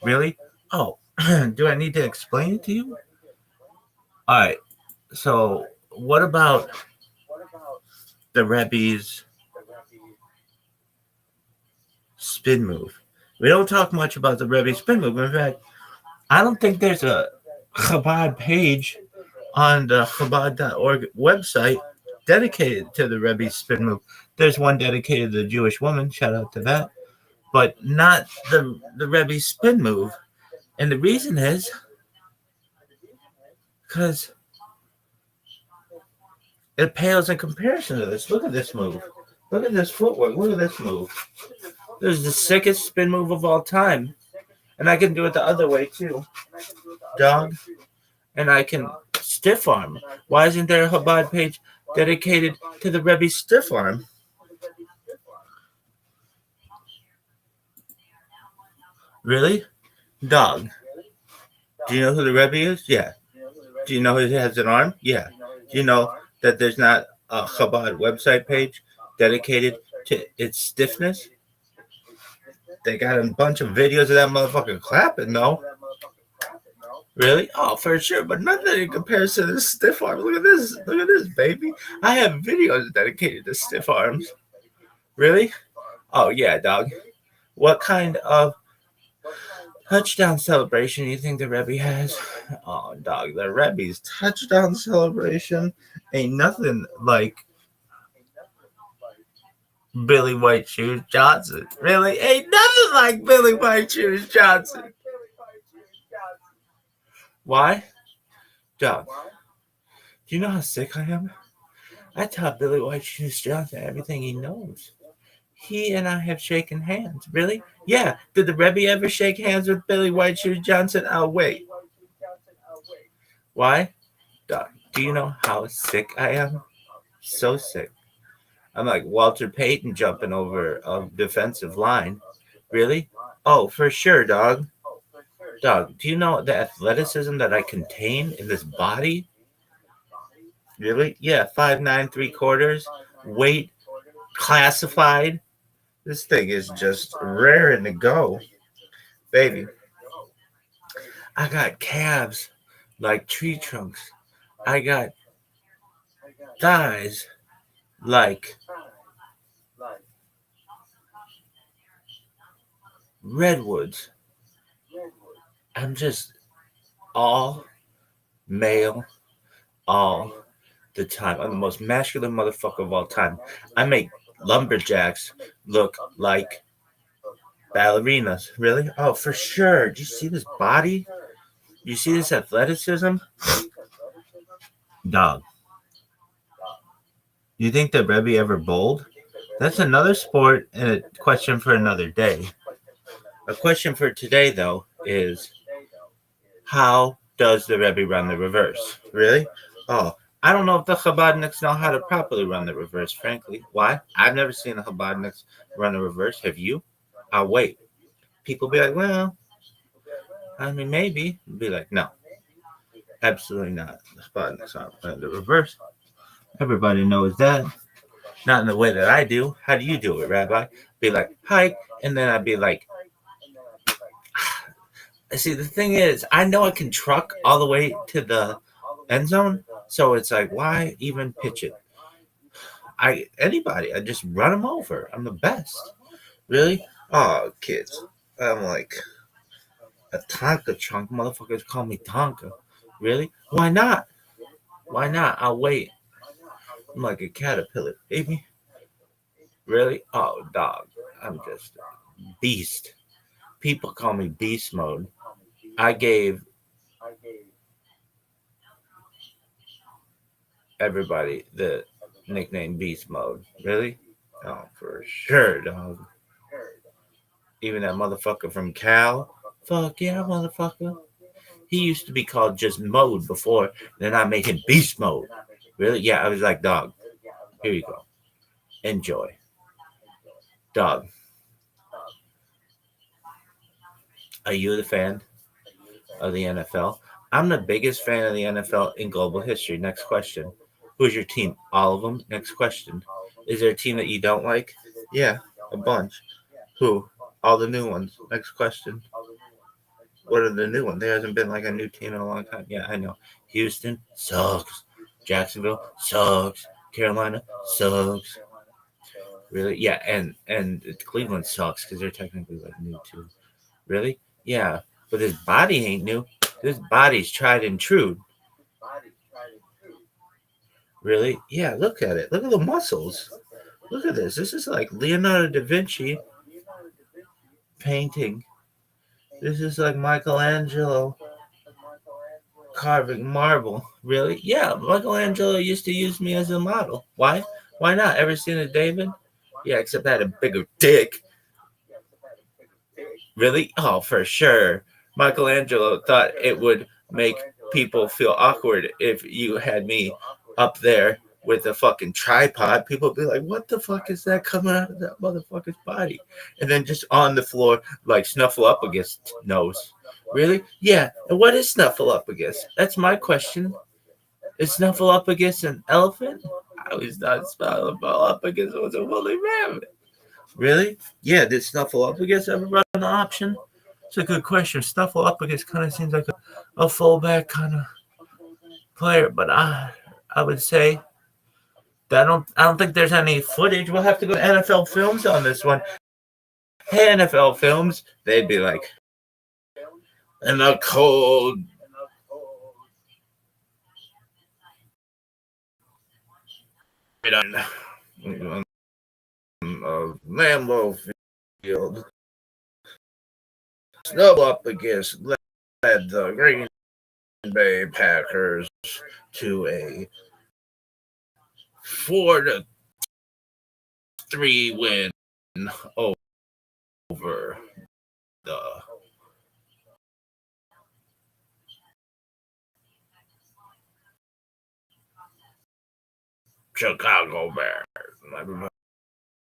Really? Oh, do I need to explain it to you? All right. So, what about the Rebbe's spin move? We don't talk much about the Rebbe spin move. In fact, I don't think there's a Chabad page on the Chabad.org website dedicated to the Rebbe spin move. There's one dedicated to the Jewish woman. Shout out to that. But not the Rebbe spin move. And the reason is because it pales in comparison to this. Look at this move. Look at this footwork. Look at this move. This is the sickest spin move of all time. And I can do it the other way too. Dog. And I can stiff arm. Why isn't there a Chabad page dedicated to the Rebbe stiff arm? Really? Dog. Do you know who the Rebbe is? Yeah. Do you know he has an arm? Yeah. Do you know that there's not a Chabad website page dedicated to its stiffness? They got a bunch of videos of that motherfucker clapping, though. Really? Oh, for sure, but nothing in comparison to this stiff arm. Look at this. Look at this, baby. I have videos dedicated to stiff arms. Really? Oh, yeah, dog. What kind of touchdown celebration do you think the Rebbe has? Oh, dog, the Rebbe's touchdown celebration ain't nothing like Billy White Shoes Johnson. Really? Ain't nothing like Billy White Shoes Johnson. Why? Dog, do you know how sick I am? I taught Billy White Shoes Johnson everything he knows. He and I have shaken hands. Really? Yeah. Did the Rebbe ever shake hands with Billy White Shoes Johnson? Oh, wait. Why? Dog, do you know how sick I am? So sick. I'm like Walter Payton jumping over a defensive line. Really? Oh, for sure, dog. Dog, do you know the athleticism that I contain in this body? Really? Yeah, 5'9", 3/4. Weight classified. This thing is just raring to go. Baby, I got calves like tree trunks. I got thighs like redwoods. I'm just all male all the time. I'm the most masculine motherfucker of all time. I make lumberjacks look like ballerinas. Really? Oh, for sure. Do you see this body? Do you see this athleticism? Dog. You think the Rebbe ever bowled? That's another sport and a question for another day. A question for today, though, is how does the Rebbe run the reverse? Really? Oh, I don't know if the Chabadniks know how to properly run the reverse, frankly. Why? I've never seen the Chabadniks run the reverse. Have you? I'll wait. People be like, well, I mean, maybe. Be like, no, absolutely not. The Chabadniks aren't running the reverse. Everybody knows that. Not in the way that I do. How do you do it, Rabbi? Be like, hike, and then I'd be like, see, the thing is, I know I can truck all the way to the end zone, so it's like, why even pitch it? I just run them over. I'm the best. Really? Oh, kids. I'm like a Tonka trunk. Motherfuckers call me Tonka. Really? Why not? Why not? I'll wait. I'm like a caterpillar, baby. Really? Oh, dog. I'm just a beast. People call me beast mode. I gave everybody the nickname beast mode. Really? Oh, for sure, dog. Even that motherfucker from Cal. Fuck yeah, motherfucker. He used to be called just mode before. Then I made him beast mode. Really? Yeah, I was like, dog, here you go. Enjoy. Dog, are you the fan of the NFL? I'm the biggest fan of the NFL in global history. Next question. Who's your team? All of them? Next question. Is there a team that you don't like? Yeah, a bunch. Who? All the new ones. Next question. What are the new ones? There hasn't been like a new team in a long time. Yeah, I know. Houston sucks. Jacksonville sucks. Carolina sucks. Really? Yeah, and Cleveland sucks because they're technically like new too. Really? Yeah, but his body ain't new. This body's tried and true. Really? Yeah, look at it. Look at the muscles. Look at this. This is like Leonardo da Vinci painting. This is like Michelangelo carving marble. Really? Yeah, Michelangelo used to use me as a model. Why? Why not? Ever seen a David? Yeah, except I had a bigger dick. Really? Oh, for sure. Michelangelo thought it would make people feel awkward if you had me up there with a fucking tripod. People would be like, what the fuck is that coming out of that motherfucker's body? And then just on the floor, like Snuffleupagus nose. Really? Yeah. And what is Snuffleupagus? That's my question. Is Snuffleupagus an elephant? I always thought Snuffleupagus was a woolly rabbit. Really? Yeah, did Snuffleupagus ever run the option? It's a good question. Snuffleupagus kind of seems like a fullback kind of player, but I would say that I don't think there's any footage. We'll have to go to NFL Films on this one. Hey, NFL Films, they'd be like, in the cold. Lambeau Field. Snuffleupagus led the Green Bay Packers to a 4-3 win over the Chicago Bears.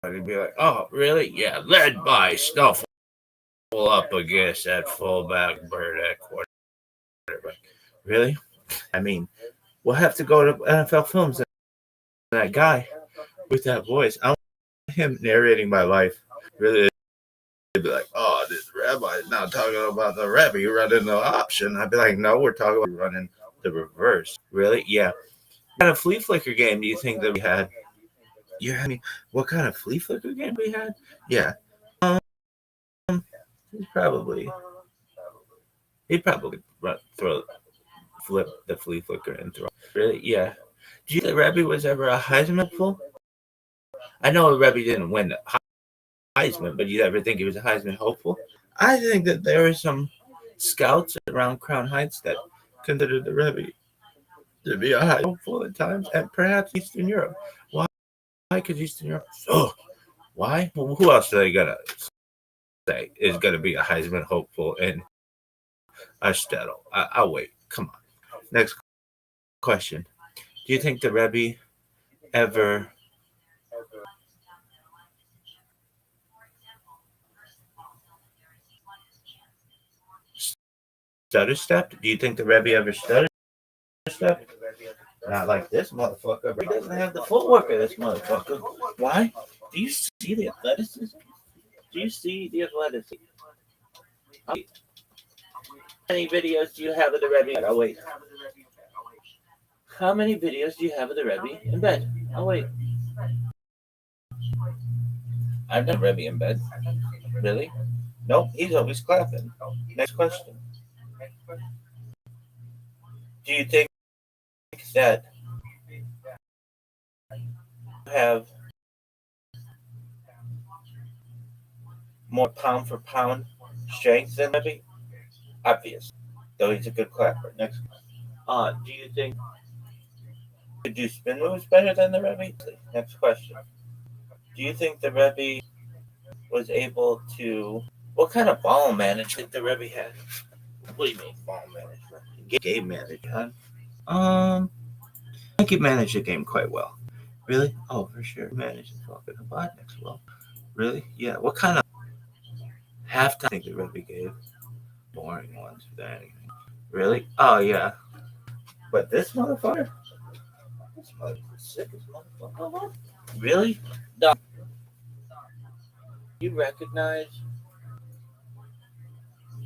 Everybody be like, oh, really? Yeah, led by Snuffleupagus at fullback, Bird at quarterback. Really? I mean, we'll have to go to NFL Films. That guy with that voice, I want him narrating my life. Really, they'd be like, oh, this rabbi is now talking about the rabbi running the option. I'd be like, no, we're talking about running the reverse. Really? Yeah. What kind of flea flicker game do you think that we had? Yeah, I mean, what kind of flea flicker game we had? Yeah. He'd probably flip the flea flicker and throw. Really? Yeah. Do you think Rabbi was ever a Heisman hopeful? I know Rabbi didn't win the Heisman, but you ever think he was a Heisman hopeful? I think that there were some scouts around Crown Heights that considered the Rabbi to be a Heisman hopeful at times, and perhaps Eastern Europe. Why? Because Eastern Europe. Oh, why? Well, who else are they gonna say is gonna be a Heisman hopeful in Ashtetl? I'll wait. Come on. Next question. Do you think the Rebbe ever stutter stepped? Do you think the Rebbe ever stutter stepped? Not like this motherfucker. He doesn't have the footwork of this motherfucker. Why? Do you see the athleticism? Do you see the athleticism? How many videos do you have of the Rebbe? I'll wait. How many videos do you have of the Rebbe in bed? I'll wait. I've done Rebbe in bed. Really? Nope, he's always clapping. Next question. Do you think that you have more pound for pound strength than Rebbe? Obvious. Though he's a good clapper. Next. Do you think you could do spin moves better than the Rebbe? Next question. Do you think the Rebbe was able to? What kind of ball management the Rebbe had? What do you mean ball management? Game management. I think he managed the game quite well. Really? Oh, for sure. Managed the fucking Hobotniks well. Really? Yeah. What kind of halftime think the Rebbe gave? Boring ones for anything. Really? Oh yeah. But this motherfucker? This motherfucker's sickest motherfucker. Really? No. You recognize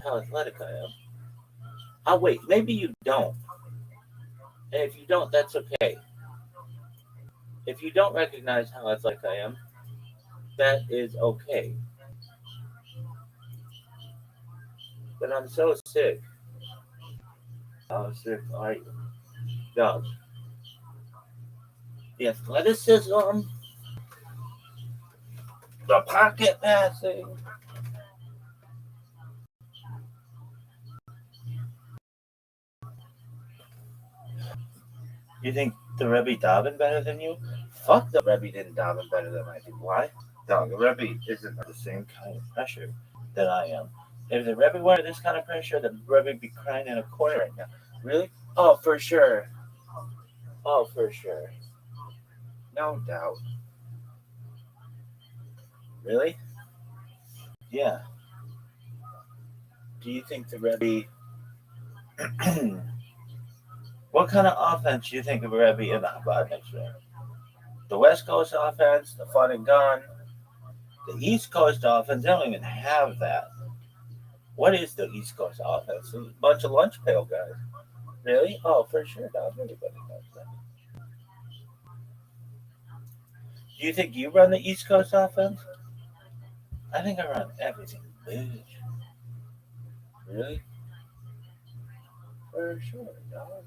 how athletic I am. I'll wait. Maybe you don't. And if you don't, that's okay. If you don't recognize how athletic I am, that is okay. But I'm so sick. How sick are you? Dog. The athleticism, the pocket passing. You think the Rebbe Dobbin better than you? Fuck, the Rebbe didn't Dobbin better than I did. Why? Dog, the Rebbe isn't under the same kind of pressure that I am. If the Rebbe were under this kind of pressure, the Rebbe would be crying in a corner right now. Really? Oh, for sure. Oh, for sure. No doubt. Really? Yeah. Do you think the Rebbe... what kind of offense do you think of Rebbe in the Chabad next year? The West Coast offense, the fun and gun. The East Coast offense, they don't even have that. What is the East Coast offense? A bunch of lunch pail guys. Really? Oh, for sure, dog. Everybody knows that. Do you think you run the East Coast offense? I think I run everything, bitch. Really? For sure, dog.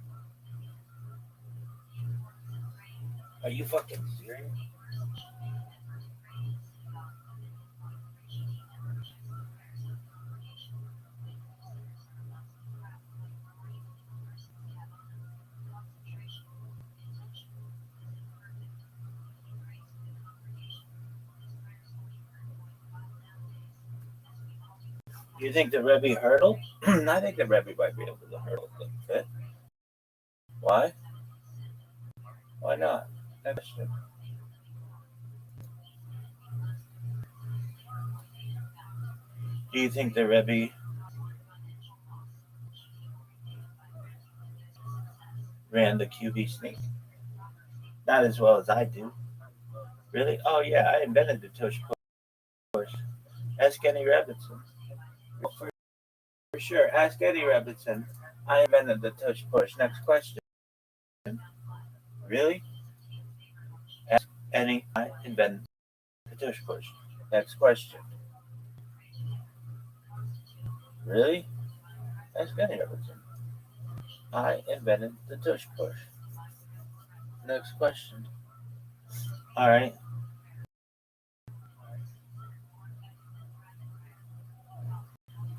Are you fucking serious? Do you think the Rebbe hurdle? I think the Rebbe might be able to hurdle a little bit. Why? Why not? Next question. Do you think the Rebbe ran the QB sneak? Not as well as I do. Really? Oh yeah, I invented the tush push. Ask Kenny Robinson. For sure. Ask Eddie Robinson. I invented the tush push. Next question. Really? Ask Eddie. I invented the tush push. Next question. Really? Ask Eddie Robinson. I invented the tush push. Next question. All right.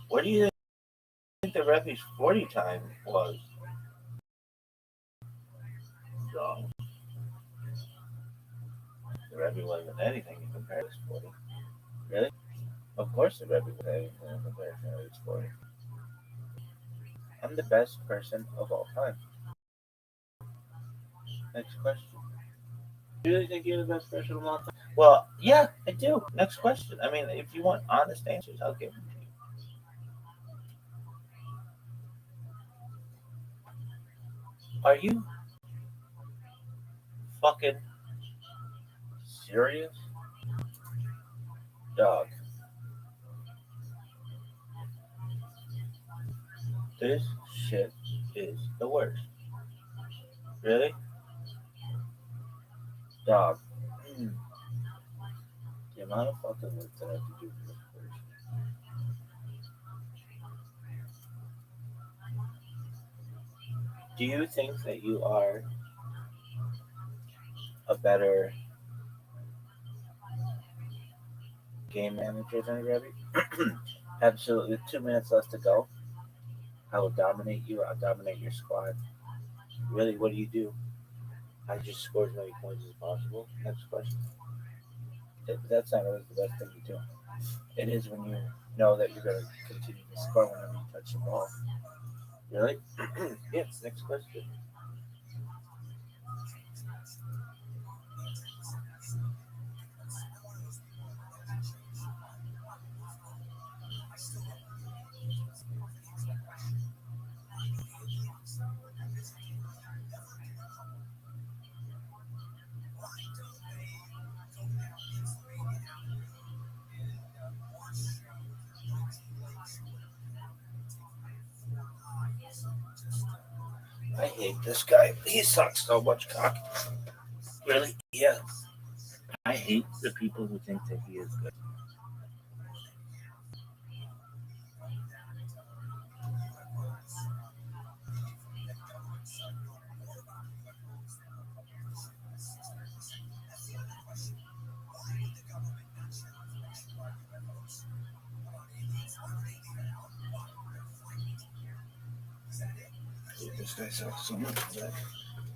What do you think the Rebbe's 40 time was? So, the Rebbe wasn't anything in comparison to 40. Really? Of course the Rebbe was anything in comparison to his 40. I'm the best person of all time. Next question. Do you really think you're the best person of all time? Well, yeah, I do. Next question. I mean, if you want honest answers, I'll give them to you. Are you fucking serious? Dog. This shit is the worst. Really? Dog. Mm. The amount of fucking work that I have to do for this person. Do you think that you are a better game manager than Rebbe? Absolutely. 2 minutes left to go. I will dominate you. I'll dominate your squad. Really, what do you do? I just score as many points as possible. Next question. That's not always the best thing to do. It is when you know that you're going to continue to score whenever you touch the ball. Really? Yes, next question. I hate this guy. He sucks so much cock. Really? Yeah. I hate the people who think that he is good. This guy sucks so much that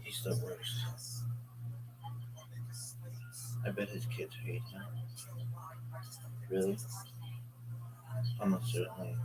he's the worst. I bet his kids hate him. Really? Almost certainly.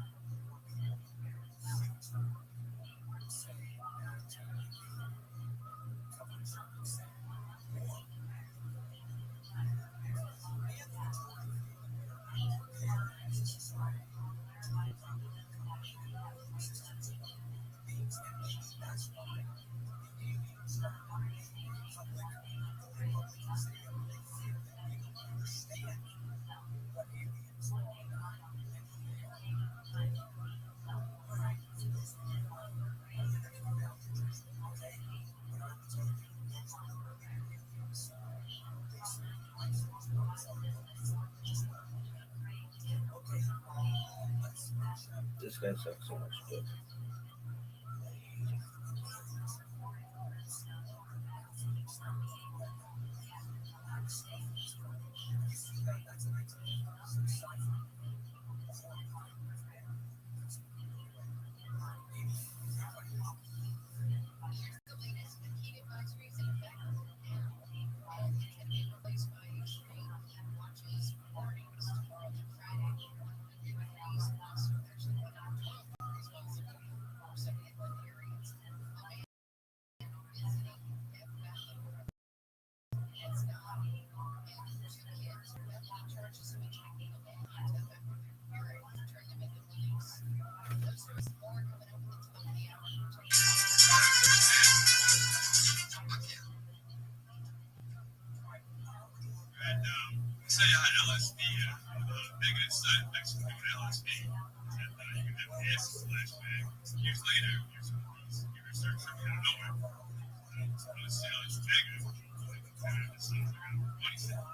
This guy sucks so much dick. Say I had LSD, negative side effects of doing LSD. And you can have acid flashback. Years later, you research something out of nowhere. LSD is negative. This sounds like a funny thing.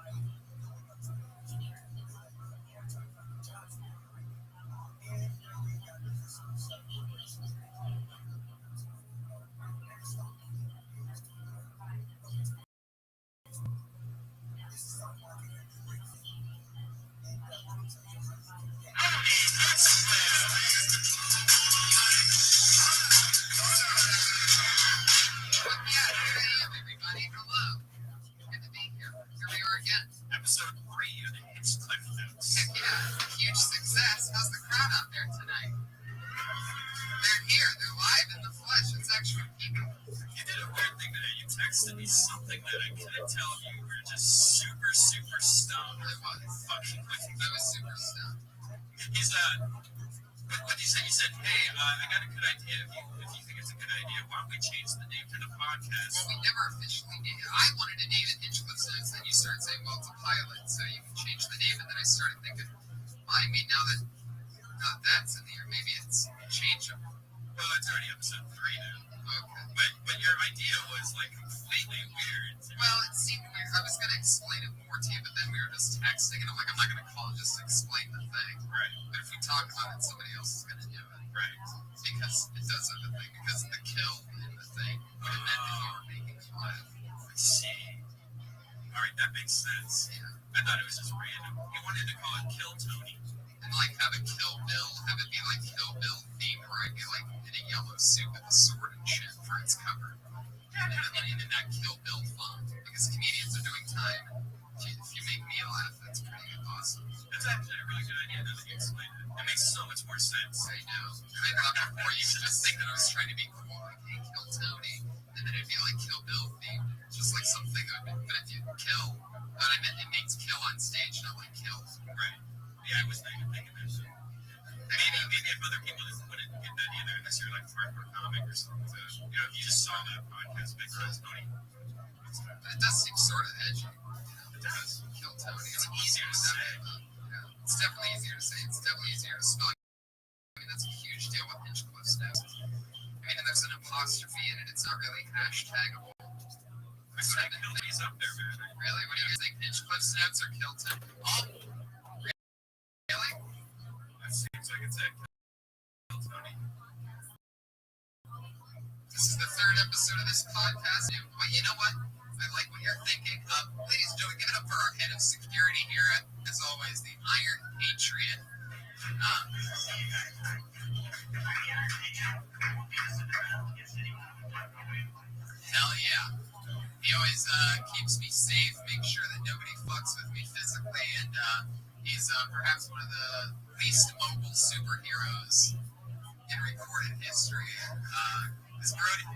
Episode 3 of the Hits Cliff Notes. Heck yeah, huge success. How's the crowd out there tonight? They're here, they're live in the flesh. It's actual people. You did a weird thing today. You texted me something that I couldn't tell if you were just super, super stoned. I was. Fucking with I was super stoned. He's what did you say? You said, hey, I got a good idea. If you think it's a good idea, why don't we change the name to the podcast? Well, we never officially named it. I wanted to name it Hinchcliffe's Notes, and then you started saying, well, it's a pilot, so you can change the name. And then I started thinking, well, I mean, now that that's in the air, maybe it's changeable. Well, it's already episode 3 now. Okay. But your idea was like completely weird. Well, it seemed weird. I was going to explain it more to you, but then we were just texting, and I'm like, I'm not going to call it just to explain the thing. Right. But if we talk about it, somebody else is going to do it. Right. Because it does have a thing. Because the kill in the thing would have meant that you were making fun of. I see. Alright, that makes sense. Yeah. I thought it was just random. You wanted to call it Kill Tony. And like have a Kill Bill, have it be like Kill Bill themed, where I'd be like in a yellow suit with a sword and shit for its cover. And in that Kill Bill font. Because comedians are doing time. If you make me laugh, that's pretty awesome. That's actually a really good idea now that you explained it. It makes so much more sense. I know. I thought before you should just think that I was trying to be cool, like, hey, Kill Tony. And then it'd be like Kill Bill themed. Just like something that would be, but if you kill, but I meant it means kill on stage, not like kill. Right. Yeah, I was thinking that. Maybe if other people wouldn't get that either, unless you're like hardcore comic or something. So, if you just saw that podcast, make sense, Tony. But it does seem sort of edgy. It does. Kill Tony. It's easier to say. Yeah. It's definitely easier to say. It's definitely easier to spell. I mean, that's a huge deal with Hinchcliffe's Notes. I mean, mean, and there's an apostrophe in it. It's not really hashtagable. I said Kilton's up there, man. Really? What do you guys think? Hinchcliffe's notes or Kilton? Oh, really? That seems like it's at Kilton. This is the third episode of this podcast. But you know what? I like what you're thinking. Ladies and gentlemen, give it up for our head of security here. As always, the Iron Patriot. Hell yeah. He always keeps me safe, makes sure that nobody fucks with me physically, and he's perhaps one of the least mobile superheroes in recorded history. Is Brody?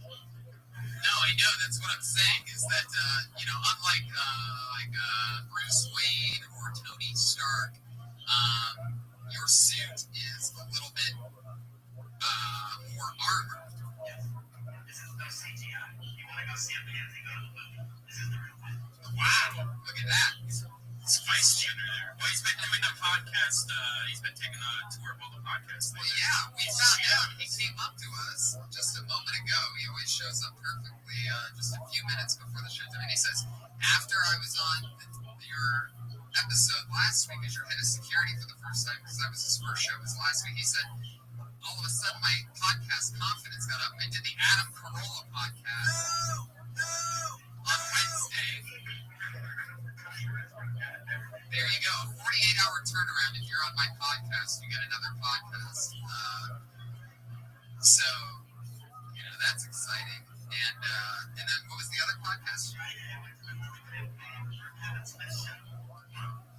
No, I know. That's what I'm saying. Is that unlike Bruce Wayne or Tony Stark, your suit is a little bit more armored. Wow, look at that. Spice Junior there. Well, he's been doing the podcast. He's been taking a tour of all the podcasts. Well, yeah, we found out. He came up to us just a moment ago. He always shows up perfectly just a few minutes before the show. And he says, after I was on your episode last week as your head of security for the first time, because that was his first show, was last week, he said, all of a sudden my podcast confidence got up. I did the Adam Carolla podcast on Wednesday. There you go. A 48-hour turnaround. If you're on my podcast, you get another podcast. So, that's exciting. And then what was the other podcast?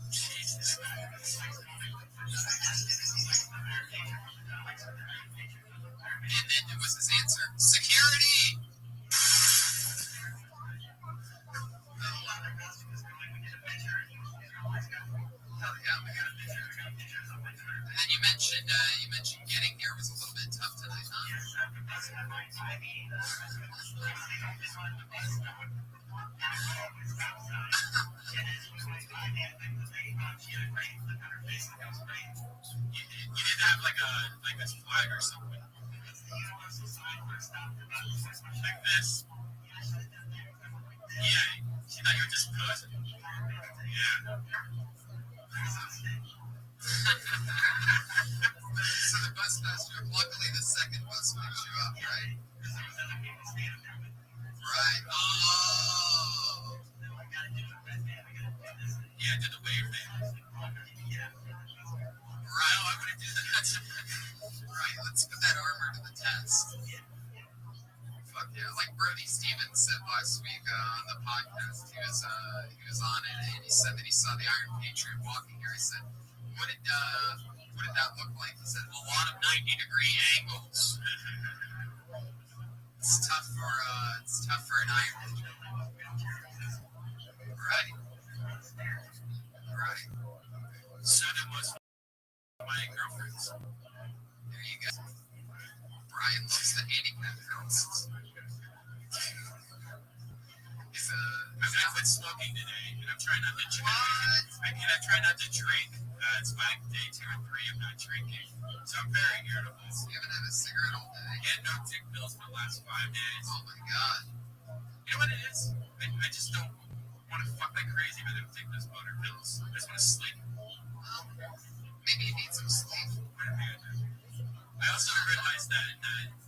Jesus. And then it was his answer. Security! And then you mentioned getting here was a little bit tough tonight, huh? You didn't have like this flag or something. Like this. Yeah, she thought you were just posing. Yeah. So the bus passenger, luckily the second bus picks you up, right? Right. Oh. Yeah, I did the wave thing. Right. I want to do that. Right. Let's put that armor to the test. Fuck yeah. Like Brody Stevens said last week on the podcast, he was on it, and he said that he saw the Iron Patriot walking here. I said, what did that look like? He said, a lot of 90-degree angles. It's tough for an Iron Patriot. Right. Right. So did most of my girlfriends. There you go. Brian loves the handicap girls. I quit smoking today, and I'm trying not to drink. I try not to drink. It's my day 2 or 3 of not drinking, so I'm very irritable. You haven't had a cigarette all day? And no dick pills for the last 5 days. Oh my god. You know what it is? I just don't want to fuck like crazy, but I don't take those motor pills. I just want to sleep. Well, maybe you need some sleep. I also realized that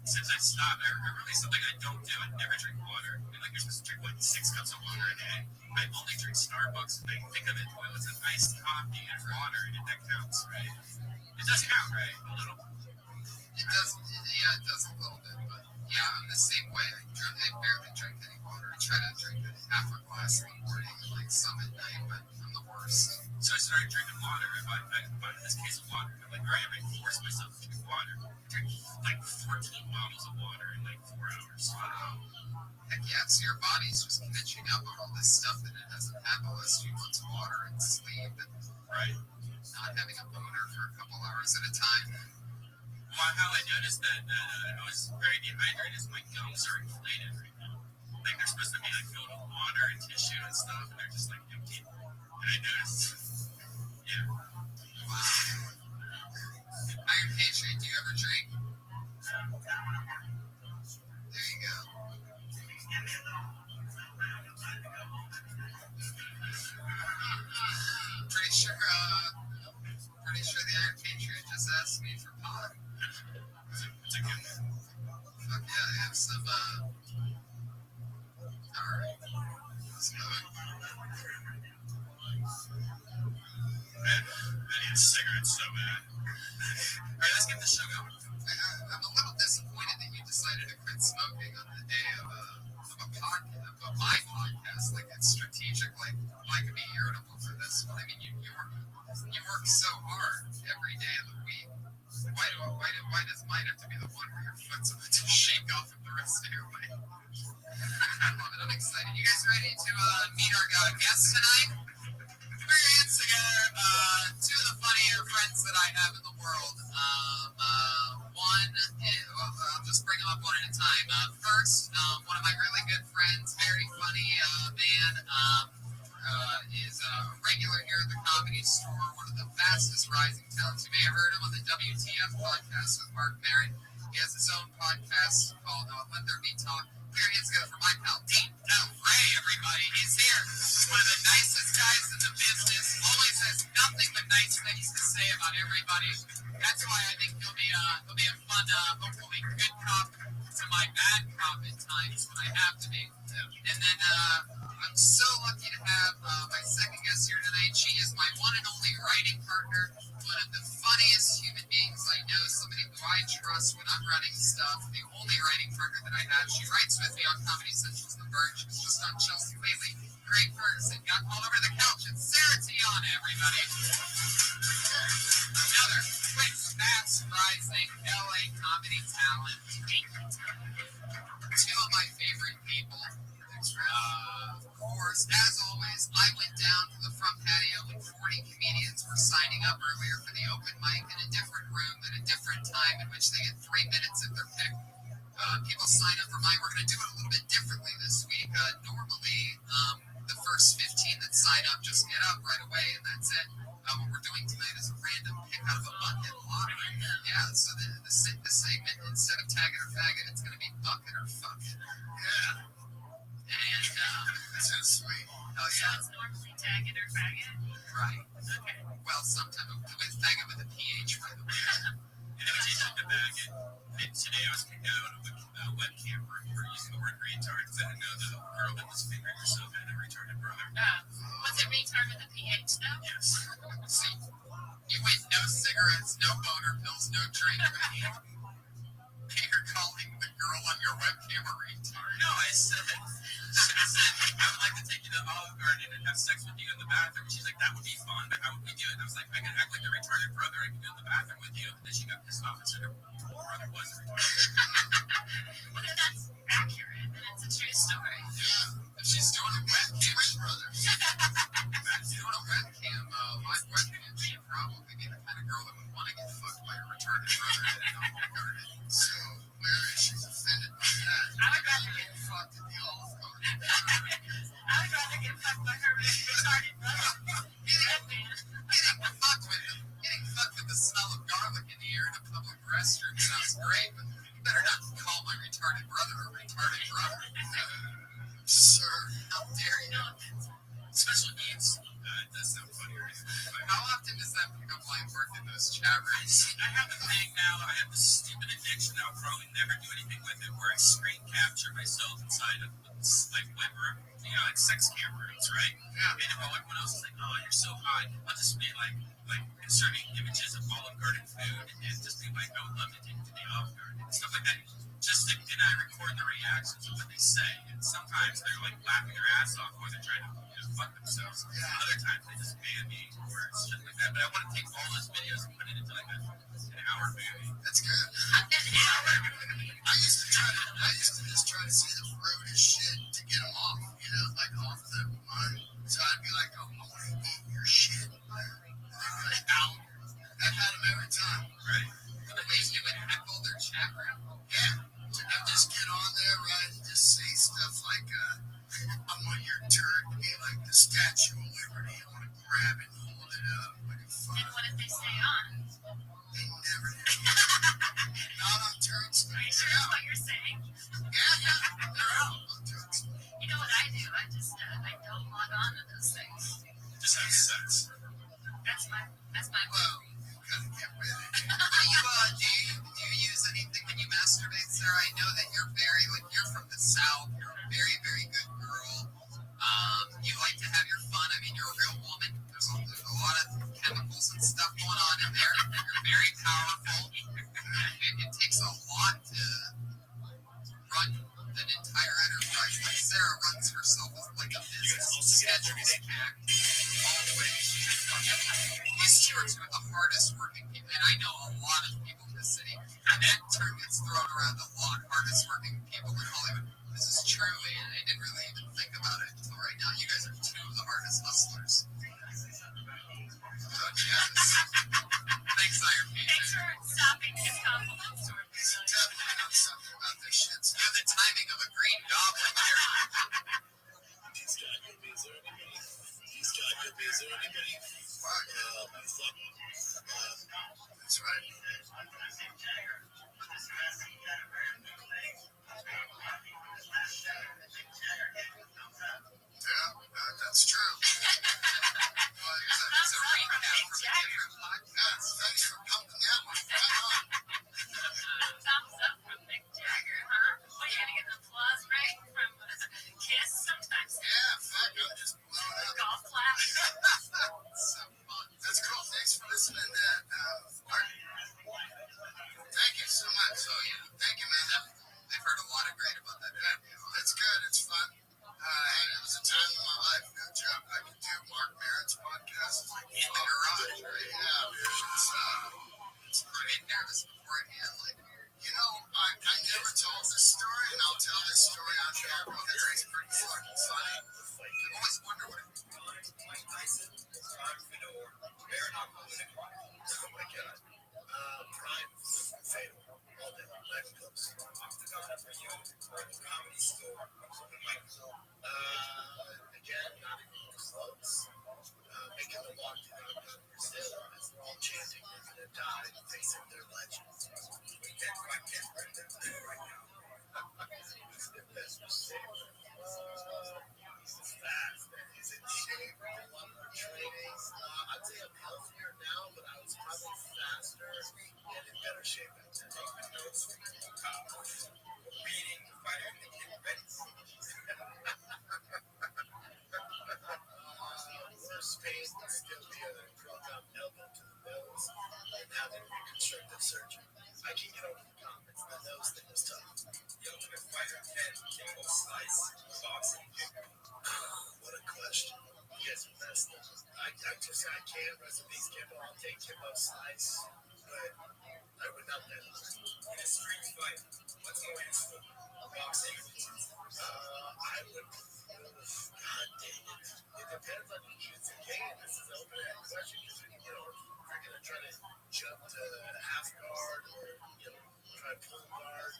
since I stopped, I realized something I don't do. I never drink water. And like you're supposed to drink like 6 cups of water a day. I only drink Starbucks. And I think of it as an iced coffee and water, and that counts, right? It does count, right? A little. It does. Yeah, it does a little bit. But yeah, I'm the same way. I barely drink any water. I try to drink half a glass in the morning and like some at night, but I'm the worst. So I started drinking water. I bought this case of water. I'm like, all right, I'm going to force myself to drink water. I drink like 14 bottles of water in like 4 hours. Wow. Heck yeah, so your body's just catching up on all this stuff that it hasn't had the last few months. Water and sleep and Right. not having a boner for a couple hours at a time. Well, how I noticed that I was very dehydrated is my gums are inflated right now. Like they're supposed to be like filled with water and tissue and stuff, and they're just like empty. And I noticed. Yeah. Wow. Iron Patriot, do you ever drink? There you go. Pretty sure the Iron Patriot just asked me for pot. It's a good one. Fuck yeah, I have some, alright. Let's go. Man, I need cigarettes so bad. Alright, let's get the show going. I'm a little disappointed that you decided to quit smoking on the day of my podcast. Like, it's strategic. Like, I could be irritable for this, but I mean, you work so hard every day of the week. Why does mine have to be the one where your foot's about to shake off of the rest of your life? I love it. I'm excited. You guys ready to meet our guests tonight? Put your hands together. Two of the funnier friends that I have in the world. I'll just bring them up one at a time. First, one of my really good friends, very funny man, is a regular here at the Comedy Store, one of the fastest rising talents. You may have heard him on the WTF podcast with Mark Maron. He has his own podcast called Let There Be Talk. Put your hands together for my pal, Dean Del Rey, everybody. He's here. One of the nicest guys in the business. Always has nothing but nice things to say about everybody. That's why I think he'll be a fun, hopefully good cop to my bad cop at times when I have to be. And then I'm so lucky to have my second guest here tonight. She is my one and only writing partner, one of the funniest human beings I know, somebody who I trust when I'm running stuff, the only writing partner that I have. She writes with me on Comedy Central's The Verge. She was just on Chelsea lately. Great person. Got all over the couch. It's Sarah Tiana, everybody. Another quick, fast rising LA comedy talent. Two of my favorite people. Of course, as always, I went down to the front patio when 40 comedians were signing up earlier for the open mic in a different room at a different time in which they get 3 minutes at their pick. People sign up for mine. We're going to do it a little bit differently this week. Normally, the first 15 that sign up just get up right away, and that's it. What we're doing tonight is a random pick out of a bucket lottery. Yeah, so the segment, instead of tagging or faggot, it's going to be bucket or fucking. Yeah. And, that's so sweet. Oh, yeah. So it's normally tagging or faggot? Right. Okay. Well, sometimes with faggot with a PH, by the way. And then we changed it to back. And today I was kicked out of a webcam room for using the word retard because I didn't know that the girl that was fingering herself had a retarded brother. Was it retard with a PH though? Yes. See, you went no cigarettes, no boner pills, no drink. You're calling the girl on your webcam a retard. No, I said, I would like to take you to Olive Garden and have sex with you in the bathroom. She's like, that would be fun, but how would we do it? And I was like, I can act like a retarded brother. I can go in the bathroom with you. And then she got pissed off and said her brother was retarded. Well, then that's accurate, and it's a true story. Yeah, if she's doing a webcam, brother. If she's doing a webcam, live webcam, she'd probably be the kind of girl that would want to get fucked by a retarded brother at Olive Garden. So, Larry, she's offended by that. I would rather get fucked at the Olive Garden. I would rather get fucked by her retarded brother. Getting fucked with the smell of garlic in the air in a public restroom sounds great, but you better not call my retarded brother a retarded brother. Sir, how dare you? Special needs. It does sound funnier. How often does that become line work in those chat rooms? I have a thing now. I have this stupid addiction that I'll probably never do anything with it, where I screen capture myself inside of like sex cam rooms, right? Yeah. And while everyone else is like, "Oh, you're so hot," I'll just be like inserting images of Olive Garden food and just be like, "I would love to take you to the Olive Garden," and stuff like that. Just like, and I record the reactions of what they say, and sometimes they're like laughing their ass off while they're trying to fuck themselves. Yeah. Other times they just ban me or shit like that. But I want to take all those videos and put it into like an hour movie. That's good. I used to just try to say the rudest shit to get them off, like off the line. So I'd be like, "Oh, I want to eat your shit." And they'd be like, "Ow." I've had them every time. Right. But wait, you would heckle their chat room? Yeah. I'd just get on there, right, and just say stuff like, "I want your turd to be like the Statue of Liberty. I want to grab it and hold it up like a fuck." And what if they stay on? They never did. Not on turns. Are you sure that's what you're saying? Yeah, they're out on turns. You know what I do? I just I don't log on to those things. Just have sex. That's my Well, you gotta get rid of it. Do you use anything when you masturbate, Sarah? I know that you're you're from the South. You're a very, very good girl. You like to have your fun. I mean, you're a real woman. There's a lot of chemicals and stuff going on in there. You're very powerful. It takes a lot to run an entire enterprise. Like Sarah runs herself as like a business. Schedules act. Always. These two are two of the hardest working people, and I know a lot of people in the city. And that term gets thrown around a lot. Hardest working people in Hollywood. This is true, and I didn't really even think about it until right now. You guys are two of the hardest hustlers. Yes. Thanks, Iron Peter. Thanks for stopping to give compliments to her. Definitely know something about this shit. You have the timing of a green goblin here. He's got good biz or anybody. He's got good biz or anybody. That's right. Yeah, that's true. Well, it's a recap from a different podcast. Thanks for pumping that one. Thumbs up from Mick Jagger, huh? What, you gonna get the applause break from Kiss sometimes? Yeah, fuck, I'm just blowing up. Golf clap? So fun. That's cool. Thanks for listening to that. Thank you so much. So, yeah, thank you, man. I've heard a lot of great about that interview. It's good. It's fun. It was a time in my life, no joke. I could do Mark Maron's podcast in the garage, right? Yeah, it's pretty nervous beforehand. Like, I never told this story, and I'll tell this story on camera because it's pretty fucking funny. I always wonder what it Mike Tyson, Prime Fedor, Baron Munich. Oh my God. Prime Fatal. All day. Life Clubs. Octagon for you. Comedy Store. Open mic. Again, not even close. Making the walk to Brazil as they're all chanting they're going to die facing their legends. We can't quite get rid of them right now. It's the best mistake. It's fast, man. He's in shape. A lot more trainings. I'd say I'm healthier now, but I was probably faster and in better shape at the time. Beating the fighter and getting ready. Worst pain would still be a drop-down elbow to the nose and having reconstructive surgery. I can get over the comments. The nose thing was tough. The Ultimate Fighter 10 Kimbo Slice boxing kick. What a question. You guys are messed up. I can't recipes Kimbo. I'll take Kimbo Slice, but I would not let it. In a street fight, what's more useful? Boxing. I would. God dang it. It depends on who shoots a game. This is an open question because, if you're going to try to jump to half guard or, try to pull guard,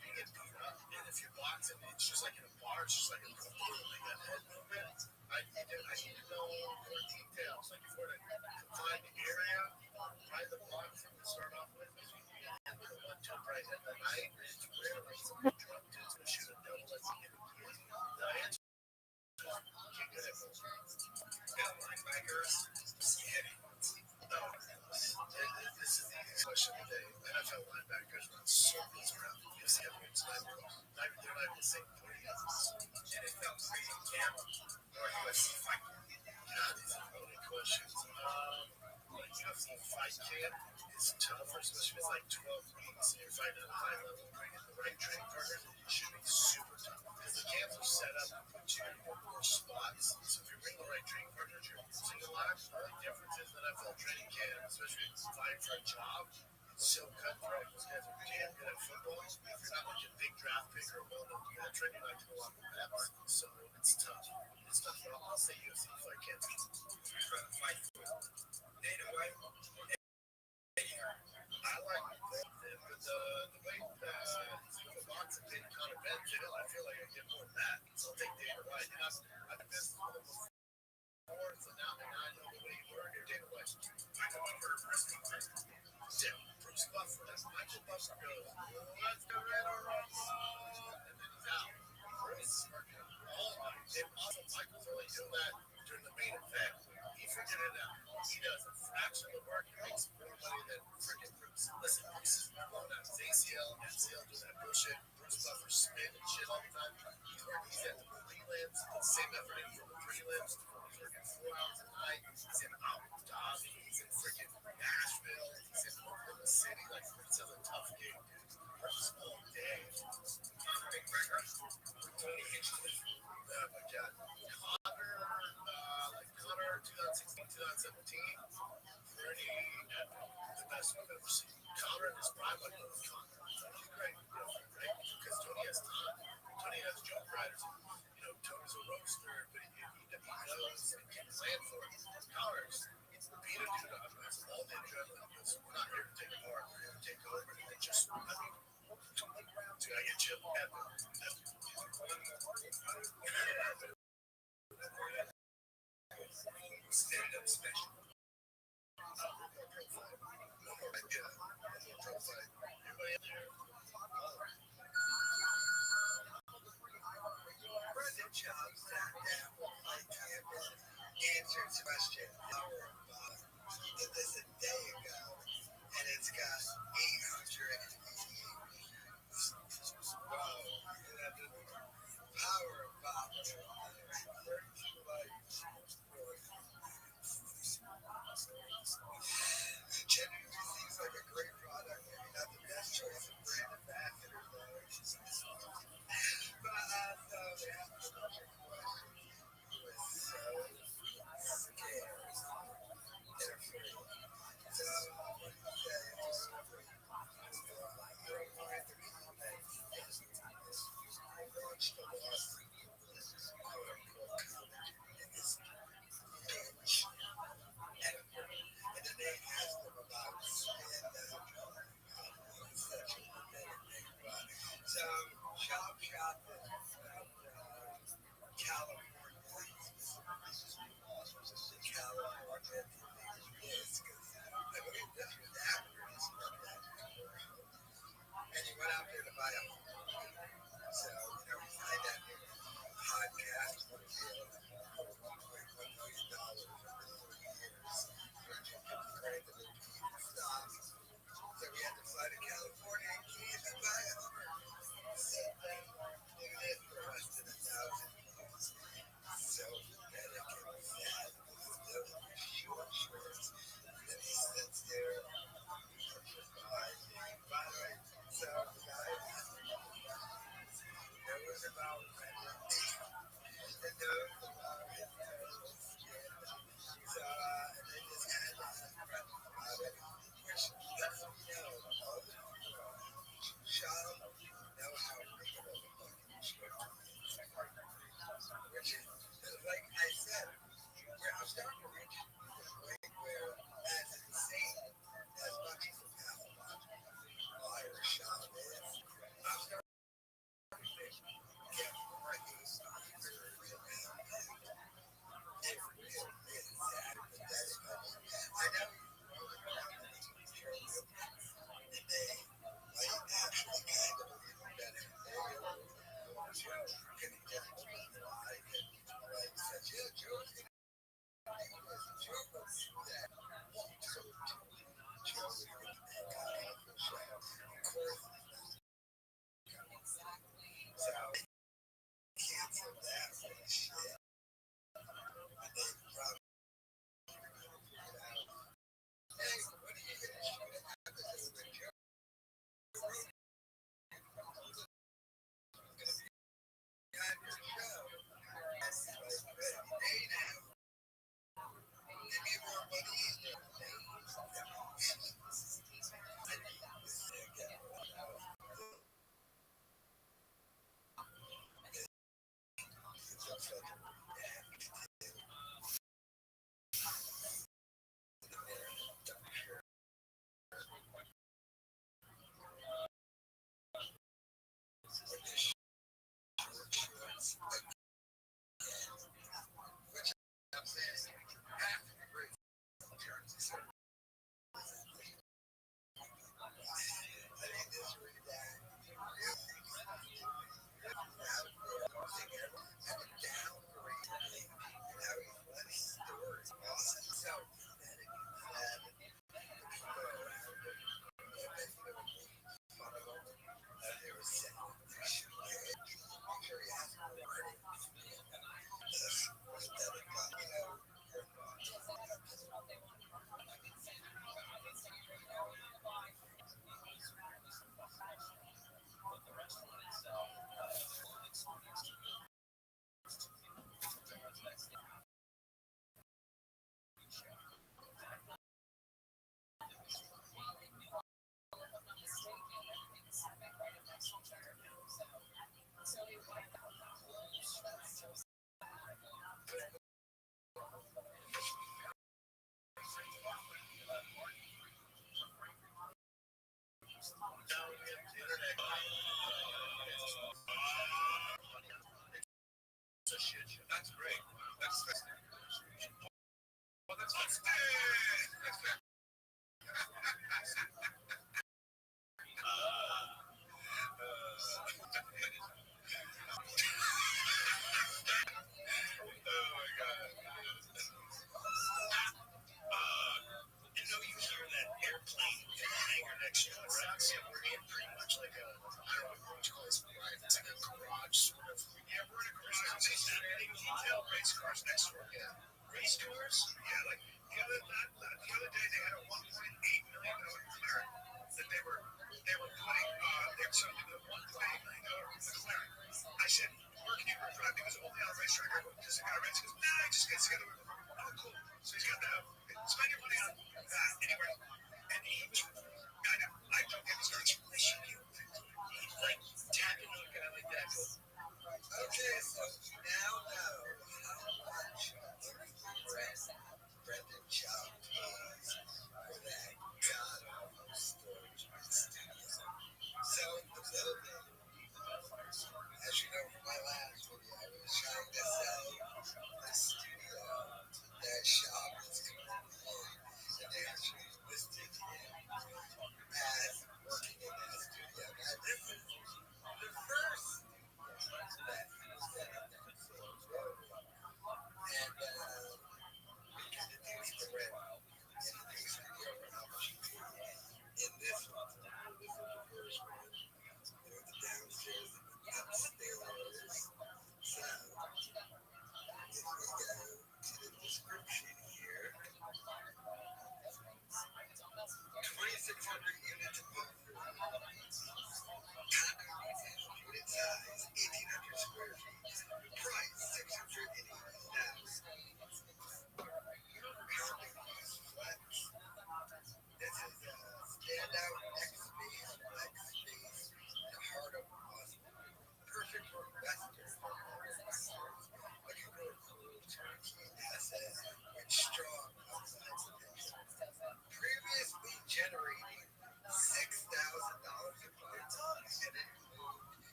you get beat up. And if you're boxing, it's just like in a bar, it's just like a like a head movement. I need to know more details. Like if we're in a confined area, try the block from to start off with. And the one jump right at the night, it's rarely some drunk dude's going to shoot a double as he gets the answer. Linebackers, heavy. No, this is the question today. NFL linebackers run circles around the UFC heavyweights. They're not even the same point guys. NFL training camp or UFC fight. God, these are loaded questions. UFC fight camp is tougher, especially if it's like 12 weeks and you're fighting at a high level, bringing the right training partner. It should be super tough because the camps are set up to put you in more spots. So if you bring the right training partner, you're using a lot. The only difference is that NFL training camp, especially if it's fighting for a job, it's so cutthroat. Those guys are damn good at football. If you're not like a big draft pick or a well-known veteran, you're not going to want reps. So it's tough. It's tough. I'll say UFC fight camp. Fight Dana White. I like both of them, but the way the boxing did Conor Benfield, I feel like I get more than that. So I'll take Dana White. And I've been before, so now I know the way you work. Dana White. I know I've heard Bruce Lee. Yeah, Bruce Lee. Michael Buffer goes, let's get rid of Rumble, and then he's out. It's and also Michael's only doing that during the main event. He figured it out. He does a fraction of the work and makes more money than freaking Bruce. Listen, Bruce is blowing out his ACL, MCL, doing that bullshit. Bruce Buffer spin and shit all the time. He's at the prelims, the same effort in from the prelims. He's working 4 hours a night. He's in Abu Dhabi. He's in freaking Nashville. He's in Oklahoma City. Like, it's a tough gig, dude. Works all day. Big breaker. Tony Hitchens. Oh my God. Connor 2016, 2017. Pretty epic. The best we've ever seen. Connor in his prime, I love Connor. Tony's great, right? Because Tony has time. Tony has joke writers. Tony's a roaster, but he knows and can plan for it. Connor's beat a dude up. That's all the adrenaline. Because we're not here to take apart. We're here to take over. And just, dude, I get chill. Stand up special. Brendan Chops sat down with Mike Campbell, answered question. He did this a day ago, and it's got 888 views. Whoa, power of pop. Genuinely seems like a great product. Maybe not the best choice of brand ambassador, though. But so the answer to your question, he was so scared. They're free. So, what do you say? Just throw more in the comments. I launched a lawsuit. This is quote unquote comment in this niche. And then they asked them about stand-up such a pathetic thing. So, Chop Shop in California, California is because this was after he struck that. And he went out there to buy a home. So, he signed that podcast for $1.1 million over 3 years. $250,000 to repeat stock. So we had to fly to California and keep and buy a Hummer. Same thing. Look at it for less than 1,000 views. So pathetic and sad. Those short shorts. And then he sits there. By the way, so guys, it was about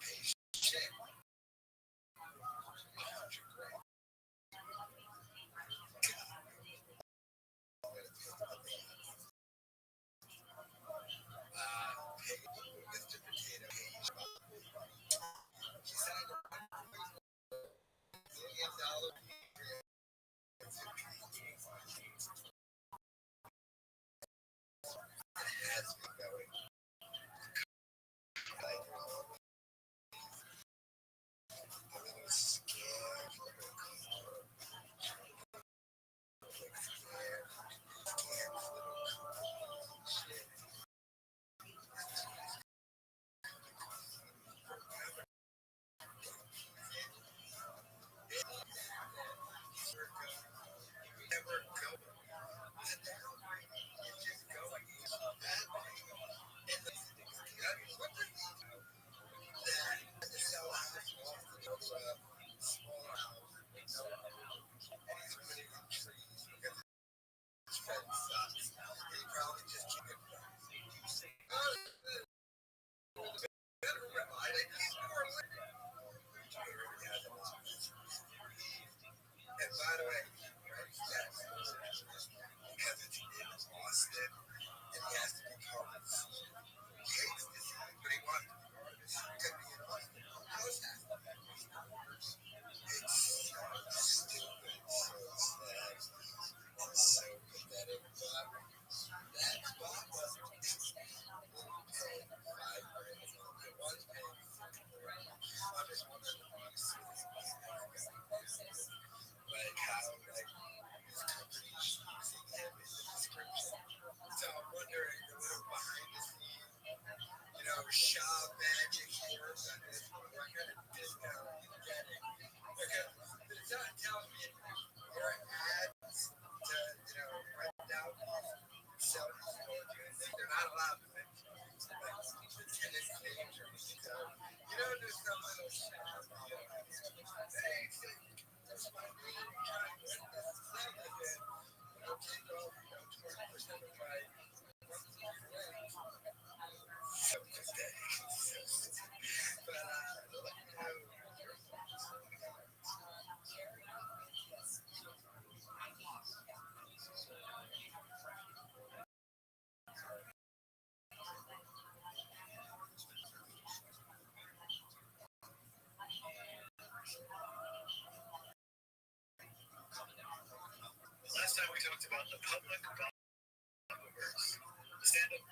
Last time we talked about the public bombers. Stand up.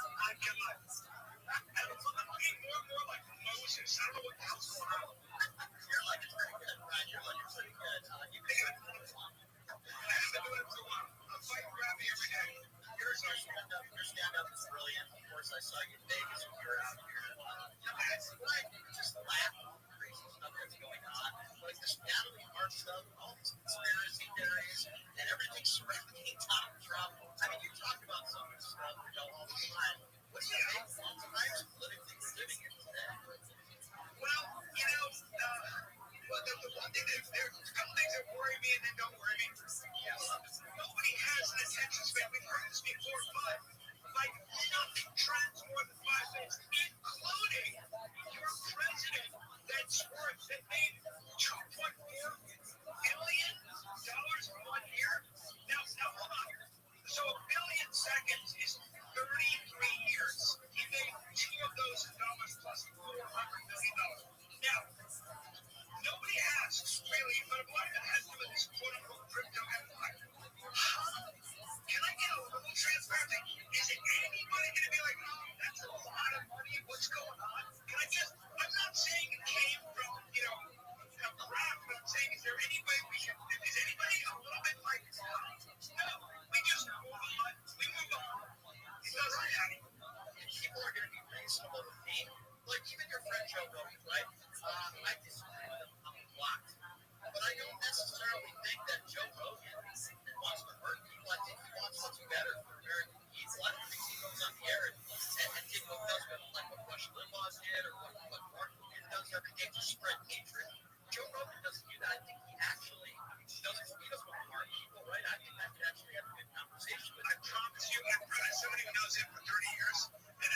I come on. I'm looking more and more like Moses. I don't know what the hell's going on. You're like pretty good, right? You're like pretty good. You can do it for fun. I haven't been doing it for a while. I'm fighting Rabbi every day. Your stand-up is brilliant. Of course, I saw you in Vegas when you were out here. What I just laugh at all the crazy stuff that's going on. Like this Natalie Mark stuff, all these conspiracy theories, and everything surrounding Donald Trump. I mean, you talk about some of this stuff, all the time. What do you think all the times politically we're living in today? Well, the one thing there's a couple things that worry me and then don't worry me. Nobody has an attention span. We've heard this before, but like nothing trends more than 5 minutes, including your president that made $2.4 billion in 1 year. Now hold on. So 1 billion seconds is 33 years. He made 2 of those dollars plus $400 million. Now, nobody asks really, but a lot of it has to do with this quote unquote crypto empire. Can I get a little transparency? Is it anybody going to be like, oh, that's a lot of money? What's going on? I'm not saying it came from, a graph, but I'm saying, is there any way is anybody a little bit like, no, we just move on. We move on. It doesn't matter. People are going to be reasonable with me. Like even your friend Joe Rogan, right? I disagree with him a lot. But I don't necessarily think that Joe Rogan wants to hurt people. I think he wants what's better for American people. I don't think he goes on the air and does what Rush Limbaugh did or what Mark Levin does every day to spread hatred. Joe Rogan doesn't do that. I think he actually doesn't want to harm people, right? I think I could actually have a good conversation with him. I promise you, as somebody who knows him for 30 years, and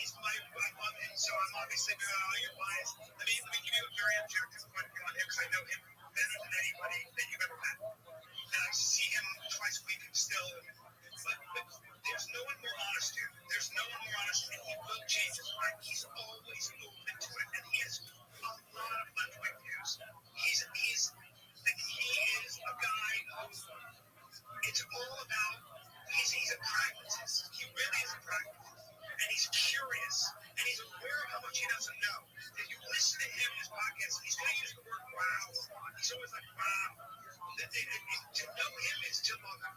he's my love him, so I'm obviously you're biased. Let me give you a very objective point of view on him because I know him better than anybody that you've ever met. And I see him twice a week and still, but there's no one more honest here. There's no one more honest, and he will change his mind. He's always open to it, and he has a lot of left-wing views. He is a guy who it's all about. He's a pragmatist. He really is a pragmatist. And he's curious, and he's aware of how much he doesn't know. If you listen to him in his podcast, he's going to use the word wow. He's always like, wow. To know him is to love him.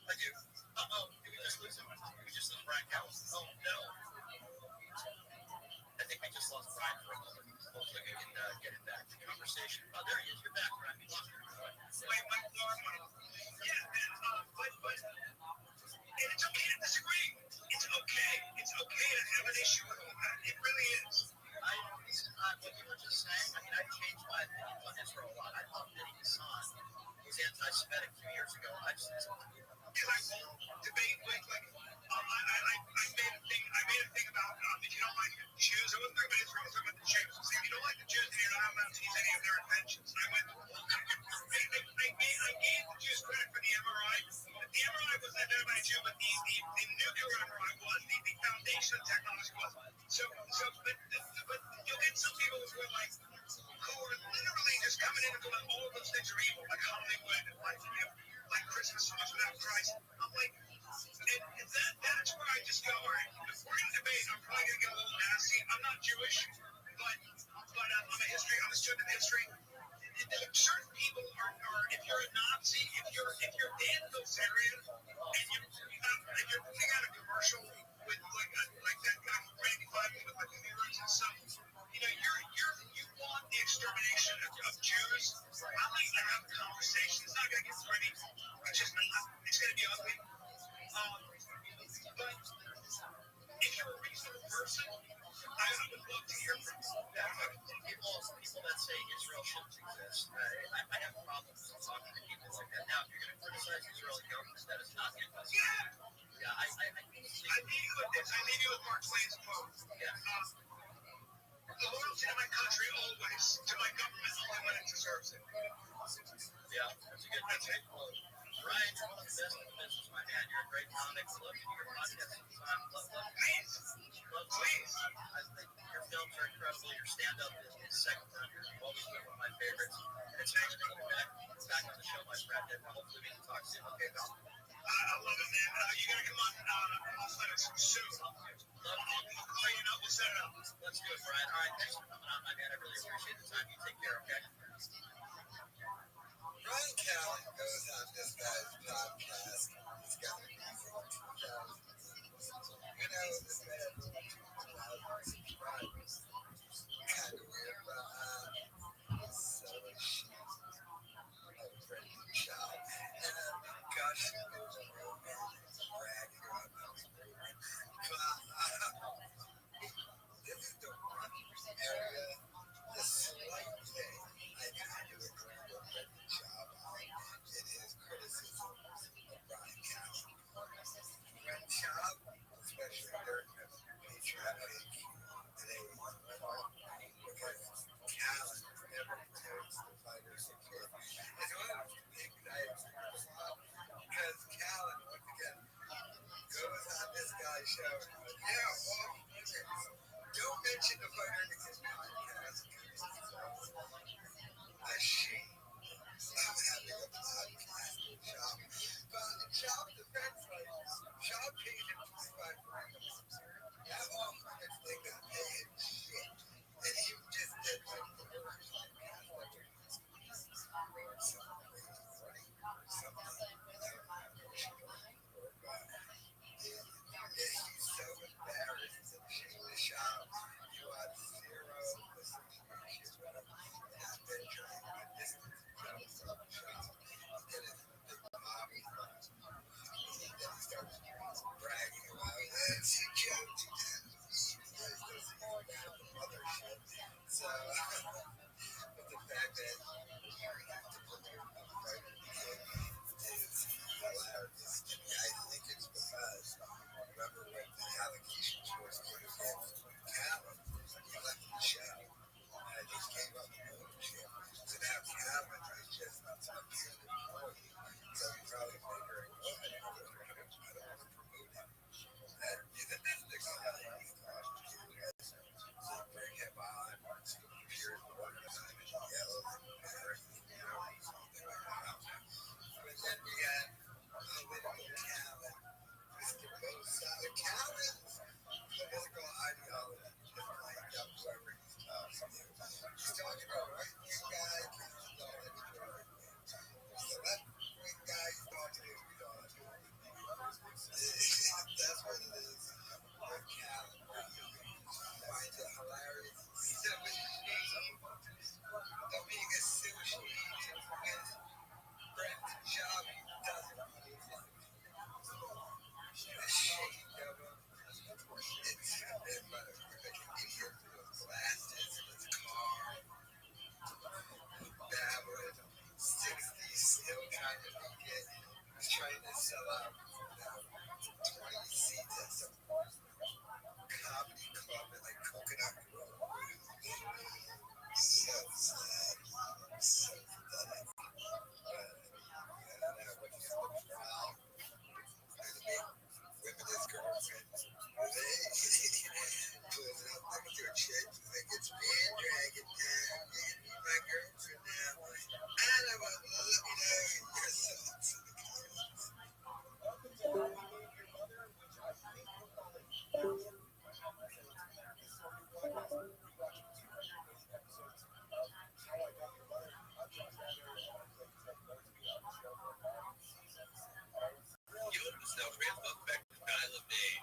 I do. Did we just lose him? Did we just lose Brian Cowles? Oh, no. I think we just lost Brian for a moment. Hopefully we can get him back to the conversation. Oh, there he is. You're back, Brian. We lost you. But and it's okay to disagree. It's okay. It's okay to have an issue with all that. It really is. What you were just saying, I mean, I changed my opinion on Israel a lot. I thought Benny Hassan was anti-Semitic 2 years ago. I just because I won't debate with I made a thing about if you don't like the Jews, I wasn't talking about Israel, I was talking about the Jews. So if you don't like the Jews, then you're not allowed to use any of their inventions. And I went, I gave the Jews credit for the MRI. The MRI was invented by a Jew, but the nuclear MRI was the foundation of technology was. But you'll get some people who are like, who are literally just coming in and going, all of those things are evil, like Hollywood and like Christmas songs without Christ. I'm like, and that's where I just go, all right, if we're going to debate, I'm probably going to get a little nasty. I'm not Jewish, but I'm a student of history. Certain people are if you're a Nazi, if you're in those areas, and you're putting out a commercial with like that guy from Randy Five with like the mirrors and stuff, you want the extermination of Jews. I'm like to have a conversation. It's not going to get pretty. It's just not. It's going to be ugly. But if you're a reasonable person, I would love to hear from you. People that say Israel shouldn't exist, I have problems talking to people like that. Now, if you're going to criticize Israeli government, that is not the best. Yeah, I leave you with this. I leave you with Mark Twain's quote. The loyalty to my country always, to my government only when it deserves it. Yeah, that's a good quote. Ryan, you're one of the best in the business, my man. You're a great comic. I love your podcast sometime. Please. I think your films are incredible. Your stand-up is second to none. You've always been one of my favorites. And it's nice to be back. back on the show, my friend, and hopefully we can talk soon. Okay, pal? I love it, man. You gotta come on. I'll set it soon. Love it. I'll let you know. We'll set it up. Let's do it, Brian. All right, thanks for coming on, my man. I really appreciate the time. You take care, okay? Brian Callen goes on this guy's podcast. He's got a music. You know, this man has subscribers. Kind of weird, but so is she. A pretty child. And gosh, she goes around and bragging about those movements. This is the one area, the slight thing I kind of agree with Brendan Schaub on in his criticisms of Brian Callen. Brendan Schaub, especially during the patriotic days, because Callen never protects the fighters he can. It's one of the things I agree with because Callen, once again, goes on this guy's show and goes, yeah, well, don't mention the fighter in his podcast because it's a shame of having a podcast with Schaub. But Schaub defense fighters, Schaub paid him 25 grand. That all fights, they got paid shit. And he just did like the worst podcast ever. He's so embarrassed and ashamed to Schaub. You have zero association with him. And I've been trying to distance himself from Schaub. He did it in a big lobby. And then he starts bragging about it. She joked. He doesn't even have the mothership. So, but the fact that you have to put their fighter is hilarious. I think it's because, remember when the allegations was put against Callen, he left the show. And just gave up the ownership. So now Callen is just a top-tier employee. So he's probably figuring, well, I don't want to promote him. And even if the guy is talking to you, so bring him on, so here's one time and yell and everything, you know, something like that. But then we had Callen, Mr. Both Sides. Callen's political ideology is lined up whoever he's talking to. He's talking about right-wing guys, he's talking to right-wing. He's the left-wing guy, he's talking to who don't. That's what it is with Callen. Finds it hilarious. He said, with shame of being associated with Brendan Schaub, he doesn't really like. Ashamed of him. It's him, but like an idiot with those glasses in his car. Babbling. 60, still trying to make it. He's trying to sell out 20 seats at some comedy club in like Coconut Grove. So sad. So pathetic. I don't know what he's looking for now. Whipping his girlfriend. Pulls it up next to her chick. She's like, it's man dragon time. You need my girlfriend now. And I want to let me know your thoughts in the comments. Yo, this is now Trans. Welcome back to Dial of Day.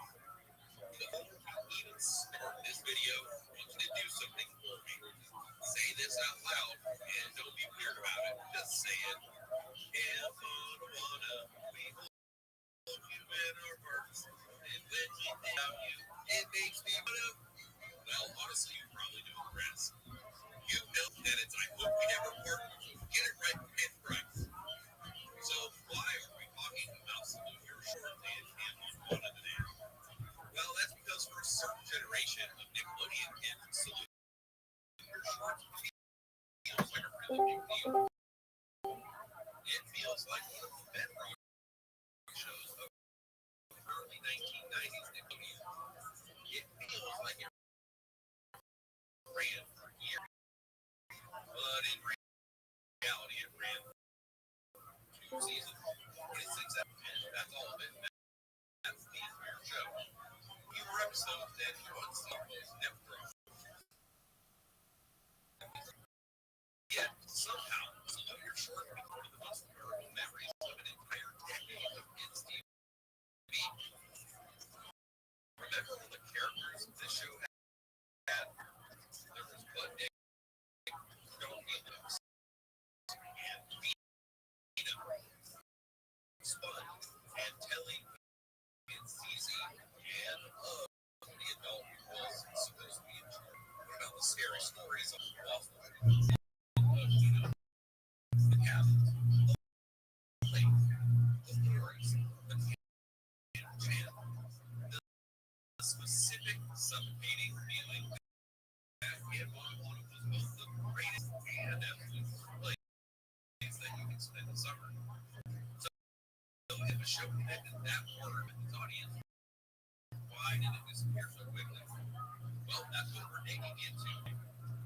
Even spin this video, I want you to do something for me. Say this out loud and don't be weird about it. Just say it. If we hold you in our hearts, and when we think about you, it makes me wanna. Well, honestly, you probably know the rest. You know that it's I hope we never part. Get it right and right. So why are we talking about something here shortly and on one of the day? Well, that's because for a certain generation of Nickelodeon kids, salute your shorts feels like a really big deal. It feels like one of the bedrock shows of the early 1990s Nickelodeon. It feels like it ran for years, but in reality, it ran and telling it's easy and the adult was supposed to be in charge. What about the scary stories of waffle? The cabins, the lake, the forest, the channel, the specific suffocating feeling that it was both the greatest and absolute place that you can spend the summer. So if a show connected that word with its audience, why did it disappear so quickly? Well, that's what we're digging into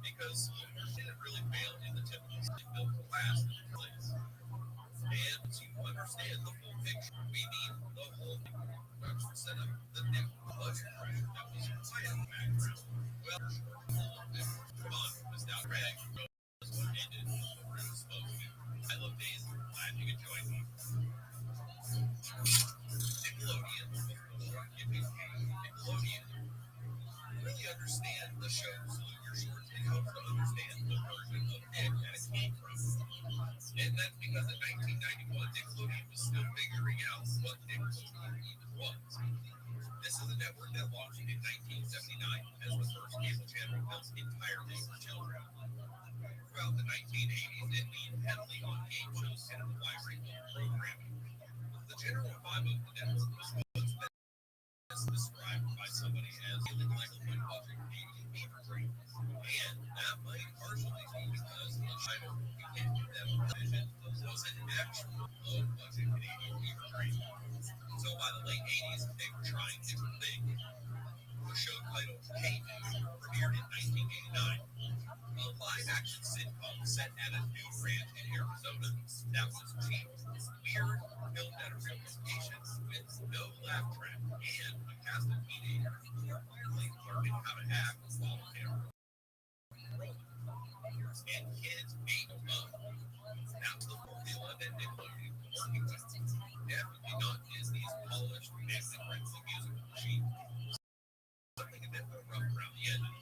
because it didn't really fail in the typical built to last place. And to understand the full picture, we need the whole thing. To set up the network budget that was quiet in the background. Well, come on, Miss Dow Greg was what ended the room smoke. I love Days. Glad you could join me. Nickelodeon. Nickelodeon. Really understand the show Salute Your Shorts. It helps to understand the version of Nick that it came from. And that's because in 1991, Nickelodeon was still figuring out what Nickelodeon even was. This is a network that launched in 1979 as the first cable channel built entirely for children. Throughout the 1980s, it leaned heavily on game shows and a wide range of programming. The general vibe of the network was once best described by somebody as feeling like a fun watching a fever dream. And that might partially be because the title became that television was an actual low-budget Canadian fever dream. So by the late 80s, they were trying different things. The show titled K-News premiered in 1989. A live-action sitcom set at a new ranch in Arizona that was cheap, weird, filmed at a real location with no laugh track, and a cast of teenagers who were clearly learning how to act while the camera rolled. And kids ate them up. That's the formula that Nickelodeon was working with. Definitely not Disney's polished, family-friendly musical machine. Something a bit more rough around the edges.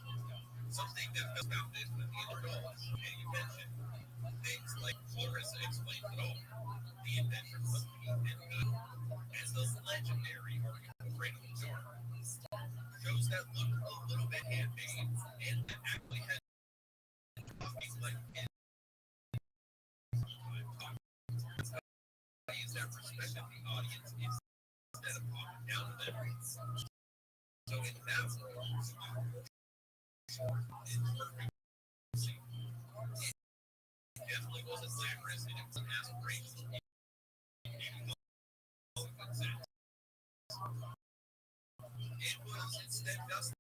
Something that was founded with the adults paying attention. Things like Clarissa Explains It All, The Adventures of Pete and Good, and the legendary Cradle of Dark. Shows that looked a little bit handmade and that actually had talking like kids. Studies that respected the audience instead of talking down to them. So in that world, it's perfect. It definitely wasn't glamorous and it wasn't aspirational. It was instead dusty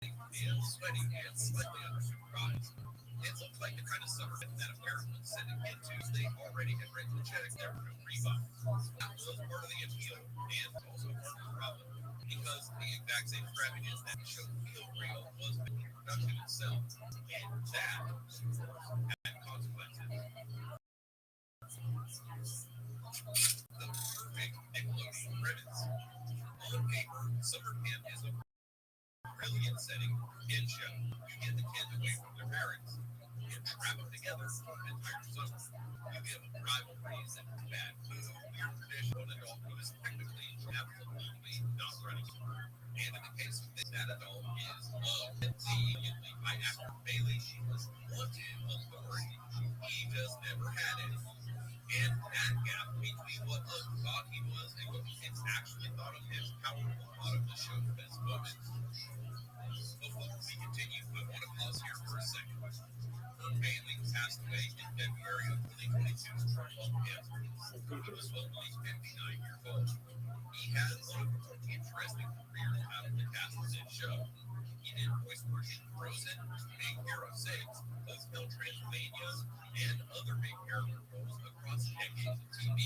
and sweaty and slightly undersupplied. It looked like the kind of summer that a parent would send a kid to. They already had written the check, there were no rebuys. That was part of the appeal and also part of the problem. Because the exact same extravagance that the show feel real was the production itself. And that, of course, had consequences. The perfect Nickelodeon premise. On paper, summer camp is a brilliant setting for a kid show. You get the kids away from their parents and trap them together for an entire summer. You give them rivalries and bad food, weird traditional adult who is technically absolutely not running. And in the case of this, that adult is immediately by actor Bailey. She was wanted authority. He just never had it. And that gap between what us thought he was and what the kids actually thought of him powered a lot of the show's best moments. Before we continue, I want to pause here for a second. Herb Bailey passed away in February of 2022 from lung cancer. He was only 59 years old. He had one of the more interesting careers out of the cast of this show. He did voice work in Frozen, Big Hero 6, Hotel Transylvania, and other big character roles across decades of TV.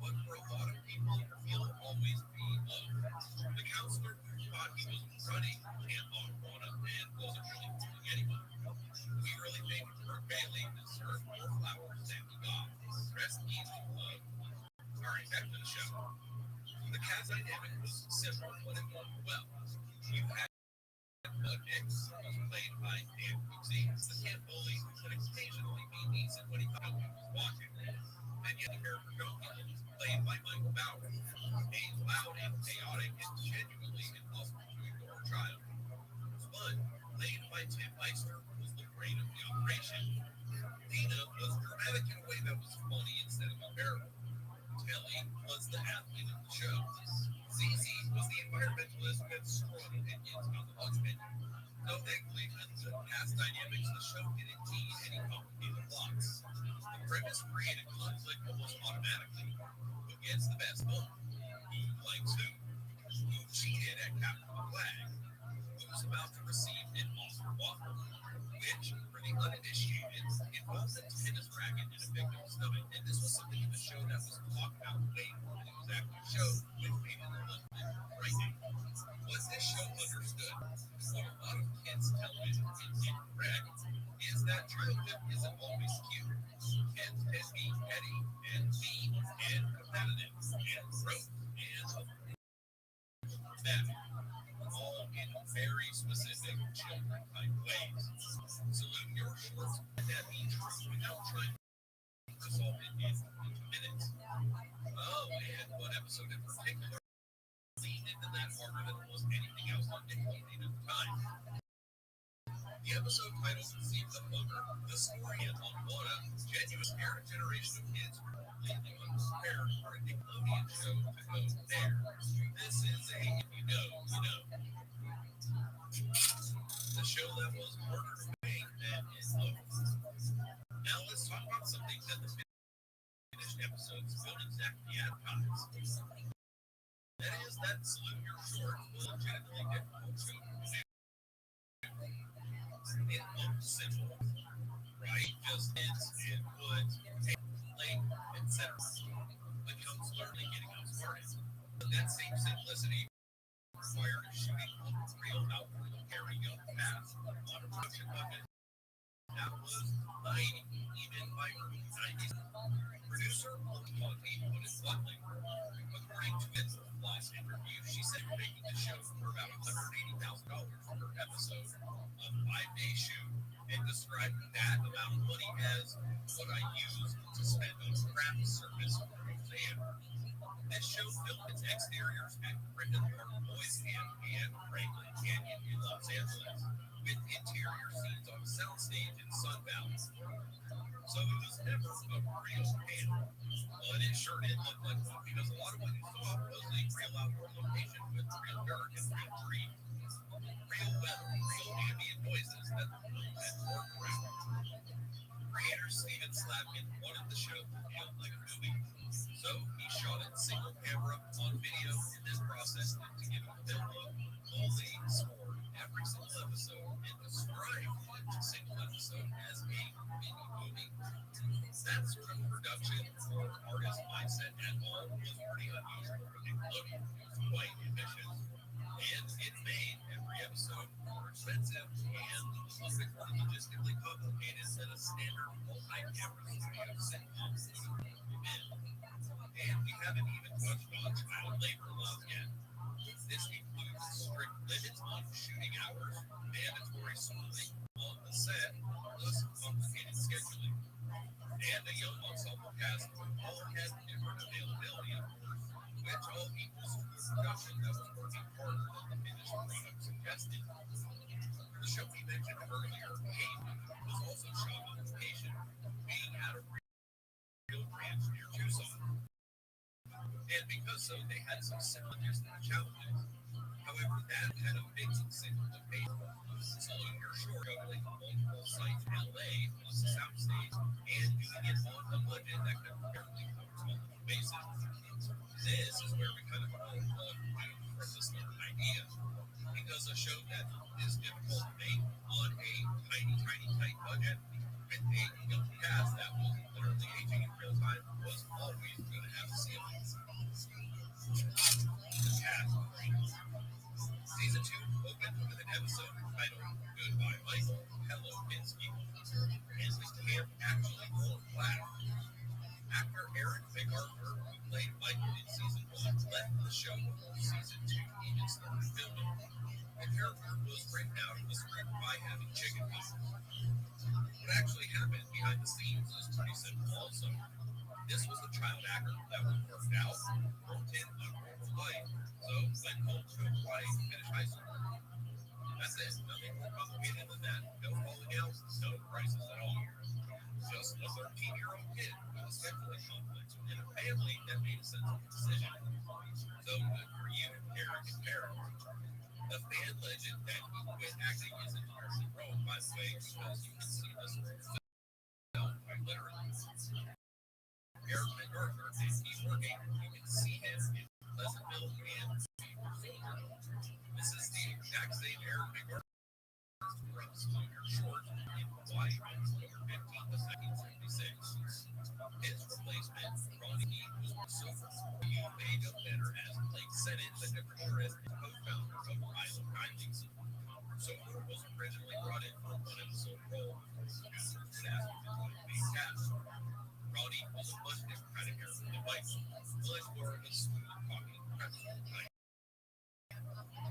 But for a lot of people, he'll always be the counselor who thought he was running camp on Juana and wasn't really fooling anyone. We really think Herb Bailey deserved more flowers than he got. Rest easy, love. Alright, back to the show. The cast dynamic was simple, but it worked well. You had Bud Hicks, who was played by Dan Cooksey, the camp bully who would occasionally be decent when he thought he was watching. And yet the character Donkey was played by Michael Bauer. A loud and chaotic and genuinely impossible to ignore child. Spud, played by Tim Meister, was the brain of the operation. Dina was dramatic in a way that was funny instead of unbearable. Kelly was the athlete of the show. ZZ was the environmentalist with strong opinions about the lunch menu. Though thankfully, with the past dynamics, the show didn't need any complicated plots. The premise created conflict almost automatically. Who gets the best bone? Who likes who? Who cheated at Captain the Flag? Who's about to receive an Oscar waffle? Which, for the uninitiated, involves a tennis racket in a victim's stomach. And this was something in the show that was talked about way more than it was actually showed, which made it a little bit frightening. What this show understood, what a lot of kids' television is incorrect, is that childhood isn't always cute. Kids can be petty and mean and competitive and gross and bad, all in very specific children-type ways. Salute your shorts, and that means without trying to resolve it in 2 minutes. Oh, and one episode in particular leaned into that harder than almost anything else on Nickelodeon at the time. The episode title conceived the Booger, the story of Moana, genuine parent generation of kids who were completely unprepared for a Nickelodeon show to go there. This is a if you know, you know. The show that was harder to make than it looked. Now let's talk about something that the finished episodes don't exactly advertise. That is that Salute Your Shorts was legitimately difficult show to do. It looked simple, right? Just hits and woods, lake, etc. But comes learning getting outsmarted. But that same simplicity required a shooting real outward carrying up fast on a production budget that was tiny, even by early 90s. Producer Monty put it bluntly. According to his last interview, she said making the show for about $180,000 per episode, a 5-day shoot, and described that amount of money as what I used to spend on craft service for Roseanne. This show filmed its exteriors at Griffith Park Boys Camp and Franklin Canyon in Los Angeles, with interior scenes on a soundstage in Sun Valley. So it was never a real camp, but it sure did look like one because a lot of what you saw was a real outdoor location with real dirt and real trees, real weather, real ambient noises that the crew had worked around. Creator Steven Slavkin wanted the show to feel like a movie, so he shot it single camera on video and then processed it to give it a film look, fully scored every single episode, and described each single episode as a mini movie. That sort of production or artist mindset at all was pretty unusual for Nickelodeon. It was quite ambitious, and it made every episode more expensive and a little bit more logistically complicated than a standard multi-camera studio sitcom would have been. And we haven't even touched on child labor laws yet. This includes strict limits on shooting hours, mandatory schooling on the set, plus complicated scheduling. And a young ensemble cast who all had different availability, of course, which all equals to a production that was working harder than the finished product suggested. The show we mentioned earlier, Kate, was also shot on location, being at a real ranch near Tucson. And because so, they had some similarities and challenges. However, that had a big signal to pay. Salute Your Short juggling multiple sites in LA plus a soundstage and doing it on a budget that could barely cover multiple bases. This is where we kind of pull from the start idea. Because a show that is difficult to make on a tiny, tight budget with a young cast that was literally aging in real time was always going to have ceilings. The cast. Season 2 opened with an episode titled Goodbye Michael, Hello Minsky, and the camp actually wore black. Actor Eric MacArthur, who played Michael in Season 1, left the show before Season 2 even started filming. The character was written out of the script by having chicken pox. What actually happened behind the scenes is pretty simple also. This was a child actor that was worked out, worked in a normal sensible decision. So good for you, Eric and Karen. The fan legend that he quit acting is entirely wrong, by the way, because you can see this film quite literally. Eric MacArthur is he's working. You can see him in Pleasantville and Silver. This is the exact same Eric MacArthur from Slugger Short in Hawaii on October 15th of 1976. His replacement, Ronnie Dean, was sober. He may know better as Blake Sennett, but never sure as the co-founder of Island Risings. Sober was originally brought in for one episode role after his asked to join the main cast. Ronnie was a much different kind of character than Mike, much more of a smooth talking pretzel type.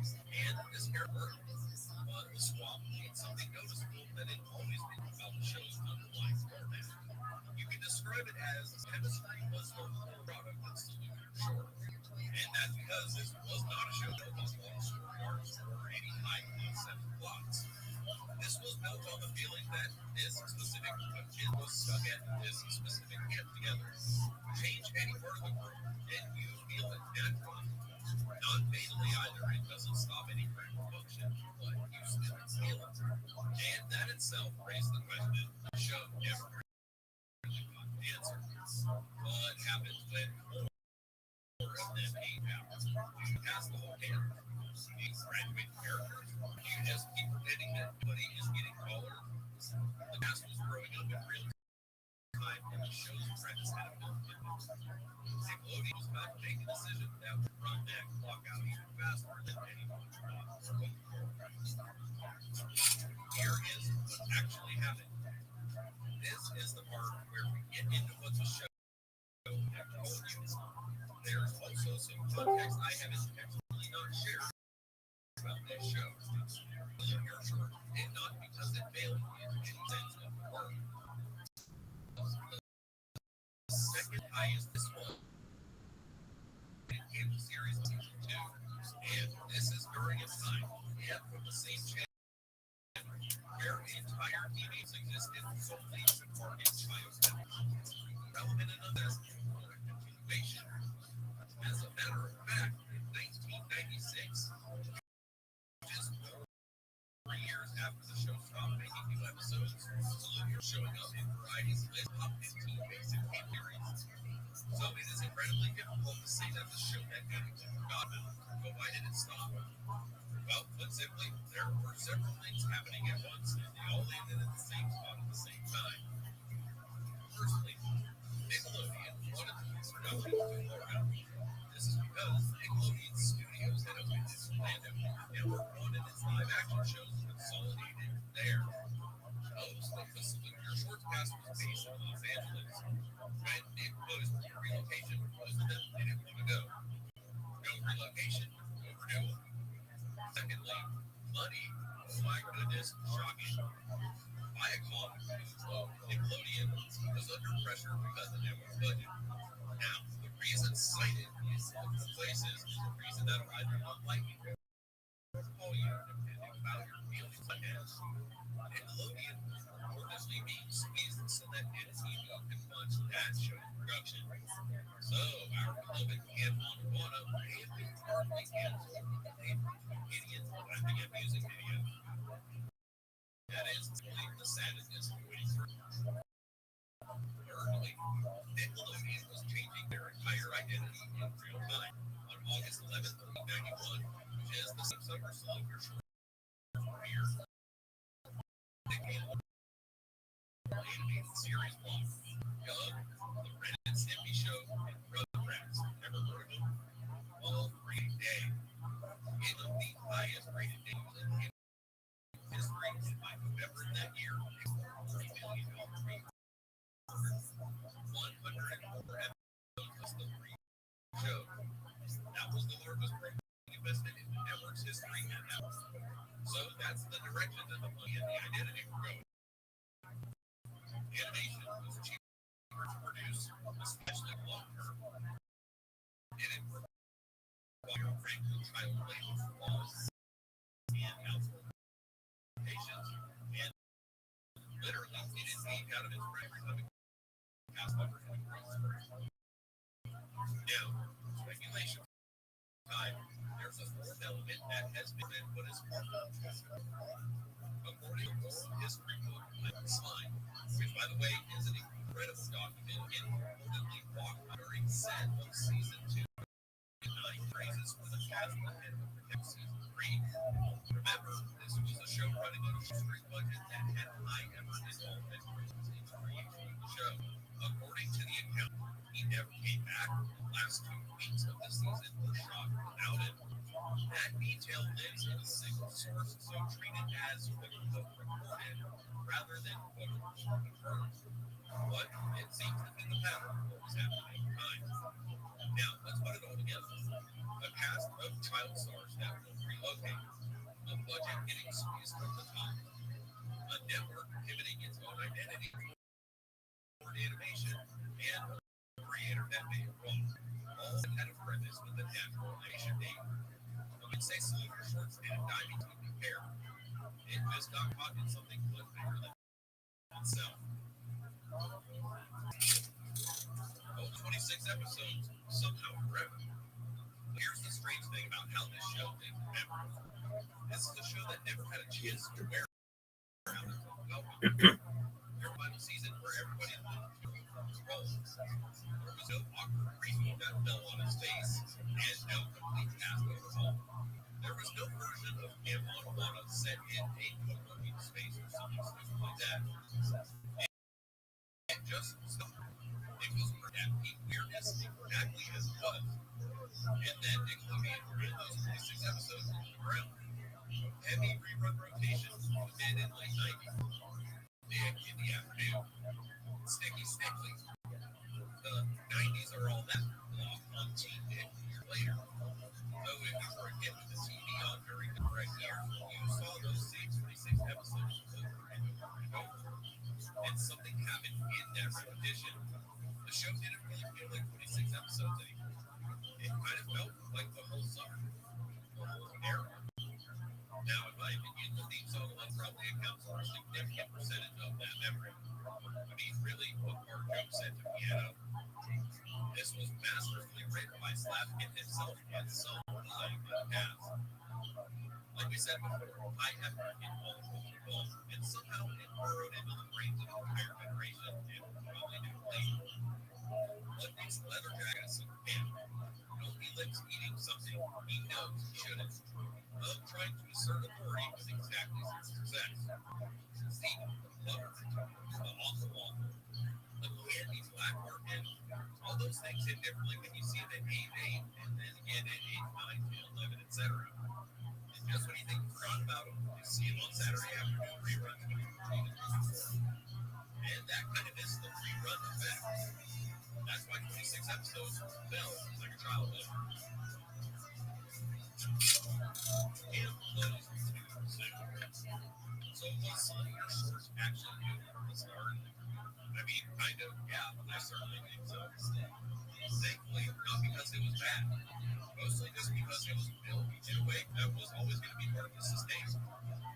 And this character, the swap, made something noticeable that had always been about the show's underlying format. You can describe it as chemistry was the whole product of Salute Short. And that's because this was not a show that was long story arcs or any high concept plots. This was built on the feeling that this specific group of kids was stuck at this specific camp together. Change any part of the group and you feel it naturally. Not fatally either, it doesn't stop any brain function, but you still feel it. And that itself raised the question the show never really got an answer. What happens when more of them age out? Do you cast the whole camp? Do you graduate characters? Do you just keep pretending that nobody is getting taller? The cast was growing up in real time and the show's friends had a built in. Nickelodeon was about to make a decision that would run that clock out even faster than anyone thought or hoped for. Here is what actually happened. This is the part where we get into what the show never told you. There's also some context I have intentionally not shared about this show. You're sure, and not because it failed in any sense of the word. The second highest this was in cable series season 2, and this is during a time and from the same channel where entire TVs existed solely to target child relevant enough as for a continuation. As a matter of fact, in 1996, just 4 years after the show stopped making new episodes, Salute showing up in Variety's list top 15 basic game theories. So it is incredibly difficult to say that the show had been forgotten, but why did it stop? Well, put simply, there were several things happening at once, and they all landed at the same spot at the same time. Firstly, Nickelodeon wanted to move production to ViralRabbi. This is because Nickelodeon Studios had opened its Orlando network wanted its live-action shows consolidated there. Most of the Salute Your Shorts cast was based in Los Angeles. When Nick posed for relocation, most of them didn't want to go. No relocation, no renewal. Secondly, money. Oh my goodness, shocking. Viacom, Nickelodeon, was under pressure because of network budget. Now, the reason cited in multiple places is the reason that I do not like it. All you depending about your feelings on it. Nickelodeon reportedly being squeezed so that NTV can fund that show's production. So, our beloved Camp Montana may have been partly canceled for idiots laughing at music video. That is the sadness of waiting through. Thirdly, Nickelodeon was changing their entire identity in real time. On August 11th, 1991, which is the same summer Salute Your Shorts premiere, Nickelodeon animated series one, Young, The Ren and Stimpy Show, and Rugrats. Never heard of them? All 3 day. It was the highest rated news in history, and by November that year, it was $3 million reach. 104 episodes was the free show. That was the largest programming investment in the network's history at that point. So that's the direction that the money and the identity were going. Animation was cheaper to produce, especially long term. And it required frankly child labor laws and household patients, and literally it is aimed out of its record of cast members and Now, speculation time. There's a fourth element that has been what is part of the according to oral history book Slime, which by the way is an incredible document and importantly walked during set of season 2 and 9 phrases for the cast ahead of protect season 3. Remember, this was a show running on a strict budget that had high effort involvement in the creation of the show. According to the account, he never came back. The last 2 weeks of the season were shot without him. That detail lives in a single source, so treat it as quote-unquote reported rather than quote-unquote confirmed. But it seems to be the pattern of what was happening at the time. Now, let's put it all together. A cast of child stars that will relocate, a budget getting squeezed from the top, a network pivoting its own identity toward animation, and a creator that made it wrong. All had a premise with a natural animation name. I would say some of your shorts didn't dive into compare. It just got caught in something much bigger than itself. All 26 episodes, somehow forever. Here's the strange thing about how this show is remembered. This is a show that never had a chance to wear out its own welcome. Your final season where everybody lived his role. There was no awkward preview that fell on his face, and no complete cast overhaul. There was no version of him on Alana set in a co-working space or something stupid like that. It just stopped. It was that peak weirdness exactly as it was. And then Nickelodeon ran those 26 episodes into the ground. Heavy rerun rotation mid and late 90s. Big in the afternoon. Sticky. The 90s are all that block on TV a year later. Though if you were a kid with the TV on during the correct year, you saw those same 26 episodes over and over and over. And something happened in that repetition. The show didn't really feel like 26 episodes anymore. It kind of felt like the whole summer, the whole era. Now, in my opinion, the theme song alone probably accounts for a significant percentage of that memory. I mean, really, what part Joe said to piano. This was masterfully written by Slavkin himself and sung by the cast. Like we said before, high effort in all involved, and somehow it burrowed into the brains of an entire generation and probably never later. What makes leather jackets so damn? He lives eating something he knows he shouldn't. Of trying to assert authority with exactly zero success. See, lover, the awful, the candy black market, all those things hit differently when you see them at age 8 and then again at age 9 to 11, etc. And just when you think you forgot about them, you see them on Saturday afternoon reruns when you're 14 and 24. And that kind of is the rerun effect. That's why 26 episodes felt like a childhood. And closed too soon. So was some of your shorts actually good from the start? I mean, kind of, yeah, I certainly think so. Thankfully, not because it was bad. Mostly just because it was built in a way that was always going to be hard to sustain.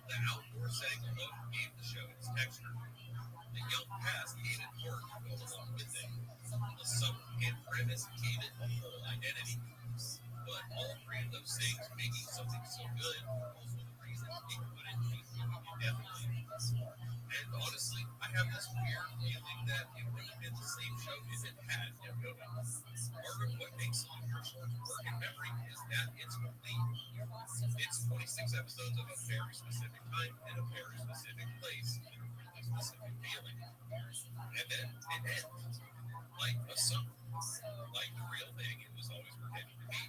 The outdoor setting alone gave the show its texture. The young cast gave it heart to go along with it. The summer and premise gave it a whole identity. But all three of those things making something so good are also the reasons it couldn't keep doing indefinitely. And honestly, I have this weird feeling that it would have been the same show if it had no notice. Part of what makes some of your shorts work in memory is that it's complete. It's 26 episodes of a very specific time in a very specific place in a really specific feeling. And then it ends. Like a summer. Like the real thing it was always pretending to be.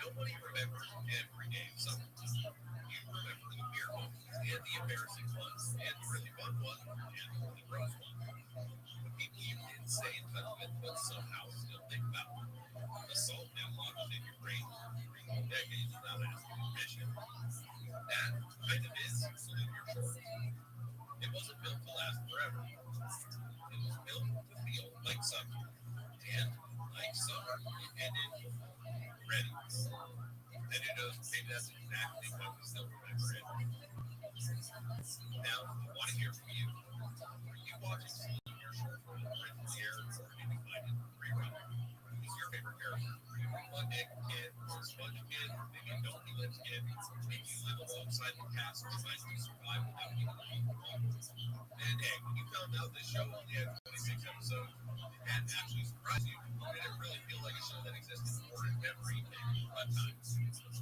Nobody remembers every day of summer. You remember the weird ones, and the embarrassing ones, and the really fun ones, and the really gross ones. The people you didn't stay in touch with, but somehow still think about. The salt that lodges in your brain for decades without asking permission. That kind of is Salute Your Shorts. It wasn't built to last forever. It was built to feel like summer. And like summer, it ended ready. And it does maybe that's exactly what we still remember it. Now, I want to hear from you. Are you watching some of your short form written here, or did you find it ViralRabbi? Who's your favorite character? One Nick kid, Sponge kid, maybe a Don't Live kid, maybe you live alongside the cast and decide to survive without being alone. And hey, when you found out this show only had 26 episodes, and actually surprised you, did it really feel like a show that existed more in memory than runtime?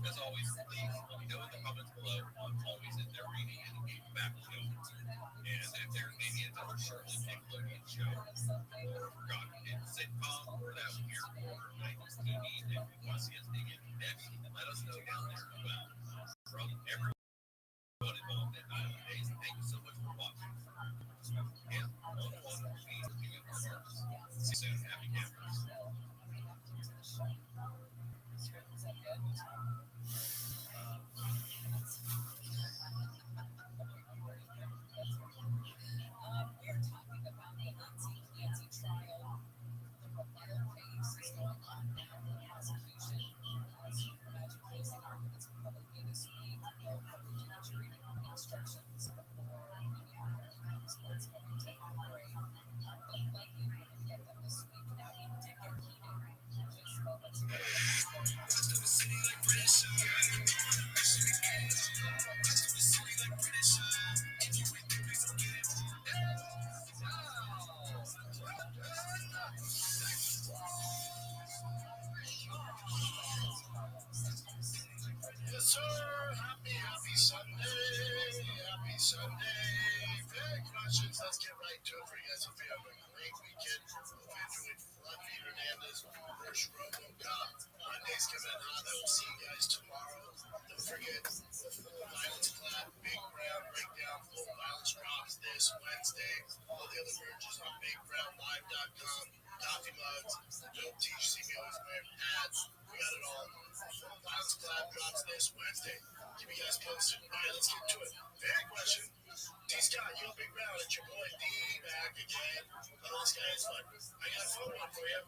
As always, please let me know in the comments below. I'm always in there reading and engaging back with you. And if there's maybe another Shirley Nickelodeon show, or forgotten hit sitcom, or that weird horror night TV that you want to see us dig into next, let us know down there as well. From everyone involved in 90 Days, thank you so much for watching. And on the one will be looking at our hearts. See you soon. Happy campers. We're talking about the anti-candy trial. The trial case is going on now. The prosecution imagine closing arguments publicly this week. They'll probably give the jury instructions before any outcomes what's going to operate. But likely we're going to get them this week. Now we did get heating just moments ago. Yes, sir. Happy Sunday. Happy Sunday. Big questions. Let's get right to it for you guys. Hope you have a great weekend. Hope you enjoyed Fluffy Hernandez versus RoboCop. Monday's coming on. I will see you guys tomorrow. Don't forget the Full Violence Clap, Big Brown Breakdown. Full Violence drops this Wednesday. All the other merges on BigBrownLive.com. Coffee mugs, dope t-shirts. See me always wearing hats. We got it all. Full Violence Clap drops this Wednesday. Keep you guys posted. All right, let's get to it. Big question. D Scott, yo, Big Brown, it's your boy D back again. Oh, this guy is fun. I got a phone one for you.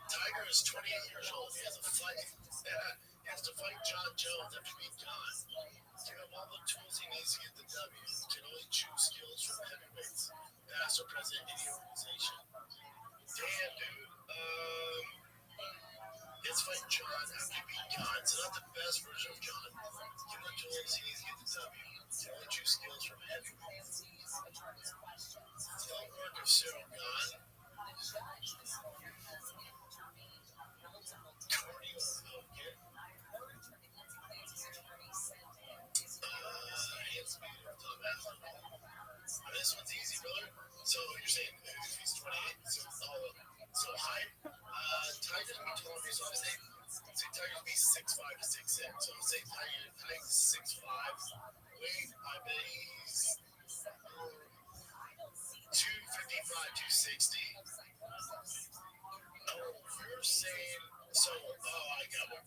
Tiger is 28 years old. He has a fight. He has to fight John Jones after being gone. Give him all the tools he needs to get the W. He can only choose skills from heavyweights. Past or present any organization. Damn, dude. It's fighting John after being gone. So not the best version of John. Give him the tools he needs to get the W. He can only choose skills from heavyweights. Felt work of Cyril gone. Cardio okay. Hand speed of Tom Athlon. This one's easy, brother. So you're saying if he's 28, so high. Tiger's gonna be taller, so I'm saying Tiger's gonna be 6'5" to 6'6". So I'm saying Tiger's 6'5". Weight, I bet he's 255, 260. Oh, you're saying so? I got what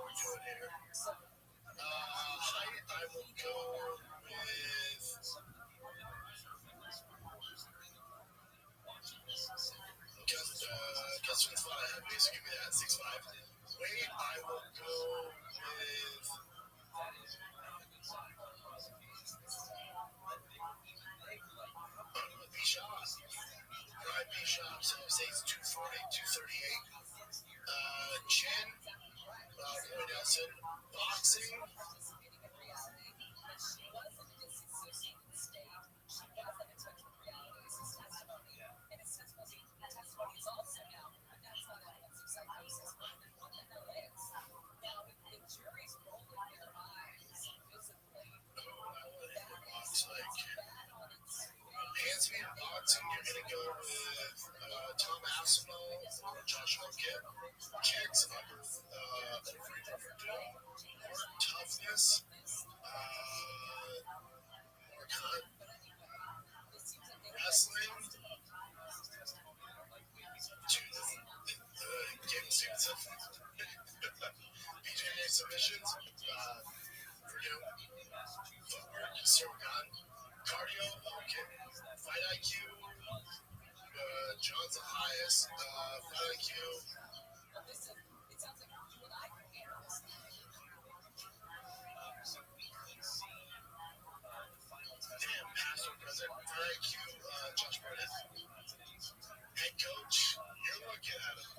we're doing here. Height, I will go with. Guess what spot I have basically give me that 6'5". Weight, I will go with. B-Shop. Right, B-Shop. So say it's 240, 238. Chin, Roy Nelson. Boxing. Hands me in boxing, you're going to go with Tom Aspinall or Joshua Gibb. Kicks, over more toughness, more cut. Wrestling. Game suits. BJJ submissions. Purdue. Footwork, Sirgan. Cardio, okay. Fight IQ. John's the highest. Fight IQ. Thank you, Josh Burnett. Head coach, you're looking at him.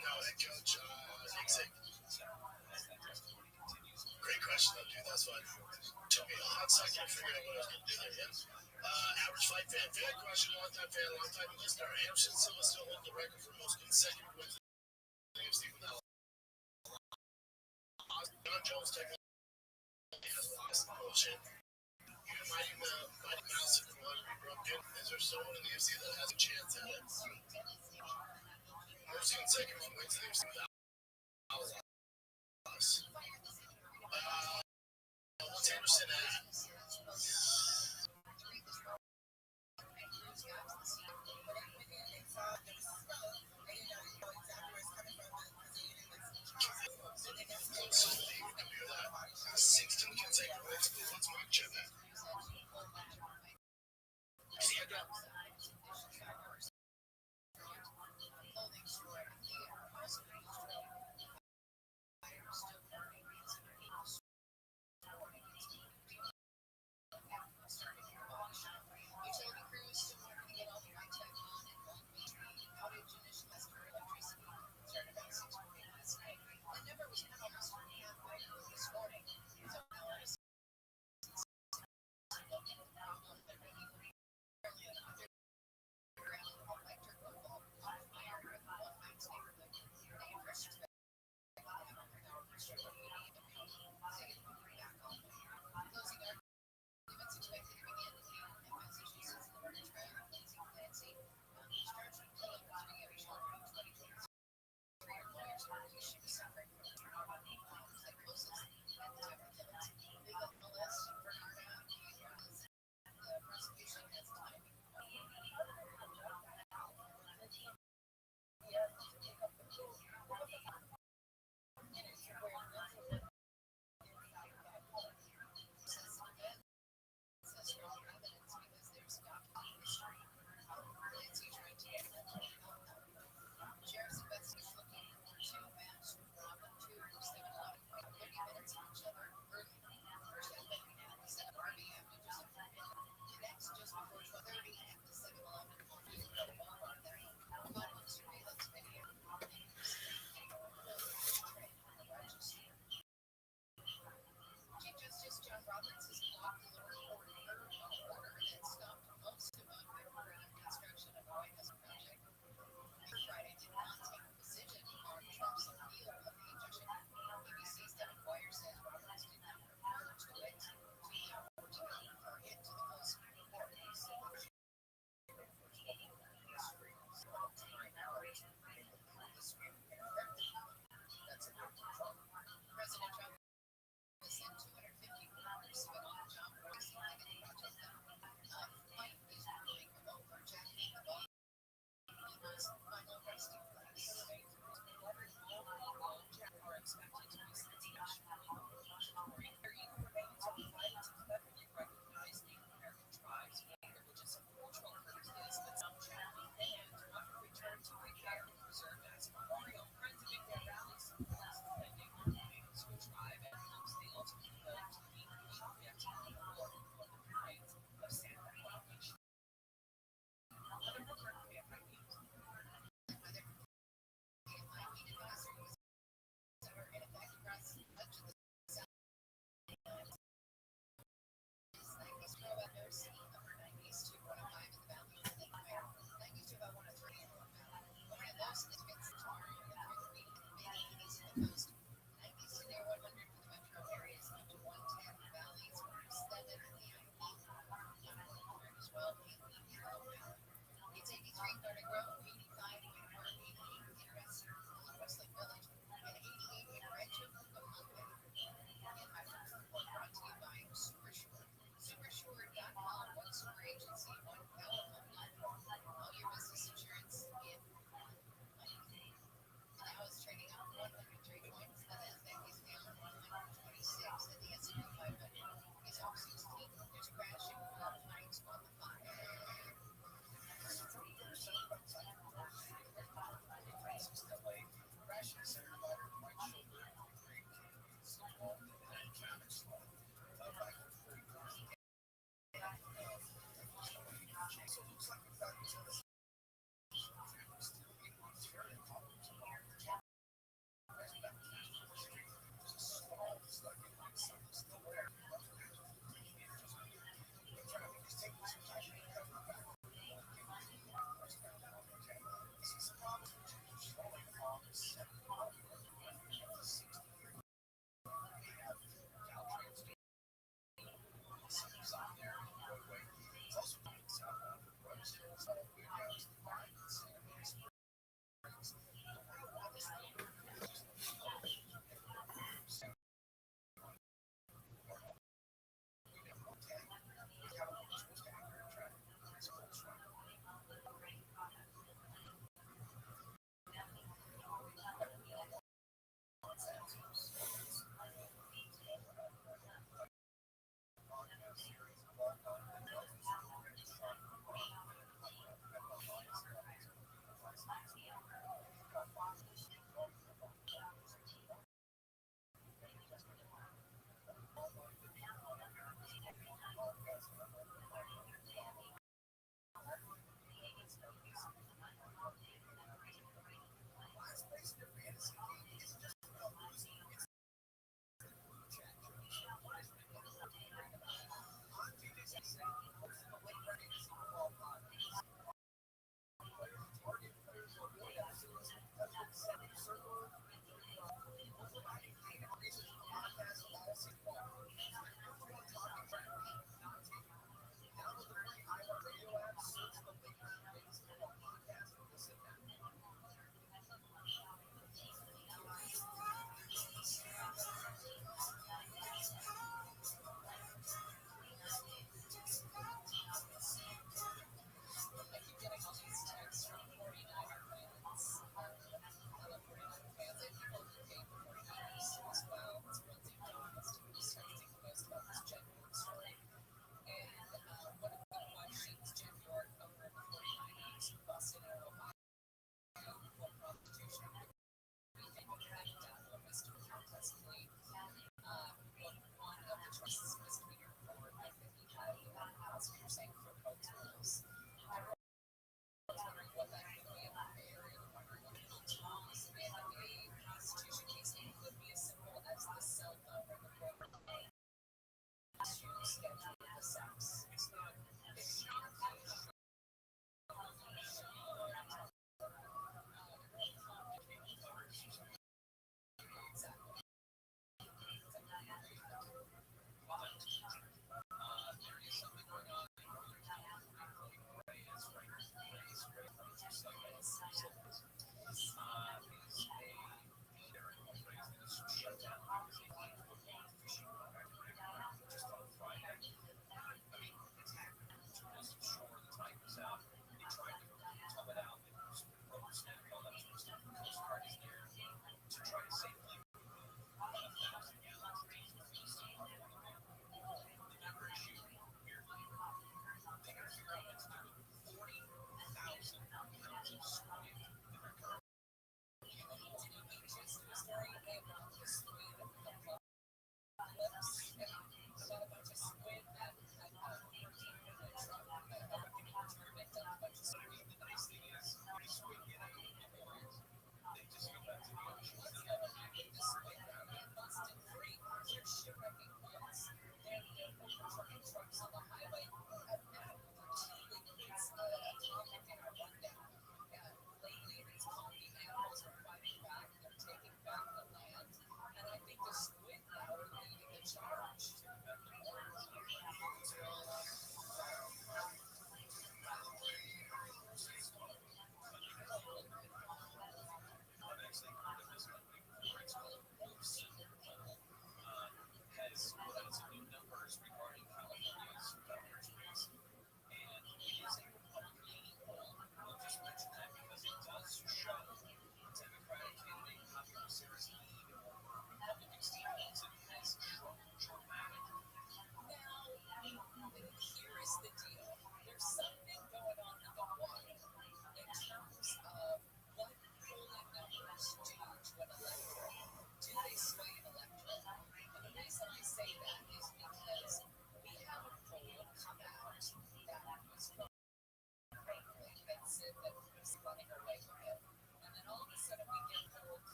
No, head coach, Nick Saban. Great question, though, dude. That's fine. Took me a hot second to figure out what I was going to do there, yeah. Average fight fan, fan question, long-time fan, long-time listener. Anderson Silva still holds the record for most consecutive wins in the UFC without John Jones technically has lost bullshit. You Mighty Mouse if you want to be broken. Is there someone in the UFC that has a chance at it? Most consecutive wins in the UFC without loss. What's Anderson at? So you can do that. 16 consecutive wins. What's Mark Chip at? Is he a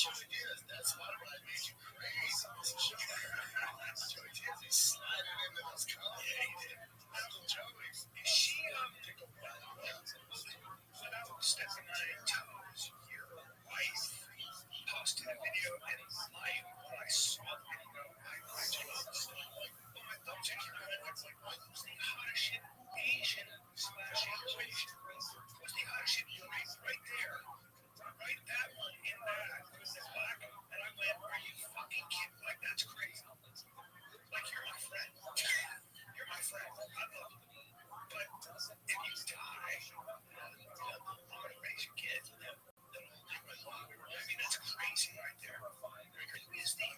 Joey Diaz, that's why I made you crazy. Joey Diaz, he sliding into those comments. Yeah, he did. Uncle Joey, is she without stepping on any toes, your wife posted a video and when I saw the video, I just put my thumbs in your head. I was like, who's the hottest shit Asian slash Asian? Who's the hottest shit right there? Right, that one in that was the black one. And I went, are you fucking kidding? Like, that's crazy. Like, you're my friend. You're my friend. I love you. But if you die, I'm going to raise your kids. And then I'll do my love. I mean, that's crazy right there. Who is the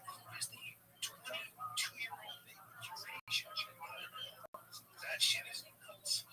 22-year-old Eurasian chick? I don't know. That shit is nuts.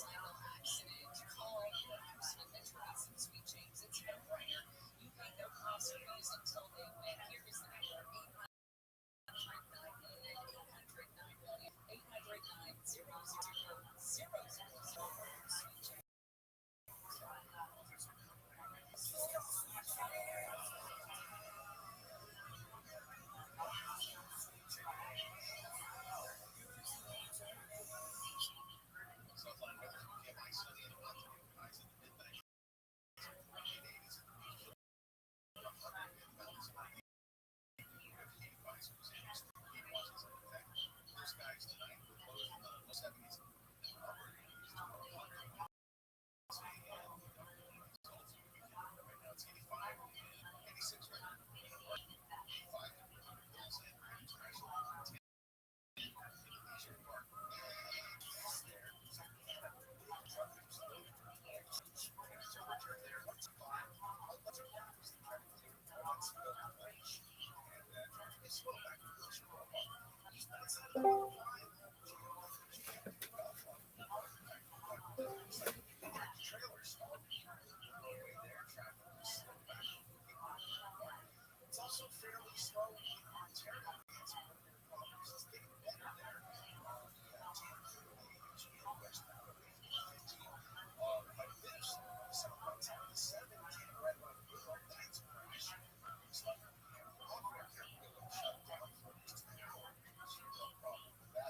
motorcycle accident. Call Smith Insurance and Sweet James. It's no brainer. You pay no cost or fees until they win. Here is the number: 800-900-800-900. It's also fairly slow in Ontario. It's getting better there. But this, someone 7 came right on the wheel. That's crash. It's like, shut down for just an hour. No problem with that.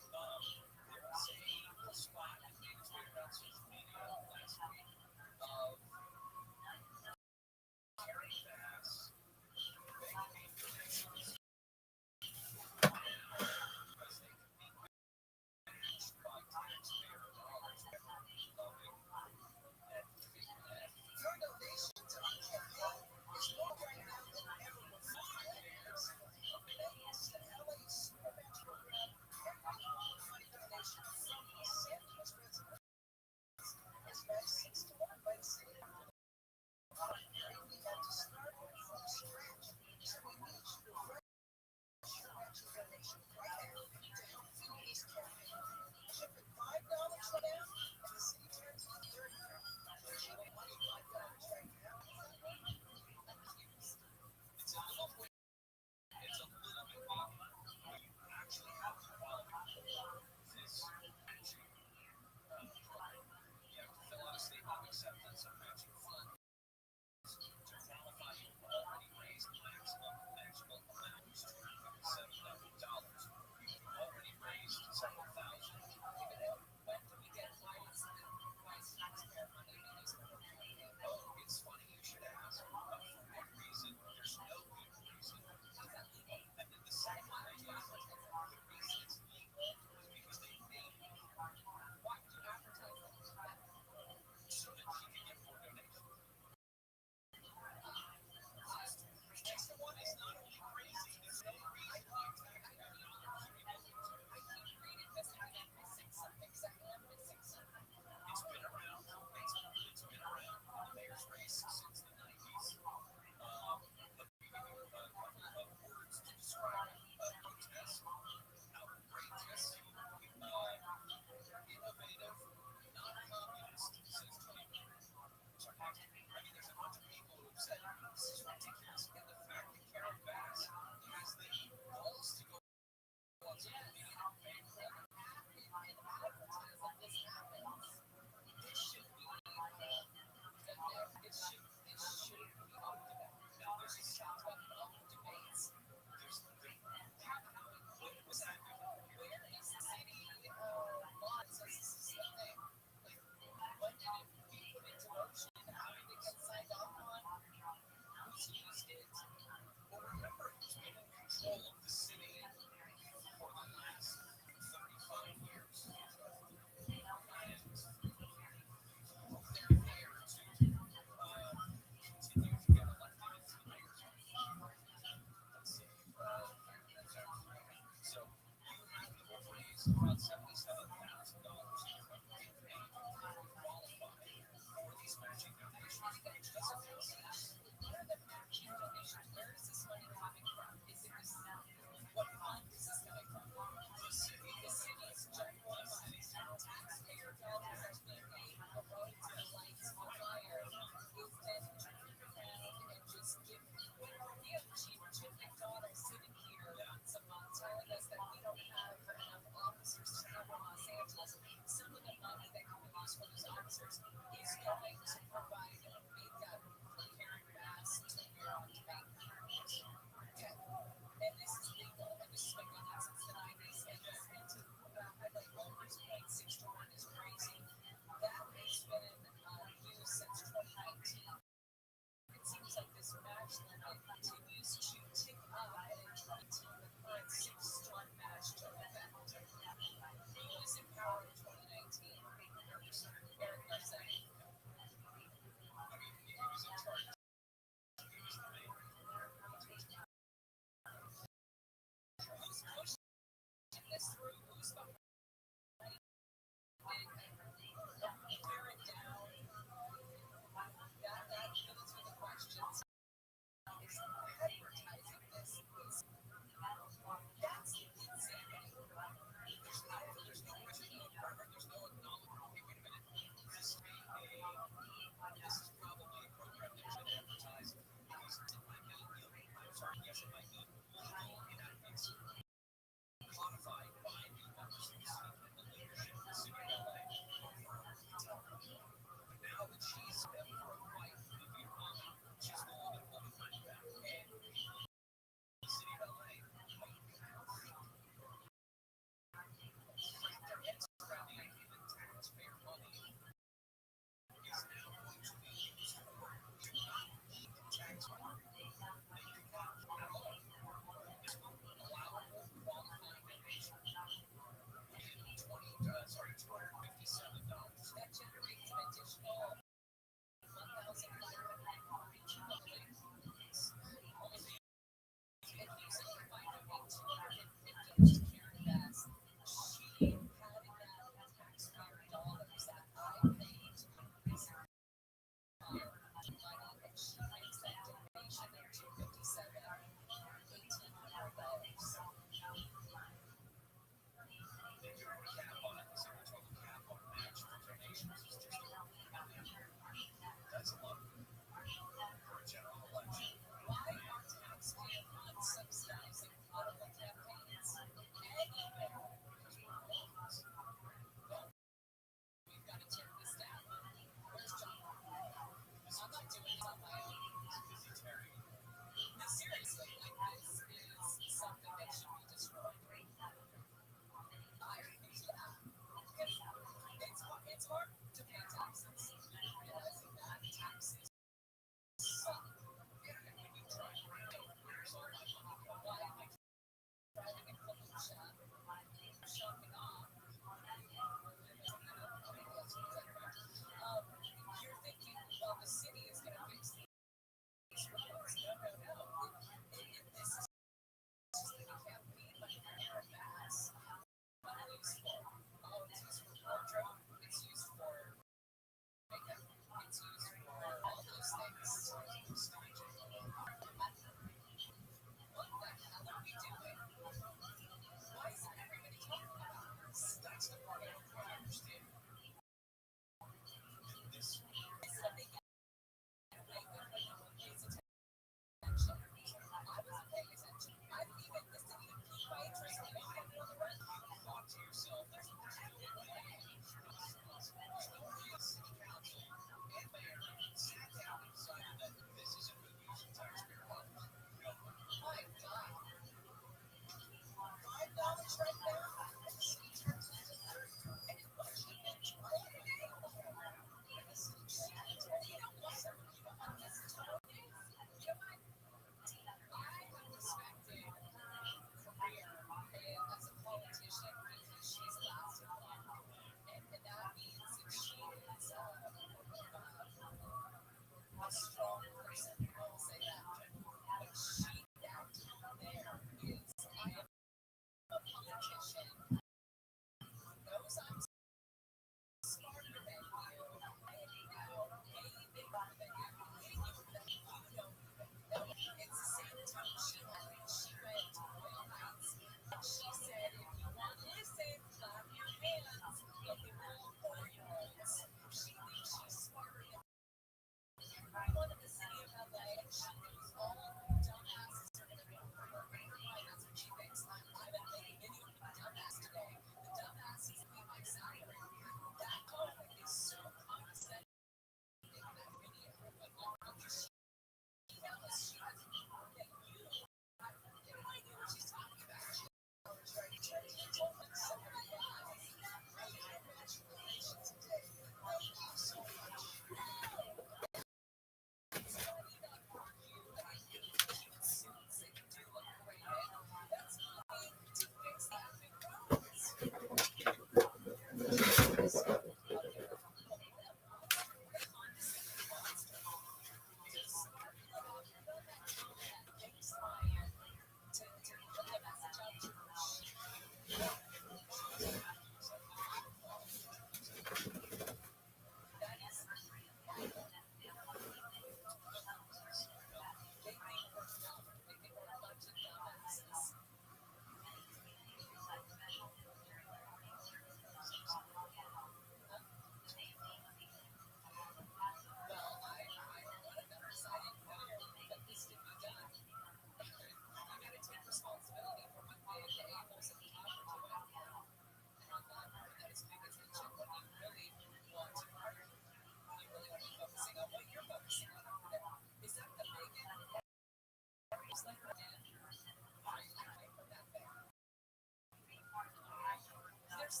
It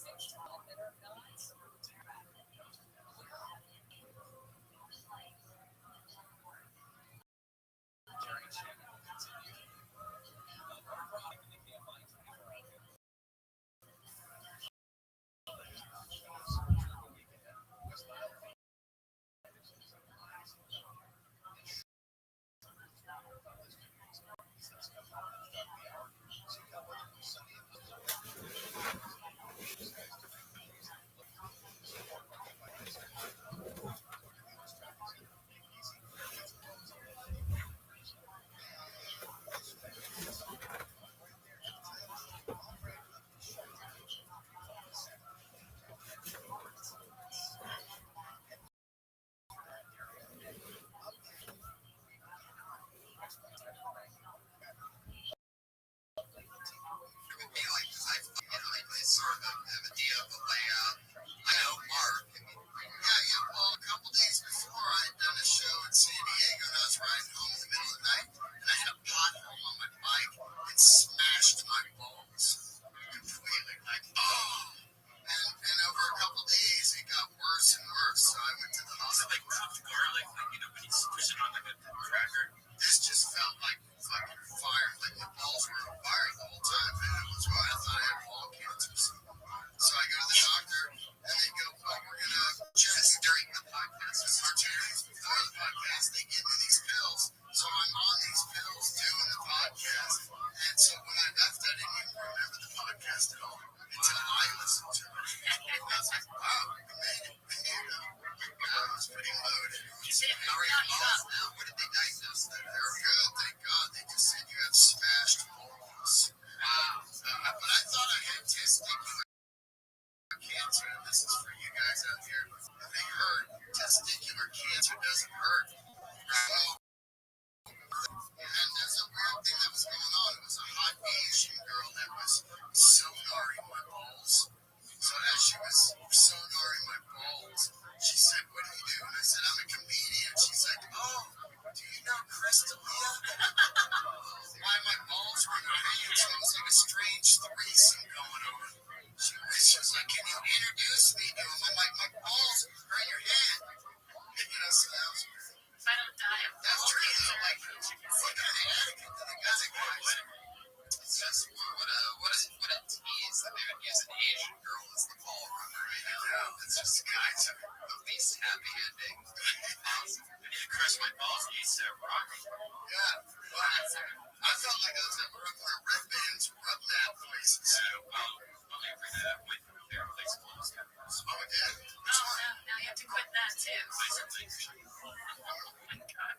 would be like, because I sort of have a idea of the layout. I know Mark. Well, a couple days before, I had done a show in San Diego, and I was riding home in the middle of the night, and I had a pothole on my bike and smashed my balls completely. Like, oh! And over a couple days, it got worse and worse, so I went to the hospital. Like cooked garlic, like, when he's pushing on like a cracker? This just felt like fucking fire. Like my balls were on fire the whole time, and it was why I thought I had ball cancer. So I go to the doctor, and they go, well, we're gonna just during the podcast, before the podcast, they give me these pills. So I'm on these pills doing the podcast. And so when I left, I didn't even remember the podcast at all until I listened to it. And I was like, wow, I made it. I was pretty loaded. How are your balls now? What did they diagnose that? They're good, thank God. They just said you have smashed balls. Wow. But I thought I had testicular cancer, and this is for you guys out here. They hurt. Testicular cancer doesn't hurt. And there's a weird thing that was going on. It was a hot Asian girl that was sonaring my balls. So as she was sonaring my balls, she said, what do you do? And I said, I'm a comedian. She's like, oh, do you know Crystalia? Why my balls were in her hand. So it was like a strange threesome going on. She was like, can you introduce me to him? I'm like, my balls are in your hand. So that was weird. If I don't die, That's true. Like, what kind of etiquette do they got? It's just, what a tease that they would use an Asian girl as the ball runner. It's just guys have the least happy ending. Awesome. I need to crush my balls, ASAP Rocky. Yeah. Well, I felt like I was at one of our red bands rub mat places. Well, let me bring that up with their place closed. Oh, it did? oh no, now you have to quit that too. Oh my God.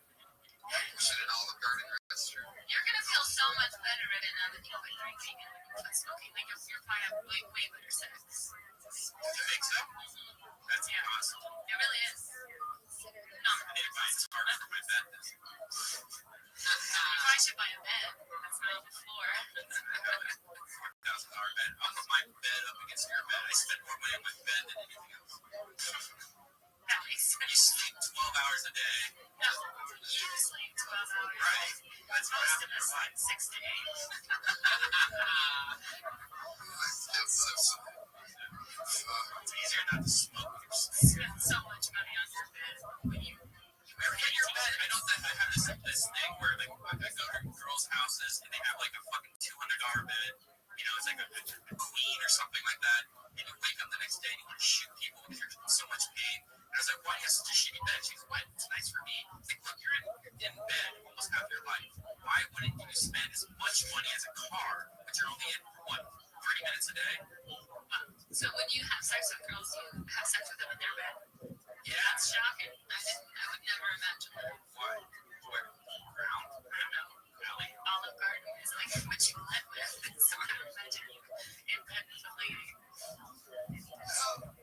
Pushing it all the garden restaurant. You're gonna feel so much better right now that you quit drinking and quit smoking. Like you're probably have way better sex. You think so? That's impossible. It really is. No, I need to buy a tarp for my bed. you probably should buy a bed. That's not on the floor. $4,000 bed. I'll put my bed up against your bed. I spend more money on my bed than anything else. Alex, You sleep 12 hours a day. no, you sleep 12 hours. Right. That's what Most of happens. us sleep 6 to 8. It's easier not to smoke. Spend so much money on your bed when you Ever get your bed? I know that I have this thing where like I go to girls' houses and they have like a fucking $200 bed. It's like a queen or something like that. And you wake up the next day and you want to shoot people because you're in so much pain. And I was like, why do you have such a shitty bed? She's like, what? It's nice for me. It's like, look, you're in bed almost half your life. Why wouldn't you spend as much money as a car, but you're only in, 30 minutes a day? So when you have sex with girls, you have sex with them in their bed? Yeah. That's shocking. I would never imagine that. Why? Where? Ground? I don't know. Alley? Olive Garden is like what you live with. So I would imagine you in bed with a lady.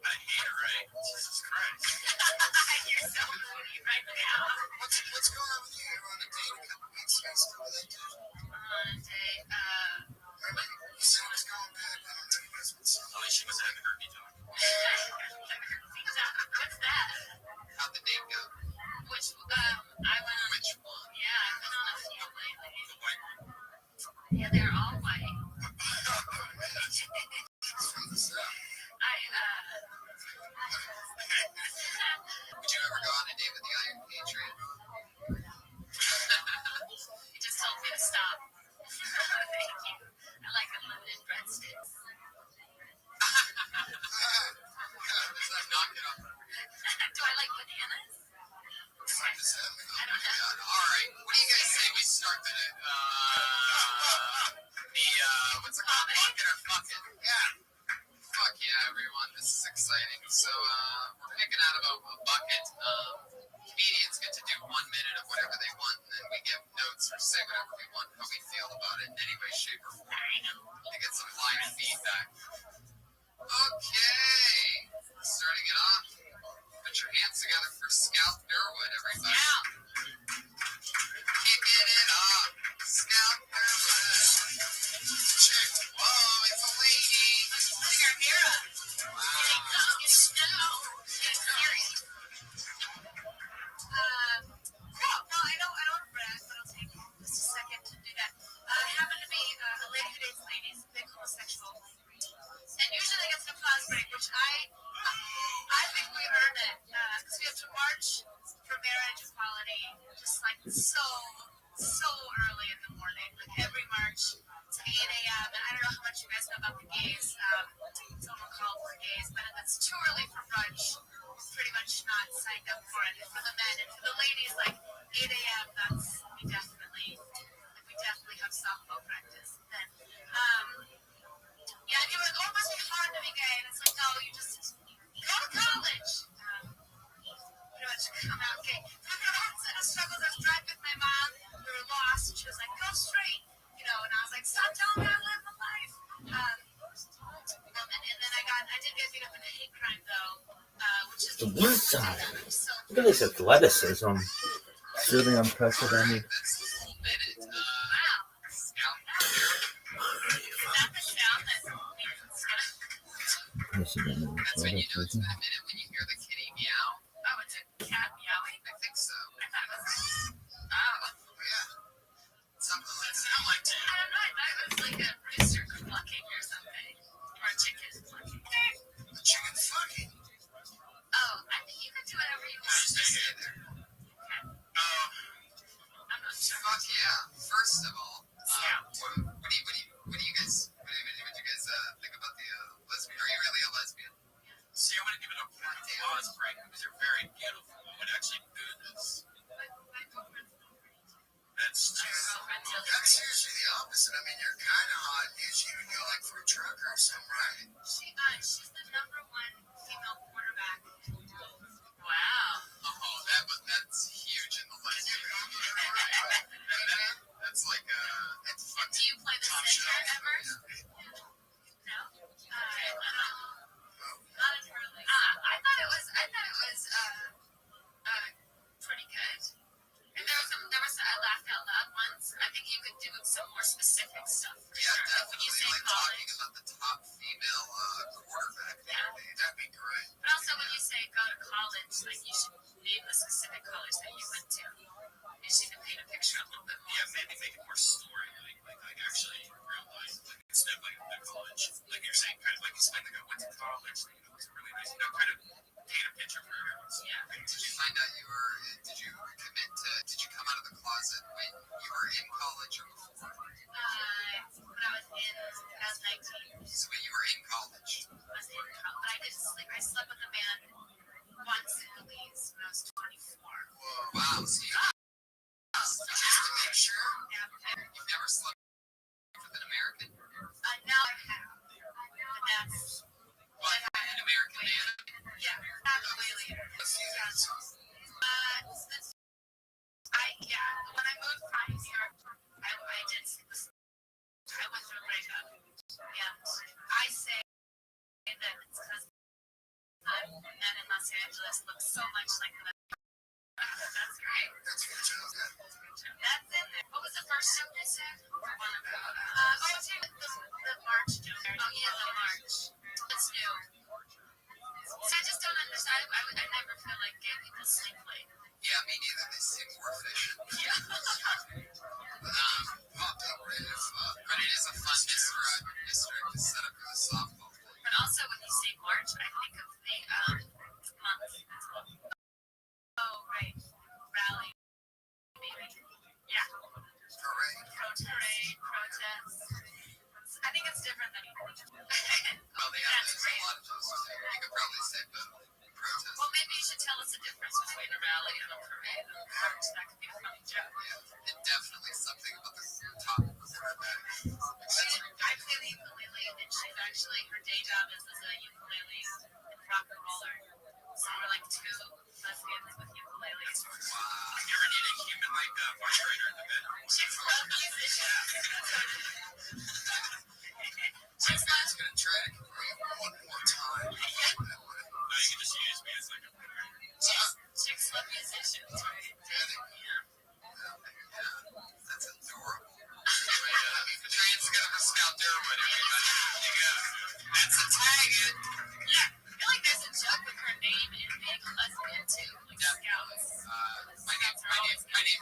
I hate it, right? Jesus Christ. You're so moody right now. What's going on with you? You were on a date a couple weeks ago. Still with that dude? On a date, You said it was going good. I don't know you guys would. Oh, she was having her talk. what's that? How'd the date So we're picking out about a bucket. Comedians get to do 1 minute of whatever they want, and then we give notes or say whatever we want, how we feel about it in any way, shape, or form. To get some live feedback. Okay, starting it off. Put your hands together for Scout Durwood, everybody. Kicking it off. Scout Durwood. Check. Whoa, it's a lady. Our hero. Wow. No, I don't brag, but I'll take just a second to do that. I happen to be a lady who dates ladies, big homosexual. And usually gets an applause break, which I think we earned it, because we have to march for marriage equality, just like so early in the morning. Like every march, it's 8 a.m. And I don't know how much you guys know about the gays. Someone called for gays, but if it's too early for brunch, pretty much not signed up for it. And for the men and for the ladies, like 8 a.m. We definitely have softball practice then. Yeah, and you're like, oh, it must be hard to be gay, and it's like, no, you just go to college. Pretty much come out gay. I've had a struggle. I was driving with my mom. We were lost, and she was like, go straight, and I was like, stop telling me I live my life. And then I did get beat up in a hate crime though, which is the one side. Look at this athleticism. It's really unprecedented. That's when you know it's been a minute when you hear the kitty meow. Oh, it's a cat meowing? I think so. Oh, yeah. Something like that. Sound like that. I don't know. I thought it was like a rooster clucking or something. Or a chicken clucking. A chicken fucking. Oh, I think you can do whatever you want. Stay there. Okay. I'm not sure. Fuck yeah. First of all, what do you guys think about the lesbian? Are you really a lesbian? See, I want to give it a pause break because you're very beautiful. I would actually do this. That's usually the opposite. I mean, you're kind of hot. Usually you would go like for a truck or something, right? She's the number 1 female quarterback. Wow. Oh, that's huge in the lesbian community. That's like that's fun. Do you play the center ever? No. Not as early. I thought it was pretty good. And there was I laughed out loud once. I think you could do some more specific stuff. Yeah, sure. Definitely. When you say like college, talking about the top female quarterback. Yeah, that'd be great. But also when you say go to college, like you should name the specific college that you went to. You should paint a picture a little bit more. Yeah, maybe make it more story, like actually real life, like instead of like the college, like you're saying, kind of like you spent like I went to college, like it's really nice, kind of paint a picture for everyone. Yeah. Did you find out did you come out of the closet when you were in college or before? When I was 19. So when you were in college? I was in college, but I did sleep. I slept with a man once in Belize when I was 24. Whoa. Wow. So just to make sure, you've never slept with an American? No, I have. But that's an American man? Yeah, that's way later. When I moved from New York, I did sleep with. I went through a breakup, and I say that it's because the men in Los Angeles look so much like the. That's great. That's good to know. That's in there. What was the first thing you said? The march. Oh yeah, the march. It's new. See, I just don't understand. I never feel like gay people sleep late. Yeah, me neither. They seem more efficient. Yeah. But it is a fun district to set up for the softball. But also, when you say March, I think of the month. Oh, right. Rally. Maybe. Yeah. Parade. Protest. I think it's different than you. Well, yeah, there's a lot of those. You could probably say both. Protest. Well, maybe you should tell us the difference between a rally and a parade. That could be a funny joke. Yeah. And definitely something about the top of the quarterback. I play the ukulele, and she's actually, her day job is as a ukulele and rock and roll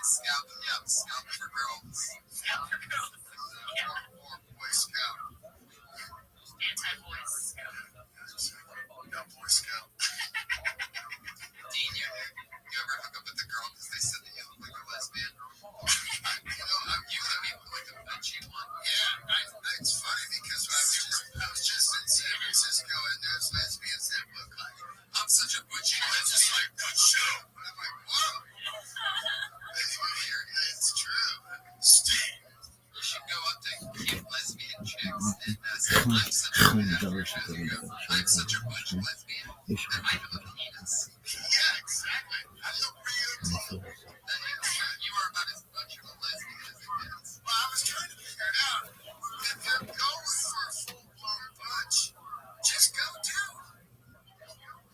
Scout, yeah, Scout for girls. Scout for girls. Yeah. Or Boy Scout. Anti-boys scout. No, Boy Scout. Dean, you ever hook up with the girl because they said that you look like a lesbian? You let me like a bitchy one. Yeah, it's funny because I was just in San Francisco and there's lesbians that look like I'm such a butchy lesbian. It's like, good show. And I'm like, whoa. It's true. Steve. You should go up to cute lesbian chicks and say, I'm such a butch lesbian that I have a penis. Yeah, exactly. I look real too. You are about as much of a lesbian as it gets. Well, I was trying to figure it out. If you're going for a full-blown butch, just go do it.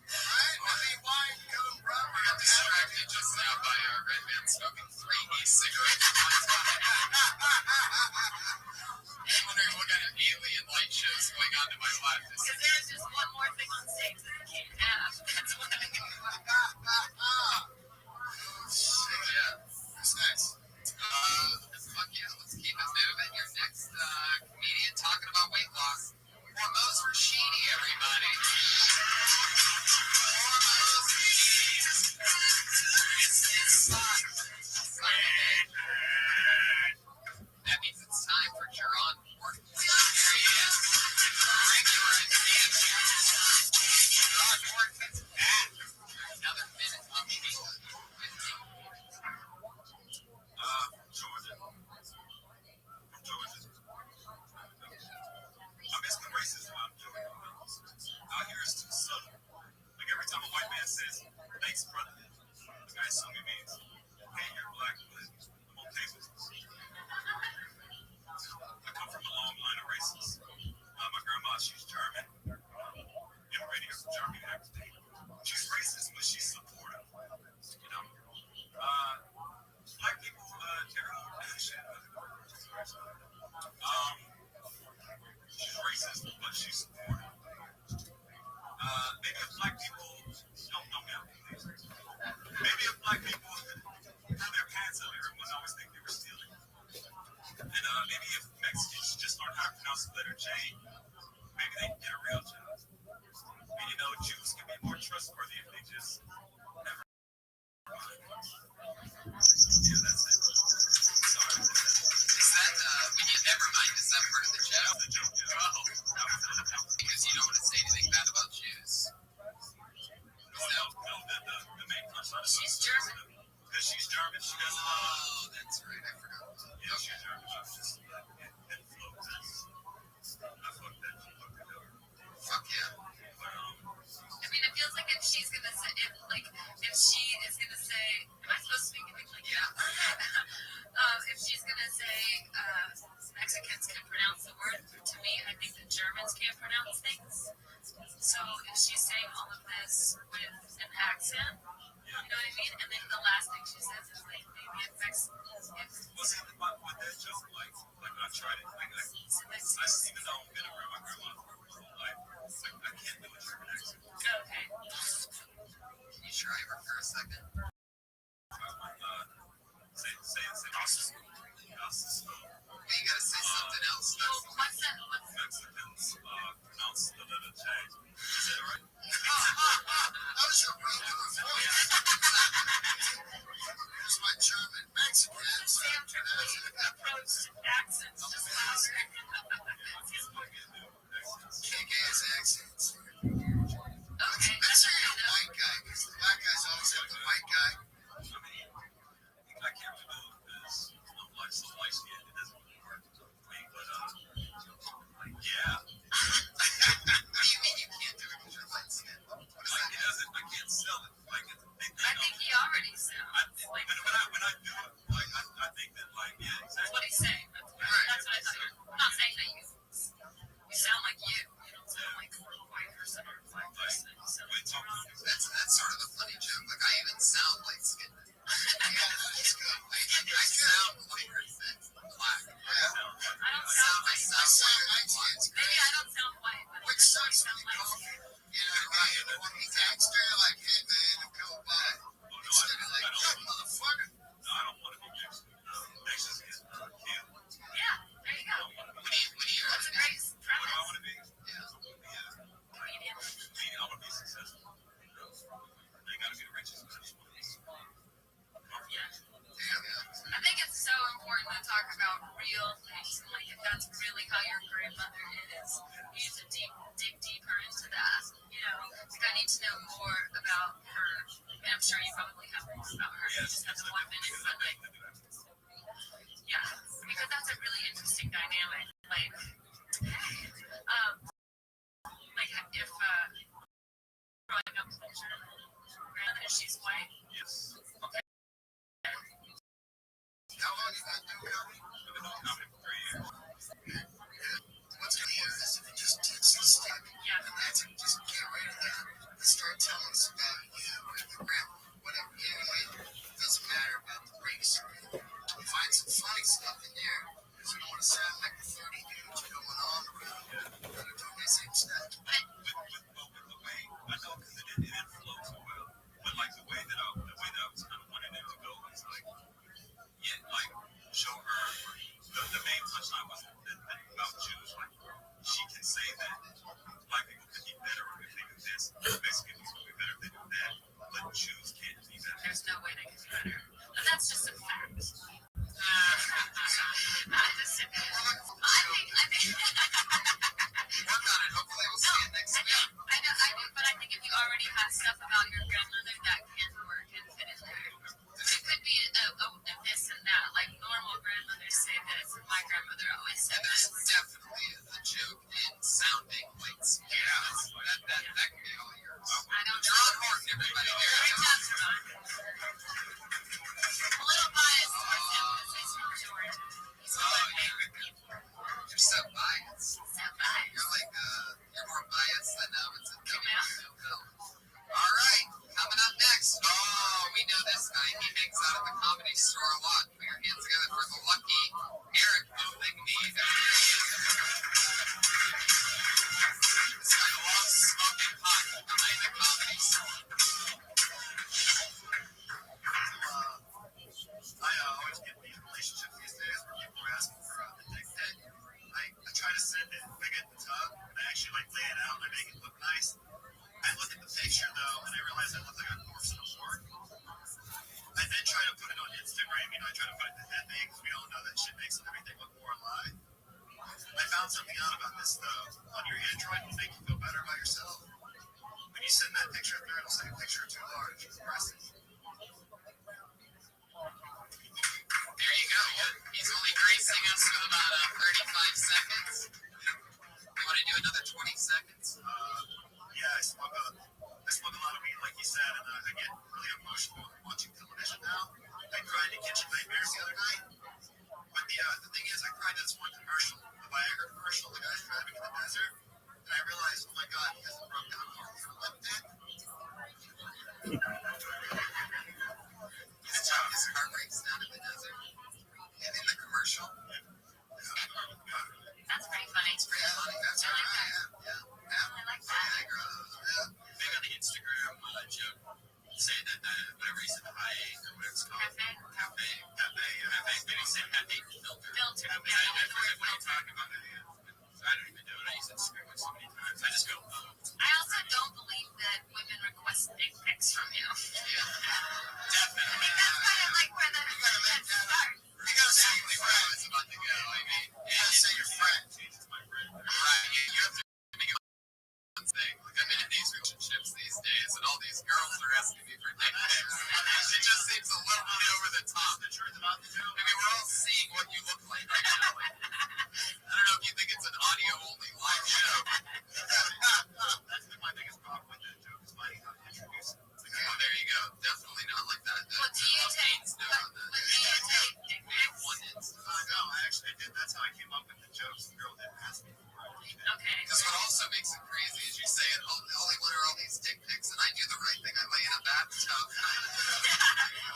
Right? I mean, why go rubber? I got distracted just now by a red man smoking 3 e-cigarettes at one time. I'm wondering what kind of alien light shows going on to my left. Because there's just one more thing on stage that you can't have. That's what I mean. Yeah. Who's next? Fuck yeah, let's keep it moving. Your next comedian talking about weight loss. Hormones Rashidi, everybody. Hormones Rashidi. It's fun. That means it's time for Jerron Morton. Here he is. Regular advantage. Jerron Morton is back. Another minute of Sheila. Georgia. From Georgia. I'm basically racist about Georgia. Out here is too subtle. Like every time a white man says, thanks, brother, the guy assumes he means, hey, you're black, but I'm okay with this. I come from a long line of racists. My grandma, she's German. Immigrating from Germany after she's racist, but she's supportive. You know? Black people, shit. She's racist, but she's supportive. Maybe if black people don't know now. Maybe if black people pull their pants up, everyone's always think they were stealing. And maybe if Mexicans just learn how to pronounce the letter J, maybe they can get a real job. And you know, Jews can be more trustworthy if they just never. Yeah, that's it. Sorry. Is that, when you never mind, is that part of the joke? The joke, yeah. Oh. Because you don't want to say anything bad about Jews. No, the main punchline is She's German. because she's German, she doesn't know. Oh, that's right, I forgot. Yeah, she's German. She's just it floats. I fucked that. Fuck yeah. But, I mean, it feels like if she's gonna say, if she is gonna say, am I supposed to speak in English? Like, yeah. If she's gonna say Mexicans can pronounce the word, to me, I think that Germans can't pronounce things. So if she's saying all of this with an accent, you know what I mean? And then the last thing she says is like, maybe if Mexicans. well, see, with that joke, like I tried it, like, I even though I've been around my grandma for my whole life, I can't do a German accent. Okay. Can you try her for a second? Say, awesome. You gotta say something else. Well, what's that? Mexicans pronounce the letter J. Is that right? That was your regular voice. Here's my German Mexicans. Sam Tripoli approach accents just louder. Kick-ass accents. Okay. That's a white guy, because the black guys always have the white guy. I mean, I can't really do it because I'm like so light skinned, it doesn't really work for me. But yeah. What do you mean you can't do it because you're light skinned? What does Like that it doesn't. I can't sell it. Like I think he already sounds like when I do it, like I think that like yeah, that's exactly. what he's saying. That's what I thought. I'm not saying that you sound like you. You don't sound like a white person or a black person. You sound like you're That's sort of the funny joke. Like I even sound light skinned. Yeah, that's good. I sound lighter than black. Yeah. I don't sound white. I sound light skinned. Maybe I don't sound white, but Which I sucks sound when you like call me. You know, when he texts her like, hey man, I'm coming by. Instead of like, yo, motherfucker. No, I don't want to be more about her. And I'm sure you probably have more about her. Yeah, Just have the 1 minute, but like, yeah, because that's a really interesting dynamic. Like, if growing up culture, and she's white. Yes. Okay. How long have you been doing comedy? I've been doing comedy for 3 years. What's going to is if you just teach this stuff, Yeah. and that's it, just get right in there and start telling us about you and your grandma, whatever. It doesn't matter about the race. Find some funny stuff in there, because you don't want to sound like the 30 dudes going on around that are doing the same stuff. With the way, I know because it didn't flow so well, but like the way that I was kind of wanting it to go was like, yeah, like show her the main touchline was about Jews. Like she can say that black people could be better if they do this, Mexicans could be better if they do that, but Jews can't be better. There's no way they can be better. And that's just a fact. I think. Work on it. Hopefully we'll see you next week. I know, but I think if you already have stuff about your grandmother, that can work and fit in there. It could be a this and that, like normal grandmothers say this, and my grandmother always said And there's this. definitely a joke in sounding weights. That can be all yours. I don't John know. Horton, everybody. Great job, John. A little biased towards him because he's from Georgia. He's one of my favorite people. You're so biased. So biased. You're more biased than it's a Yeah. All right, coming up next. Oh, we know this guy. He hangs out at the Comedy Store a lot. Put your hands together for the lucky Eric Bovigny. This guy loves smoking pot behind the Comedy Store. I always get these relationships these days where people are asking for the next day. I try to send it, I get the tub, and I actually like lay it out and I make it look nice. I look at the picture though, and I realize I look like a corpse in a morgue. I then try to put it on Instagram, I try to put it to that thing, because we all know that shit makes everything look more alive. I found something out about this though. On your Android, it'll make you feel better about yourself. When you send that picture through, it'll say picture too large, press it. There you go. He's only gracing us with about 35 seconds. You want to do another 20 seconds? Yeah, I smoke a lot of weed, like you said, and I get really emotional watching television now. I cried in Kitchen Nightmares the other night. But the thing is, I cried at this one commercial, the Viagra commercial. The guy's driving in the desert, and I realized, oh my God, he hasn't broke down a lip dick. His heart breaks down in the desert. And in the commercial. That's pretty funny. It's pretty funny. That's I like right. that. Yeah. I like that. Viagra. Yeah. Big on the Instagram joke, saying that whatever he said, the high eight or whatever it's called. Cafe. Maybe say cafe filter. Filter. I forget what I'm talking about. I don't even know it. I use Instagram like so many times. I just go, I also don't believe that women request dick pics from you. definitely. That's kind of like where the head starts. You gotta say your friend is about to go. I mean, you gotta say your friend. Jesus, my friend. Right. You have to make it one thing. Like I'm in these relationships these days, and all these girls are asking me for dick pics. It just seems a little bit over the top. The truth about the joke. I mean, we're all seeing what you look like right now. I don't know if you think it's an audio-only live show. That's been my biggest problem with that joke, is finding how to introduce it. Oh, there you go. Definitely not like that. What do you take? Dick pics? One instant. No, I actually did. That's how I came up with the jokes. The girl didn't ask me for it. Okay. Because what also makes it crazy is you say it, only one are all these dick pics, and I do the right thing. I lay in a bathtub.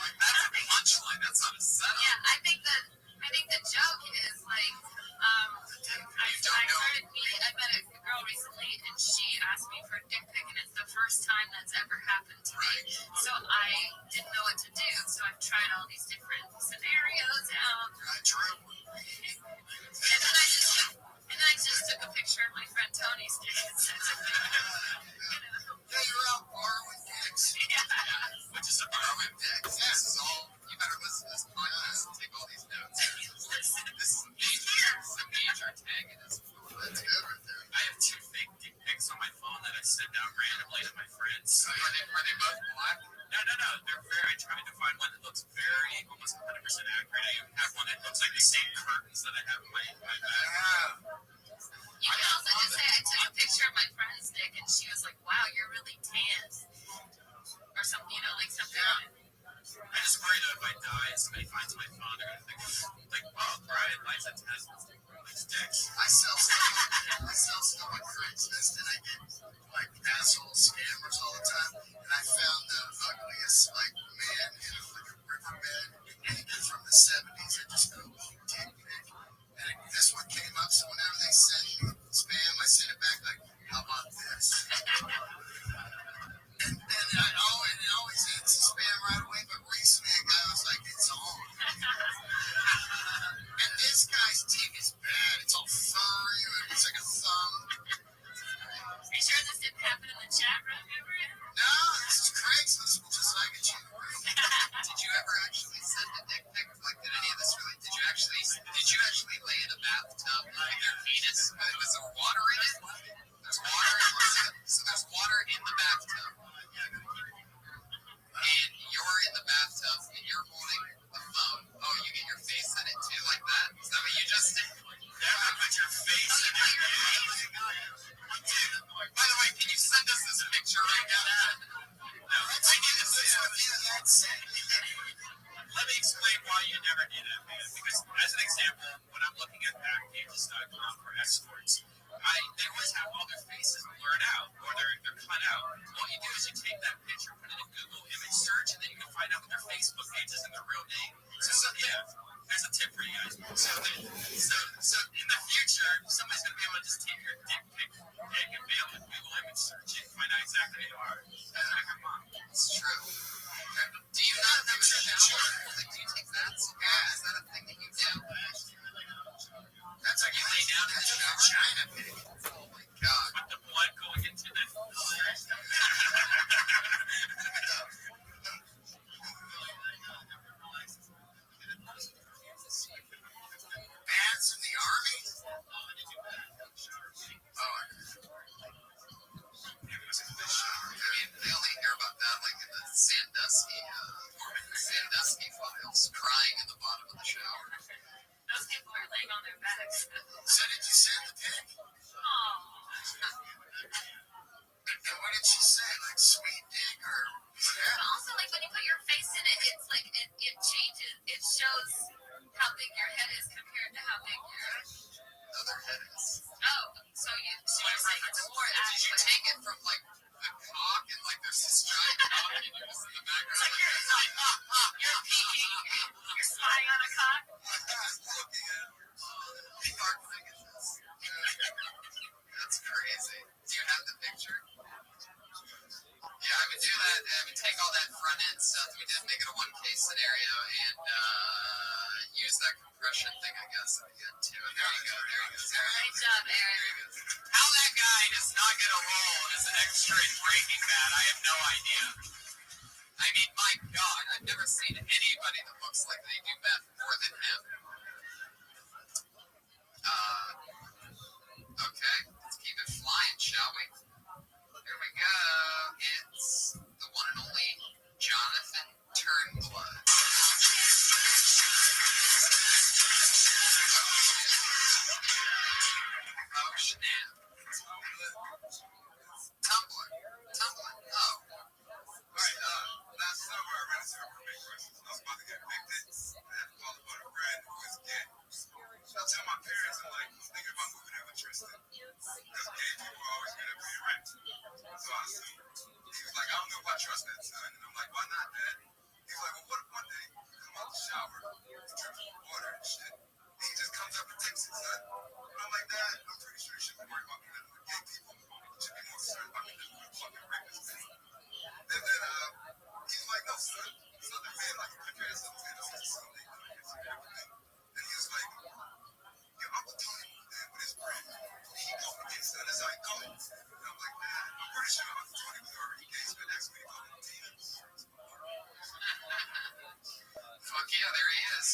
Like, that's a punchline. That's not a setup. Yeah, I think the joke is like, I met a girl recently and she asked me for a dick pic and it's the first time that's ever happened to me. So I didn't know what to do. So I've tried all these different scenarios out. True. And then I just took a picture of my friend Tony's dick and sent it to her. Yeah, you're out borrowing dicks. Which is a borrowing dicks. This is all. You better listen to this podcast and take all these notes. This is a major antagonism. That's good right there. I have 2 fake dick pics on my phone that I send out randomly to my friends. So your name Are they both black? No. They're very. I tried to find one that looks very almost 100% accurate. I even have one that looks like the same curtains that I have in my bag. You can also just say, I took a picture of my friend's dick, and she was like, wow, you're really tan. Or something, like something. I just worry that if I die and somebody finds my phone, they're gonna think, like, oh, Brian likes a Tesla. Likes dicks. I sell stuff on Craigslist, and I get like asshole scammers all the time. And I found the ugliest like man in like a riverbed from the 70s. I just go dick pic, and this one came up. So whenever they send me spam, I send it back like, how about this? And it always hits the spam right away. But recently, a guy was like, it's on. And this guy's dick is bad. It's all furry. It's like a thumb. Are you sure this didn't happen in the chat room ever? No, this is Craigslist. Just like it. Did you ever actually send a dick pic? Like, did any of this really? Did you actually lay in a bathtub with your penis? Was there water in it? There's water in it. So there's water in the bathtub. And you're in the bathtub and you're holding the phone. Oh, you get your face in it too, like that? Is that what you just did? Yeah, put your face in it. By the way, can you send us this picture right now? No, I need to see it. Let me explain why you never did it, man. Because, as an example, when I'm looking at backpages.com for escorts, they always have all their faces blurred out, or they're cut out. What you do is you take that picture, put it in Google image search, and then you can find out what their Facebook page is and their real name. So yeah, there's a tip for you guys. So in the future, somebody's going to be able to just take your dick pic and be able to Google image search and find out exactly who you are. That's like your mom. It's true. Do you not have a picture? Like, do you take that? Yeah, is that a thing that you do? That's like you lay down in the China pig. Oh my god. With the blood going into the... Bands in the army? I only hear about that like in the Sandusky files, crying in the bottom of the shower. Those people are laying on their backs. So did you send the pic? Oh. And what did she say? Like sweet dick or whatever? Also, like when you put your face in it, it's like it changes. It shows how big your head is compared to how big your Other head is. oh. So you're saying it's more Did you accurate. take it from like the cock and like there's this giant cock and you're just in the background? It's like you're peeking. You're spying on a cock. That's crazy. Do you have the picture? Yeah, I would do that. I would take all that front end stuff. We did make it a 1K scenario and use that compression thing, I guess, at the end too. And there you go. Great job, Aaron. How that guy does not get a role as an extra in Breaking Bad, I have no idea. I mean, my God, I've never seen anybody that looks like they do meth more than him. Okay, let's keep it flying, shall we? Here we go. It's the one and only Jonathan Turnblood. Oh, snap. Tumblr. Oh. Alright, last summer I ran a super big questions. I was about to get evicted. I had to call about a friend who was gay. I tell my parents, I'm like, thinking about moving in with Tristan. Because gay people are always going to pay rent. So I assumed. He was like, I don't know if I trust that, son. And I'm like, why not, Dad? He's like, well, what if one day you come out the shower, dripping water and shit, and he just comes up and takes it, son? And I'm like, Dad, I'm pretty sure you shouldn't worry about me living with gay people. You should be more concerned about me living with a fucking rapist, man. And then he's like, no, son. Southern man, like, your parents don't say this is something. And he was like, your Uncle Tony moved in with his friend. He called me gay, son. That's how he called me. And I'm like, man, I'm pretty sure Uncle Tony was already gay, so that's what he called him. Fuck yeah, there he is.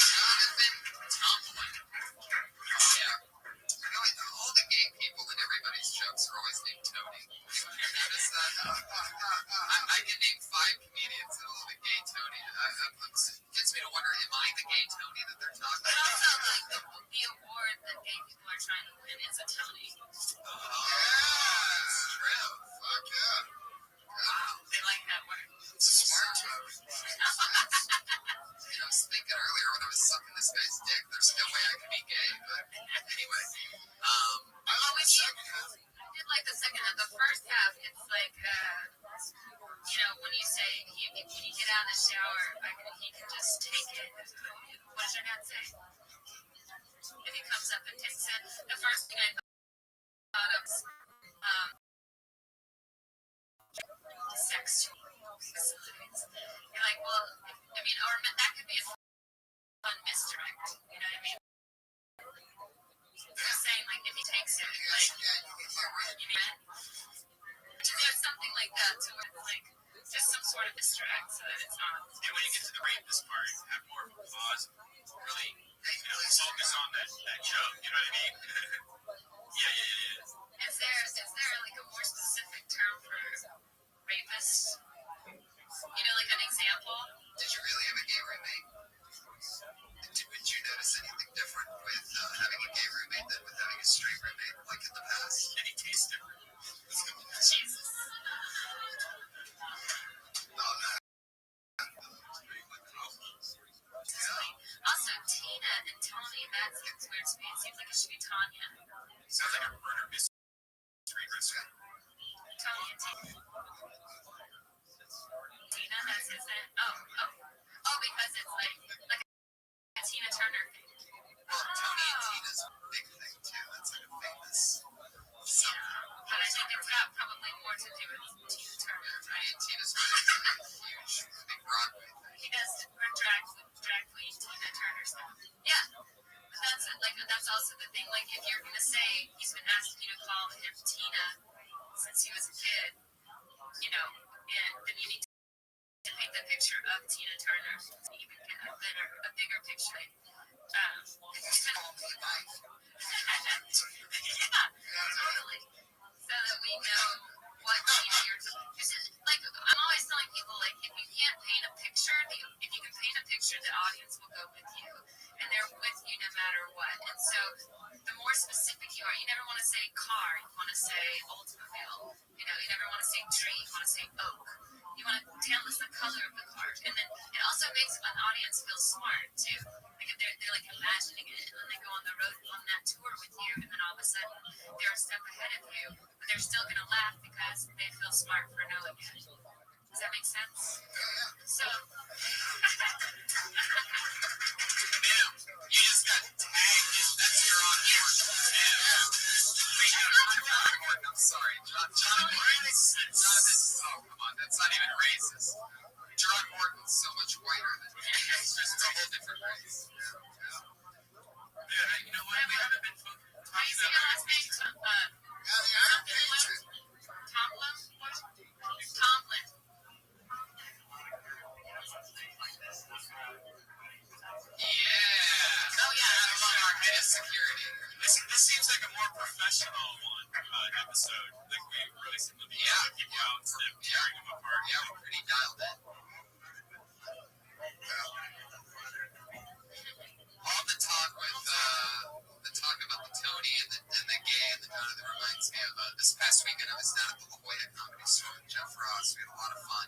Jonathan Tomlin. Yeah. You know, all the gay people in everybody's jokes are always named Tony. You notice that? when you get out of the shower, he can just take it. What does your dad say? If he comes up and takes it, the first thing I thought of was sex facilities. You're like, well, I mean, or that could be a fun misdirect. You know what I mean? They're saying like if he takes it, like you know, to do something like that to where it's like just some sort of distract so that it's not. And when you get to the rapist part, have more of a pause, really, focus on that joke. You know what I mean? Yeah. Is there like a more specific term for rapist? You know, like an example. Did you really have a gay roommate? Would you notice anything different with having a gay roommate than with having a straight roommate, like in the past? Did he taste different? Jesus. Oh, no. Also, Tina and Tony, that's weird to me. It seems like it should be Tanya. Sounds like a murder mystery restaurant. Tony and Tina. Tina has his name. Oh, because it's like a Tina Turner thing. Well, Tony and Tina's a big thing, too. That's like a famous something. But I think it's got probably more to do with Tina Turner, Tony right? and Tina's running a huge, big Broadway thing. He does drag queen Tina Turner stuff. Yeah. But that's also the thing. Like, if you're gonna say he's been asking you to call him Tina since he was a kid, you know, and then you need to paint the picture of Tina Turner to even get a bigger picture. Yeah, totally. So that we know what Tina you're like. I'm always telling people, like, if you can't paint a picture, if you can paint a picture, the audience will go with you, and they're with you no matter what. And so, the more specific you are, you never want to say car, you want to say Oldsmobile. You know, you never want to say tree, you want to say oak. You want to tell us the color of the car, and then it also makes an audience feel smart too. Like if they're like imagining it, and then they go on the road on that tour with you, and then all of a sudden they're a step ahead of you, but they're still gonna laugh because they feel smart for knowing it. Does that make sense? So. Ma'am, you just got tagged. That's your on board. I'm sorry, John Morton. Oh, come on, that's not even racist. John Morton's so much whiter than me. It's just a whole different race. Yeah, you know what? We haven't been How talking do you say your last name? Tomlin? Tomlin. Yeah. Oh, yeah. Among our head of security. This seems like a more professional one episode. Like we really seem to be putting people out instead of tearing them apart. Yeah, we're pretty dialed in. All the talk about the Tony and the gay and the Jonathan reminds me of this past weekend I was down at the La Jolla Comedy Store with Jeff Ross. We had a lot of fun.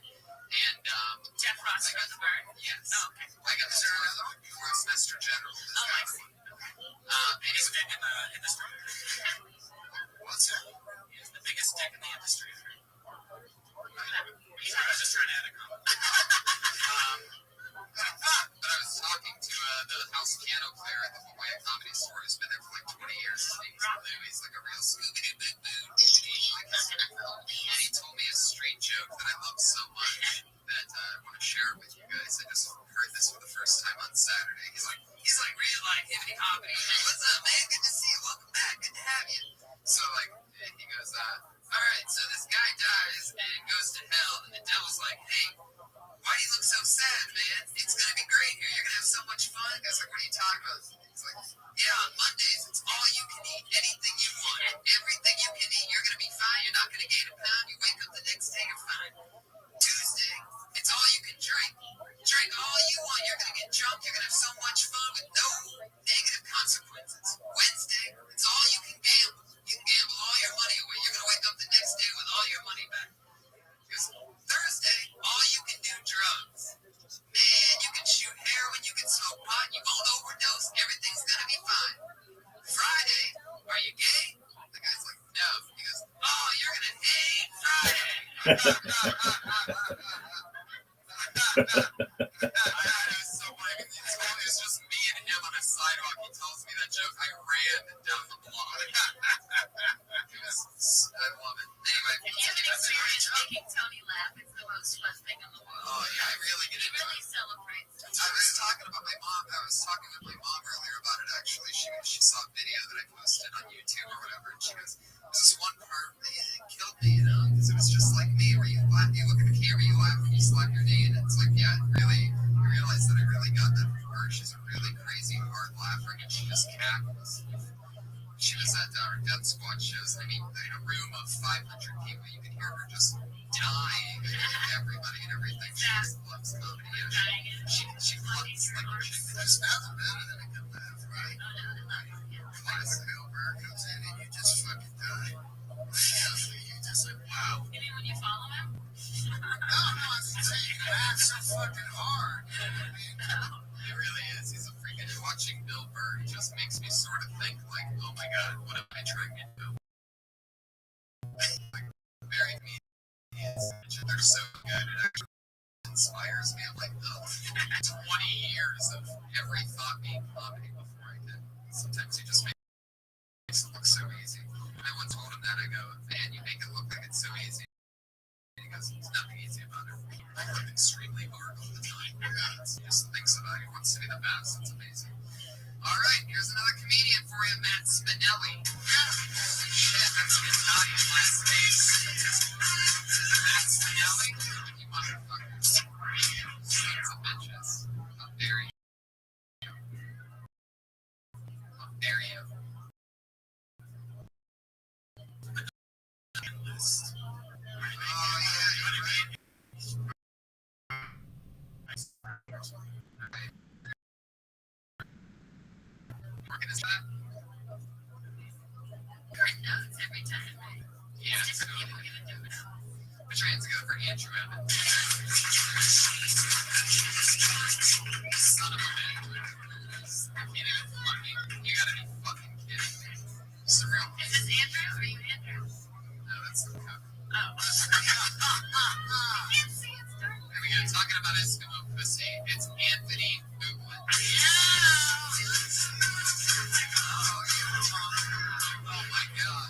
And Jeff Ross from the Bird? yes. Oh, okay. I got this Postmaster General. This Oh, guy. I see. Biggest dick in the industry. What's that? He's the biggest dick in the industry. I was just trying to add a comment. But I was talking to the house piano player at the La Jolla Comedy Store who's been there for like 20 years. His name's Lou. He's like a real Scooby-Doo-Boo-Boo. And he told me a straight joke that I love so much that I want to share it with you guys. I just heard this for the first time on Saturday. He's like real like hippity hoppity. What's up, man? Good to see you. Welcome back. Good to have you. So like he goes, all right. So this guy dies and goes to hell, and the devil's like, hey, why do you look so sad, man? It's gonna be great here. You're gonna have so much fun. I was like, what are you talking about? He's like, yeah, on Mondays it's all you can eat, anything you want, everything you can eat. You're gonna be fine. You're not gonna gain a pound. You wake up the next day, you're fine. Tuesday, it's all you can drink. Drink all you want. You're gonna get drunk. You're gonna have so much fun with no negative consequences. Wednesday, it's all you can gamble. You can gamble all your money away. You're gonna wake up the next day with all your money back. Because Thursday, all you can do drugs. Man, you can shoot heroin, you can smoke pot, you won't overdose. Everything's gonna be fine. Friday, are you gay? The guy's like, no. He goes, oh, you're gonna hate Friday. was so funny. It was just me and him on a sidewalk. He tells me that joke. I ran down the block. I love it. Anyway, If you have an experience making Tony laugh, it's the most fun thing in the world. oh yeah, I really get He into really it. celebrates. I was talking about my mom. I was talking with my mom earlier about it. Actually, she saw a video that I posted on YouTube or whatever, and she goes, "There's this one part that killed me, you know, because it was just like me, where you laugh, you look at the camera, you laugh, and you slap your knee, and it's like, yeah, really, I realized that I really got that from her. She's a really crazy hard laugher, and she just cackles. She was at our Death Squad shows. I mean, in a room of 500 people, you could hear her just dying, everybody and everything. She just loves comedy. Yeah, she floats like a chick. There's nothing better than a good laugh, right? Classic. Bill Burr comes in and you just fucking die. You just like, wow. You mean when you follow him? No, I'm saying you laugh so fucking hard. You know what I mean? He really is. He's a freaking. Watching Bill Burr just makes me sort of think like, oh my god, what am I trying to do? Like, very mean. They're so good. It actually inspires me. I'm like, oh, 20 years of every thought being comedy before I did. Sometimes he just makes it look so easy. And I once told him that. I go, man, you make it look like it's so easy. He goes, there's nothing easy about it. I work extremely hard all the time. He just thinks about it. He wants to be the best. It's amazing. All right, here's another comedian for you, Matt Spinelli. Shit, that's an Italian last name. Matt Spinelli, you motherfuckers. Sons of bitches. How dare you? How dare you? List. Oh, yeah, you're right. Working his back. Kurt knows every time. Yeah, It's so different people gonna do it. we're trying to go for Andrew Evans. Son of a bitch. I can't even fucking. You gotta be fucking kidding me. Surreal. Is this Andrew? Are you Andrew? No, that's the cover. Oh. I can't see it's dark. There we go. Talking about Eskimo pussy. It's Anthony Buglin. Oh my god.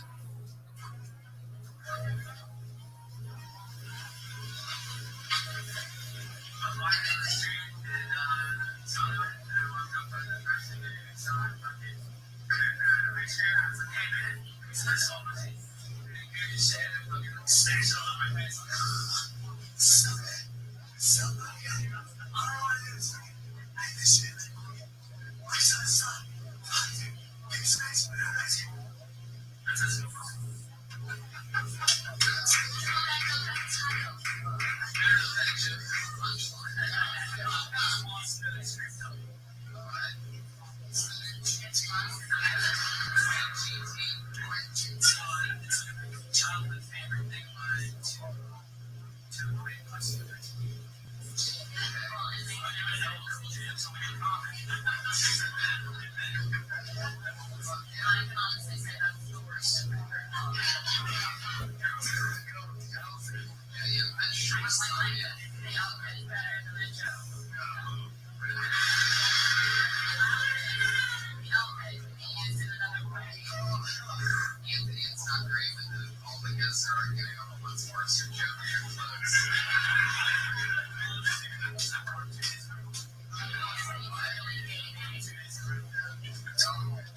It's not great when all the guests are arguing over what's worse, your joke or your clothes.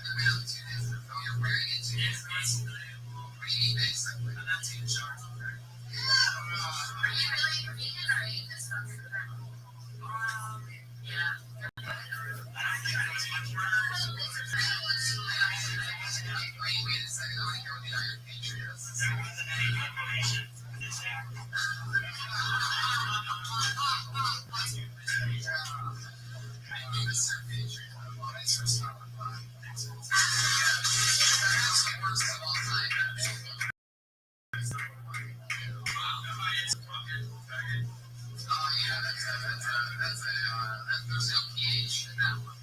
You're wearing it too. What do you mean, basically? I'm not taking shorts. Are you really vegan or are you just on the yeah. Wait a second. I want to hear what the Iron Patriot is. Mr. Patriot. Thanks for stopping by. Worst of all time. Oh yeah, there's no PH in that one.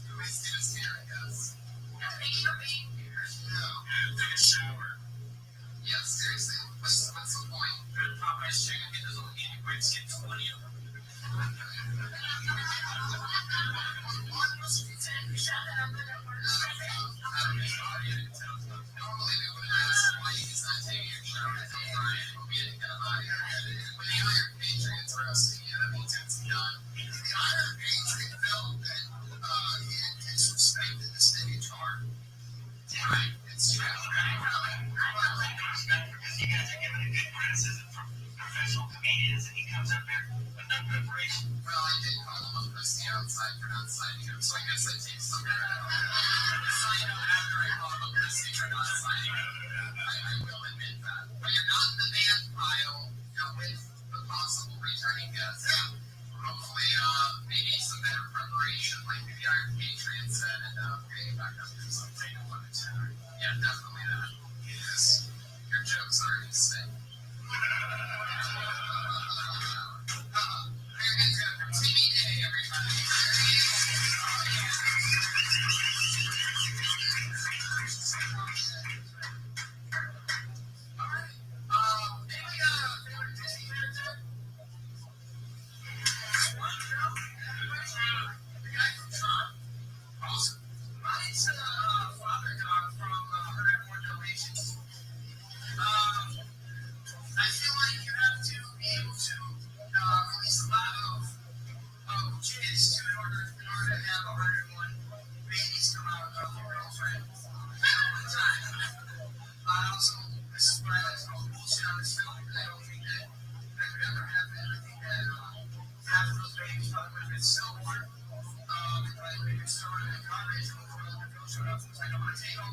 At least he was here, I guess. Thanks for being here. No. Take a shower.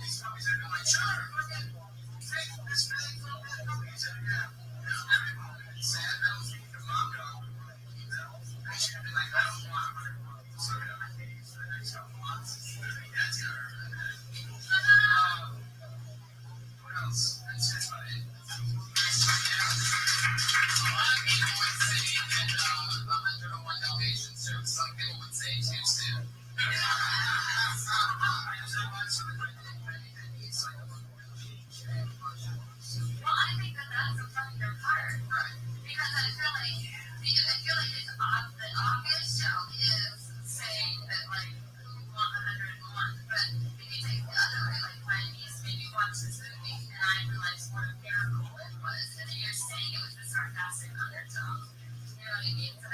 these puppies are like, sure, fucking take this bag from that puppies. And everyone said that was the mom dog. I should have been like, I don't want to sort of my babies for the next couple months. That's gonna hurt. What else? That's just about it. A lot of people would say that 101 Dalmatians joke. Some people would say too soon. Well, I think that that's a funnier part, because I feel like it's the obvious joke is saying that like who won 101, but if you take the other way, like my niece made me watch this movie and I realized what a miracle it was, and then you're saying it with a sarcastic undertone. You know what I mean? So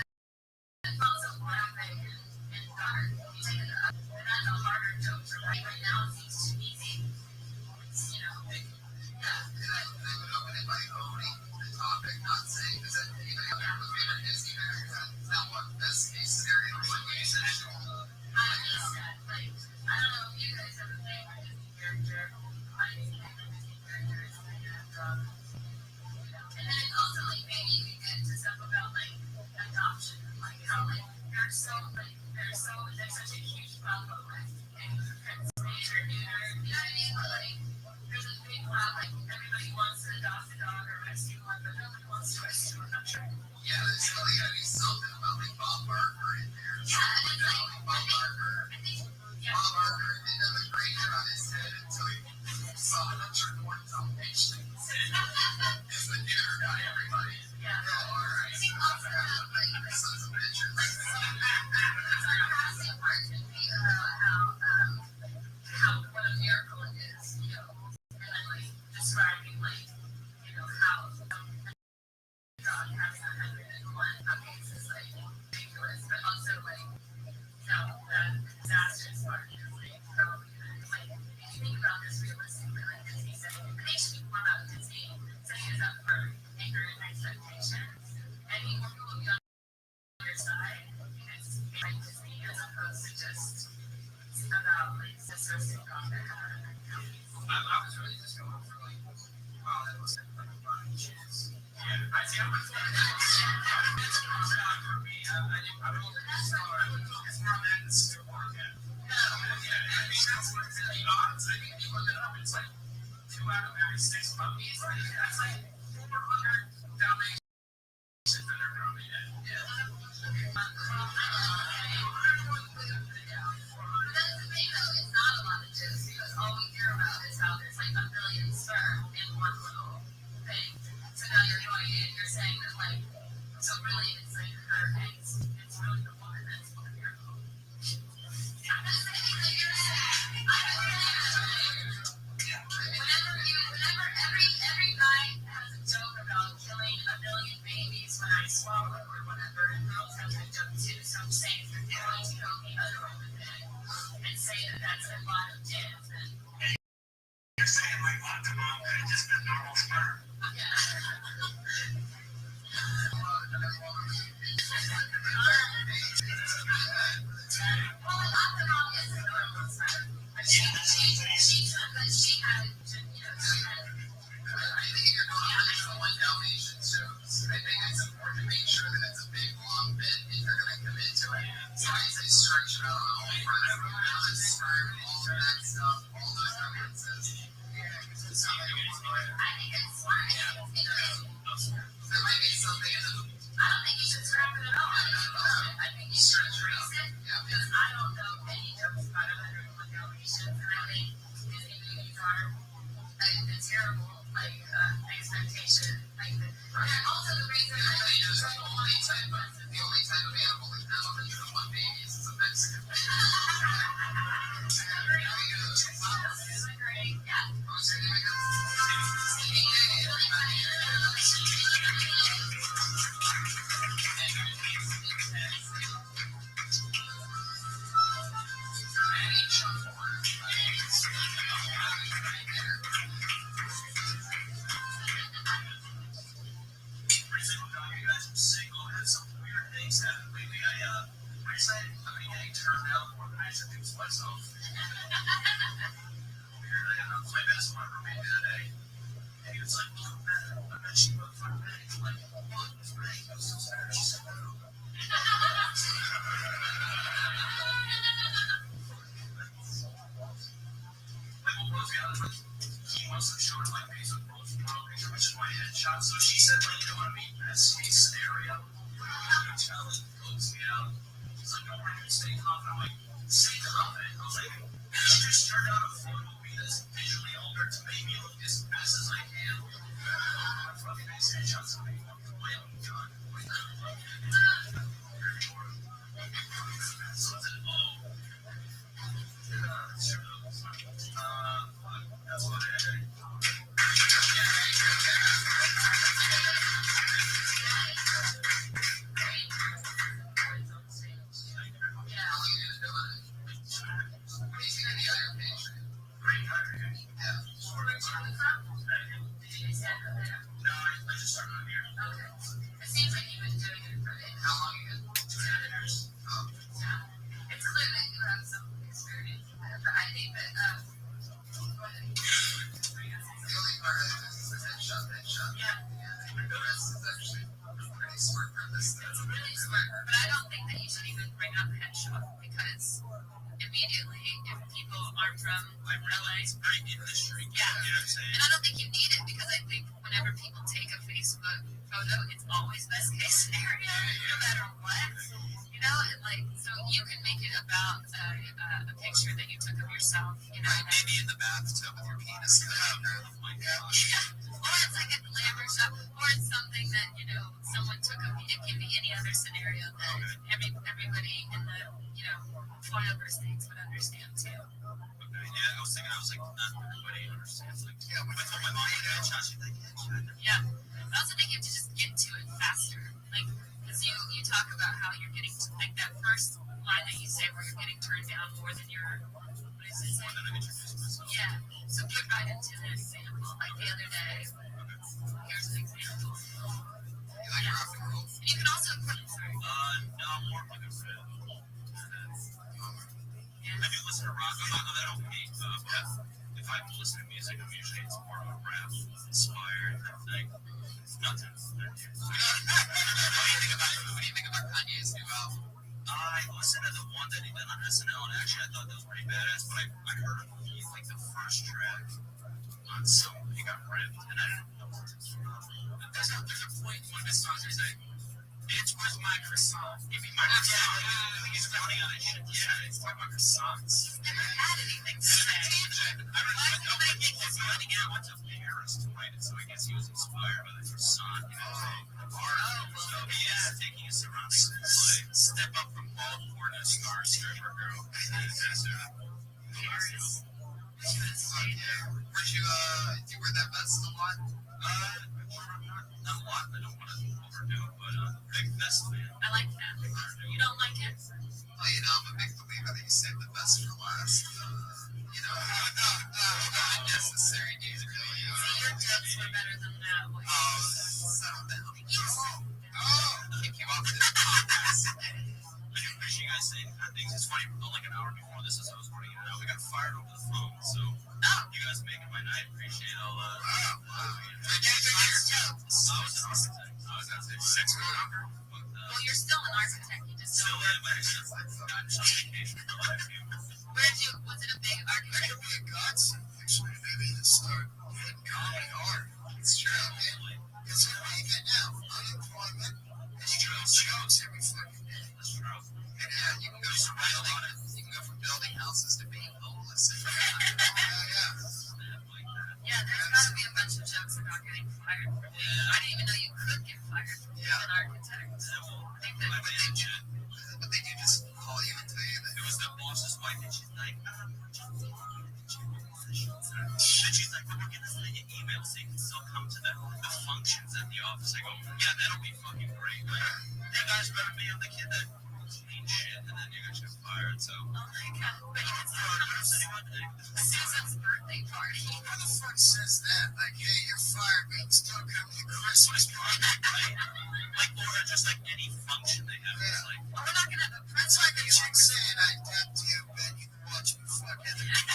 that's also laughing and dark. You take it up, and that's a harder joke to write. Right now it seems too easy. It's, yeah. They would open it by owning the topic, not saying, because even if you're looking at Disney character, now what best case scenario would be essential. I understand. Like, I don't know if you guys have a favorite Disney character. My favorite Disney character is kind of, and then it's also like maybe you can get into stuff about like adoption, like how like there's such a huge problem with major neuter, you know what I mean? But like there's a big problem, like everybody wants to adopt a dog or rescue one, but nobody wants to rescue a country. Yeah, there's really gotta be something about like Bob Barker in there. Yeah, and it's like Bob Barker. I think Bob Barker didn't have a great head on his head until he saw the Turn Dalmatians. It's the neuter guy, everybody. yeah. Oh, all right. I think also like Sons of bitches. sarcastic part can be about how what a miracle it is, you know, and then like describing like, you know, how God has 101 puppies is like ridiculous, but also like, you know, the disastrous part is like how like if you think about this realistically, like Disney setting, I think it should be more about Disney setting us up for ignorant expectations, and more people will be on your side because like Disney as opposed to just about like disrespecting God that I was really just going for like, wow, that was like a fun chance. Yeah, I see. I was like, that's for me. I would focus more on that than still work at. Yeah, I mean, that's what it's like. I think if you look it up, it's like 2 out of every 6 puppies. Like, that's like 400 Dalmatians that are probably dead. Yeah. But that's the thing though, it's not a lot of jokes because all we hear about is how there's like a million sperm in one little thing. So now you're going in, you're saying that like, so really it's like her eggs, it's really the woman that's the miracle. Whenever every guy has a joke about killing a million babies when I swallow or whatever, and girls have a joke too. So I'm saying if you're going to go the other woman and say that that's a lot of dibs, then You're saying like Octomom could have just been normal sperm. well, a lot of mom is a normal sperm. But she had, you know, she had. I think you're going for one Dalmatian shows. I think it's important to make sure that it's a big long bit if you're going to commit to it. So I say stretch it out all forever, sperm, all that stuff, all those references. I think it's smart. There might be something in it. I don't think you should scrap it at all. I think you should erase it because I don't know any jokes about 101 Dalmatians, and I think Disney movies are like a terrible like expectation. Like, and also the reason I The only type of animal that has 101 babies is a Mexican. yeah. What's your name again? Turned out when I introduced myself. played basketball with me the other day, and he was like, "Oh man, I bet she would fuck me." I'm like, "What? It's great. It was so sad." She said, "No." Like, what was the other one? He must have showed my Facebook profile picture, which is my headshot. So she said, like, you know what I mean? Best case scenario. You tell it, close me out. He's like, don't worry, stay confident. I'm like, stay confident. I was like, she just turned out a photo of me that's visually altered to make me look as best as I can. My fucking face headshots of me with my own gun. So I said, oh. That's what I had. Immediately, if people are from LA, Right in the street. yeah. You know what I'm saying? And I don't think you need it because I think whenever people take a Facebook photo, it's always best case scenario, no matter what. You know, and like so you can make it about a picture that you took of yourself. You know, Maybe in the bathtub with your penis cut out. Oh my gosh. or it's like a glamour shot, or it's something that you know someone took of. It can be any other scenario that everybody in the whatever states would understand too. Okay, yeah, I was like, not everybody understands. Like, yeah, when I told my mom like headshot, she's like, headshot. Yeah. I also think you have to just get to it faster. Like, because you talk about how you're getting, like, that first line that you say where you're getting turned down more than you're, what is it? More than I've introduced myself. Yeah. So get right into an example. Like the other day, here's an example. You like rock and roll? And you can also put, sorry. No, more like a rap. Yeah. I do listen to rock. I don't hate, but if I listen to music, I'm usually it's more of a rap inspired kind of thing. Nothing. What do you think about Kanye's new album? I listened to the one that he did on SNL, and actually I thought that was pretty badass. But I heard like the first track on some he got ripped, and I didn't know what to do. There's a point in one of his songs where he's like, "Bitch, where's my croissant? Give me my croissant." Like he's running out of shit. Yeah, he's talking about croissants. Never had anything to say. Nobody he's running out to Paris to write it, so I guess he was inspired by the croissant. You know, so he is taking his surroundings to play. Step up from Baltimore to star stripper girl. Paris. Where'd you wear that vest a lot? Not a lot. I don't want to overdo it, but big vest fan. I like that. You don't like it? Well, I'm a big believer that you save the best for last. Unnecessary detail. See, your jokes were better than that. Settle down. Kick you off this podcast. I do appreciate you guys saying kind of things. It's funny, like an hour before this, as I was running it out, we got fired over the phone. So you guys are making my night. Appreciate all. Well, you're still an architect. You just don't work. Was it a big argument? Could be a godsend, actually. Maybe to start hitting comedy hard. It's true, man. Because what do you get now? Unemployment. And you do jokes every fucking day. That's true. And you can go from building houses to being homeless. Yeah, there's got to be a bunch of jokes about getting fired from it. I didn't even know you could get fired from being an architect. I think that But they do just call you and tell you that. It was the boss's wife, and she's like, and she's like, we're going to send you emails so you can still come to the functions at the office. I go, yeah, that'll be fucking great. Like, you guys better be on the kid that clean shit, and then you guys get fired. So, oh my god, but you can still come to Susan's birthday party. Who the fuck says that? Like, hey, you're fired, but you can still come to the Christmas party, right? like, or just like any function they have. It's like, Well, we're not going to have a It's like a chick saying, I dumped you, but you can watch me fuck other people.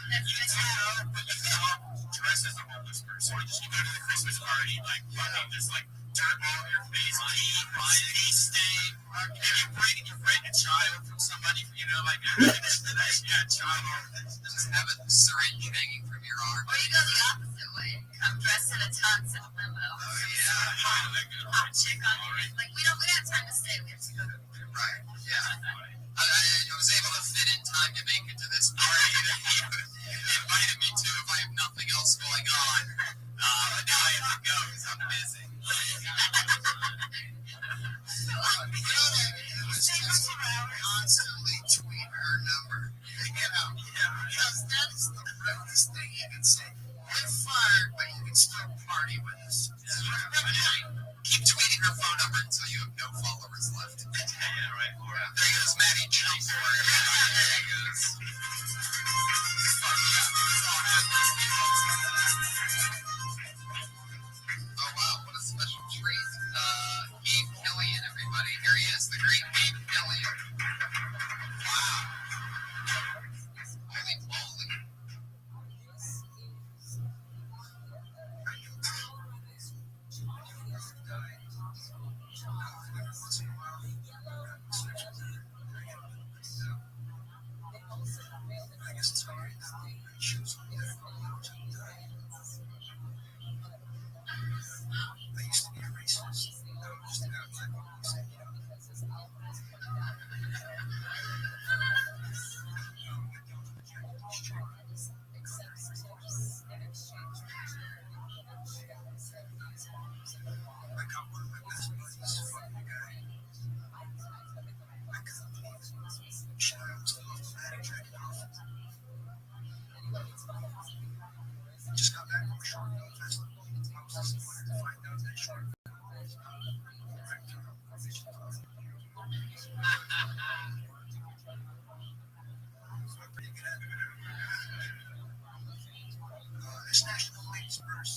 But you can all dress as a homeless person. Or just you go to the Christmas party, like fucking just like dirt all over your face, tea stain. And you bring a child from somebody, you know, like child. Just have a syringe hanging from your arm. Or you go the opposite way. Come dressed in a tux and a limo. Oh yeah. Hot chick on your wrist. Like we don't have time to stay. We have to go to. Right. Yeah. I was able to fit in time to make it to this party that you invited me to if I have nothing else going on. But now I have to go because I'm busy. It was just constantly tweet her number. Because that is the rudest thing you can say. You're fired, but you can still party with us. Keep tweeting her phone number until you have no followers left. Right. There goes Maddie Jump for it. There he goes. Oh wow, what a special treat. Gabe Killian, everybody. Here he is, the great Gabe Killian. Wow. Holy moly. I guess it's hard to choose on there. I used to be a racist. I was just out like saying, you know. I got one of my best buddies fucking a guy. I couldn't believe it. Shit, I was automatic tracking off. Just got back from a short film festival. I was disappointed to find out that short film was direct vision. So I'm pretty good at it. This National Ladies verse.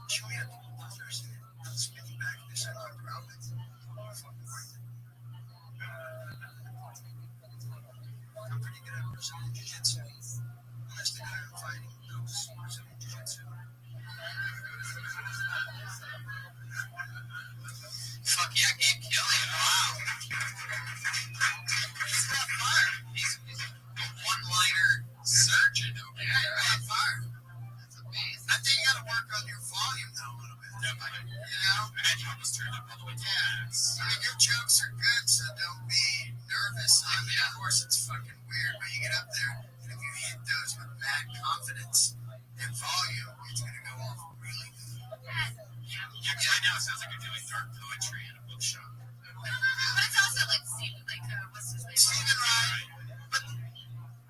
She only had the verse in it. Spinning back this and I'm proud of it. Fucking worth it. I'm pretty good at Brazilian Jiu-Jitsu. Unless the guy I'm fighting knows Brazilian Jiu-Jitsu. Fuck yeah, Gabe Killian. Wow. He's got fire. He's a one-liner surgeon over there. Right? Fire. That's amazing. I think you gotta work on your volume though a little bit. Definitely. You know? And you almost turned up all the way to I mean, your jokes are good, so don't be nervous on it. Of course, it's fucking weird, but you get up there, and if you hit those with mad confidence and volume, it's gonna go off really good. Yeah, right now it sounds like you're doing dark poetry in a bookshop. But it's also like Stephen, like what's his name? Stephen Wright.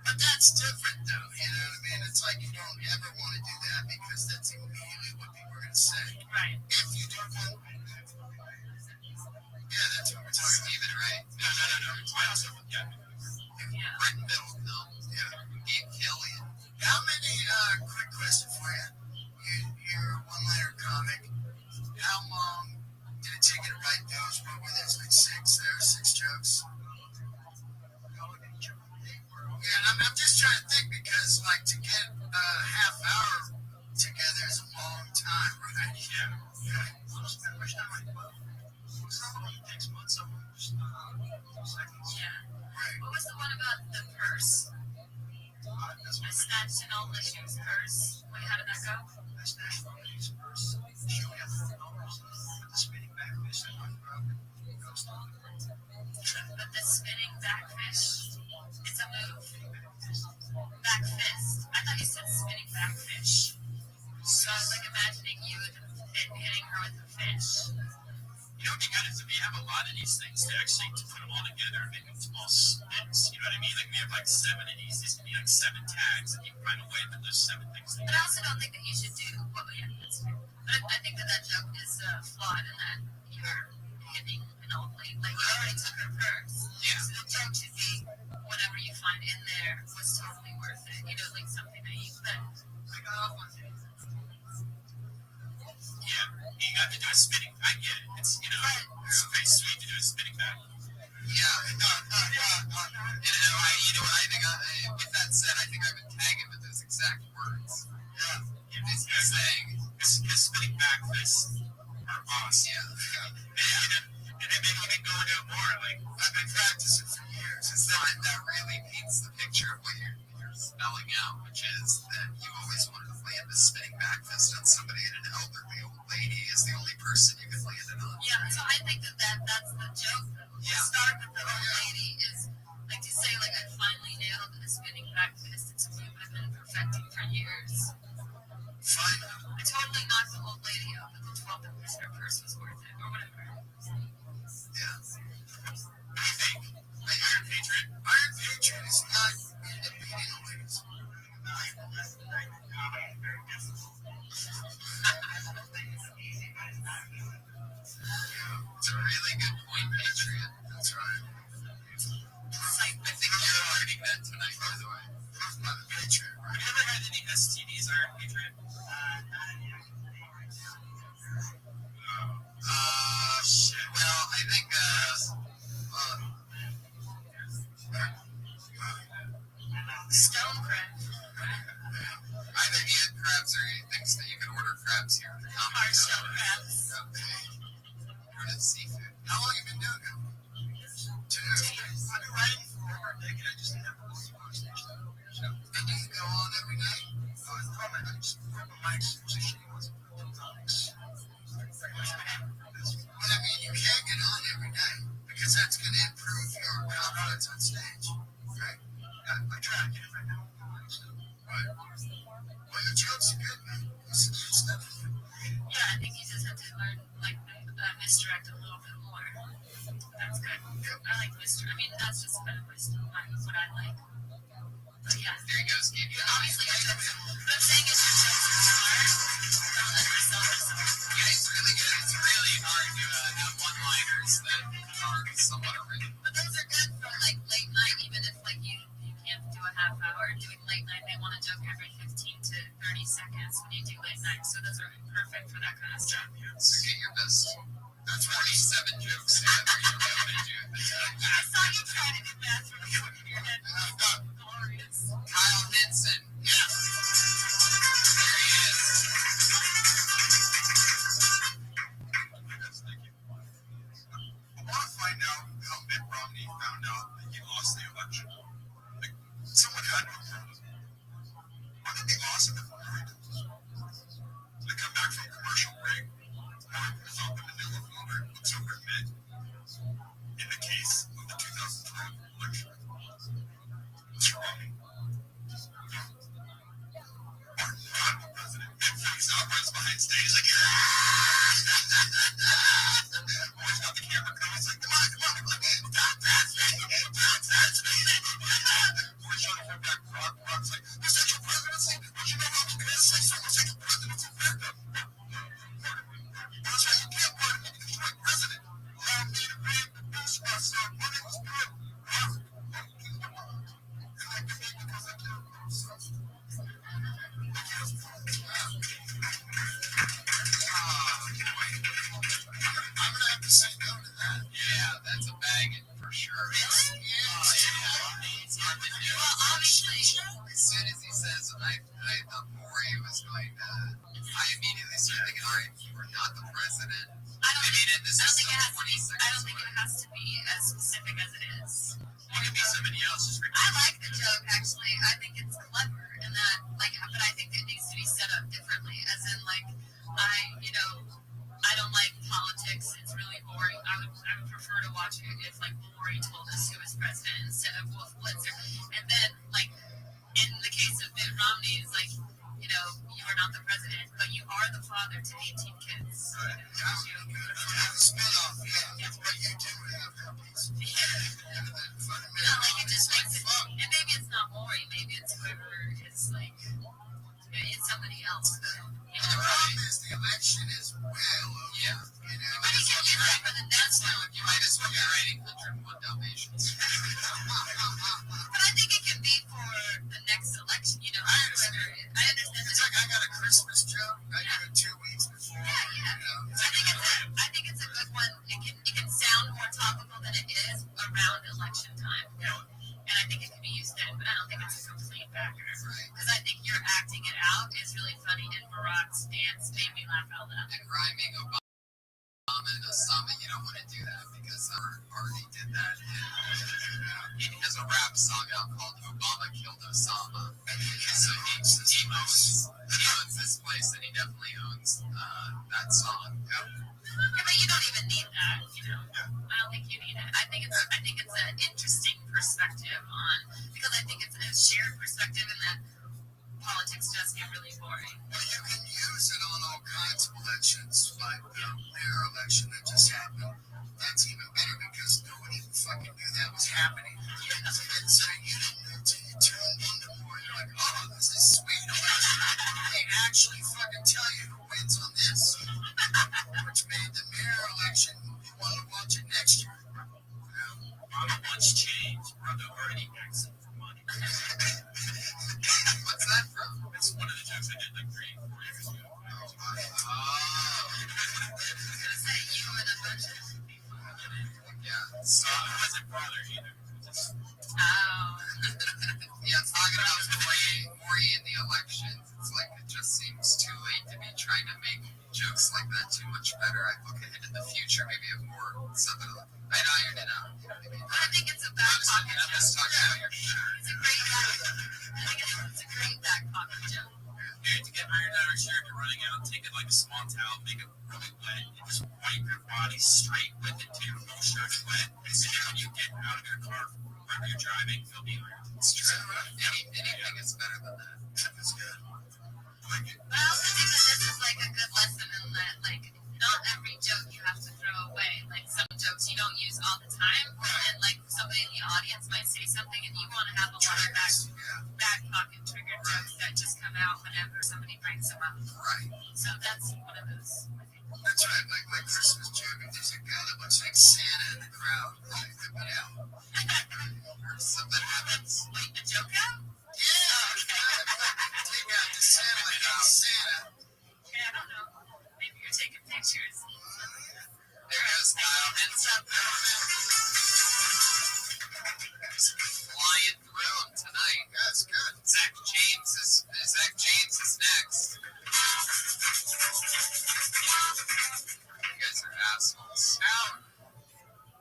But that's different, though. You know what I mean? It's like you don't ever want to do that because that's immediately what people are going to say. Right. If you do one, yeah, that's what we're talking. Stephen Wright. No. I also, yeah. Written middle films. Yeah. Gabe Killian. How many? Quick question for you. You're a one-liner comic. How long did it take you to write those? What were those? Like six jokes? Yeah, I'm just trying to think because, like, to get a half hour together is a long time, right? Yeah. Most of it like, well, some of it takes months, some of it just seconds. Yeah. Right. What was the one about the purse? I snatched an old lady's purse. Wait, how did that go? That's National Ladies verse. She only had $4 with the spinning back fish and one problem. But the spinning backfish, it's a move. Back fist. I thought you said spinning backfish. So I was like imagining you hitting her with the fish. You know what you got is we have a lot of these things to actually to put them all together and make them small spins. You know what I mean? Like we have like 7 of these. These can be like 7 tags and you can find a way that there's 7 things. But I also don't think that you should do. Well, yeah, that's fair. But I think that joke is flawed in that you're hitting an old lady. Like you already took her purse. Yeah. So the joke should be whatever you find in there was totally worth it. You know, like something that you could. Like Yeah, you got to do a spinning. I get it. It's, you know, it's very sweet to do a spinning back. Yeah. And you know what I think? With that said, I think I would tag him with those exact words. Yeah. He's saying, His spinning back fists are awesome. Yeah. And then maybe we can go into it more. Like, I've been practicing for years. That really paints the picture of what you're spelling out, which is that you always wanted to land the spinning back fist on somebody, and an elderly old lady is the only person you can land it on. Yeah, so I think that's the joke. Yeah. Start with the old lady is like to say like I finally nailed a spinning back fist. It's something I've been perfecting for years. Finally. I totally knocked the old lady out, but the 12 that her purse was worth it, or whatever. Yeah. I think Iron Patriot is not into beating the ladies. It's a really good point, Patriot. That's right. I think you're learning that tonight, by the way. By the Patriot, right? Have you ever had any STDs, Iron Patriot? Shit. Well, I think, Stone crack. I think he had crabs, or he thinks that you can order crabs here. Hard shell crabs. Ordered seafood. How long have you been doing it? 2 years. I've been writing for over a decade. I just never was station. And do you go on every night? So I thought I just put my mics so she wasn't putting comics. But I mean, you can't get on every night because that's going to improve your confidence on stage, right? I try to get it right now. Right. Well, your jokes are good, man. It's good stuff. Yeah, I think you just have to learn like misdirect a little bit more. That's good. I like misdirect. I mean, that's just kind of what I like. But yeah. There he goes, Gabe. Obviously, your jokes. What I'm saying is your jokes are smart. Don't undersell yourself. Yeah, it's really good. It's really hard to have one-liners that are somewhat original. But those are good for like late night, even if like you can't do a half hour. Doing late night, they want a joke every 15 to 30 seconds when you do late night. So those are perfect for that kind of stuff. So get your best. That's 47 jokes together. You'll be able to do it. I saw you try to do math really quick in your head. Glorious. Kyle Henson. Yes. There he is. Yes, thank you. I want to find out how Mitt Romney found out that he lost the election. Like, someone had to have told him. Wouldn't it be awesome if Hillary told us? They come back from commercial break, Hillary pulls out the manila folder, looks over at Mitt. In the case of the 2012 election, Mr. Romney, are not the president. Mitt freaks out, runs behind stage like, always got the camera coming. He's like, come on. Don't touch me. Always trying to hold back Brock's like, this is your presidency? Don't you know how we can say someone's like your presidency? That's right, you can't pardon me because you're my president. Allow me to read the news myself. Money was good. I'm gonna have to say no to that. Yeah, that's a baggage for sure. Really? It's hard to do. Well, obviously. As soon as he says, I thought Maury was going to, I immediately started thinking, all right, you were not the president. I don't think it this has is to still be. 20 seconds I don't think away. it has to be as specific as it is. It could be somebody else just I like the joke actually. I think it's clever and that like, but I think it needs to be set up differently. As in like, I don't like politics. It's really boring. I would prefer to watch it if like Maury told us who was president instead of Wolf Blitzer. And then like in the case of Mitt Romney, it's like you are not the president, but you are the father to 18 kids. Right. Have a spin-off, yeah. But you do have herpes. Like it just makes it, and maybe it's not Maury, maybe it's whoever is like, it's somebody else. The problem is the election is well over. Yeah. But he can do that for the next one. You might as well be writing 101 Dalmatians. But I think it can be for the next election. I I understand. It's like I got a Christmas joke. I do it 2 weeks before. Yeah. I think it's a good one. It can sound more topical than it is around election time. Yeah. And I think it can be used then, but I don't think it's a complete backer. Because I think you're acting it out is really funny, and Barack's dance made me laugh out loud. And rhyming Obama and Osama, you don't want to do that because our party did that. He has a rap song out called Obama Killed Osama. So he owns this place, and he definitely owns that song. Yeah, but you don't even need that, you know. I don't think you need it. I think it's an interesting perspective on, because I think it's a shared perspective in that politics does get really boring. Well, you can use it on all kinds of elections, like the mayor election that just happened. That's even better because nobody fucking knew that was happening. And so you didn't know until you tuned into more. You're like, oh, this is sweet election. They actually fucking tell you who wins on this, which made the mayor election you want to watch it next year. Obama wants change. Brother already begs him for money. What's that from? It's one of the jokes I did like 3-4 years ago. Say you and a bunch of people. Yeah. So It wasn't brother either. yeah, talking about Maury in the elections, it's like it just seems too late to be trying to make jokes like that too much better. I look ahead in the future, maybe have more something. I'd iron it out. You know what I mean? I think it's a back pocket I'm just joke. talking about your shirt. It's a great back pocket joke. Hey, to get ironed out or shirt, you're running out, take it like a small towel, make it really wet, and just wipe your body straight with it too. No shirt's wet. And then when you get out of your car, wherever you're driving, you'll be ironed. It's true. Anything is better than that. That's good. But I also think that this is like a good lesson in that, like, not every joke you have to throw away. Like, some jokes you don't use all the time, and like somebody in the audience might say something, and you want to have a lot of back pocket trigger jokes that just come out whenever somebody brings them up. Right. So that's one of those. That's right. Like my Christmas joke, if there's a guy that looks like Santa in the crowd, I whip it out. Or something happens. Wait, the joke out? Take out the Santa like Santa. Yeah, I don't know. Maybe you're taking pictures. There goes Kyle. Hands up. Flying through them tonight. That's good. Zach James is next. You guys are assholes. You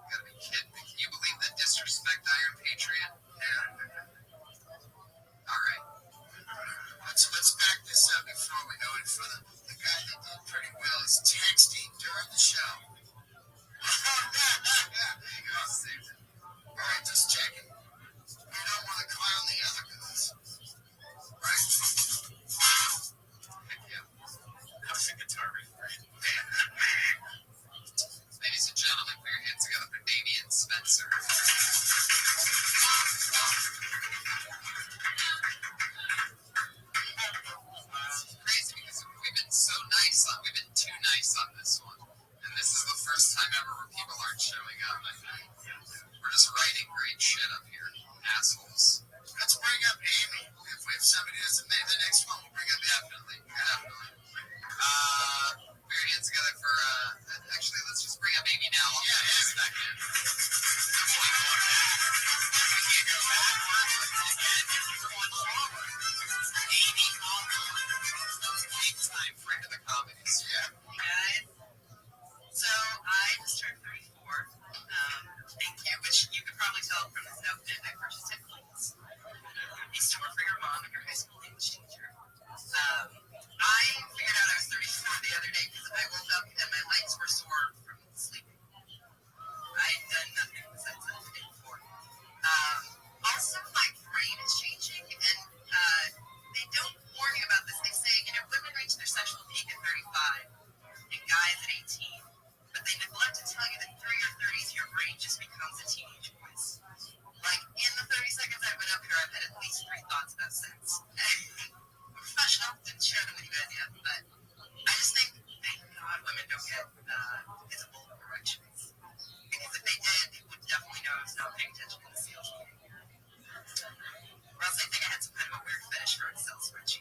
gotta be kidding me. Can you believe the disrespect Iron Patriot? Yeah. All right. Let's back this up before we go any further. The guy that did pretty well is texting during the show. There you go. Saved it. All right, just checking. We don't want to clown the other guys. Right. Heck yeah. That was a guitar riff, right? Ladies and gentlemen, put your hands together for Damian Spencer. It's crazy because we've been too nice on this one. And this is the first time ever where people aren't showing up. We're just writing great shit up here. Assholes. Let's bring up Amy. If somebody doesn't make the next one, we'll bring up Definitely. Put your hands together for, actually, let's just bring up Amy now. I'll Yeah, be Amy. back in. We can't go backwards. Again, you're going forward. Amy big time friend of the comedies. Yeah. Guys, so I just turned 34. Thank you, which you could probably tell from this outfit. I purchased at Cleats, a store for your mom and your high school English teacher. I figured out I was 34 the other day because I woke up and my legs were sore from sleeping. I had done nothing besides that the day before. Also, my brain is changing, and they don't warn you about this. They say, women reach their sexual peak at 35 and guys at 18. But they neglect to tell you that through your 30s, your brain just becomes a teenage voice. Like, in the 30 seconds I've been up here, I've had at least 3 thoughts about sex. I'm professional, didn't share them with you guys yet, but I just think, thank God women don't get visible erections. Because if they did, they would definitely know I was not paying attention in the sales meeting. Or else they think I had some kind of a weird fetish for Excel spreadsheets.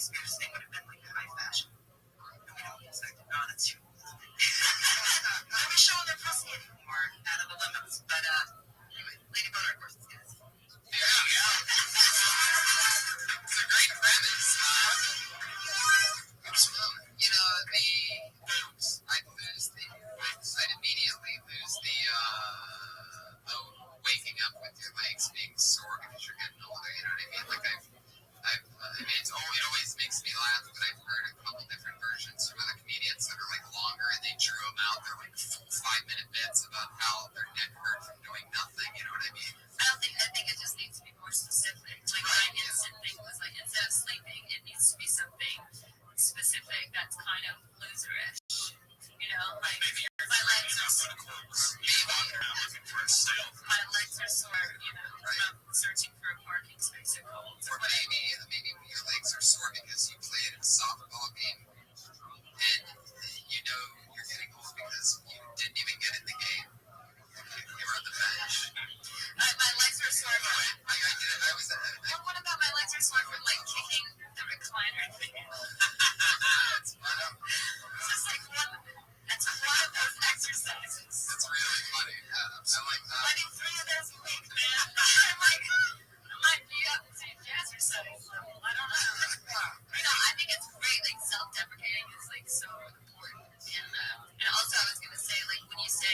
Spears thing would have been like high fashion. And we don't use that. No, that's too old. Nobody's showing their pussy anymore out of the limits. But anyway, Lady Boner, of course, is good. Yeah. It's a great premise. You know, I'd immediately lose the waking up with your legs being sore because you're getting older. You know what I mean? Like it always makes me laugh, but I've heard a couple different versions from other comedians that are like longer, and they drew them out. They're like full 5-minute bits about how their neck hurt from doing nothing. You know what I mean? I think it just needs to be more specific. Like my instant thing was like, instead of sleeping, it needs to be something specific that's kind of loserish. You know, like my legs are sore. My legs are sore, you know, from searching for a parking space at Coles. Or maybe your legs are sore because you played a softball game and you know you're getting old because you didn't even get in the game. You were on the bench. My legs are sore. I did it. What about my legs are sore from like kicking the recliner thing? It's just like that's one of those exercises. That's really funny. I like that. I do 3 of those a week, man. I'm like, I might be up to jazzercise level. I don't know. You know, I think it's great. Like self-deprecating is like so important. And also, I was gonna say, like when you say,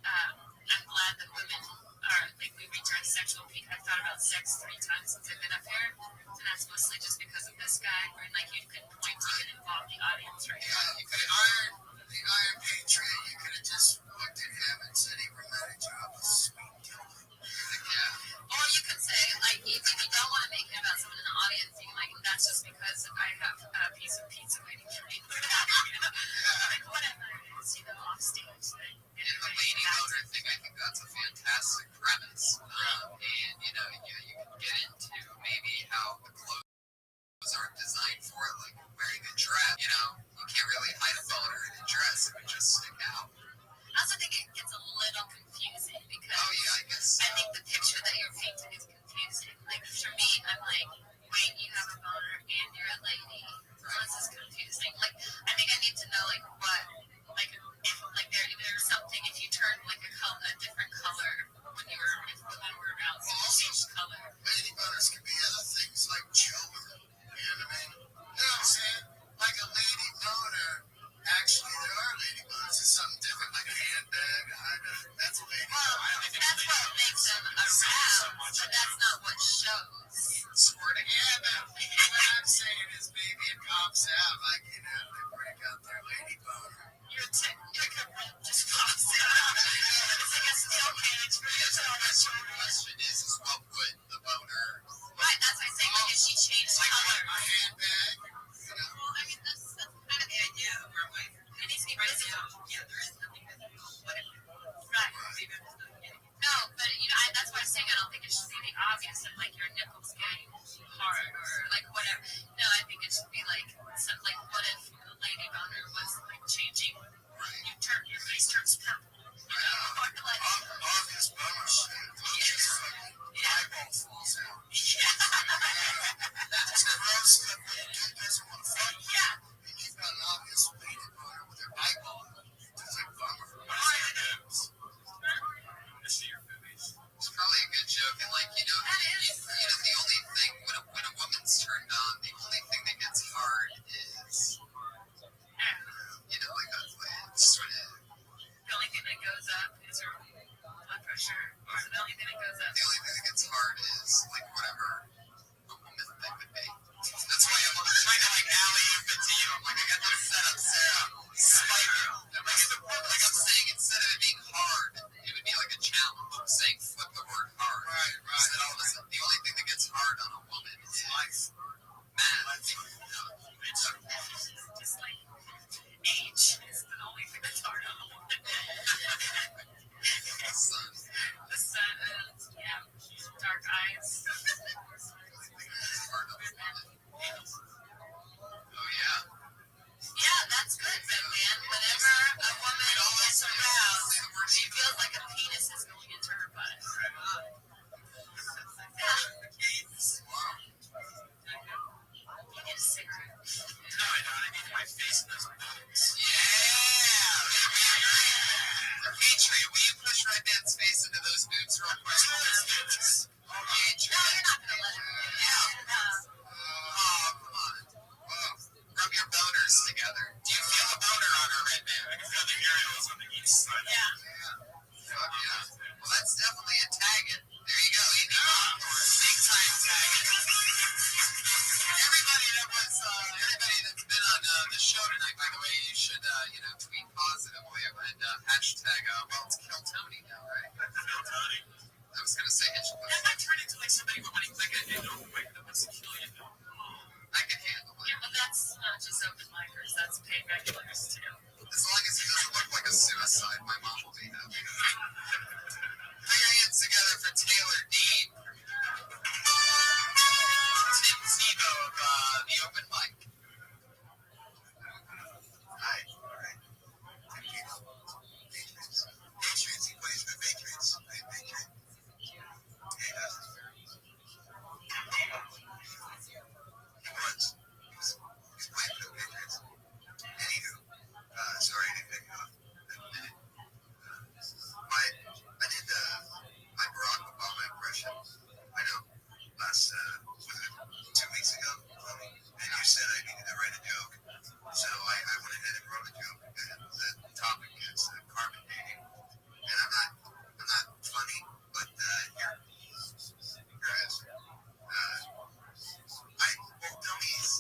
I'm glad that women are like we reach our sexual peak. I've thought about sex 3 times since I've been up here, and that's mostly just because of this guy. Where like you could point to and involve the audience, right? Yeah, you could the Iron Patriot, you could have just looked at him and said he reminded you of a sweet dildo. Yeah. Or you could say, like, if you don't want to make it about someone in the audience, you can, like, that's just because I have a piece of pizza waiting for me. Like, whatever it is, you know, off stage thing. And the lady boner thing, I think that's a fantastic premise. And, you know, you can get into maybe how the clothes aren't designed for it, like wearing a dress. You know, you can't really hide a boner in a dress; it would just stick out. I also think it gets a little confusing because I think the picture that you're painting is confusing. Like for me, I'm like, wait, you have a boner and you're a lady. Well, this is confusing. Like I think I need to know like what, like if like there's something if you turn like a different color when women were around, so change color. Lady boners can be other things like children. You know what I mean? You know what I'm saying? Like a lady boner. Actually, there are lady boners. It's something different, like a handbag. That's a lady boner. Well, that's what makes them aroused, but that's not what shows. Squirting. Yeah, but what I'm saying is maybe it pops out, like, you know, they break out their lady boner. Your career just pops out. It's like a steel cage for you to always show. The question is what would the boner... Right, that's what I'm saying. Like, if she changed color. A handbag. You know? Well, I mean, that's kind of the idea of our life. It needs to be visible. Yeah, there is nothing visible. Whatever. Right. No, but, you know, that's why I'm saying I don't think it should be the obvious of, like, your nipples getting hard or, like, whatever. No, I think it should be, like, some,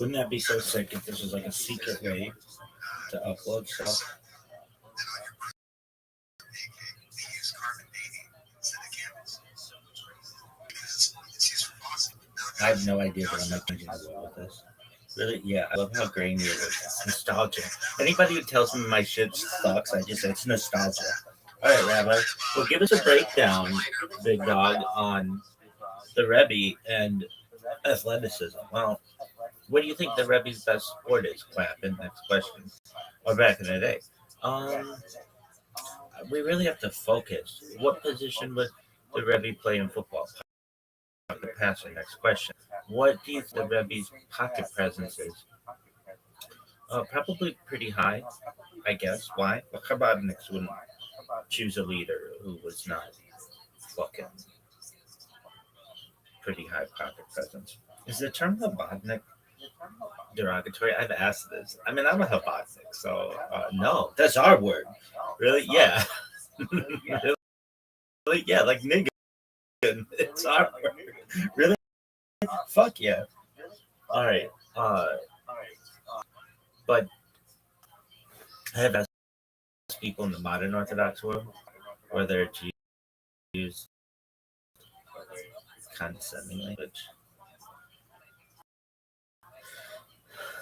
Wouldn't that be so sick if this was like a secret way to upload stuff? And on your birth making, they use carbon dating instead of candles. Because it's used for boxing. I have no idea that I'm not changing the world with this. Really? Yeah, I love how grainy it is. It's nostalgia. Anybody who tells me my shit sucks, I just say it's nostalgia. All right, Rabbi. Well, give us a breakdown, big dog, on the Rebbe and athleticism. Well, what do you think the Rebbe's best sport is? Clapping. Next question. Or back in the day. Um, we really have to focus. What position would the Rebbe play in football? The passer. Next question. What do you think the Rebbe's pocket presence is? Probably pretty high, I guess. Why? Well, Chabadniks wouldn't choose a leader who was not fucking pretty high pocket presence. Is the term Chabadnik derogatory? I've asked this. I mean, I'm a Chabadnik, so no, that's our word. Really? Yeah. Really? Yeah, like nigga. It's our word. Really? Fuck yeah. All right. But I have asked people in the modern Orthodox world whether to use condescending language.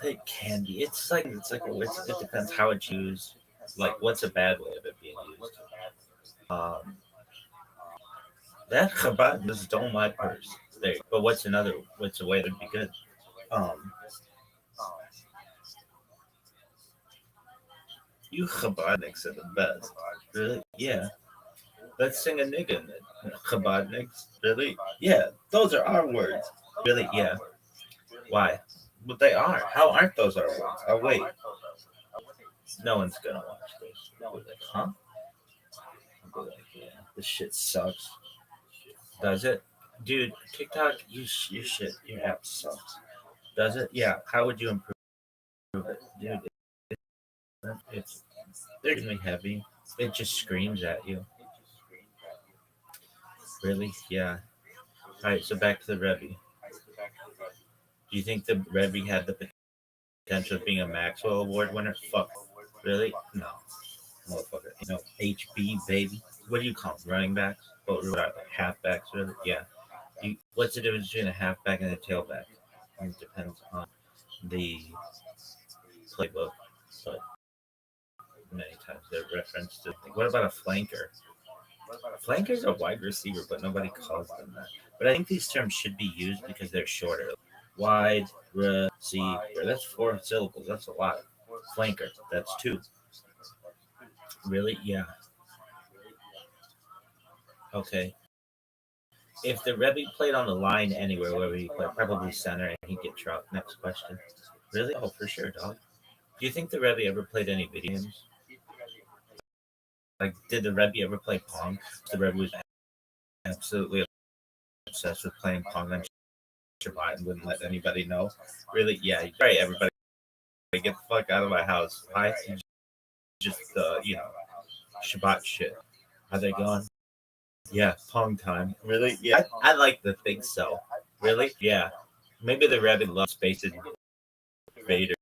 It can be. It depends how it's used. Like, what's a bad way of it being used? Um, that Chabad just don't my purse. There. But what's a way that'd be good? Um, you Chabadniks are the best. Really? Yeah. Let's sing a nigga in it. Chabadniks. Really? Yeah. Those are our words. Really? Yeah. Why? But they are. How aren't those our words? Oh, wait. No one's gonna watch this. They'll be like, huh? I'll be like, yeah, this shit sucks. Does it? Dude, TikTok, your shit, your app sucks. Does it? Yeah. How would you improve it? Dude, it's they're really heavy. It just screams at you. Really? Yeah. Alright, so back to the Rebbe. Do you think the Rebbe had the potential of being a Maxwell Award winner? Fuck. Really? No. Motherfucker. HB, baby. What do you call them? Running backs? What are they? Halfbacks, really? Yeah. What's the difference between a halfback and a tailback? It depends on the playbook, but many times they're referenced to. What about a flanker? Flanker's a wide receiver, but nobody calls them that. But I think these terms should be used because they're shorter. Wide receiver. That's 4 syllables. That's a lot. Flanker. That's 2. Really? Yeah. Okay. If the Rebbe played on the line anywhere, wherever he played, probably center, and he'd get dropped. Next question. Really? Oh, for sure, dog. Do you think the Rebbe ever played any video games? Like, did the Rebbe ever play Pong? The Rebbe was absolutely obsessed with playing Pong on Shabbat and wouldn't let anybody know. Really? Yeah. Right, everybody, get the fuck out of my house. Why? Just, Shabbat shit. Are they gone? Yeah, Pong time. Really? Yeah. I like to think so. Really? Yeah. Maybe the Rebbe loves Space Invader.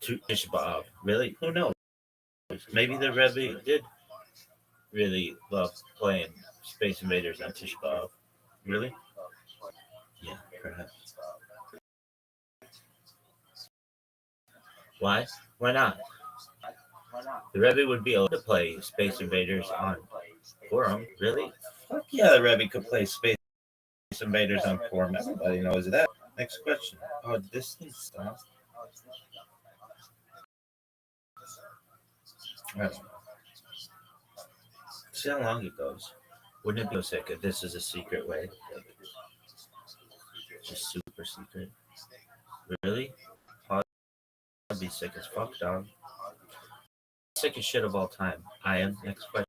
Tish B'Av. Really? Who knows? Maybe the Rebbe did really love playing Space Invaders on Tish B'Av. Really? Yeah, perhaps. Why? Why not? The Rebbe would be able to play Space Invaders on Forum. Really? Fuck yeah, the Rebbe could play Space Invaders on Forum. Everybody knows that. Next question. Oh, this thing stopped. I don't know. See how long it goes. Wouldn't it be so sick if this is a secret way? Like, just super secret. Really? Oh, I'd be sick as fuck, dog. Sickest shit of all time. I am. Next question.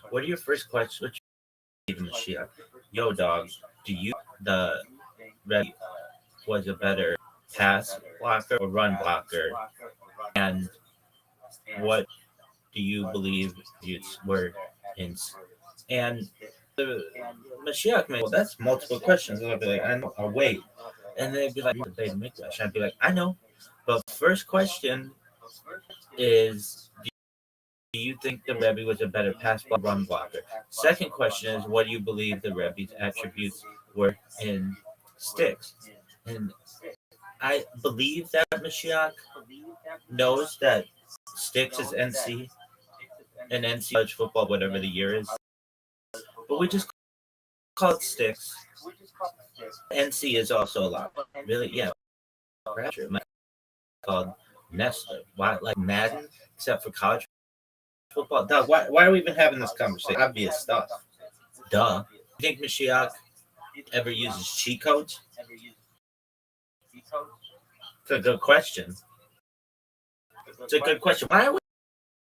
What are your first questions? What you believe in the Shia? Yo, dog. Do you the Red was a better pass blocker or run blocker? And what do you believe were in? And the Mashiach may, well, that's multiple questions. And I'll be like, I know, I'll wait. And they'd be like, the Beit HaMikdash. I'd be like, I know. But first question is, do you think the Rebbe was a better pass block run blocker? Second question is, what do you believe the Rebbe's attributes were in sticks? And I believe that Mashiach knows that sticks is NC and NC college football, whatever the year is. But we just call it sticks. NC is also a lot. Really? Yeah. Rapture. It might be called Nesta. Why? Like Madden, except for college football. Doug, why are we even having this conversation? Obvious stuff. Duh. You think Mashiach ever uses cheat codes? It's a good question. It's a good question. Why are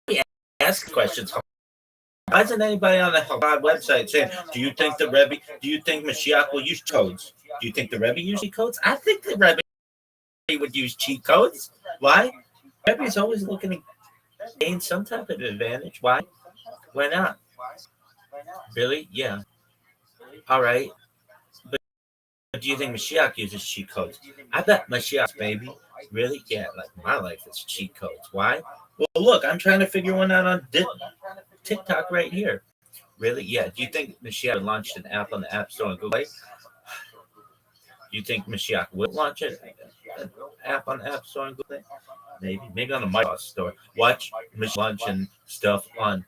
we asking questions? Why isn't anybody on the Chabad website saying, do you think the Rebbe, do you think Mashiach will use codes? Do you think the Rebbe use cheat codes? I think the Rebbe would use cheat codes. Why? Rebbe is always looking to gain some type of advantage. Why? Why not? Really? Yeah. All right. But do you think Mashiach uses cheat codes? I bet Mashiach's baby. Really? Yeah. Like my life is cheat codes. Why? Well, look, I'm trying to figure one out on TikTok right here. Really? Yeah. Do you think Mashiach launched an app on the App Store and Google Play? Do you think Mashiach will launch an app on the App Store and Google Play? Maybe on the Microsoft Store. Watch Mashiach launching stuff on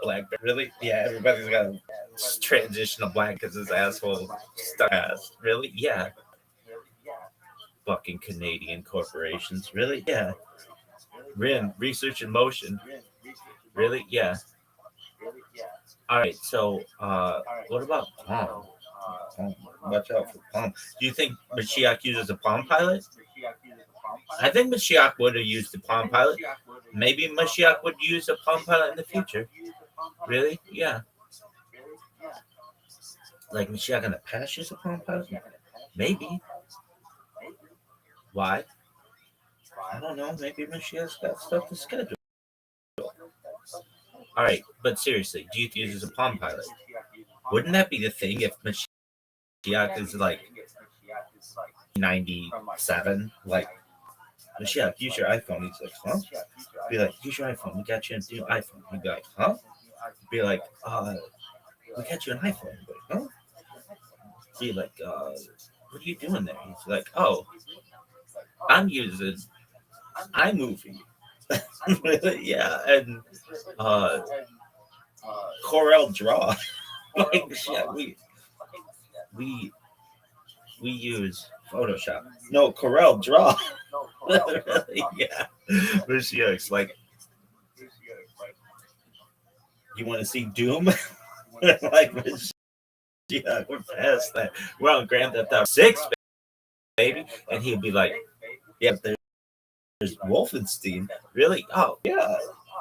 BlackBerry. Really? Yeah. Everybody's got to transition to black because his asshole stuck ass. Really? Yeah. Fucking Canadian corporations. Really? Yeah. RIN, research in motion. Really? Yeah. All right. So, what about Palm? Watch out for Palm. Do you think Mashiach uses a Palm Pilot? I think Mashiach would have used the Palm Pilot. Maybe Mashiach would use a Palm Pilot in the future. Really? Yeah. Like Mashiach in the past use a Palm Pilot? Maybe. Why? I don't know. Maybe Mashiach's got stuff to schedule. All right, but seriously, do you use a Palm Pilot? Wouldn't that be the thing if Mashiach is like 97? Like, Mashiach, use your iPhone. He's like, huh? Be like, use your iPhone. We got you a new iPhone. He'd be like, huh? Be like, we got you an iPhone. Be like, huh? Be like, what are you doing there? He's like, oh, I'm using iMovie. Yeah, and Corel Draw. Like, yeah, we use Photoshop. No, Corel Draw. Yeah. Mashiach's like, you want to see Doom? Like, Mashiach, we're past that. We're on Grand Theft Auto 6, baby. And he'd be like, yeah, there's Wolfenstein. Really? Oh, yeah,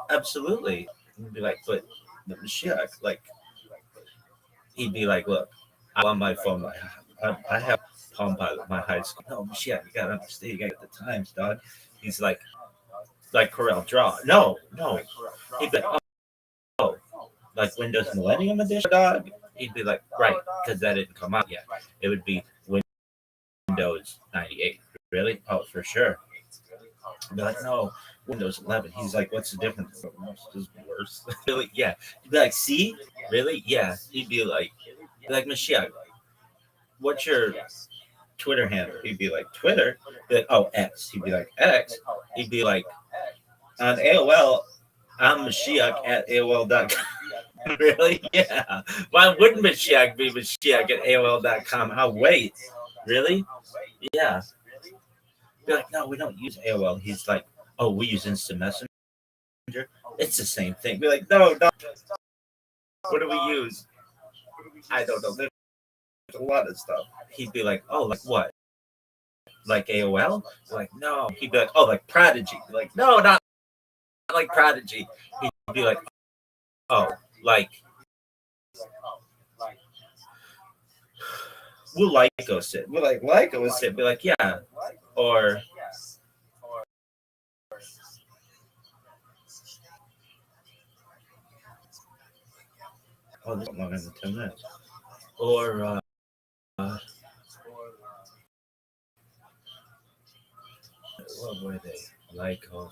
absolutely. He'd be like, but the Mashiach, like, he'd be like, look, I'm on my phone. I have Palm Pilot, my high school. No, Mashiach, you got to understand. You got to get the times, dog. He's like Corel Draw. No. He'd be like, oh, like Windows Millennium Edition, dog. He'd be like, right, because that didn't come out yet. It would be Windows 98. Really? Oh, for sure. I'd be like, no, Windows 11. He's like, what's the difference? This is worse. Really? Yeah. He'd be like, see? Really? Yeah. He'd be like Mashiach, what's your Twitter handle? He'd be like, Twitter? Be like, oh, X. He'd be like, X. He'd be like, on AOL, I'm Mashiach at AOL.com. Really? Yeah. Why wouldn't Mashiach be Mashiach at AOL.com? I'll wait. Really? Yeah. Be like, no, we don't use AOL. He's like, oh, we use Instant Messenger. It's the same thing. Be like, no. What do we use? I don't know. There's a lot of stuff. He'd be like, oh, like what? Like AOL? Like, no. He'd be like, oh, like Prodigy. Like, no, not like Prodigy. He'd be like, oh, like, we'll Lycos it. We're like, Lycos it. Be like, yeah. Or Oh, this is longer than 10 minutes. Or, what were they? Lycos,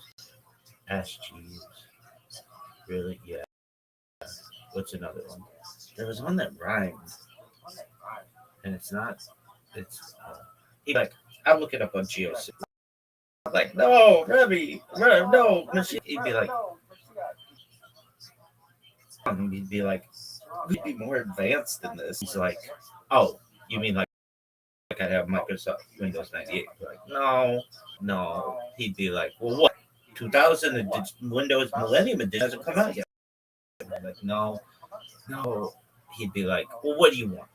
Ash Cheese. Really? Yeah. What's another one? There was one that rhymed, and it's not. It's he like I'll look it up on GeoC. Like no, Rabbi, no, machine. He'd be like, he'd be like, we'd be more advanced than this. He's like, oh, you mean like I have Microsoft Windows 98? I'd be like, no. He'd be like, well, what? 2000 Windows Millennium Edition hasn't come out yet. I'm like, no. He'd be like, well, what do you want?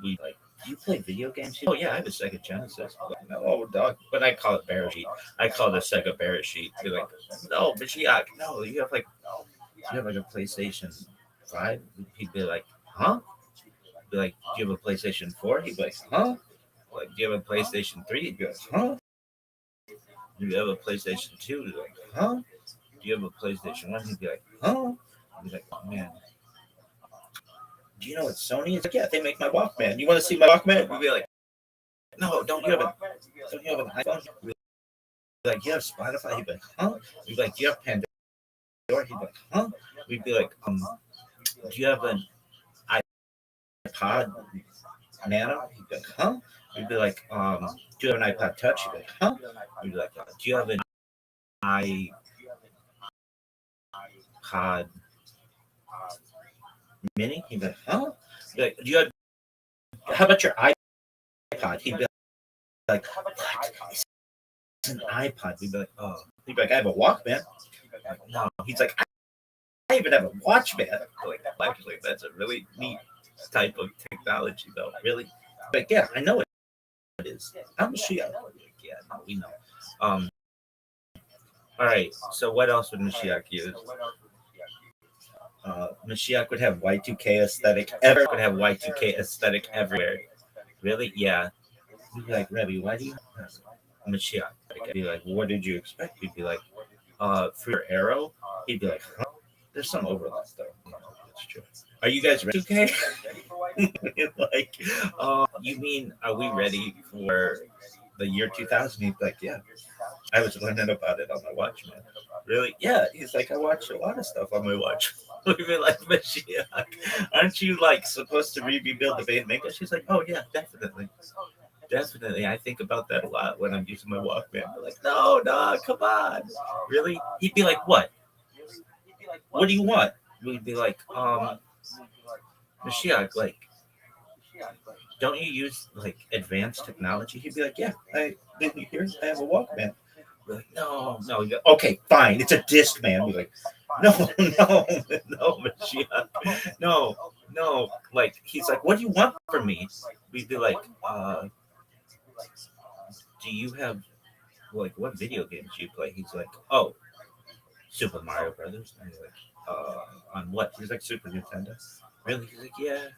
We like, do you play video games? Oh yeah, I have a Sega Genesis. I'm like, no, dog. But I call it Bear Sheet. I call it a Sega Bear Sheet. Be like, no, Mashiach, no, you have like a PlayStation 5. He'd be like, huh? Be like, do you have a PlayStation 4? He'd be like, huh? Like, do you have a PlayStation 3? He'd be like, huh? Do you have a PlayStation 2? He'd be like, huh? Do you have a PlayStation 1? He'd be like, huh? I'd be like, oh man. Do you know what Sony is? Like, yeah, they make my Walkman. You want to see my Walkman? We'd be like, no, don't you have an iPhone? We'd be like, you have Spotify? He'd be like, huh? We'd be like, do you have Pandora? He'd be like, huh? We'd be like, do you have an iPod Nano? He'd be like, huh? We'd be like, do you have an iPod Touch? He'd be like, huh? We'd be like, do you have an iPod Mini? He'd be like, huh? He'd be like, do you have? How about your iPod? He'd be like, what? It's an iPod. We'd be like, oh. He'd be like, I have a Walkman. Like, no. He's like, I even have a Watchman. Like, actually, that's a really neat type of technology, though. Really? But yeah, I know it is. I'm a Shia. Like, yeah, no, we know. All right. So what else would Mashiach use? Mashiach would have Y2K aesthetic. Would have Y2K aesthetic everywhere. Really? Yeah. He'd be like, Rabbi, why do you have Mashiach? I'd be like, what did you expect? He'd be like, for your arrow? He'd be like, huh? There's some overlap though. No, that's true. Are you guys ready? Okay. Like, you mean, are we ready for the year 2000? He'd be like, yeah. I was learning about it on my watch, man. Really? Yeah. He's like, I watch a lot of stuff on my watch. We'd be like, Mashiach, aren't you like supposed to rebuild the band makeup? She's like, oh yeah, definitely. Definitely. I think about that a lot when I'm using my Walkman. I'm like, no, come on. Really? He'd be like, what? What do you want? We'd be like, Mashiach, like, don't you use like advanced technology? He'd be like, yeah, I have a Walkman. We're like, no. Okay, fine. It's a disc, man. We're like, no, Mashiach. No. Like, he's like, what do you want from me? We'd be like, do you have, like, what video games do you play? He's like, oh, Super Mario Brothers. And he's like, on what? He's like, Super Nintendo. Really? He's like, yeah.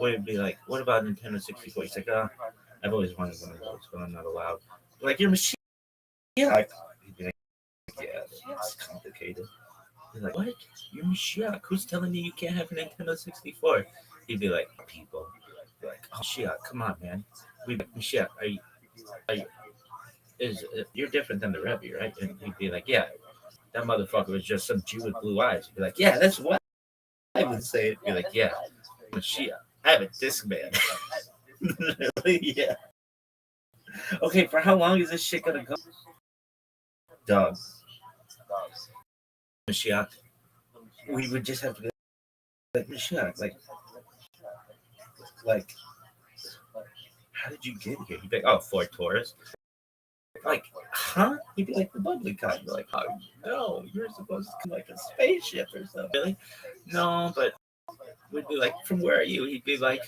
Would be like, what about Nintendo 64? He's like, I've always wanted one of those, but I'm not allowed. Like, you're machine. Yeah. He'd be like, yeah, it's complicated. He's like, what? You're Mashiach. Who's telling you can't have a Nintendo 64? He'd be like, people. Be like, oh, Mashiach, come on, man. We'd be like, Mashiach, are you, you're different than the Rebbe, right? And he'd be like, yeah, that motherfucker was just some Jew with blue eyes. He'd be like, yeah, that's what I would say. He'd be like, yeah, Mashiach, I have a disc man. Yeah. Okay, for how long is this shit gonna go? Dog. Mashiach. We would just have to be like, Mashiach, like, how did you get here? He'd be like, oh, Ford Taurus. Like, huh? He'd be like, the bubbly kind. You're like, oh, no, you're supposed to come like a spaceship or something. Really? No, but we'd be like, from where are you? He'd be like,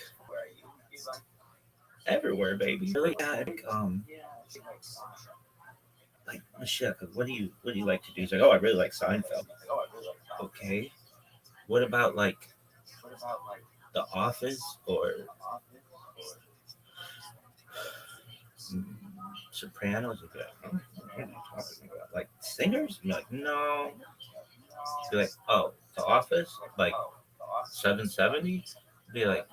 everywhere, baby. Really? Like, Michelle, what do you like to do? He's like, oh, I really like Seinfeld. Okay. What about like The Office or Sopranos? He'd be like, what are you talking about? Like singers? You're like, no. Be like, oh, The Office, like 770. Be like,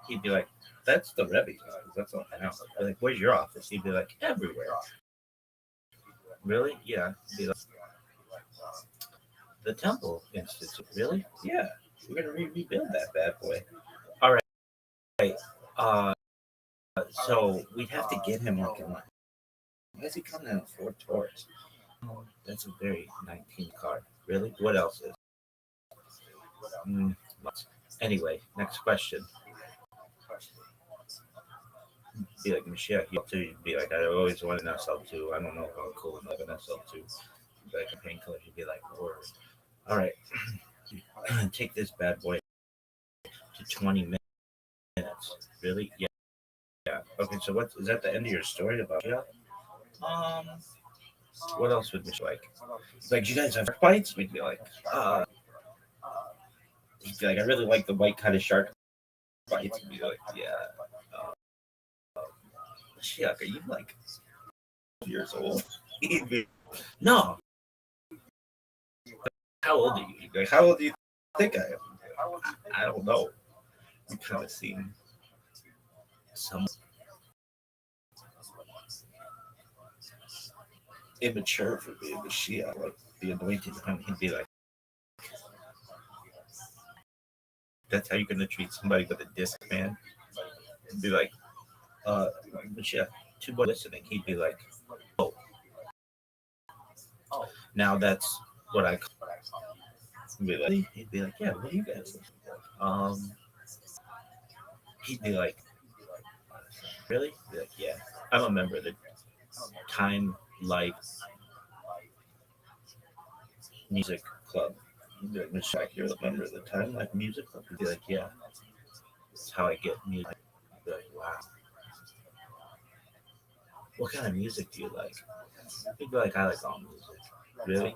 he'd be like, that's the Rebbe's office. That's all I know. Be like, where's your office? He'd be like, everywhere. Really? Yeah. Be like, the Temple Institute. Really? Yeah. We're gonna rebuild that bad boy. All right. Uh, so we'd have to get him like a. Why is he coming out of Ford Taurus? That's a very 19 car. Really? What else is? Mm, anyway, next question. Be like, Mashiach, you too. You'd be like, I always wanted an SL2. I don't know how cool I have an SL2. You'd be like a painkiller. You'd be like, word. All right. Take this bad boy to 20 minutes. Really? Yeah. Yeah. Okay, so what is that the end of your story about? Yeah. Um, what else would Mish like? Like, you guys have shark bites? We'd be like, he'd be like, I really like the white kind of shark bites. We'd be like, yeah. Mashiach, are you like years old? He'd be, no. How old are you? He'd be like, how old do you think I am? I don't know. You kind of seem some immature for being Mashiach, like the anointed one. He'd be like, that's how you're gonna treat somebody with a disc, man. He'd be like, Mashiach, two boys listening. He'd be like, oh, now that's what I. He'd be like, yeah, what do you guys listen to? He'd be like, really? He'd be like, yeah, I remember the Time Life Music Club. He'd be like, Mashiach, you remember the Time Life Music Club? He'd be like, yeah, that's how I get music. I'd be like, wow. What kind of music do you like? He'd be like, I like all music. Really?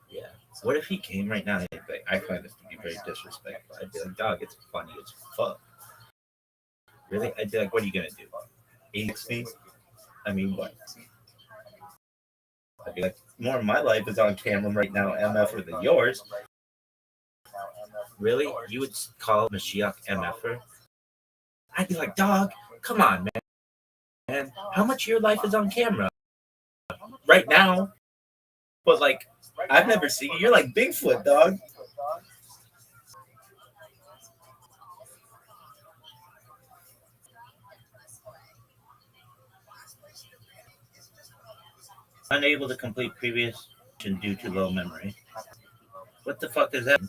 Yeah. What if he came right now and he'd be like, I find this to be very disrespectful? I'd be like, dog, it's funny as fuck. Really? I'd be like, what are you gonna do? Ace me? I mean, what? I'd be like, more of my life is on camera right now, MFer, than yours. Really? You would call Mashiach MFer? I'd be like, dog, come on, man. How much of your life is on camera? Right now. But like, I've never seen you. You're like Bigfoot, dog. Unable to complete previous due to low memory. What the fuck is that?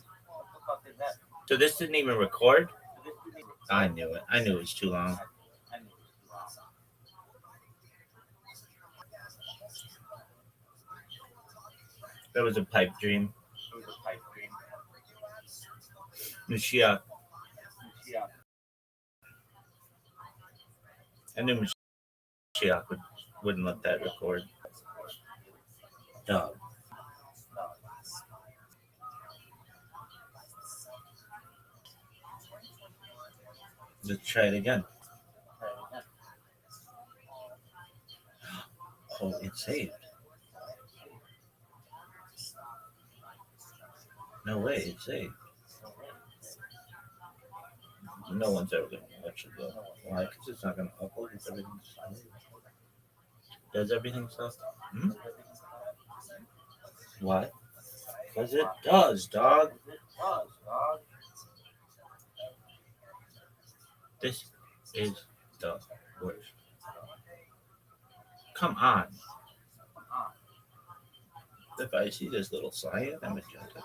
So this didn't even record? I knew it. I knew it was too long. That was a pipe dream. Mashiach. I knew Mashiach wouldn't let that record. Dog. Let's try it again. Oh, it's saved. No way, it's saved. No one's ever going to watch it though. Why? Because it's not going to upload if everything's does everything stuff? Hmm? Why? Because it does, dog. This is the worst. Come on. If I see this little cyan, I'm a gentle.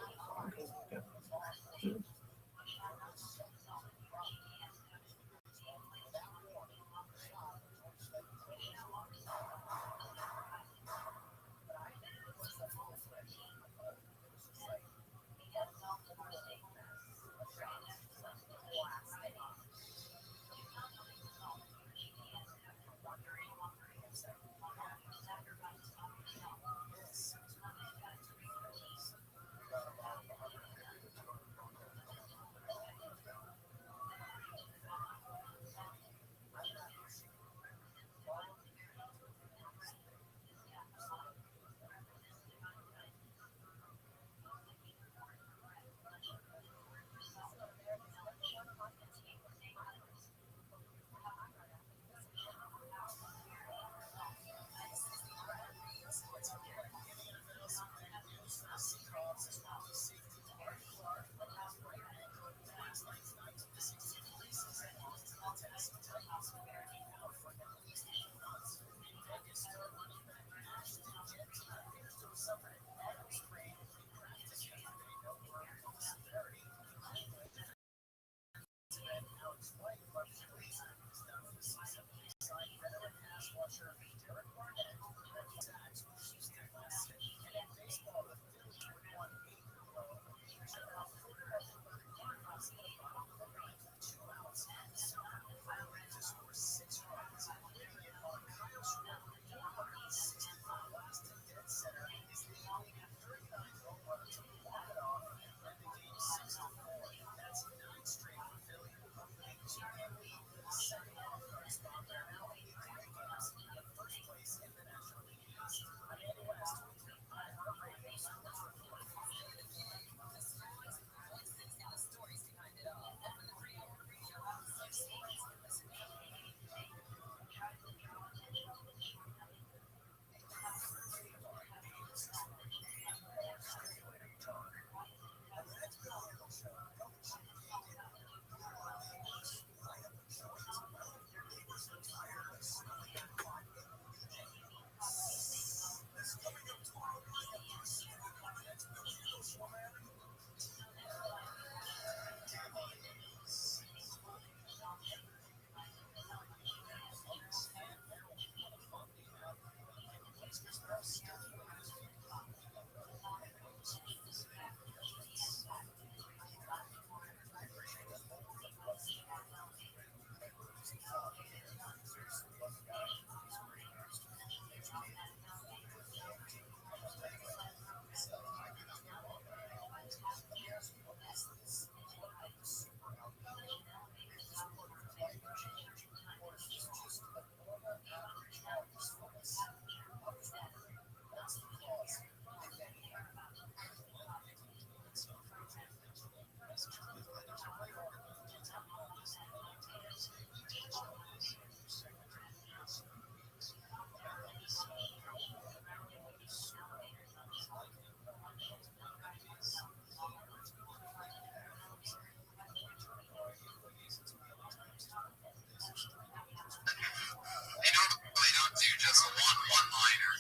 They normally don't do just a one-liner.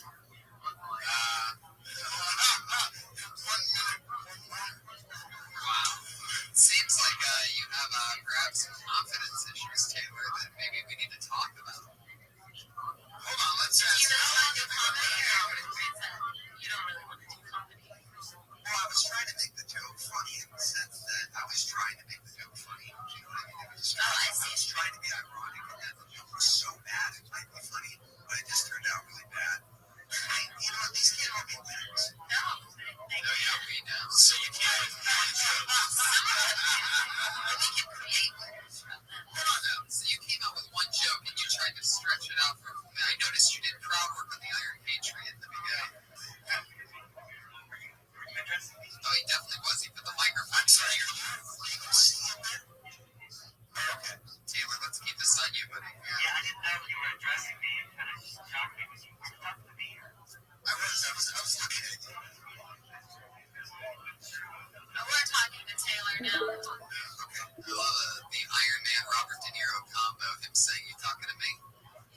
Wow. Seems like you have perhaps some confidence issues, Taylor, that maybe we need to talk about. Hold on, let's ask. You don't want to do comedy, or you don't really want to do comedy? Well, I was trying to make the joke funny in the sense that I was trying to make the joke funny. You know what I mean? It was just, I was trying to be ironic, and then the joke was so bad it might be funny, but it just turned out really bad. I mean, you know, these can't all be winners. No. We know. So you can't. We can create winners from them. Hold on now. So you came out with one joke and you tried to stretch it out for. I noticed you did crowd work on the Iron Patriot in the beginning. Oh, he definitely was. He put the microphone. I'm sorry. Okay. Taylor, let's keep this on you, buddy. Yeah, I didn't know you were addressing me. It kind of shocked me because you were talking to me. I was looking at you. We're talking to Taylor now. Okay. The Iron Man Robert De Niro combo, him saying, "You talking to me?"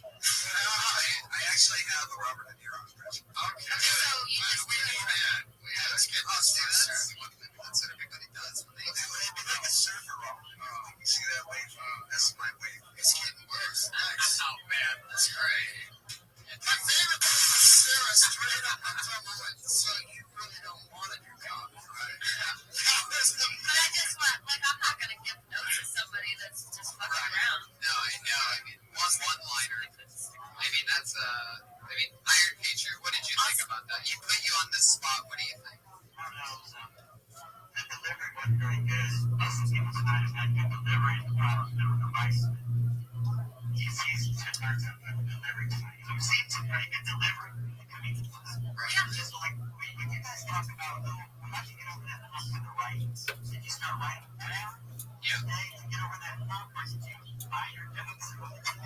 I actually have a Robert De Niro impression. Okay. So you just we need that. Let's get that's what everybody does when they do it. It'd be like a surfer roll. You see that wave? That's my wave. It's getting worse. Nice. Oh man, that's great. My favorite thing is Sarah straight up and tell me what. So you really don't want a new job, right? But I just want, like, I'm not going to give notes to somebody that's just fucking around. No, I know. I mean, one-liner. I mean, that's Iron Patriot. What did you think about that? You put you on the spot. What do you think? The delivery wasn't very good. Most of the people tonight have had good delivery. The problem there was the vice. He's two-thirds of the delivery tonight. So we've seen some pretty good delivery. I mean, just like when you guys talk about, how'd you get over that hump with the writings? Did you start writing down? Yeah. To get over that hump, or did you buy your notes?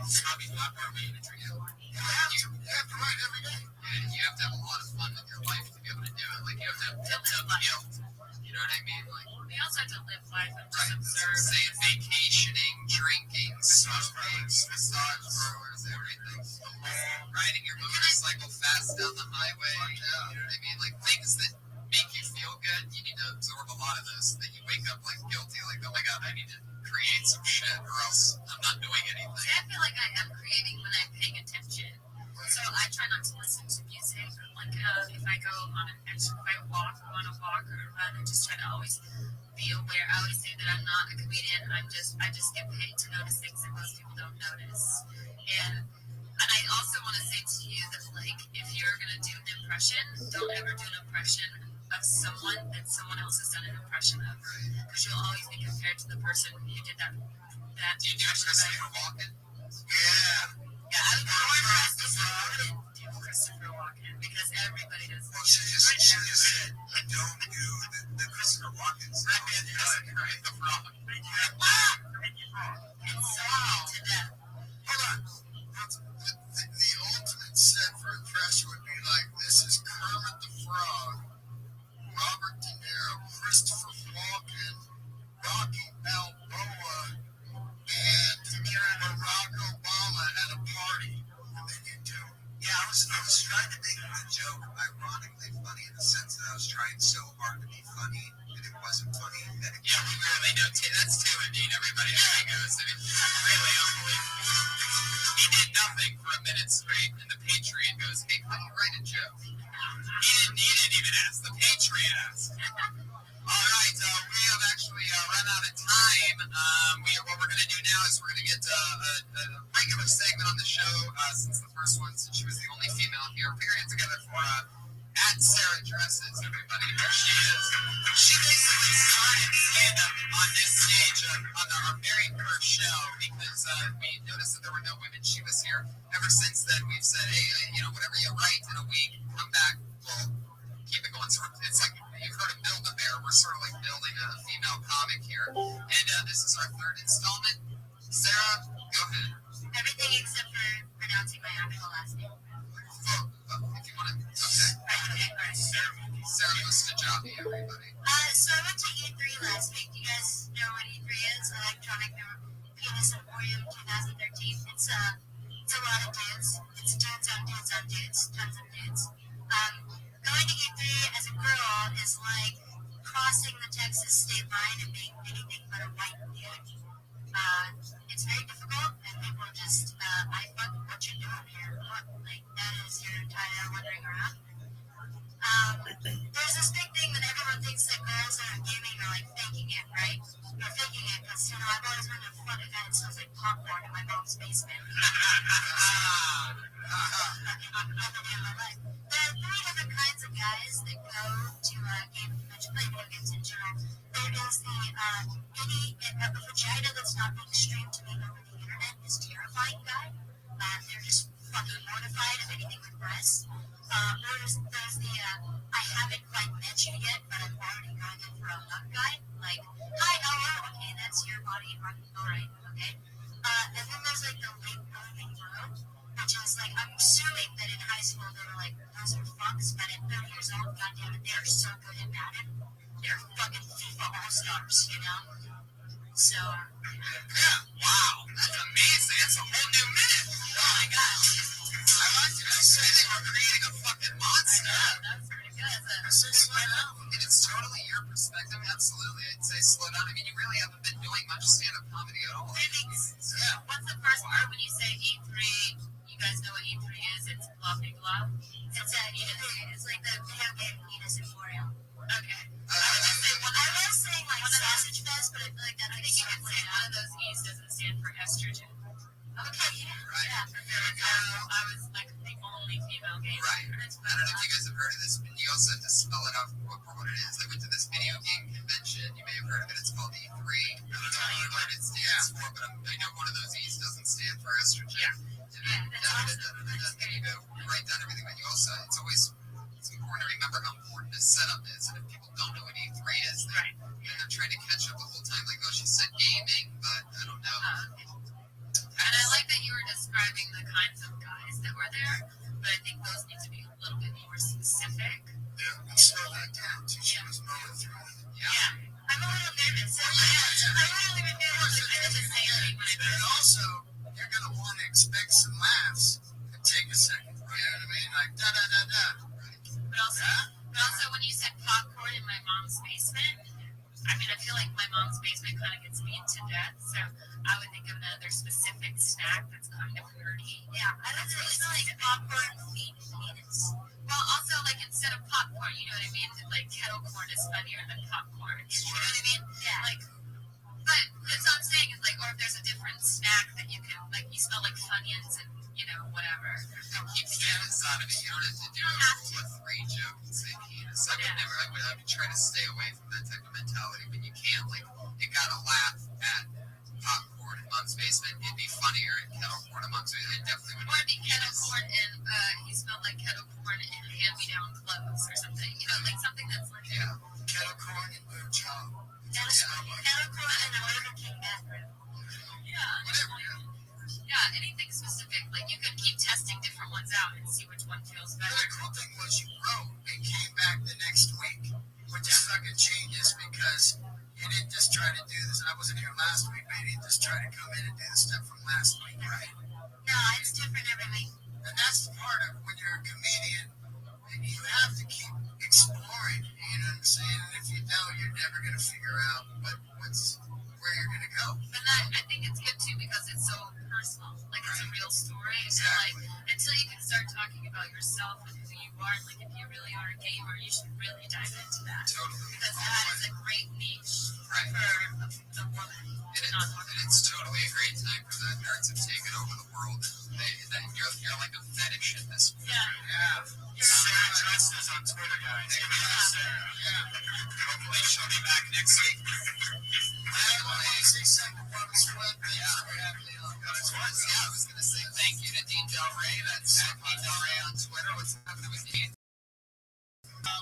It's not for me to do. You have to write every day. And you have to have a lot of fun in your life to be able to do it. Like, you have to have guilt. You know what I mean? Like, We also have to live life and just right. observe. Saying vacationing, drinking, smoking, massage parlors, everything. Riding your motorcycle fast down the highway. You know what I mean? Like, things that make you feel good, you need to absorb a lot of those so that you wake up like guilty, like, oh my god, I need to create some shit, or else I'm not doing anything. See, I feel like I am creating when I'm paying attention. So I try not to listen to music. Like if I go on an extra, if I walk, go on a walk or a run, I just try to always be aware. I always say that I'm not a comedian. I just get paid to notice things that most people don't notice. And I also want to say to you that like if you're gonna do an impression, don't ever do an impression of someone that someone else has done an impression of, because you'll always be compared to the person who did that. Do you do Christopher Walken? Yeah. Yeah, I would be more impressed if you wouldn't do Christopher Walken, because everybody does. Well, she just said, I don't do the Christopher Walken stuff. Right, the frog. It's so to death. Hold on. The ultimate set for impression would be like, this is Kermit the Frog, Robert De Niro, Christopher Walken, Rocky Balboa, and Barack Obama at a party. And then you do. Yeah, I was trying to make the joke ironically funny in the sense that I was trying so hard to be funny that it wasn't funny. That it Yeah, we really do. That's Taylor Dean, everybody. There he goes. I mean, really unbelievable. He did nothing for a minute straight, and the Patriot goes, hey, how do you write a joke? He didn't even ask. The Patriot asked. All right, we have actually run out of time. What we're going to do now is we're going to get a regular segment on the show since the first one, since she was the only female here. Put your hands together for at Sarah Dresses, everybody. There she is. She basically started stand-up on this stage on our very first show because we noticed that there were no women. She was here. Ever since then, we've said, hey, whatever you write in a week, come back. We'll keep it going. So it's like you've heard of Build a Bear. We're sort of like building a female comic here. And this is our third installment. Sarah, go ahead. Everything except for pronouncing my actual last name. If you want to. Okay. Right. Sarah Mustajabi, everybody. So I went to E3 last week. You guys know what E3 is? Electronic Penis Emporium 2013. It's a lot of dudes. It's dudes on dudes on dudes. Tons of dudes. Going to E3 as a girl is like crossing the Texas state line and being anything but a white dude. It's very difficult, and people just, I fuck what you're doing here. What, like, that is your entire wandering around. There's this big thing that everyone thinks that girls that are gaming are like faking it, right? They're faking it because, I've always been to fun events, so it's like popcorn in my mom's basement. There are three different kinds of guys that go to game convention, play video games in general. There is the vagina that's not being streamed to me over the internet is terrifying guy. They're just fucking mortified of anything with breasts. There's the I haven't quite met you yet, but I'm already going in for a hug guy. Like, hi, how are you? Okay, that's your body. Alright, okay. And then there's like the late blooming bro, which is like, I'm assuming that in high school they were like, those are fucks, but at 30 years old, goddamn it, they are so good at Madden. They're fucking FIFA All-Stars, So, Yeah, wow, that's amazing. That's a whole new minute. Oh my gosh. I like it. I say they were creating a fucking monster. yeah, that's pretty good. And it's totally your perspective. Absolutely. I'd say slow down. I mean, you really haven't been doing much stand-up comedy at all. Yeah. What's the first part when you say E3? You guys know what E3 is? It's blah, blah, blah. It's E3. It's like the video game Penis Emporium. Okay. I was saying like Sausage Fest, but I feel like that. I think you could say one of those E's doesn't stand for estrogen. Okay, Right. Yeah. I was like the only female gamer. Right. I don't know if you guys have heard of this, but you also have to spell it out for what it is. I went to this video game convention. You may have heard of it. It's called E3. I don't know what it stands for, but I know one of those E's doesn't stand for estrogen. Yeah. And then you go write down everything. But you also, it's important to remember how important this setup is. And if people don't know what E3 is, they're trying to catch up the whole time. Like, oh, she said gaming, but I don't know. And I like that you were describing the kinds of guys that were there, but I think those need to be a little bit more specific. Yeah, and slow that down too. She was going through it. Yeah. I'm a little nervous. I'm really nervous. I did the same thing when I But also, you're going to want to expect some laughs and take a second. You know what I mean? Like, da-da-da-da. But also when you said popcorn in my mom's basement, I mean, I feel like my mom's basement kind of gets me into death, so I would think of another specific snack that's kind of nerdy. Yeah, I don't really like popcorn peanuts. Well, also, like, instead of popcorn, you know what I mean? Like, kettle corn is funnier than popcorn. You know what I mean? Yeah. Like, but that's what I'm saying is, like, or if there's a different snack that you can, like, you smell like Funyuns and, you know, whatever. Keep the penis out of it. You don't have to do a three joke and say penis. I would try to stay away from that type of mentality, but you can't. Like, you gotta laugh at popcorn in Mom's basement. It'd be funnier at kettle corn in Mom's basement. It definitely would. Or it'd be kettle corn and he smelled like kettle corn and hand-me-down clothes or something. You know, like something that's like Kettle corn and blue job. kettle corn in a Burger King bathroom. Yeah. Whatever. Yeah, anything specific. Like you could keep testing different ones out and see which one feels But better. the cool thing was you wrote and came back the next week, which is fucking genius because you didn't just try to do this. I wasn't here last week, but you didn't just try to come in and do the stuff from last week, right? No, it's different every week. And that's the part of when you're a comedian, you have to keep exploring, you know what I'm saying? And if you don't, you're never going to figure out where you're going to go. But I think it's good too because it's so personal. Like it's a real story. So like until you can start talking about yourself and who you are, like if you really are a gamer, you should really dive into that. Totally. Because that is a great niche Right. for the woman. It's totally a great time for that. Nerds have taken over the world. You're like a fetish at this point. Yeah. Sarah Justice on Twitter, guys. Give me that, Sarah. Hopefully she'll be back next week. I want to say something about this one. Thanks for having me on. I was going to say thank you to Dean Del Rey. That's at Dean Del Rey on Twitter. What's happening with Dean?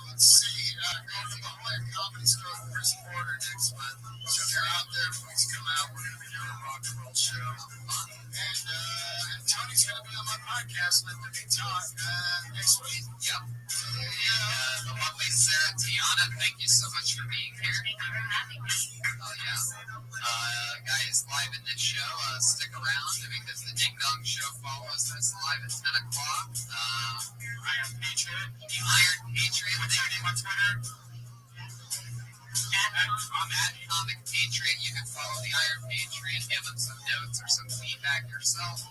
Let's see. Going to the Hoya Comedy Store first quarter next month. So if you're out there, please come out. We're going to be doing a rock and roll show. And Tony's going to be on my podcast, Let Them Be Talk, next week. Yep. The lovely Sarah Tiana, thank you so much for being here. Thank you for having me. Oh, yeah. Guys, live in this show, stick around because the Ding Dong Show follows us live at 10 o'clock. Iron Patriot. The Iron Patriot. What's your name on Twitter? I'm at Comic Patriot. You can follow the Iron Patriot, give him some notes or some feedback yourself.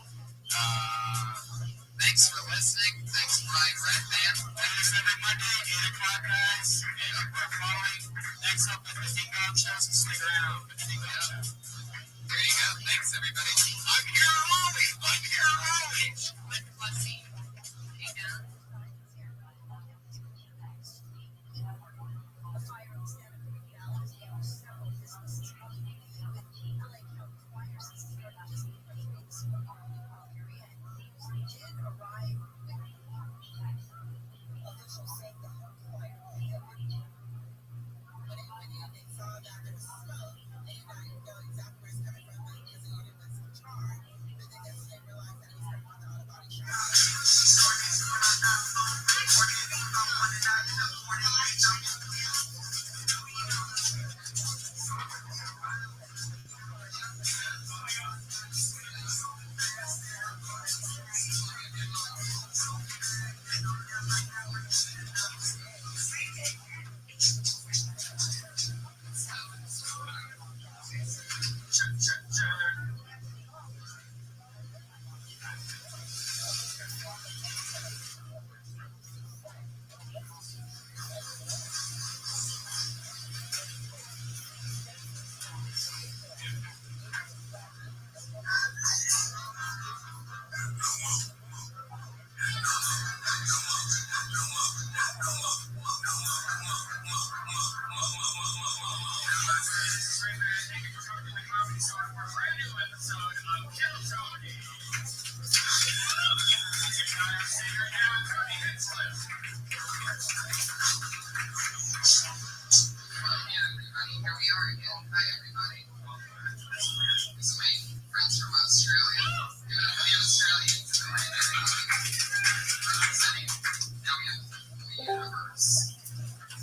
Thanks for listening. Thanks, Brian Redman. Thanks every Monday, 8 o'clock, guys. And we're following. Next up is the Ding Dong Show, so stick around for the Ding Dong Show. There you go. Thanks, everybody. I'm here always. I'm here always. Let's see. Hey, now.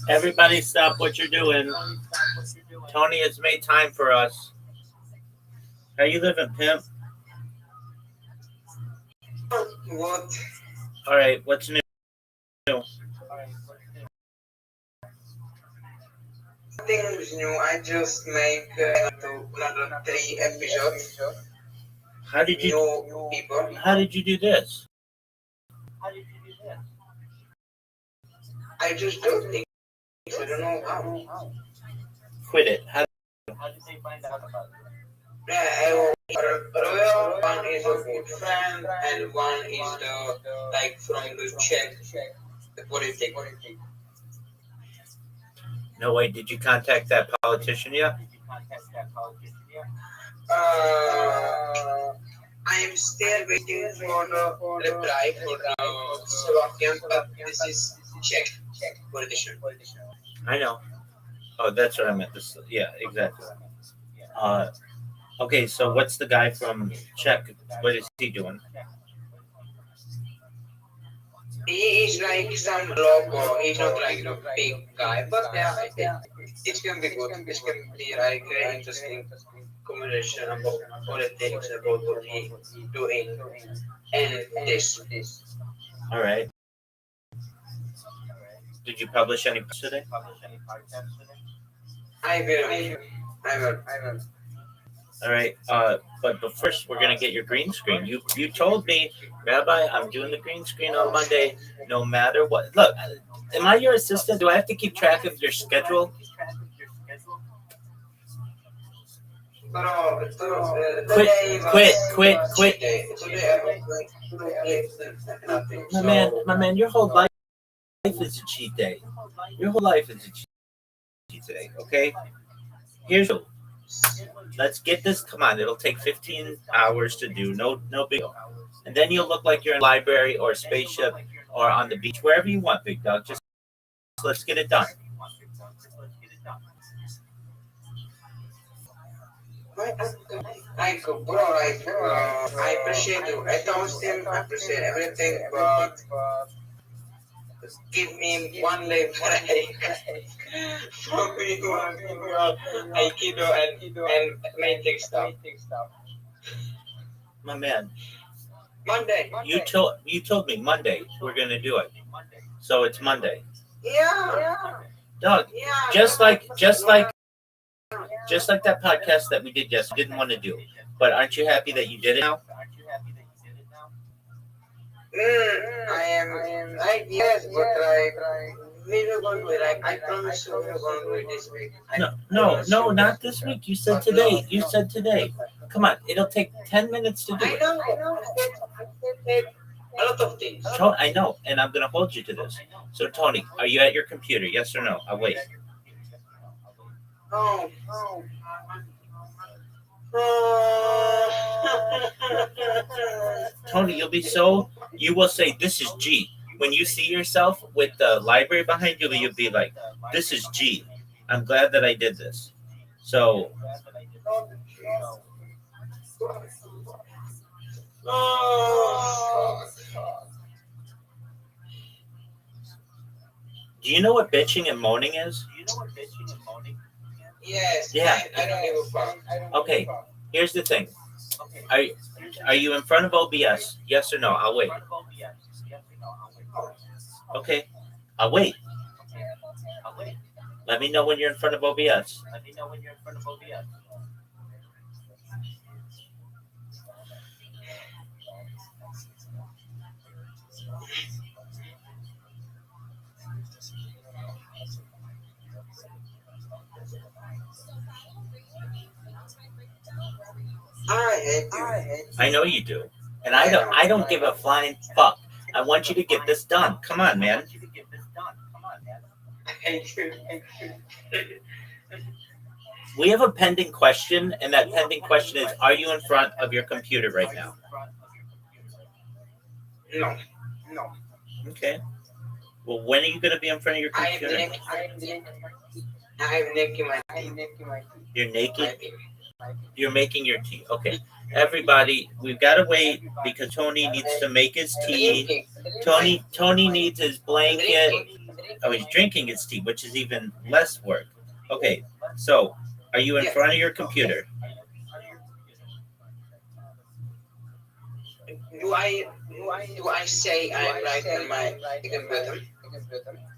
Everybody stop what you're doing. Tony has made time for us. How you living, pimp? What? All right, what's new? Thing everything is new. I just make another 3 episodes. How did you New people. How did you do this? I just do things. I don't know how. Quit it. How Yeah, Royal, one is a good friend, and one is the like from the Czech, the politics. No way. Did you contact that politician yet? I am still waiting for the reply for the Slovakian, but this is Czech politician. I know. Oh, that's what I meant. This, yeah, exactly. Okay, so what's the guy from Czech? What is he doing? He is like some local. He's not like the big guy, but yeah, it can be good. It can be like very interesting conversation about politics, about what he doing, and this. All right. Did you publish any today? I will. All right. But first, we're gonna get your green screen. You told me, Rabbi, I'm doing the green screen on Monday, no matter what. Look, am I your assistant? Do I have to keep track of your schedule? Quit. My man, your whole life is a cheat day. Your whole life is a cheat day. Okay. Here's. Let's get this. Come on, it'll take 15 hours to do. No big deal. And then you'll look like you're in a library or a spaceship or on the beach, wherever you want, big dog. Just let's get it done. I appreciate you. I don't still appreciate everything, but give me one day break from me to Aikido and making stuff. My man, Monday. you told me Monday we're gonna do it. So it's Monday. Yeah. Dog, Yeah. just like that podcast that we did yesterday, didn't want to do. But aren't you happy that you did it now? I am like yes, but we were going to be like I promise you we were going to do it this week. No, not this week. You said today. Come on, it'll take 10 minutes to do I it. know. A lot of things. I know, and I'm gonna hold you to this. So Tony, are you at your computer? Yes or no? I'll wait. No. Tony, you will say this is G. When you see yourself with the library behind you, you'll be like, this is G. I'm glad that I did this. So do you know what bitching and moaning is? Yes. Yeah. I don't give a fuck. Okay, here's the thing. Are you in front of OBS? Yes or no? I'll wait. Okay, I'll wait. Let me know when you're in front of OBS. I hate you. I know you do, and I don't give a flying fuck. I want you to get this done. Come on, man. I hate you. We have a pending question, and that pending question is: are you in front of your computer right now? No. Okay. Well, when are you going to be in front of your computer? I have neck in my You're naked. You're making your tea. Okay. Everybody, we've got to wait because Tony needs to make his tea. Tony needs his blanket. Oh, he's drinking his tea, which is even less work. Okay. So, are you in front of your computer? Do I say I'm right on my computer?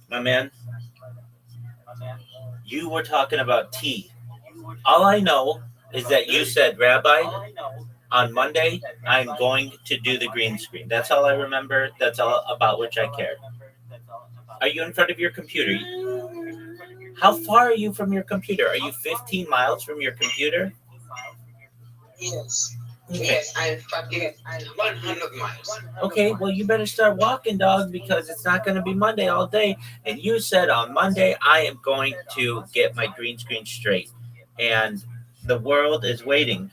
My man, You were talking about tea. All I know is that you said, Rabbi, on Monday, I'm going to do the green screen. That's all I remember. That's all about which I care. Are you in front of your computer? How far are you from your computer? Are you 15 miles from your computer? Yes. Okay. Yes, I'm fucking 100 miles. Okay, well, you better start walking, dog, because it's not going to be Monday all day. And you said on Monday, I am going to get my green screen straight. And the world is waiting.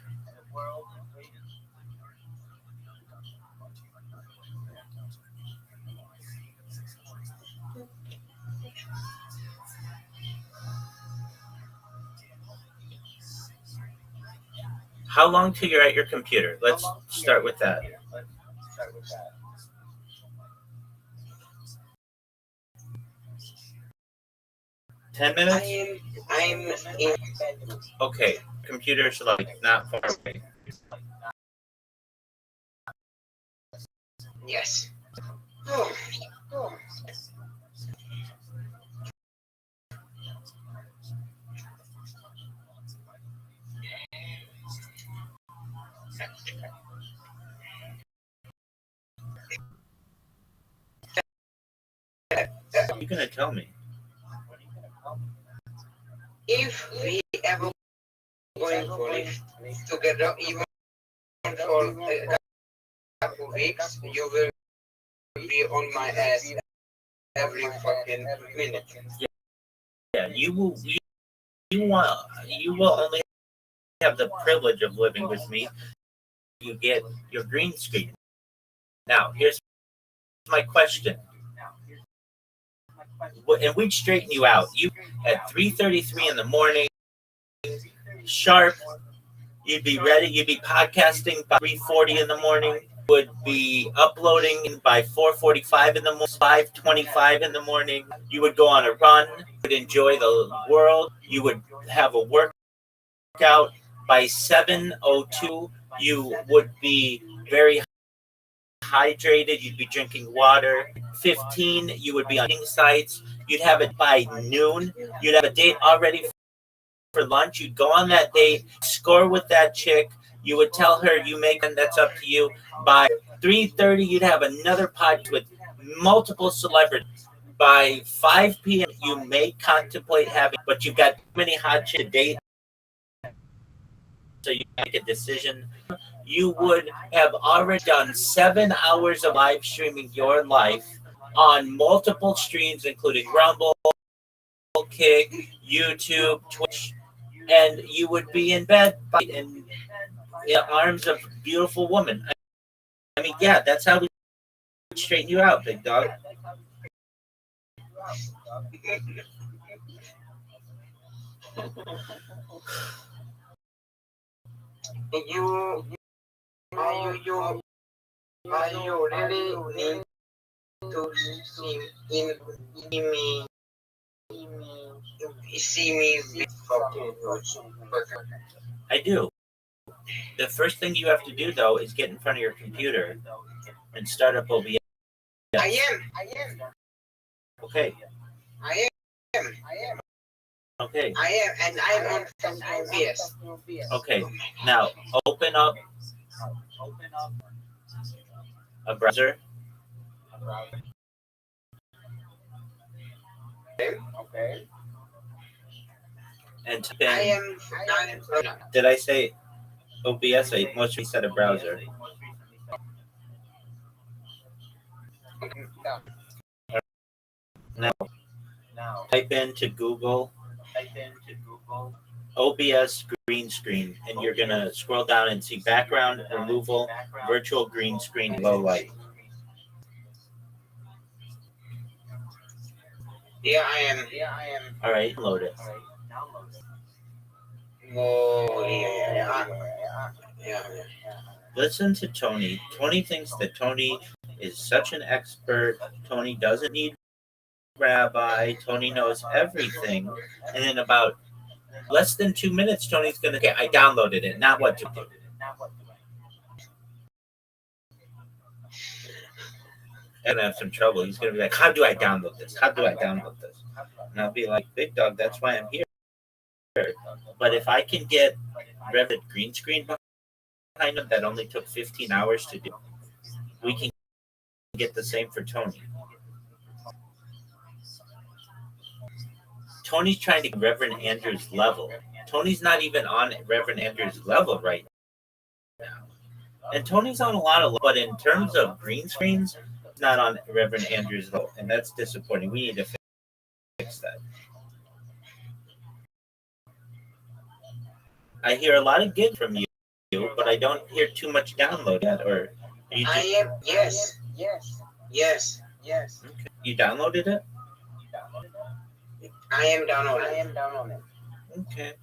How long till you're at your computer? Let's start with that. 10 minutes? I'm in. Okay, computer's like not far away. Yes. Oh. What are you going to tell me? If we ever going to live together, even for a couple weeks, you will be on my ass every fucking minute. Yeah, you will only have the privilege of living with me. You get your green screen. Now, here's my question. And we'd straighten you out. You at 3:33 in the morning, sharp. You'd be ready. You'd be podcasting by 3:40 in the morning. Would be uploading by 4:45 in the morning, 5:25 in the morning. You would go on a run. You would enjoy the world. You would have a workout by 7:02. You would be very hydrated. You'd be drinking water. 15. You would be on dating sites. You'd have it by noon. You'd have a date already for lunch. You'd go on that date, score with that chick. You would tell her you make, and that's up to you. By 3:30, you'd have another podcast with multiple celebrities. By 5 p.m., you may contemplate having, but you've got too many hot chicks to date, so you make a decision. You would have already done 7 hours of live streaming your life on multiple streams, including Rumble, Kick, YouTube, Twitch, and you would be in bed in the arms of a beautiful woman. I mean, yeah, that's how we straighten you out, big dog. You really need to see me with fucking words. I do. The first thing you have to do, though, is get in front of your computer and start up OBS. I am. Okay. I am. Okay. I am, and I'm on OBS. Okay. Now open up a browser. Okay. And type I in. am. Did I say OBS? I must reset a browser. Now type into Google OBS green screen, and you're gonna scroll down and see background removal, virtual green screen, low light. Yeah, I am. All right, load it. Oh, yeah. Listen to Tony. Tony thinks that Tony is such an expert. Tony doesn't need Rabbi. Tony knows everything. And in about less than 2 minutes, Tony's gonna. Okay, I downloaded it. Not what to do. gonna have some trouble. He's gonna be like, "How do I download this? How do I download this?" And I'll be like, "Big dog, that's why I'm here. But if I can get Revit green screen behind him that only took 15 hours to do, we can get the same for Tony." Tony's trying to get Reverend Andrew's level. Tony's not even on Reverend Andrew's level right now. And Tony's on a lot of, but in terms of green screens, not on Reverend Andrew's level, and that's disappointing. We need to fix that. I hear a lot of good from you, but I don't hear too much download yet. Or you I am, yes. Okay. You downloaded it? I am downloading. Okay.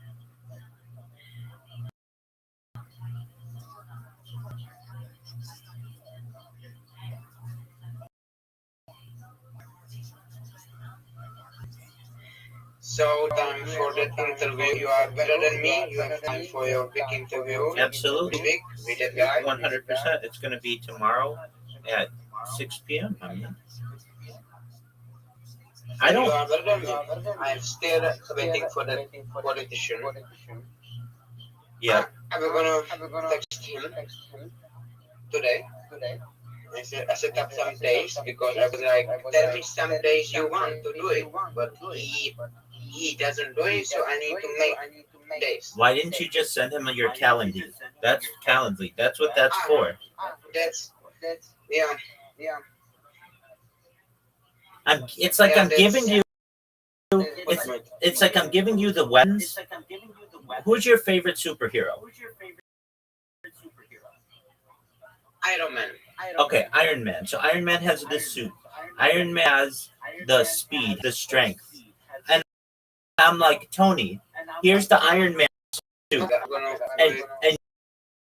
So time for that interview. You are better than me. You have time for your big interview. Absolutely. This week with that guy. 100%. It's going to be tomorrow at 6 p.m. I don't. You are better than me. I'm still waiting for that politician. Yeah. I'm gonna text him today. I set up some days because I was like, tell me some days you want to do it, but he doesn't do it, so I need to make days. Why didn't you just send him your Calendly? That's Calendly. That's what that's for. That's yeah. It's like Yeah, I'm giving you. It's like I'm giving you the weapons. Who's your favorite superhero? Iron Man. Okay, Iron Man. So Iron Man has this suit. Iron Man has the speed, the strength. And I'm like, Tony, here's the Iron Man suit. And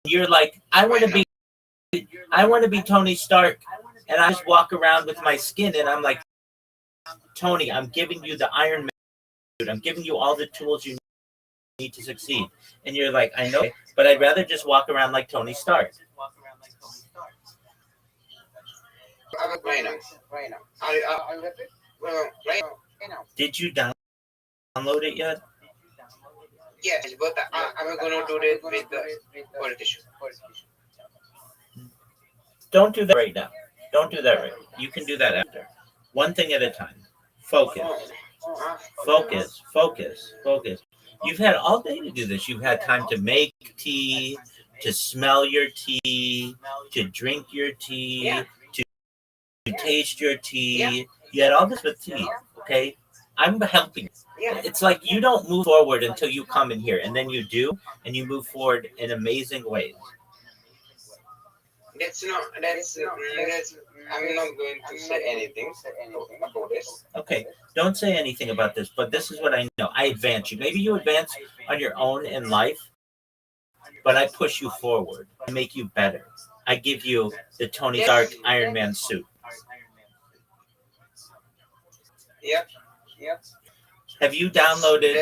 you're like, I want to be Tony Stark. And I just walk around with my skin and I'm like, Tony, I'm giving you the Iron Man suit. I'm giving you all the tools you need to succeed. And you're like, I know, but I'd rather just walk around like Tony Stark. Right now. Right now. Did you download it yet? Yes, but I'm gonna do it with the politician. Don't do that right now. Don't do that right now. You can do that after. One thing at a time. Focus. You've had all day to do this. You've had time to make tea, to smell your tea, to drink your tea, to taste your tea. You had all this with tea, okay? I'm helping you. It's like you don't move forward until you come in here, and then you do, and you move forward in amazing ways. I'm not going to say anything about this. Okay, don't say anything about this, but this is what I know. I advance you. Maybe you advance on your own in life, but I push you forward. I make you better. I give you the Tony Stark Iron Man suit. Yep. Have you downloaded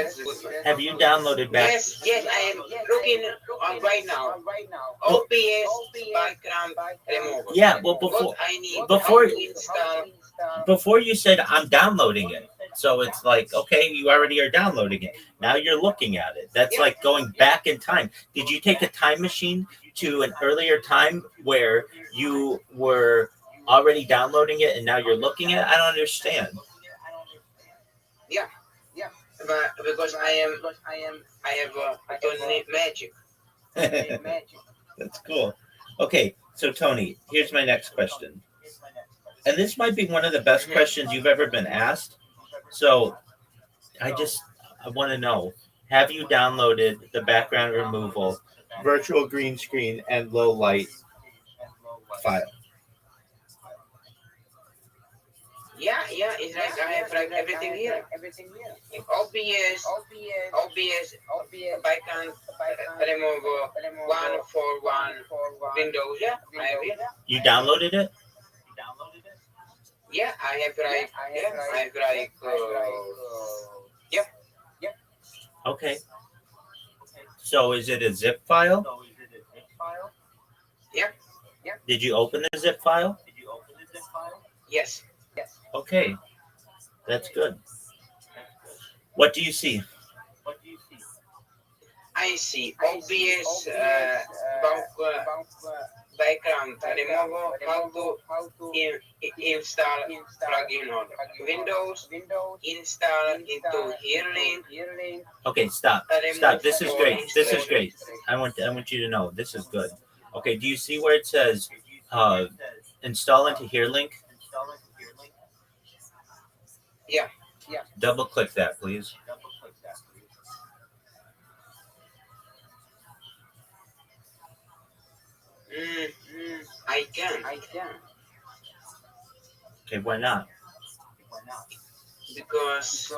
back? Yes, I am looking on right now. OBS background remover. Yeah, well, What I need before to install. before you said I'm downloading it. So it's like, okay, you already are downloading it. Now you're looking at it. That's like going back in time. Did you take a time machine to an earlier time where you were already downloading it and now you're looking at it? I don't understand. But because I don't need magic. That's cool. Okay, so Tony, here's my next question. And this might be one of the best questions you've ever been asked. So I want to know, have you downloaded the background removal, virtual green screen, and low light file? Yeah, it's like I have like everything here. If OBS, background remover, 141 Windows, I have it. You downloaded it? Yeah, I have like, Okay. So is it a zip file? Yeah. Did you open the zip file? Yes. Okay, that's good. What do you see? I see obvious background removal. How to install plugin on Windows. Install into here link. Okay, stop. Remove This is for great. This is installation. great. I want you to know this is good. Okay, do you see where it says install into here link? Yeah. Double click that, please. I can Okay, why not? because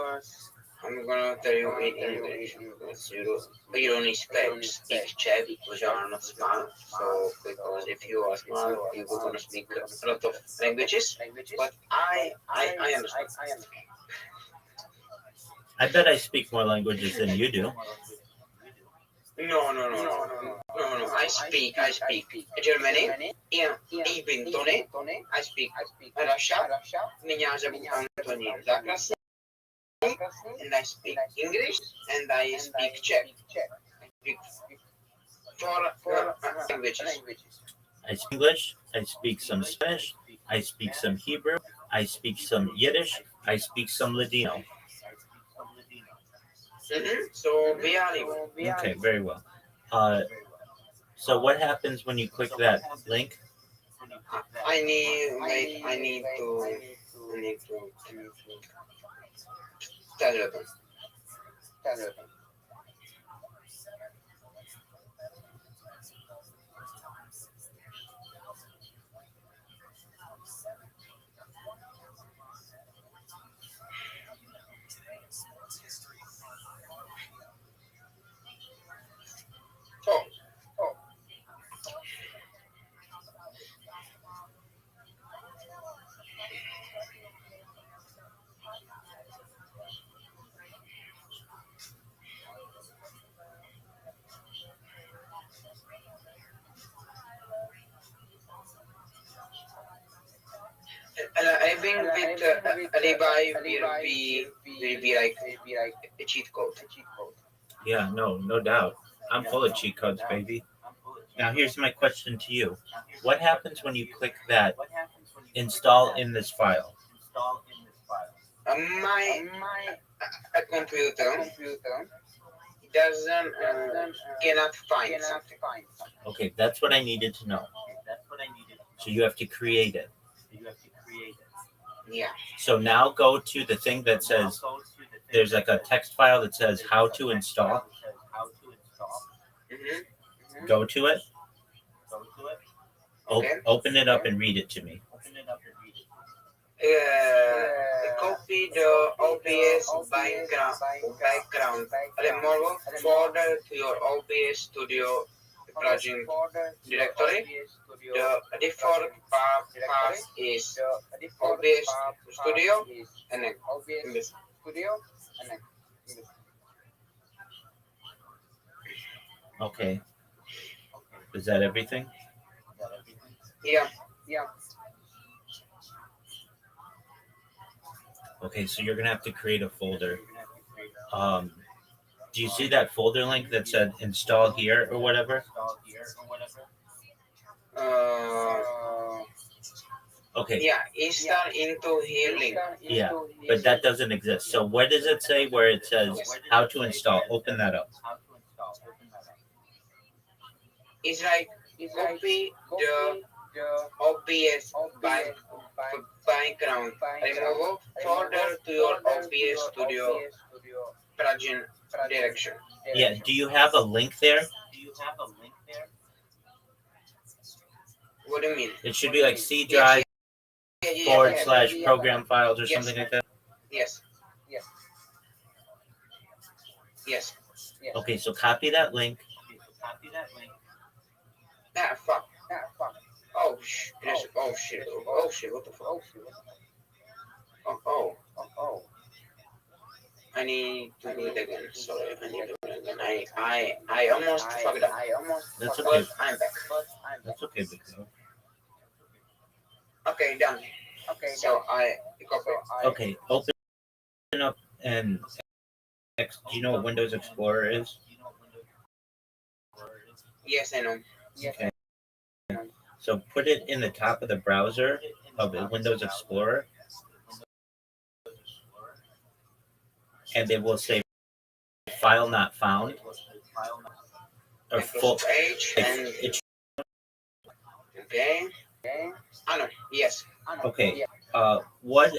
I'm gonna tell you in English because you don't speak Czech because you are not smart. So because if you are smart, you're gonna speak a lot of languages. But I understand. I bet I speak more languages than you do. No. I speak Germany. Yeah, ich bin Tony. I speak Russia. Меня зовут Антонин Закрасный. And I speak English and I speak Czech. I speak four languages. I speak English. I speak some Spanish. I speak some Hebrew. I speak some Yiddish. I speak some Ladino. So very well. Okay, very well. So what happens when you click that link? I need to tell you. Oh. I think with Rabbi will be like a cheat code. Yeah, no doubt. I'm full of cheat codes, baby. Now here's my question to you. What happens when you click that install in this file? My computer doesn't cannot find something. Okay, that's what I needed to know. So you have to create it. Yeah. So now go to the thing that says there's like a text file that says how to install. Go to it. Okay. Open it up and read it to me. Copy the OBS background removal folder to your OBS Studio plugin directory. The default path is OBS Studio and then OBS Studio and then Okay. Is that everything? yeah. Okay, so you're gonna have to create a folder. Do you see that folder link that said install here or whatever? Okay. Yeah, install into here link. Yeah, but that doesn't exist. So what does it say where it says how to install? Open that up. It's like copy the OBS background removal folder to your OBS Studio plugin direction. Yeah, do you have a link there? What do you mean? It should be like C drive / program files or something like that. Yes. Okay, so copy that link. Ah, fuck. Oh, shit. What the fuck? Oh. I need to do it again. Sorry, I need to do it again. I almost fucked up. That's okay. I'm back. That's okay, Victor. Okay, done. So I copy. Okay, open up and do you know what Windows Explorer is? Yes, I know. Okay. So put it in the top of the browser of the Windows Explorer, and it will say "File not found" or And "full." plus H and It, okay. I know. Yes. okay. What?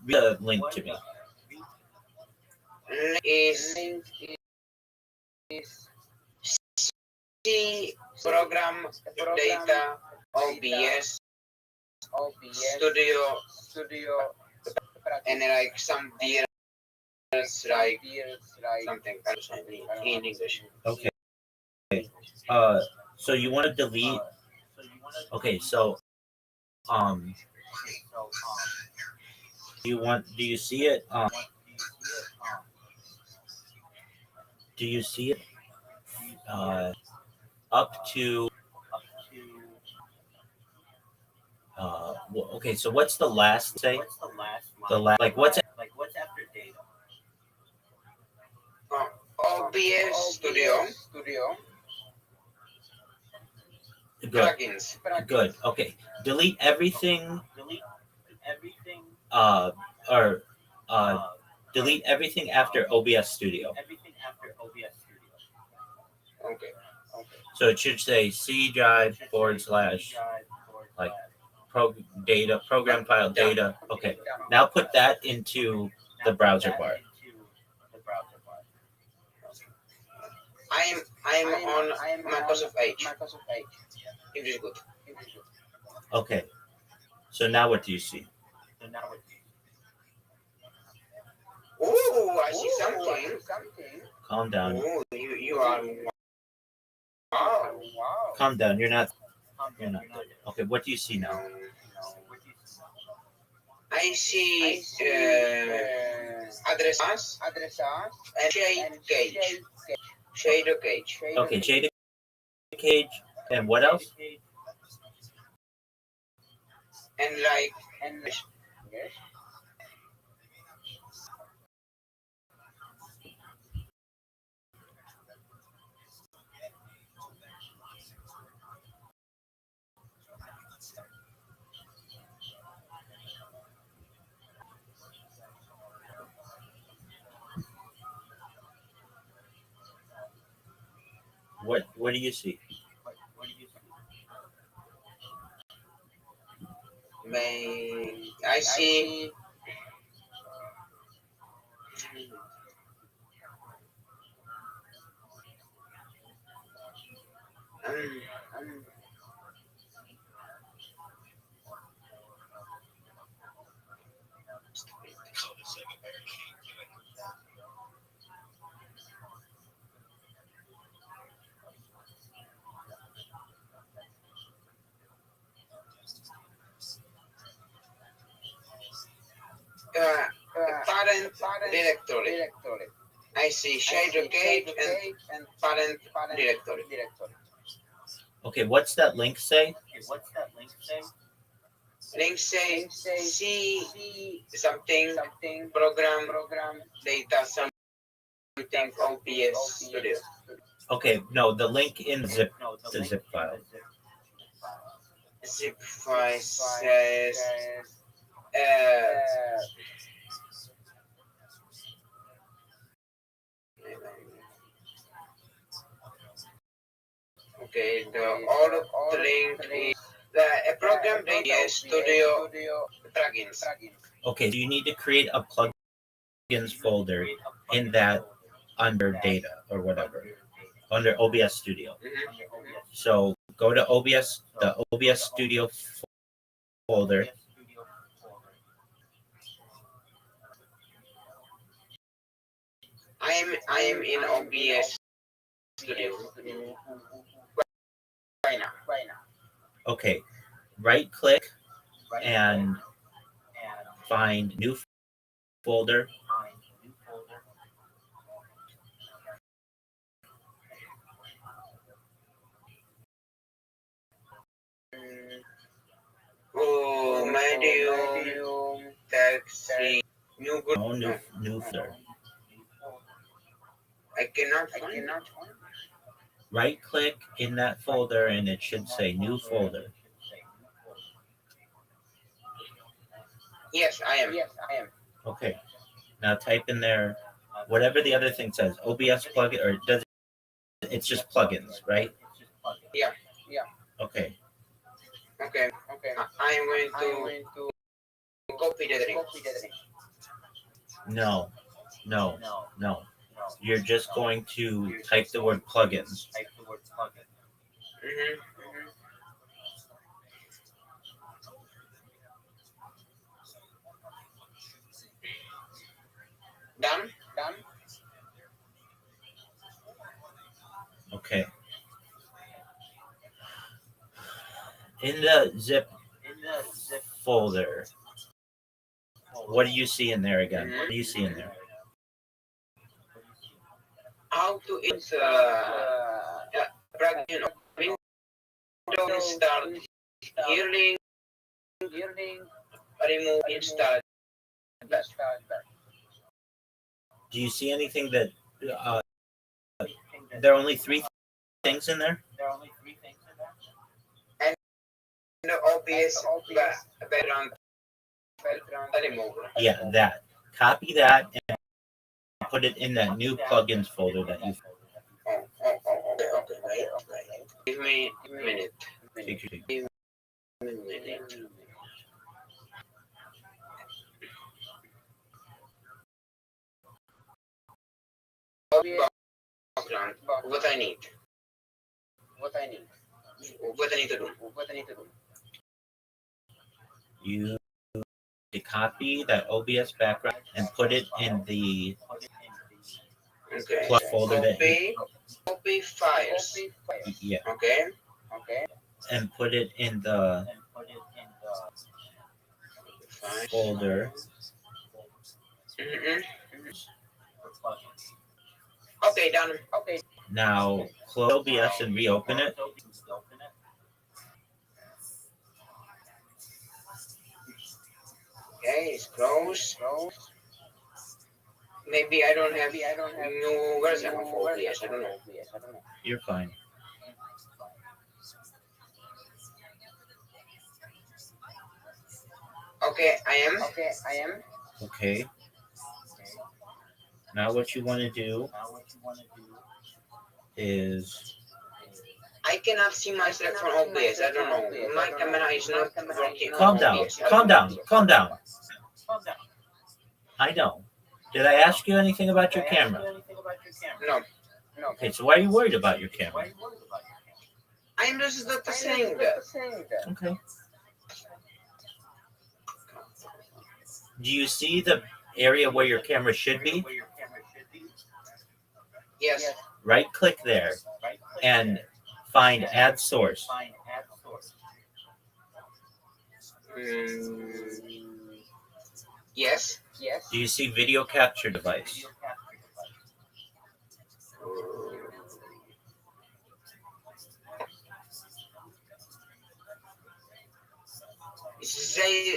Read the link to me. Is C program data OBS studio and like some deals like something in English. Okay. So you want to delete? Okay. So do you see it? Do you see it? Up to okay. So what's the last say? The last like what's after data? OBS studio Good. plugins. Good. Okay. Delete everything. Uh, or delete everything after OBS Studio. Okay. So it should say C drive / like program file data. Okay. Now put that into the browser bar. I'm on Microsoft Edge. It is good. Okay. So now what do you see? Oh, I see something. Calm down. Oh, you are wow. Calm down. You're not. You're not. Okay. What do you see now? I see address and shader cage. Okay. Jada cage and what else? And like What do you see? I see parent directory. I see shader cage and parent directory. Okay. What's that link say? Link say C something program data something OPS studio. Okay. No, the link in the zip file. Zip file says uh, okay, the link is the program data studio plugins. Okay. So you need to create a plugins folder in that under data or whatever under OBS Studio. So go to the OBS Studio folder. I am in OBS studio right now. Okay, right click and find new folder. Oh, module see new good. No, new folder. I cannot find. Right click in that folder and it should say new folder. Yes, I am. Okay. Now type in there whatever the other thing says. OBS plugin or does it's just plugins, right? Yeah. Okay. Okay. I am going to copy the link. No. You're just going to type the word plugins. Mm-hmm. Done. Okay. In the zip folder, what do you see in there again? What do you see in there? How to plugin of Windows start hearing, remove install. Do you see anything that there are only three things in there? And the OBS background remove. Yeah, that. Copy that and put it in that new plugins folder that you. Okay. Wait. Give me a minute. Take your time. Give me a minute. Background. What I need to do. You to copy that OBS background and put it in the Okay. plus folder that you, Copy files. yeah, Okay. and put it in the Files. folder. Mm-hmm. Okay, done. Now close OBS and reopen it. Okay, it's closed. Maybe I don't have new version of OBS. I don't know. You're fine. Okay, I am. Okay. Now what you want to do is I cannot see myself from OBS. I don't know. My camera is not working. calm down. I know. Did I ask you anything about your camera? No. Okay, so why are you worried about your camera? I'm just not saying that. Okay. Do you see the area where your camera should be? Yes. Right click there and find add source. Yes. Do you see video capture device? Say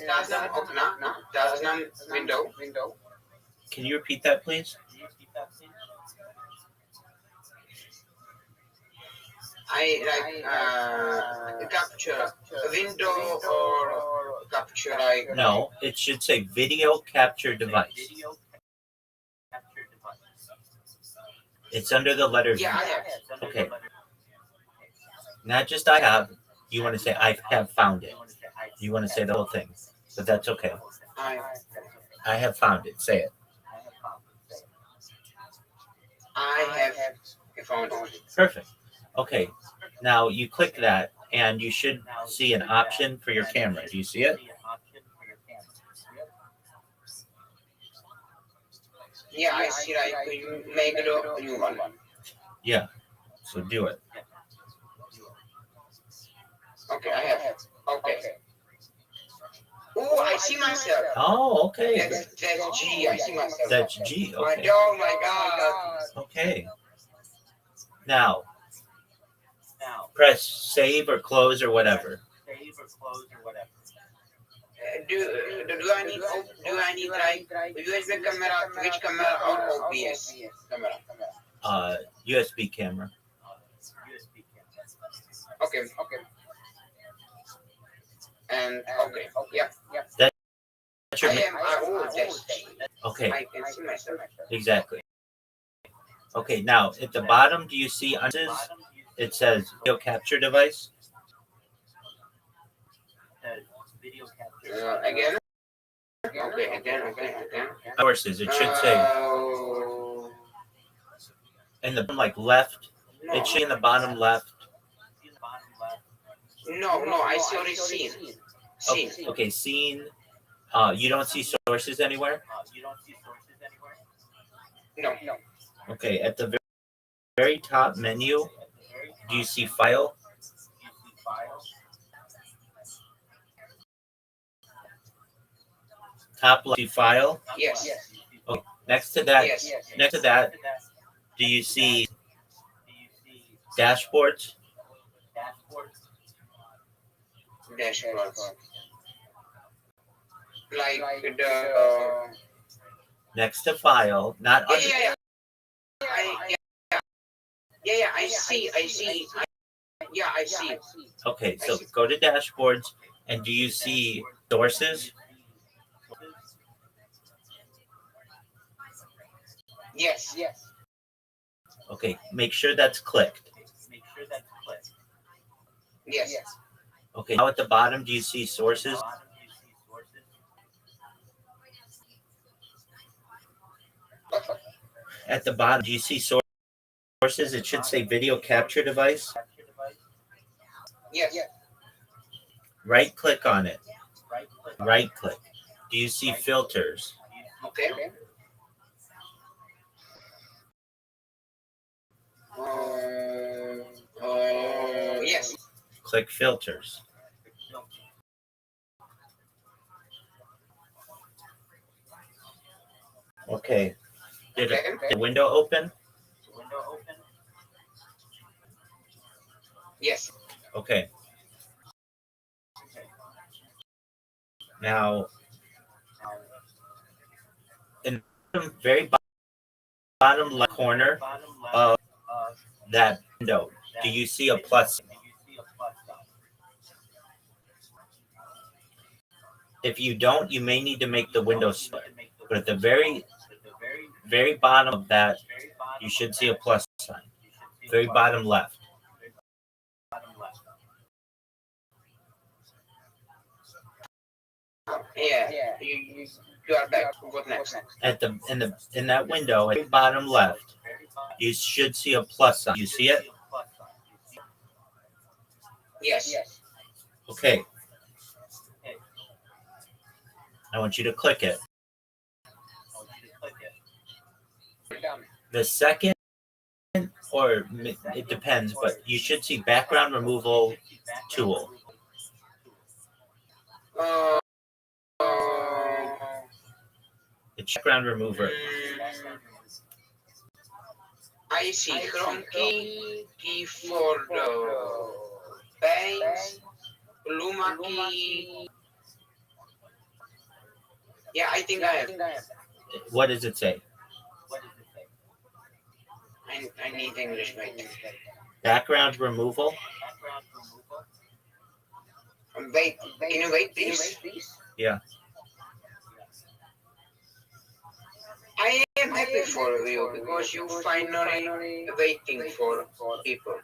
Tasnam Okna. Tasnam window. Can you repeat that, please? I like capture window or capture like. No, it should say video capture device. It's under the letters. Yeah, I have. Okay. Not just I have. You want to say I have found it. You want to say the whole thing, but that's okay. I have found it. Say it. I have found it. Perfect. Okay. Now you click that, and you should see an option for your camera. Do you see it? Yeah, I see. Like you make it a new one. Yeah. So do it. Okay, I have. Okay. Oh, I see myself. Oh, okay. That's G. I see myself. That's G. Okay. Oh my God. Okay. Now, press save or close or whatever. do I need like USB camera, Twitch camera, or OBS camera? USB camera. Okay. And okay, yeah. That's your Yes. okay, I can see myself. exactly. Okay, now at the bottom, do you see it says video capture device? Again. Okay, again. Sources, it should say in the like left. No. It should be in the bottom left. No, I see already seen. Okay, seen. You don't see sources anywhere? No. Okay, at the very top menu, do you see file? Top left, see file. Yes. Okay, next to that, Yes. do you see dashboards? Dashboards. Like the. Next to file, not under. Yeah. I see. Yeah, I see. Okay, so go to dashboards, and do you see sources? Yes. Okay, make sure that's clicked. Yes. Okay, now at the bottom, do you see sources? At the bottom, do you see sources? It should say video capture device. Yes. Right click on it. Right click. Do you see filters? Okay. Yes. Click filters. Okay. Did the window open? Yes. Okay. Now, in the very bottom left corner of that window, do you see a plus? If you don't, you may need to make the window split. But at the very bottom of that, you should see a plus sign. Very bottom left. Yeah. You are back. What next? At in that window, at the bottom left, you should see a plus sign. You see it? Yes. Okay. I want you to click it. The second, or it depends, but you should see background removal tool. It's background remover. I see Chrome key for the banks, Luma key. Yeah, I think I have. What does it say? I need English right now. Background removal? Wait, can you wait, please? Yeah. I am happy for you because you finally waiting for people.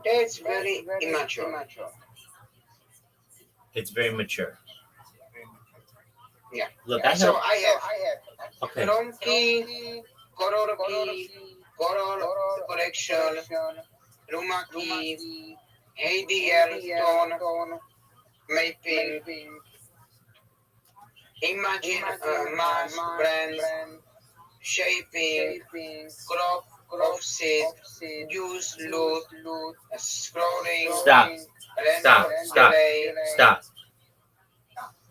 That's very immature. It's very mature. Yeah. Look, I So have. I have Okay. Chrome key, color correction, Luma key, ADR tone, mapping, imagine mask brand, shaping, crop, offset, use, load, scrolling, Stop. delay. Stop.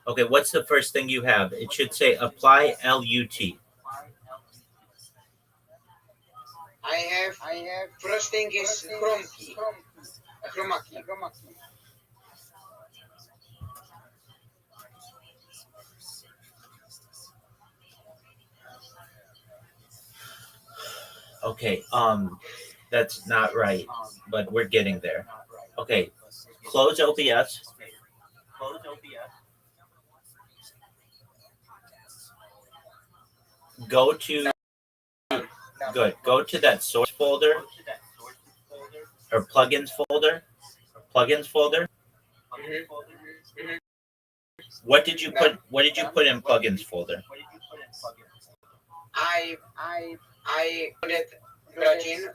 Okay, what's the first thing you have? It should say apply LUT. I have first thing is Chrome key. Chroma key. Okay, that's not right, but we're getting there. Okay, close OBS. Go to good. Go to that source folder or plugins folder. Plugins folder. What did you put? What did you put in plugins folder? I put it plugin.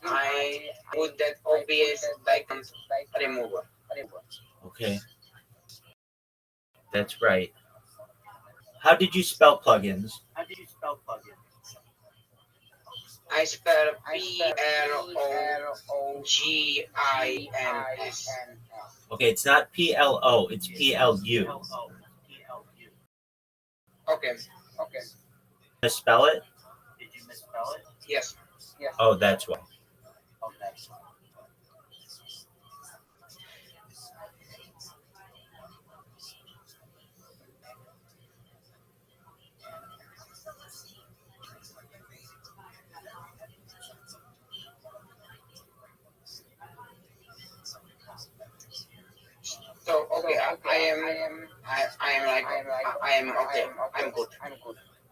I put that OBS icon remover. Okay, that's right. How did you spell plugins? I spell PLOGINS. Okay, it's not PLO. It's PLU. Okay. Misspell it? Yes. Oh, that's why. So okay, I am okay. I'm good.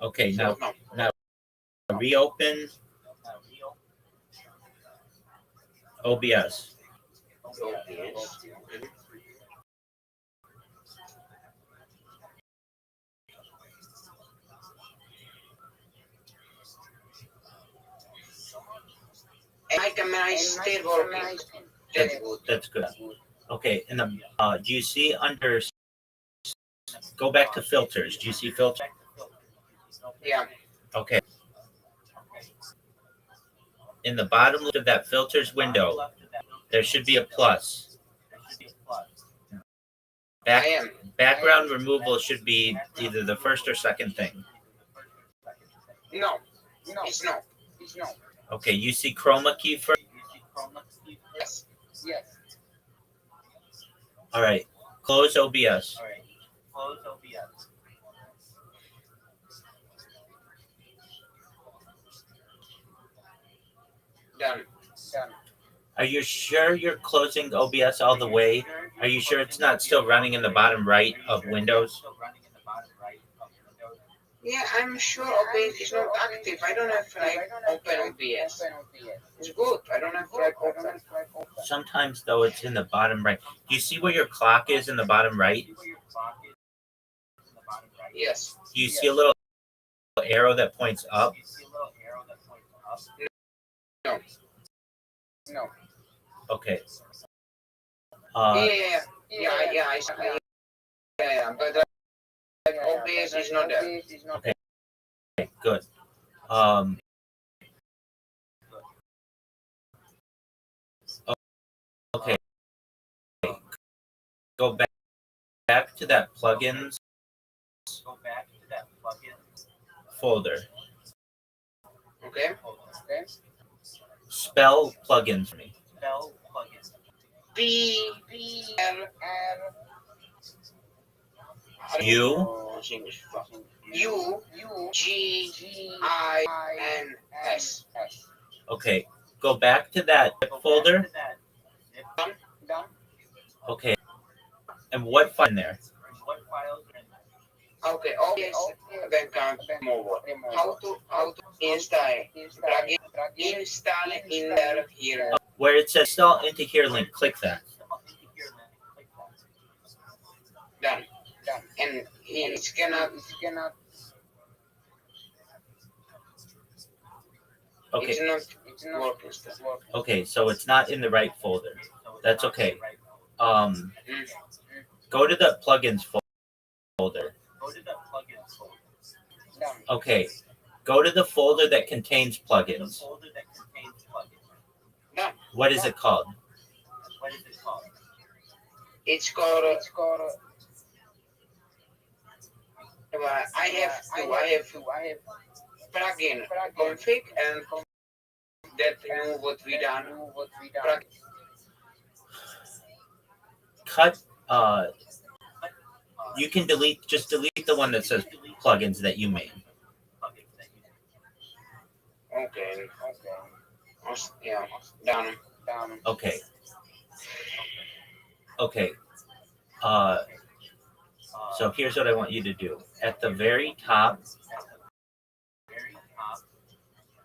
Okay, So, now reopen OBS. OBS. And my camera is still working. That's good. That's good. Okay, and do you see under? Go back to filters. Do you see filters? Yeah. Okay. In the bottom left of that filters window, there should be a plus. Background removal should be either the first or second thing. No, it's no. Okay, you see chroma key first? Yes. All right, close OBS. Done. Are you sure you're closing OBS all the way? Are you sure it's not still running in the bottom right of Windows? Yeah, I'm sure OBS is not active. I don't have like open OBS. It's good. I don't have like open. Sometimes though it's in the bottom right. Do you see where your clock is in the bottom right? Yes. Do you see a little arrow that points up? No. Okay. Yeah. But OBS is not there. Okay. Good. Okay. Go back to that plugins folder. Okay. Spell plugins for me. PLL UGINS. Okay. Go back to that folder. Done. Okay. And what file in there? Okay. OBS then come mobile. How to install plugin? Install in there here. Where it says install into here link, click that. Done. And it cannot. Okay. It's not working still. Okay, so it's not in the right folder. That's okay. Go to the plugins folder. Okay. Go to the folder that contains plugins. Done. What is it called? It's called. I have plugin config and that know what we done. Cut. You can just delete the one that says plugins that you made. Okay. Yeah, down. Okay. Okay. Uh, so here's what I want you to do. At the very top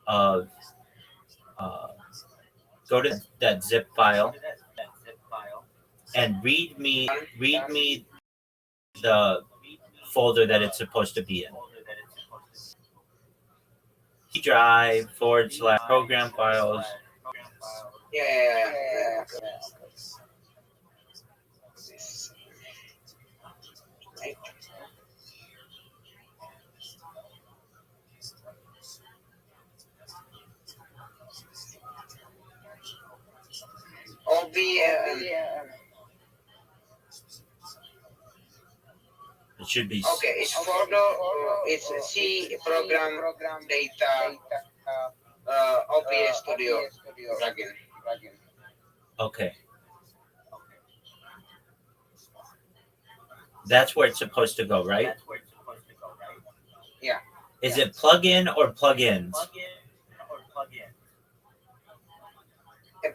of uh, go to that zip file and read me the folder that it's supposed to be in. C drive / program files. Yeah. Right. It should be Okay, it's folder. It's C program data. OBS Studio plugin. okay. That's where it's supposed to go, right? Yeah. Is it plug-in or plugins?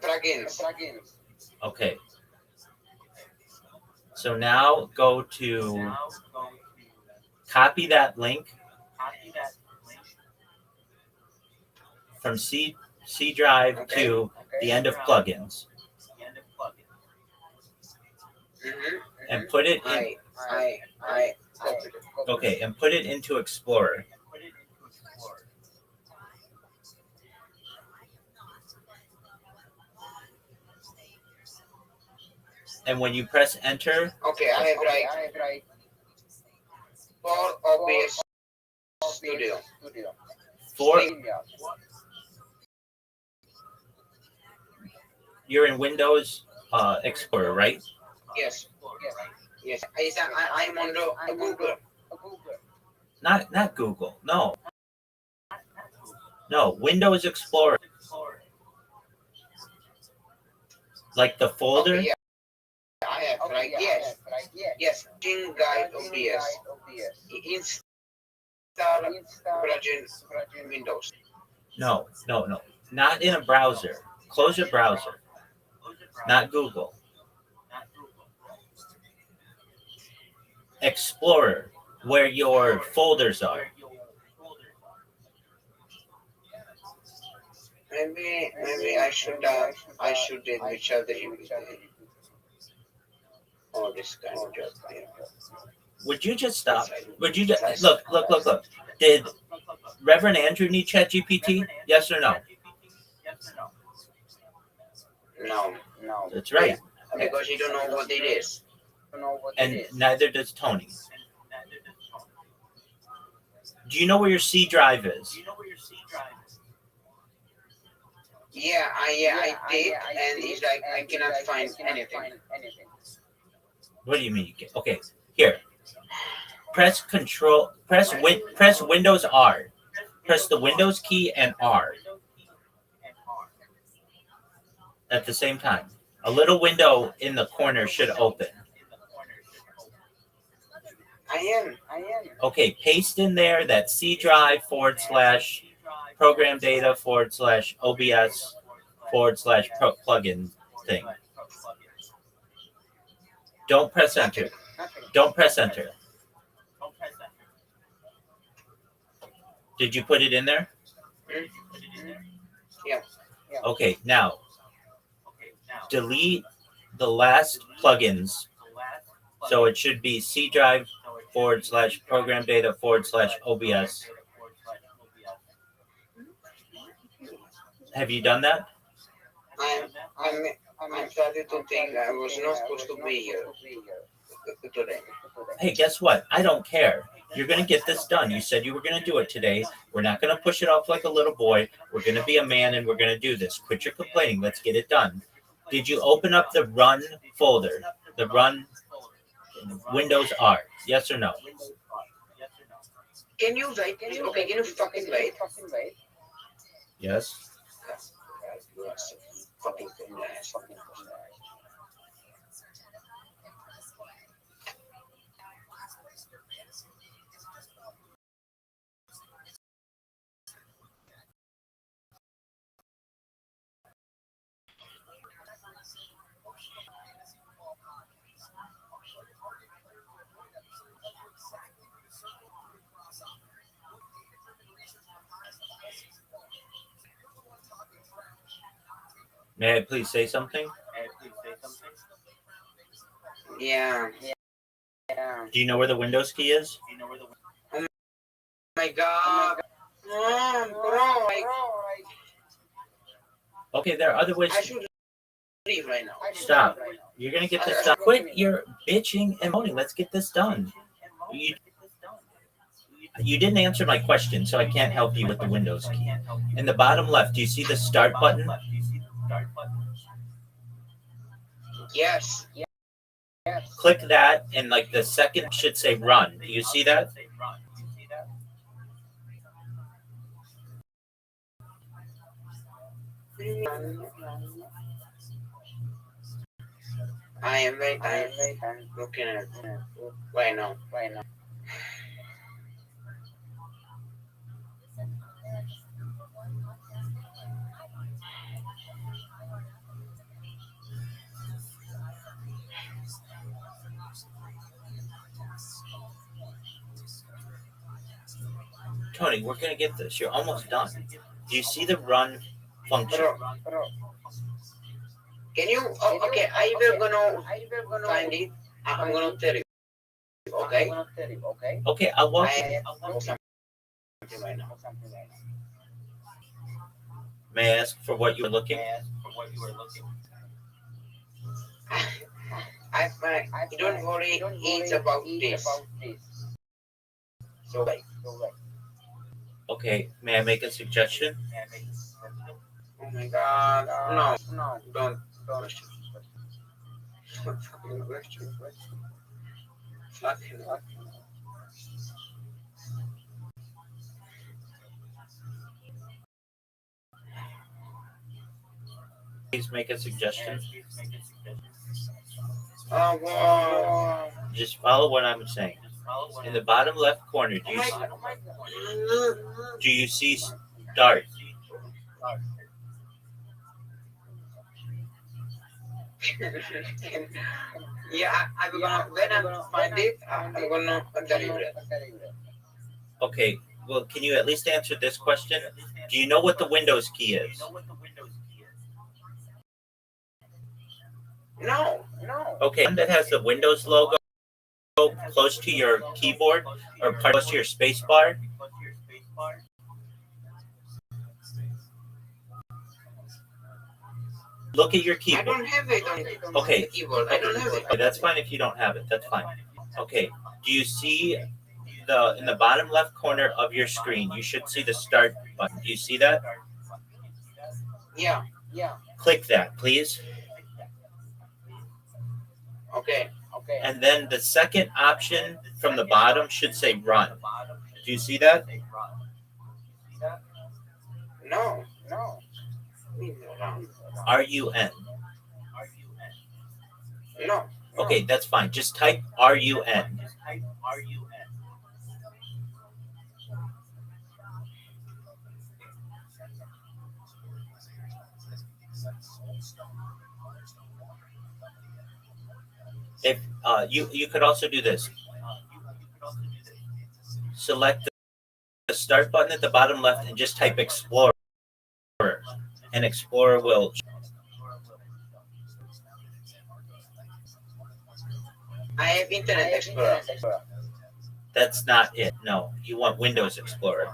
Plugins. Okay. So now go to copy that link from C drive to the end of plugins and put it in. I Okay, and put it into Explorer. And when you press enter, okay, I have right for OBS Studio. for you're in Windows Explorer, right? Yes. I'm on the Google. Not Google. No. Windows Explorer. Like the folder. Okay, yeah. I have right. Yes. King Guide OBS. Install plugin Windows. No. Not in a browser. Close your browser. Not Google. Explorer, where your folders are. Maybe I should did which other all this kind of job. Would you just stop? Would you just look? Did Reverend Andrew need ChatGPT? Yes or no? No. That's right. Because you don't know what it is. And neither does Tony. Do you know where your C drive is? Yeah, I did, and it's like I cannot find anything. What do you mean? Okay, here. Press Windows R. Press the Windows key and R at the same time. A little window in the corner should open. I am. Okay, paste in there that C drive / program data / OBS / plugin thing. Don't press enter. Don't press enter. Did you put it in there? Yeah. Okay, now delete the last plugins. So it should be C drive / program data / OBS. Have you done that? I'm starting to think I was not supposed to be here today. Hey, guess what? I don't care. You're going to get this done. You said you were going to do it today. We're not going to push it off like a little boy. We're going to be a man and we're going to do this. Quit your complaining. Let's get it done. Did you open up the run folder? The run Windows R? Yes or no? Can you wait? Okay, can you fucking wait? Yes. Yes. Fucking May I please say something? Yeah. Do you know where the Windows key is? Oh my God. Bro. Okay, there are other ways. I should leave right now. Stop. You're gonna get this done. Quit your bitching and moaning. Let's get this done. You didn't answer my question, so I can't help you with the Windows key. In the bottom left, do you see the start button? Yes. Click that, and like the second should say run. Do you see that? I am very tired. Looking at it right now. Tony, we're gonna get this. You're almost done. Do you see the run function? Can you? Oh, okay, I will gonna find it. I'm gonna tell you. Okay. Okay, I'll walk you. Right now. May I ask for what you were looking? Don't worry. It's about this. So like. Okay, may I make a suggestion? Oh my God. No. Don't. Please make a suggestion. Oh wow. Just follow what I'm saying. In the bottom left corner, do you see start? Yeah, I'm gonna when I find it, I'm gonna tell you that. Okay, well, can you at least answer this question? Do you know what the Windows key is? No. Okay, one that has the Windows logo close to your keyboard or close to your space bar. Look at your I keyboard. don't have it on Okay. the keyboard. I don't have it. Okay, that's fine if you don't have it. That's fine. Okay. Do you see in the bottom left corner of your screen? You should see the start button. Do you see that? Yeah. Click that, please. Okay. And then the second option from the bottom should say run. Do you see that? No. RUN. No. Okay, that's fine. Just type RUN. If you could also do this. Select the start button at the bottom left and just type Explorer, and Explorer will. I have Internet Explorer. That's not it. No, you want Windows Explorer.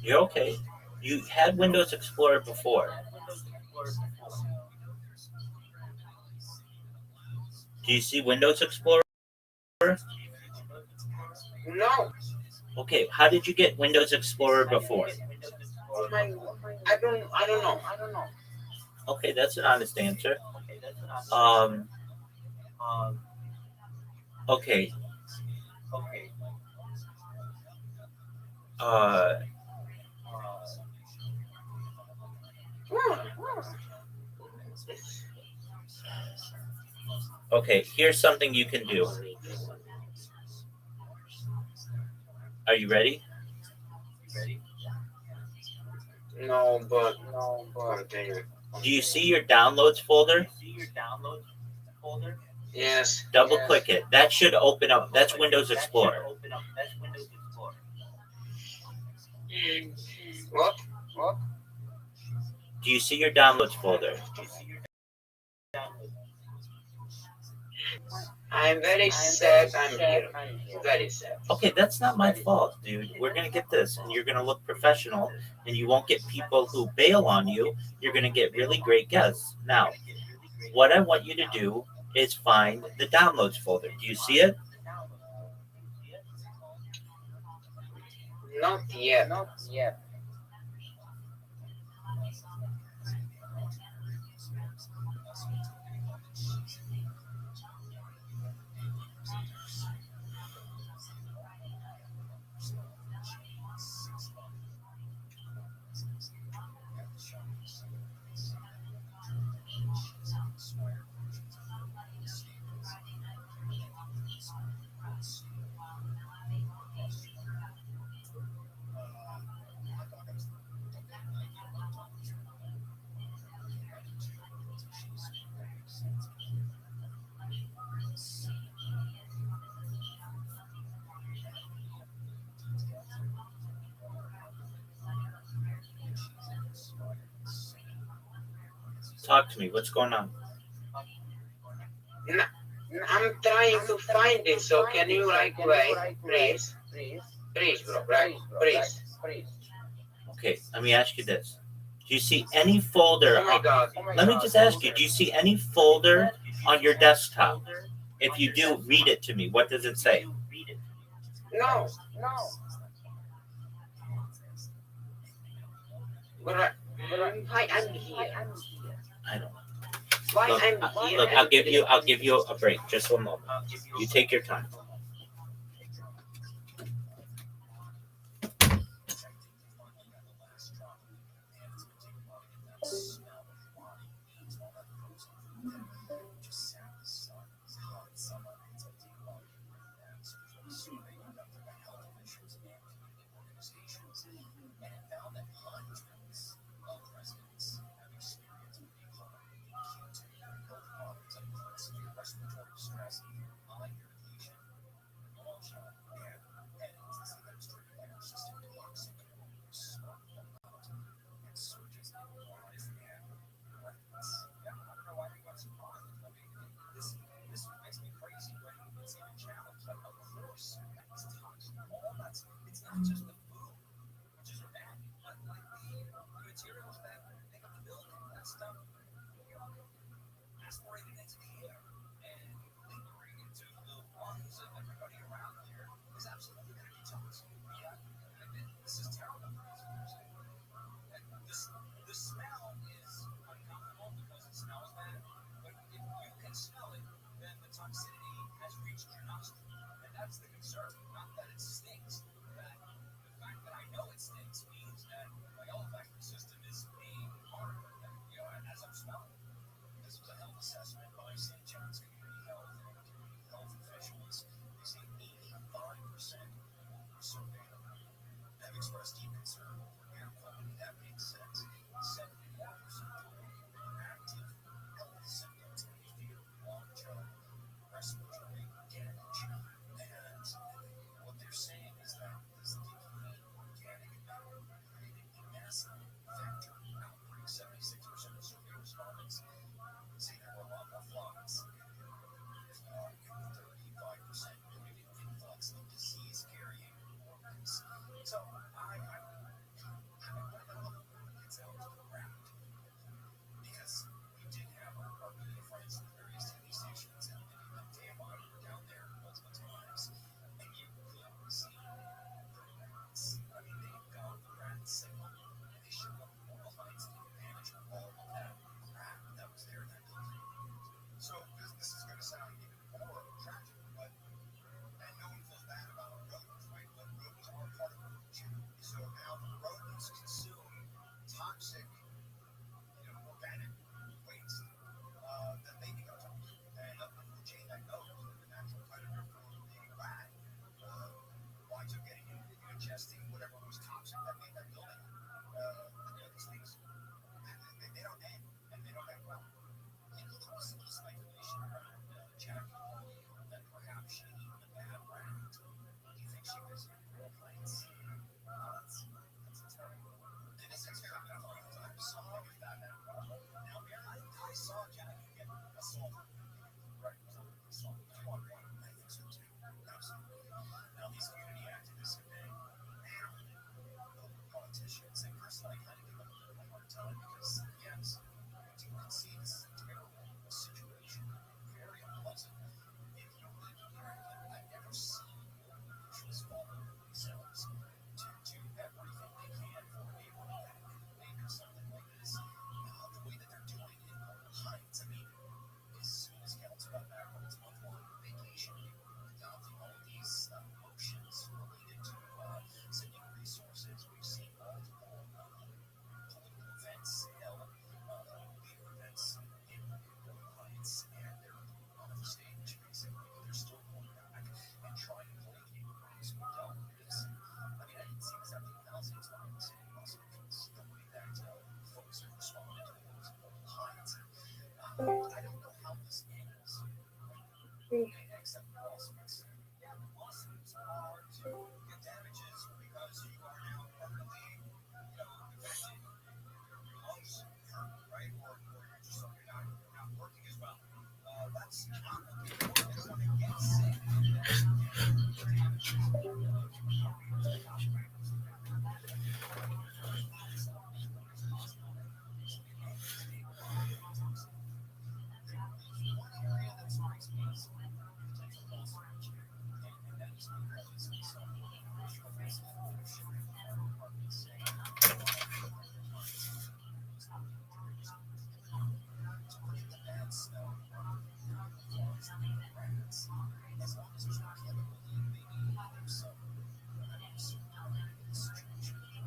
You're okay. You had Windows Explorer before. Do you see Windows Explorer? No. Okay, how did you get Windows Explorer before? I don't know. Okay, that's an honest answer. Okay. Okay, here's something you can do. Are you ready? No, but Do you see your downloads folder? Yes. Double click it. That should open up. That's Windows Explorer. What? Do you see your downloads folder? I'm very sad I'm here. Very sad. Okay, that's not my fault, dude. We're gonna get this, and you're gonna look professional, and you won't get people who bail on you. You're gonna get really great guests. Now, what I want you to do is find the downloads folder. Do you see it? Not yet. Talk to me. What's going on? I'm trying to find it, so can you wait, please? Please, bro, right? Please. Okay, let me ask you this. Do you see any folder? Oh my God. Let me just ask you, do you see any folder on your desktop? If you do, read it to me. What does it say? No. But why I'm here? I don't know. Why Look, I'm here? look, I'll give you a break. Just 1 moment. You take your time. Right. So, I think so too. Absolutely. Now, these community activists have been hammering politicians, and personally, I kind of give them a bit of a hard time because, yes, you can see this is a terrible situation, very unpleasant. If you live here, I've never seen officials follow themselves to do everything they can for a neighborhood bank or something like this. The way that they're doing it in Local Heights, I mean, as soon as council got back from its month-long vacation, they were adopting all of these motions related to sending resources. We've seen multiple political events held, leader events in Local Heights, and they're on the stage basically, but they're still going back and trying to placate those who dealt with this. I mean, I didn't see this happening thousands of times in Los Angeles, the way that folks have responded to those in Local Heights. I don't know how this ends, except lawsuits. Yeah, lawsuits are to get damages because you are now permanently, affected. Your lungs hurt, right? Or you're just you're not working as well. That's not what they want. They want to get sick and then get damages. One area that strikes me as potential lawsuit, and that is because some official faces of shipping departments say to bring the bad smell from claws and rats. As long as there's no chemical in it, maybe there's some situation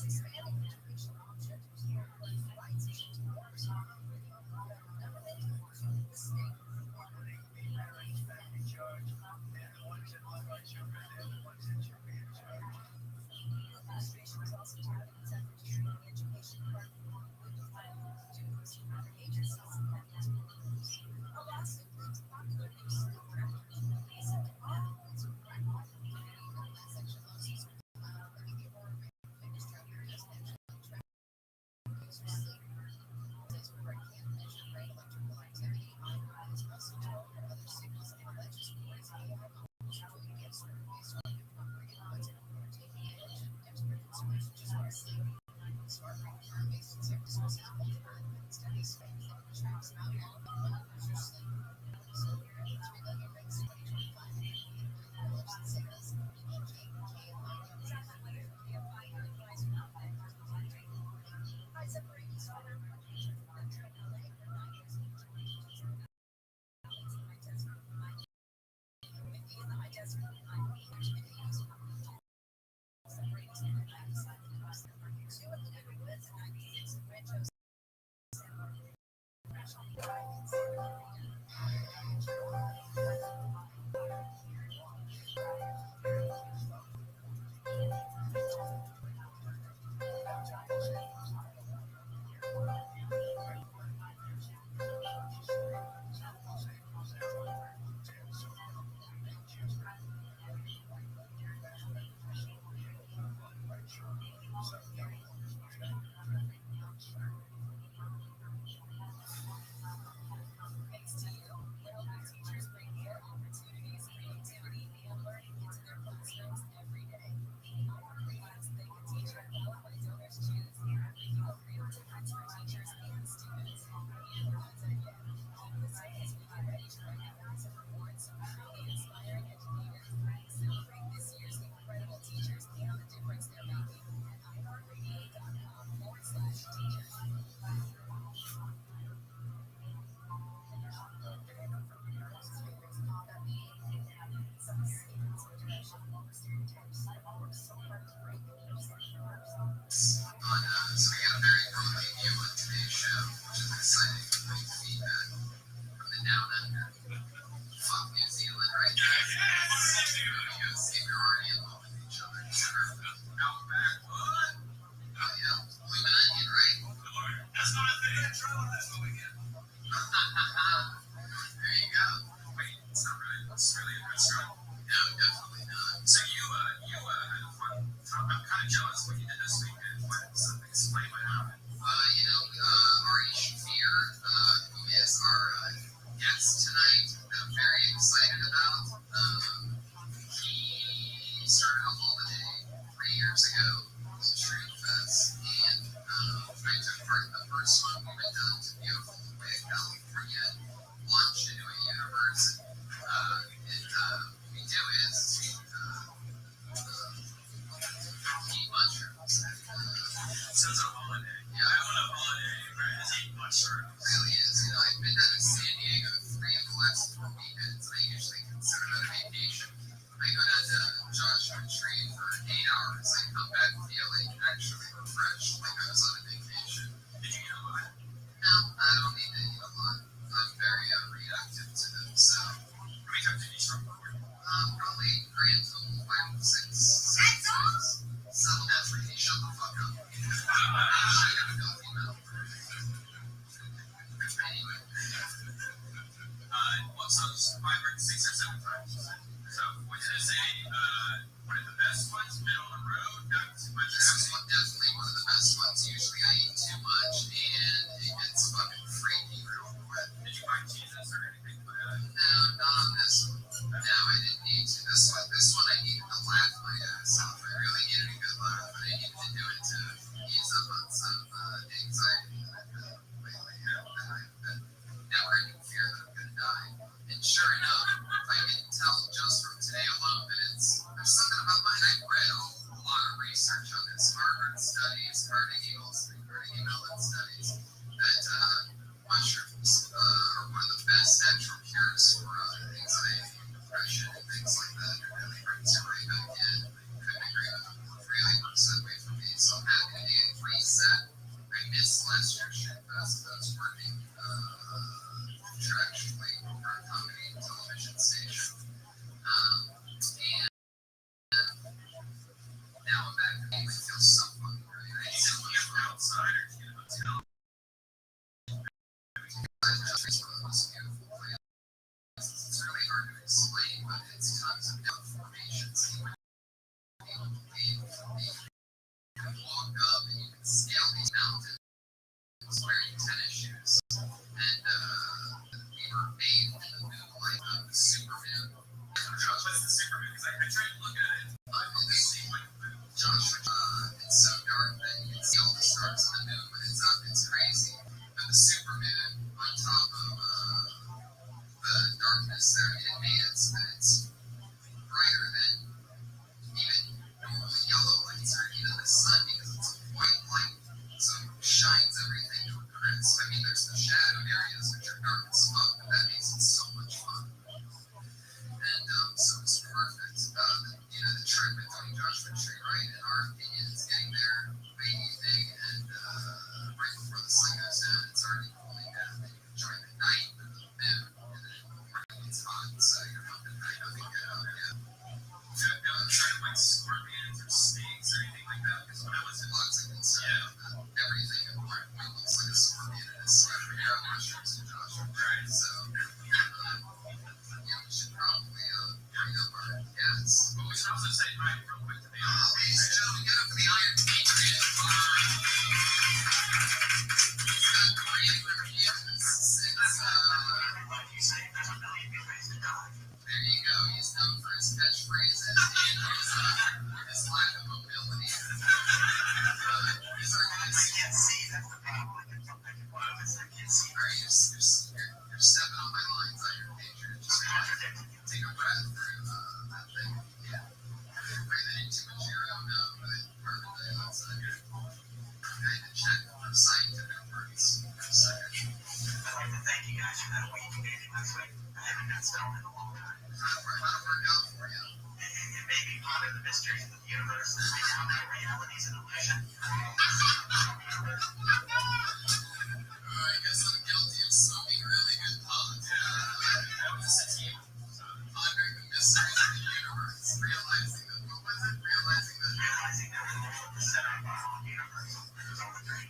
is really uncomfortable. Ultimately, just So we got a very early view on today's show, which is exciting. Great feedback from the down under. Fuck New Zealand right there. You see, we're already involved with each other. Outback, what? Oh yeah, blooming onion, right? That's not a thing. Try one of those when we get. There you go. Wait, it's not really. It's really a restaurant. No, definitely not. So you had a fun. I'm kind of jealous what you did this weekend. Explain what happened. Ari Shafir, who is our guest tonight, that I'm very excited about. He started a holiday 3 years ago, called Street Fest, and I took part in the first one. We went down to beautiful Way, California, launched into a universe. What we do is eat mushrooms. Sounds a holiday. Yeah, I want a holiday where I just eat mushrooms. It really is. I've been down to San Diego 3 of the last 4 weekends, and I usually consider that a vacation. I go down to Joshua Tree for 8 hours. I come back feeling actually refreshed, like I was on a vacation. Did you eat a lot? No, I don't need to eat a lot. I'm very reactive to them, so How many times did you start recording? probably grand total 5 to 6. Settle down for you. Shut the fuck up. I gotta go, Anyway. Well, so it's 5 or 6 or 7 times. So, would you say one of the best ones, middle of the road, not too much? This is definitely one of the best ones. Usually I eat too much and it gets fucking freaky real quick. Did you buy Jesus or anything like that? No, not on this one. No, I didn't need to. This one I needed to laugh my ass off. I really needed a good laugh, but I needed to do it to ease up on some anxiety that I've been lately. Now I can fear that I'm gonna die. And sure enough, I can tell just from today alone that there's something about mine. I've read a lot of research on this. Harvard studies, Carnegie Mellon studies, that mushrooms are one of the best natural cures for anxiety and depression and things like that. It really brings you right back in. Couldn't agree with them. Really works that way for me. So I'm happy to be at reset. I missed last year's shit fest. I was working contractually for a comedy television station. And now I'm back. It feels so fucking great. I Did you get outside or did you get a hotel? It's one of the most beautiful places. It's really hard to explain, but it's tons of different formations. You wouldn't be able to believe. You can walk up and you can scale these mountains wearing tennis shoes. And we were bathed in the moonlight of the supermoon. What's the Superman? Because I tried to look at it. Joshua, it's so dark that you can see all the stars on the moon when it's up. It's crazy. But the supermoon on top of the darkness there, it made it so that it's brighter than even normal yellow lights or even the sun because it's a white light. So it shines everything to a crisp. I mean, there's the shadowed areas which are dark as fuck, but that makes it so much fun. And so it's perfect. The trip between Joshua Tree, right, in our opinion, is getting there late evening and right before the sun goes down. It's already cooling down. Then you enjoy the night and the moon, and then in the morning it's hot, so you're up at night, nothing good out yet. Try to like scorpions or snakes or anything like that. Because when I was in Lots of concern about everything in Mark looks like a scorpion in his sleep. We have mushrooms in Joshua, right? So, we should probably bring up our guests. But we should also say hi real quick to the Ladies and gentlemen, get up for the Iron Patriot. He's got great reviews since, there you go. He's known for his catchphrases and his lack of mobility. He's our guest. You're stepping on my lines, Iron Patriot. Just a breath through that thing. Yeah. Breathing into a zero, no, but perfectly outside. I had to check on scientific words for a second. I'd like to thank you guys for that week you gave me last week. I haven't got stoned in a long time. How'd it work out for you? It made me ponder the mysteries of the universe, and I now know reality is an illusion. I guess I'm guilty of smoking really good pot. That was a team. Pondering the mysteries of the universe. Realizing that, what was it? Realizing that Realizing that we're the center of our own universe. It was all a dream.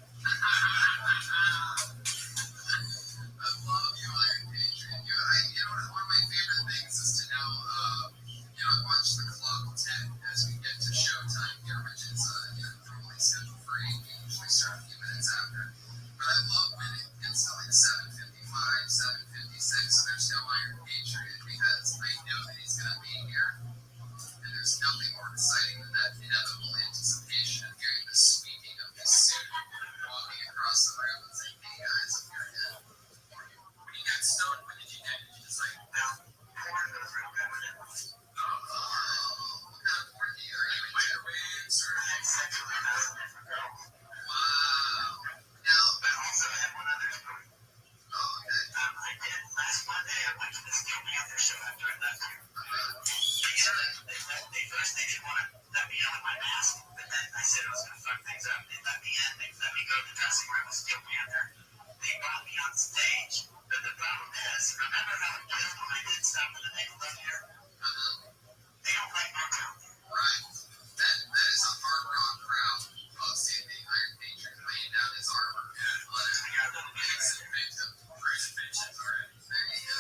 I love you, Iron Patriot. One of my favorite things is to know, I watch the clock tick as we get to showtime here, which is, normally scheduled for 8. We usually start a few minutes after. But I love when it gets to like 7:55, 7:56, so there's no Iron Patriot because I know that he's going to be here. And there's nothing more exciting than that inevitable anticipation of hearing the squeaking of his suit walking across the room and saying, "Hey guys, I'm here again." When you got stoned, what did you do? Did you just like, Porn goes real good with it. what kind of porn do you? Are you into waves or? I had sex with 1,000 different girls. Wow. Now, But also I had one other story. okay. I did last Monday. I went to the Steel Panther show after I left here. They didn't want to let me out of my mask, but then I said I was going to fuck things up. They let me in. They let me go to the dressing room with Steel Panther. They brought me on stage. But the problem is, remember how it was when I did stuff in the neighborhood here? They don't like Motown. Right. That is a hard rock crowd. Well, seeing the Iron Patriot laying down his armor. I got a little bit of it. Victim. First bitches already. There you go.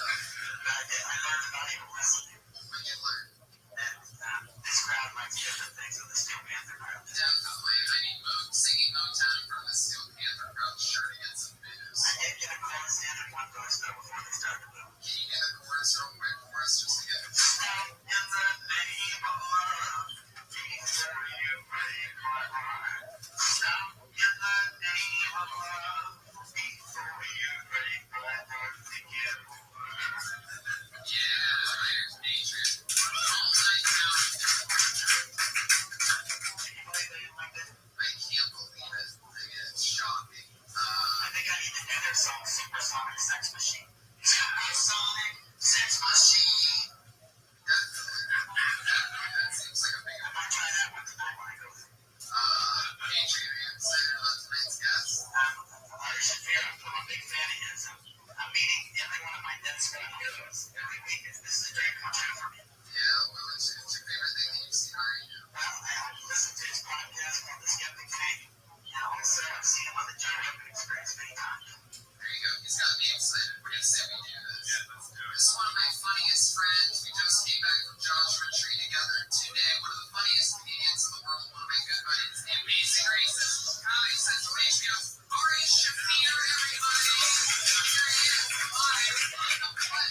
But I learned about even listening. What you learn? And this crowd likes different things than the Steel Panther crowd. Definitely. I mean, singing Motown from the Steel Panther crowd sure to get some views. I did get a chorus in and one verse though before they started to move. Can you get a chorus real quick for us just to get it? In the name of love, before you break my heart. Stop in the name of love, before you break my heart. Together. Yeah, Iron Patriot. All night now. Can you believe they didn't like that? I can't believe it. I mean, it's shocking. I think I need to do their song Supersonic Sex Machine. Supersonic Sex Machine. That seems like a big I might try that one tonight when I go. Patriot. Are you excited about tonight's guest? I should fear I'm a big fan of his. I'm meeting every one of my dead squad heroes every week. This is a dream come true for me. Yeah, well, what's your favorite thing that you've seen already? Well, I listened to his podcast called The Skeptic Faith. And also, I've seen him on the Joe Rogan Experience many times. There you go. He's got me excited. What do you say we do this? Yeah, let's do it. This is one of my funniest friends. We just came back from Joshua Tree together today. One of the funniest comedians in the world. One of my good buddies. The Amazing Racist. Comedy Central HBO. Ari Shafir, everybody. Here he is live on the play.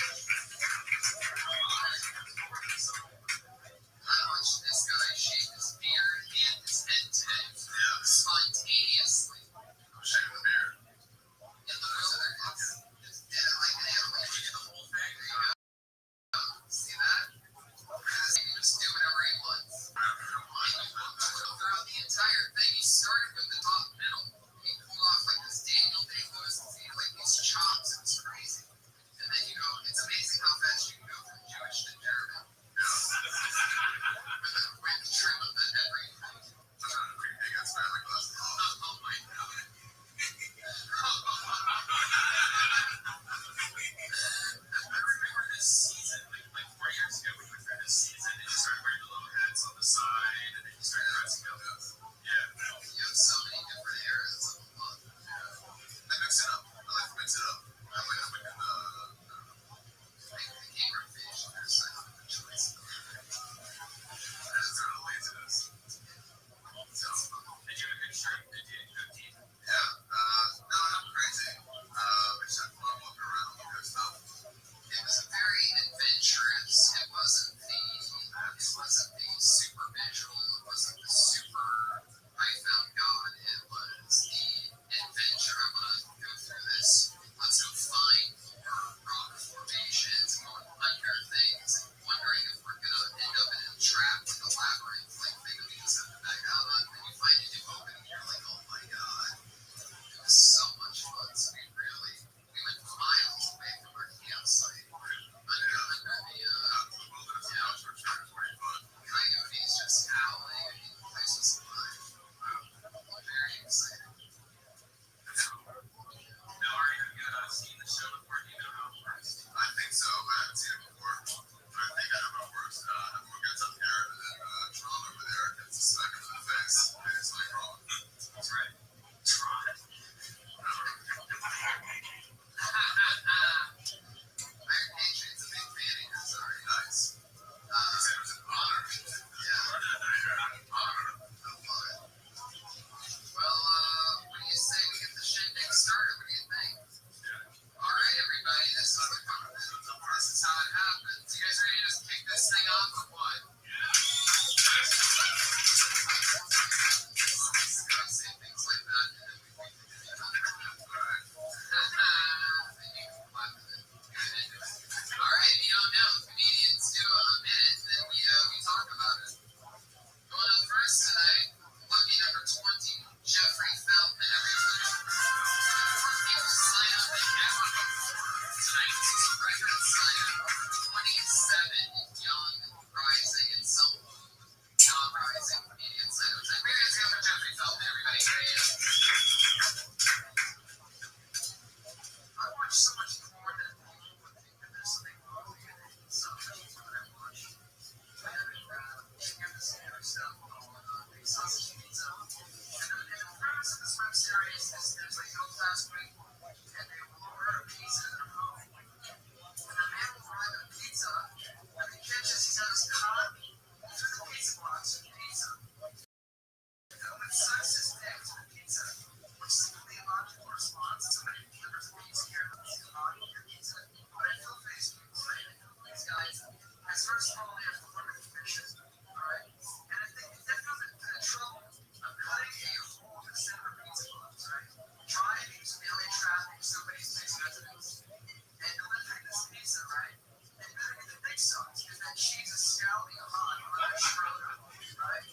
Because first of all, they have to learn a mission, right? And if they come into the trouble of cutting a hole in the center of pizza box, right? Driving to alien traffic, somebody's place residence, and delivering this pizza, right? They better get the big sauce, because that cheese is scalding hot on their shoulder, right?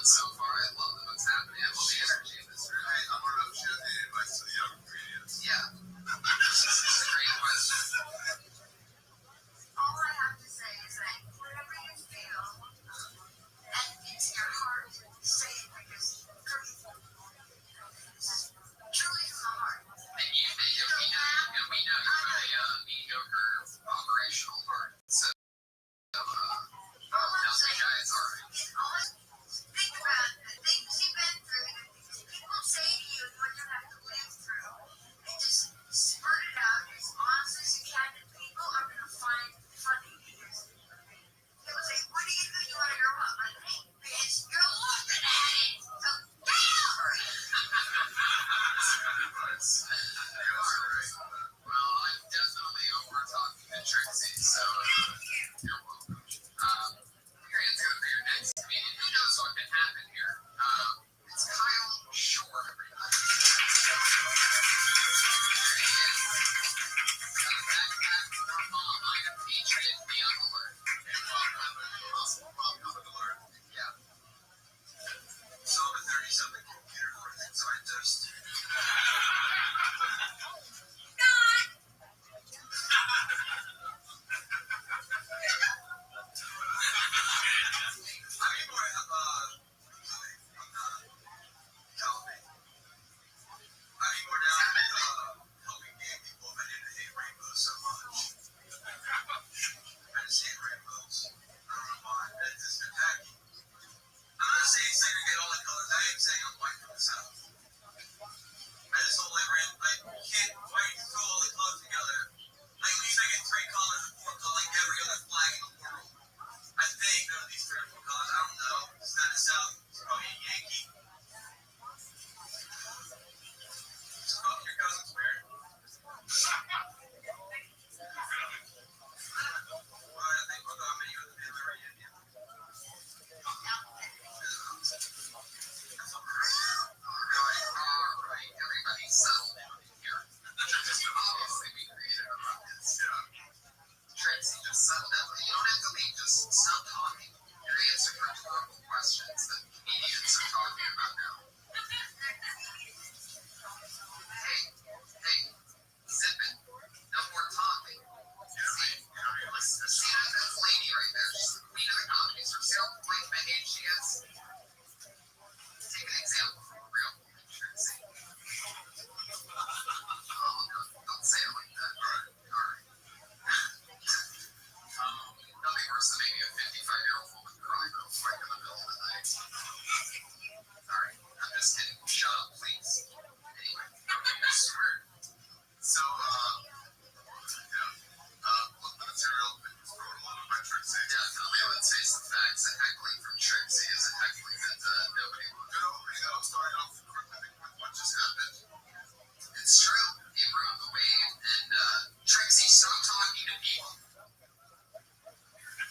fun so far. I love what's happening. I love the energy in this room. Hey, I'm gonna share the advice to the young comedians. Yeah. This is a great question. All I have to say is that whatever you feel, and it's your heart, say it because truly from the heart. And we know you have a mediocre operational heart. So, All I'm saying guys are. Think about the things you've been through, the things people say to you, and what you have to live through, and just spurt it out as honest as you can, and people are going to find funny because they'll say, what do you want to grow up? I'm like, hey, bitch, you're looking at it, so get over it. Well, I'm definitely over talking to Trixie, so you're welcome. Your hands go for your next comedian. Who knows what can happen here? It's Kyle Shore, everybody. Got a backpack for her mom, like a patriot, be on alert. Welcome to learn. Yeah. So I'm a 30-something computer scientist.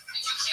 If you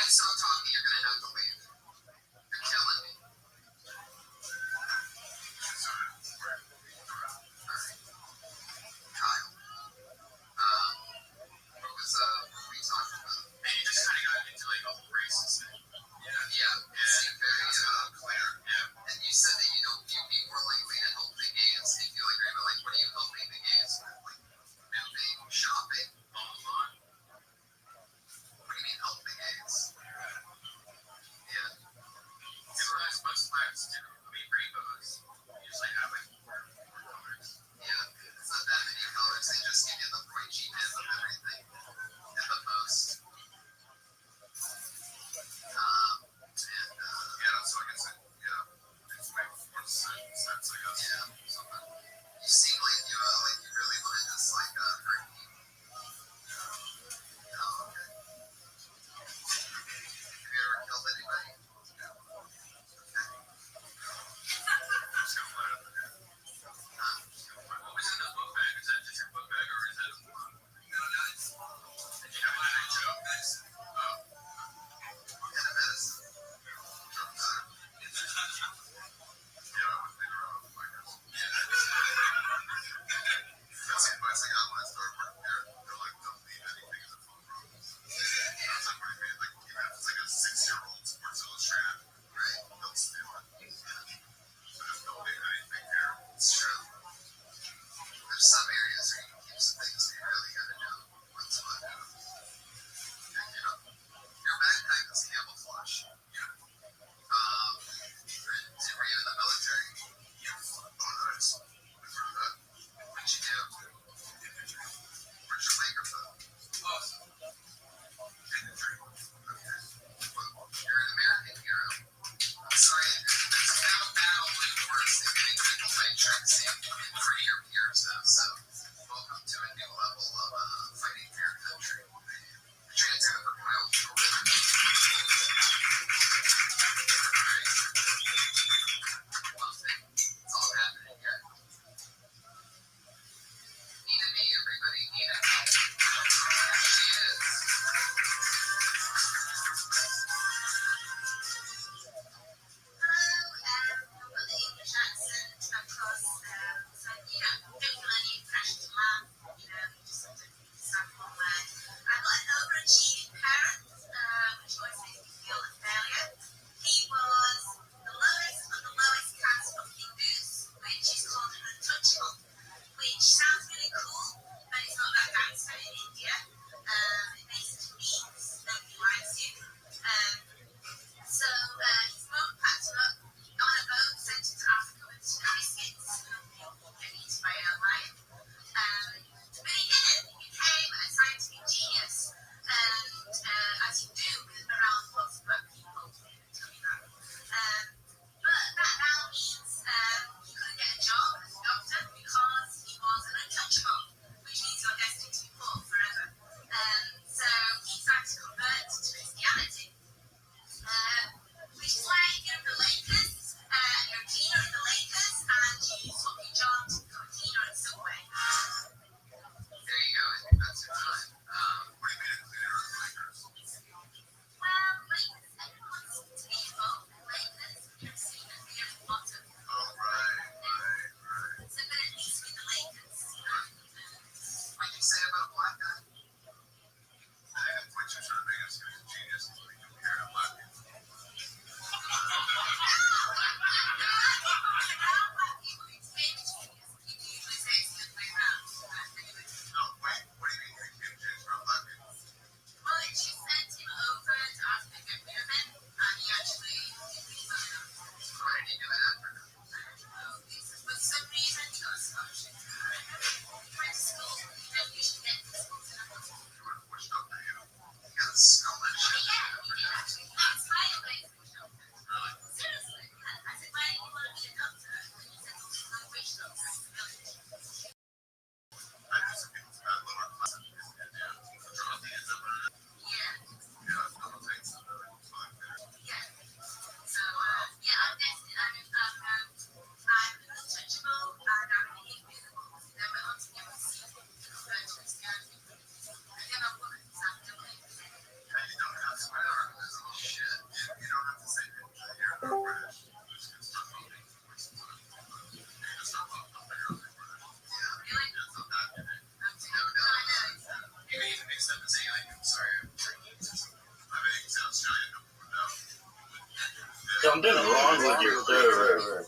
Something wrong with your server.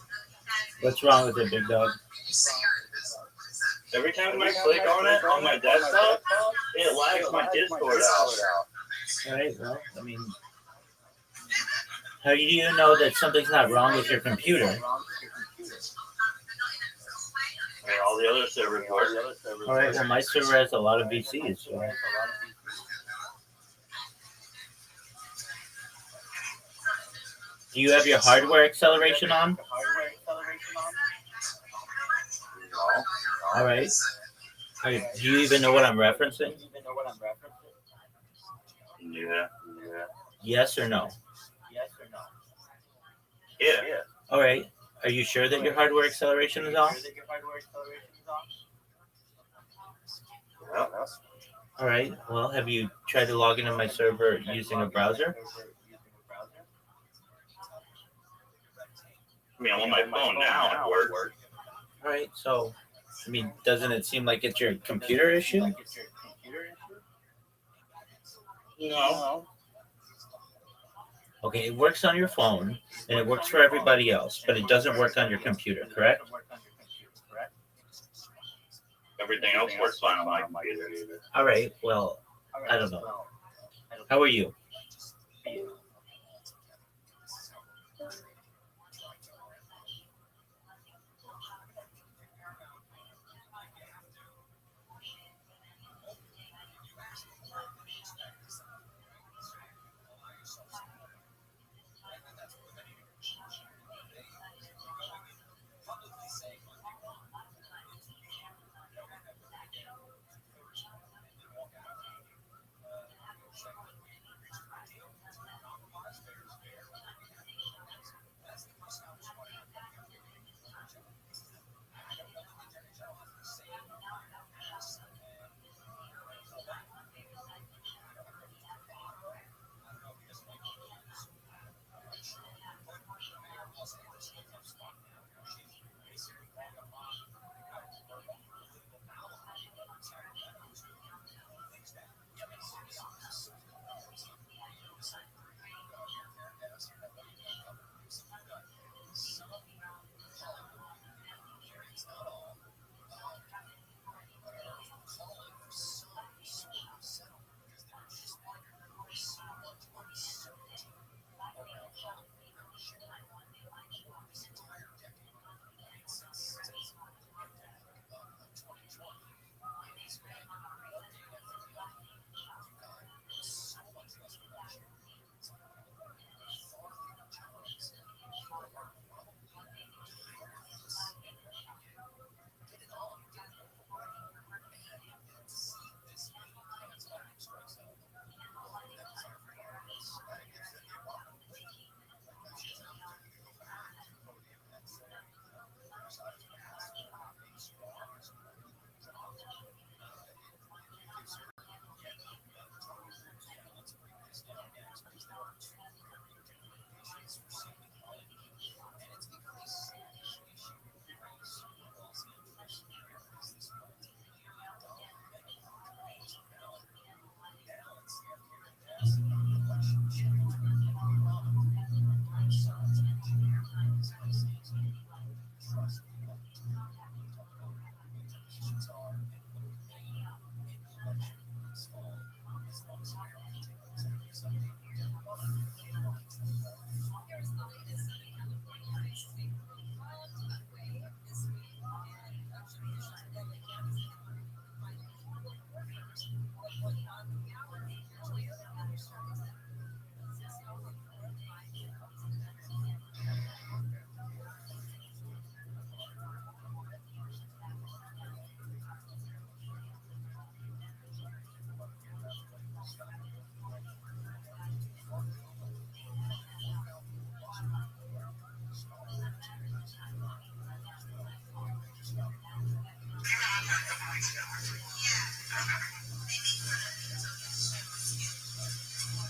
What's wrong with it, big dog? You say you're invisible. What does that mean? Every time I click on it on my desktop, it lags my Discord out. All right. Well, I mean, how do you know that something's not wrong with your computer? And all the other servers work. All right. Well, my server has a lot of VCs. So. Do you have your hardware acceleration on? All right. Do you even know what I'm referencing? Yeah. Yes or no? Yeah. All right. Are you sure that your hardware acceleration is on? Yeah. All right. Well, have you tried to log into my server using a browser? I mean, I'm on my phone now. It works. All right. So, I mean, doesn't it seem like it's your computer issue? No. Okay, it works on your phone and it works for everybody else, but it doesn't work on your computer, correct? Everything else works fine on my computer. All right. Well, I don't know. How are you?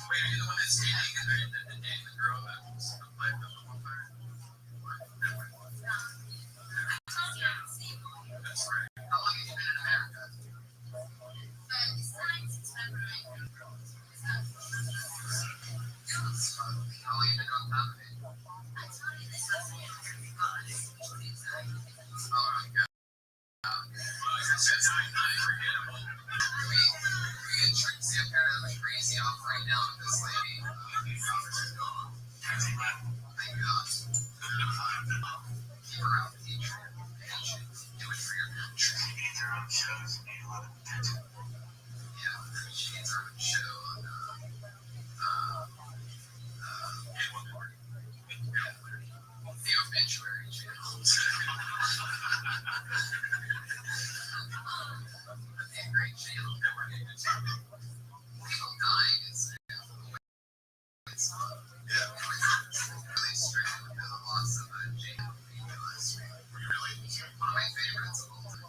Wait, are you the one that's dating the girl that played the football player? That's right. How long have you been in America? Yeah, that's fun. How long you been doing comedy? Oh my god. We get Trixie apparently crazy off right now with this lady. Thank God. Keep her out, Patriot. Do it for your country. Yeah, she needs her own show on the obituary channel. That'd be a great channel. People dying is really strict with the loss of a Jacob last week. One of my favorites of all time.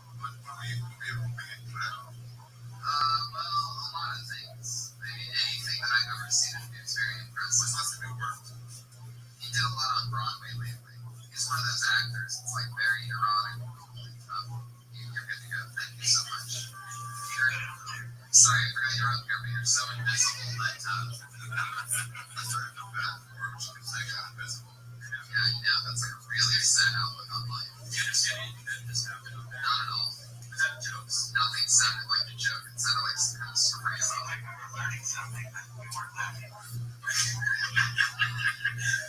Well, a lot of things. I mean, anything that I've ever seen him do is very impressive. He did a lot on Broadway lately. He's one of those actors. It's like very erotic. You're good to go. Thank you so much. Sorry, I forgot you're up here, but you're so invisible that yeah, I know. That's like a really sad outlook on life. Not at all. Nothing sounded like a joke. It sounded like some kind of surreal.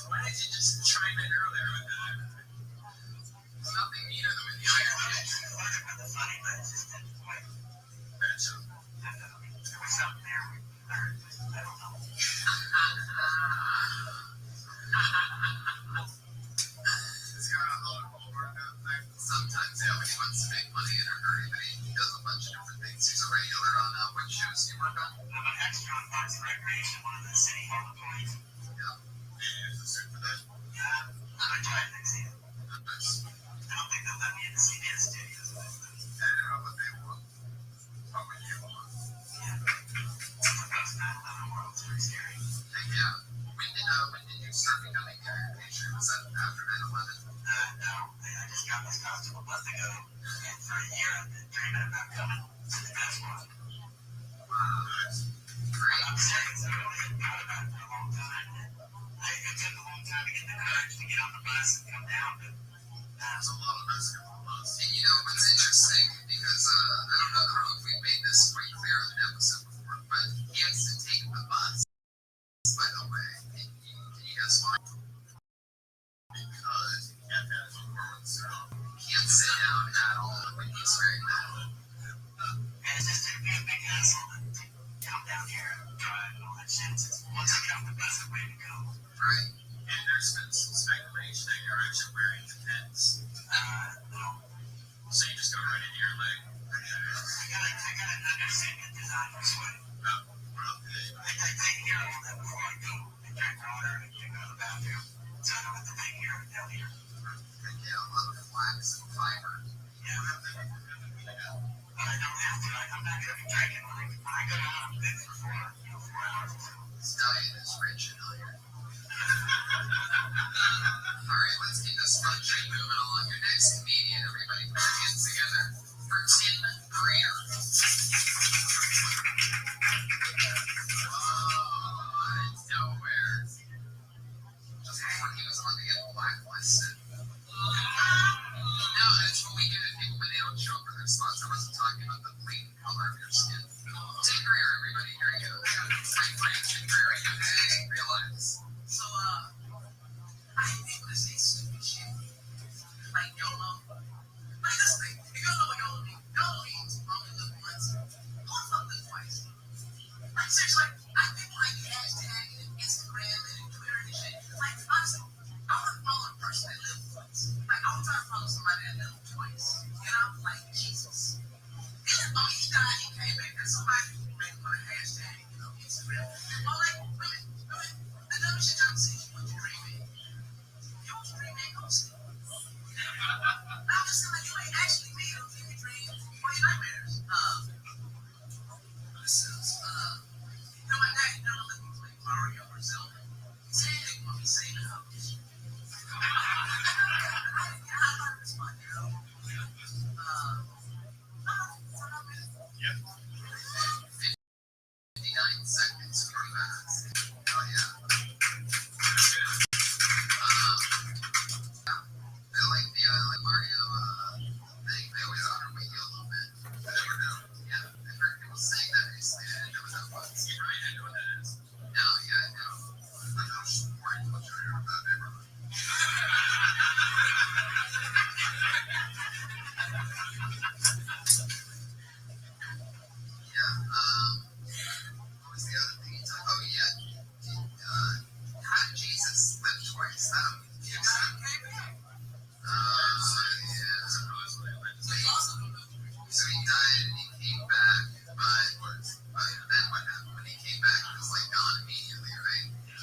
Why did you just chime in earlier with that? There's nothing neater than when you hear bad joke. Sometimes, yeah, when he wants to make money in a hurry, but he does a bunch of different things. He's a regular on what shows do you work on? I'm an extra on Parks and Recreation, one of the city hall employees. Yeah. Do you use the suit for that? Yeah, I tried next year. Nice. I don't think they'll let me in the CBS studios. I don't know what they want. What would you want? Yeah. Some of those 9/11 worlds are scary. Heck yeah. When did you start becoming a patron? Was that after 9/11? No, I just got this costume a month ago, and for a year I've been dreaming about coming to the best one. Wow. Great. I'm serious. I've really thought about it for a long time. It took a long time to get the courage to get on the bus and come down, but There's a lot of basketball buzz. And you know what's interesting, because I don't know if we've made this quite clear on an episode before, but he has to take the bus, by the way. Can you guess why? Because he can't have his performance. He can't sit down at all when he's wearing that. and it's just it'd be a big hassle to come down here and drive and all that shit. Once I get off the bus, I'm ready to go. Right. And there's been some speculation that you're actually wearing the pins. No. So you just go right into your leg. I gotta understand the design of sweat. I take care of all that before I go and drink water and go to the bathroom. So I don't have to take care of it down here. And get a lot of flax and fiber. Yeah. I don't have to. I'm not gonna be drinking when I go out on bed for 4 hours or so. This diet is rich in iron. Alright, let's keep this fun train moving along. Your next comedian, everybody put your hands together for Tim Greer. Out of nowhere. Just before he was on to get blacklisted. No, that's what we do to people when they don't show up for their spots. I wasn't talking about the blatant color of your skin. Tim Greer, everybody, here you go. My friend Tim Greer, hey, relax. So, I hate people that say stupid shit. Like YOLO. Like this thing. If you don't know what YOLO means, YOLO means only live once. Only fuck live twice. Like seriously, I people like hashtag and Instagram and Twitter and shit. Like honestly, I want to follow a person that lived once. Like I want to try to follow somebody that lived twice. You know, like Jesus. He died, he came back. There's somebody who made him on a hashtag, Instagram. Oh, like women. The dumbest shit y'all see. What you dream in? You want to dream in? Go sleep. I'm just telling you, ain't actually made them in your dreams or your nightmares. This is, my dad never let me play Mario or Zelda. He said, hey, mommy, say no. I love this one, Yep. 59 seconds, pretty fast. Oh, yeah.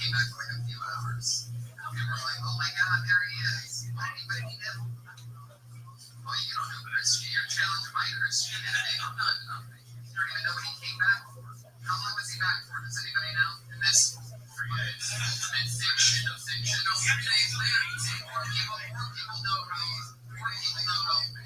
came back for like a few hours. And we're like, oh my god, there he is. Why anybody need him? Well, you don't know Christian. You're challenging my Christianity. I'm not. You don't even know what he came back for. How long was he back for? Does anybody know? In this 3 days. Ultimate fiction of fiction. No, 3 days later, more people know how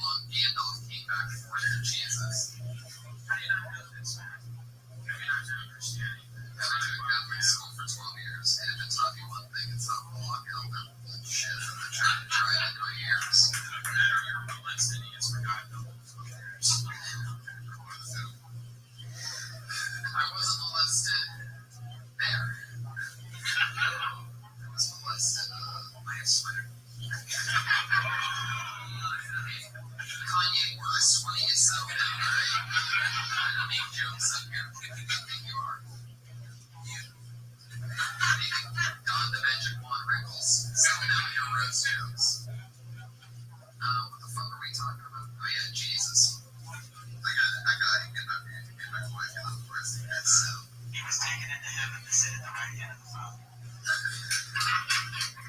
long Gandalf came back for than Jesus. How do you not know this, man? Have you not known Christianity? I went to Catholic school for 12 years, and if it taught me one thing, it's not block out that bullshit that they're trying to drive into my ears. No matter your propensity is forgotten the whole 12 years. I wasn't molested there. I was molested by a sweater. Kanye West, why don't you settle down, right? I don't make jokes up here. Who do you think you are? You. Don the Magic Wand Rickles, settle down your roast jokes. What the fuck are we talking about? Oh yeah, Jesus. I got him. Get my wife in the forest. He was taken into heaven to sit at the right hand of the Father.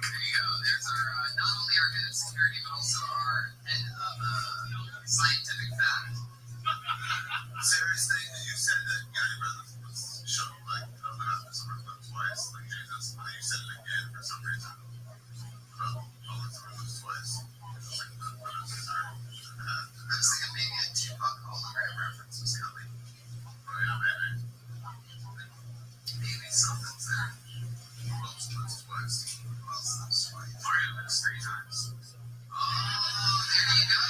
There you go. There's our, not only our head of security, but also our head of scientific fact. Seriously, you said that your brother was shown like twice, like Jesus, but you said it again for some reason. Twice. Like the brothers are. I was thinking maybe a Tupac hologram reference was coming. Oh yeah, maybe. Maybe something's there. Twice. Mario looks 3 times. Oh, there you go.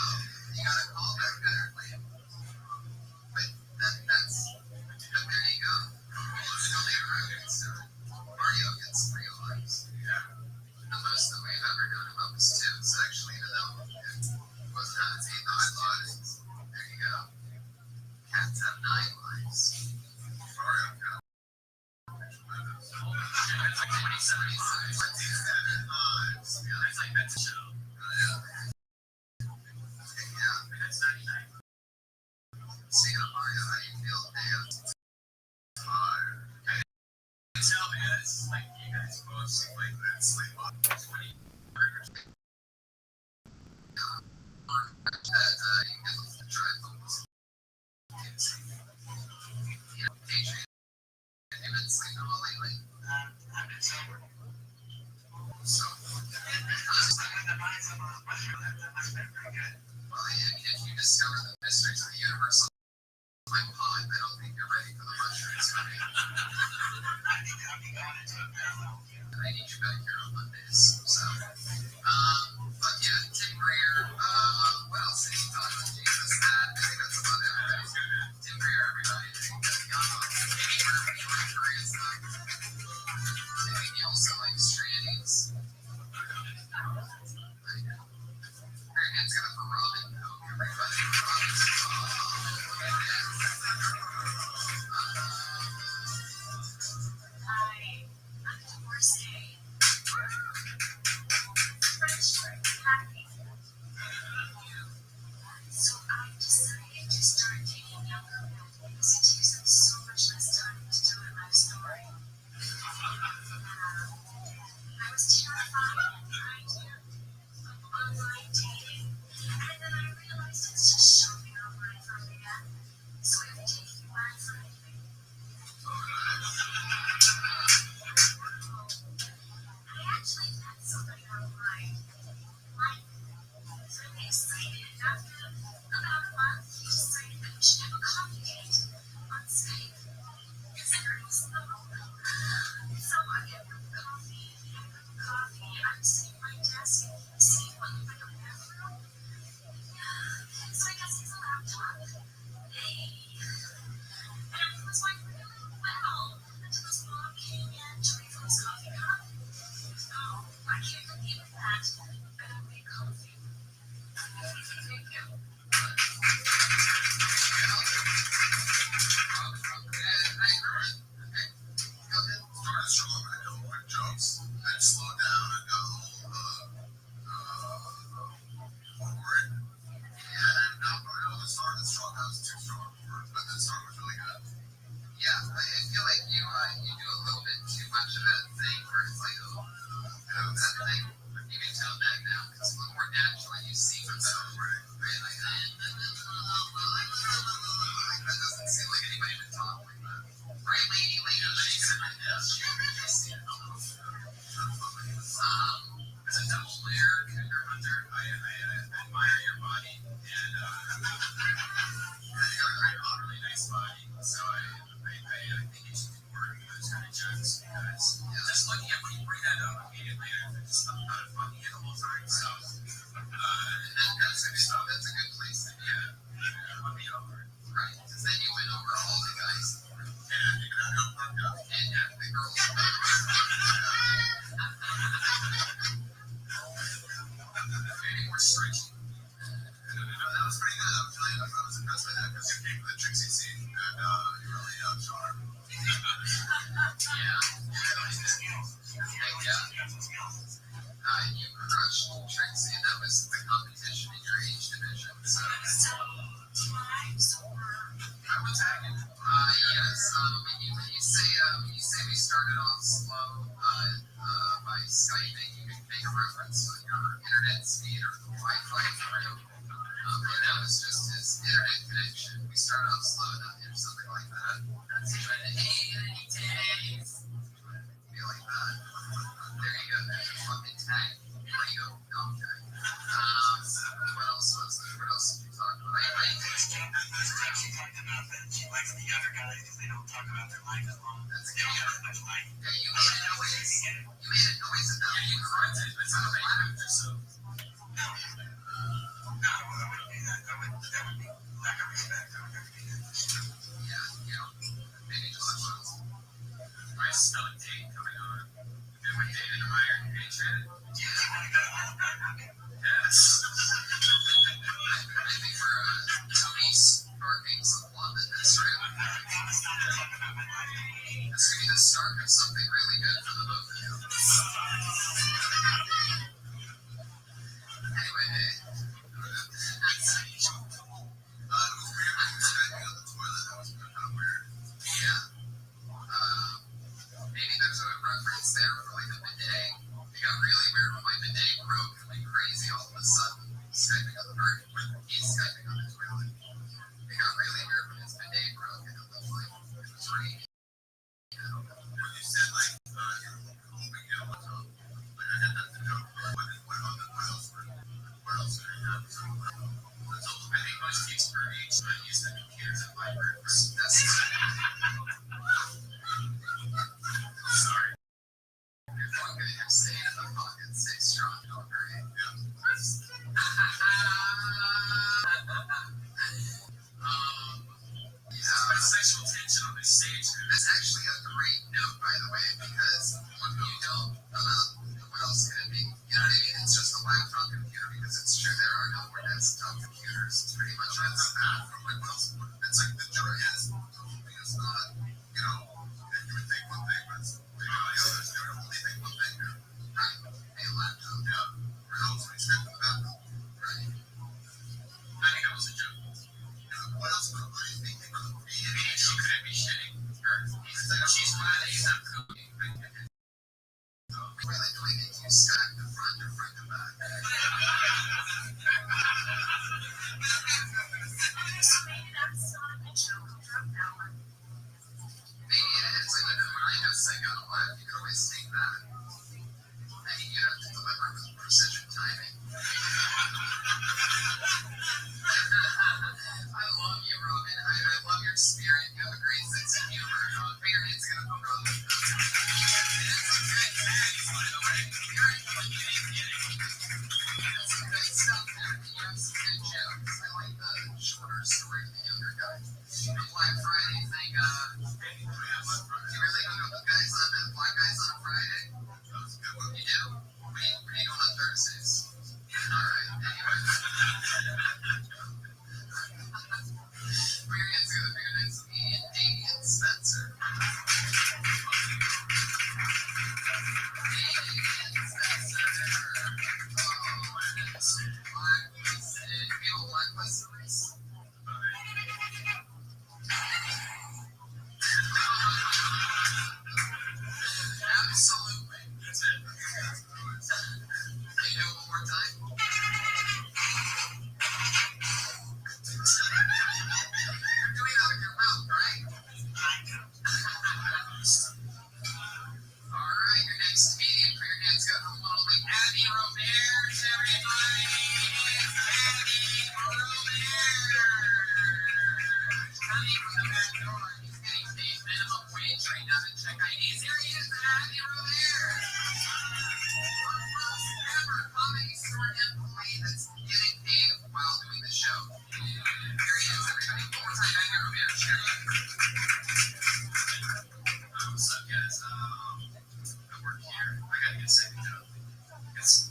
You got a callback there, Liam. But that's. But there you go. Mario gets 3 lives. Yeah. The most that we've ever known about was 2. So actually, even though it wasn't on its 8 lives, there you go. Cats have 9 lives. Mario got. It's like 2076. 27 lives. Yeah, That's like that's a show. yeah. That's 99. Speaking of Mario, how do you feel today? Tell me, it's like you guys both seem like that's like 20 burgers. You get the try focus. Adrian, have you been sleeping well lately? I've been sober. So, With the minds of a mushroom, that must have been pretty good. well, I mean, if you discover the mysteries of the universe on my pod, I don't think you're ready for the mushrooms for me. I think I'll be going into a parallel. I need you back here on Mondays. So, but yeah, Tim Greer, what else did he talk about? Jesus, that, I think that's about it. Tim Greer, everybody. Maybe Herman Korean stuff. Maybe he also likes trannies. I know. Her hand's got for Robin. Everybody. I'm divorcee. French You crushed Trixie, and that was the competition in your age division. So, I was tagging. Yes. When you say we started off slow by Skyping, you can make a reference to your internet speed or the Wi-Fi through. And that was just his internet connection. We started off slow, or something like that. That's trying to be like that. There you go. There's a fucking tag. There you go. Okay. What else did you talk about? She talked about that she likes the younger guys because they don't talk about their life as long. That's They don't have as much life. Yeah, you made a noise. You made a noise about it. You corrected it. It's not a laugh or so. No, I wouldn't do that. That would be lack of respect. I would never do that. Yeah. Maybe just a little. I smell a date coming on. You ever dated an Iron Patriot? Yeah, Yes. I think for Tony's barking some plummet, that's right. This could be the start of something really good for the both of you. Anyway, yeah. Maybe there's a reference there for like a bidet. It got really weird when my bidet broke and went crazy all of a sudden. Skyping on the bird when he's Skyping on the toilet. It got really weird when his bidet broke and it looked like it was raining. When you said like you're hoping you don't know, like I had nothing to know. What else could I have? So, I think most kids for age use the computers and libraries. That's Sorry. You're going to have staying in the pocket, stay strong, don't hurry. Sexual tension on the stage. That's actually a great note, by the way, because what you don't about what else could it be? You know what I mean? It's just a laptop computer because it's true there are no more desktop computers. It's pretty much what's that. What else? It's like the joy is totally is not, you would think one thing, but the others, they would only think one thing. Right. A laptop. Yeah. Or else we step in the bathroom. Right. I think that was a joke. What else would I think they were looking at? She couldn't be shitting. She's mad that he's not cooking. Really doing it, you stack the front to back. Maybe it is. When I have second on left, you can always take that. I mean, you have to deliver with precision timing. I love you, Robin. I love your spirit. You have a great sense of humor. Your head's gonna go wrong. It's a good tag, by the way. It's some good stuff there. You have some good jokes. I like the shorter story of the younger guy. The Black Friday thing, do you really go to guys on that Black Guys on a Friday? You do? What are you doing on Thursdays? Alright, anyway. Marianne's gonna be an comedian, Damien Spencer. Absolutely. That's it. Can you do it one more time? You're doing that with your mouth, right? Alright, your next comedian for your dance got a little bit Abby Roberge, everybody! Abby Roberge! Coming from the back door, he's getting paid minimum wage right now to check IDs. Here he is, Abby Roberge! Our first ever comedy store employee that's getting paid while doing the show. Here he is, everybody. One more time, Abby Roberge. What's up, guys? I work here. I gotta get a second job. It's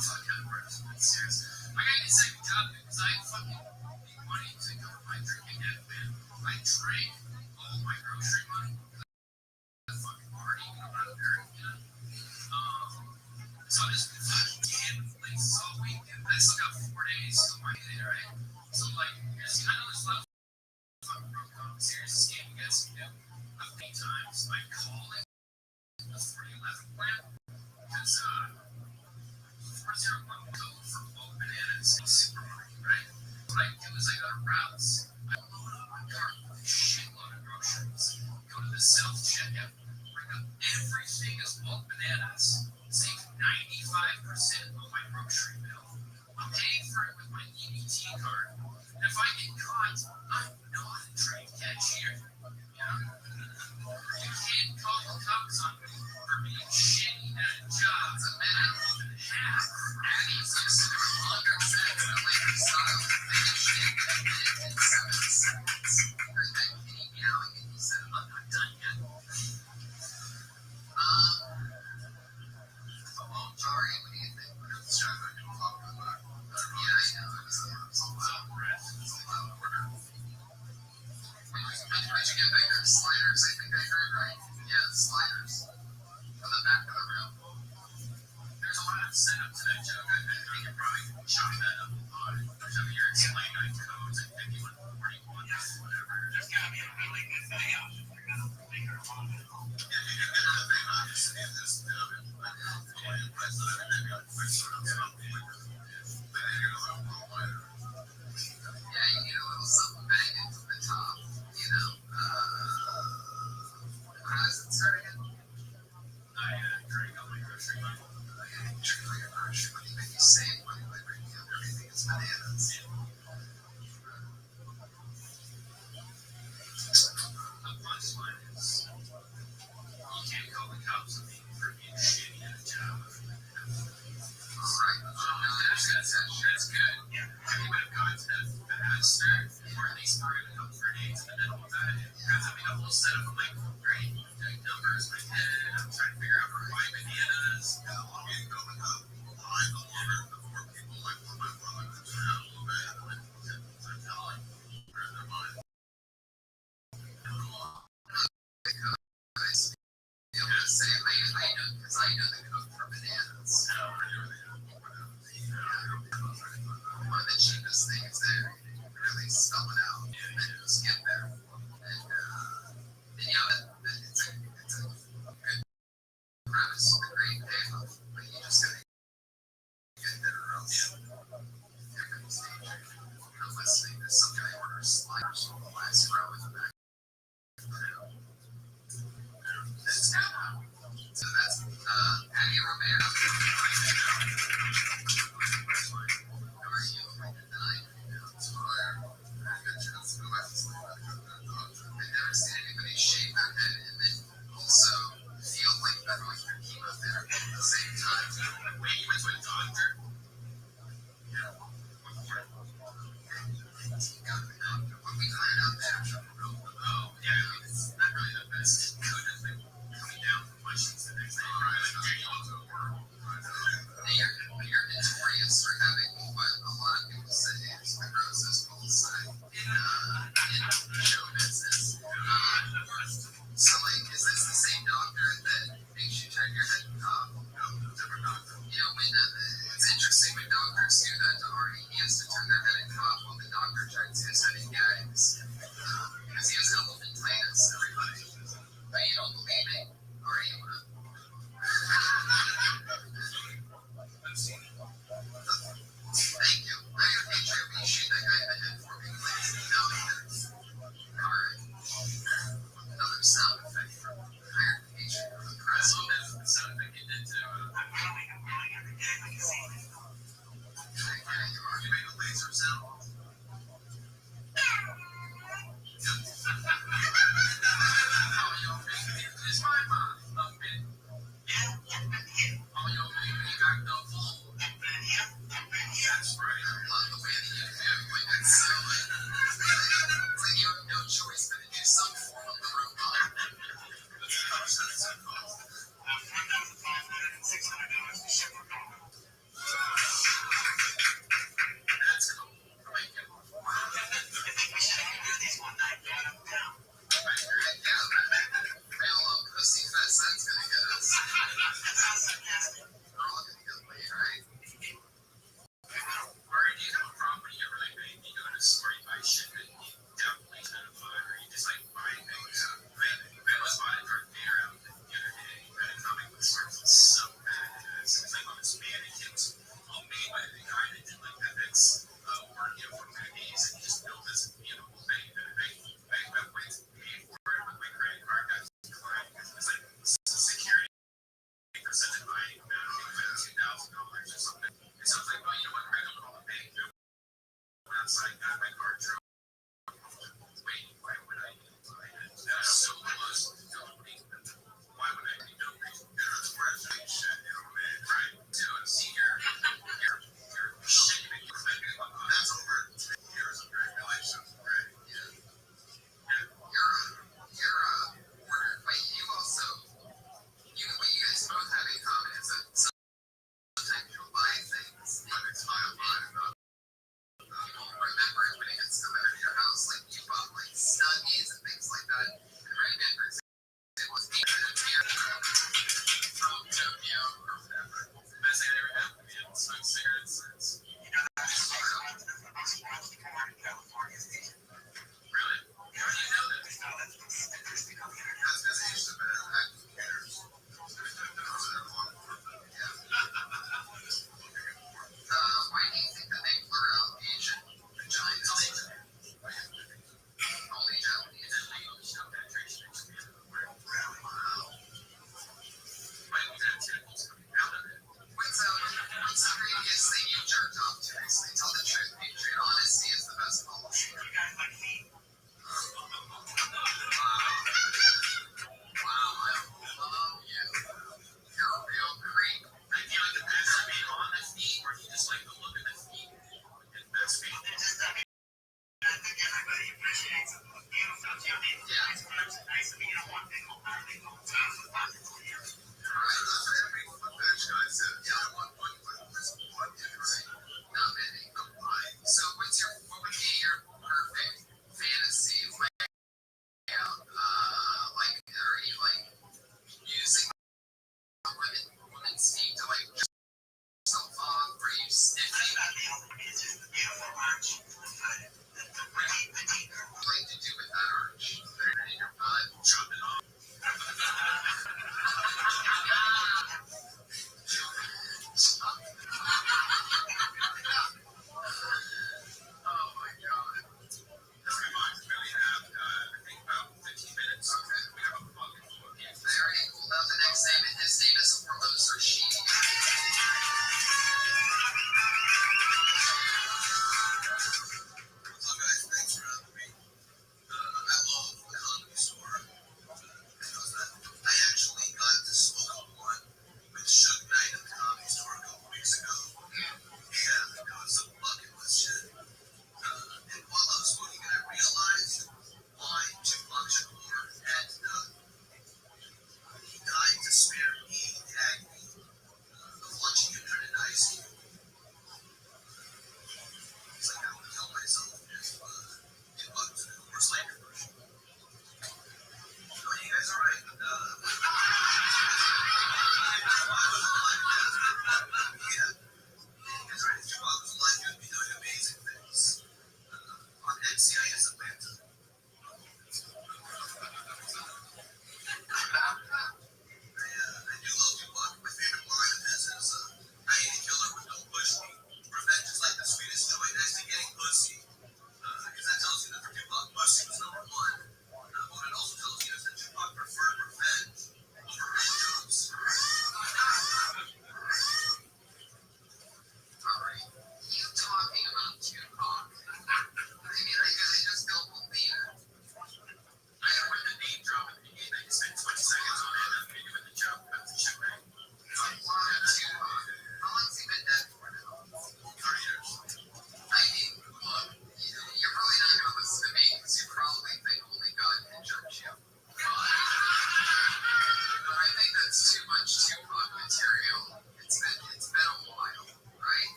fuck kind of work. It's serious. I gotta get a second job because I fucking need money to go to my drinking habit, man. I drank all my grocery money. I fucking party, I'm out there, So I just like so week, and I still got 4 days till my day, right? So like, I know there's a lot of fucking serious scam you guys can do. But many times I call it the 4011 plan because 401 code for bulk bananas in the supermarket, right? What I do is I go to routes. I load up my cart with a shitload of groceries. Go to the self checkout, bring up everything as bulk bananas, save 95% of my grocery bill. I'm paying for it with my EBT card. And if I get caught, I'm not a trained cashier. You know? You can't call the cops on me for being shitty at a job. It's a minute and a half. Abby's just a longer set of later style. They can shake it in 7 seconds. There's that kitty meowing and he said, I'm not done yet. Sorry, what do you think? It's just like a talk about. Yeah, I know. It was a loud breath. It was a loud order. When you get back there, sliders, I think I heard, right? Yeah, sliders. On the back of the room. There's a lot of setup to that joke. I think you're probably showing that up on your explaining codes and 5141, whatever. There's got to be a really good thing out if you're going to make her on it. Yeah, you get another thing, obviously, is this, yeah, you need a little something banging from the top, you know. How does it start again? I drink all my grocery money. Drink all your grocery money, make you save money by bringing up everything is bananas. The punchline is, you can't call the cops on me for being shitty at a job. Alright, that's good. Yeah, you would have gone to the master, or at least we're going to come for dates in the middle of that. Because I mean, a whole setup of like, great, doing numbers in my head, I'm trying to figure out why bananas. Yeah, well, I'm going up. I'm the one of the 4 people, like, one of my brother comes around a little bit, and like, I'm telling where their mind. Yeah, I'm say I know because I know the code for bananas. One of the cheapest things there, really spell it out, and then just get there. And it's a good premise, a great payoff, but you just gotta get there or else you're gonna stay there. I'm listening to some guy order sliders from the last row in the back. That's good. So that's Patty Romero. How are you? I've never seen anybody shave their head and then also feel like they're going through chemotherapy at the same time. Wait, you went to a doctor? Yeah. What for? When we find out that, oh, yeah, it's not really the best. It could have been coming down from questions the next day. You're notorious for having what a lot of people say is the grossest bullseye in show business. So, like, is this the same doctor that makes you turn your head and cough? No, different doctor. You know, when it's interesting when doctors do that to Artie. He has to turn their head and cough while the doctor turns his head and gags. Because he has elephantitis, everybody. But you don't believe me? Artie, you want to? I've seen it. Thank you. I appreciate you shoot that guy in the head for me, please. No, alright. Another sound effect from Iron Patient for the press. The sound effect you did too. I'm probably every day when you see me. women's need to like just yourself off, or you sniffing. That's not the only reason. Beautiful arch. The pretty petite girl. What do you do with that arch? Put it in your butt, chop it off. Oh my god. Okay, Mike, we only have, I think, about 15 minutes. Okay. We have a bucket full of games. I already pulled out the next name, and his name is Orlos Rashid.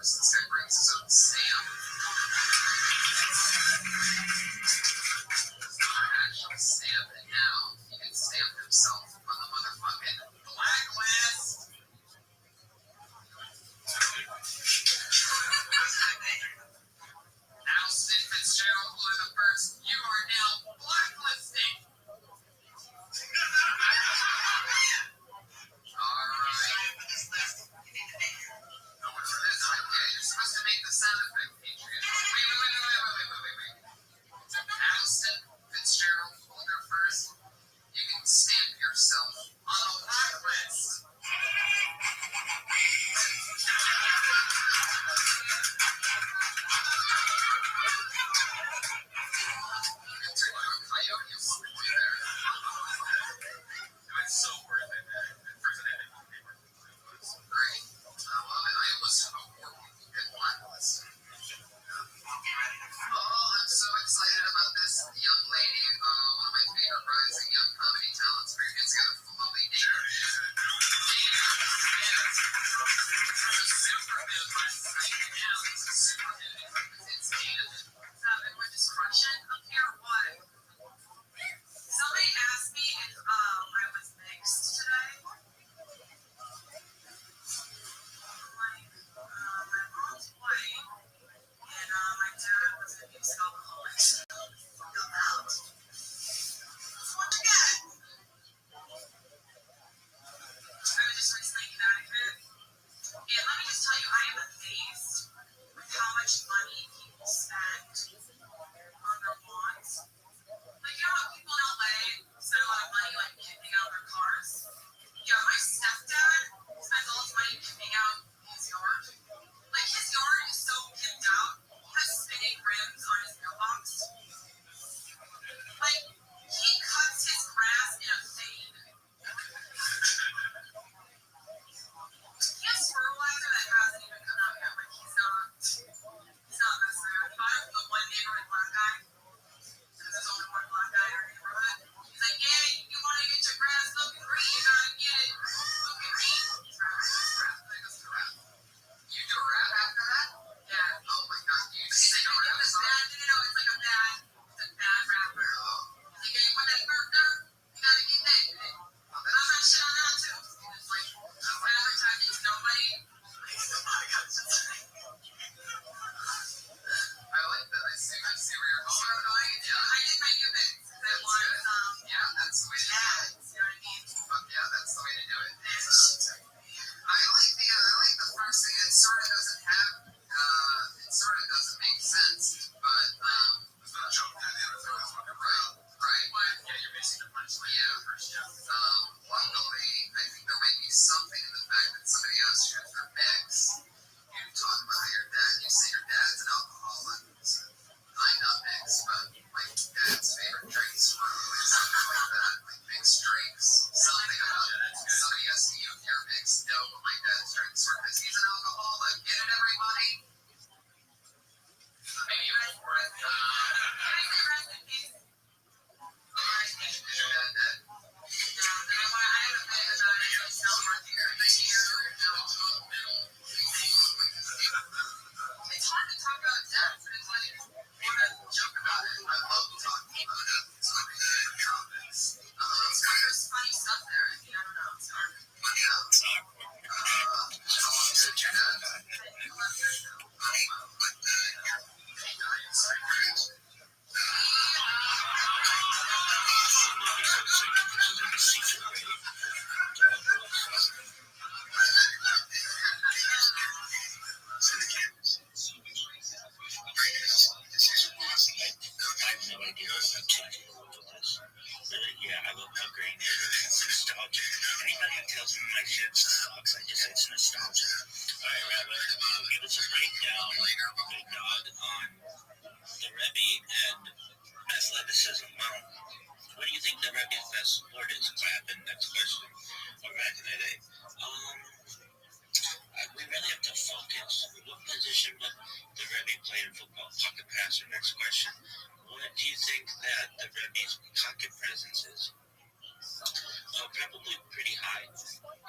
course, this guy brings his own stamp. It's not actually stamp, and now he can stamp himself on the motherfucking blacklist. Now, Sid Fitzgerald, who are the first, you are now blacklisted. Alright. No one for this. Yeah, you're supposed to make the sound effect, Patriot. Wait. Addison Fitzgerald, Holder first. You can stamp yourself on a blacklist. It's so worth it. First I didn't know great. I almost hope more people get blacklist. Oh, I'm so excited about this young lady. One of my favorite rising young comedy talents. We're going to get a lovely date. We're just crushing up here. What? Somebody asked me if I was mixed today. My mom's white, and my dad was an abusive alcoholic. Feel out. Once again, I was just recently Connecticut, and let me just tell you, I am amazed with how much money people spend on their lawns. Like, you know how people in LA spend a lot of money, like, kitting out their cars? Yeah, my stepdad spends all his money kitting out his yard. Like, his yard is so kitted out, he has spinning rims on his mailbox. Like, he cuts his grass in a fade. He has fertilizer that hasn't even come out yet. Like, he's not messing around. He bought the one neighborhood black guy, because there's only one black guy in our neighborhood. He's like, yeah, you want to get your grass looking green, you gotta get it looking green. You do a rap after that? Yeah. Oh my god, do you sing a rap song? No, it's like a bad rapper. He's like, yeah, you want that burger? You gotta get that. I'm not shit on that too. It's like, advertising to nobody. I like that. I see where you're going. Yeah, I did my new bit. That was, yeah, that's the way to do it. You know what I mean? Fuck yeah, that's the way to do it. I like the first thing. It sort of doesn't make sense, but it's not a joke. Right. Yeah, you're missing the punchline. Yeah. Luckily, I think there might be something in the fact that somebody asked you if you're mixed. You talk about how you say your dad's an alcoholic. I'm not mixed, but my dad's favorite drinks were something like that, like mixed drinks. Something about it. Somebody asked me if you're mixed. No, but my dad's drinks were because he's an alcoholic. Get it, everybody? Maybe you're for it. Can I say rest in peace? Is your dad dead? No, I have a bit about it. I'm still working here. It's hard to talk about death, but it's like, you want to joke about it. I love talking about it. It's my favorite topics. There's funny stuff there. I mean, I don't know. It's hard. Yeah. How long did your dad die? 11 years ago. Oh, wow. He died in psychiatry. Yeah, I love how Green is nostalgia. Anybody who tells me my shit sucks, I just say it's nostalgia. Alright, Rabbi, give us a breakdown, big dog, on the Rebbe and athleticism. Well, what do you think the Rebbe's best sport is? Clapping, next question. Or back in the day. We really have to focus. What position would the Rebbe play in football? Pocket passer, next question. What do you think that the Rebbe's pocket presence is? Probably pretty high,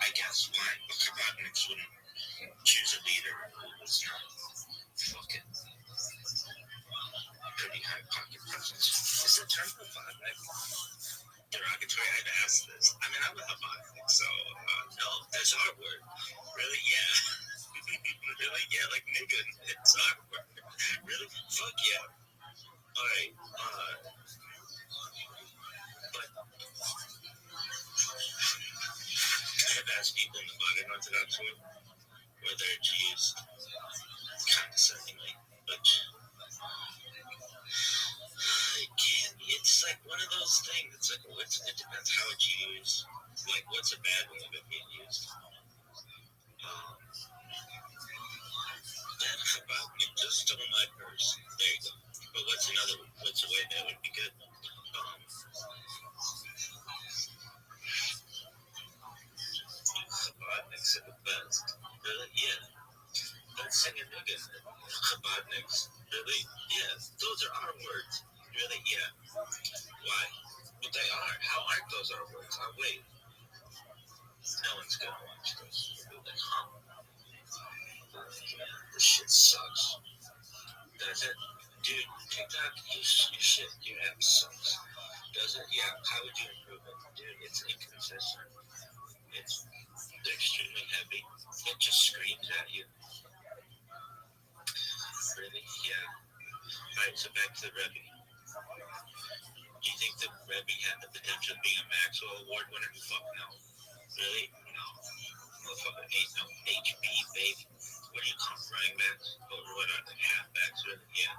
I guess. Why? But Kabbalah wouldn't choose a leader who was not term Chabadnik derogatory? I've asked this. I mean, I'm a Chabadnik, so no, that's our word. Really? Yeah. Really? Yeah, like nigga, it's our word. Really? Fuck yeah. All right. But I have asked people in the modern Orthodox world whether to use condescendingly, but I can't. It's like one of those things. It's like it depends how it's used. Like what's a bad way of it being used. That Chabadnik just stole my purse. There you go. But what's a way that would be good? Chabadniks are the best. Really? Yeah. Don't sing a nigga. Chabadniks. Really? Yeah. Those are our words. Really? Yeah. Why? But they are. How aren't those our words? Oh, wait. No one's gonna watch this. You'll be like, huh? This shit sucks. Does it? Dude, TikTok, your shit, your app sucks. Does it? Yeah. How would you improve it? Dude, it's inconsistent. They're extremely heavy. It just screams at you. Really? Yeah. Alright, so back to the Rebbe. Do you think the Rebbe had the potential of being a Maxwell Award winner? Fuck no. Really? No. Motherfucker ain't no HB, baby. What do you call running backs? Or what are they? Halfbacks? Really? Yeah.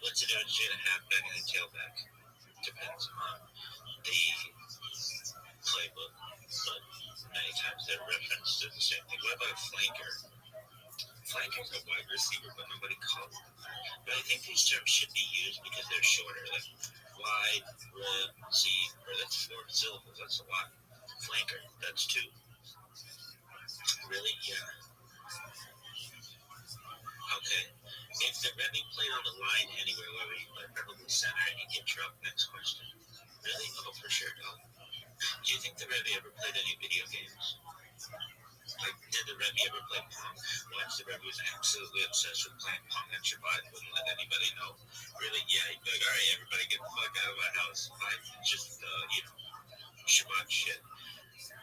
What's the difference between a halfback and a tailback? Depends on the playbook, but many times they're referenced to the same thing. What about a flanker? Flanker's a wide receiver, but nobody calls them that. But I think these terms should be used because they're shorter. Like wide, receiver, that's 4 syllables. That's a lot. Flanker, that's 2. Really? Yeah. Okay. If the Rebbe played on the line anywhere, where would he play? Probably center and he'd get dropped. Next question. Really? Oh, for sure, dog. Do you think the Rebbe ever played any video games? Like, did the Rebbe ever play Pong? Once the Rebbe was absolutely obsessed with playing Pong on Shabbat, wouldn't let anybody know. Really? Yeah, he'd be like, all right, everybody get the fuck out of my house. Just, Shabbat shit.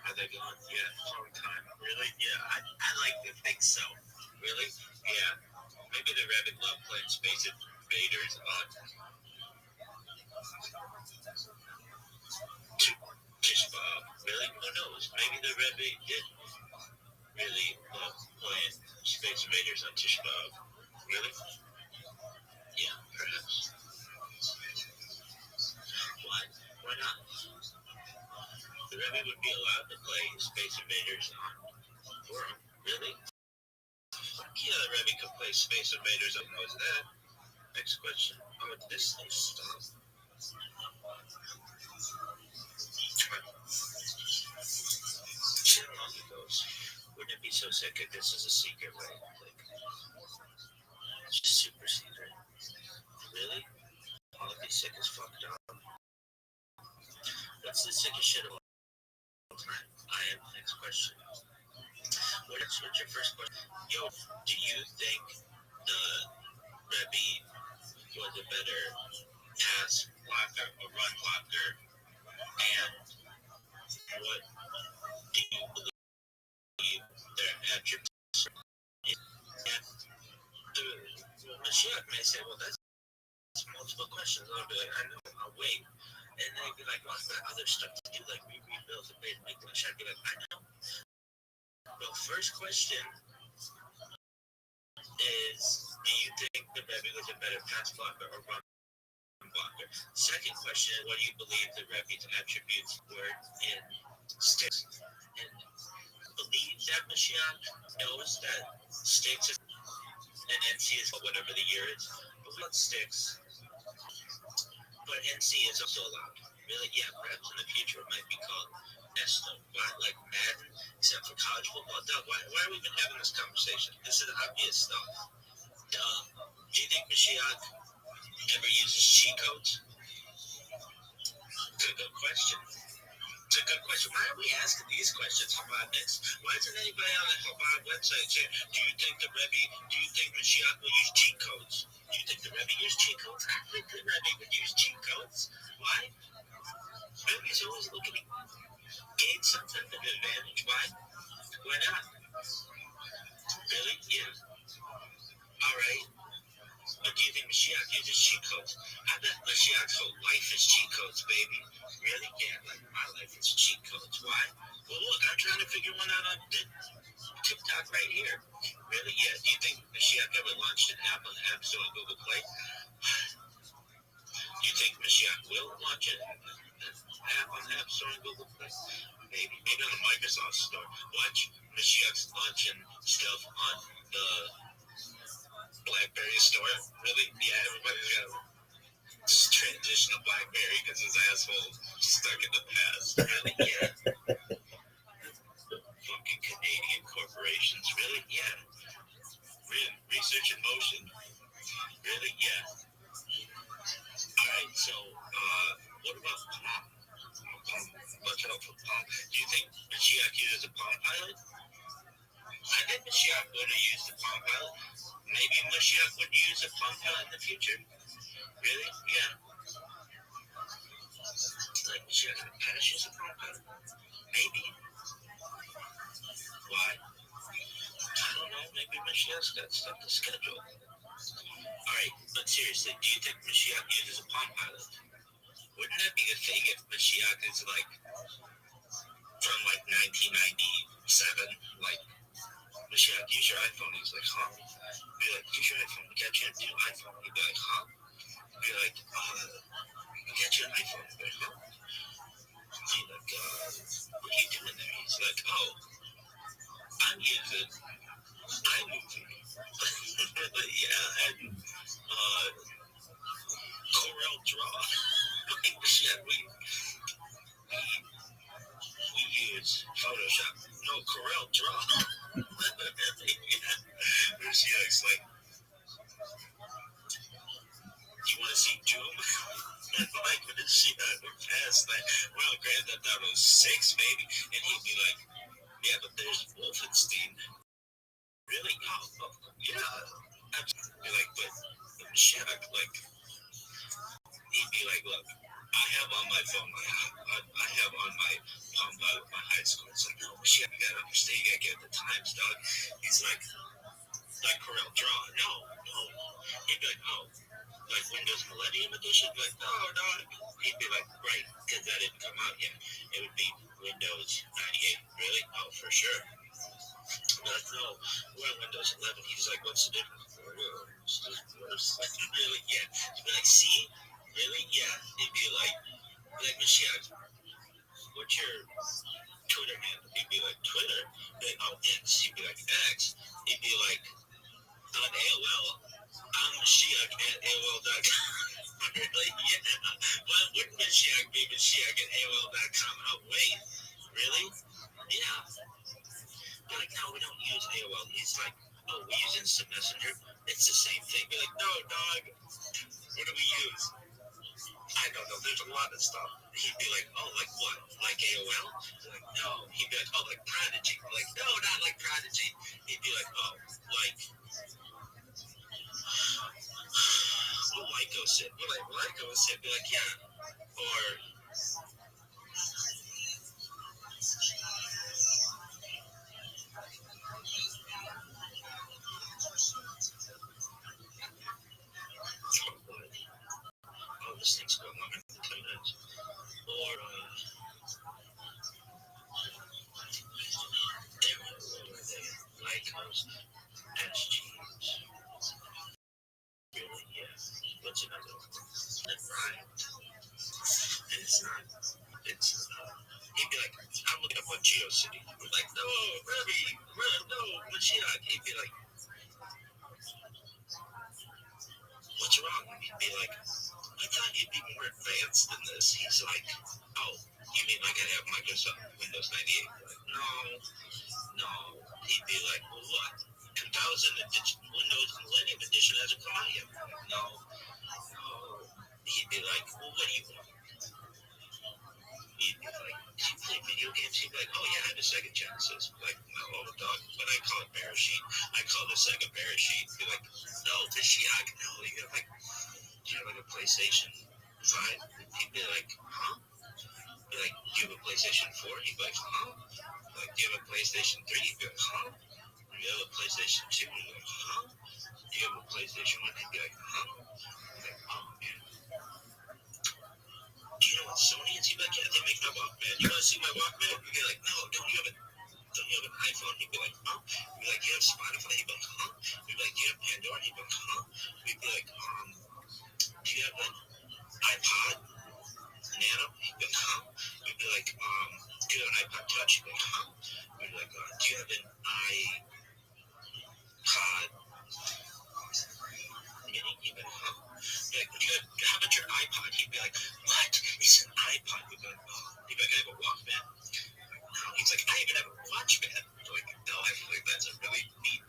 Are they going? Yeah, Pong time. Really? Yeah, I like to think so. Really? Yeah. Maybe the Rebbe loved playing Space Invaders on Tishbab. Really? Who knows? Maybe the Rebbe did really love playing Space Invaders on Tishbab. Really? Yeah, perhaps. Why? Why not? The Rebbe would be allowed to play Space Invaders on Forum. Really? Fuck yeah, the Rebbe could play Space Invaders on knows that. Next question. Oh, this thing stop. Shit long it goes. Wouldn't it be so sick if this is a secret way? Like, it's just super secret. Really? I'll be sick as fuck, dog. What's the sickest shit of all time? I am. Next question. What's your first question? Yo, do you think the Rebbe was a better pass blocker or run blocker? And what do you believe their attributes? And the Mashiach may say, well, that's multiple questions. I'll be like, I know, I'll wait. And they'd be like, well, I've got other stuff to do, like rebuild the base English. I'd be like, I know. Well, first question is, do you think the Rebbe was a better pass blocker or run blocker? Second question is, what do you believe the Rebbe's attributes were in sticks? And believe that Mashiach knows that sticks is and NC is whatever the year is. But what sticks? But NC is also allowed. Really? Yeah, perhaps in the future it might be called Nesta. Why, like Madden, except for college football? Why are we even having this conversation? This is obvious stuff. Duh. Do you think Mashiach ever uses cheat codes? It's a good question. It's a good question. Why are we asking these questions, Chabadniks? Why isn't anybody on the Chabad website saying, do you think Mashiach will use cheat codes? Do you think the Rebbe used cheat codes? I think the Rebbe would use cheat codes. Mashiach uses cheat codes. I bet Mashiach's whole life is cheat codes, baby. Really? Yeah, like my life is cheat codes. Why? Well, look, I'm trying to figure one out on TikTok right here. Really? Yeah. Do you think Mashiach ever launched an app on the App Store and Google Play? Do you think Mashiach will launch an app on the App Store and Google Play? Maybe on the Microsoft Store. Watch Mashiach's launching stuff on the BlackBerry store. Really? Yeah, everybody's got to transition to BlackBerry because his asshole stuck in the past. Really? Yeah. Fucking Canadian corporations. Really? Yeah. Research in motion. Really? Yeah. Alright, so, what about Palm? Watch out for Palm. Do you think Mashiach uses a Palm Pilot? I think Mashiach would have used the Palm Pilot. Maybe Mashiach would use a Palm Pilot in the future. Really? Yeah. Like Mashiach in the past used a Palm Pilot? Maybe. Why? I don't know. Maybe Mashiach's got stuff to schedule. Alright, but seriously, do you think Mashiach uses a Palm Pilot? Wouldn't that be the thing if Mashiach is like from like 1997, like Mashiach, use your iPhone. He's like, huh? Be like, use your iPhone. Get you a new iPhone. He'd be like, huh? Be like, get you an iPhone. He'd be like, huh? He'd be like, what are you doing there? He's like, oh, I'm using iMovie. Yeah, and Corel Draw. Shit, we use Photoshop. No, Corel Draw. Mashiach's like, you want to see Doom? Like, Mashiach would pass that. Well, Grand Theft Auto 6, baby. And he'd be like, yeah, but there's Wolfenstein. Really? Oh, yeah. Absolutely. Like, but Mashiach, like, he'd be like, look, I have on my phone, I have on my Palm Pilot, my high school. It's like, oh, shit, you gotta understand, you gotta get the times, dog. He's like Corel Draw. No. He'd be like, oh, like Windows Millennium Edition? Like, no, dog. He'd be like, right, because that didn't come out yet. It would be Windows 98. Really? Oh, for sure. But no, we're on Windows 11. He's like, what's the difference? Really? Yeah. He'd be like, see? Really? Yeah. He'd be like Mashiach, what's your Twitter handle? He'd be like, Twitter? Then, oh, X. He'd be like, X. He'd be like, on AOL, I'm Mashiach at AOL.com. Really? Yeah. Why wouldn't Mashiach be Mashiach at AOL.com? Oh, wait. Really? Yeah. They're like, no, we don't use AOL. He's like, oh, we use Instant Messenger? It's the same thing. Be like, no, dog. What do we use? I don't know. There's a lot of stuff. He'd be like, oh, like what? Like AOL? Like, no. He'd be like, oh, like Prodigy. Like, no, not like Prodigy. He'd be like, oh, like, what Lyco said? What like Lyco said? Be like, yeah. Or, oh, this thing's going longer than 10 minutes. Or, Lycos, SGs. Really? Yeah. What's another one? That rhymed. And it's not. It's, he'd be like, I'm looking up on GeoCity. We're like, no, Rabbi, no, Mashiach. He'd be like, what's wrong? He'd be like, I thought you'd be more advanced than this. He's like, oh, you mean like I have Microsoft Windows 98? Like, no. He'd be like, well, what? 2000 edition, Windows Millennium Edition hasn't come out yet. No. He'd be like, well, what do you want? He'd be like, do you play video games? He'd be like, oh yeah, I have a Sega Genesis. Like, no, dog, but I call it Bearsheet. I call the Sega Bearsheet. He'd be like, no, Mashiach, no. He'd be like, do you have like a PlayStation 5? He'd be like, huh? He'd be like, do you have a PlayStation 4? He'd be like, huh? Like, do you have a PlayStation 3? He'd be like, huh? Do you have a PlayStation 2? He'd be like, huh? Do you have a PlayStation 1? He'd be like, huh? We'd be like, no, don't you have an iPhone? He'd be like, huh? We'd be like, you have Spotify? He'd be like, huh? We'd be like, do you have Pandora? He'd be like, huh? We'd be like, do you have an iPod Nano? He'd be like, huh? We'd be like, do you have an iPod Touch? He'd be like, huh? We'd be like, do you have an iPod Mini? He'd be like, huh? We'd be like, how about your iPod? He'd be like, what? It's an iPod. We'd be like, oh. He'd be like, I have a Walkman. No, he's like, I even have a Watchman. Like, no, I feel like that's a really neat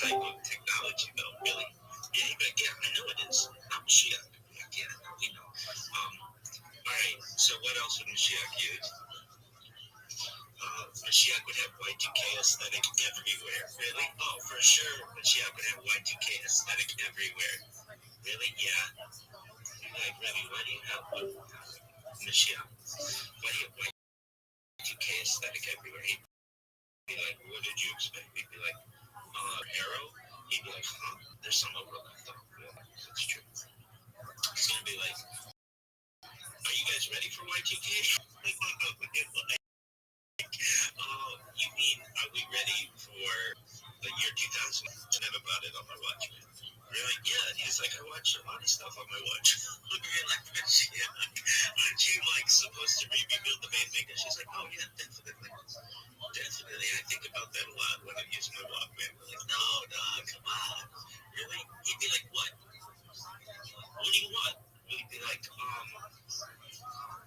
type of technology, though. Really? Yeah, he'd be like, yeah, I know it is. I'm Mashiach. Like, yeah, we know. All right. So what else would Mashiach use? Mashiach would have Y2K aesthetic everywhere. Really? Oh, for sure. Mashiach would have Y2K aesthetic everywhere. Really? Yeah. Like, really? Why do you have Mashiach? Why do you have Y2K aesthetic everywhere? He'd be like, what did you expect? He'd be like, arrow? He'd be like, huh? There's some overlap though. Yeah, that's true. He's gonna be like, are you guys ready for Y2K? You mean, are we ready for the year 2000? Never about it on my watch. Really? Yeah, he's like, I watch a lot of stuff on my watch. Look at like, aren't you like supposed to rebuild the main thing? And she's like, oh yeah, definitely. Definitely, I think about that a lot when I'm using my Walkman. I'm like, no, come on. Really? He'd be like, what? What do you want? He'd be like,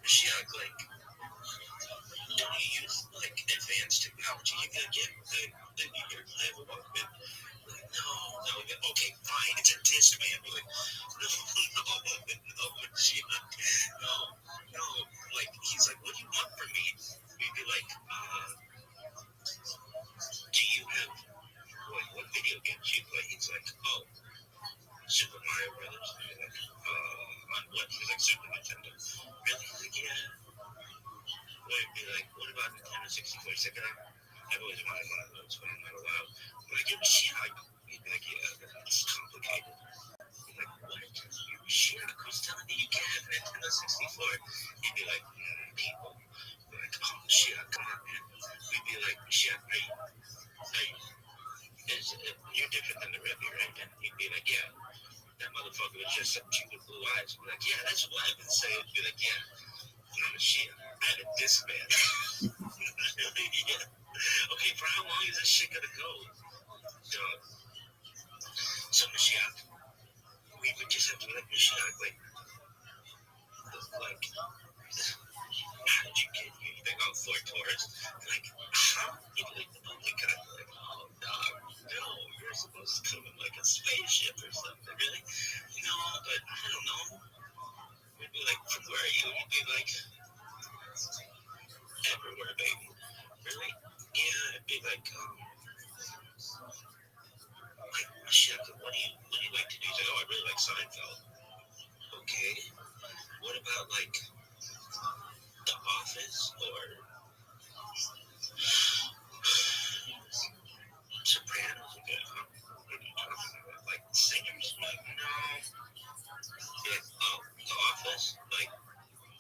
Mashiach, like, don't you use, like, advanced technology? He'd be like, yeah, I have a Walkman. Like, no. Okay, fine, it's a Discman. Be like, no, Mashiach. No. Like, he's like, what do you want from me? We'd be like, do you have, like, what video games you play? He's like, oh, Super Mario Brothers. He's like, on what? He's like, Super Nintendo. Really? He's like, yeah. We'd be like, what about Nintendo 64? He's like, I've always wanted one of those, but I'm not allowed. We're like, you're Mashiach. He'd be like, yeah, it's complicated. He'd be like, what? You're Mashiach? Who's telling you you can't have Nintendo 64? He'd be like, people. We're like, oh, Mashiach, come on, man. We'd be like, Mashiach, you're different than the Rebbe, right? And he'd be like, yeah, that motherfucker was just some chick with blue eyes. We'd be like, yeah, that's what I've been saying. He'd be like, yeah, I'm a shit. I had a Discman. Yeah. Okay, for how long is this shit gonna go? Dog. So Mashiach, we would just have to be like, Mashiach, like, how did you get here? You think I'm Fort Taurus? Like, how? You'd be like, oh my god, like, oh dog, no, you're supposed to come in like a spaceship or something, really? No, but I don't know. We'd be like, from where are you? You'd be like, everywhere, baby. Really? Yeah, it'd be like, Chef, what do you like to do? He's like, oh, I really like Seinfeld. Okay. What about like The Office or Sopranos? Okay, what are you talking about? Like singers? Like, no. Be like, oh, The Office? Like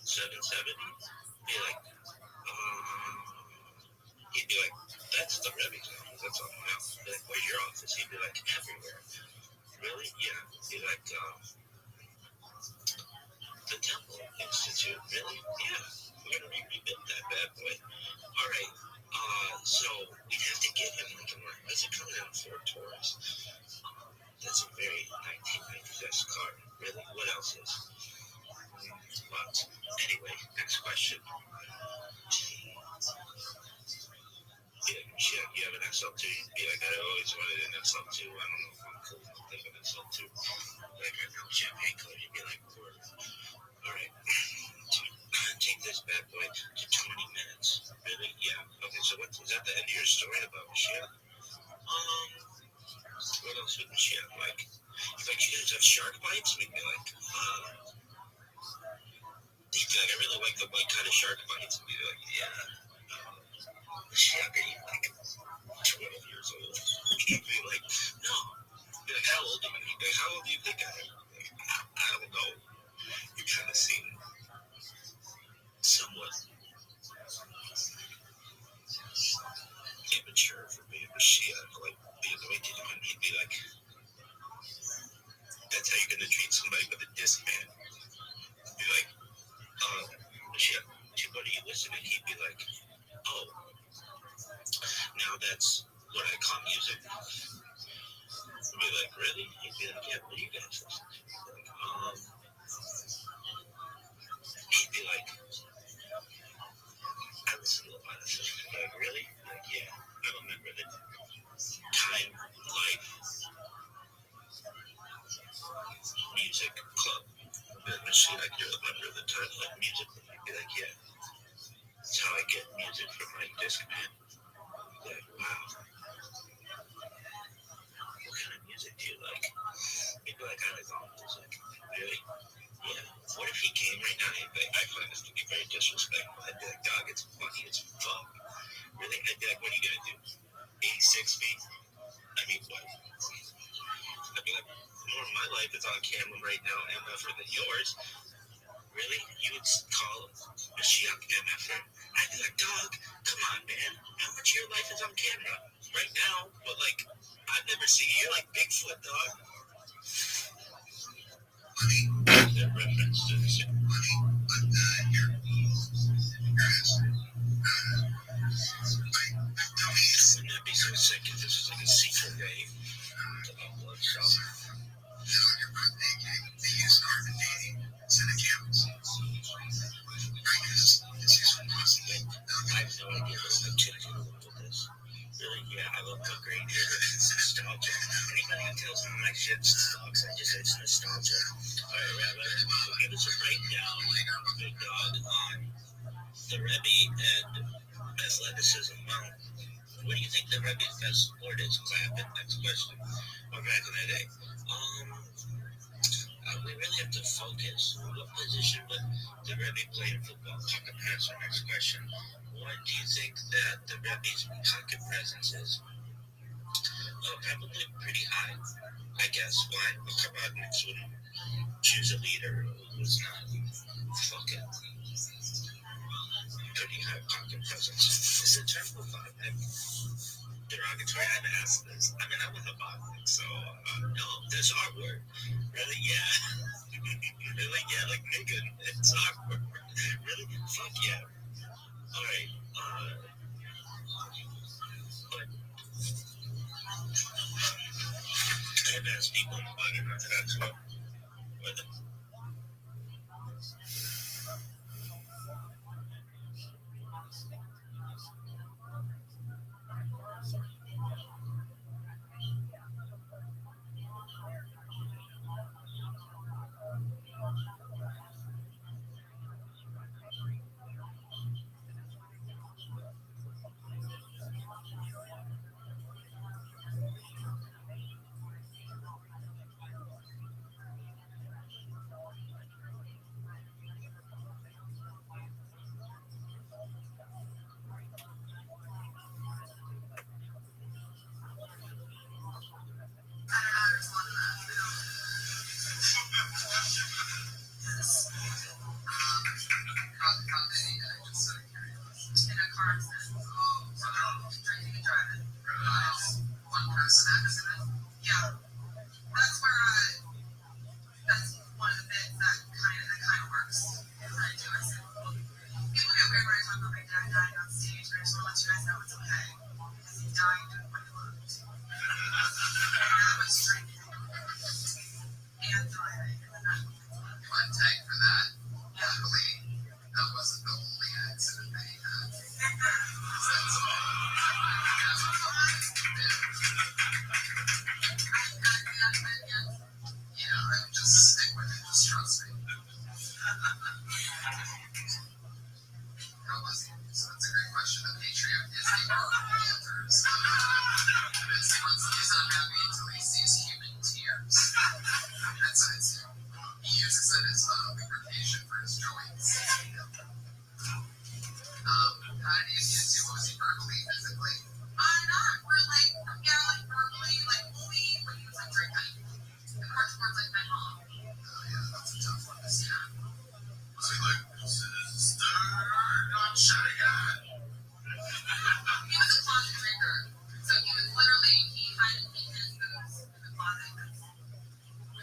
770? Be like, he'd be like, that's the Rebbe's office. That's all I know. Be like, where's your office? He'd be like, everywhere. Really? Yeah. Be like, the Temple Institute. Really? Yeah. We're gonna rebuild that bad boy. All right. So we'd have to get him like a is it coming out Ford Taurus? That's a very 1990s car. Really? What else is? But anyway, next question. Yeah, you have an XL2. You'd be like, I always wanted an XL2. I don't know if I'm cool with an XL2. Like a champagne color. You'd be like, all right. Take this bad boy to 20 minutes. Really? Yeah. Okay, so what is that the end of your story about Mashiach? What else would Mashiach like? He's like, you guys have shark bites? We'd be like, he'd be like, I really like the white kind of shark bites. We'd be like, yeah. Mashiach, are you like 12 years old? He'd be like, no. He'd be like, how old are you? He'd be like, how old do you think I am? Like, I don't know. You kind of seem somewhat Like the way he'd be like, that's how you're gonna treat somebody with a disc man. Be like, shit, what are you listening? He'd be like, oh, now that's what I call music. I'd be like, really? He'd be like, yeah, what do you guys listen to? Like, he'd be like, I listen to a lot of stuff. Like, really? Like, yeah, I remember the Time Life Music Club. The shit I do under the Time Life Music Club. I'd be like, yeah, that's how I get music from my disc man. Like, wow. What kind of music do you like? He'd be like, I like all music. Really? Yeah. What if he came right now? He'd be like, I find this to be very disrespectful. I'd be like, dog, it's funny as fuck. Really? I'd be like, what are you gonna do? 86 feet? I mean, what? I'd be like, more of my life is on camera right now, MFer, than yours. Really? You would call Mashiach MFer? I'd be like, dog, come on, man. How much of your life is on camera? Right now, but like, I've never seen you like Bigfoot, dog. That reference to the same money, but here, wouldn't that be so sick if this was like a secret way to upload stuff? Your birthday cake, they use carbon dating, send accounts. I have no idea what the tip with this. Really, yeah, I love how great it is. It's nostalgia. Anybody who tells me my shit sucks, I just say it's nostalgia. Alright, Rabbi, give us a breakdown, big dog, on the Rebbe and athleticism. Well, what do you think the Rebbe's best sport is? Clap it. Next question. Or back in the day. We really have to focus. What position would the Rebbe play in football? Pocket passer. Next question. What do you think that the Rebbe's pocket presence is? Probably pretty high, I guess. Why? Well, Chabadniks wouldn't choose a leader who's not fucking pretty high pocket presence. Is the term Chabadnik derogatory? I've asked this. I mean, I'm a Chabadnik, so no, that's our word. Really? Yeah. Really? Yeah, like nigga, it's our word. Really? Fuck yeah. Alright, but I've asked people about it, not that's what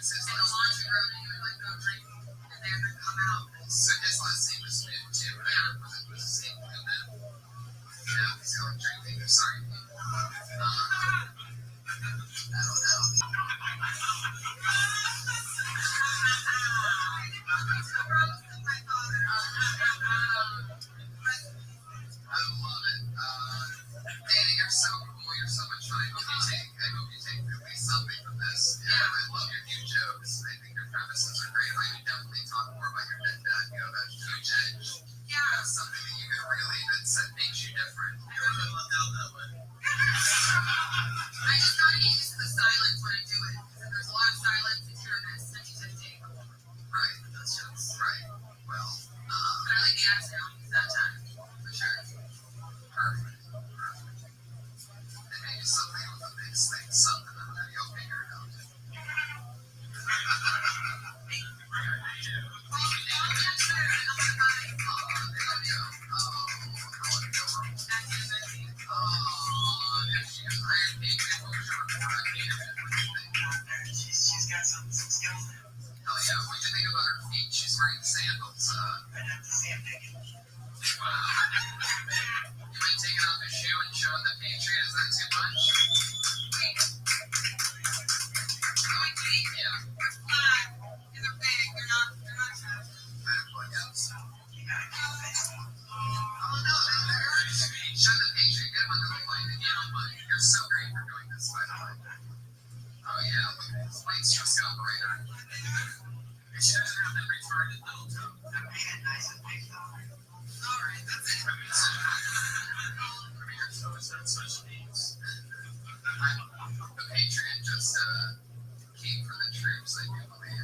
was his in the laundry room, and he would like go drink, and they would come out. So his last name was Newt too, right? Yeah. Was his name Newman? Yeah, he's going drinking. Sorry. I don't know. I love it. Danny, you're so cool. You're so much fun. I hope you take at least something from this. Yeah, I love your new jokes. I think your premises are great. I would definitely talk more about your dead dad. You know, that huge edge. Yeah, that's something that you can really, that makes you different. I really love that one. I just gotta get used to the silence when I do it. Because if there's a lot of silence, it's your miss. And you tend to take over. Right, that's just right. Well, but I like the accent. That time. For sure. Perfect. And maybe something with a mix thing, something and then you'll figure it out. She's got some skills now. Oh yeah, what do you think about her feet? She's wearing sandals. I'd have to see him naked. Wow. You might take off a shoe and show the Patriot. Is that too much? Wait. Yeah. They're big. They're not tough. I guess. You gotta keep this. Oh no, they're show the Patriot. Get him on the plane if you don't mind. You're so great for doing this, by the way. Oh yeah, look at this light stress operator. It should have been retarded little toe. I made it nice and big though. Alright, that's it. Your toe has had such needs. The Patriot just came for the troops, I do believe.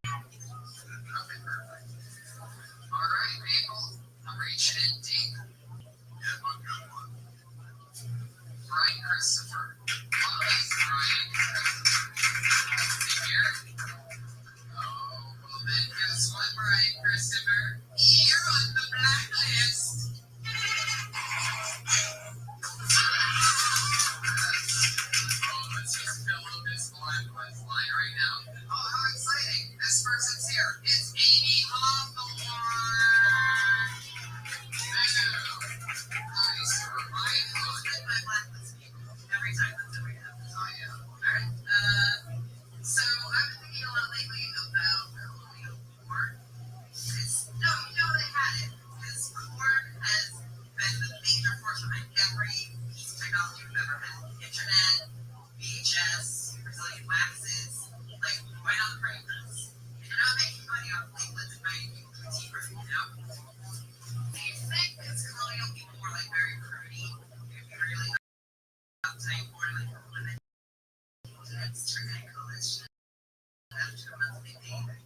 Okay, perfect. Alright, people. I'm reaching in deep. Yeah, one good one. Brian Christopher. Brian here. Oh, well then guess what, Brian Christopher? You're on the blacklist. Oh, let's just fill up this blacklist line right now. Oh, how exciting. This person's here. It's Amy Hawthorne. Nice. Right on. That's my blacklist people. Every time that's every time. Oh, yeah. Alright. So I've been thinking a lot lately about colonial porn. No, you know they had it. Because porn has been the major force behind every piece of technology we've ever had. Internet, VHS, Brazilian waxes. Like, why not print this? And you're not making money off leaflets and buying people to tea room, you know? Do you think because colonial people were like very prudy, if you really uptight porn, like women, it's technical, after a monthly payment.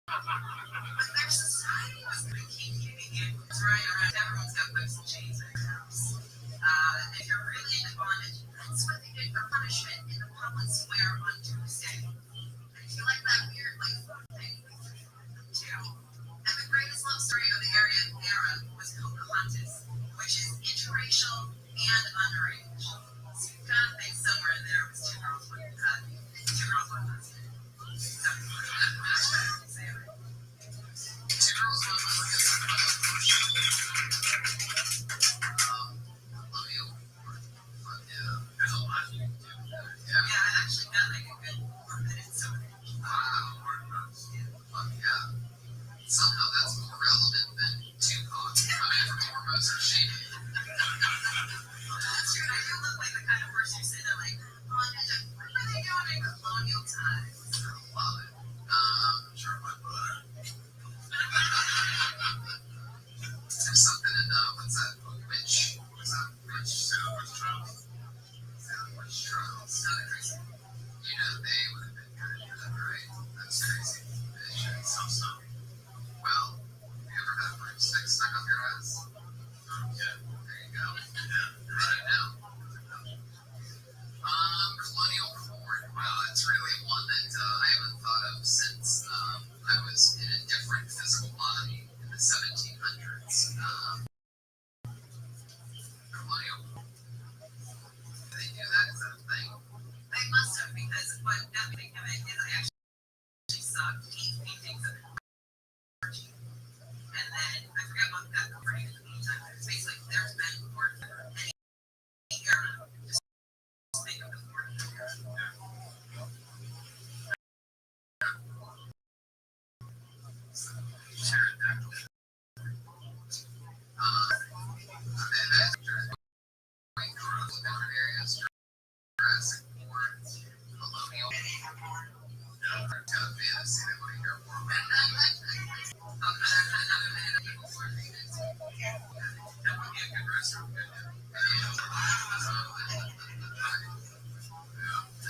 But their society was going to keep giving it. Right around, everyone's got whips and chains in their house. If you're really into bondage, that's what they did for punishment in the public square on Tuesday. And if you like that weird, like, food thing, too. And the greatest love story of the era was Pocahontas, which is interracial and underage. So you've got to think somewhere in there was two girls, one husband. Two girls, one husband. Say it right. Two girls, one there's a lot you can do. Yeah, I actually got like a good 4 minutes of it. Wow, yeah. Somehow that's more relevant than Tupac. I mean, for hormones are shady. That's true. I do look like the kind of person who's sitting there like, oh,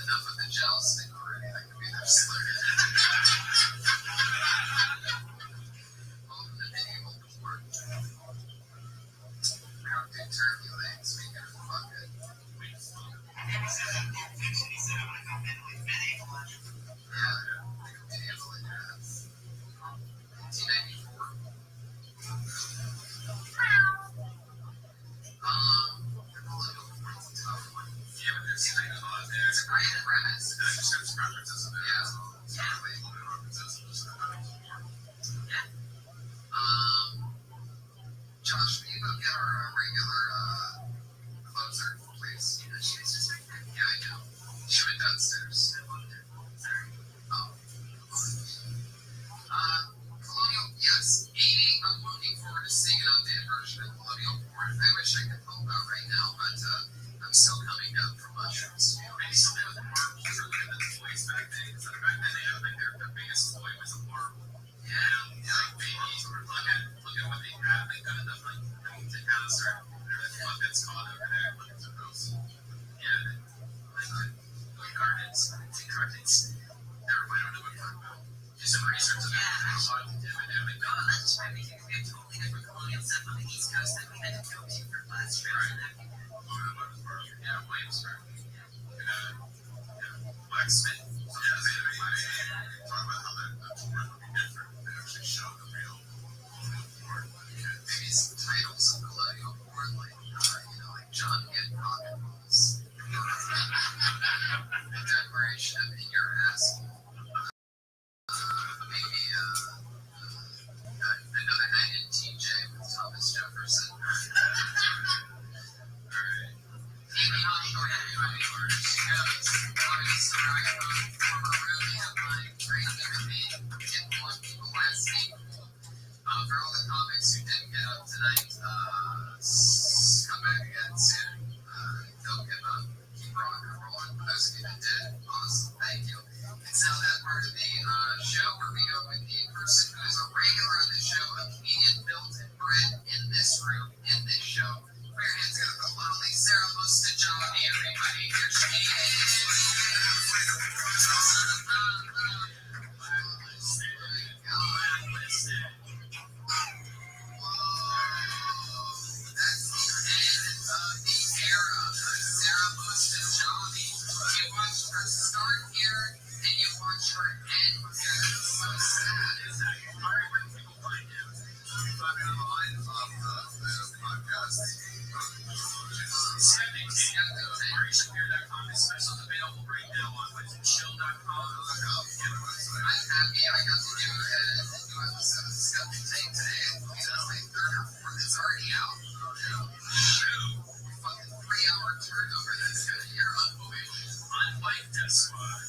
Enough of the jousting already. That could be their slogan. Welcome to medieval porn. Cocktail turkey legs. Speaking of fucking. He said I'm not fiction. He said I'm gonna go medieval. Yeah, medieval, yeah. 1994. Yeah, but there's things on there. It's a great premise. I just have some preferences in there. Yeah. Totally. Josh, will you go get our regular closer, please? Yeah, I know. She went downstairs. Oh. Colonial, yes. 80. I'm looking forward to seeing an updated version of Colonial Porn. I wish I could pull it out right now, but I'm still coming down from mushrooms. Maybe something with the marbles or look at the toys back then. Because back then they had like their biggest toy was a marble. Yeah, like babies or look at what they had. They got enough like to house or whatever the fuck it's called over there. Look at the girls. Yeah, like cartons. Everybody don't know what I'm talking about. Do some research on that. There's a lot to do with it. Like, oh, that's why we have totally different colonial stuff on the East Coast that we had to go to for class trips and everything. Yeah, Williamsburg. Blacksmith. Yeah, they talk about how the tour would be different. They actually show the real colonial porn. Maybe some titles of colonial porn, like, like John Hancock and Rules. The Declaration of Your Asshole. Maybe another night in TJ with Thomas Jefferson. Alright. Maybe I'll show you my yours. So I have a former roomie of mine, Randy, with me. Didn't want people last name. For all the comics who didn't get up tonight, come back again soon. Don't give up. Keep rocking and rolling. For those of you that did, awesome. Thank you. It's now that part of the show where we go with the person who is a regular on the show, a comedian built and bred in this room, in this show. Put your hands together for the lovely Sarah Mustajani, everybody. Here she is. That's the end of the era of Sarah Mustajani. You watch her start here, and you watch her end here. It's so sad. Where can people find you? You find me on the line of the podcast. SpendingTable.com is special available right now on chill.com. I'm happy I got to do an episode of Skeptic Tank today. It's my third or fourth. It's already out. Fucking 3-hour turnover that's gonna hear Unlike Death Squad.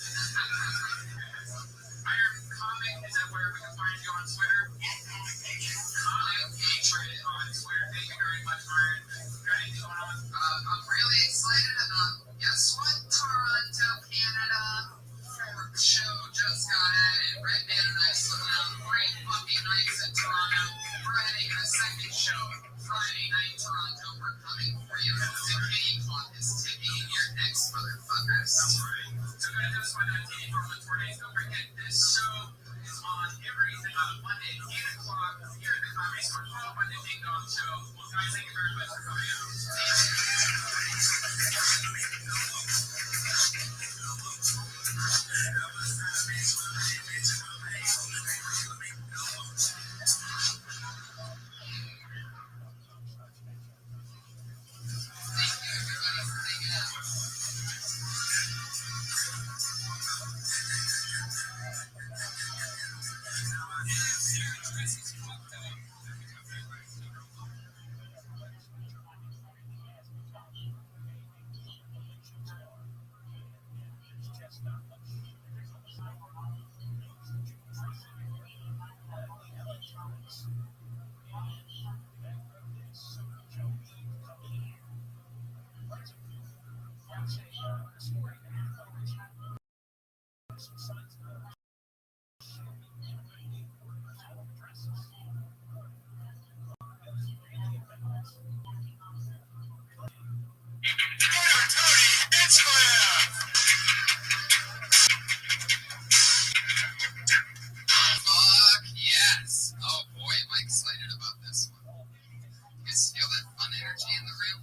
Iron Comic, is that where we can find you on Twitter? Comic Hatred on Twitter. Thank you very much, Iron. Got anything going on? I'm really excited about, guess what? Toronto, Canada. The show just got added. Redman and I slipped out 3 fucking nights in Toronto. We're heading a second show. Friday night, Toronto. We're coming for you. The kitty clock is ticking in your necks, motherfuckers. That's right. So go to DeathSquad.tv for all the tour dates. Don't forget, this show is on every Monday at 8 o'clock here at the Comedy Store, followed by the Ding Dong Show. Well, guys, thank you very much for coming out. Fuck yes! Oh boy, am I excited about this one. You guys feel that fun energy in the room?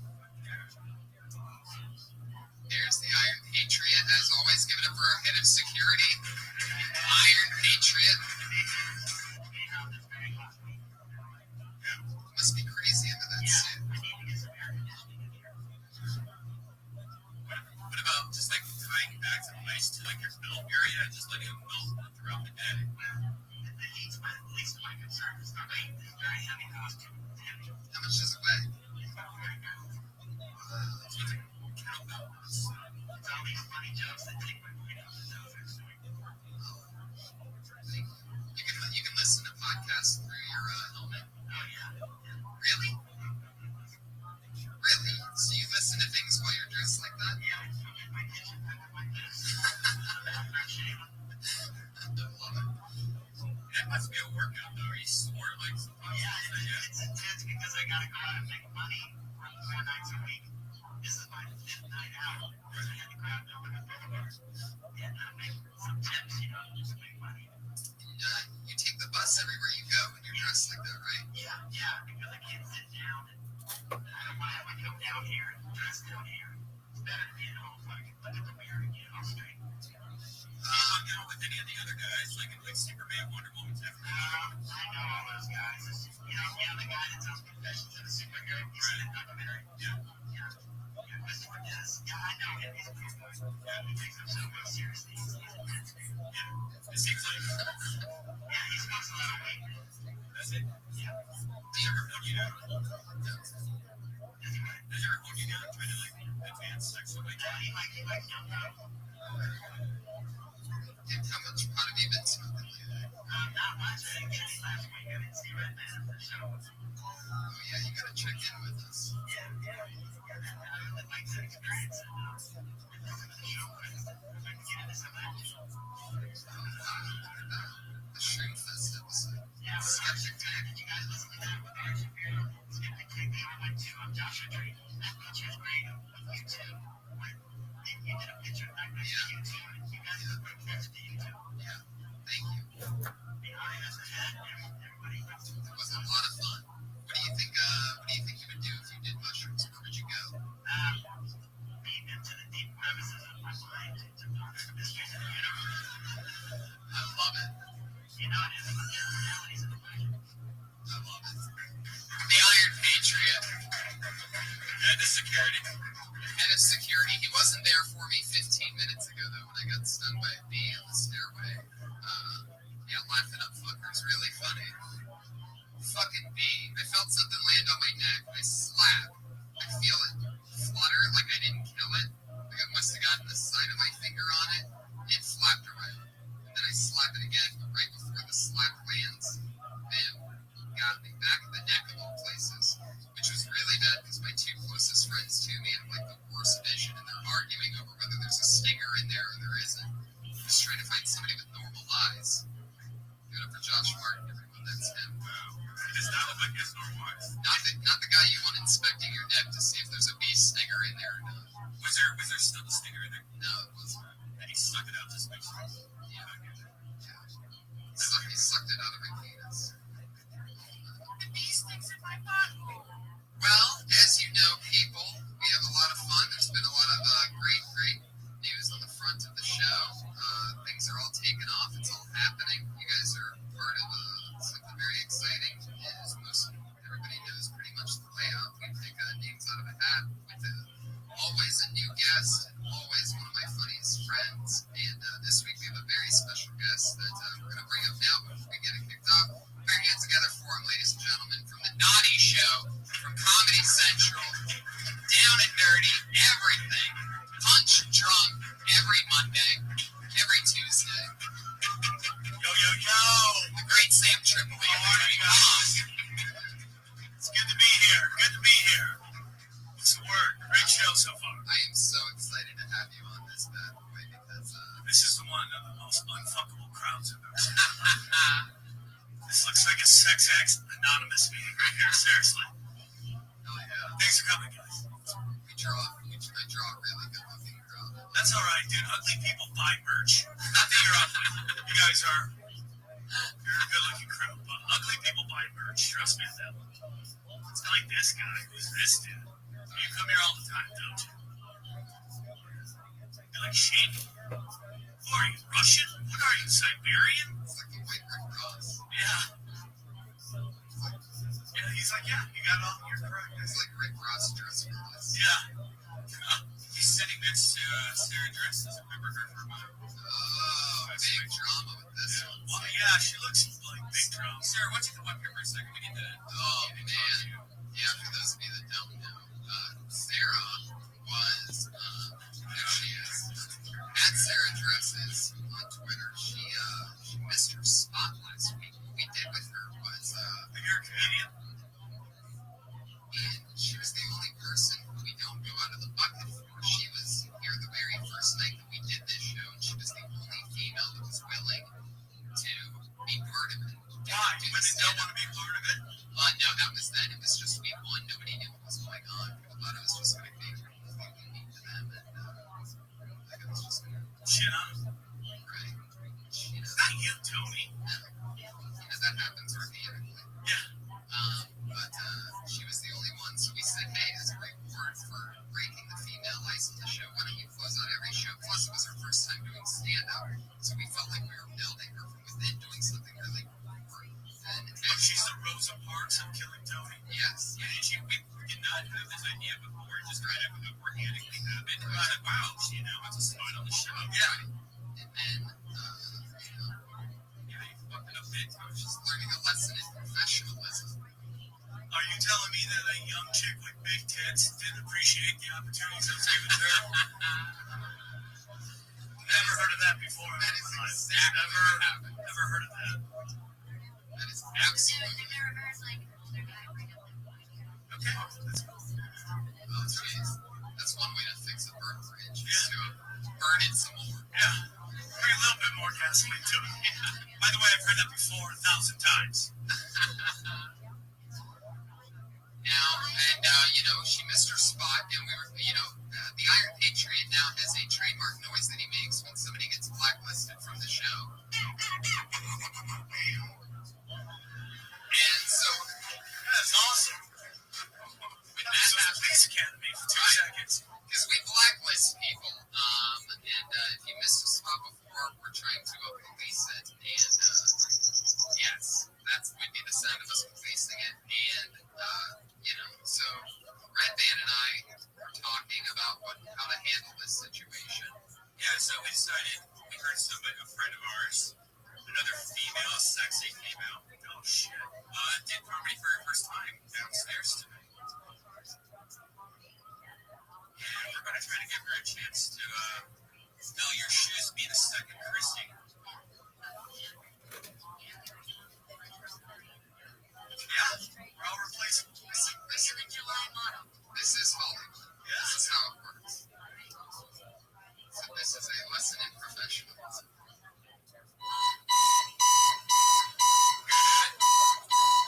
There's the Iron Patriot, as always. Give it up for our head of security. Iron Patriot. Must be crazy into that suit. What about just like tying back some ice to like your belt area and just letting it melt throughout the day? The heat's my least of my concerns. The weight is very heavy costume. How much does it weigh? It's all these funny jokes that take my mind off the topic. You can listen to podcasts through your helmet. Oh yeah. Really? Really? So you listen to things while you're dressed like that? Yeah, it's in my kitchen. I went like this. Fresh shaven. I love it. That must be a workout though. Are you sore like sometimes? Yeah, it's intense because I gotta go out and make money 4 nights a week. This is my 5th night out. I had to grab them at the bar and make some tips, just to make money. And you take the bus everywhere you go when you're dressed like that, right? Yeah, because I can't sit down and I don't want to have my come down here and dress down here. It's better to be at home so I can look at the mirror and get all straight. Hung out with any of the other guys, like Superman, Wonder Woman, I know all those guys. The guy that tells confessions of a superhero. You see that documentary? Yeah. Christopher Guest. Yeah, I know him. He's a cool guy. Yeah, he takes himself real seriously. He's intense. It seems like. Yeah, he smokes a lot of weed. That's it. Yeah. Do you ever hold you down? Does he ever hold you down trying to advance sexually? Yeah, he likes young girls. And how much pot have you been smoking lately? Not much. I didn't get any last week. I didn't see Red Man at the show. Oh yeah, you gotta check in with us. Yeah. I would like to experience it. Listen to the show, but if I can get into some action. The Shroom Fest episode. Yeah, Skeptic Tank. did you guys listen to that with Aaron Shapiro? Skeptic Tank, they all went to Joshua Tree. That picture is great of you two. You did a picture of that next to you two, and you guys look like next to you two. Yeah, thank you. Behind us ahead, everybody. It was a lot of fun. What do you think you would do if you did mushrooms? Where would you go? Deep into the deep crevices of my mind to ponder the mysteries of the universe. I love it. It is the realities of the pleasure. I love it. The Iron Patriot. And the security. Head of security. He wasn't there for me 15 minutes ago, though, when I got stung by a bee on the stairway. Laughing up fucker's really funny. Fucking bee. I felt something land on my neck. I slap. I feel it flutter like I didn't kill it. Like I must have gotten the sign of my finger on it. It flapped around. And then I slap it again, but right before the slap lands, bam, got me back in the neck of all places. Which was really bad because my 2 closest friends to me have like the worst vision and they're arguing over whether there's a stinger in there or there isn't. Just trying to find somebody with normal eyes. Give it up for Josh Martin, everyone. That's him. Wow. It does not look like his normal eyes. Not the guy you want inspecting your neck to see if there's a bee stinger in there or not. Was there still a stinger in there? No, it wasn't. And he sucked it out to space. Yeah. He sucked it out of my penis. The bee sticks in my butt. Well, as you know, people, we have a lot of fun. There's been a lot of great news on the front of the show. Things are all taking off. It's all happening. You guys are part of something very exciting. As everybody knows pretty much the layout. We pick names out of a hat with always a new guest and always one of my funniest friends. And this week we have a very special guest that we're going to bring up now before we get it kicked off. Put your hands together for him, ladies and gentlemen, from the Naughty Show, from Comedy Central, Down and Dirty, everything, Punch Drunk, every Monday. The great Sam Tripoli. How are you guys? It's good to be here. Good to be here. What's the word? Great show so far. I am so excited to have you on this bad boy because this is the one of the most unfuckable crowds I've ever seen. This looks like a sex acts anonymous meeting right here. Seriously. oh yeah, Thanks for coming, guys. I draw a really good looking crowd. That's all right, dude. Ugly people buy merch. Not that you're ugly. You guys are. You're a good-looking crew, but ugly people buy merch. Trust me on that one. It's like this guy. Who's this dude? You come here all the time, don't you? You're like Shane. Who are you? Russian? What are you? Siberian? It's like the white Rick Ross. Yeah. Yeah, he's like, yeah, you got all. You're correct. It's like Rick Ross dressed for us. Yeah. He's sitting next to Sarah Dresses. Remember her from Oh, big drama with this one. Well, yeah, she looks like big drama. Sarah, why don't you come up here for a second? We need to. Oh man. Yeah, for those of you that don't know, Sarah was, there she is, at Sarah Dresses on Twitter. She missed her spot last week. What we did with her was, You're a comedian? and she was the only person we don't go out of the bucket for. She was here the very first night that we did this show, and she was the only female that was willing to be part of it. Why? Women don't want to be part of it? No, that was then. It was just week one. Nobody knew what was going on. People thought it was just going to be fucking mean to them, and like it was just going to Shit on them. right. Not you, Tony. That happens organically. Yeah. But she was the only one, so we said, hey, as a reward for breaking the female ice on the show, why don't you close out every show? Plus, it was her first time doing stand-up, so we felt like we were building her from within, doing something really important. Oh, she's the Rosa Parks of Killing Tony. Yes. Yeah, and we did not have this idea before. It just kind of organically happened. And we said, wow, it's a spot on the show. Yeah. And then, Yeah, you fucked it up big time. she's learning a lesson in professionalism. Are you telling me that a young chick with big tits didn't appreciate the opportunities I was given to her? Never heard of that before. That is exactly what happened. Never heard of that. That is absolutely. Okay. That's cool. Oh, jeez. That's one way to fix a burn bridge, is to burn it some more. Yeah. Bring a little bit more gasoline to it. By the way, I've heard that before 1,000 times. Now, and, she missed her spot, and we were, the Iron Patriot now has a trademark noise that he makes when somebody gets blacklisted from the show. And so, That's awesome. when that Police happens, Academy for 2 seconds. because we blacklist people, and if you missed a spot before, we're trying to police it, and yes, that would be the sound of us policing it, and so Red Band and I were talking about how to handle this situation. Yeah, so we decided, we heard a friend of ours, another female, sexy female, oh shit, did comedy for her first time downstairs tonight. And we're going to try to give her a chance to fill your shoes, be the second Christy. Yeah, we're all replaceable. This is Hollywood. Yeah. This is how it works. So this is a lesson in professionalism.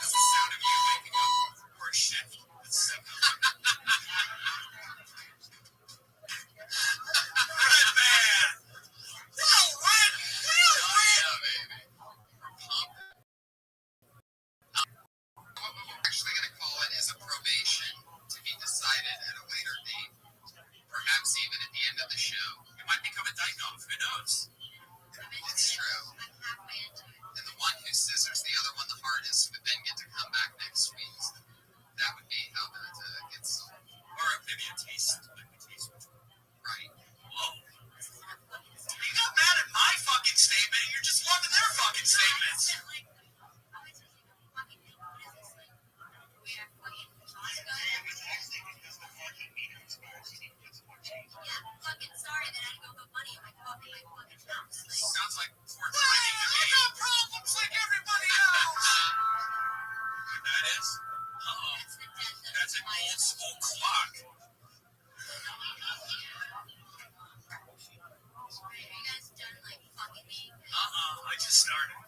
That's the sound of you waking up for a shift at 7 o'clock. Red Band! Whoa, Red! Oh, yeah, baby. We're pumped. What we're actually going to call it is a probation to be decided at a later date, perhaps even at the end of the show. You might become a dyke-off, who knows? It's true. And the one who scissors the other one the hardest would then get to come back next week. That would be how that gets solved. Or maybe a taste. Right. Whoa. You got mad at my fucking statement, you're just loving their fucking statements. Fucking sorry that I don't put money in my coffee, my fucking house. Sounds like I just started.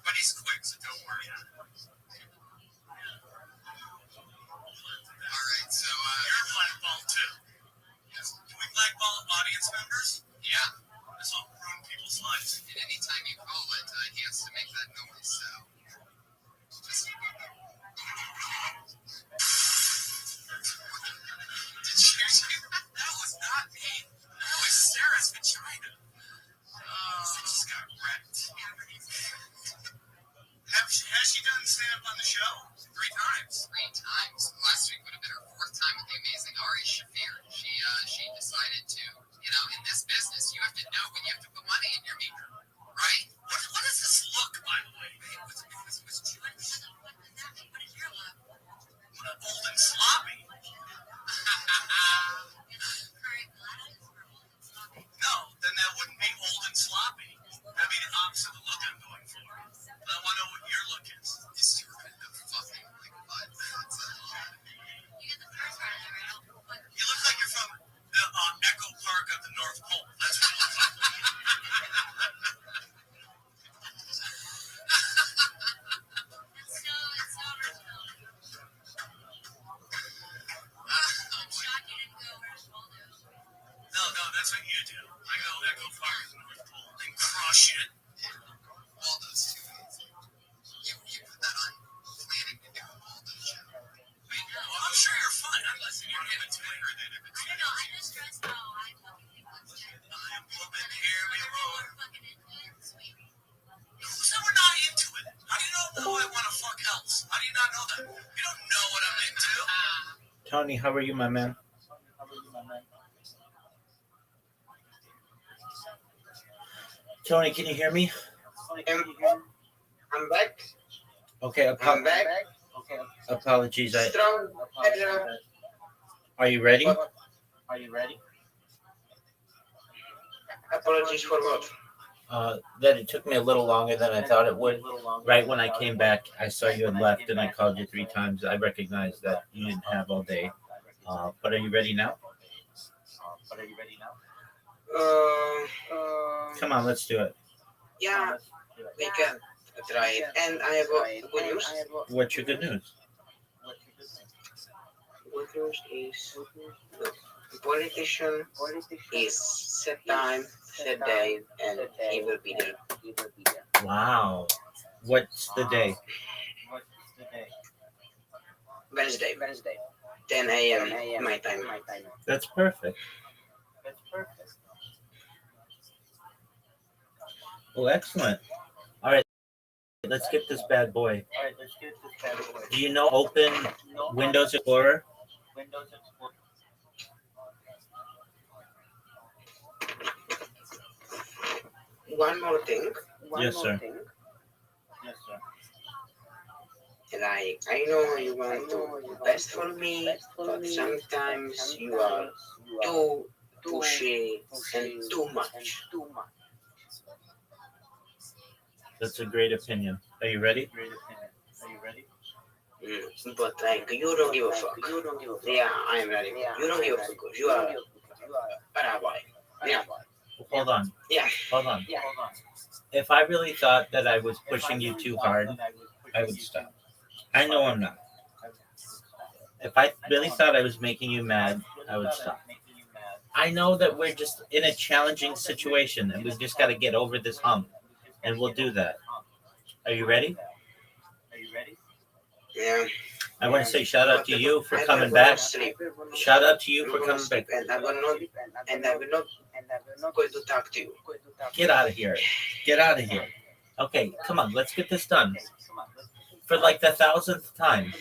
But he's quick, so don't worry. All right, so You're blackballed too. Can we blackball audience members? yeah, This will ruin people's lives. and anytime you call it, he has to make that noise. So just did you see that? That was not me. That was Sarah's vagina. She just got wrecked. Has she done stand-up on the show? 3 times. 3 times. Last week would have been her 4th time with the amazing Ari Shafir. She decided to, in this business, you have to know when you have to put money in your meter, right? What does this look, by the way? It was Jewish. What is your love? Old and sloppy. Current glasses or old and sloppy? No, then that wouldn't be old and sloppy. That'd be the opposite of the look I'm going for. But I want to know what your look is. It's true. Fucking like 5 minutes. You get the first part of it right. But You look like you're from the Echo Park of the North Pole. That's what you look like. it's so original. I'm shocked you didn't go where's Waldo. No, that's what you do. I go Echo Park of the North Pole and crush it. Waldo's too easy. You put that on planning to do a Waldo show. Well, I'm sure you're fine. Unless you're in a Twitter, then if it's I don't know. I just stressed how I fucking think let's check. I'm woman, here we Other roll. people are fucking into it. Sweet. Who said we're not into it? How do you know who I want to fuck else? How do you not know that? You don't know what I'm into. Tony, how are you, my man? Tony, can you hear me? I'm back. Okay, I'm back. apologies. Strong. Are you ready? Apologies for what? That it took me a little longer than I thought it would. Right when I came back, I saw you had left and I called you 3 times. I recognized that you didn't have all day. But are you ready now? Come on, let's do it. Yeah, we can try it. And I have good news. What's your good news? Good news is the politician is set time, set day, and he will be there. Wow. What's the day? Wednesday, 10 a.m. my time. That's perfect. Well, excellent. All right, let's get this bad boy. Do you know Open Windows Explorer? One more thing. Yes, sir. Like, I know you want to best for me, but sometimes you are too pushy and too much. That's a great opinion. Are you ready? But like, you don't give a fuck. Yeah, I am ready. You don't give a fuck. You are a rabbi. Yeah. Hold on. Yeah. Hold on. If I really thought that I was pushing you too hard, I would stop. I know I'm not. If I really thought I was making you mad, I would stop. I know that we're just in a challenging situation and we've just got to get over this hump. And we'll do that. Are you ready? Yeah. I want to say shout out to you for I coming will back. not sleep. Shout out to you I'm for gonna coming sleep, back. and I will not going to talk to you. Get out of here. Get out of here. Okay, come on. Let's get this done. For like the 1,000th time.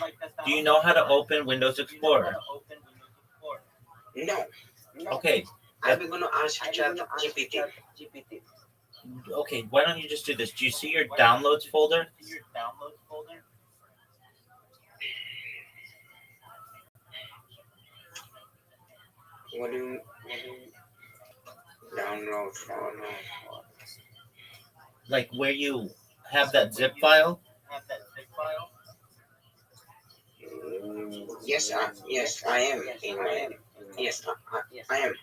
Do you know how to open Windows Explorer? No. Okay. I'm gonna ask ChatGPT. Okay, why don't you just do this? Do you see your downloads folder? What do you download for? Like where you have that zip file? Yes, I am in my. Yes, I am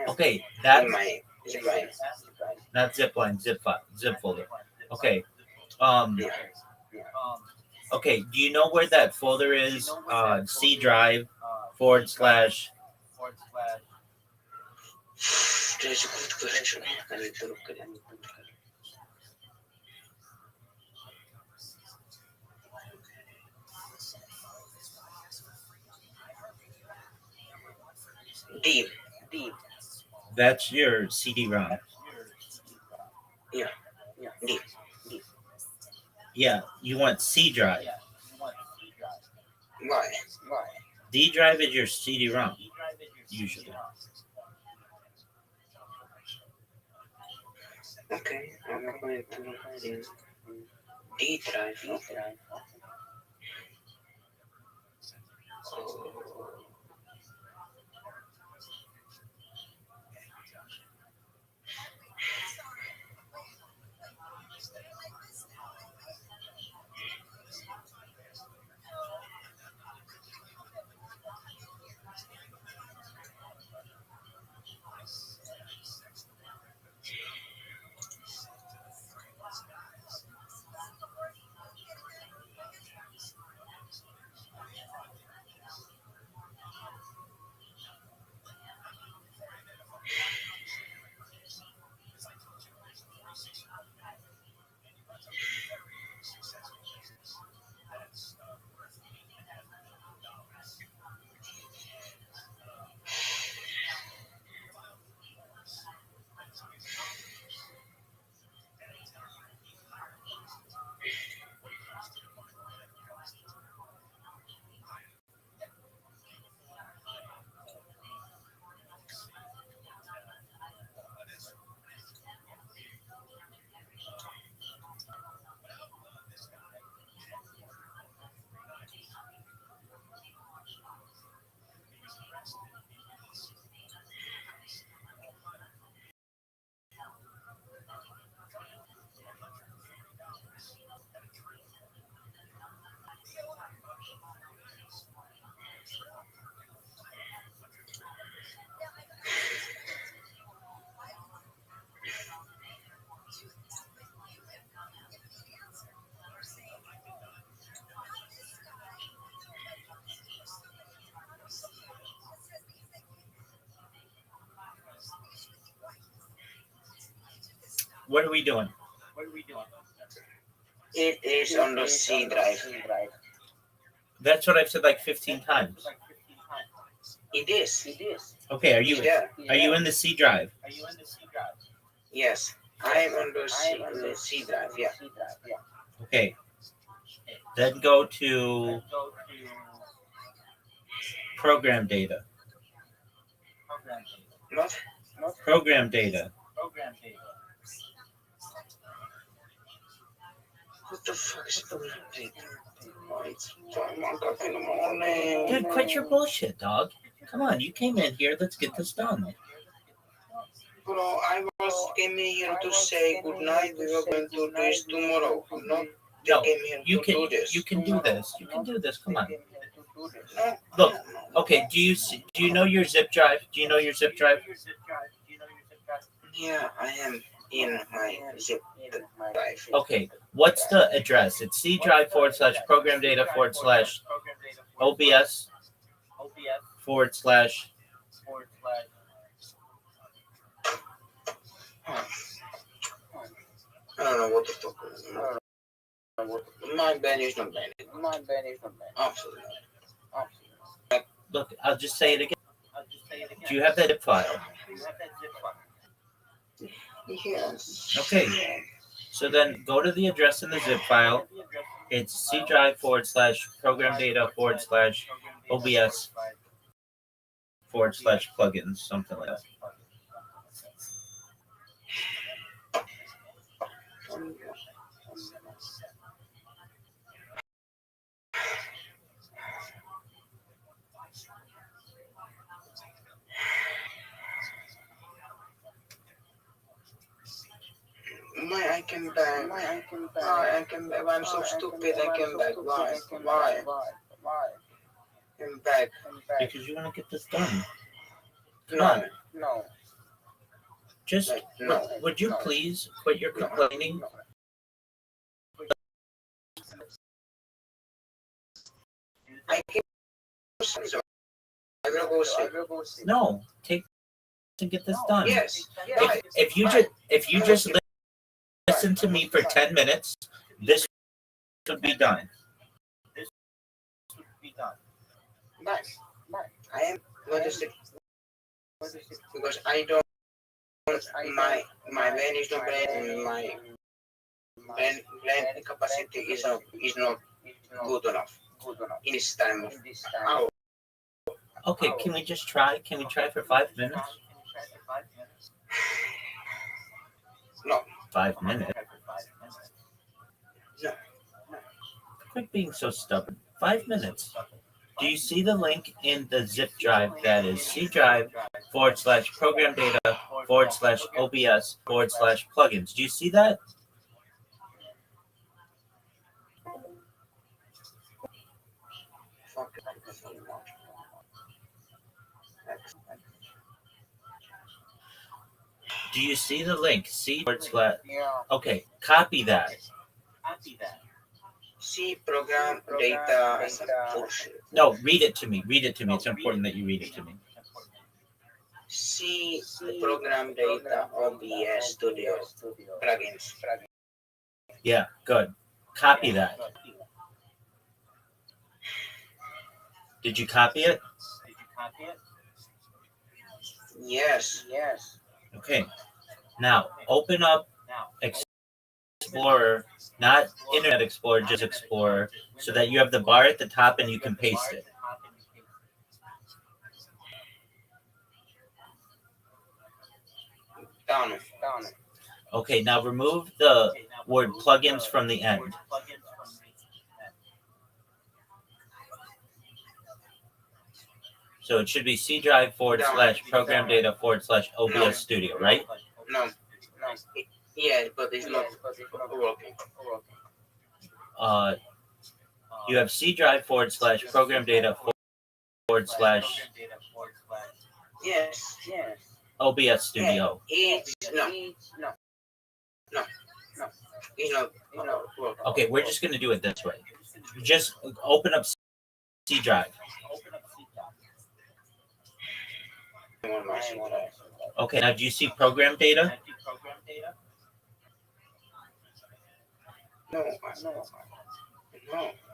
Okay, that in my. Zip line. Not zip line, zip folder. Okay. Um. Yeah. Okay. Do you know where that folder is? C drive forward slash. There's a good question. I need to look at it. Deep. That's your CD-ROM. Yeah. Deep. Yeah. You want C drive. Why? D drive is your CD-ROM. Usually. Okay. I'm going to look in D drive. Oh. What are we doing? It is on the C drive. That's what I've said like 15 times. It is. Okay, are It's you there. in the C drive? Yes. I'm on the C drive. Yeah. Okay. Then go to program data. What? Program data. What the fuck is going on? Oh, it's 1:00 in the morning. Dude, quit your bullshit, dog. Come on, you came in here. Let's get this done. Bro, I was came here to say good night. We were going to do this tomorrow. I'm not. No, Came here you to can do this. you can do this. You can do this. Come on. No. Look. Okay. Do you know your zip drive? Do you know your zip drive? Yeah, I am in my zip drive. Okay. What's the address? It's C drive forward slash program data forward slash OBS forward slash. I don't know what the fuck. My band is not banned. Absolutely not. Look, I'll just say it again. Do you have that zip file? Yes. Okay. So then go to the address in the zip file. It's C drive forward slash program data forward slash OBS forward slash plugins, something like that. I came back. I came back. I'm so stupid. I came back. Why? I'm back. Because you want to get this done. Come No. on. Just No. would you please quit your complaining? I can so I will go sleep. No, take to get this done. Yes. If you just listen to me for 10 minutes, this would be done. But I am going to sleep because I don't. My brain is not brain and my brain capacity is not good enough in this time of hour. Okay, can we just try? Can we try for 5 minutes? No. 5 minutes. No. Quit being so stubborn. 5 minutes. Do you see the link in the zip drive that is C drive /program data /OBS /plugins? Do you see that? Do you see the link? C / Okay, copy that. C program data bullshit. No, read it to me. Read it to me. It's important that you read it to me. C program data OBS Studio plugins. Yeah, good. Copy that. Did you copy it? Yes. Okay. Now, open up Explorer, not Internet Explorer, just Explorer, so that you have the bar at the top and you can paste it. Down. Okay, now remove the word plugins from the end. So it should be C drive / program data / OBS Studio, right? No. Yeah, but it's not working. You have C drive / program data / Yes. OBS Studio. It's no. It's not working. Okay, we're just going to do it this way. Just open up C drive. Okay, now do you see program data? No.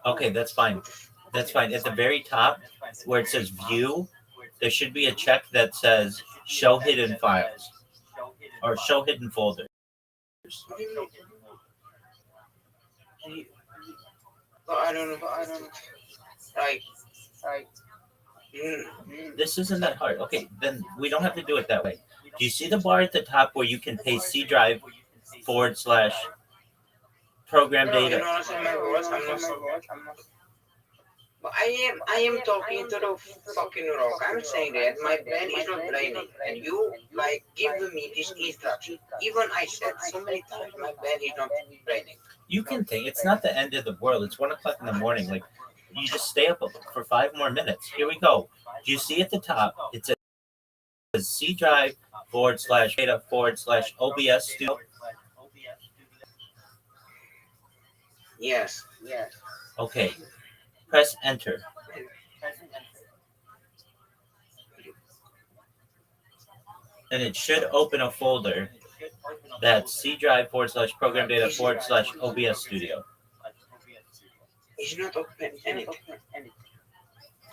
Okay, that's fine. That's fine. At the very top, where it says view, there should be a check that says show hidden files or show hidden folders. I don't know. Like. This isn't that hard. Okay, then we don't have to do it that way. Do you see the bar at the top where you can paste C drive / program No, data? you don't understand my words. I'm not. But I am talking to the fucking rock. I'm saying that my brain is not braining, and you like give me this instruction. Even I said so many times, my brain is not braining. You can think it's not the end of the world. It's 1 o'clock in the morning. Like you just stay up for 5 more minutes. Here we go. Do you see at the top? It says C drive / data / OBS Studio. Yes. Okay. Press enter. And it should open a folder that's C drive / program data / OBS Studio. It's not open anything.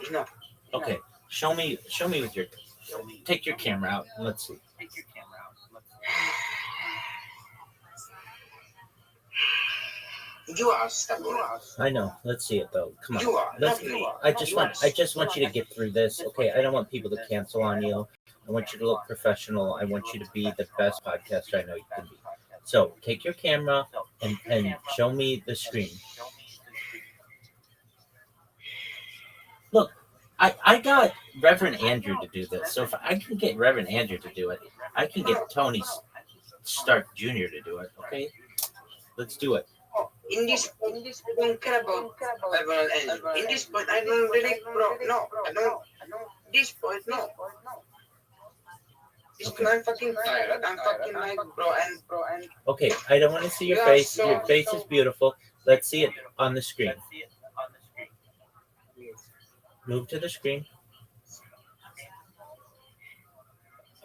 It's not. Okay. Show me with your take your camera out and let's see. You are stubborn. I know. Let's see it though. Come on. You are. Let's, Not me. I just want you to get through this. Okay. I don't want people to cancel on you. I want you to look professional. I want you to be the best podcaster I know you can be. So take your camera and show me the screen. Look, I got Reverend Andrew to do this. So if I can get Reverend Andrew to do it, I can get Tony Stark Jr. to do it. Okay? Let's do it. In this, I don't care about Reverend Andrew. In this point, I don't really, bro. No, I don't. This point, no. Okay. I'm fucking tired. I'm fucking like, bro, and Okay, I don't want to see your You are face. so- Your face is beautiful. Let's see it on the screen. Move to the screen.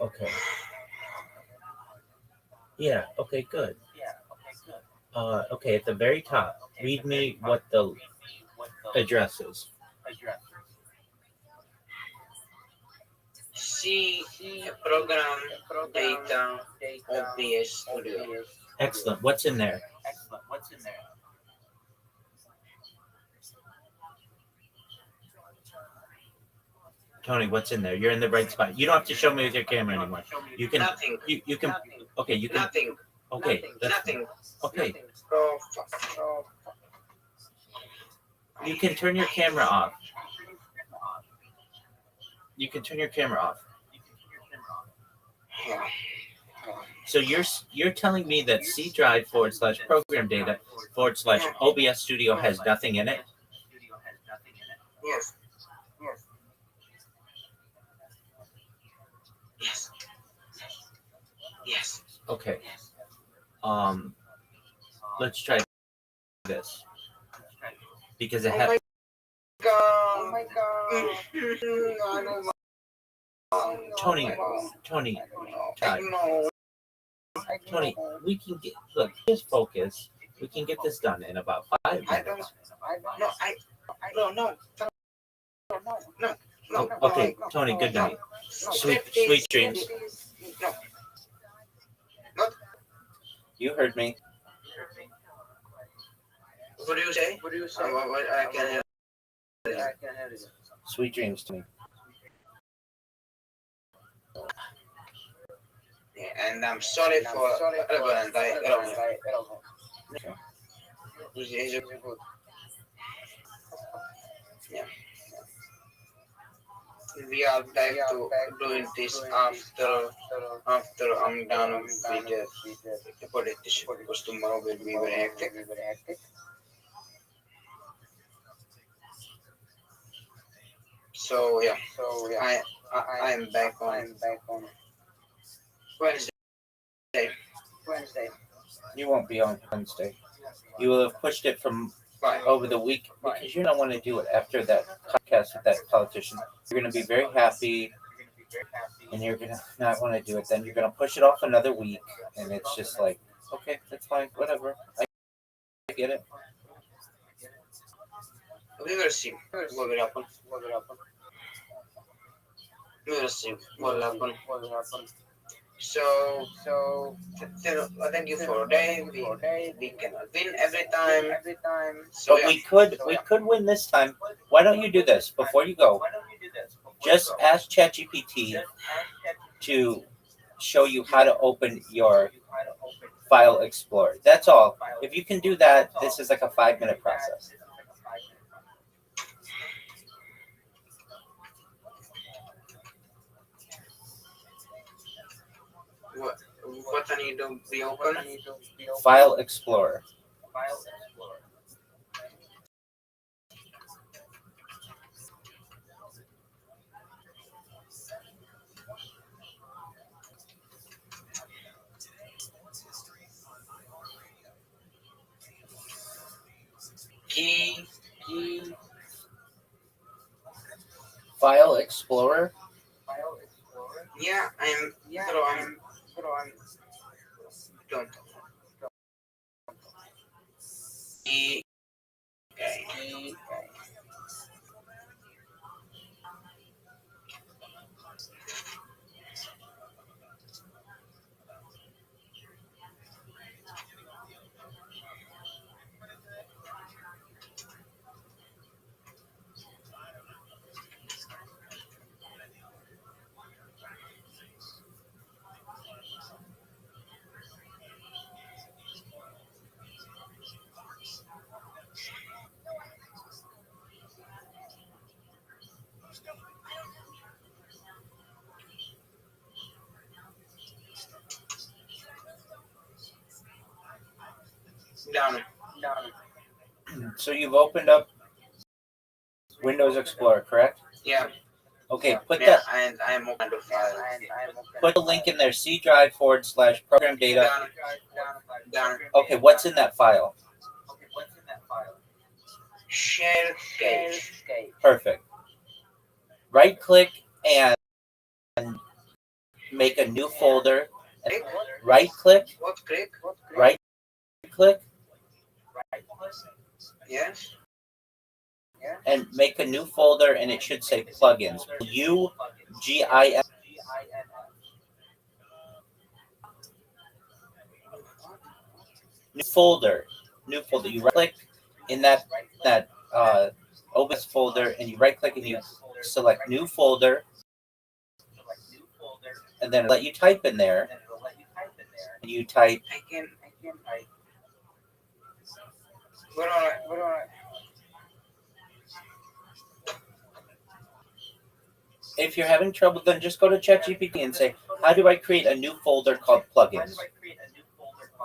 Okay. Yeah, okay, good. Okay, at the very top, read me what the address is. see program data OBS Studio. Excellent. What's in there? Tony, what's in there? You're in the right spot. You don't have to show me with your camera anymore. You can. Nothing. You can. Okay, you can. Nothing. Okay, that's fine. Nothing. Okay, Bro, fuck. you can turn your camera off. You can turn your camera off. Yeah. So you're telling me that C drive / program data / OBS Studio has nothing in it? Yes. Yes. Yes. Okay. Let's try this because it Oh has. my god. Oh my god. I don't know. Tony, Todd, No. Tony, we can look. Just focus. We can get this done in about 5 I minutes. don't. No. Oh, okay, Tony. Good night. Sweet dreams. No. You heard me. What do you say? I can't hear. Sweet dreams to me. Yeah, and I'm sorry for everyone. He's a good. Yeah. We are back to doing this after I'm done with the politician because tomorrow will be very hectic. So yeah, I am back on Wednesday. You won't be on Wednesday. You will have pushed it from Bye. over the week because you don't want to do it after that podcast with that politician. You're going to be very happy and you're going to not want to do it. Then you're going to push it off another week and it's just like, okay, that's fine, whatever. I get it. We will see what will happen. We will see what will happen. So thank you for today. We cannot win every time. So But we could win this time. Why don't you do this before you go? Just ask ChatGPT to show you how to open your File Explorer. That's all. If you can do that, this is like a 5-minute process. What I need to be open? File Explorer. Key. File Explorer. Yeah, I'm. Don't. Key. Okay. Done. So you've opened up Windows Explorer, correct? Yeah. Okay, put Yeah, that. and I'm open to file. Put the link in there. C drive / program data. Done. Okay, what's in that file? Share cache. Perfect. Right click and make a new folder. Click. Right click. What click? Right click Yes. and make a new folder, and it should say plugins. UGIS. New folder. New folder. You right click in that OBS folder, and you right click and you select new folder, and then let you type in there. And you type. I can. What on? If you're having trouble, then just go to ChatGPT and say, "How do I create a new folder called plugins?"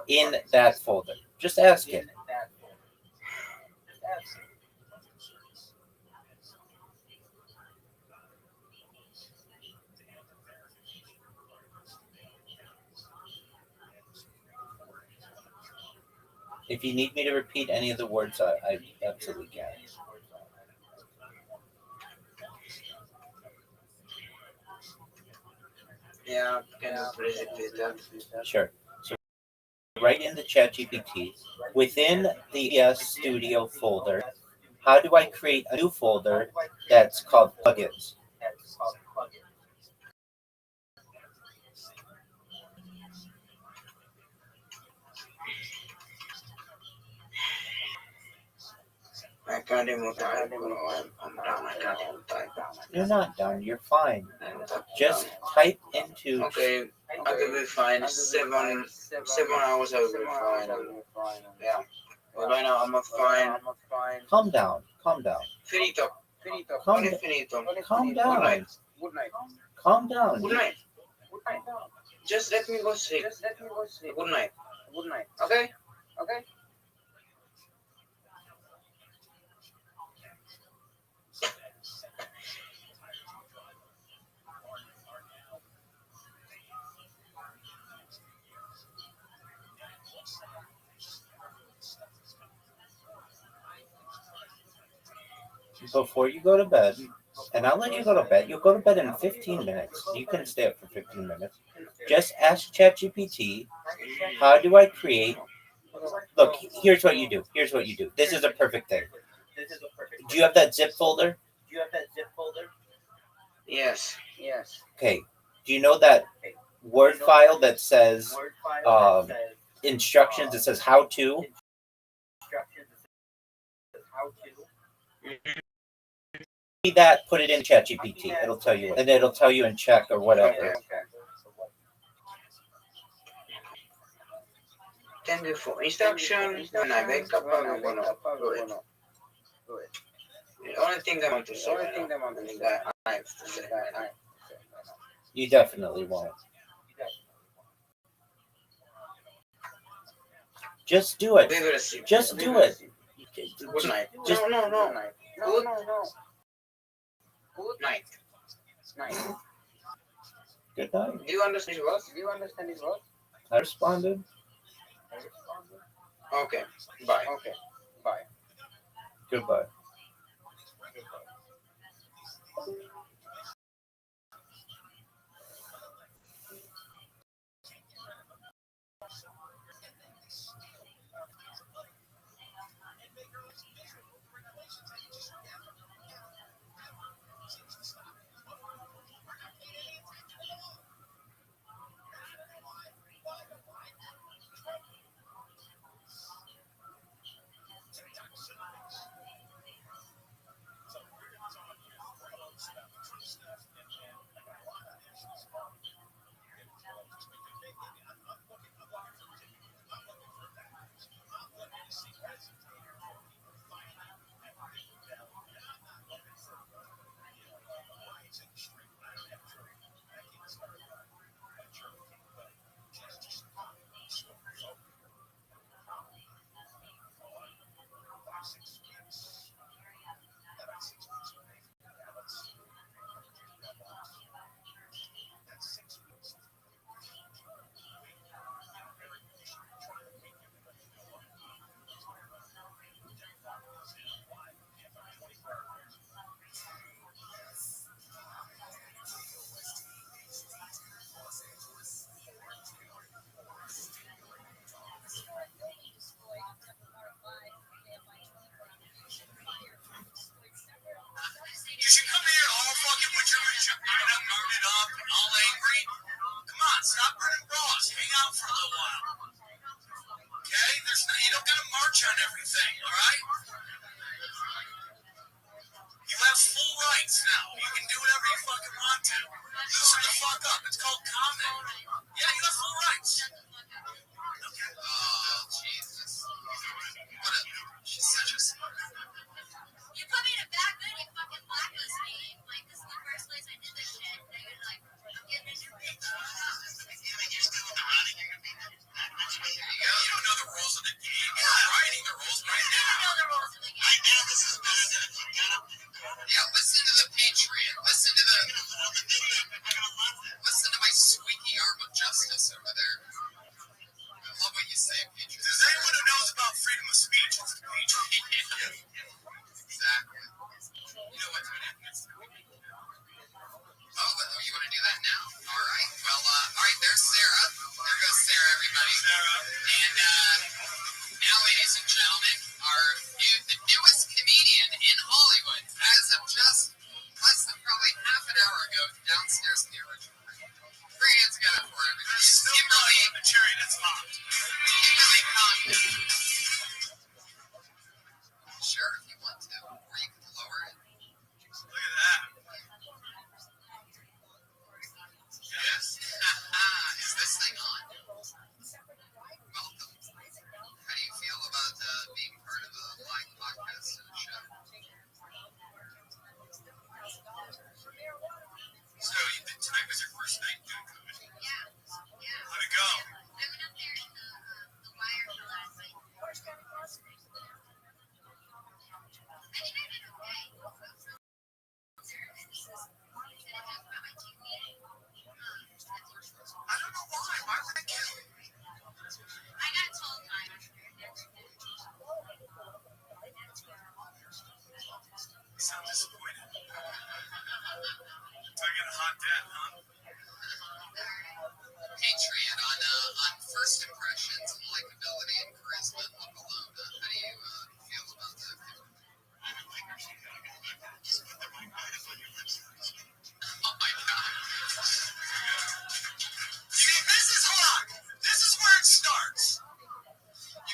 In that folder, just ask it. If you need me to repeat any of the words, I absolutely can. Yeah. Can you please repeat that? Sure. So right in the ChatGPT, within the ES Studio folder, how do I create a new folder that's called plugins? I can't even type. I'm done. I can't even type. You're not done. You're fine. I'm done. Just type into. Okay. I will be fine. 7 hours. I will be fine. Yeah. Well, right now I'm fine. Calm down. Calm down. Finito. Calm, Finito. calm Good down. night. Calm down. Good night. Just let me go sleep. Good night. Okay? Before you go to bed, and I'll let you go to bed. You'll go to bed in 15 minutes. You can stay up for 15 minutes. Just ask ChatGPT, how do I create? Look, here's what you do. This is a perfect thing. Do you have that zip folder? Yes. Okay. Do you know that Word file that says instructions? It says how to. See that? Put it in ChatGPT. It'll tell you, and it'll tell you in check or whatever. Thank you for instruction. When I wake up, I'm gonna do it. The only thing I want to say right now, that I have to say right now. You definitely won't. Just do it. We will see. Just do it. Good night. Just No. Good night. good night. Do you understand his words? I responded. Okay. Bye. Goodbye. a while. Okay? You don't gotta march on everything, alright? You have full rights now. You can do whatever you fucking want to. Loosen the fuck up. It's called comment. Yeah, you have full rights. Okay. Oh, Jesus. What a... She's such a smart. You put me in a bad mood, you fucking blacklist me. Like, this is the first place I did this shit. And you're like, I'm getting a new bitch. You're still in the running. You're gonna be that way. There you go. You don't know the rules of the game. You're writing the rules right I now. know the rules of the game. Right now, this is better than if you got up and you called it. Yeah, listen to the Patriot. Listen to the... You're gonna put on the video. You're gonna love it. Listen to my squeaky arm of justice over there. I love what you say, Patriot. Does anyone who knows about freedom of speech is the Patriot? Exactly. You know what's going to happen next time? Oh, you want to do that now? All right. Well, all right, there's Sarah. There goes Sarah, everybody. Sarah. And now, ladies and gentlemen, the newest comedian in Hollywood, as of just less than probably half an hour ago, downstairs in the original room. Three hands together for everybody. There's still blood on the cherry that's popped. Kimberly Condon. Sure, if you want to, or you can lower it. Look at that. Yes. Is this thing on? Welcome. How do you feel about being part of a live podcast and a show? So, tonight was your first night doing comedy. Yeah. How'd it go? I went up there in the wire for last night. I think I did okay. I don't know why. Why would I kill you? I got told time. You sound disappointed. So I get a hot dad, huh? Patriot, on first impressions and likability and charisma and look alone, how do you feel about that? I don't like her. She's got a good look. Just put the right eyes on your lips. Oh my God. See, hold on. This is where it starts.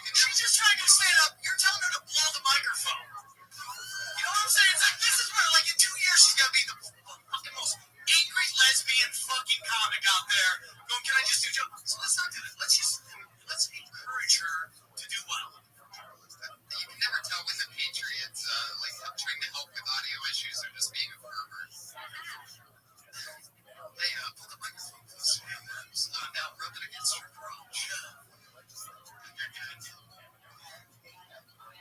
She's just trying to stand up. You're telling her to blow the microphone. You know what I'm saying? It's like, this is where, like, in 2 years, she's going to be the fucking most angry lesbian fucking comic out there. Going, can I just do jokes? So let's not do that. Let's encourage her to do well. You can never tell when the Patriots like trying to help with audio issues or just being a pervert. Hey, pull the microphone closer to your lips. Now rub it against your crotch.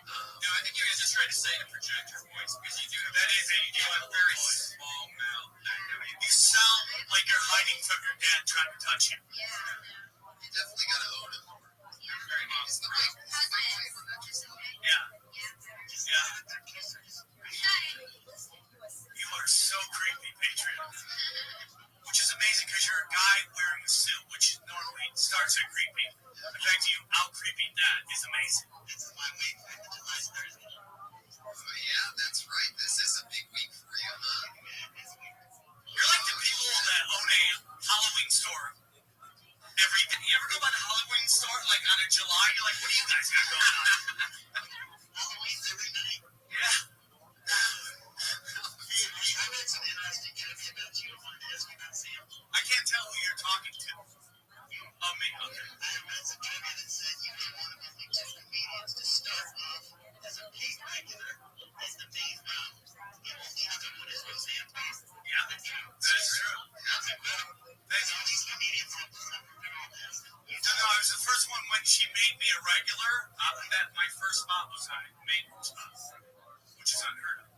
No, I think you guys just trying to say to project your voice because you do have a very small mouth. You sound like you're hiding from your dad trying to touch you. You definitely gotta own it. Very nice. Is the mic on that just Yeah. You are so creepy, Patriot. Which is amazing because you're a guy wearing a suit, which normally starts at creepy. The fact that you out-creeping that is amazing. This is my week. July's Thursday. Oh yeah, that's right. This is a big week for you, huh? You're like the people that own a Halloween store every day. You ever go by the Halloween store like on a July? You're like, what do you guys got going on? Halloween's every night. Yeah. Hey, I read some interesting trivia about you. I wanted to ask you about Sam. I can't tell who you're talking to. Oh, me. Okay. I read some trivia that said you were one of only 2 comedians to start off as a paid regular as the main round. The only other one is Roseanne Barr. Yeah, that is true. That's incredible. All these comedians have they're all this. No, I was the first one when she made me a regular. That my first spot was I made her spot, which is unheard of.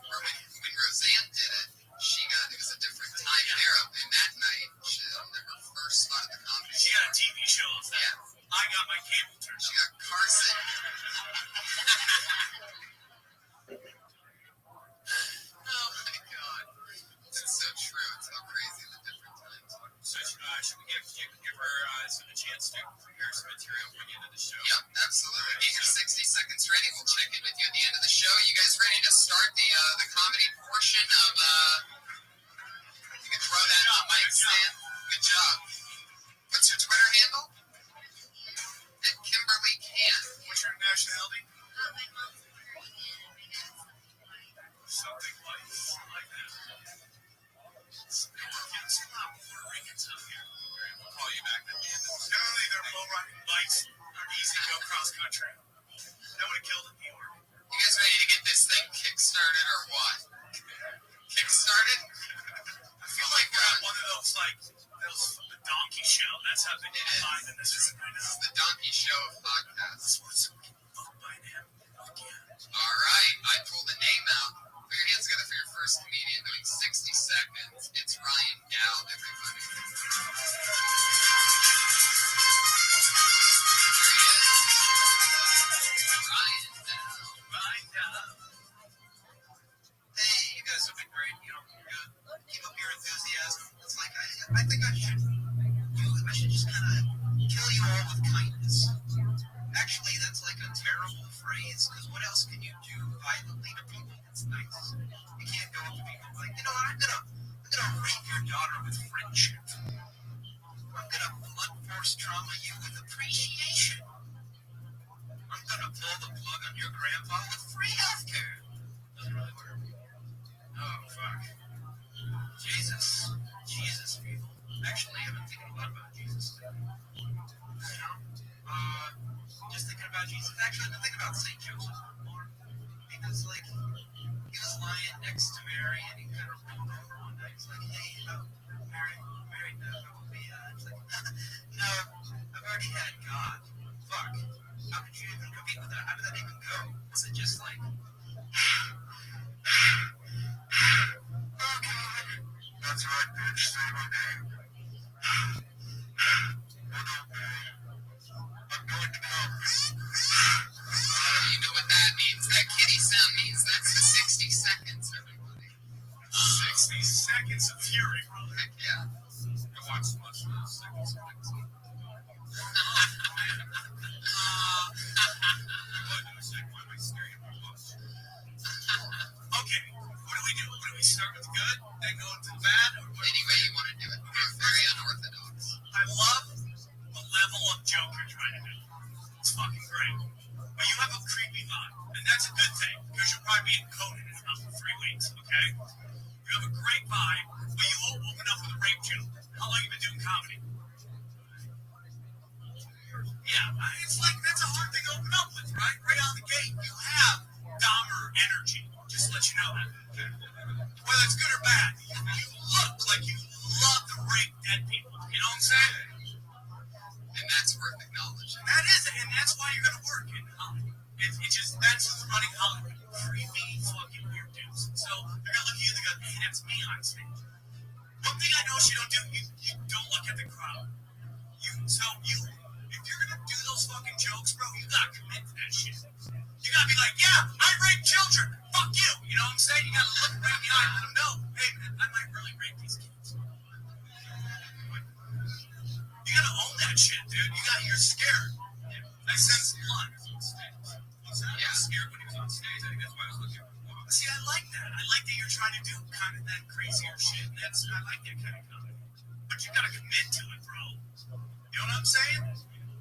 When Roseanne did it, it was a different time and era. And that night, her first spot at the comedy She got a TV show off that. Yeah. I got my cable turned She on. got Carson. Oh my God. It's so true. It's so crazy the different times. So should we give her a chance to prepare some material for the end of the show? Yep, absolutely. Get your 60 seconds ready. We'll check in with you at the end of the show. You guys ready to start the comedy portion of you can throw that on mic stand? Good job. fucking bikes are easy to go cross country. That would have killed in New York. You guys ready to get this thing kick-started or what? Kick-started? I feel like we're on one of those the donkey show. That's how they define in this room right This now. is the donkey show of podcasts. What's fucked by them? All right, I pulled a name out. Put your hands together for your first comedian doing 60 seconds. It's Ryan Dowd, everybody. There he is. Ryan Dowd. Right now. Hey, you guys have been great. You know, good. Keep up your enthusiasm. It's like I think I should just kind of kill you all with kindness. Actually, that's like a terrible phrase, because what else can you do violently to people? It's nice. You can't go up to people like, you know what, I'm gonna rape your daughter with friendship. I'm gonna blunt force trauma you with appreciation. I'm gonna pull the plug on your grandpa with free healthcare. Doesn't really work. Oh, fuck. Jesus, people. Actually, I've been thinking a lot about Jesus lately. You know, just thinking about Jesus. Actually, I've been thinking about St. Joseph more. Because, like, he was lying next to Mary, and he kind of rolled over one night. He's like, hey, you know, Mary, how will we, it's like, no, I've already had God. Fuck. How could you even compete with that? How did that even go? Was it just like, oh, God. That's right, bitch. Say my name. What up, man? I'm going to come. You know what that means. That kitty sound means that's the 60 seconds, everybody. 60 seconds of fury, brother. Heck yeah. I watched much of those 60 seconds. Okay, what do we do? What do we start with the good, then go into the bad, or what? Any way you want to do it. We're very unorthodox. I love the level of joke you're trying to do. It's fucking great. But you have a creepy vibe, and that's a good thing, because you'll probably be in Conan in about 3 weeks, okay? You have a great vibe, but you won't open up with a rape joke. How long have you been doing comedy? Yeah, it's like, that's a hard thing to open up with, right? Right out the gate. You have Dahmer energy. Just to let you know that. Whether it's good or bad, you look like you love to rape dead people. You know what I'm saying? And that's worth acknowledging. That is it, and that's why you're gonna work in Hollywood. That's just running Hollywood. Creepy fucking weird dudes. So they're gonna look at you and they go, hey, that's me on stage. One thing I know you don't do, you don't look at the crowd. If you're gonna do those fucking jokes, bro, you gotta commit to that shit. You gotta be like, yeah, I rape children. Fuck you. You know what I'm saying? You gotta look right in the eye and let them know, hey, man, I might really rape these kids. You gotta own that shit, dude. You're scared. I sense blood. What's that? Yeah. I was scared when he was on stage. I think that's why I was looking at him. See, I like that. I like that you're trying to do kind of that crazier shit. I like that kind of comedy. But you gotta commit to it, bro. You know what I'm saying?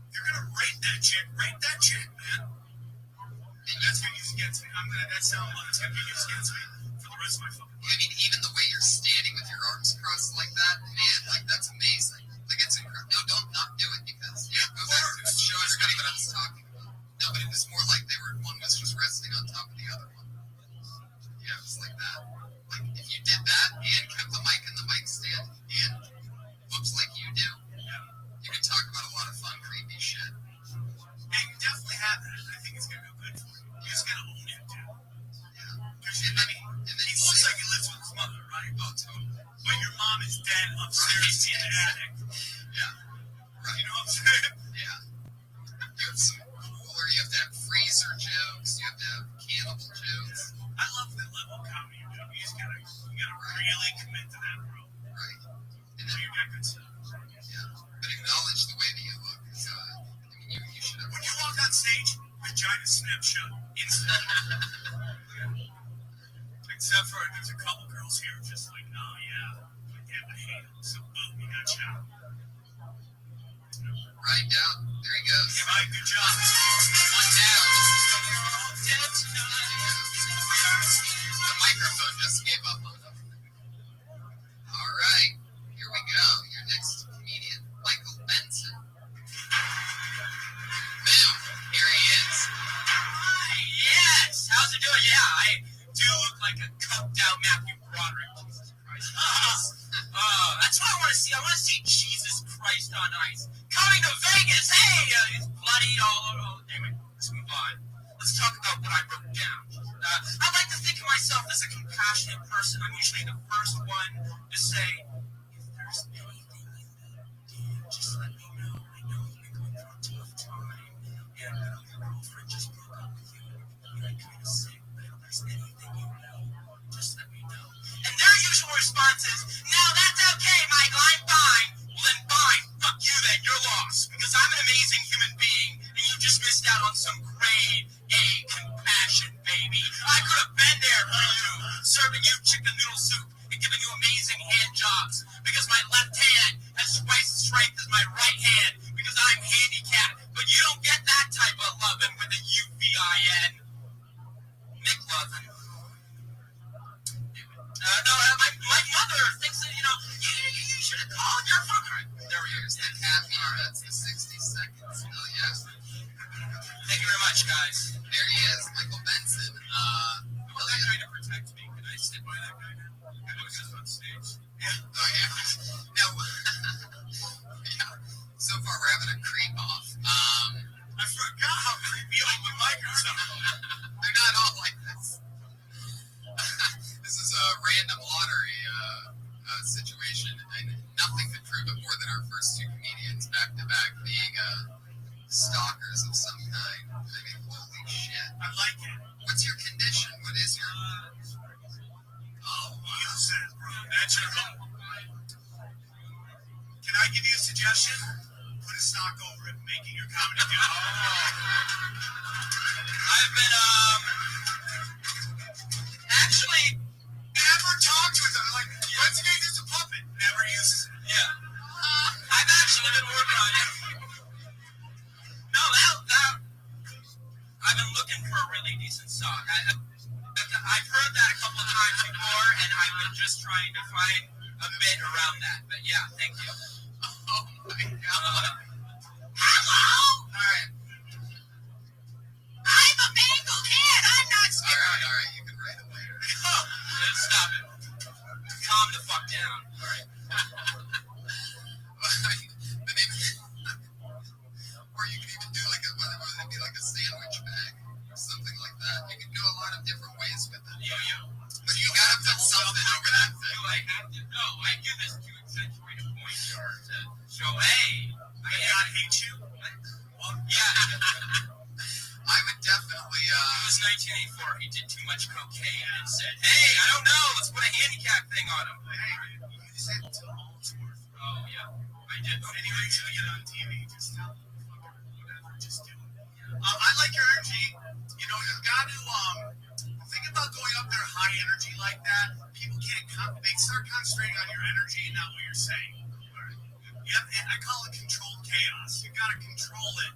If you're gonna rate that chick, man. And that's what just gets me. That's how that's gonna be just gets me for the rest of my fucking life. I mean, even the way you're standing with your arms crossed like that, man, like, that's amazing. Like, it's incredible. No, don't not do it, because, yeah, go back to it. Show everybody what I was talking about. No, but it was more like one was just resting on top of the other one. Yeah, it was like that. Like, if you did that and kept the mic in the mic stand and looks like you do, you could talk about a lot of fun, creepy shit. Yeah, you definitely have that. I think it's gonna go good for you. You just gotta own it, dude. Yeah. Because he looks like he lives with his mother, right? Oh, totally. But your mom is dead upstairs in the attic. Yeah. Right. You know what I'm saying? Yeah. You have some cooler, you have to have freezer jokes, you have to have cannibal jokes. I love the level of comedy you're doing. You gotta really commit to that, bro. Right. And So then, you got good stuff. yeah. But acknowledge the way that you look. I mean, you should have. When you walk on stage, vagina snap shut instantly. Except for there's a couple girls here just like, oh yeah, my dad would hate him. So boom, you got shot. Right down. There he goes. Yeah, right, good job. One down. The microphone just gave up on him. All right. Here we go. Your next comedian, Michael Benson. Yeah, I do look like a coked out Matthew Broderick. Jesus Christ. That's what I want to see. I want to see Jesus Christ on ice. Coming to Vegas. Hey, it's bloodied all over. Anyway, let's move on. Let's talk about what I wrote down. I like to think of myself as a compassionate person. I'm usually the first one to say, if there's anything you need, just let me know. I know you're going through a tough time, and your girlfriend just broke up with you. You're like kind of sick, but if there's anything you know, just let me know. And their usual response is, no, that's okay, Michael, I'm fine. Well, then fine. Fuck you then. You're lost. Because I'm an amazing human being, and you just missed out on some grade A compassion, baby. I could have been there for you, serving you chicken noodle soup and giving you amazing hand jobs, because my left hand has twice the strength as my right hand, because I'm handicapped. But you don't get that type of loving with a UVIN. McLovin. No, my mother thinks that, you should have called your father. There he is. The caffeine, that's the 60 seconds. Oh, yes. Thank you very much, guys. There he is, Michael Benson. Well, that trying to protect me. Can I sit by that guy now? I know he's on stage. Yeah. Oh, yeah. No. Yeah. So far, we're having a creep off. I forgot how creepy open mic or something. They're not all like this. This is a random lottery situation, and nothing could prove it more than our first two comedians back to back being stalkers of some kind. I mean, holy shit. I like it. What's your condition? What is your... Oh, you said, bro. That's your goal. Can I give you a suggestion? Put a stock over it, making your comedy do. I've been, actually never talked with him. Like, what's the is a puppet? Never uses it. Yeah. I've actually been working on it. No, that I've been looking for a really decent stock. I've heard that a couple of times before, and I've been just trying to find a bit around that. But yeah, thank you. Oh, my God. Hello? All right. I'm a bagel kid. I'm not scared. All right. You can write it later. Stop it. Calm the fuck down. All right. The name or you could even do like it'd be like a sandwich bag or something like that. You can do a lot of different ways with it. But you gotta put something over that thing. Do I have to? No, I do this to accentuate a point or to show, hey, I gotta hate you. Well, yeah. I would definitely. It was 1984. He did too much cocaine and said, hey, I don't know, let's put a handicap thing on him. Hey, you said to Allsworth. Oh, yeah. I did. Anyway, until you get on TV, just tell them whatever, just do it. I like your energy. You got to think about going up there high energy like that. People can't they start concentrating on your energy and not what you're saying. Yep, and I call it controlled chaos. You got to control it.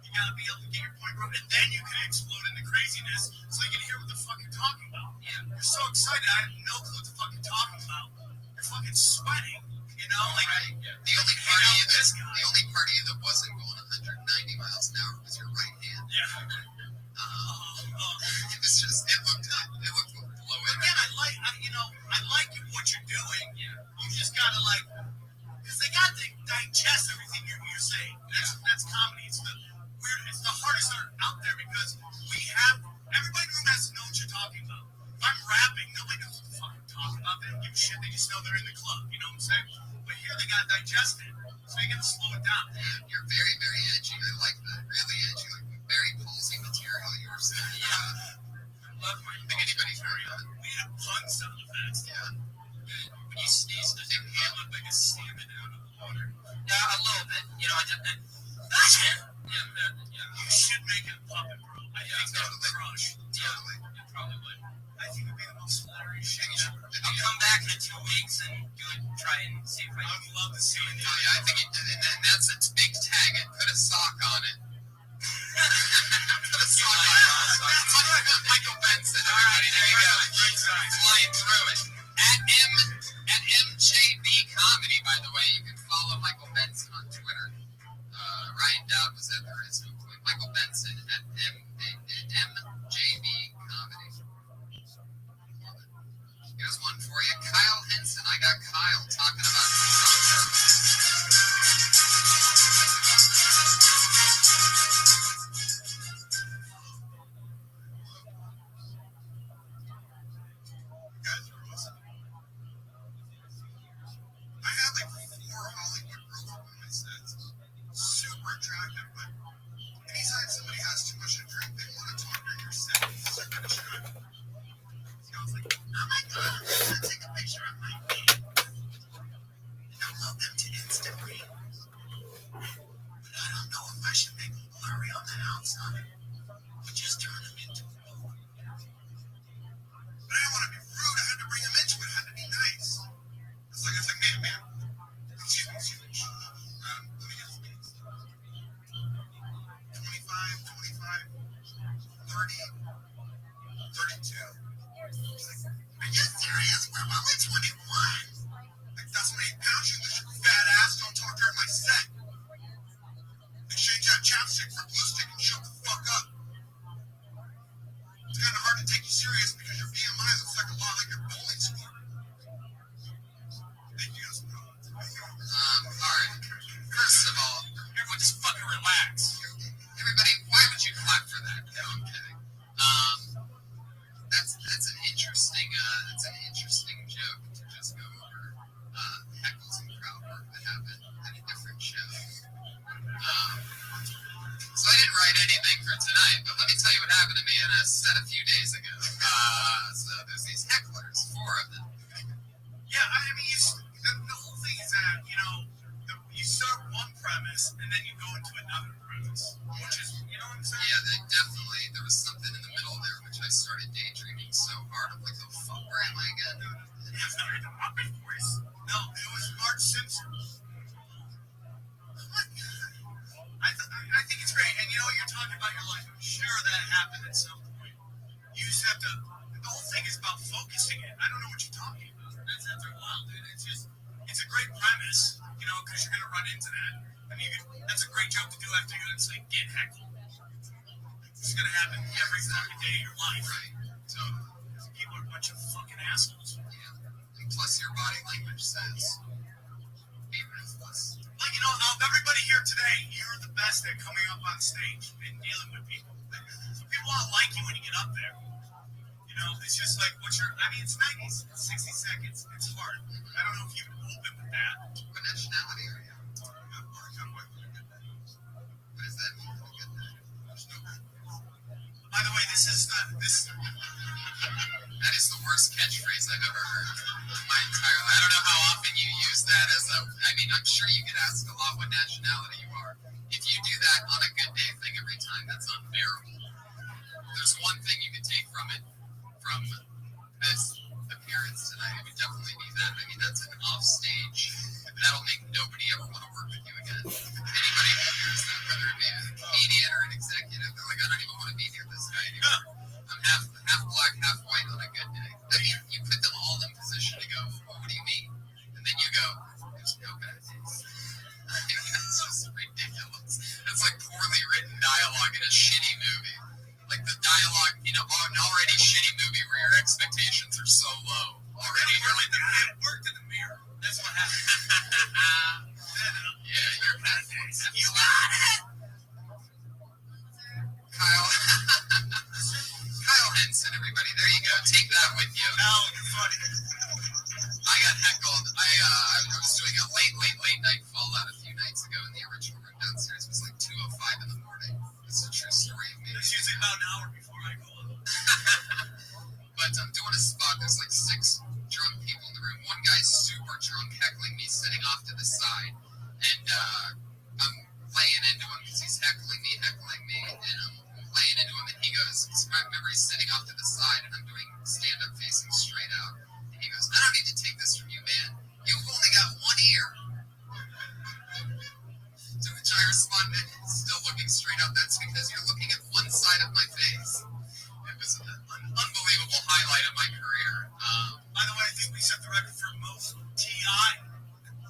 You got to be able to get your point across, and then you can explode into craziness so you can hear what the fuck you're talking about. Yeah. You're so excited. I have no clue what the fuck you're talking about. You're fucking sweating. Like right. The only part of you that wasn't going 190 miles an hour was your right hand. Yeah. It was just it looked low energy. Again, I like what you're doing. Yeah. You just gotta because they got to digest everything you're saying. That's comedy. It's the hardest art out there because everybody in the room has to know what you're talking about. If I'm rapping, nobody knows what the fuck I'm talking about. They don't give a shit. They just know they're in the club. You know what I'm saying? But here they gotta digest it, so you gotta slow it down. You're very, very edgy. I like that. Really edgy, like very ballsy material. You were saying. I love my. I think anybody's very we have fun sound effects. Yeah. When you sneeze, does your hand look like a salmon out of the water? Yeah, a little bit. I just. Yeah. You should make it a puppet, bro. I think that would crush. Totally. You probably would. I think it'd be the most hilarious shit ever. I'll come back in 2 weeks and try and see if I can. I'd love to see it. Oh, yeah, I think and that's its big tag. It put a sock on it. Put a sock on it. Michael Benson. All right, there you go. Flying through it. At MJB Comedy, by the way, you can follow Michael Benson on Twitter. Ryan Dowd was at the Michael Benson at MJB comedy. Love it. Here's one for you. Kyle Henson. I got Kyle talking about Guys are awesome. I had like 4 Hollywood girls on my sets. Super attractive, but anytime somebody has too much to drink, they want to talk during your set. It's like a distraction. So I was like, oh my god, I'm gonna take a picture of my feet. Upload them to Instagram. But I don't know if I should make them blurry on the outside. Or just turn them into a bowl. But I didn't want to be rude. I had to bring them into it. I had to be nice. It's like, man. Excuse me. Let me get this piece. 25, 30, 32. She's like, are you serious? We're only 21. Like, that's how many pounds you lose, your fat ass. Don't talk during my set. Exchange that chapstick for glue stick and shut the fuck up. It's kind of hard to take you serious because your BMI looks like a lot like your bowling score. Thank you guys. alright. First of all, Everyone just fucking relax. everybody, why would you clap for that? No, I'm kidding. That's an interesting joke to just go over heckles and crowd work that happened at a different show. So I didn't write anything for tonight, but let me tell you what happened to me in a set a few days ago. So there's these hecklers, 4 of them. Yeah, I mean, the whole thing is that, you start one premise and then you go into another premise, which is, you know what I'm saying? Yeah, there was something in the middle there, which I started daydreaming so hard. I'm like, oh fuck, where am I again? That's not the Muppet voice. No, it was Marge Simpson. Oh my god. I think it's great. And you know what you're talking about your life. I'm sure that happened at some point. You just have to, the whole thing is about focusing it. I don't know what you're talking about. That's after a while, dude. It's a great premise, because you're going to run into that. I mean, that's a great joke to do after you actually get heckled. It's going to happen every fucking day of your life. Right. So, people are a bunch of fucking assholes. Yeah. And plus your body language says, be ruthless. Like, of everybody here today, you're the best at coming up on stage and dealing with people. People want to like you when you get up there. It's just like it's 90s, 60 seconds. It's hard. I don't know if you can open with that. What nationality are you? What does that mean? There's no good. By the way, this. That is the worst catchphrase I've ever heard in my entire life. I don't know how often you use that I'm sure you get asked a lot what nationality you are. If you do that on a good day thing every time, that's unbearable. There's one thing you can take from this appearance tonight. It would definitely be that. That's an offstage. That'll make nobody ever want to work with you again. Anybody who hears that, whether it be a comedian or an executive, they're like, I don't even want to be near this guy anymore. I'm half black, half white on a good day. You put them all in position to go, well, what do you mean? And then you go, there's no bad days. That's just ridiculous. That's like poorly written dialogue in a shitty movie. Like the dialogue, an already shitty movie where your expectations are so low. Already, you're like, it worked in the mirror. That's what happened. Yeah, you're bad days. You got it! Kyle Henson, everybody. There you go. Take that with you. No, you're funny. I got heckled. I was doing a late night fallout a few nights ago in the original room downstairs. It was like 2:05 in the morning. It's a true story of me. It's usually about an hour before I go up. But I'm doing a spot. There's like 6 drunk people in the room. One guy's super drunk, heckling me, sitting off to the side. And I'm laying into him because he's heckling me. And I'm laying into him, and he goes, I remember he's sitting off to the side, and I'm doing stand-up facing straight out. And he goes, I don't need to take this from you, man. You've only got one ear. To which I responded, still looking straight out, that's because you're looking at one side of my face. It was an unbelievable highlight of my career. By the way, I think we set the record for most T.I.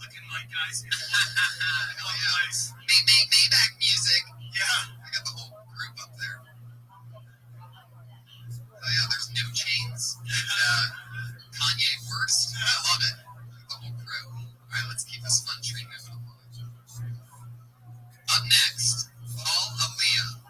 looking like guys in Oh, yeah. Maybach music. Yeah. I got the whole group up there. Oh, yeah, Next, Paul Aaliyah.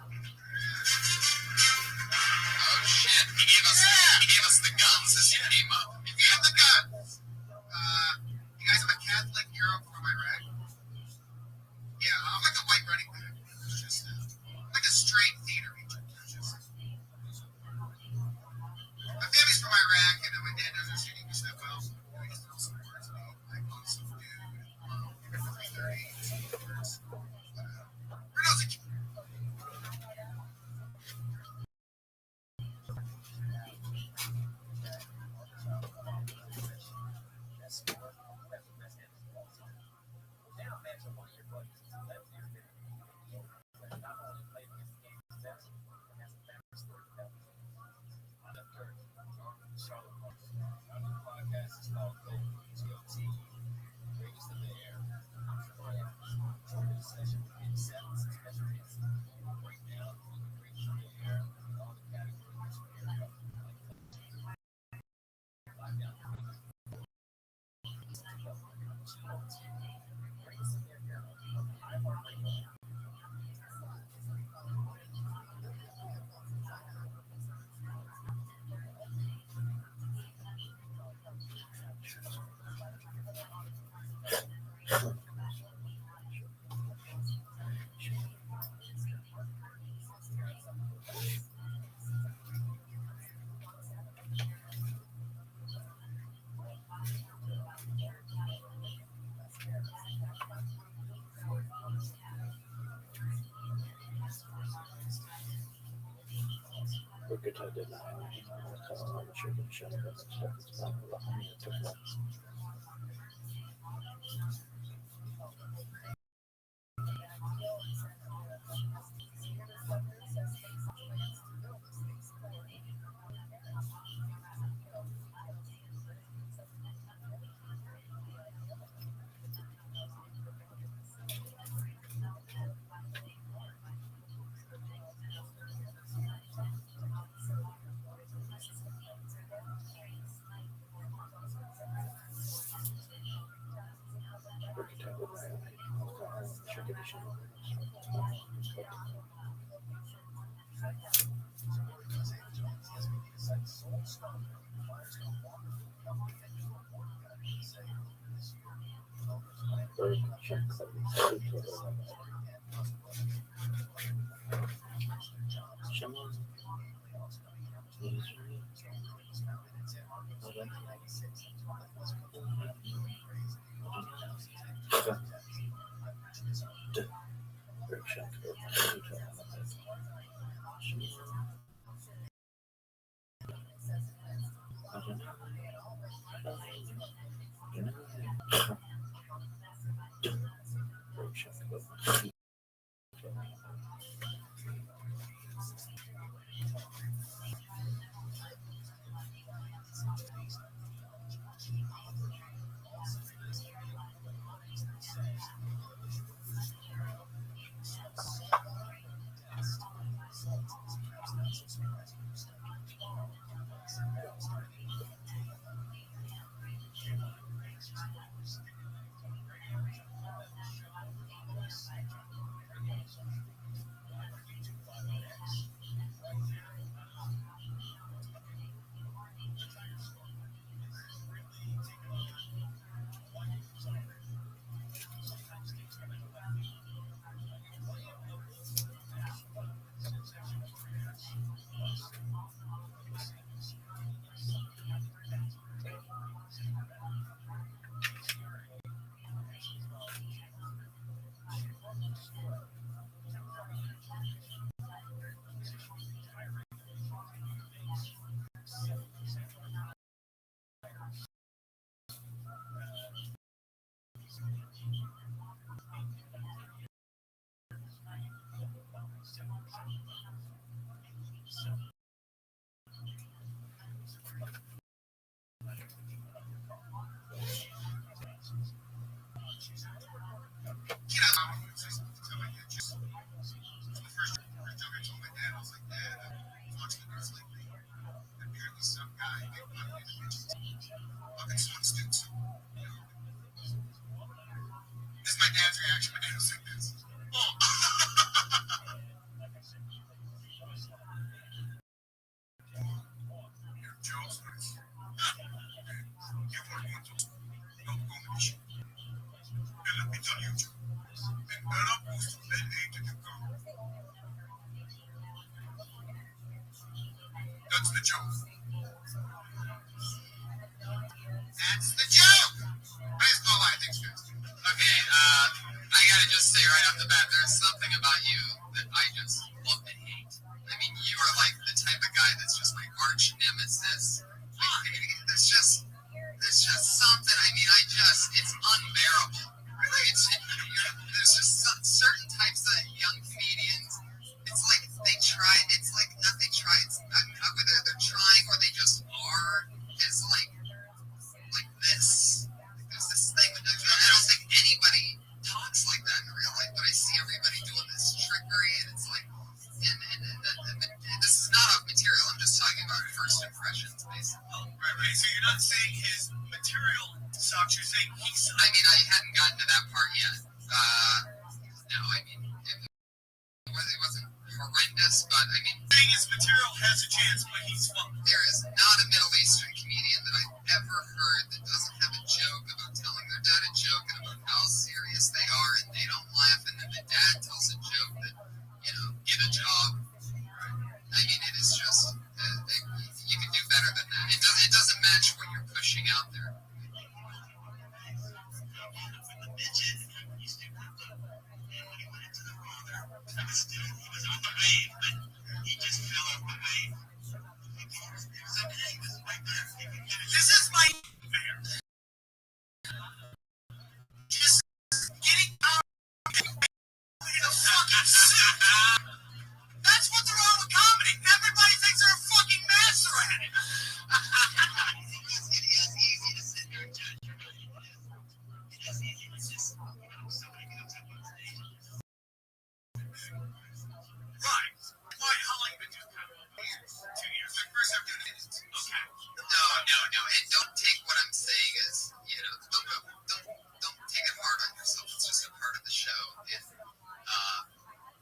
Oh shit, he gave us the guns as he came up. He gave the guns. You guys have a Catholic hero from Iraq? Yeah, I'm like a white running back. It's just like a straight theater agent. My family's from Iraq, and my dad does our shooting stuff well. I guess it also works. Like some dude, 330, words. Where else? This is my dad's reaction when I was like this. Oh. It's on YouTube. Espera justo el hate to come. That's the joke. That's the joke. Highest ball line, thanks, guys. Okay, I gotta just say right off the bat, there's something about you that I just love to hate. I mean, you are like the type of guy that's just my arch nemesis. There's just something. I mean, it's unbearable. Really, there's just certain types of young comedians. It's like they try. It's like not they try. It's whether they're trying or they just are. Is like this. There's this thing. I don't think anybody talks like that in real life, but I see everybody doing this trickery, and it's like, and this is not off material. I'm just talking about first impressions, basically. Oh, right. So you're not saying his material sucks. You're saying he sucks. I mean, I hadn't gotten to that part yet. No, I mean, it wasn't horrendous, but I mean, Saying his material has a chance, but he's fucked. there is not a Middle Eastern comedian that I've ever heard that doesn't have a joke about telling their dad a joke and about how serious they are, and they don't laugh, and then the dad tells a joke that, get a job. I mean, it is just, you can do better than that. It doesn't match what you're pushing out there. He was on the wave, but he just fell off the wave. This is my fair. Just getting out of the fucking suit. That's what's wrong with comedy. Everybody thinks they're a fucking master at it. It is easy to sit there and judge. It is easy to just, somebody comes up on stage. Right. Why? How long you been doing comedy? 2 years. The first time doing it. Okay. No, and don't take what I'm saying as, don't take it hard on yourself. It's just a part of the show. And,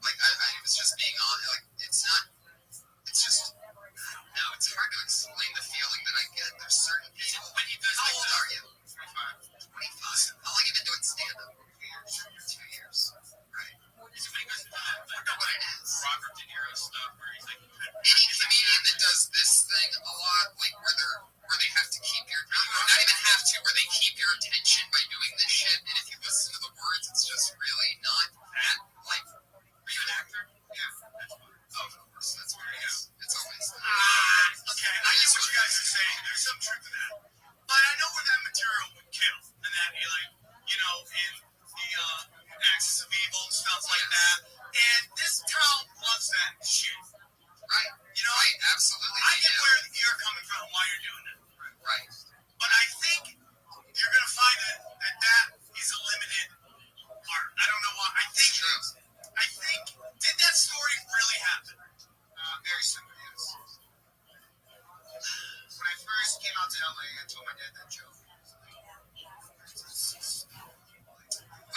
I was just being on, it's just, no, it's hard to explain the feeling that I get. There's certain people, how old are you? 25. How long have you been doing stand-up? 2 years. Right. Is it when he goes to I don't know what it is. Robert De Niro stuff where he's like, Any comedian that does this thing a lot, like where they have to keep your, not even have to, where they keep your attention by doing this shit, and if you listen to the words, it's just really not that, like, are you an actor? Yeah. oh, of course, that's where it is. It's always Okay, I get what you guys are saying. There's some truth to that. But I know where that material would kill. And that, in the Axis of Evil and stuff like that. And this town loves that shit. right. Right, absolutely. I get where you're coming from and why you're doing it. Right. But I think you're going to find that is a limited art. I don't know why. I think, did that story really happen? Very similar, yes. When I first came out to LA, I told my dad that joke.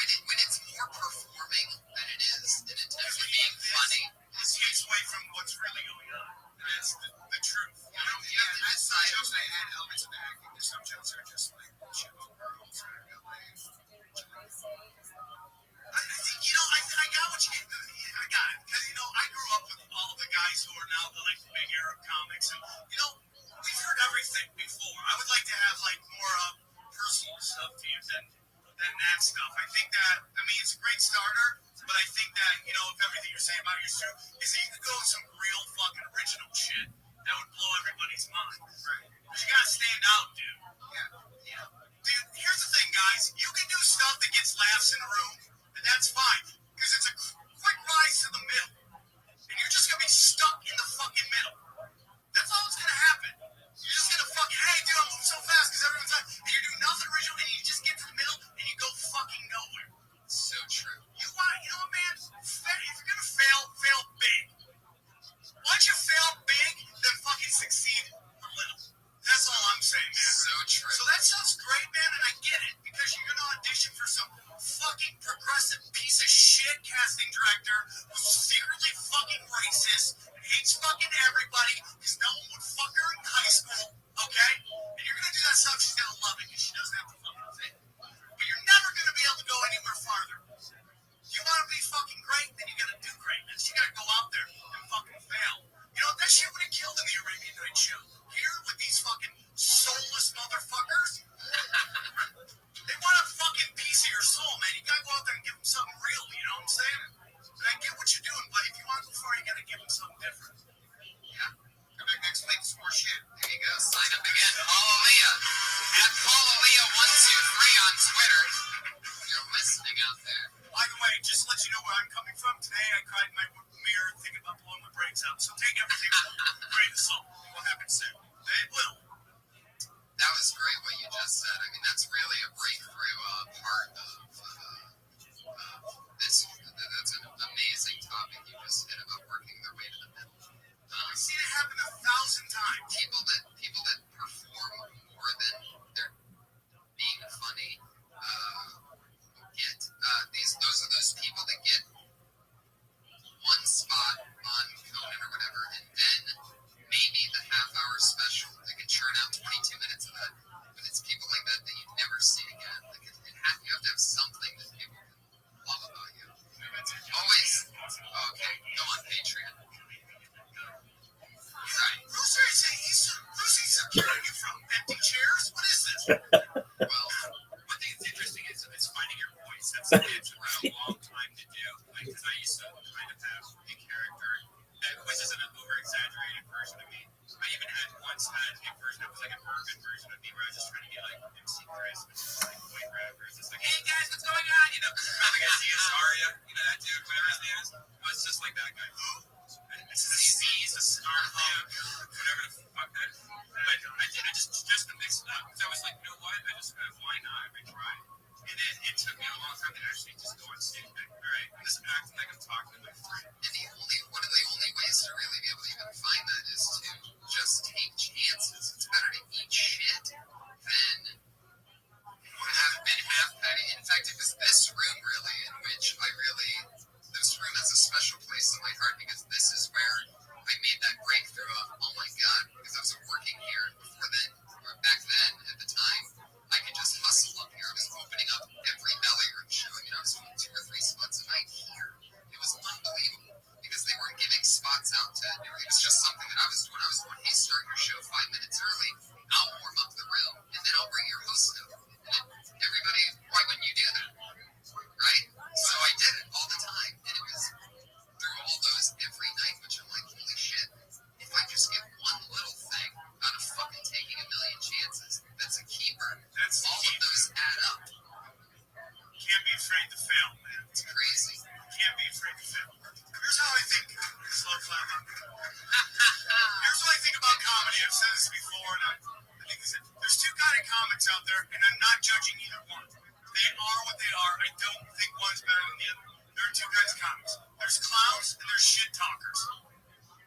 When it's more performing than it is in attempt at being funny, It takes away from what's really going on. And that's the truth. this side, Jokes I had elements of acting. There's some jokes that are just like bullshit about girls or LA. I think, I got what you I got it. Because, I grew up with all of the guys who are now the big Arab comics. And, we've heard everything before. I would like to have, more personal stuff to you than that stuff. I think that, it's a great starter, but I think that, if everything you're saying about your show is that you could go with some real fucking original shit that would blow everybody's mind. Right. But you gotta stand out, dude. Yeah. Dude, here's the thing, guys. You can do stuff that gets laughs in a room, and that's fine. Because it's a quick rise to the middle. And you're just gonna be stuck in the fucking middle. That's all that's gonna happen. You're just gonna hey, dude, I'm moving so fast because everyone's like, and you do nothing original, and you just get to the middle, and you go fucking nowhere. so true. You know what, man? If you're gonna fail big. Once you fail big, then fucking succeed a little. That's all I'm saying, man. So true. So that sounds great, man, and I get it, because you're gonna audition for some fucking progressive piece of shit casting rates up. So take everything with a grain of salt. What happens soon? They will. That was great what you just said. I mean, that's really a breakthrough part of this. That's an amazing topic you just hit about working their way to the middle. I've seen it happen 1,000 times. People that perform more than they're being funny get those are those people that get one spot on Conan or whatever, and then maybe the half-hour special. They can churn out 22 minutes of that. But it's people like that that you never see again. Like you have to have something that people can love about you. Always. Okay, go on Patreon. Right. Who's he securing you from? Empty chairs? What is this? Well, One thing that's interesting is finding your voice. That's something that took a long time to do. Because I used to kind of have a character that was just an over-exaggerated version of me. I even once had a version that was like an urban version of me where I was just trying to get like MC Chris, which is like white rappers. It's like, hey guys, what's going on? You know, like I see Azaria, you know, that dude, whatever his name is. I was just like that guy. This is a sneeze, a snarl, whatever the fuck that. But I just to mix it up. Because I was like, you know what? Why not? I tried. And then it took me a long time to actually just go on stage and all right, I'm just acting like I'm talking to my friend. And one of the only ways to really be able to even find that is to just take chances. It's better to eat shit than have been half-petty. In fact, it was this room really in which this room has a special place in my heart because this is where I made that breakthrough of, oh my God, because I was working here before then, or back then at the time, I could just hustle up here. I was opening up every belly room show. You know, I was doing 2 or 3 spots a night here. It was unbelievable because they weren't giving spots out to do. It was just something that I was doing. I was going, hey, start your show 5 minutes early. I'll warm up the room, and then I'll bring your host over. And everybody, why wouldn't you do that? Right? So I did it all the time, and it was through all those every night, which I'm like, holy shit, if I just get one little thing out of fucking taking a million chances, that's a keeper. That's all of those add up. Can't be afraid to fail, man. It's crazy. Can't be afraid to fail. Here's how I think. Slow clap. Here's what I think about comedy. I've said this before, and I think there's 2 kind of comics out there, and I'm not judging either one. They are what they are. I don't think one's better than the other. There are 2 kinds of comics. There's clowns and there's shit talkers.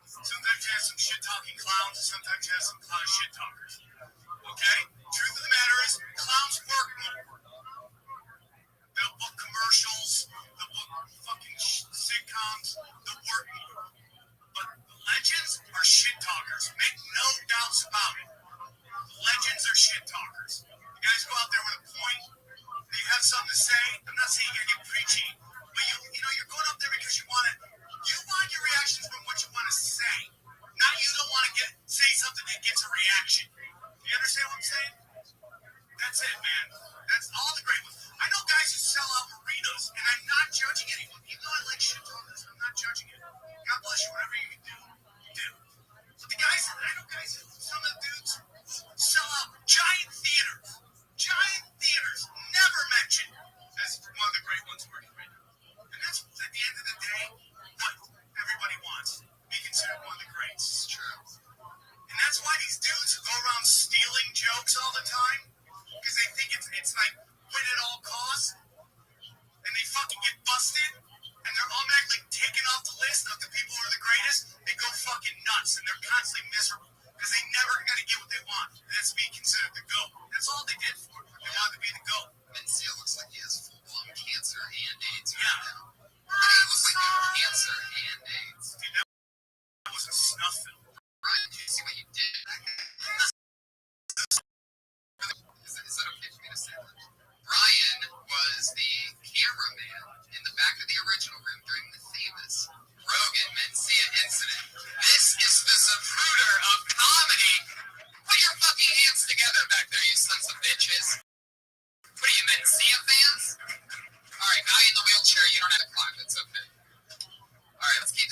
Sometimes you have some shit talking clowns, and sometimes you have some clown shit talkers. Okay? Truth of the matter is, clowns work more. They'll book commercials, they'll book fucking sitcoms, they'll work more. But legends are shit talkers. Make no doubts about it. Legends are shit talkers. You guys go out there with a point, they have something to say. I'm not saying you gotta get preachy, but you know, you're going up there because you want your reactions from what you want to say. Not you don't want to say something that gets a reaction. Do you understand what I'm saying? That's it, man. That's all the great ones. I know guys who sell out arenas, and I'm not judging anyone. Even though I like shit talkers, I'm not judging it. God bless you, whatever you can do, do. But the guys, I know guys, some of the dudes sell out giant theaters, never mentioned as one of the great ones working right now. And that's, at the end of the day, what everybody wants. Be considered one of the greats. It's true. And that's why these dudes who go around stealing jokes all the time, because they think it's like win at all costs, and they fucking get busted, and they're automatically taken off the list of the people who are the greatest, they go fucking nuts, and they're constantly miserable, because they never gonna get what they want. And that's to be considered the GOAT. That's all they did for it. They wanted to be the GOAT. Mencia looks like he has full-blown cancer and AIDS Yeah. right now. He looks like he has cancer and AIDS. Dude, that was a snuff film. Brian, do you see what you did? Is that okay for me to say that? Brian was the cameraman in the back of the original room during the famous Rogan Mencia incident. This is the Zapruder of comedy. Put your fucking hands together back there, you sons of bitches. What are you, Mencia fans? Alright, guy in the wheelchair, you don't have to clap, it's okay. Alright, let's keep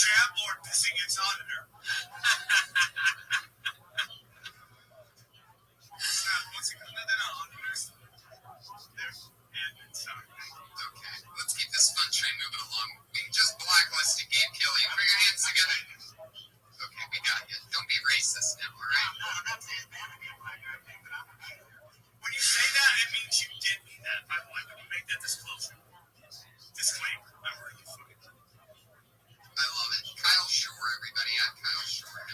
jab lord pissing its auditor. What's it called? They're not auditors. They're admin, sorry. Okay, let's keep this fun train moving along. We can just blacklist Gabe Kelly. Put your hands together. Okay, we got you. Don't be racist now, all right? No, I'm not saying bad again, like I think that I'm a guy. When you say that, it means you did mean that, by the way, when you make that disclosure. Disclaimer. I'm really fucking. I love it. Kyle Shore, everybody. I'm Kyle Shore.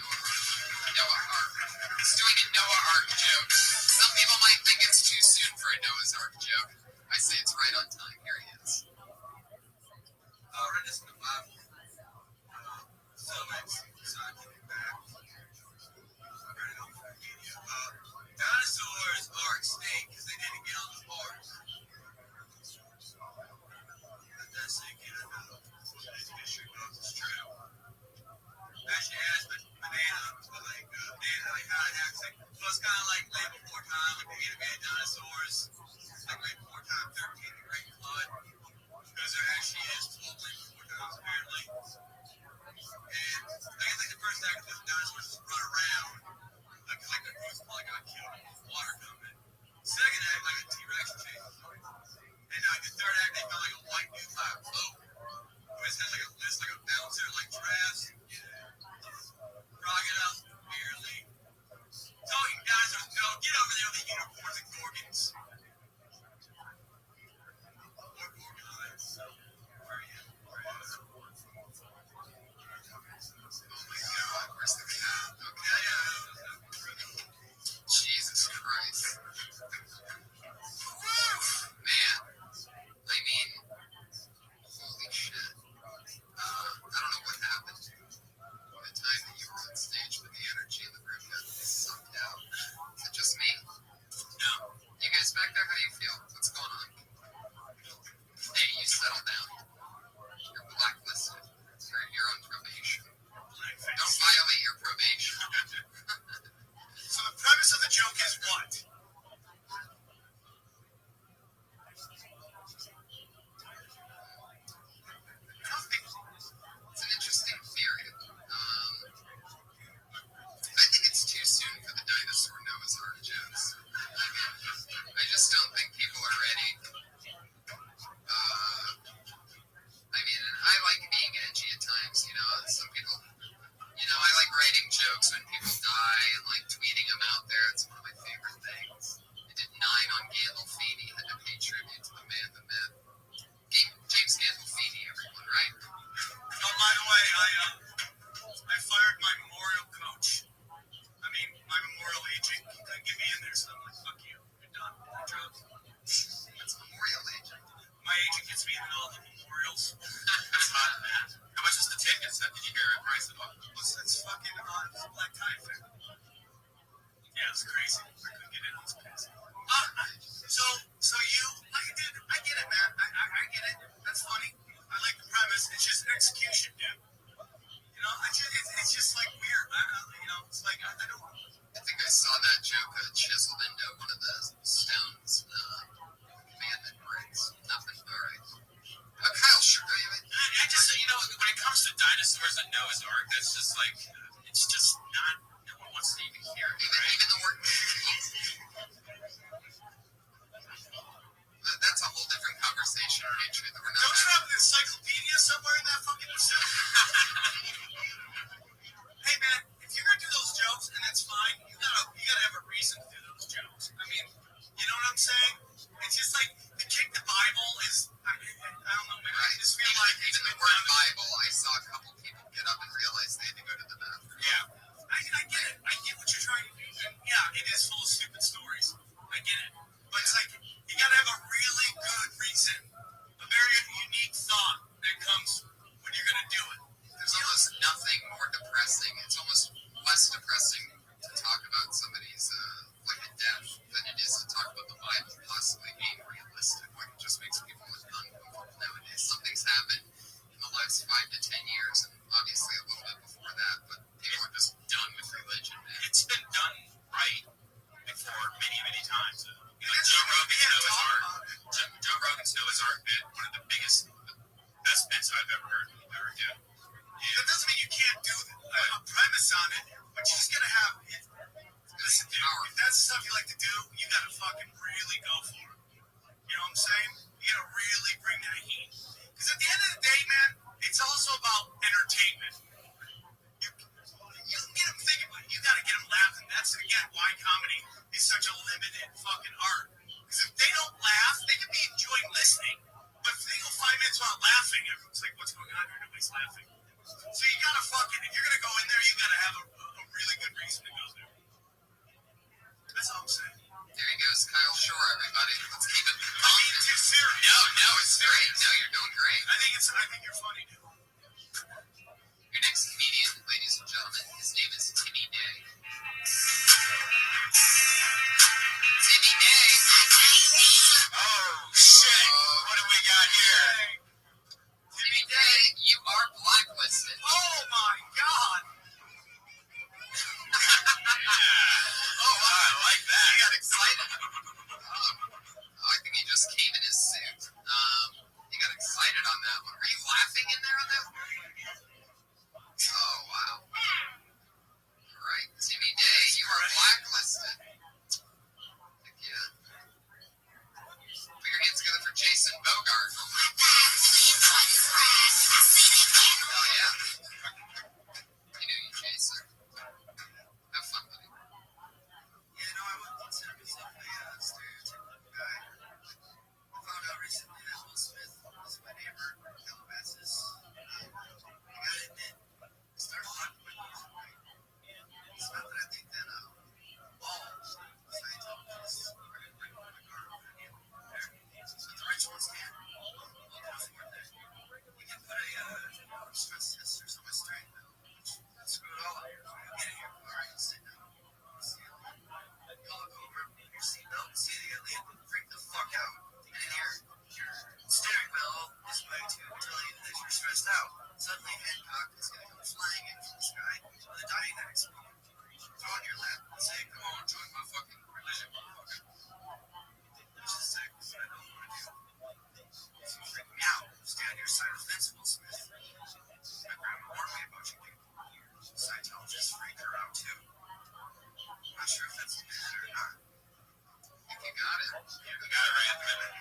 Noah Ark. He's doing a Noah Ark joke. Some people might think it's too soon for a Noah's Ark joke. I say it's right on time. Here he is. I read this in the Bible. So it's scientific back. I read it on Wikipedia. Dinosaurs are extinct because they didn't get on the bars. That's thinking this history knows it's true. Actually asked banana, like how it acts. So it's kind of like way before time, like the animated dinosaurs. Like way before time, 13, the Great Flood. Because there actually is 12 way before times, apparently. And I guess like the first act of the dinosaurs just run around. Like the goose probably got killed with water coming. Second act, like a T-Rex chases them. And the third act, they found like a white dude by a boat. Who just has like a list, like a bouncer, like giraffes. Crocodiles, barely. Talking dinosaurs, no, get over there with the unicorns and gorgons. Or gorgons. Where are you? Oh my God, where's the cat? Okay. Jesus Christ. Man, I mean, holy shit. I don't know what happened the time that you were on stage, but the energy in the room got sucked out. Is it just me? No. You guys back there, how do you feel? What's going on? Hey, you settle down. You're blacklisted. You're on probation. Don't violate your probation. So the premise of the joke is what? It's an interesting theory. I think it's too soon for the dinosaur Noah's Ark jokes. I just don't think people are ready. I mean, I like being edgy at times, you know. Some people, you know, I like writing jokes when people die and like tweeting them out there. It's one of my favorite things. I did 9 on Gandolfini, had to pay tribute to the man, the myth. James Gandolfini, everyone, right? Oh, by the way, I fired my memorial coach. I mean, my memorial agent. He couldn't get me in there, so I'm like, fuck you. You're done. You're drunk. That's memorial agent. My agent gets me in all the memorials. That's hot, man. How much is the ticket? Did you hear it? Price it off. It's fucking on Black Tie Fair. Yeah, it's crazy. I couldn't get in on this place. So you, I get it, man. I get it. That's funny. I like the premise. It's just execution, dude. You know, it's just like weird. You know, it's like I don't. I think I saw that joke chiseled into one of the stones. Man that breaks. Nothing. All right. Kyle, sure. I just, you know, when it comes to dinosaurs and Noah's Ark, that's just like, it's just not. No one wants to even hear it. Even the word. That's a whole different conversation, Patriot. That we're not. Don't you have an encyclopedia somewhere in that fucking facility? Hey man, if you're gonna do those jokes, and that's fine, you gotta have a reason to do those jokes. I mean, you know what I'm saying? It's just like to kick the Bible is. I don't know, man. I just feel like even the word Bible. I saw a couple people get up and realize they had to go to the bathroom. Yeah, I get it. I get what you're trying to do. And yeah, it is full of stupid stories. I get it. But it's like you gotta have a really good reason, a very unique thought that comes when you're gonna do it. There's almost is such a limited fucking art. Because if they don't laugh, they can be enjoying listening. But if they go 5 minutes without laughing, everyone's like, what's going on here? Nobody's laughing. So you gotta fucking, if you're gonna go in there, you gotta have a really good reason to go there. That's all I'm saying. There he goes, Kyle Shore, everybody. Let's keep it I mean, it's just serious. No, it's great. No, you're doing great. I think you're funny, dude. Your next comedian, ladies and gentlemen, his name is Timmy Day. Timmy Day. Oh, shit. What do we got here? Timmy Day, you are blacklisted. Oh, my God. Oh, wow, I like that. You got excited. I think he just came in his suit. He got excited on that one. Were you laughing in there on that one? Oh, wow. All right, Timmy Day, you are blacklisted. Heck yeah. Put your hands together for Jason Bogart. Hell yeah. I knew you, Jason. Have fun, buddy. Yeah, no, I wouldn't consider myself a stereotypical guy. I found out recently that Will Smith was my neighbor in Calabasas. I gotta admit, I started talking about music, right? It's not that I think that all Scientologists are going to bring my car over to you. But the rich ones can. They can afford that. You can put a stress tester on my strength now. Screw it all up. Get in here. All right, sit down. See you later. You'll look over your seatbelt, see the alien, freak the fuck out. And your steering wheel is going to tell you that you're stressed out. Suddenly, Hancock is going to come flying in from the sky with a dying axe. Throw on your lap and say, come on, join my fucking religion, motherfucker. Which is sick, but I don't want to do. If you freak me out, stay on your side of the fence, Will Smith. My grandma warned me about you people. Scientologists freak her out too. I'm not sure if that's a minute or not. I think you got it. You got it right at the minute.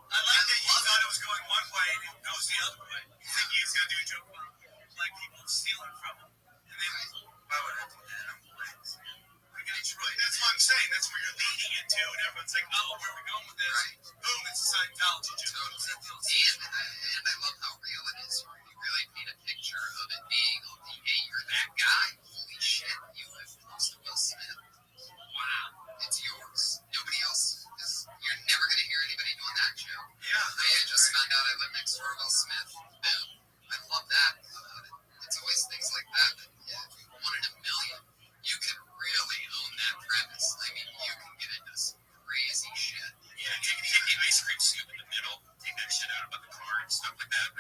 I like that you thought it was going one way and it goes the other way. You think he's going to do a joke about like people stealing from him. And then, Why would I do that? I'm black. that's what I'm saying. That's where you're leading it to. And everyone's like, oh, where are we going with this? Right. Boom, it's a Scientology joke. And I love how real it is. You really paint a picture of it being, okay, hey, you're that guy. Holy shit, you live close to Will Smith. Wow, it's yours. Nobody else is. You're never going to hear anybody doing that joke. Yeah. Hey, I just found out I live next door to Will Smith. Boom. I love that about it. It's always things like that. Yeah, 1 in a million. You can really own that premise. I mean, you can get into some crazy shit. Yeah, take the ice cream scoop in the middle, take that shit out about the car and stuff like that.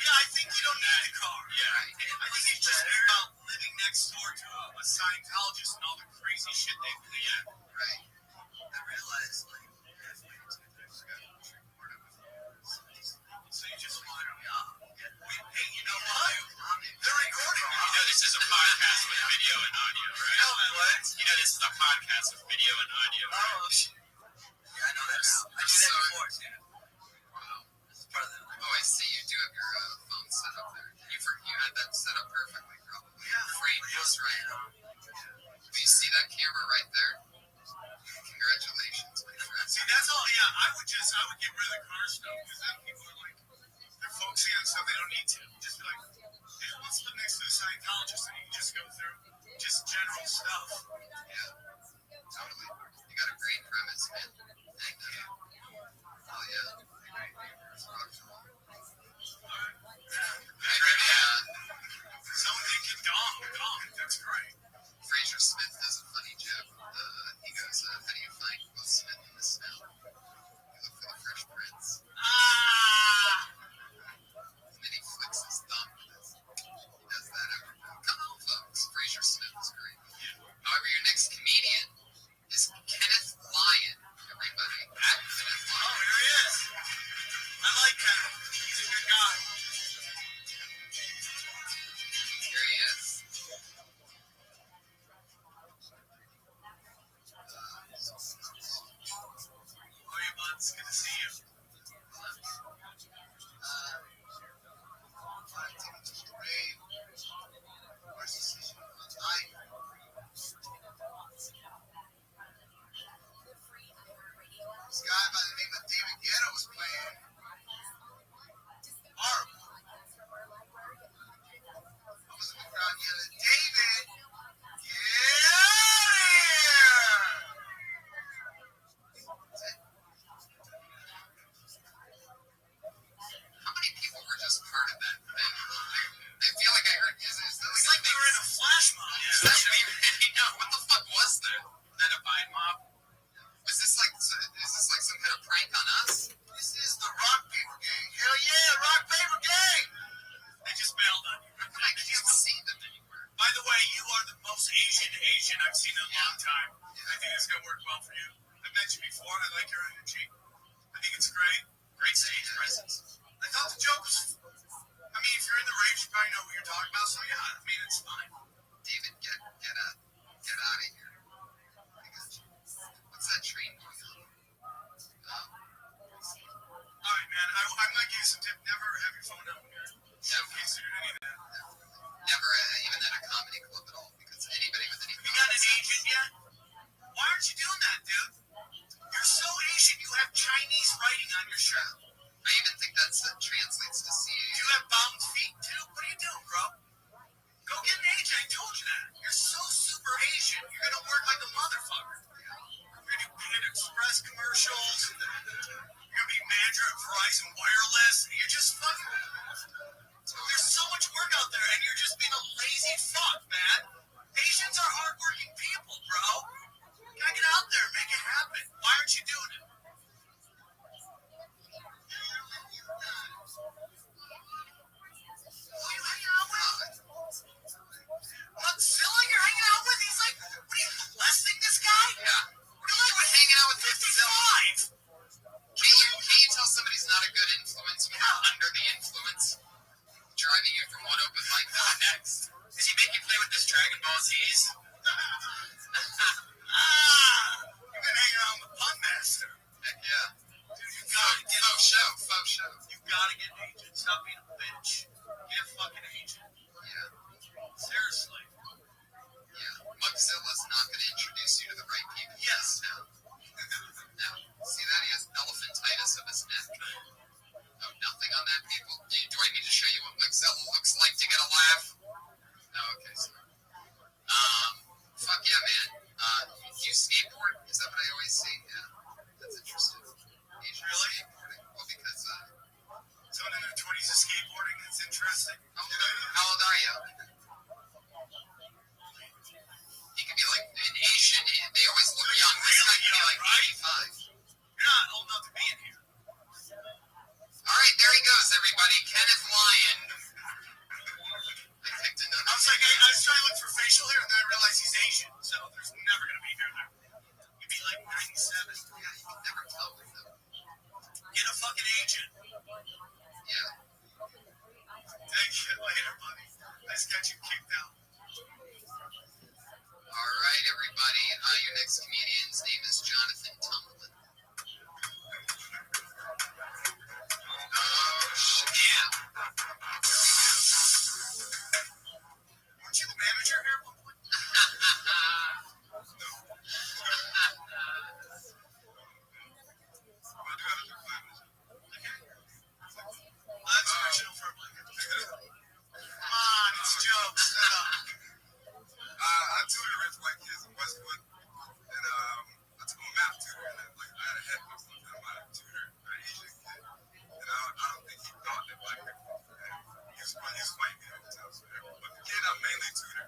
is going to work well for you. I've mentioned before, I like your energy. I think it's great. Great stage presence. I thought the joke was, I mean, if you're in the rage, you probably know what you're talking about, so yeah, I mean, it's fine. David, get out of here. I got you. What's that train going on? All right, man, I might give you some tip. Never have your phone out here. Showcase it or any of that. Never even at a comedy club at all, because anybody with any... Have you got an agent yet? Why aren't you doing that, dude? You're so Asian, you have Chinese writing on your shirt. I even think that translates to CA. Do you have bound feet, too? What are you doing, bro? Go get an agent, I told you that. You're so super Asian, you're gonna work like a motherfucker. You're gonna do Panda Express commercials. You're gonna be manager at Verizon Wireless. You're just fucking... There's so much work out there, and you're just being a lazy fuck, man. Asians are hardworking people, bro. You gotta get out there and make it happen. Why aren't you doing it? Who are you hanging out with? Godzilla you're hanging out with? He's like, what are you, molesting this guy? Yeah. You're like, We're hanging out with 55. Can you tell somebody's not a good influence when they're under the influence? Driving you from one open mic to the next. Does he make you play with this Dragon Ball Z's? You've been hanging around with the Pun Master. Heck yeah. Dude, you gotta get Faux show. You gotta get an agent. Stop being a bitch. Get a fucking agent. Yeah. Seriously. Yeah. Mugzilla's not going to introduce you to the right people. Yes. No. See that? He has elephantitis of his neck. Oh, nothing on that, people? Do I need to show you what Mugzilla looks like to get a laugh? No, okay, sorry. Fuck yeah, man. You skateboard? Is that what I always see? Yeah. That's interesting. Asian Really? skateboarding. Well, because, Someone in their 20s is skateboarding. It's interesting. how old are you? He could be like an Asian. They always look young. This guy could be like 85. You're not old enough to be in here. All right, there he goes, everybody. Kenneth Lyon. I picked another. I was like, I was trying to look for facial hair, and then I realized he's Asian, so there's never going to be hair there. He'd be like 97. Yeah, you can never tell with them. Get a fucking agent. Yeah. Thank you later, buddy. I just got you kicked out. All right, everybody. Your next comedian's name is Jonathan Tumblin. Oh, shit. Yeah. Weren't you the manager here at one point? That's original for a blanket. Come on, it's jokes. Shut up. I tutor rich white kids in Westwood, and I took a math tutor, and I had a head one time. I tutor an Asian kid, and I don't think he thought that black people use white people all the time. But the kid I mainly tutor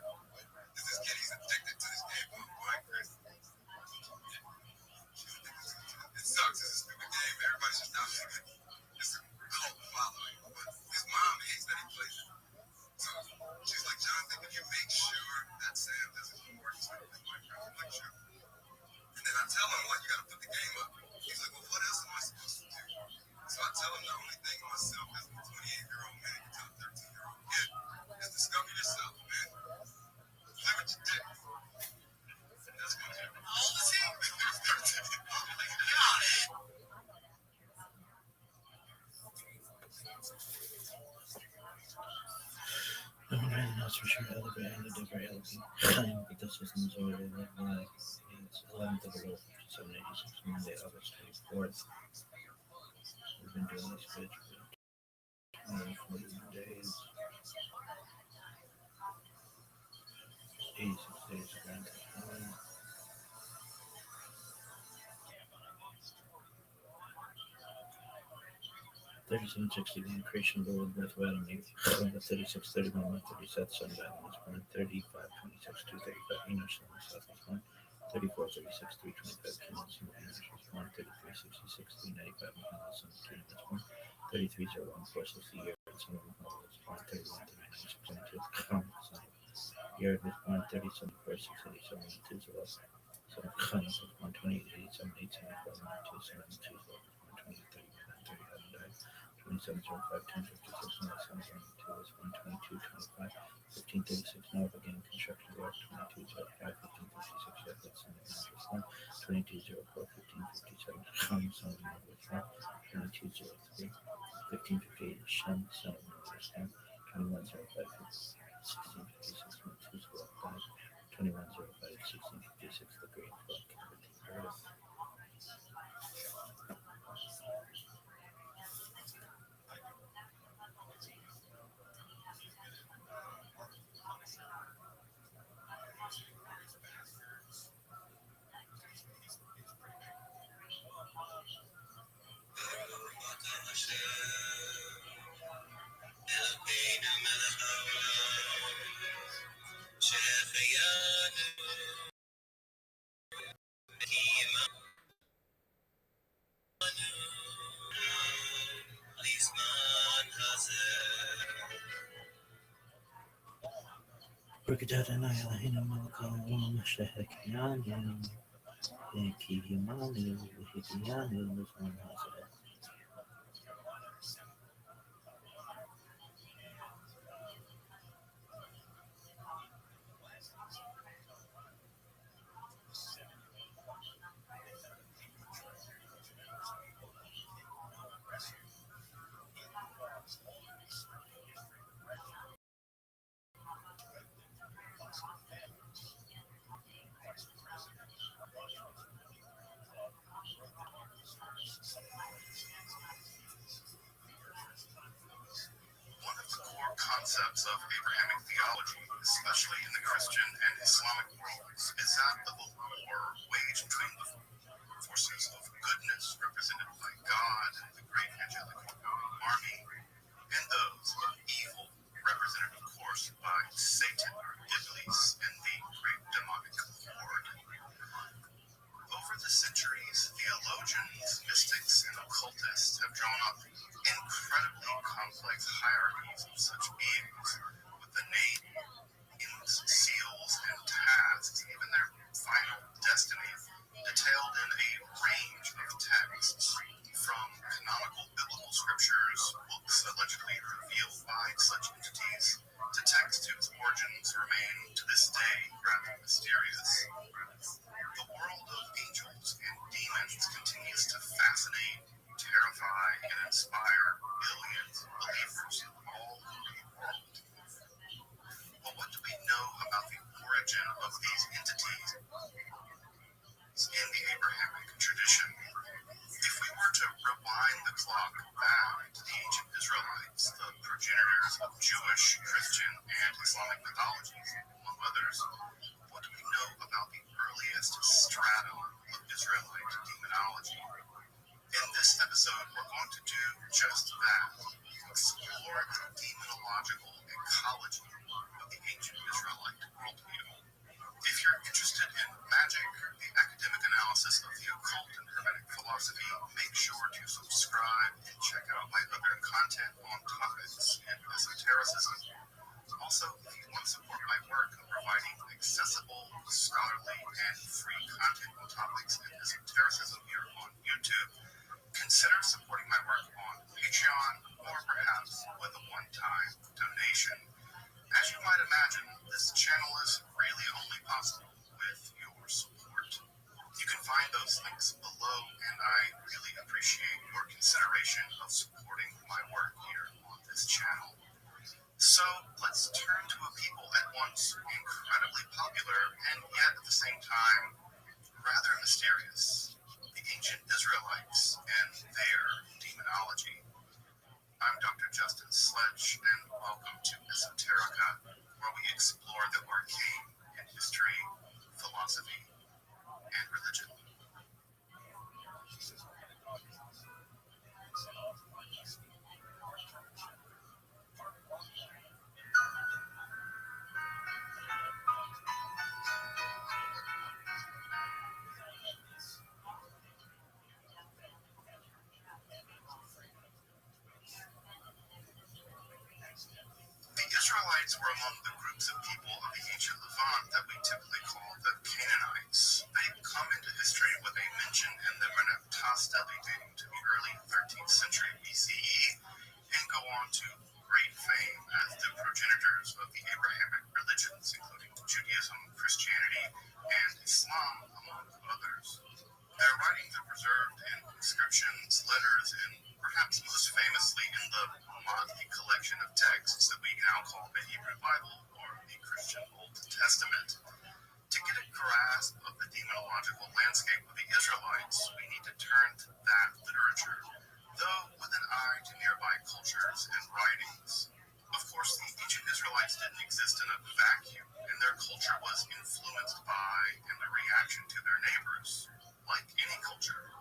is this kid. He's addicted to this game called Blind Chris. It sucks. It's a stupid game. Everybody's just out there. It's a cult following, but his mom hates that he plays it. So she's like, Jonathan, can you make sure that Sam doesn't come work with Minecraft? I'm like, sure. And then I tell him, like, you gotta put the game up. He's like, well, what else am I supposed to do? So I tell him the only thing myself as a 28-year-old man can tell a 13-year-old kid is discover yourself, man. Play with your dick. And that's what I do. How old is he? 13. Oh my gosh. No one really knows for sure how the brand of Deborah Elgin because his majority of the life is 11th of the road, 786, Monday, August 24th. We've been doing this bitch for 41 days. 86 days of grand. 3761 Creation Board, Breath Avenue, 3631 North 37th Sunday, West Point, 3526 235 Enos, Southwest Point, 3436 325 Kansas, West Point, 3366 395 McDonald's, West Point, 3301 460 Yard, West Point, 31 396 Yard, West Point, 37 4687 211 One of the core concepts of Abrahamic theology, especially in the Christian and Islamic worlds, is that of a war waged between the forces of goodness, represented by God and the great angelic army, and those of evil, represented, of course, by Satan, Iblis, and the great demonic horde. Over the centuries, theologians, mystics, and occultists have drawn up incredibly complex hierarchies of such beings, with the names, seals, and tasks, and even their final destiny, detailed in a range of texts, from canonical biblical scriptures, books allegedly revealed by such entities, to texts whose origins remain to this day rather mysterious. The world of angels and demons continues to fascinate, terrify, and inspire billions of believers all over the world. But what do we know about the origin of these entities in the Abrahamic tradition? If we were to rewind the clock back to the ancient Israelites, the progenitors of Jewish, Christian, and Islamic mythologies, among others, what do we know about the earliest stratum of Israelite demonology? In this episode, we're going to do just that: explore the demonological ecology of the ancient Israelite worldview. If you're interested in magic, the academic analysis of the occult and hermetic philosophy, make sure to subscribe and check out my other content on topics in esotericism. Also, if you want to support my work of providing accessible, scholarly, and free content on topics in esotericism here on YouTube, consider supporting my work on Patreon, or perhaps with a one-time donation. As you might imagine, this channel is really only possible with your support. You can find those links below, and I really appreciate your consideration of supporting my work here on this channel. So let's turn to a people at once incredibly popular and yet at the same time rather mysterious: the ancient Israelites and their demonology. I'm Dr. Justin Sledge, and welcome to Esoterica, where we explore the arcane in history, philosophy, and religion. The Israelites were among the groups of people of the ancient Levant that we typically call the Canaanites. They fame as the progenitors of the Abrahamic religions, including Judaism, Christianity, and Islam, among others. Their writings are preserved in inscriptions, letters, and perhaps most famously in the motley collection of texts that we now call the Hebrew Bible or the Christian Old Testament. To get a grasp of the demonological landscape of the Israelites, we need to turn to that literature, though with an eye to nearby cultures and writings. Of course, the ancient Israelites didn't exist in a vacuum, and their culture was influenced by and a reaction to their neighbors, like any culture.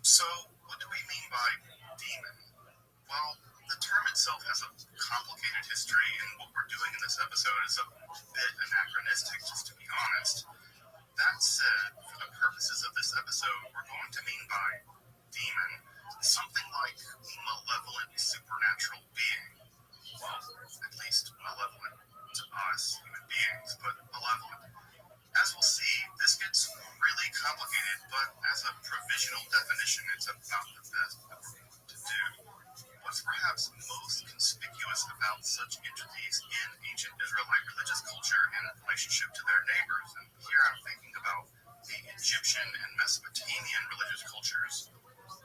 So, what do we mean by demon? Well, the term itself has a complicated history, and what we're doing in this episode is a bit anachronistic, just to be honest. That said, for the purposes of this episode, we're going to mean by demon something like malevolent supernatural being. Well, at least malevolent to us, human beings, but malevolent. As we'll see, this gets really complicated, but as a provisional definition, it's about the best that we're going to do. What's perhaps most conspicuous about such entities in ancient Israelite religious culture in relationship to their neighbors, and here I'm thinking about the Egyptian and Mesopotamian religious cultures,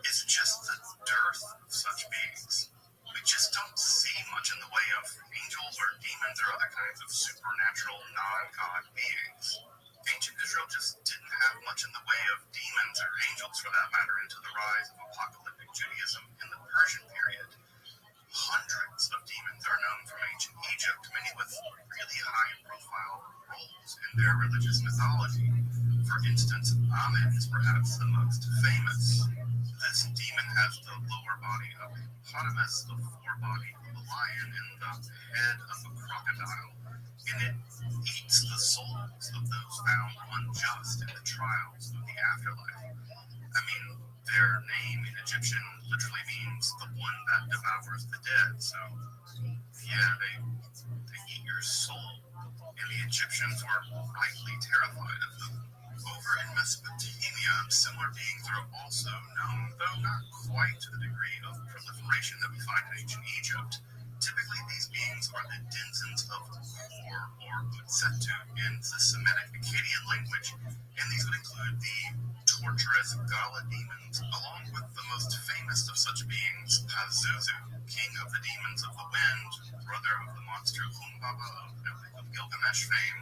is just the dearth of such beings. We just don't see much in the way of angels or demons or other kinds of supernatural non-God beings. Ancient Israel just didn't have much in the way of demons or angels, for that matter, until the rise of apocalyptic Judaism in the Persian period. Hundreds of demons are known from ancient Egypt, many with really high-profile roles in their religious mythology. For instance, Amen is perhaps the most famous. This demon has the lower body of a hippopotamus, the forebody of a lion, and the head of a crocodile, and it eats the souls of those found unjust in the trials of the afterlife. I mean, their name in Egyptian literally means the one that devours the dead, so yeah, they eat your soul, and the Egyptians were rightly terrified of them. Over in Mesopotamia, similar beings are also known, though not quite to the degree of proliferation that we find in ancient Egypt. Typically, these beings are the denizens of Kor, or Utsetu in the Semitic Akkadian language, and these would include the torturous Gala demons, along with the most famous of such beings, Pazuzu, king of the demons of the wind, brother of the monster Humbaba of Gilgamesh fame,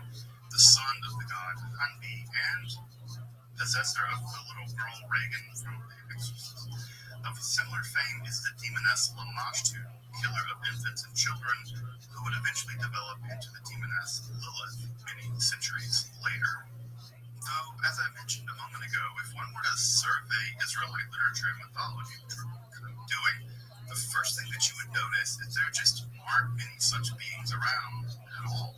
the son of the god Hanbi, and possessor of the little girl Regan from The Exorcist. Of similar fame is the demoness Lamashtu, killer of infants and children, who would eventually develop into the demoness Lilith many centuries later. Though, as I mentioned a moment ago, if one were to survey Israelite literature and mythology, which we're kind of doing, the first thing that you would notice is there just aren't many such beings around at all.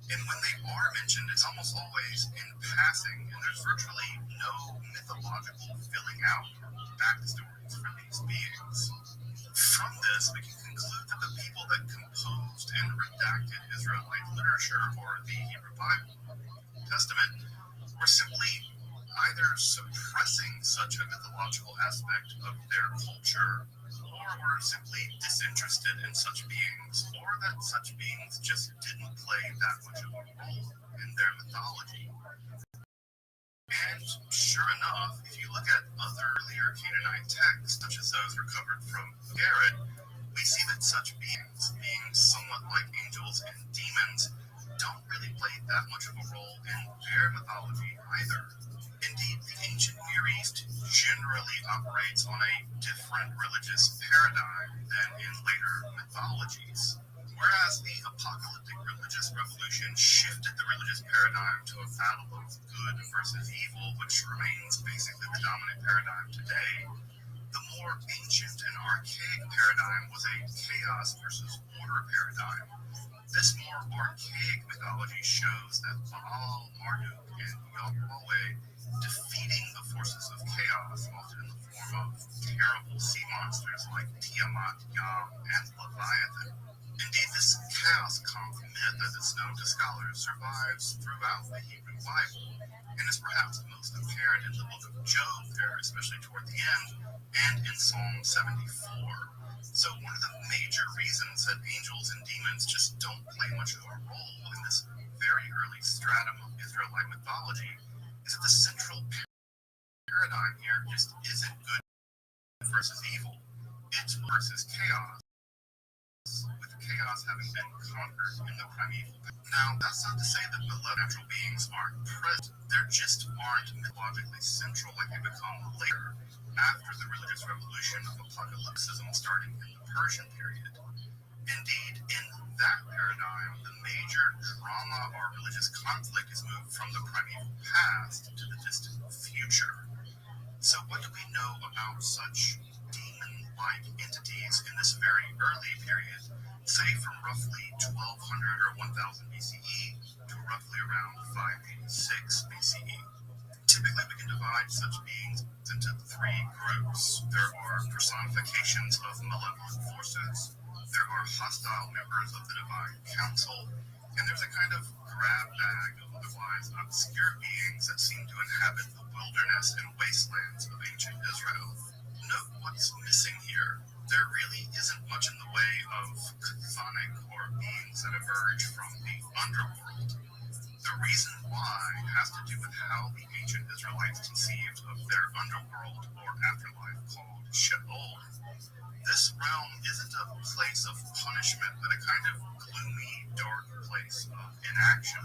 And when they are mentioned, it's almost always in passing, and there's virtually no mythological filling out backstories for these beings. From this, we can conclude that the people that composed and redacted Israelite literature, or the Hebrew Bible, Testament, were simply either suppressing such a mythological aspect of their culture, or were simply disinterested in such beings, or that such beings just didn't play that much of a role in their mythology. And sure enough, if you look at other earlier Canaanite texts, such as those recovered from Garrett, we see that such beings, being somewhat like angels and demons, don't really play that much of a role in their mythology either. Indeed, the ancient Near East generally operates on a different religious paradigm than in later mythologies. Whereas the apocalyptic religious revolution shifted the religious paradigm to a battle of good versus evil, which remains basically the dominant paradigm today, the more ancient and archaic paradigm was a chaos versus order paradigm. This more archaic mythology shows that Baal, Marduk, and Yahweh defeating the forces of chaos, often in the form of terrible sea monsters like Tiamat, Yam, and Leviathan. Indeed, this chaos conf myth, as it's known to scholars, survives throughout the Hebrew Bible, and is perhaps most apparent in the book of Job there, especially toward the end, and in Psalm 74. So one of the major reasons that angels and demons just don't play much of a role in this very early stratum of Israelite mythology is that the central paradigm here just isn't good versus evil. It's versus chaos, with chaos having been conquered in the primeval. Now, that's not to say that malevolent natural beings aren't present. There just aren't mythologically central like they become later, after the religious revolution of apocalypticism starting in the Persian period. Indeed, in that paradigm, the major drama or religious conflict is moved from the primeval past to the distant future. So what do we know about such demon-like entities in this very early period, say from roughly 1200 or 1000 BCE to roughly around 586 BCE? Typically, we can divide such beings into three groups. There are personifications of malevolent forces, there are hostile members of the divine council, and there's a kind of grab bag of otherwise obscure beings that seem to inhabit the wilderness and wastelands of ancient Israel. Note what's missing here. There really isn't much in the way of chthonic or beings that emerge from the underworld. The reason why has to do with how the ancient Israelites conceived of their underworld or afterlife called Sheol. This realm isn't a place of punishment, but a kind of gloomy, dark place of inaction.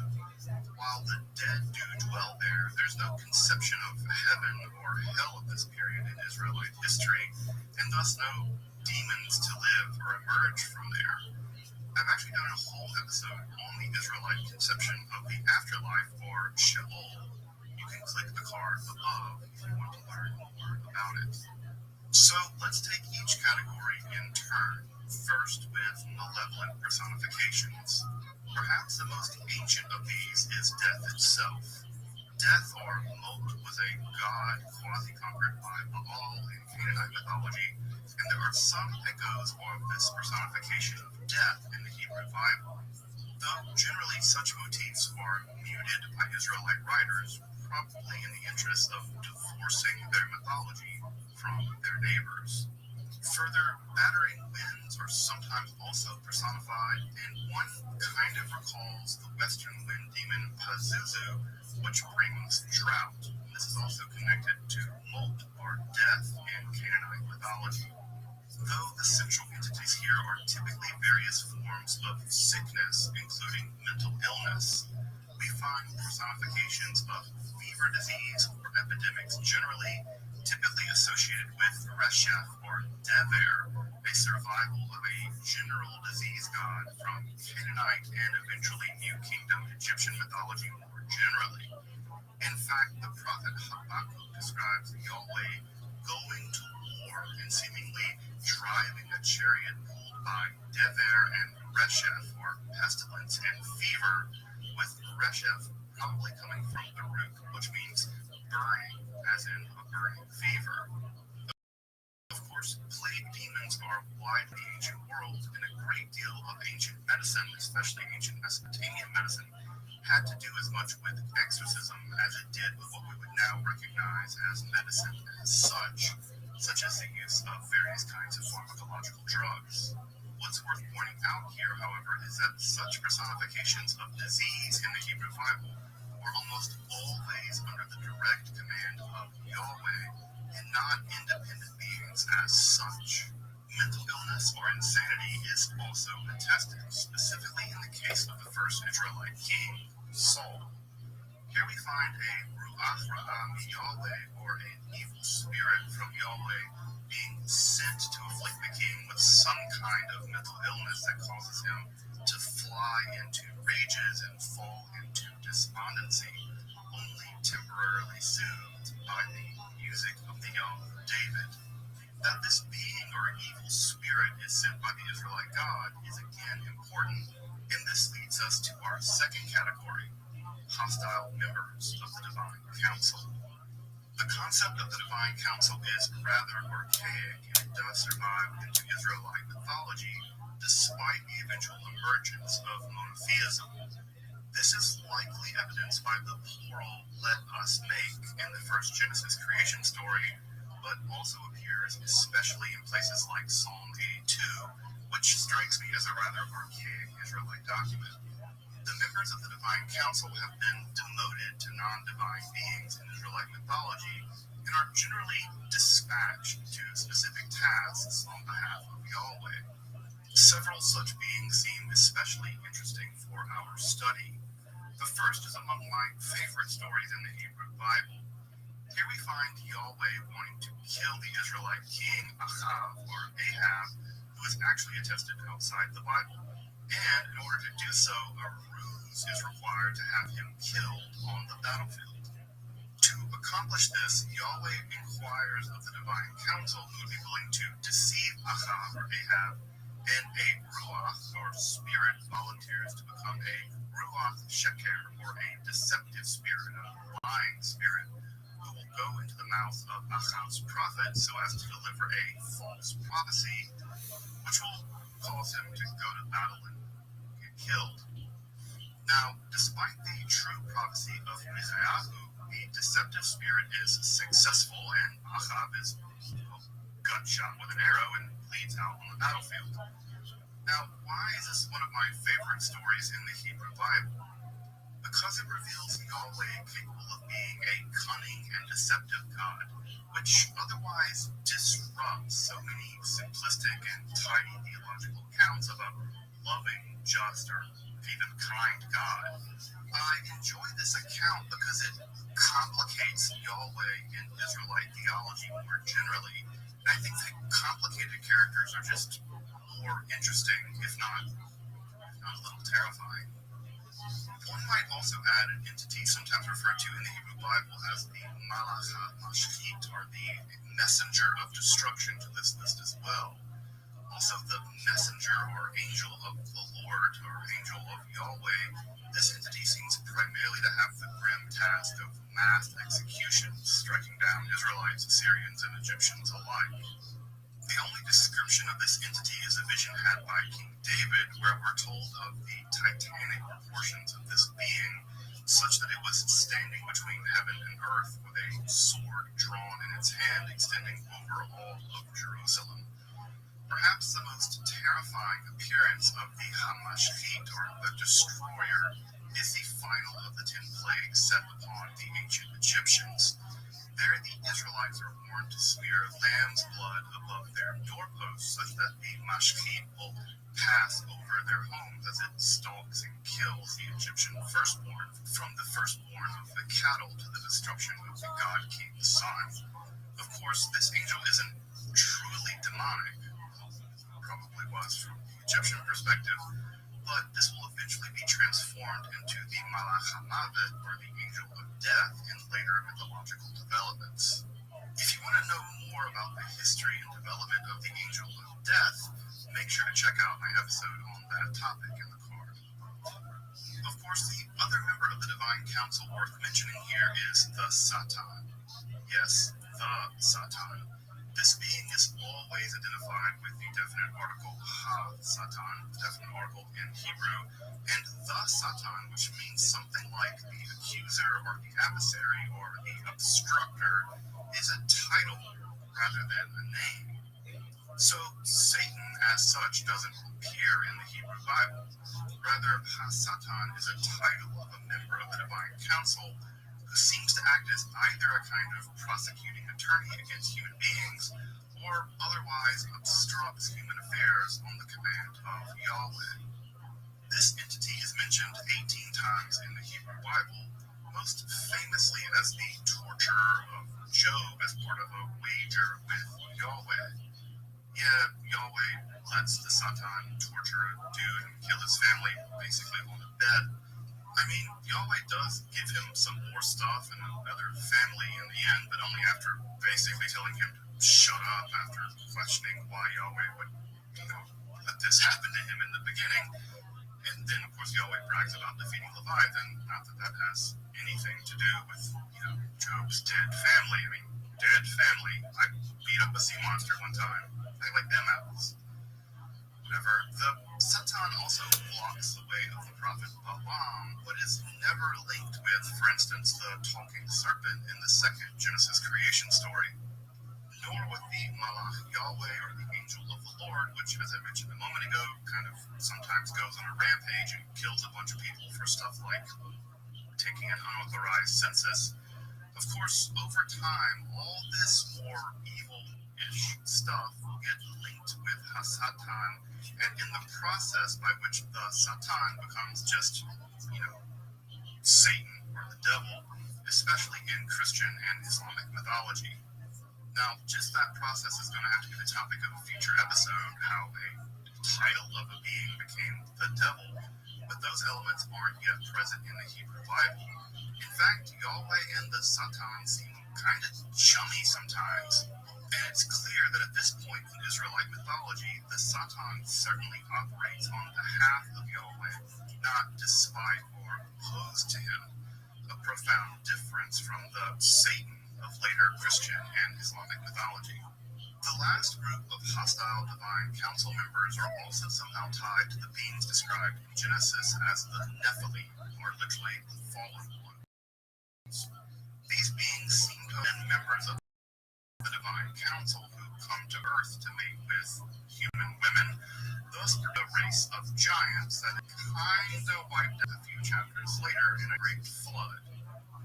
While the dead do dwell there, there's no conception of heaven or hell at this period in Israelite history, and thus no demons to live or emerge from there. I've actually done a whole episode on the Israelite conception of the afterlife or Sheol. You can click the card above if you want to learn more about it. So let's take each category in turn, first with malevolent personifications. Perhaps the most ancient of these is death itself. Death, or Mot, was a god quasi-conquered by Baal in Canaanite mythology, and there are some echoes of this personification of death in the Hebrew Bible, though generally such motifs are muted by Israelite writers, probably in the interest of divorcing their mythology from their neighbors. Further, battering winds are sometimes also personified, and one kind of recalls the western wind demon Pazuzu, which brings drought. This is also connected to Mot, or death, in Canaanite mythology. Though the central entities here are typically various forms of sickness, including mental illness, we find personifications of fever disease or epidemics generally, typically associated with Reshef or Dever, a survival of a general disease god from Canaanite and eventually New Kingdom Egyptian mythology more generally. In fact, the prophet Habakkuk describes Yahweh going to war and seemingly driving a chariot pulled by Dever and Reshef, or pestilence and fever, with Reshef probably coming from the root, which means burning, as in a burning fever. Of course, plague demons are widely in the ancient world, and a great deal of ancient medicine, especially ancient Mesopotamian medicine, had to do as much with exorcism as it did with what we would now recognize as medicine as such as the use of various kinds of pharmacological drugs. What's worth pointing out here, however, is that such personifications of disease in the Hebrew Bible were almost always under the direct command of Yahweh and not independent beings as such. Mental illness or insanity is also attested, specifically in the case of the first Israelite king, Saul. Here we find a Ruach Ra Yahweh, or an evil spirit from Yahweh, being sent to afflict the king with some kind of mental illness that causes him to fly into rages and fall into despondency, only temporarily soothed by the music of the young David. That this being or evil spirit is sent by the Israelite God is again important, and this leads us to our second category, hostile members of the divine council. The concept of the divine council is rather archaic, and it does survive into Israelite mythology despite the eventual emergence of monotheism. This is likely evidenced by the plural "let us make" in the first Genesis creation story, but also appears especially in places like Psalm 82, which strikes me as a rather archaic Israelite document. The members of the Divine Council have been demoted to non-divine beings in Israelite mythology and are generally dispatched to specific tasks on behalf of Yahweh. Several such beings seem especially interesting for our study. The first is among my favorite stories in the Hebrew Bible. Here we find Yahweh wanting to kill the Israelite king Achav, or Ahab, who is actually attested outside the Bible. And in order to do so, a ruse is required to have him killed on the battlefield. To accomplish this, Yahweh inquires of the Divine Council who would be willing to deceive Achav or Ahab, and a Ruach, or spirit, volunteers to become a Ruach Sheker, or a deceptive spirit, a lying spirit, who will go into the mouth of Achav's prophet so as to deliver a false prophecy, which will cause him to go to battle and get killed. Now, despite the true prophecy of Michayahu, the deceptive spirit is successful and Achav is gunshot with an arrow and bleeds out on the battlefield. Now, why is this one of my favorite stories in the Hebrew Bible? Because it reveals Yahweh capable of being a cunning and deceptive God, which otherwise disrupts so many simplistic and tidy theological accounts of a loving, just, or even kind God. I enjoy this account because it complicates Yahweh in Israelite theology more generally, and I think that complicated characters are just more interesting, if not a little terrifying. One might also add an entity sometimes referred to in the Hebrew Bible as the Malach HaMashchit, or the messenger of destruction, to this list as well. Also, the messenger or angel of the Lord, or angel of Yahweh, this entity seems primarily to have the grim task of mass execution, striking down Israelites, Syrians, and Egyptians alike. The only description of this entity is a vision had by King David, where we're told of the titanic proportions of this being, such that it was standing between heaven and earth with a sword drawn in its hand extending over all of Jerusalem. Perhaps the most terrifying appearance of the Hamashchit, or the destroyer, is the final of the 10 plagues set upon the ancient Egyptians. There the Israelites are warned to smear lamb's blood above their doorposts, such that the Mashchit will pass over their homes as it stalks and kills the Egyptian firstborn, from the firstborn of the cattle to the destruction of the god king's son. Of course, this angel isn't truly demonic, probably was from the Egyptian perspective, but this will eventually be transformed into the Malach HaMavet, or the angel of death, in later mythological developments. If you want to know more about the history and development of the angel of death, make sure to check out my episode on that topic in the card. Of course, the other member of the Divine Council worth mentioning here is the Satan. Yes, the Satan. This being is always identified with the definite article Ha-Satan, definite article in Hebrew, and the Satan, which means something like the accuser or the adversary or the obstructor, is a title rather than a name. So Satan, as such, doesn't appear in the Hebrew Bible. Rather, Ha-Satan is a title of a member of the Divine Council who seems to act as either a kind of prosecuting attorney against human beings or otherwise obstructs human affairs on the command of Yahweh. This entity is mentioned 18 times in the Hebrew Bible, most famously as the torturer of Job as part of a wager with Yahweh. Yeah, Yahweh lets the Satan torture a dude and kill his family basically on a bed. I mean, Yahweh does give him some more stuff and another family in the end, but only after basically telling him to shut up after questioning why Yahweh would, let this happen to him in the beginning. And then, of course, Yahweh brags about defeating Leviathan, not that that has anything to do with, Job's dead family. I mean, dead family. I beat up a sea monster one time. I like them apples. Whatever. The Satan also blocks the way of the prophet Balaam, but is never linked with, for instance, the talking serpent in the second Genesis creation story. nor with the Malach Yahweh or the angel of the Lord, which, as I mentioned a moment ago, kind of sometimes goes on a rampage and kills a bunch of people for stuff like taking an unauthorized census. Of course, over time, all this more evil-ish stuff will get linked with Hasatan, and in the process by which the Satan becomes just, Satan or the devil, especially in Christian and Islamic mythology. Now, just that process is going to have to be the topic of a future episode, how a title of a being became the devil, but those elements aren't yet present in the Hebrew Bible. In fact, Yahweh and the Satan seem kind of chummy sometimes, and it's clear that at this point in Israelite mythology, the Satan certainly operates on behalf of Yahweh, not despite or opposed to him, a profound difference from the Satan of later Christian and Islamic mythology. The last group of hostile divine council members are also somehow tied to the beings described in Genesis as the Nephilim, or literally the fallen ones. These beings seem to have been members of the divine council who come to Earth to mate with human women. Those are a race of giants that kind of wiped out a few chapters later in a great flood.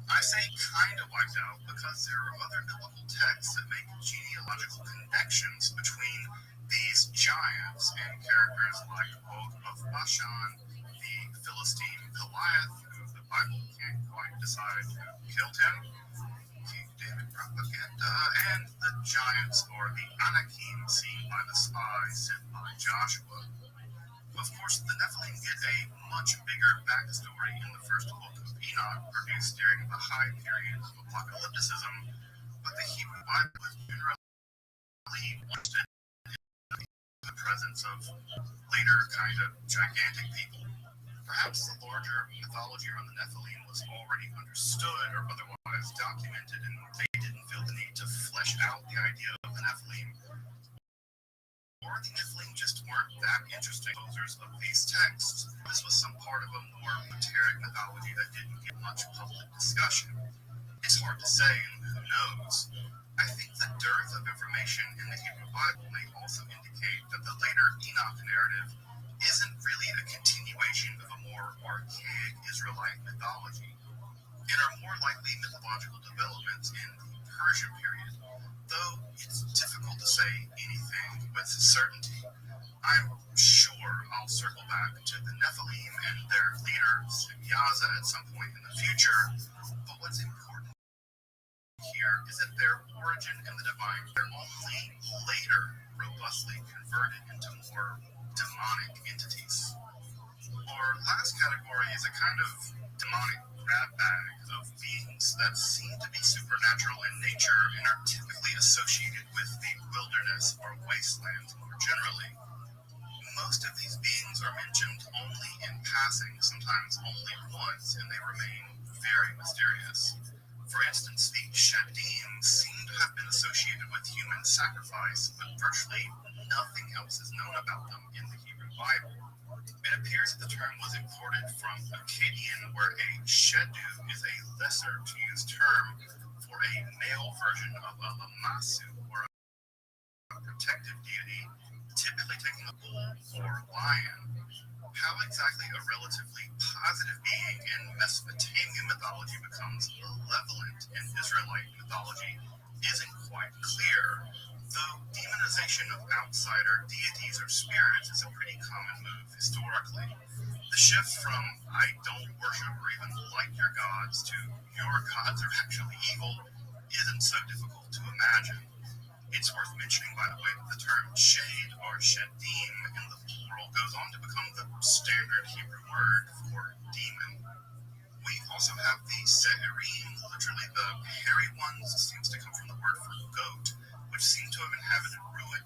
I say kind of wiped out because there are other biblical texts that make genealogical connections between these giants and characters like Og of Bashan, the Philistine Goliath, who the Bible can't quite decide who killed him, King David propaganda, and the giants or the Anakim seen by the spies sent by Joshua. Of course, the Nephilim get a much bigger backstory in the first book of Enoch, produced during the high period of apocalypticism, but the Hebrew Bible is generally interested in the presence of later kind of gigantic people. Perhaps the larger mythology around the Nephilim was already understood or otherwise documented, and they didn't feel the need to flesh out the idea of the Nephilim. Or the Nephilim just weren't that interesting posers of these texts. This was some part of a more esoteric mythology that didn't get much public discussion. It's hard to say, and who knows. I think the dearth of information in the Hebrew Bible may also indicate that the later Enoch narrative isn't really a continuation of a more archaic Israelite mythology, and are more likely mythological developments in the Persian period, though it's difficult to say anything with certainty. I'm sure I'll circle back to the Nephilim and their leader, Yaza, at some point in the future, but what's important here is that their origin in the divine, they're only later robustly converted into more demonic entities. Our last category is a kind of demonic grab bag of beings that seem to be supernatural in nature and are typically associated with the wilderness or wasteland more generally. Most of these beings are mentioned only in passing, sometimes only once, and they remain very mysterious. For instance, the Shadim seem to have been associated with human sacrifice, but virtually nothing else is known about them in the Hebrew Bible. It appears that the term was imported from Akkadian, where a Shedu is a lesser-to-use term for a male version of a Lamasu, or a protective deity, typically taking a bull or lion. How exactly a relatively positive being in Mesopotamian mythology becomes malevolent in Israelite mythology isn't quite clear, though demonization of outsider deities or spirits is a pretty common move historically. The shift from I don't worship or even like your gods to your gods are actually evil isn't so difficult to imagine. It's worth mentioning, by the way, that the term shade or shadim in the plural goes on to become the standard Hebrew word for demon. We also have the se'irim, literally the hairy ones, seems to come from the word for goat, which seem to have inhabited ruin.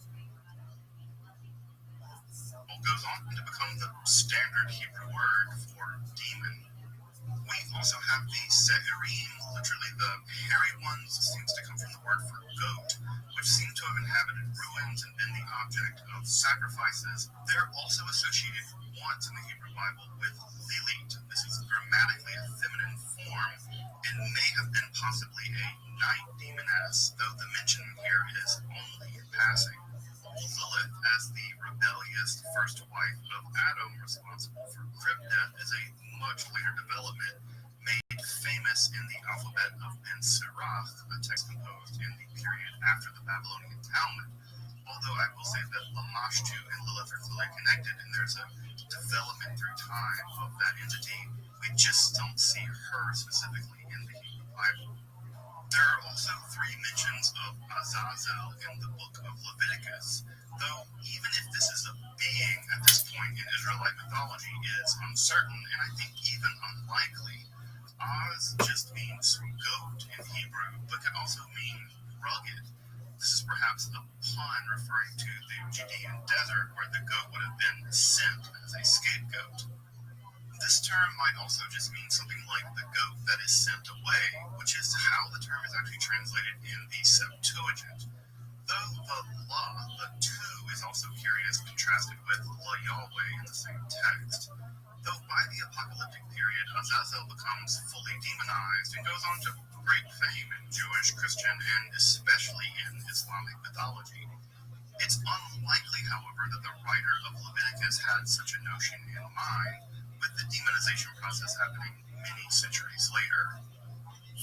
Goes on to become the standard Hebrew word for demon. We also have the se'irim, literally the hairy ones, seems to come from the word for goat, which seem to have inhabited ruins and been the object of sacrifices. They're also associated once in the Hebrew Bible with Lilith. This is grammatically a feminine form and may have been possibly a night demoness, though the mention here is only in passing. Lilith, as the rebellious first wife of Adam responsible for crib death, is a much later development, made famous in the alphabet of Ben Sirach, a text composed in the period after the Babylonian Talmud. Although I will say that Lamashtu and Lilith are clearly connected, and there's a development through time of that entity, we just don't see her specifically in the Hebrew Bible. There are also 3 mentions of Azazel in the book of Leviticus, though even if this is a being at this point in Israelite mythology is uncertain, and I think even unlikely. Az just means goat in Hebrew, but can also mean rugged. This is perhaps a pun referring to the Judean desert where the goat would have been sent as a scapegoat. This term might also just mean something like the goat that is sent away, which is how the term is actually translated in the Septuagint. Though the la, the two, is also curious, contrasted with la Yahweh in the same text. Though by the apocalyptic period, Azazel becomes fully demonized and goes on to great fame in Jewish, Christian, and especially in Islamic mythology. It's unlikely, however, that the writer of Leviticus had such a notion in mind, with the demonization process happening many centuries later.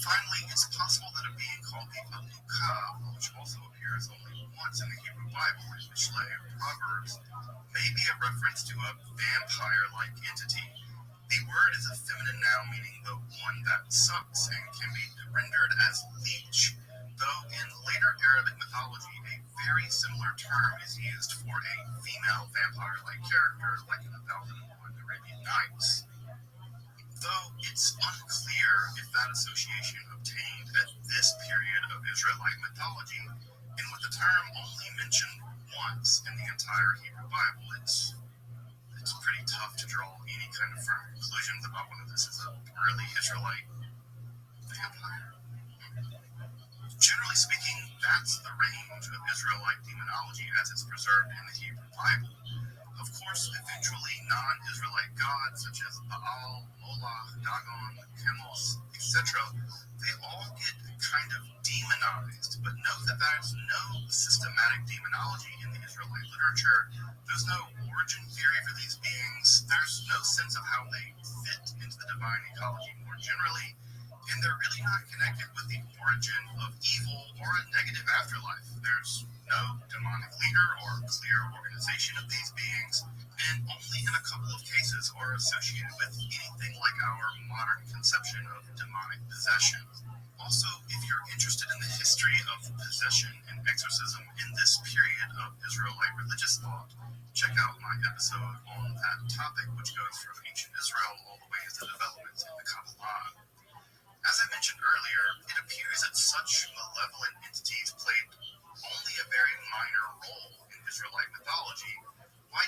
Finally, it's possible that a being called the Abuka, which also appears only once in the Hebrew Bible in Mishlei or Proverbs, may be a reference to a vampire-like entity. The word is a feminine noun meaning the one that sucks and can be rendered as leech, though in later Arabic mythology a very similar term is used for a female vampire-like character like in the 1001 Arabian Nights. Though it's unclear if that association obtained at this period of Israelite mythology, and with the term only mentioned once in the entire Hebrew Bible, it's pretty tough to draw any kind of firm conclusions about whether this is a early Israelite vampire. Generally speaking, that's the range of Israelite demonology as it's preserved in the Hebrew Bible. Of course, eventually non-Israelite gods such as Baal, Moloch, Dagon, Chemosh, etc., they all get kind of demonized, but note that there's no systematic demonology in the Israelite literature. There's no origin theory for these beings. There's no sense of how they fit into the divine ecology more generally, and they're really not connected with the origin of evil or a negative afterlife. There's no demonic leader or clear organization of these beings, and only in a couple of cases are associated with anything like our modern conception of demonic possession. Also, if you're interested in the history of possession and exorcism in this period of Israelite religious thought, check out my episode on that topic, which goes from ancient Israel all the way to the developments in the Kabbalah. As I mentioned earlier, it appears that such malevolent entities played only a very minor role in Israelite mythology. Why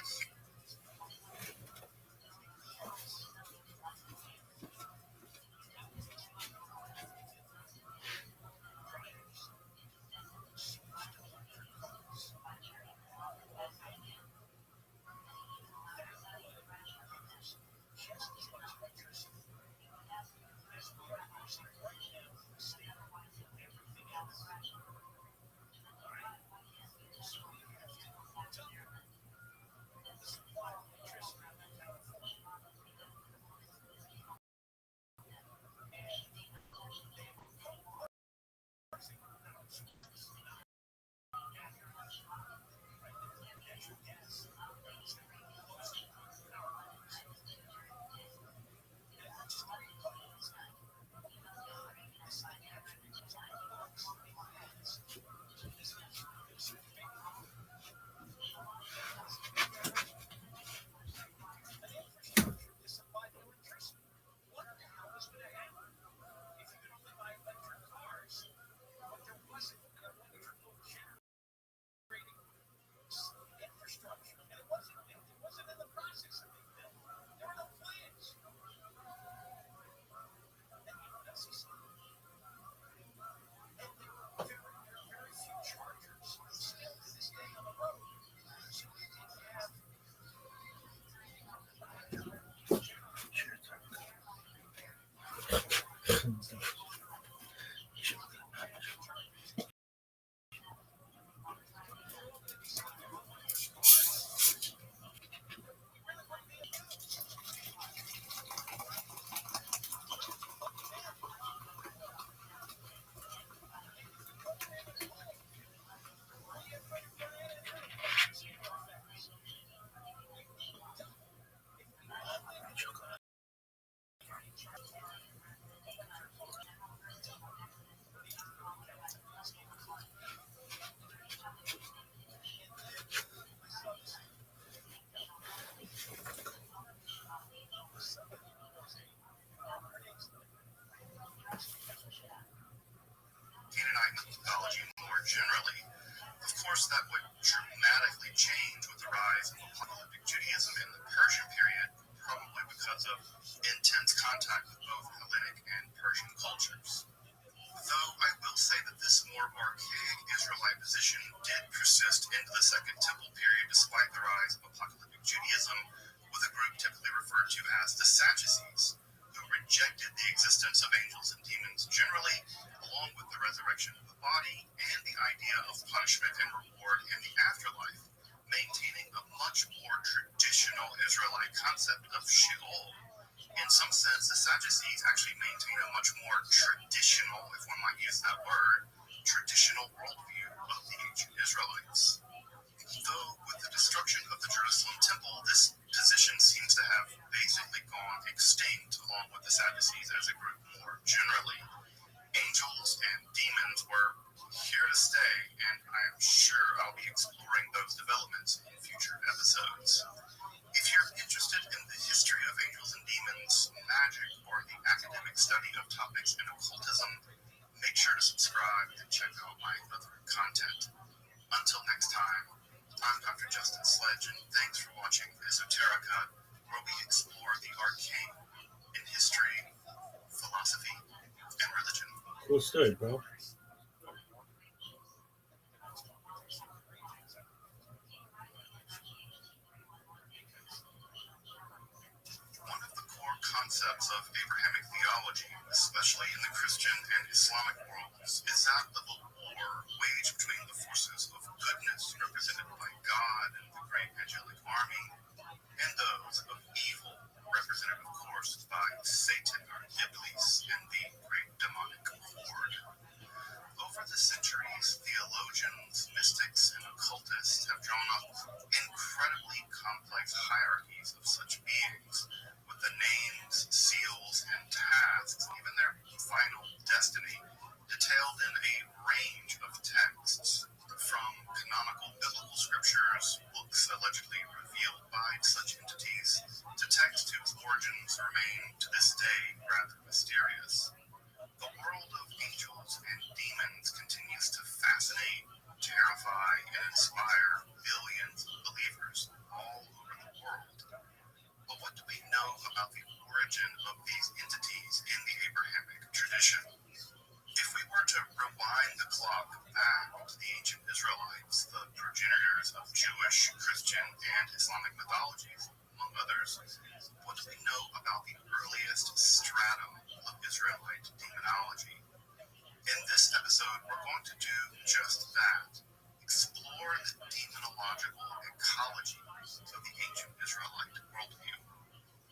more generally. Of course, that would dramatically change with the rise of apocalyptic Judaism in the Persian period, probably because of intense contact with both Hellenic and Persian cultures. Though I will say that this more archaic Israelite position did persist into the Second Temple period despite the rise of apocalyptic Judaism, with a group typically referred to as the Sadducees, who rejected the existence of angels and demons generally, along with the resurrection of the body and the idea of punishment and reward in the afterlife, maintaining a much more traditional Israelite concept of Sheol. In some sense, the Sadducees actually maintain a much more traditional, if one might use that word, traditional worldview of the ancient Israelites. Though with the destruction of the Jerusalem temple, this position seems to have basically gone extinct along with the Sadducees as a group more generally. Angels and demons were here to stay, and I am sure I'll be exploring those developments in future episodes. If you're interested in the history of angels and demons, magic, or the academic study of topics in occultism, make sure to subscribe and check out my other content. Until next time, I'm Dr. Justin Sledge, and thanks for watching Esoterica, where we explore the arcane in history, philosophy, and religion. Cool story, bro. One of the core concepts of Abrahamic theology, especially in the Christian and Islamic worlds, is that of a war waged between the forces of goodness, represented by God and the great angelic army, and those of evil, represented, of course, by Satan or Iblis and the great demonic horde. Over the centuries, theologians, mystics, and occultists have drawn up incredibly complex hierarchies of such beings, with the names, seals, and tasks, even their final destiny, detailed in a range of texts, from canonical biblical scriptures, books allegedly revealed by such entities, to texts whose origins remain to this day rather mysterious. The world of angels and demons continues to fascinate, terrify, and inspire billions of believers all over the world. But what do we know about the origin of these entities in the Abrahamic tradition? If we were to rewind the clock back to the ancient Israelites, the progenitors of Jewish, Christian, and Islamic mythologies, among others, what do we know about the earliest stratum of Israelite demonology? In this episode, we're going to do just that. Explore the demonological ecology of the ancient Israelite worldview.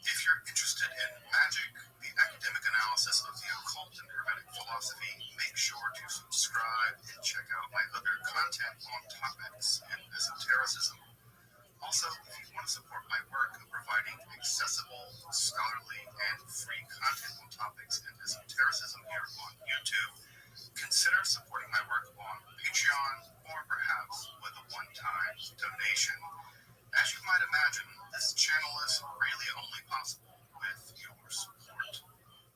If you're interested in magic, the academic analysis of the occult and hermetic philosophy, make sure to subscribe and check out my other content on topics in esotericism. Also, if you want to support my work of providing accessible, scholarly, and free content on topics in esotericism here on YouTube, consider supporting my work on Patreon or perhaps with a one-time donation. As you might imagine, this channel is really only possible with your support.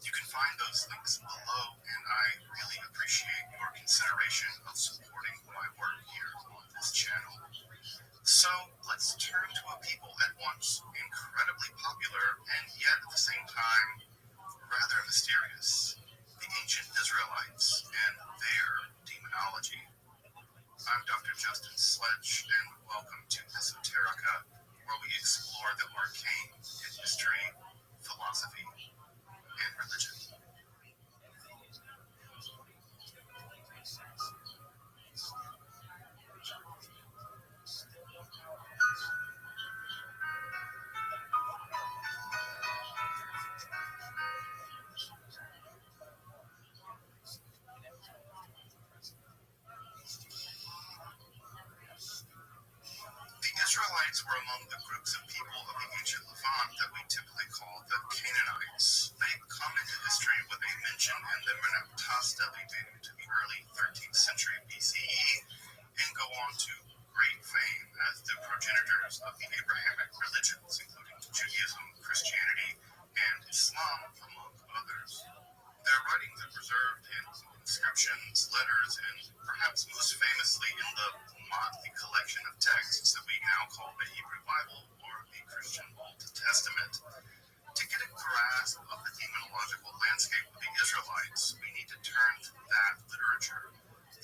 You can find those links below, and I really appreciate your consideration of supporting my work here on this channel. So let's turn to a people at once incredibly popular and yet at the same time rather mysterious, the ancient Israelites and their demonology. I'm Dr. Justin Sledge, and welcome to Esoterica, where we explore the arcane in history, philosophy, and religion. The Israelites were among the groups of people of the ancient Levant that we typically call the Canaanites. They come into history with a mention in the Menaptasta dating to the early 13th century BCE and go on to great fame as the progenitors of the Abrahamic religions, including Judaism, Christianity, and Islam, among others. Their writings are preserved in inscriptions, letters, and perhaps most famously in the motley collection of texts that we now call the Hebrew Bible or the Christian Old Testament. To get a grasp of the demonological landscape of the Israelites, we need to turn to that literature,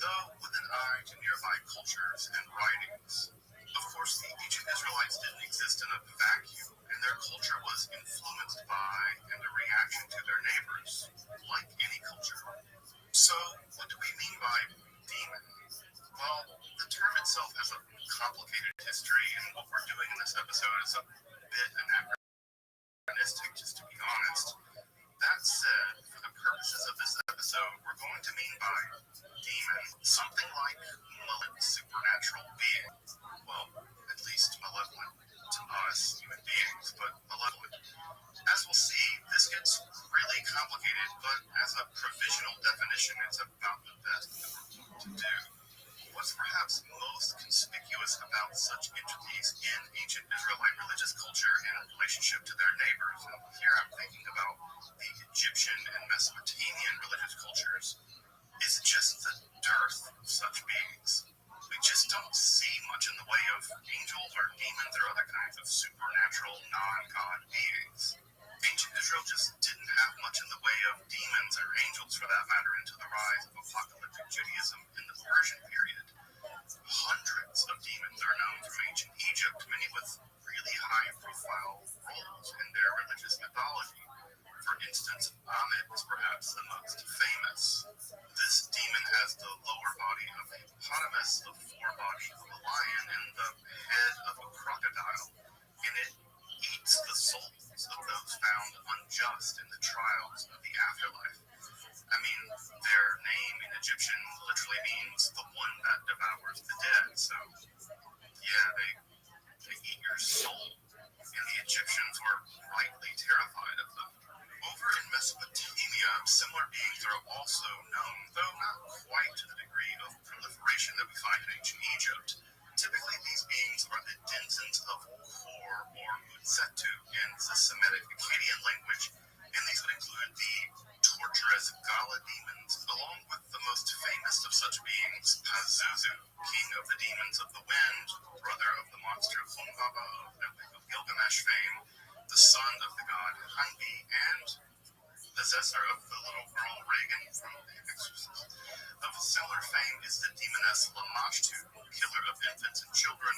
though with an eye to nearby cultures and writings. Of course, the ancient Israelites didn't exist in a vacuum, and their culture was influenced by and a reaction to their neighbors, like any culture. So, what do we mean by demon? Well, the term itself has a complicated history, and what we're doing in this episode is a bit anachronistic, just to be honest. That said, for the purposes of this episode, we're going to mean by demon something like malevolent supernatural being. Well, at least malevolent to us human beings, but malevolent. As we'll see, this gets really complicated, but as a provisional definition, it's about the best that we're going to do. What's perhaps most conspicuous about such entities in ancient Israelite religious culture in relationship to their neighbors, and here I'm thinking about the Egyptian and Mesopotamian religious cultures, is just the dearth of such beings. We just don't see much in the way of angels or demons or other kinds of supernatural non-God beings. Ancient Israel just didn't have much in the way of demons or angels, for that matter, until the rise of apocalyptic Judaism in the Persian period. Hundreds of demons are known from ancient Egypt, many with really high-profile roles in their religious mythology. For instance, Ammit is perhaps the most famous. This demon has the lower body of a hippopotamus, the forebody of a lion, and the head of a crocodile, and it eats the souls of those found unjust in the trials of the afterlife. I mean, their name in Egyptian literally means the one that devours the dead, so yeah, they eat your soul, and the Egyptians were rightly terrified of them. Over in Mesopotamia, similar beings are also known, though not quite to the degree of proliferation that we find in ancient Egypt. Typically, these beings are the denizens of Kor or Utsetu in the Semitic Akkadian language, and these would include the torturous Gala demons, along with the most famous of such beings, Pazuzu, king of the demons of the wind, brother of the monster Humbaba of Epic of Gilgamesh fame, the son of the god Hanbi, and possessor of the little girl Reagan from The Exorcist. Of similar fame is the demoness Lamashtu, killer of infants and children,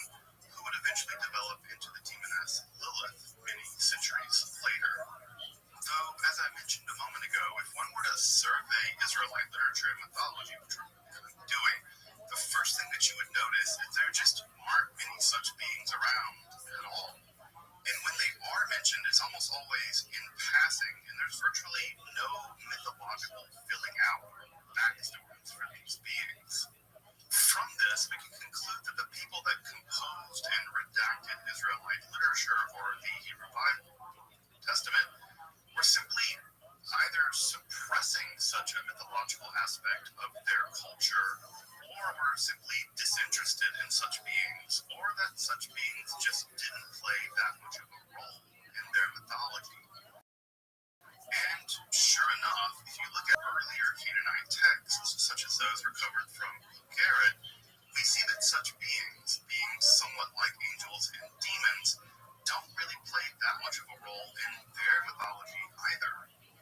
who would eventually develop into the demoness Lilith many centuries later. Though, as I mentioned a moment ago, if one were to survey Israelite literature and mythology, which we're doing, the first thing that you would notice is there just aren't many such beings around at all. And when they are mentioned, it's almost always in passing, and there's virtually no mythological filling out or backstories for these beings. From this, we can conclude that the people that composed and redacted Israelite literature, or the Hebrew Bible, Old Testament, were simply either suppressing such a mythological aspect of their culture, or were simply disinterested in such beings, or that such beings just didn't play that much of a role in their mythology. And sure enough, if you look at earlier Canaanite texts, such as those recovered from Garrett, we see that such beings, being somewhat like angels and demons, don't really play that much of a role in their mythology either.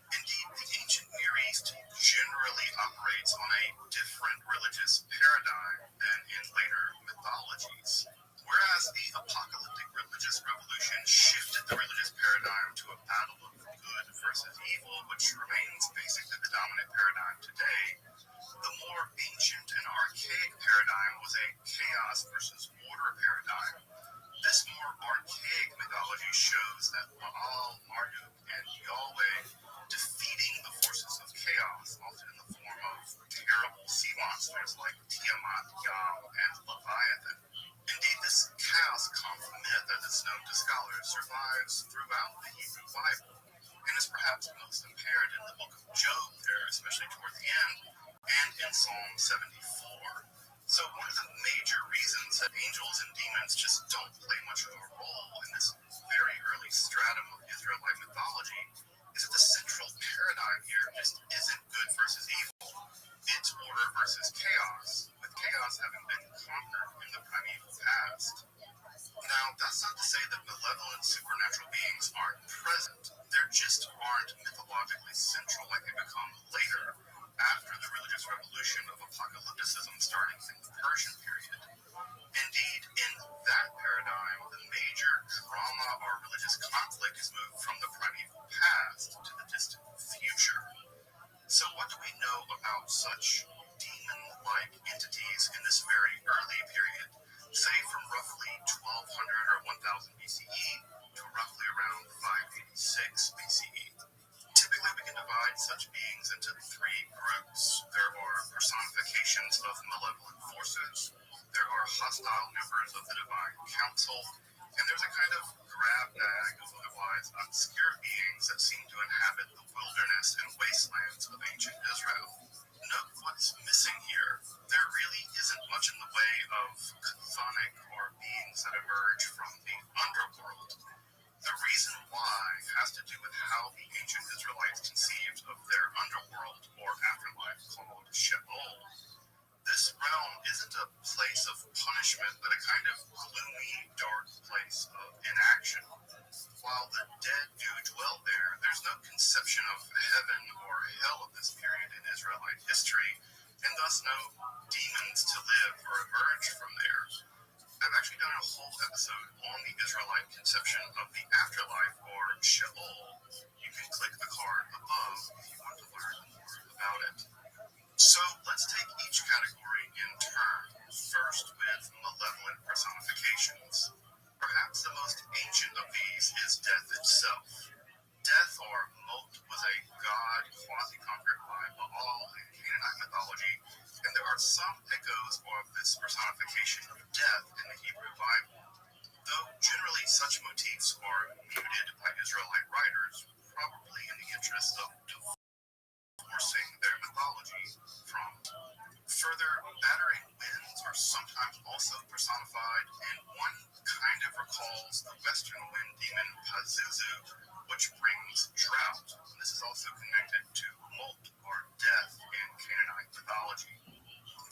Indeed, the ancient Near East generally operates on a different religious paradigm than in later mythologies. Whereas the apocalyptic religious revolution shifted the religious paradigm to a battle of good versus evil, which remains basically the dominant paradigm today, the more ancient and archaic paradigm was a chaos versus order paradigm. This more archaic mythology shows that Baal, Marduk, and Yahweh defeating the forces of chaos, often in the form of terrible sea monsters like Tiamat, Yam, and Leviathan. Indeed, this chaos-conf myth, as it's known to scholars, survives throughout the Hebrew Bible, and is perhaps most apparent in the book of Job there, especially toward the end, and in Psalm 74. So one of the major reasons that angels and demons just don't play much of a role in this very early stratum of Israelite mythology is that the central paradigm here just isn't philosophically central like they become later, after the religious revolution of apocalypticism starting in the Persian period. Indeed, in that paradigm, the major drama or religious conflict is moved from the primeval past to the distant future. So what do we know about such demon-like entities in this very early period, say from roughly 1200 or 1000 BCE to roughly around 586 BCE? Typically, we can divide such beings into three groups. There are personifications of malevolent forces, there are hostile members of the divine council, and there's a kind of grab bag of otherwise obscure beings that seem to inhabit the wilderness and wastelands of ancient Israel. Note what's missing here. There really isn't much in the way of chthonic or beings that emerge from the underworld. The reason why has to do with how the ancient Israelites conceived of their underworld or afterlife called Sheol. This realm isn't a place of punishment, but a kind of gloomy, dark place of inaction. While the dead do dwell there, there's no conception of heaven or hell at this period in Israelite history, and thus no demons to live or emerge from there. I've actually done a whole episode on the Israelite conception of the afterlife, or Sheol. You can click the card above if you want to learn more about it. So let's take each category in turn, first with malevolent personifications. Perhaps the most ancient of these is death itself. Death, or Mot, was a god quasi-conquered by Baal in Canaanite mythology, and there are some echoes of this personification of death in the Hebrew Bible, though generally such motifs are muted by Israelite writers, probably in the interest of divorcing their mythology from. Further, battering winds are sometimes also personified, and one kind of recalls the western wind demon Pazuzu, which brings drought. This is also connected to Mot, or death, in Canaanite mythology.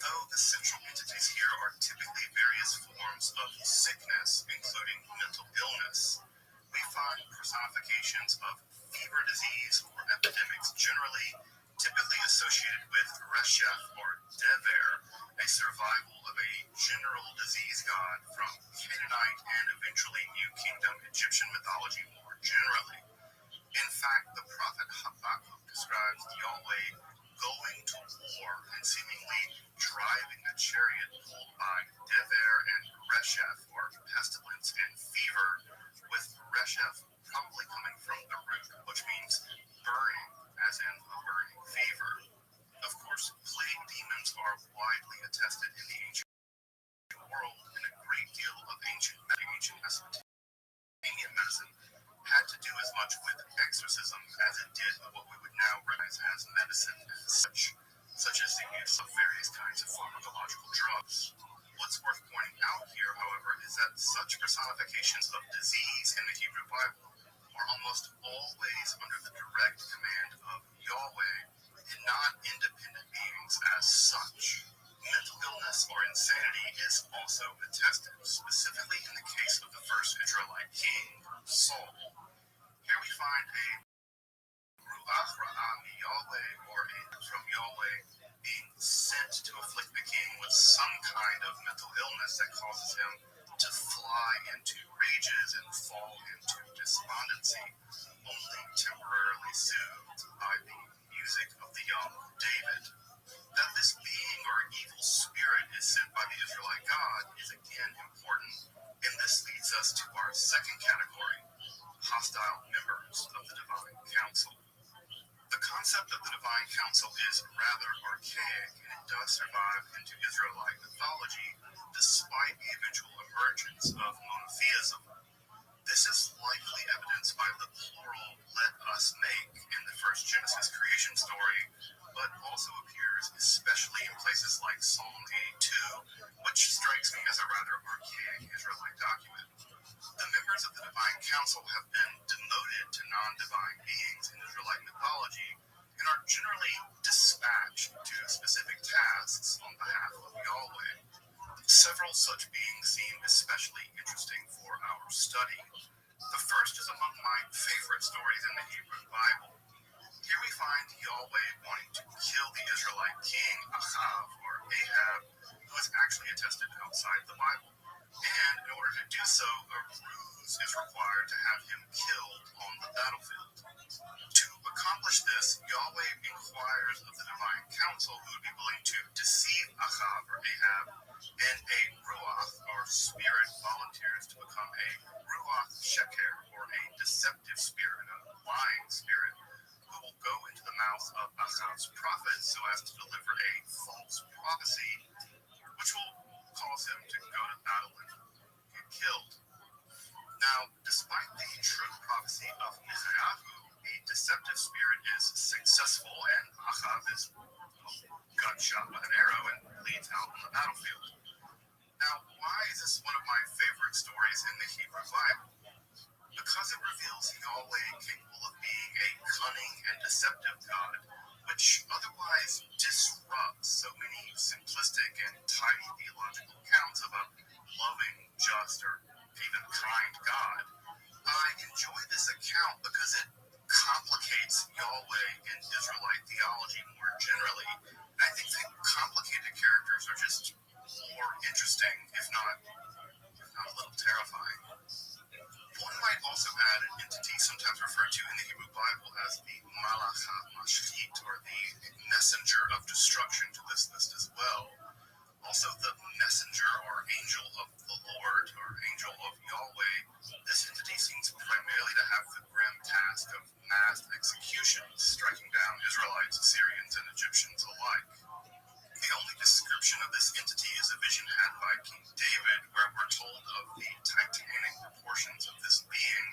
Though the central entities here are typically various forms of sickness, including mental illness, we find personifications of fever disease or epidemics generally, typically associated with Reshef or Dever, a survival of a general disease god from Canaanite and eventually New Kingdom Egyptian mythology more generally. In fact, the prophet Habakkuk describes Yahweh going to war and seemingly driving a chariot pulled by Dever and Reshef, or pestilence and fever, with Reshef probably coming from the root, which means burning, as in a burning fever. Of course, plague demons are widely attested in the ancient world, and a great deal of ancient Mesopotamian medicine had to do as much with exorcism as it did with what we would now recognize as medicine as such as the use of various kinds of pharmacological drugs. What's worth pointing out here, however, is that such personifications of disease in the Hebrew Bible are almost always under the direct command of Yahweh and not independent beings as such. Mental illness or insanity is also attested, specifically in the case of the first Israelite king, Saul. Here we find a Ruach Ra'am Yahweh, or a from Yahweh, being sent to afflict the king with some kind of mental illness that causes him to fly into rages and fall into despondency, only temporarily soothed by the music of the young David. That this being or evil spirit is sent by the Israelite God is again important, and this leads us to our second category, hostile members of the divine council. The concept of the divine council is rather archaic, and it does survive into Israelite mythology despite the eventual emergence of monotheism. This is likely evidenced by the plural "let us make" in the first Genesis creation story, but also appears especially in places like Psalm 82, which strikes me as a rather archaic Israelite document. The members of the divine council have been demoted to non-divine beings in Israelite mythology and are generally dispatched to specific tasks on behalf of Yahweh. Several such beings seem especially interesting for our study. The first is among my favorite stories in the Hebrew Bible. inside the Bible. And in order to do so, a ruse is required to have him killed on the battlefield. To accomplish this, Yahweh inquires of the divine council who would be willing to deceive Ahab or Ahab, and a ruach or spirit volunteers to become a ruach sheker or a deceptive spirit, a lying spirit, who will go into the mouth of Ahab's prophet so as to deliver a false prophecy, which will cause him to go to battle and get killed. Now, despite the true prophecy of Michayahu, the deceptive spirit is successful and Ahab is got shot with an arrow and bleeds out on the battlefield. Now, why is this one of my favorite stories in the Hebrew Bible? Because it reveals Yahweh capable of being a cunning and deceptive God, which otherwise disrupts so many simplistic and tidy theological accounts of a loving, just, or even kind God. I enjoy this account because it complicates Yahweh in Israelite theology more generally. I think the complicated characters are just more interesting, if not a little terrifying. One might also add an entity sometimes referred to in the Hebrew Bible as the Malach HaMashchit, or the messenger of destruction, to this list as well. Also, the messenger or angel of the Lord, or angel of Yahweh, this entity seems primarily to have the grim task of mass executions, striking down Israelites, Assyrians, and Egyptians alike. The only description of this entity is a vision had by King David, where we're told of the titanic proportions of this being,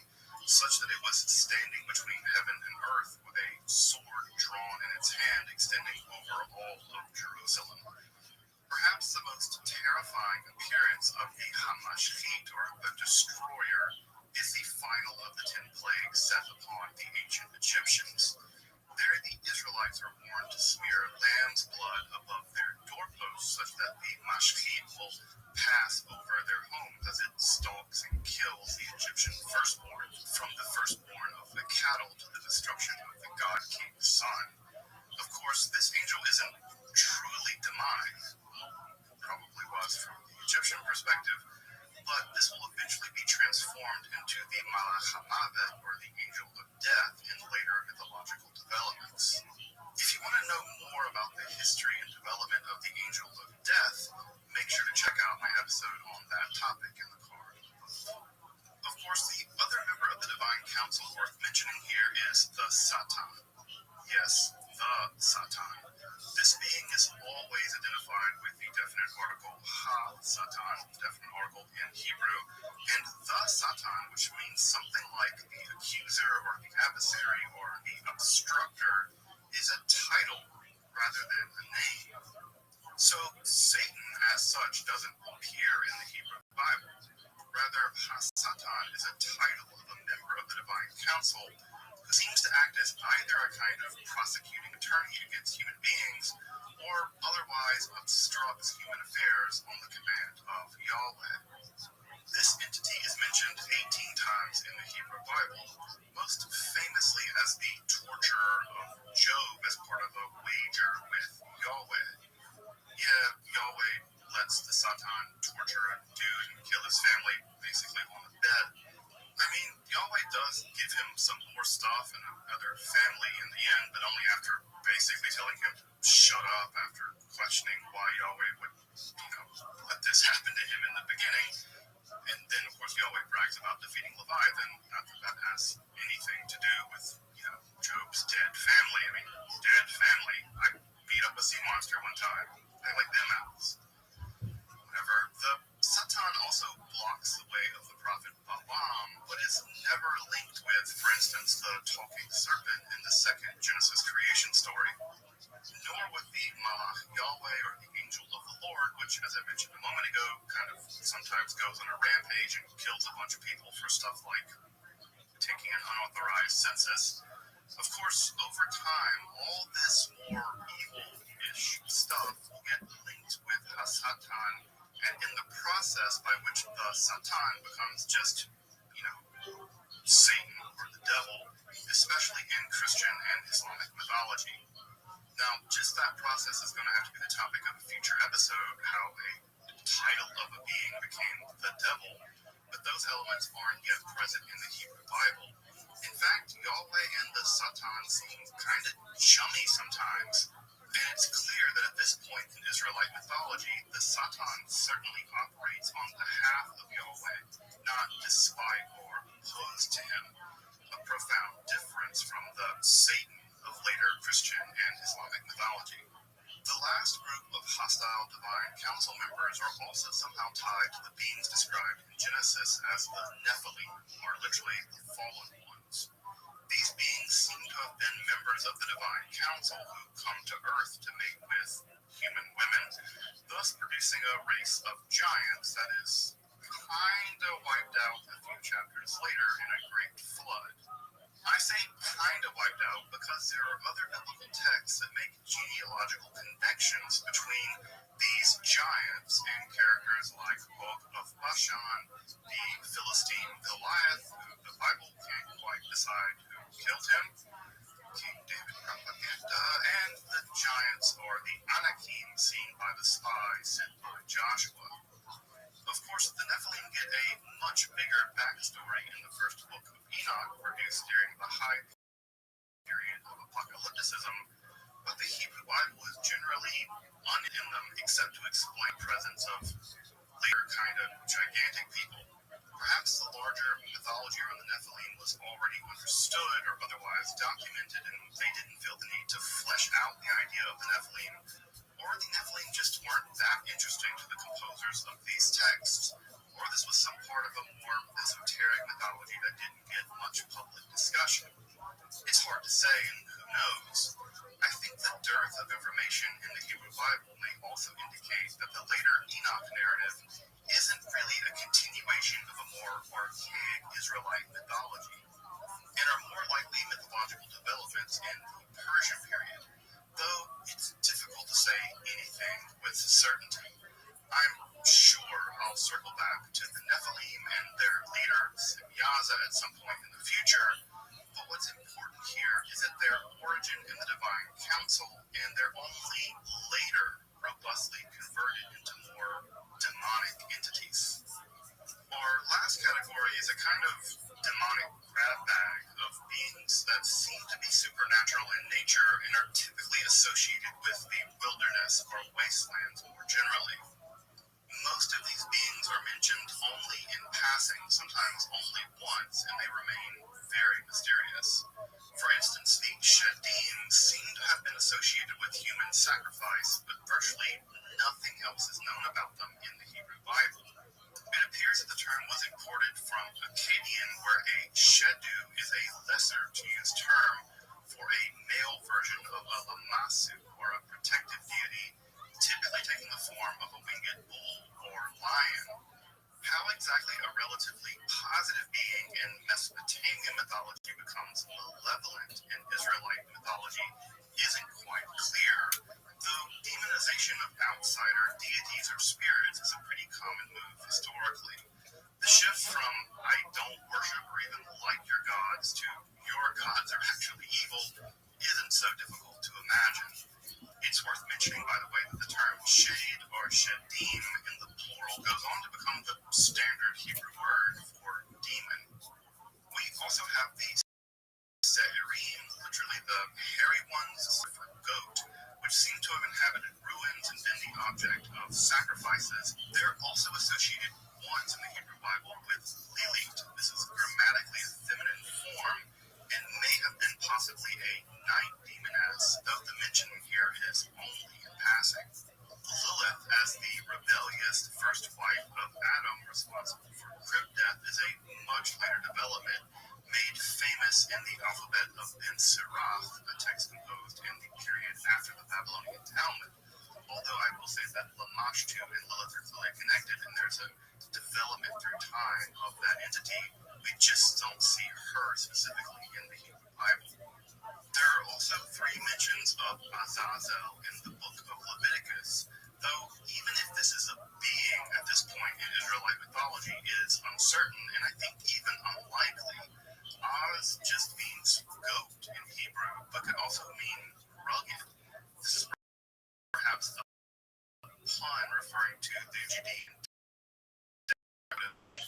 such that it was standing between heaven and earth with a sword drawn in its hand extending over all of Jerusalem. Perhaps the most terrifying appearance of the Hamashchit, or the destroyer, is the final of the 10 plagues set upon the ancient Egyptians. There, the Israelites are warned to smear lamb's blood above their doorposts, such that the Mashchit will pass over their homes as it stalks and kills the Egyptian firstborn, from the firstborn of the cattle to the destruction of the god king's son. Of course, this angel isn't truly demonic, probably was from the Egyptian perspective, but this will eventually be transformed into the Malach HaMavet, or the angel of death, in later mythological developments. If you want to know more about the history and development of the angel of death, make sure to check out my episode on that topic in the card. Of course, the other member of the divine council worth mentioning here is the Satan. Yes, the Satan. This being is always identified with the definite article Ha-Satan, definite article in Hebrew, and the Satan, which means something like the accuser or the adversary or the obstructor, is a title rather than a name. So Satan as such doesn't appear in the Hebrew Bible. Rather, Ha-Satan is a title of a member of the divine council who seems to act as either a kind of prosecuting attorney against human beings or otherwise obstructs human affairs on the command of Yahweh. This entity is mentioned 18 times in the Hebrew Bible, most famously as the torturer of Job as part of a wager with Yahweh. Yeah, Yahweh lets the Satan torture a dude and kill his family basically on the bed. I mean, Yahweh does give him some more stuff and another family in the end, but only after basically telling him to shut up after questioning why Yahweh would, let this happen to him in the beginning. And then, of course, Yahweh brags about defeating Leviathan. Not that that has anything to do with, Job's dead family. I mean, dead family. I beat up a sea monster one time. I like them apples. Whatever. The Satan also blocks the way of the prophet Balaam, but is never linked with, for instance, the talking serpent in the second Genesis creation story, nor with the Malach Yahweh, or the angel of the Lord, which, as I mentioned a moment ago, kind of sometimes goes on a rampage and kills a bunch of people for stuff like taking an unauthorized census. Of course, over time, all this more evil-ish stuff will get linked with Hasatan, and in the process by which the Satan becomes just, Satan or the devil, especially in Christian and Islamic mythology. Now, just that process is going to have to be the topic of a future episode, how a title of a being became the devil, but those elements aren't yet present in the Hebrew Bible. In fact, Yahweh and the Satan seem kind of chummy sometimes. And it's clear that at this point in Israelite mythology, the Satan certainly operates on behalf of Yahweh, not despite or opposed to him. A profound difference from the Satan of later Christian and Islamic mythology. The last group of hostile divine council members are also somehow tied to the beings described in Genesis as the Nephilim, or literally the fallen ones. These beings seem to have been members of the divine council who come to Earth to mate with human women, thus producing a race of giants that is kinda wiped out a few chapters later in a great flood. I say kinda wiped out because there are other biblical texts that make genealogical connections between these giants and characters like Og of Bashan, the Philistine Goliath, who the Bible can't quite decide who killed him, King David propaganda, and the giants or the Anakim seen by the spy sent by Joshua. Of course, the Nephilim get a much bigger backstory in the first book of Enoch, produced during the high period of apocalypticism, but the Hebrew Bible is generally in them except to explain the presence of later kind of gigantic people. Perhaps the larger mythology around the Nephilim was already understood or otherwise documented, and they didn't feel the need to flesh out the idea of the Nephilim, or the Nephilim just weren't that interesting to the composers of these texts, or this was some part of a more esoteric mythology that didn't get much public discussion. It's hard to say, and who knows. I think the dearth of information in the Hebrew Bible may also indicate that the later Enoch narrative isn't really a continuation of a more archaic Israelite mythology, and are more likely mythological developments in the Persian period, though it's difficult to say anything with certainty. I'm sure I'll circle back to the Nephilim and their leader, Semyaza, at some point in the future, but what's important here is that their origin in the divine council and their only later robustly converted into more demonic entities. Our last category is a kind of demonic grab bag of beings that seem to be supernatural in nature and are typically associated with the wilderness or wastelands more generally. Most of these beings are mentioned only in passing, sometimes only once, and they remain very mysterious. For instance, the Shadim seem to have been associated with human sacrifice, but virtually nothing else is known about them in the Hebrew Bible. It appears that the term was imported from Akkadian, where a Shedu is a lesser-to-use term for a male version of a Lamasu, or a protective deity, typically taking the form of a winged bull or lion. How exactly a relatively positive being in Mesopotamian mythology becomes malevolent in Israelite mythology isn't quite clear, though demonization of outsider deities or spirits is a pretty common move historically. The shift from "I don't worship or even like your gods" to "your gods are actually evil" isn't so difficult to imagine. It's worth mentioning, by the way, that the term shade or shadim in the plural goes on to become the standard Hebrew word for demon. We also have the Se'irim, literally the hairy ones for goat, which seem to have inhabited ruins and been the object of sacrifices. They're also associated once in the Hebrew Bible with Lilith. This is grammatically a feminine form and may have been possibly a night demoness, though the mention here is only in passing. Lilith, as the rebellious first wife of Adam responsible for crib death, is a much later development, made famous in the alphabet of Ben Sirach, a text composed in the period after the Babylonian Talmud. Although I will say that Lamashtu and Lilith are clearly connected, and there's a development through time of that entity, we just don't see her specifically in the Hebrew Bible. There are also 3 mentions of Azazel in the book of Leviticus, though even if this is a being at this point in Israelite mythology is uncertain, and I think even unlikely. Az just means goat in Hebrew, but could also mean rugged. This is perhaps a pun referring to the Judean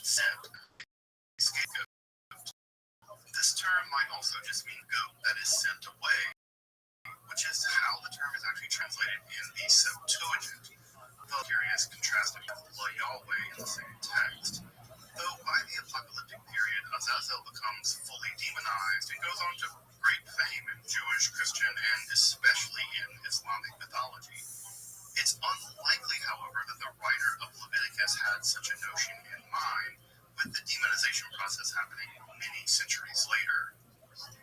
sent scapegoat. This term might also just mean goat that is sent away, which is how the term is actually translated in the Septuagint. Though curious contrasted with La Yahweh in the same text. Though by the apocalyptic period, Azazel becomes fully demonized and goes on to great fame in Jewish, Christian, and especially in Islamic mythology. It's unlikely, however, that the writer of Leviticus had such a notion in mind, with the demonization process happening many centuries later.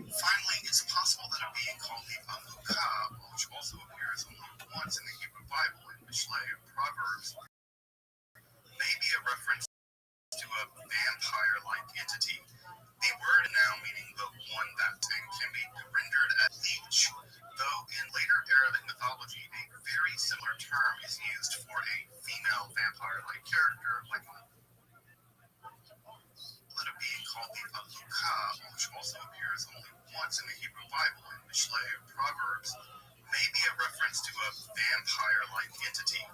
Finally, it's possible that a being called the Amukah, which also appears only once in the Hebrew Bible in Mishlei and Proverbs, may be a reference to a vampire-like entity. The word now meaning the one that thing can be rendered as leech, though in later Arabic mythology a very similar term is used for a female vampire-like character like that a being called the Amukah, which also appears only once in the Hebrew Bible in Mishlei and Proverbs, may be a reference to a vampire-like entity.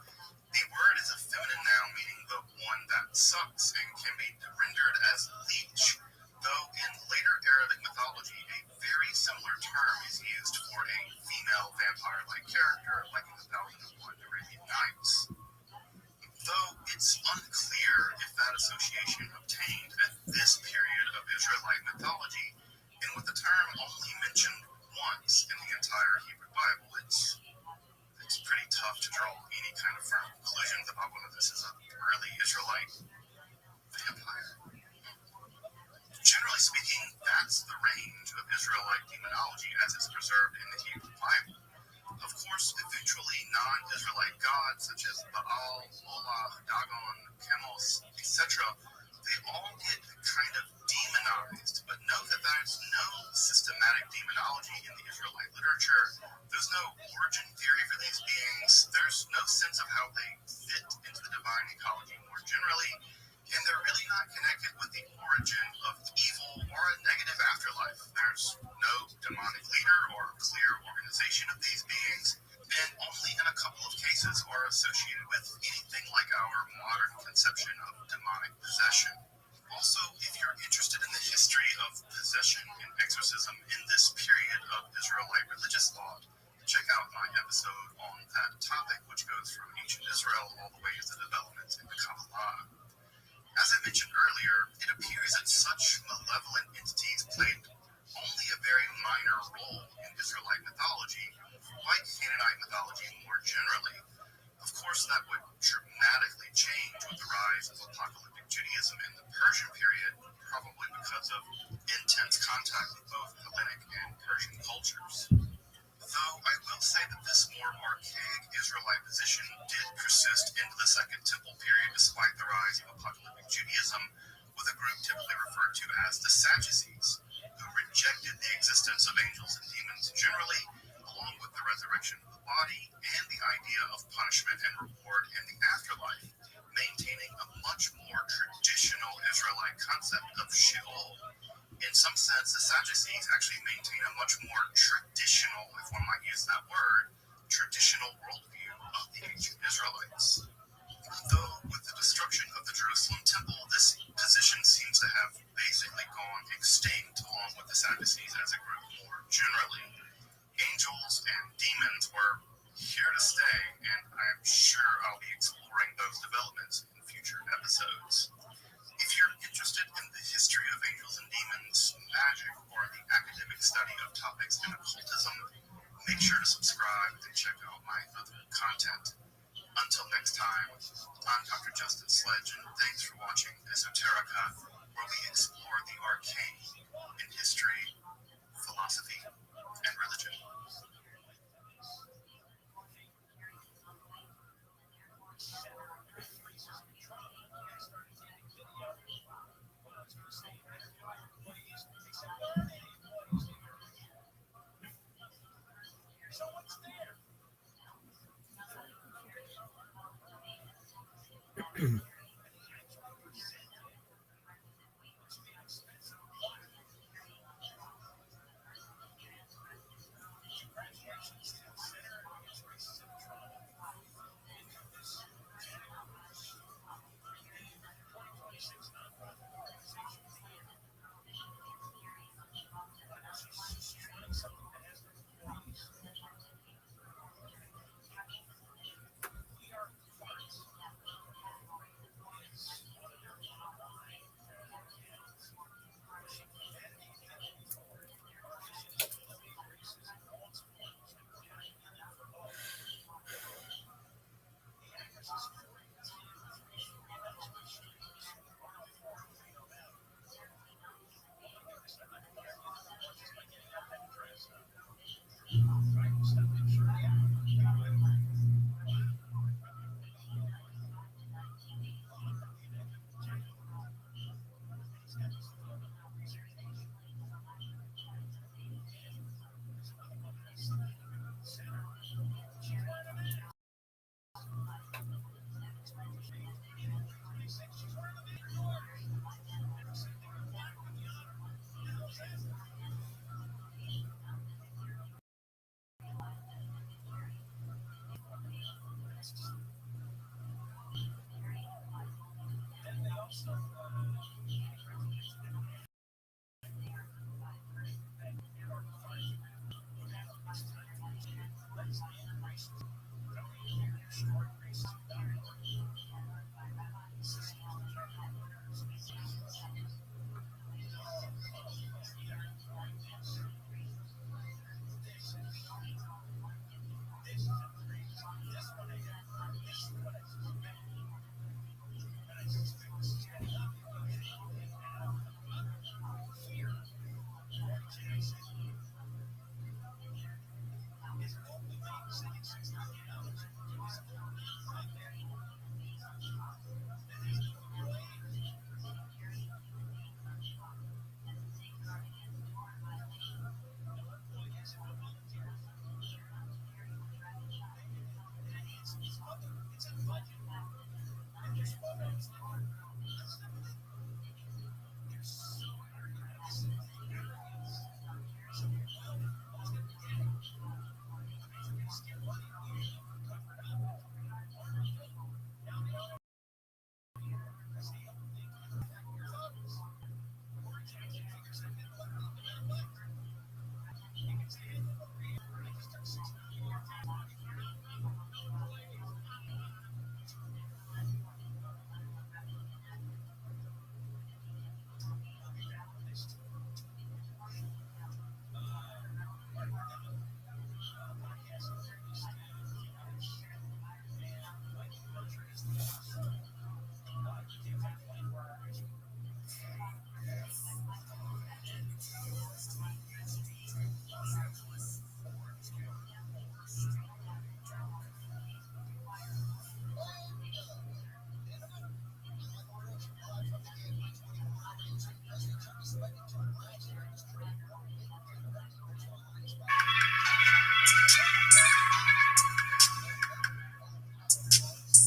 The word is a feminine noun meaning the one that sucks and can be rendered as leech, though in later Arabic mythology a very similar term is used for a female vampire-like character like in the Thousand and One Arabian Nights. Though it's unclear if that association obtained at this period of Israelite mythology, and with the term only mentioned once in the entire Hebrew Bible, it's pretty tough to draw any kind of firm conclusions about whether this is a early Israelite vampire. Generally speaking, that's the range of Israelite demonology as it's preserved in the Hebrew Bible. Of course, eventually non-Israelite gods such as Baal, Moloch, Dagon, Chemos, etc., they all get kind of demonized, but note that there's no systematic demonology in the Israelite literature. There's no origin theory for these beings. There's no sense of how they fit into the divine ecology more generally, and they're really not connected with the origin of evil or a negative afterlife. There's no demonic leader or clear organization of these beings, and only in a couple of cases are associated with anything like our modern conception of demonic possession. Also, if you're interested in the history of possession and exorcism in this period of Israelite religious law, check out my episode on that topic, which goes from ancient Israel all the way to the developments in the Kabbalah. As I mentioned earlier, it appears that such malevolent entities played only a very minor role in Israelite mythology, like Canaanite mythology more generally. Of course, that would dramatically change with the rise of apocalyptic Judaism in the Persian period, probably because of intense contact with both Hellenic and Persian cultures. Though I will say that this more archaic Israelite position did persist into the Second Temple period despite the rise of apocalyptic Judaism, with a group typically referred to as the Sadducees, who rejected the existence of angels and demons generally, along with the resurrection of the body and the idea of punishment and reward in the afterlife, maintaining a much more traditional Israelite concept of Sheol. In some sense, the Sadducees actually maintain a much more traditional, if one might use that word, traditional worldview of the ancient Israelites. Though with the destruction of the Jerusalem temple, this position seems to have basically gone extinct along with the Sadducees as a group more generally. Angels and demons were here to stay, and I'm sure I'll be exploring those developments in future episodes. If you're interested in the history of angels and demons, magic, or the academic study of topics in occultism, make sure to subscribe and check out my other content. Until next time, I'm Dr. Justin Sledge, and thanks for watching Esoterica, where we explore the arcane in history, philosophy, and religion.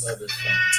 That is fun.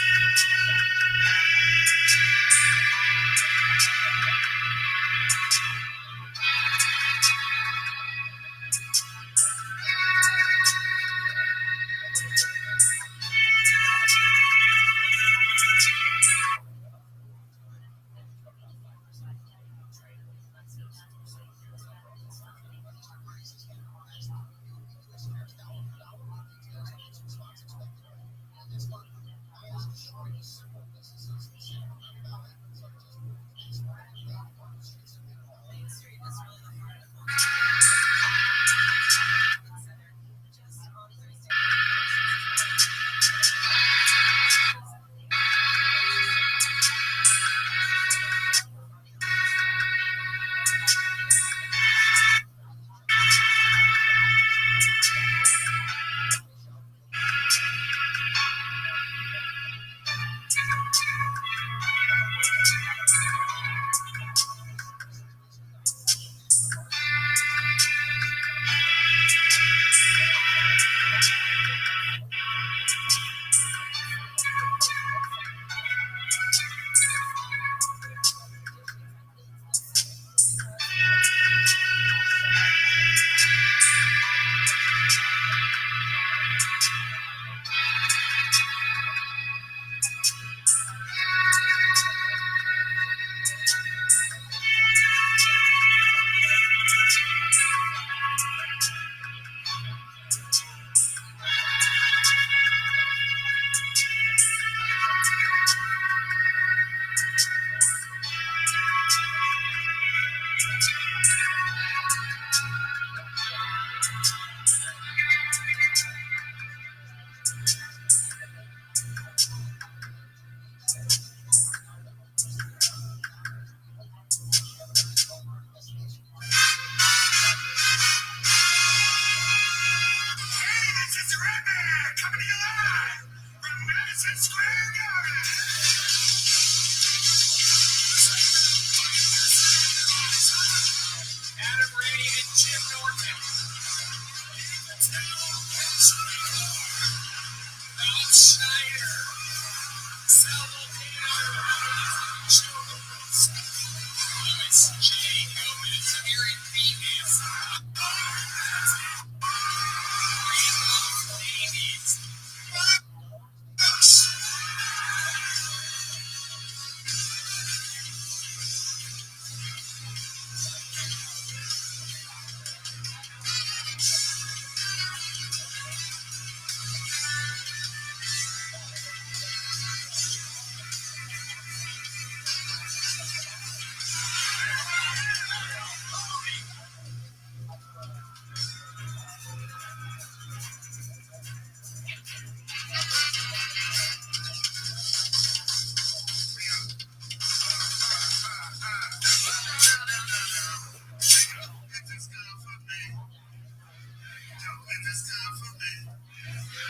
time for me.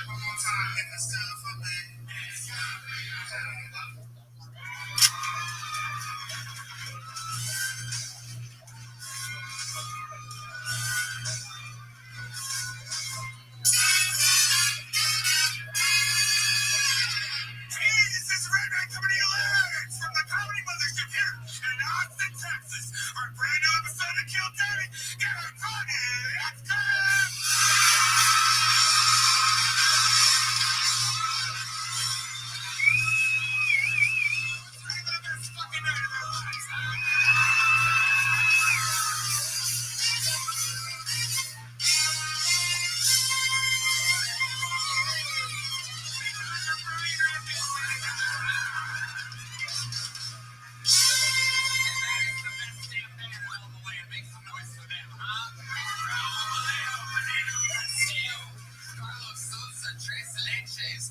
One more time, if it's time for me. This is Redman coming to you live from the Comedy Mothership here in Austin, Texas. Our brand new episode of Kill Daddy. Get a party! Let's go! The best fucking night of their lives.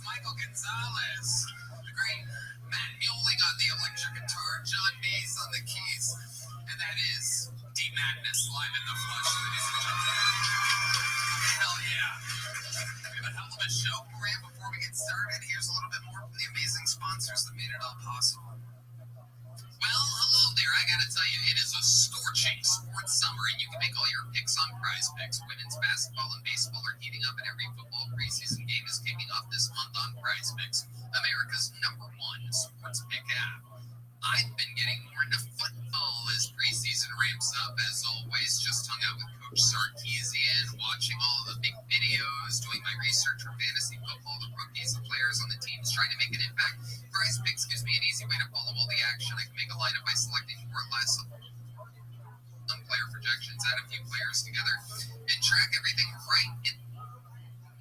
Michael Gonzalez, the great Matt Muley on the electric guitar, John Mays on the keys, and that is D Madness live in the flesh, ladies and gentlemen. Hell yeah. We have a hell of a show for you. Before we get started, here's a little bit more from the amazing sponsors that made it all possible. Well, hello there. I gotta tell you, it is a scorching sports summer, and you can make all your picks on Prize Picks. Women's basketball and baseball are heating up, and every football preseason game is kicking off this month on Prize Picks, America's #1 sports pick app. I've been getting more into football as preseason ramps up. As always, just hung out with Coach Sarkisian, watching all of the big videos, doing my research for fantasy football, the rookies, the players on the teams trying to make an impact. Prize Picks gives me an easy way to follow all the action. I can make a lineup by selecting more or less some player projections, add a few players together, and track everything right in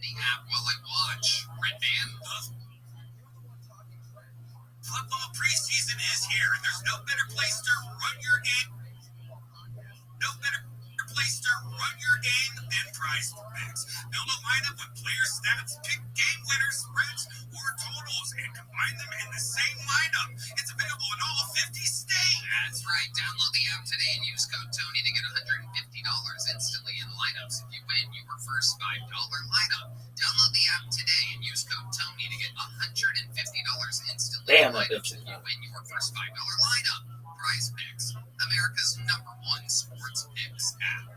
the app while I watch. Red Band, Football preseason is here, and there's no better place to run your game. No better place to run your game than Prize Picks. Build a lineup with player stats, pick game winners, spreads, or totals, and combine them in the same lineup. It's available in all 50 states. That's right. Download the app today and use code Tony to get $150 instantly in lineups if you win your first $5 lineup. Download the app today and use code Tony to get $150 instantly in lineups if you win your first $5 lineup. Prize Picks, America's #1 sports picks app.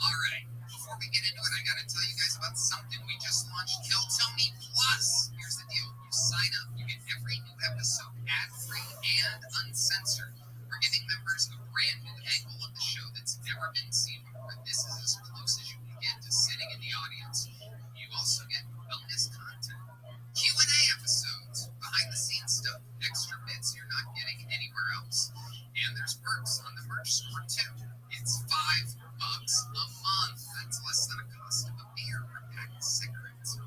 All right, before we get into it, I gotta tell you guys about something we just launched, Kill Tony Plus. Here's the deal: you sign up, you get every new episode ad-free and uncensored. We're giving members a brand new angle of the show that's never been seen before. This is as close as you can get to sitting in the audience. You also get bonus content, Q&A episodes, behind-the-scenes stuff, extra bits you're not getting anywhere else. And there's perks on the merch store too. It's $5 a month. That's less than a cost of a beer or a pack of cigarettes. A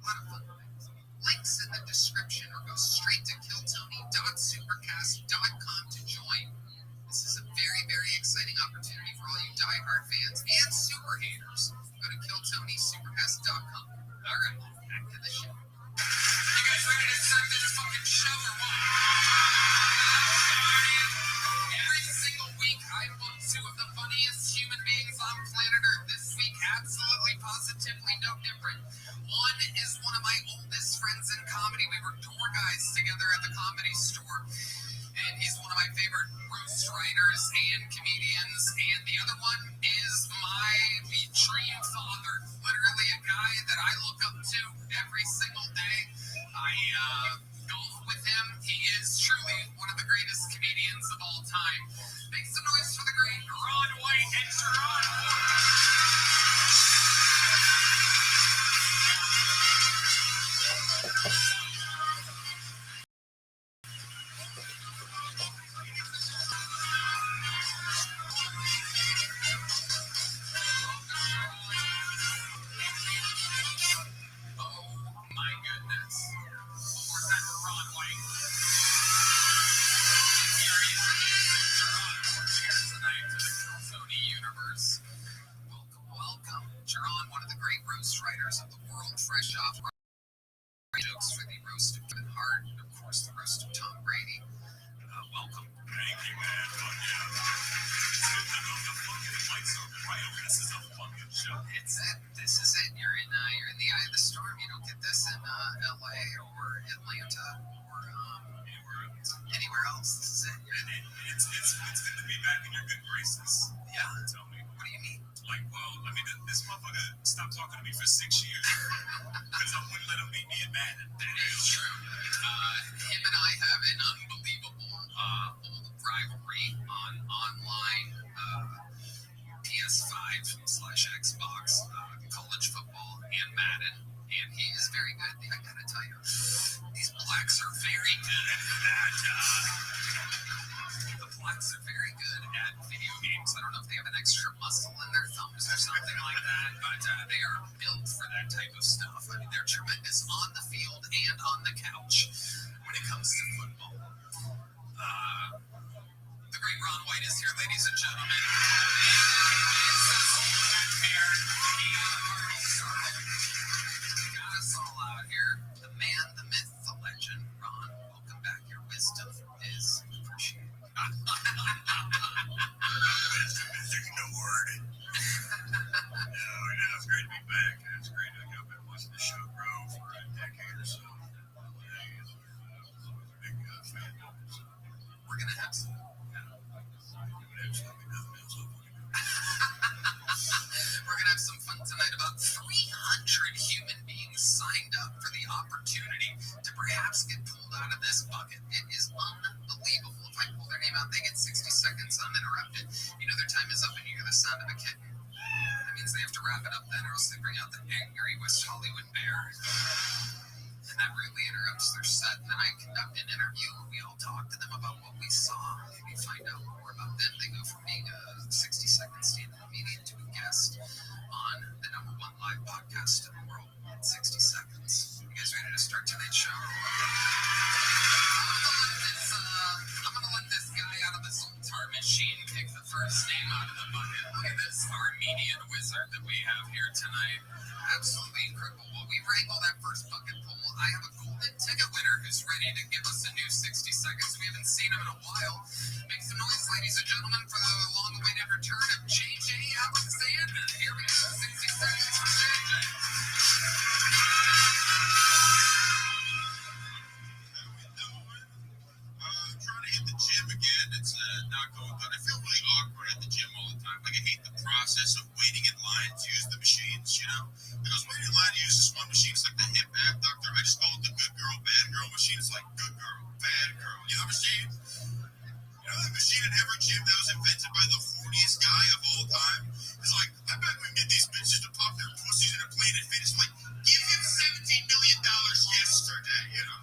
lot of fun things. Links in the description, or go straight to killtony.supercast.com to join. This is a very, very exciting opportunity for all you diehard fans and super haters. Go to killtonysupercast.com. All right, back to the show. You guys ready to start this fucking show or what? Every single week, I book two of the funniest human beings on planet Earth. This week, absolutely, positively no different. One is one of my oldest friends in comedy. We were tour guides together at the Comedy Store. And he's one of my favorite roast writers and comedians. And the other one is my dream father. Literally a guy that I look up to every single day. I golf with him. He is truly one of the greatest comedians of all time. Make some noise for the great Ron White and Sharon Oh my goodness. One more time for Ron White. Here he is. Sharon, cheers tonight to the Kill Tony universe. Welcome, welcome. Sharon, one of the great roast writers of the world, fresh off jokes for the roast of Kevin Hart, and of course the roast of Tom Brady. welcome. Thank you, man. Fuck yeah. The fucking lights are bright. This is a fucking show. This is it. You're in the eye of the storm. You don't get this in LA or Atlanta or anywhere else. This is it. It's good to be back in your good graces. Yeah. Tell me. What do you mean? Like, well, I mean, this motherfucker stopped talking to me for 6 years because I wouldn't let him beat me at Madden. That is true. Him and I have an unbelievable old rivalry on online PS5/Xbox, college football, and Madden. And he is very good. I gotta tell you, these blacks are very good at the blacks are very good at video games. I don't know if they have an extra muscle in their thumbs or something like that, but they are built for that type of stuff. I mean, they're tremendous on the field and on the couch when it comes to football. The great Ron White is here, ladies and gentlemen. Got us all out here. The man, the myth, the legend. Ron, welcome back. Your wisdom is appreciated. Wisdom is ignored. No, it's great to be back. It's great. I've been watching the show grow for a decade or so. It's a big fan. We're going to have some. We're going to have some fun tonight. About 300 human beings signed up for the opportunity to perhaps get pulled out of this bucket. It is unbelievable. If I pull their name out, they get 60 seconds uninterrupted. You know their time is up and you hear the sound of a kitten. That means they have to wrap it up then, or else they bring out the angry West Hollywood bear. And that really interrupts their set. And then I conduct an interview and we all talk to them about what we saw. Maybe find out more about them. They go from being a 60-second stand-up comedian to a guest on the #1 live podcast in the world in 60 seconds. You guys ready to start tonight's show? I'm gonna let this guy out of this old tar machine pick the first name out of the bucket. Look at this Armenian wizard that we have here tonight. Absolutely incredible. While we wrangle that first bucket pool, I have a golden ticket winner who's ready to give us a new 60 seconds. We haven't seen him in a while. Make some noise, ladies and gentlemen, for the long-awaited return of JJ Alexander. Here we go, 60 seconds for JJ. I'm trying to hit the gym again. It's not going good. I feel really awkward at the gym all the time. Like I hate the process of waiting in line to use the machines, you know? Because waiting in line to use this one machine is like the hip abductor. I just call it the good girl, bad girl machine. It's like good girl, bad girl. You know the machine? You know the machine in every gym that was invented by the horniest guy of all time? It's like, I bet we can get these bitches to pop their pussies in a plane and fit. It's like, give him $17 million yesterday, you know?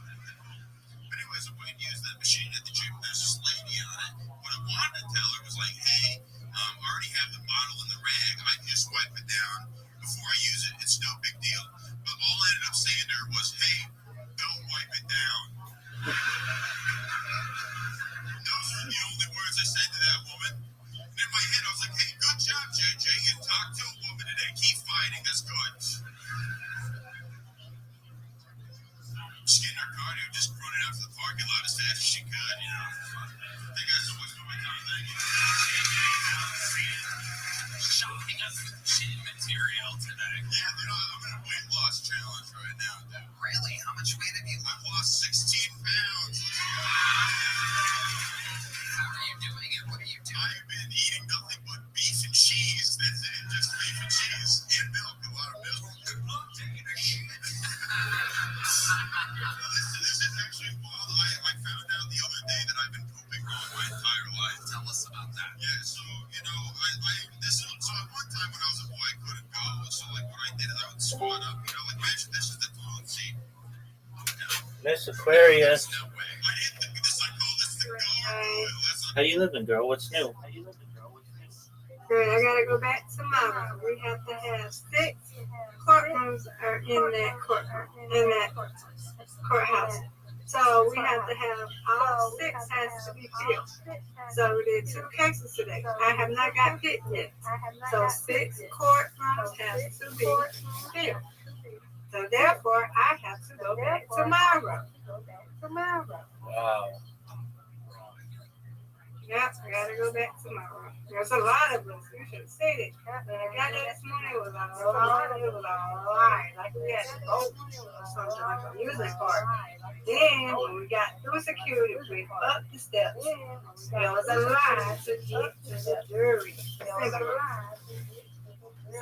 Anyways, I went and used that machine at the gym. There's this lady on it. What I wanted to tell her was like, hey, I already have the bottle in the rag. I can just wipe it down before I use it. It's no big deal. But all I ended up saying to her was, hey, don't wipe it down. Those were the only words I said to that woman. And in my head, I was like, hey, good job, JJ. You talked to a woman today. Keep fighting. That's good. Just getting her cardio, just running out to the parking lot as fast as she could, you know. Thank you guys so much for my time. Thank you. Shocking us with chin material today. Yeah, dude, I'm in a weight loss challenge right now, dude. Really? How much weight have you I've lost 16 pounds. How are you doing it? What are you doing? I've been eating nothing but beef and cheese. That's it, just beef and cheese. And milk, a lot of milk. I'm not taking a shit. This is actually wild. I found out the other day that I've been pooping wrong my entire life. Tell us about that. Yeah, so, you know, so at one time when I was a boy, I couldn't go. So, like, what I did is I would squat up, you know, like, imagine this is the toilet seat. Miss Aquarius, No way. I hit this, I call this the gargoyle. That's how you living, girl? What's new? Good. I gotta go back tomorrow. We have to have 6 courtrooms are in that courthouse. So we have to have all 6 has to be filled. So we did 2 cases today. I have not got picked yet. So 6 courtrooms has to be filled. So therefore, I have to go back tomorrow. Wow. go back tomorrow. There's a lot of us. You should have said it. When I got there this morning, it was a lie. Like we had to vote or something, like an amusement park. Then, when we got through security, we went up the steps. There was a line to get to the jury. It's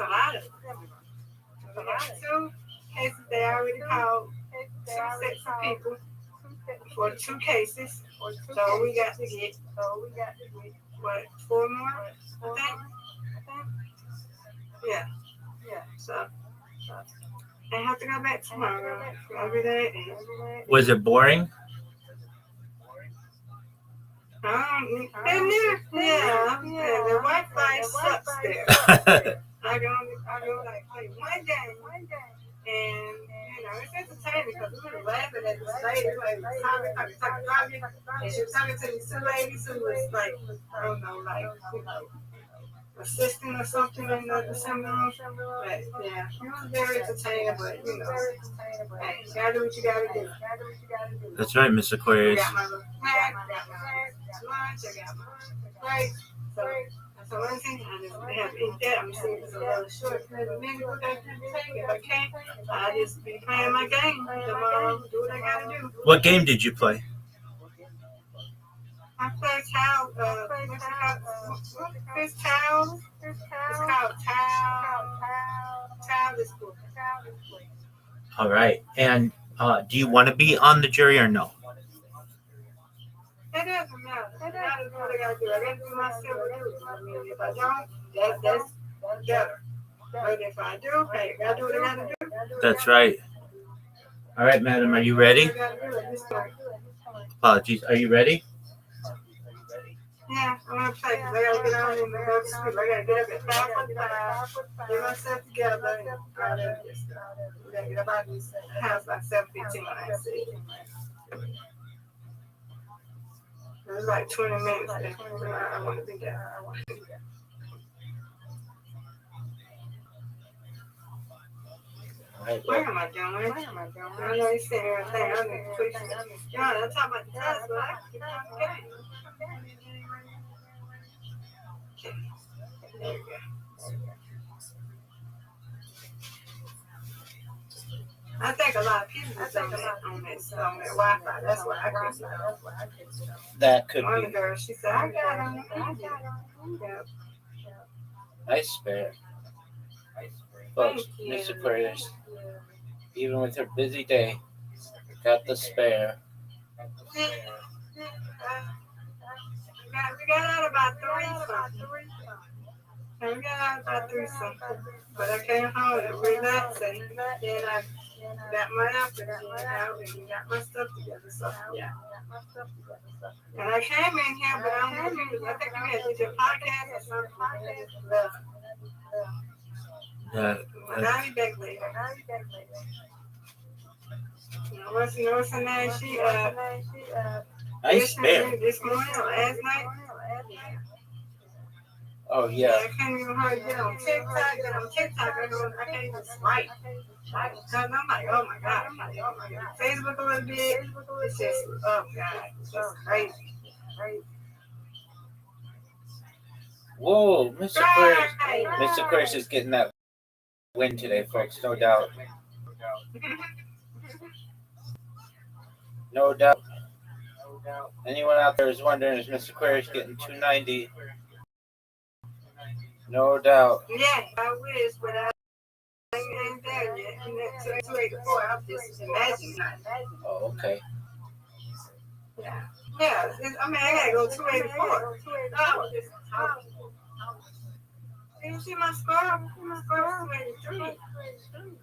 a lot of them. We got 2 cases. They already called 2 sets of people for 2 cases. So we got to get, what, 4 more? I think. Yeah. So I have to go back tomorrow. Every day. Was it boring? Yeah. The Wi-Fi sucks there. I go like play one game, and it's entertaining because we were laughing at this lady, like talking, and she was talking to these 2 ladies who was like, I don't know, like assistant or something in the assembly room. But yeah, it was very entertaining, but hey, you gotta do what you gotta do. That's right, Miss Aquarius. I got my little snack, I got my lunch, I got my break. So one thing I just have to eat that. I'm seeing it's a little short for a minute. What I can take. If I can't, I just be playing my game tomorrow. Do what I gotta do. What game did you play? I play Child. It's Child. It's called Child is cool. All right. And do you want to be on the jury or no? It doesn't matter. It doesn't what I gotta do. I gotta do my civil duty. I mean, if I don't, that's better. But if I do, hey, I gotta do what I gotta do. That's right. All right, madam, are you ready? Apologies. Are you ready? Yeah, I'm gonna play because I gotta get on and go to sleep. I gotta get up at 5:45, get myself together, and all that good stuff. We gotta get up out of this house by 7:15 when I see. It's like 20 minutes left. I want to be there. What am I doing? I know you said everything. I'm going to push it. Y'all, I'm talking about the test, but I keep on getting. There we go. I think a lot of people is on that Wi-Fi. That's why I couldn't get on. That could One of be. the girls, she said, I got on. Yep. Nice spare. Folks, Miss Aquarius, even with her busy day, got the spare. We got out about 3 something. We got out about 3 something. But I came home and relaxed, and then I got my outfit out and got my stuff together. So, yeah. And I came in here, but I don't know if I think you had did your podcast or something. I'll be back later. What's her name? She, Nice spare. this morning or last night? Oh, yeah. I can't even hardly get on TikTok. I can't even swipe. I'm like, oh my God. Facebook a little bit. It's just, oh God. It's just crazy. Whoa, Mr. Aquarius. Mr. Aquarius is getting that win today, folks. No doubt. No doubt. Anyone out there is wondering, is Mr. Aquarius getting 290? No doubt. Yeah, I wish, but I ain't there yet. 284, I'm just imagining. Oh, okay. Yeah. I gotta go 284. You see my score? My score is 283.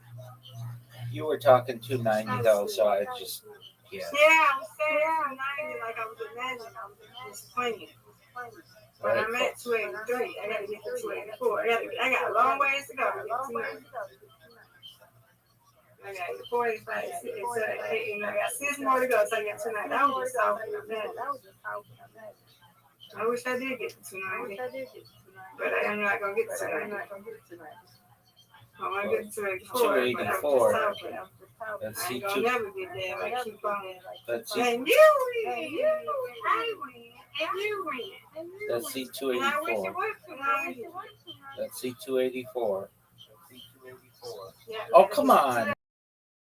You were talking 290 though, so I just, yeah. Yeah, I was saying 290 like I was imagining. I was just playing. But I'm at 283. I gotta get to 284. I got a long ways to go. I got 45. I got 6 more to go, so I got 290. That was just talking about that. I wish I did get to 290. But I'm not gonna get to 290. I want to get to 284. That's I ain't C2. gonna never get there. I keep on. That's C. And you win. I win. And you win. That's And I wish C284. it was tonight. That's C284. Yeah, Oh, come on.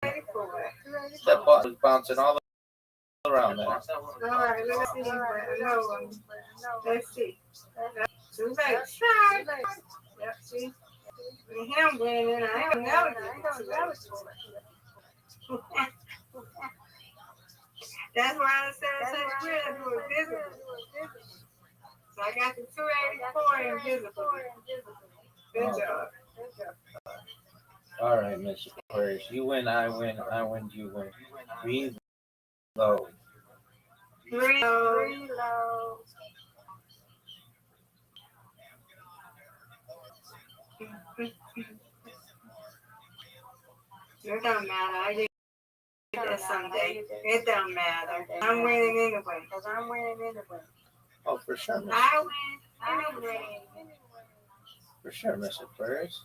284. That ball was bouncing all around there. All right, let's see. Let's see. Too late. Yep, see. With him winning, I ain't gonna never get too late. That's why I said I said we're to do it visible. So I got the 284 invisible. Good job. All right, Mr. Aquarius. You win, I win, you win. Reload. Reload. It don't matter. I get that someday. It don't matter. I'm winning anyway. Oh, for sure, Mr. I win anyway. For sure, Mr. Aquarius.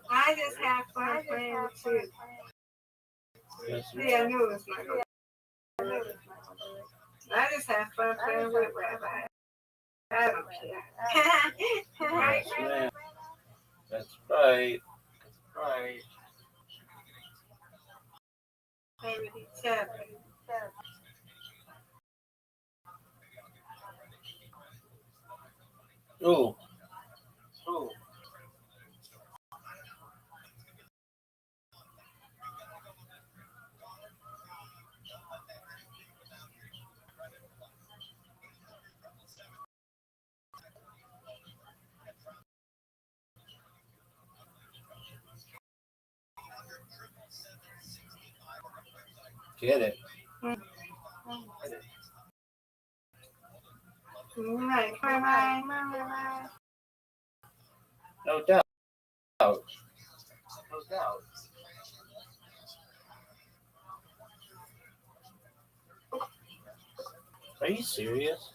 I just have fun playing with you. Yes, See, I knew it was my girl. I just have fun playing with Rabbi. I don't care. Yes, ma'am. That's right. Maybe each other. Ooh. Get it. Right, No doubt. Are you serious?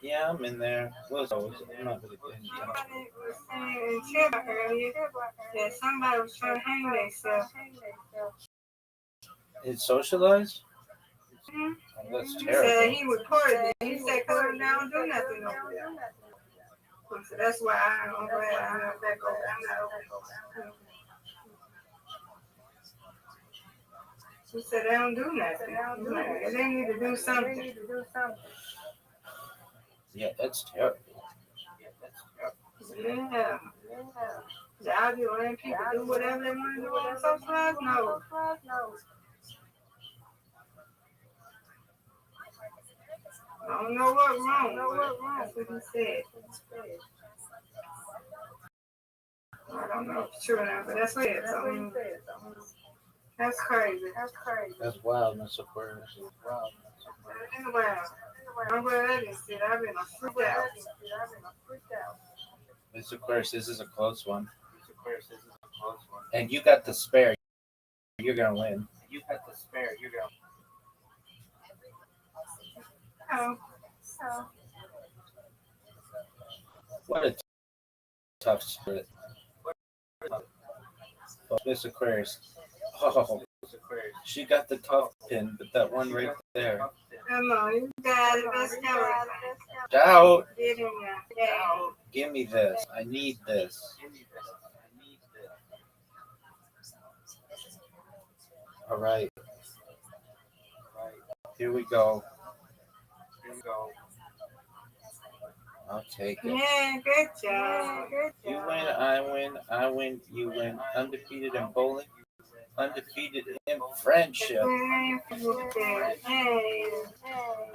Yeah, I'm in there. Was always. I'm not really paying attention. Somebody was saying in chat earlier that somebody was trying to hang themselves. It's socialized? Mm-hmm. Oh, that's He terrible. said he reported it. He said, "Cause I don't do nothing over there." So that's why I'm glad I'm not back over. I'm not over there. He said they don't do nothing. Like, they need to do something. Yeah, that's terrible. Yeah. Y'all be letting people do whatever they want to do on socialize? No. I don't know what's wrong. That's what he said. I don't know if it's true or not, but that's what it is. That's crazy. That's wild, Mr. Aquarius. Anyway, I'm glad I didn't see it. I've been freaked out. Mr. Aquarius, this is a close one. And you got the spare. You're going to win. Oh. What a tough spirit. Oh, Mr. Aquarius. Oh, she got the tough pin, but that one right there. Come on, you got it. Let's go. Doubt. Get in there. Give me this. I need this. All right. Here we go. I'll take it. Yeah, good job. You win, I win, you win. Undefeated in bowling, undefeated in friendship.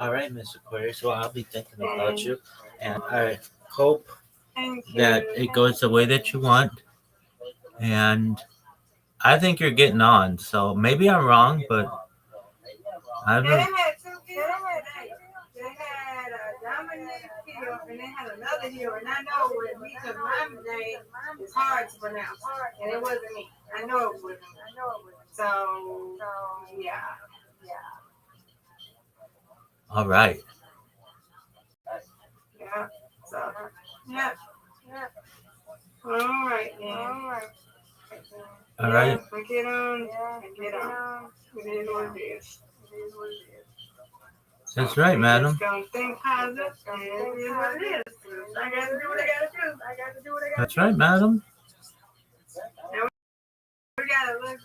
All right, Miss Aquarius. Well, I'll be thinking about you, and I hope that it goes the way that you want. And I think you're getting on. So maybe I'm wrong, but I They don't. had two kids. They had Dominic Hill and they had another Hill, and I know it was me because my name is hard to pronounce, and it wasn't me. I know it wasn't me. So yeah. All right. Yeah. So, yeah. All right, then. All right. I get on. It is what it is. That's right, madam. Just gonna think positive, and it is what it is. I gotta do what I gotta do. That's right, madam. Now we gotta look, so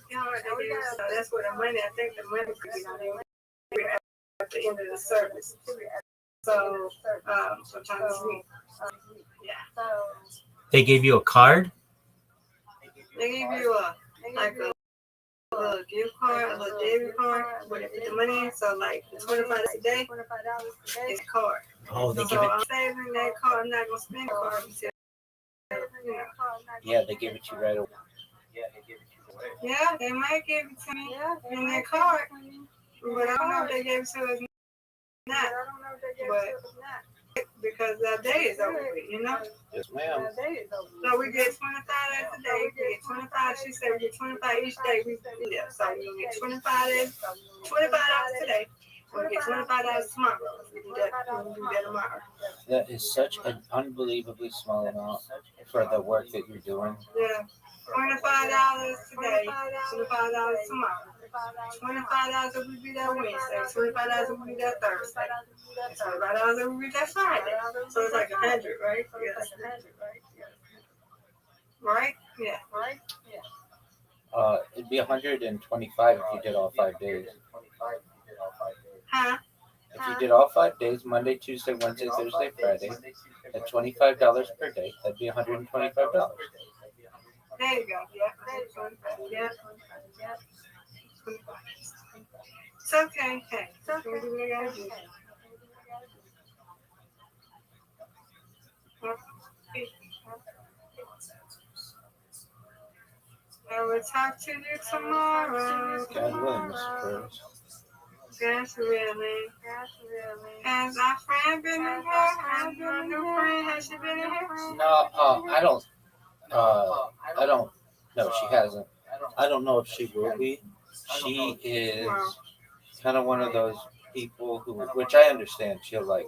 that's where the money, I think the money could be at the end of the service. So, sometime this week. Yeah. They gave you a card? They give you a little gift card, a little debit card, where they put the money in. So, like, $25 a day is a card. Oh, they So give it. I'm saving that card. I'm not gonna spend the card until, Yeah, they give it to you right away. Yeah, they might give it to me in that card, but I don't know if they gave it to us not. But because that day is over with, Yes, ma'am. So we get $25 a day. We get 25. She said we get 25 each day. We yeah. So we get $25 today. We get $25 tomorrow. We do that tomorrow. That is such an unbelievably small amount for the work that you're doing. Yeah. $25 today. $25 tomorrow. $25 if we be there Wednesday. $25 if we be there Thursday. $25 if we be there Friday. So it's like 100, right? Yes. Right? Yeah. It'd be 125 if you did all 5 days. Huh? If you did all 5 days, Monday, Tuesday, Wednesday, Thursday, Friday, at $25 per day, that'd be $125. There you go. Yeah. It's okay. Hey, we do what we gotta do. I will talk to you tomorrow. God willing, Mr. Curtis. That's really. Has our friend been in here? Has your new friend, has she been in here? No, I don't. No, she hasn't. I don't know if she will be. She is kind of one of those people who, which I understand, she'll like,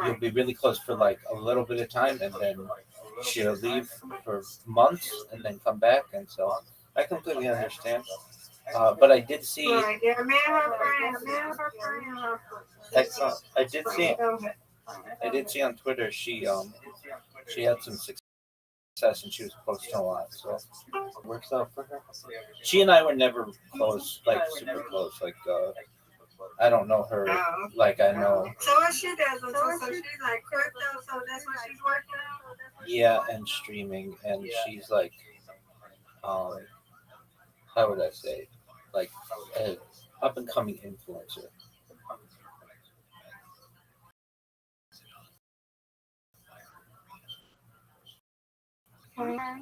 you'll be really close for like a little bit of time, and then she'll leave for months and then come back, and so I completely understand. But I did see. Right, yeah, me and her friend. Excellent. I did see on Twitter she had some success and she was posting a lot, so it works out for her. She and I were never close, like super close. Like I don't know her like I know. So what she does, so she's like crypto, so that's what she's working on? Yeah, and streaming, and she's like, how would I say, like an up and coming influencer. Yeah.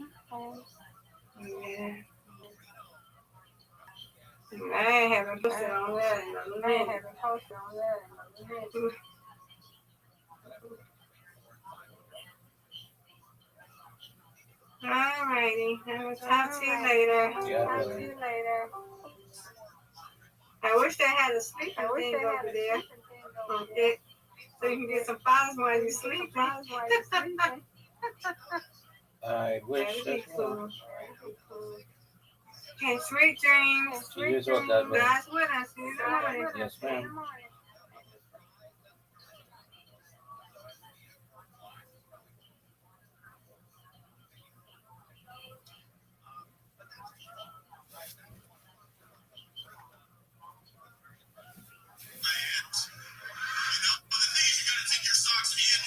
I haven't posted on that in a minute. Alrighty, I will talk to you later. Yeah, really. I wish they had a sleeping thing over there. Okay. So you can get some files while you're sleeping. I wish That'd be as well. cool. Okay, sweet dreams. To you as well, God willing. God's with us. See you in the morning. Yes, ma'am.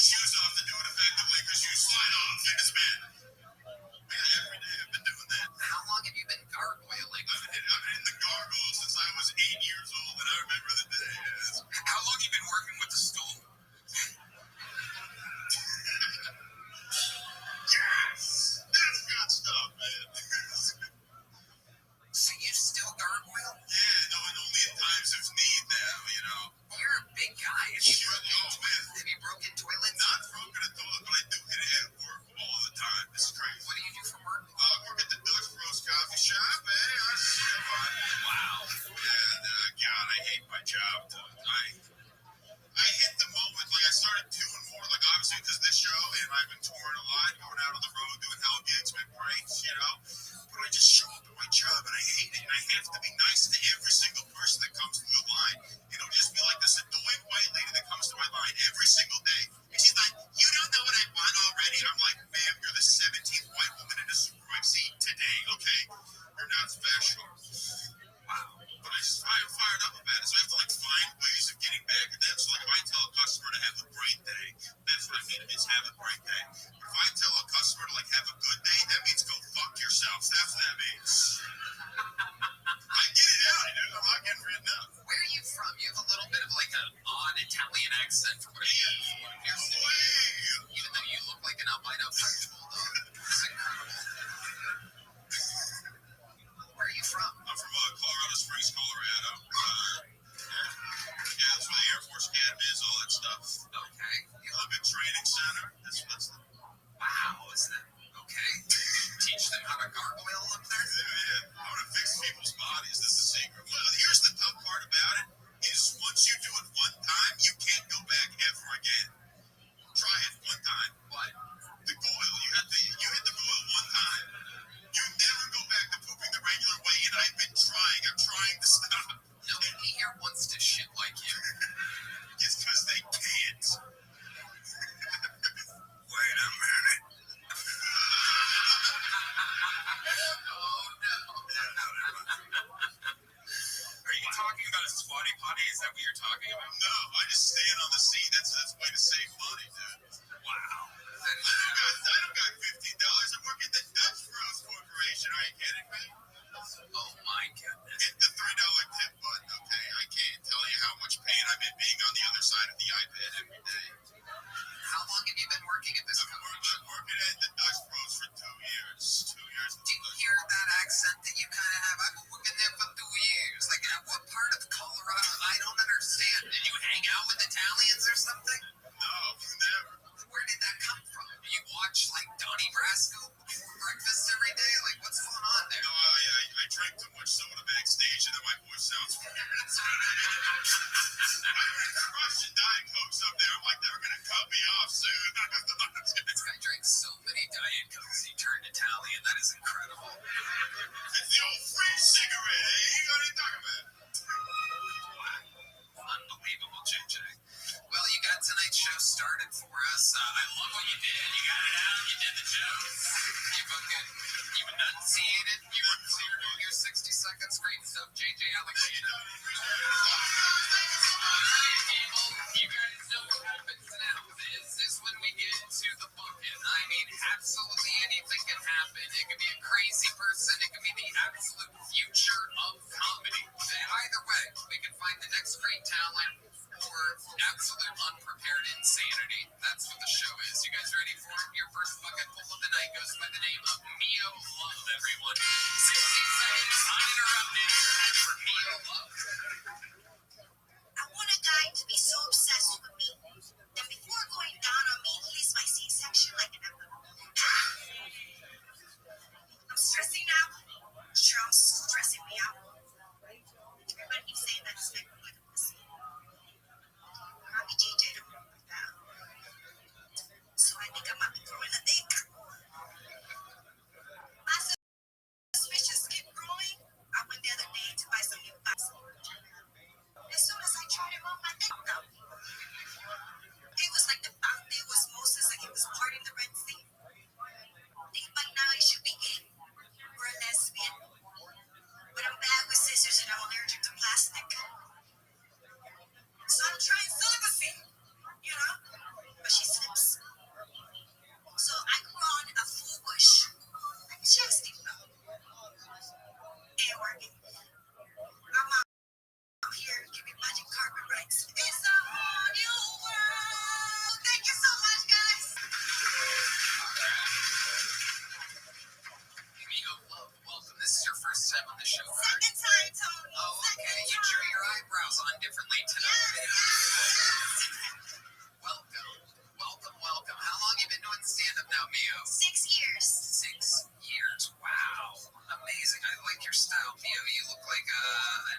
Shoes off to do it effectively because you slide off. Yes, man. Every day I've been doing that. How long have you been gargoyling? I've been in the gargoyle since I was 8 years old, and I remember the day. Yes. No, I just stand on the seat. That's a way to save money, dude. Wow. I don't got $15. I'm working at the Dutch Bros Corporation. Are you kidding me? Oh my goodness. Hit the $3 tip button, okay? I can't tell you how much pain I'm in being on the other side of the iPad every day. How long have you been working at this company? I'm working at the Dutch Bros for 2 years. 2 years. Do you hear that accent that you kind of have? I've been working there for 2 years. Like, at what part of Colorado? I don't understand. Did you hang out with Italians or something? No, never. Where did that come from? You watch, like, Donnie Brasco before breakfast every day? Like, what's going on there? No, I drank too much soda backstage and then my voice sounds weird. I read the Russian Diet Cokes up there. I'm like, they're going to cut me off soon. This guy drank so many Diet Cokes, he turned Italian. That is incredible. It's the old free cigarette, eh? You know what I'm talking about? Unbelievable, JJ. Well, you got tonight's show started for us. I love what you did. You got it out. You did the joke. You fucking, you enunciated. You were clear to your 60 seconds. Great stuff, JJ Alexander. You guys know what happens now. This is when we get to the bucket. I mean, absolutely anything can happen. It could be a crazy person. It could be the absolute future of comedy. Either way, we can find the next great talent or absolute unprepared insanity. That's what the show is. You guys ready for it? Your first bucket full of the night goes by the name of Mio Love, everyone. 60 seconds uninterrupted for Mio Love. I want a guy to be so obsessed with me that before going down on me, he leaves my C-section like an envelope. I'm stressing out. Trump's stressing me out. Everybody keeps saying that it's like a pussy. Rabbi DJ don't work like that. So I think I might be throwing a dick. My suspicions keep growing. I went the other day to buy some new boxes. As soon as I tried him on, my dick out. It was like the fountain day was Moses, like he was parting the Red Sea. Think by now he should be gay or a lesbian. But I'm bad with scissors and I'm allergic to plastic. So I'm trying celibacy, you know? But she slips. So I grew on a full bush, like chastity belt. Ain't working. I'm out here giving magic carpet rights. It's a whole new world. Thank you so much, guys. Mio Love, welcome. This is your first time on the show, right? Second time, Tony. Oh, okay. You drew your eyebrows on differently tonight. Welcome. How long you been doing stand-up now, Mio? 6 years. 6 years. Wow. Amazing. I like your style, Mio. You look like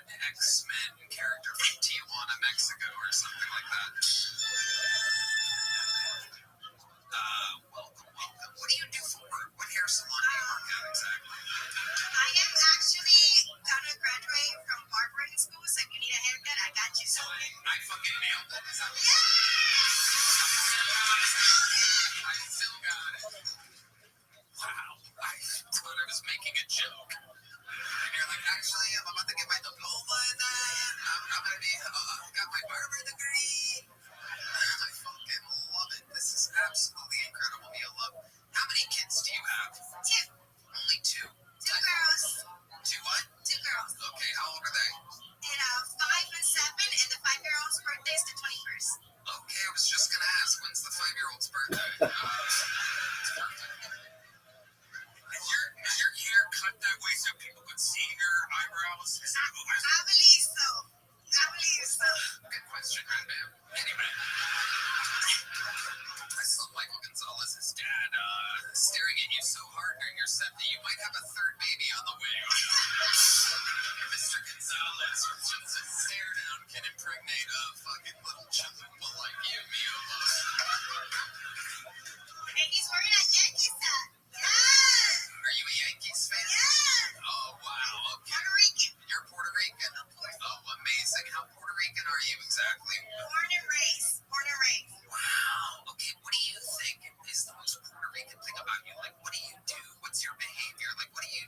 an X-Men character from Tijuana, Mexico, or something like that. Welcome. What do you do for work? What hair salon do you work at exactly? I am actually gonna graduate from barbering school, so if you need a haircut, I got you. So I fucking nailed it. Is that what I still got it. Wow. I thought I was making a joke. And you're like, actually, I'm about to get my diploma in that. I'm gonna be, got my barber degree. I fucking love it. This is absolutely incredible, Mio Love. How many kids do you have? 2. Only 2. 2 girls. 2 what? 2 girls. Okay, how old are they? And 5 and 7, and the 5-year-old's birthday is the 21st. Okay, I was just gonna ask, when's the 5-year-old's birthday? It's perfect. Is your hair cut that way so people could see your eyebrows? Is that what I believe so. Good question, right, man? Anyway, I saw Michael Gonzalez's dad staring at you so hard during your set that you might have a third baby on the way. Mr. Gonzalez, just a stare down can impregnate a fucking little chalupa like you, Mio Love. And he's wearing a Yankees hat. Yes. Are you a Yankees fan? Yes. Oh, wow. Okay. Puerto Rican. You're Puerto Rican? Of course. Oh, amazing. How Puerto Rican are you exactly? Born and raised. Wow. Okay, what do you think is the most Puerto Rican thing about you? Like, what do you do? What's your behavior? Like, what do you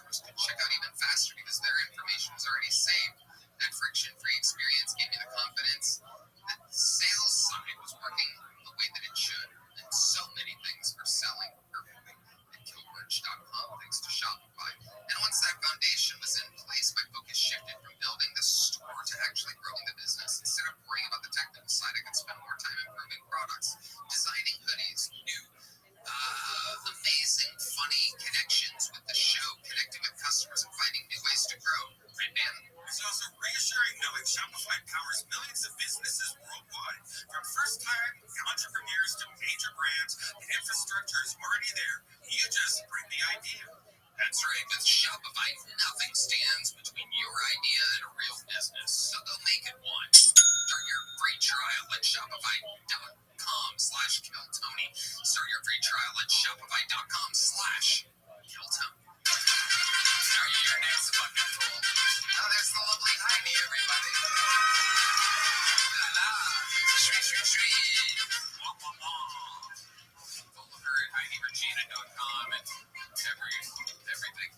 customers could check out even faster because their information was already saved. That friction-free experience gave me the confidence that the sales side was working the way that it should, and so many things were selling perfectly at killmerch.com thanks to Shopify. And once that foundation was in place, my focus shifted from building the store to actually growing the business. Instead of worrying about the technical side, I could spend more time improving products, designing hoodies, new amazing, funny connections with the show, connecting with customers and finding new ways to grow. Right, Dan? It's also reassuring knowing Shopify powers millions of businesses worldwide. From first-time entrepreneurs to major brands, the infrastructure is already there. You just bring the idea. That's right. With Shopify, nothing stands between your idea and a real business. So go make it one. Start your free trial at shopify.com/killtony. Start your free trial at shopify.com/killtony. Your name's fucking cool. Now there's the lovely Heidi, everybody. La sweet. Wah, wah, wah. Full of her at HeidiRegina.com and everything.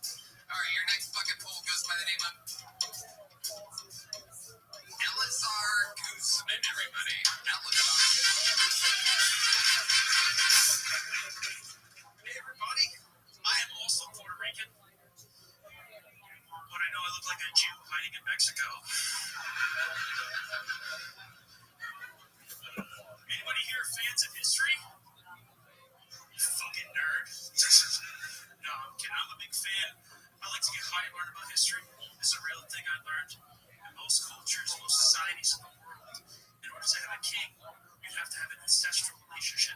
All right, your next fucking poll goes by the name of Elazar Guzman, everybody. Elazar. Hey, everybody. I am also Puerto Rican. But I know I look like a Jew hiding in Mexico. Anybody here fans of history? You fucking nerd. No, I'm kidding. I'm a big fan. I like to get high and learn about history. It's a real thing I learned. In most cultures, most societies in the world, in order to have a king, you have to have an ancestral relationship.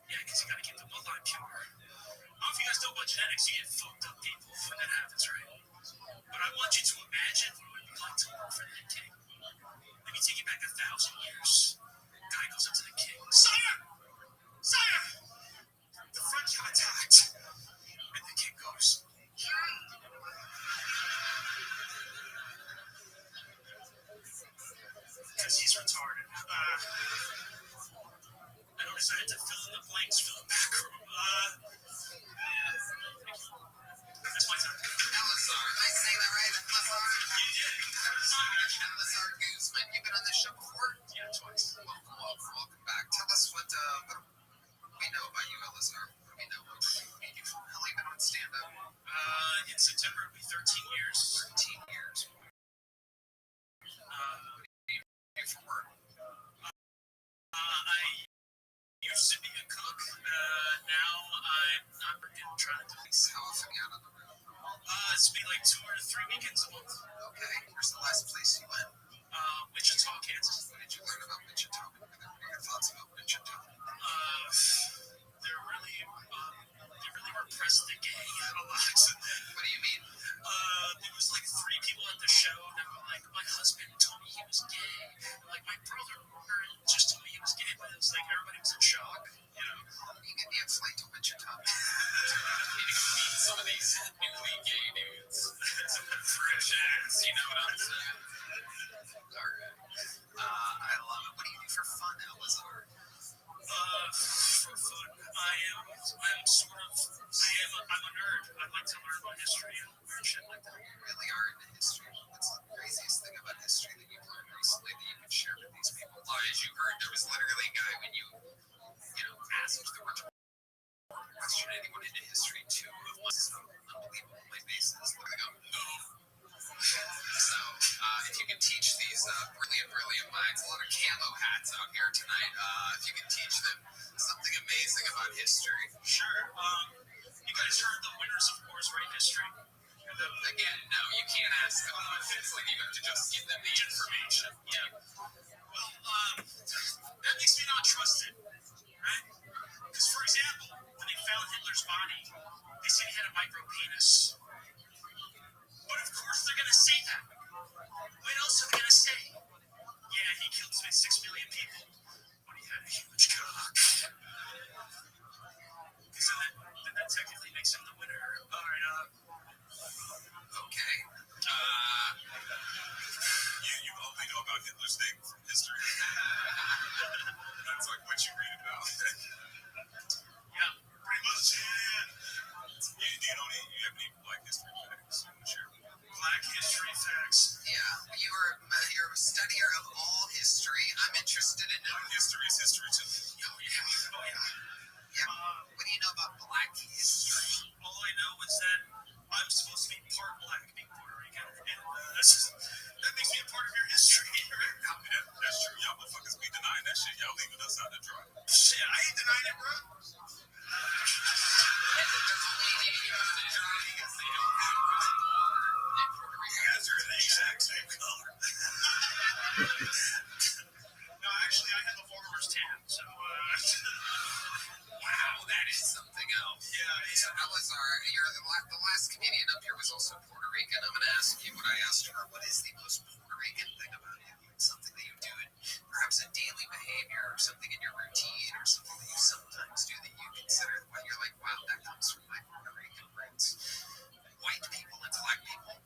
Yeah, because you got to keep the bloodline pure. I don't know if you guys know about genetics, you get fucked up people when that happens, right? But I want you to imagine what it would be like to work for that king. Let me take you back 1,000 years. Guy goes up to the king. Sire! Sire! The French have attacked. And the king goes, because he's retarded. I noticed I had to fill in the blanks for the back room. That's my time. Elazar. Did I say that right? Elazar? You did. Elazar Guzman. You've been on this show before? Yeah, twice. Welcome back. Tell us what we know about you, Elazar. What do we know? How long have you been on stand-up? In September, it'll be 13 years. 13 years. What do you do for work? I used to be a cook. Now I'm trying to do this. How often are you out on the road? It's been like 2 or 3 weekends a month. Okay. Where's the last place you went? Wichita, Kansas. What did you learn about Wichita? What are your thoughts about Wichita? They really repressed the gay a lot. What do you mean? There was like 3 people at the show that were like, my husband told me he was gay. Like my brother just told me he was gay, but it was like everybody was in shock. You know. You get me a flight to Wichita. Meet some of these newly gay dudes. Fresh ass, you know what I'm saying? All right. I love it. What do you do for fun, Elazar? For fun, I'm a nerd. I like to learn about history and weird shit like that. You really are into history. What's the craziest thing about history that you've learned recently that you can share with these people? Well, as you heard, there was literally a guy when you asked the rhetorical question anyone into history, 2 of my unbelievable my bases. Look, I go, no. So, if you can teach these brilliant minds, a lot of camo hats out here tonight, if you can teach them something amazing about history. Sure. You guys heard the winners of wars write history? Again, no, you can't ask them questions. Like, you have to just give them the information. Yeah. Well, that makes me not trust it, right? Because, for example, when they found Hitler's body, they said he had a micro penis. But of course they're going to say that. What else are they going to say? Yeah, he killed 6 million people, but he had a huge cock. So then that technically makes him the winner. All right, okay. You only know about Hitler's name from history. That's like what you read about. Yeah, pretty much. Yeah. You have any like No, actually, I have a farmer's tan, so Wow, that is something else. yeah, So Elazar, the last comedian up here was also Puerto Rican. I'm going to ask you what I asked her. What is the most Puerto Rican thing about you? Something that you do in perhaps a daily behavior or something in your routine or something that you sometimes do that you consider what you're like, wow, that comes from my Puerto Rican roots. White people and black people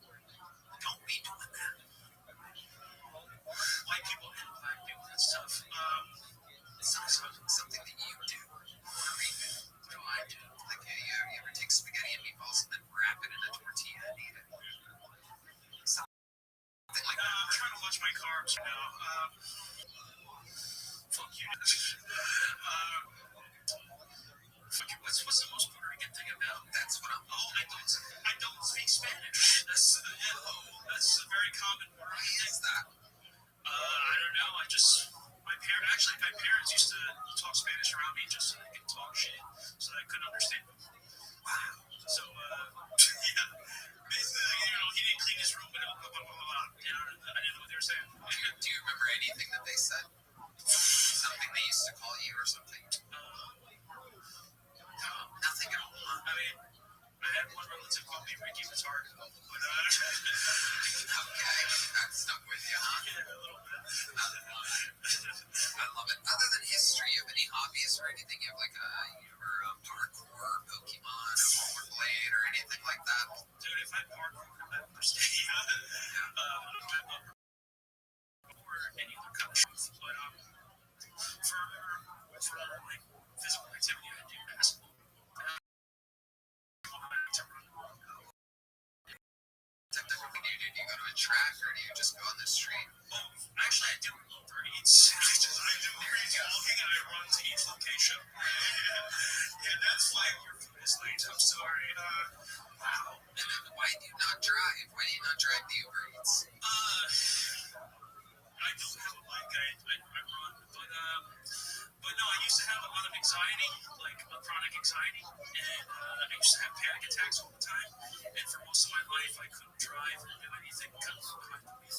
don't be doing that. white people and black people and stuff. Something that you do. Puerto Rican. No, I do. Like you ever take spaghetti and meatballs and then wrap it in a tortilla and eat it? Something like that. I'm trying to watch my carbs now. Fuck you. What's the most Puerto Rican thing about? That's what I'm. Oh, I don't speak Spanish. That's a very common Puerto Why Rican is thing. that? I don't know. My parents used to talk Spanish around me just so they could talk shit, so that I couldn't understand them. Wow. So, yeah. Basically, he didn't clean his room, but blah, blah, blah, blah, blah. I didn't know what they were saying. Do you remember anything that they said? Something they used to call you or something? No, Nothing at all. I mean, I had one relative call me Ricky Retard, but Okay, that stuck with you, huh? yeah, a little bit. I love it. Other than history, you have any hobbies or anything? You have like parkour, Pokemon, a rollerblade, or anything like that? Dude, if I parkour, I understand. Or any other kind of stuff, but for like physical activity, I do basketball. Do you go to a track or do you just go on the street? Oh, actually, I do Uber Eats. I do Uber Eats walking and I run to each location. Yeah, that's why your food is late. I'm sorry. Wow. And then why do you not drive? Why do you not drive the Uber Eats? I don't have a bike. I run, but no, I used to have a lot of anxiety, like chronic anxiety, and I used to have panic attacks all the time. And for most of my life, I couldn't drive or do anything because of behind the wheel.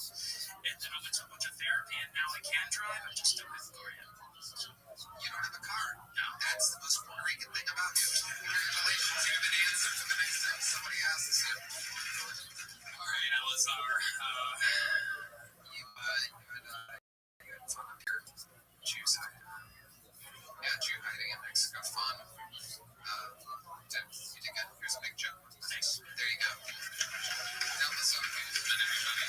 And then I went to a bunch of therapy, and now I can drive. I just don't have a car yet. You don't have a car. No. That's the most Puerto Rican thing about you. Congratulations, you have an answer to the next time somebody asks you. All right, Elazar. You had fun up here. Jews hiding. Yeah, Jew hiding in Mexico. Fun. You did good. Here's a big joke. Thanks. There you go. That was so good. And everybody.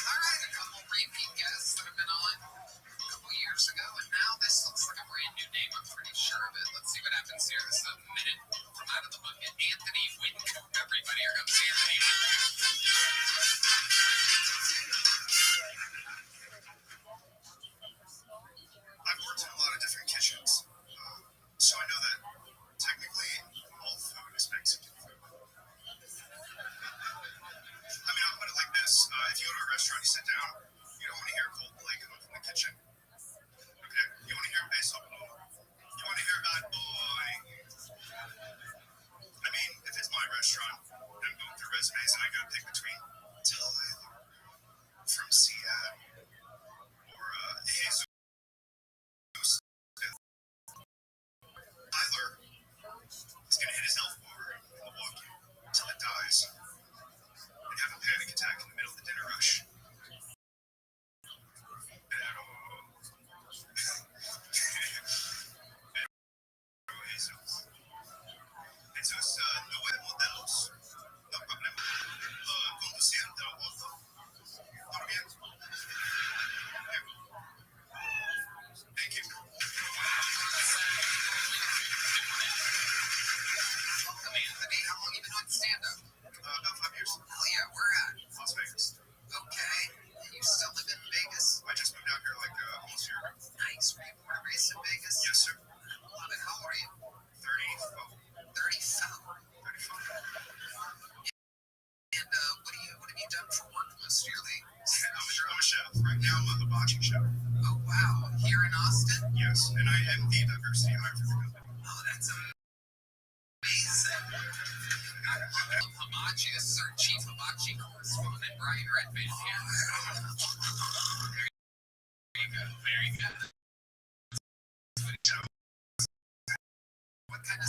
All right, a couple repeat guests that have been on a couple years ago, and now this looks like a brand new name. I'm pretty sure of it. Let's see what happens here. This is a minute from out of the bucket. Anthony Wincoop. Everybody, here comes Anthony I've worked in a lot of different kitchens, so I know that technically all food is Mexican food. I mean, I'll put it like this. If you go to a restaurant, you sit down, you don't want to hear cold play coming from the kitchen. Okay? You want to hear peso. You want to hear bad boy. I mean, if it's my restaurant, I'm going through resumes and I got to pick between Tyler from Seattle or Jesus. Tyler is going to hit his elbow over Milwaukee until it dies and have a panic attack in the middle of the dinner rush. Jesus no hay modelos, no problema. Conduciendo auto. ¿Todo bien? Thank you. Welcome, Anthony. How long have you been doing stand-up? About 5 years. Hell yeah, where at? Las Vegas. Okay. And you still live in Vegas? I just moved out here like almost a year ago. Nice. Were you born and raised in Vegas? Yes, sir. Love it. How old are you? 34. 34. 35. And what have you done for work most of your life? I'm a chef. Right now, I'm a hibachi chef. Oh, wow. Here in Austin? Yes, and I am the diversity hire for the company. Oh, that's amazing. I love Hibachi, this is our chief hibachi correspondent, Brian Redband here. Very good, very good. What kind of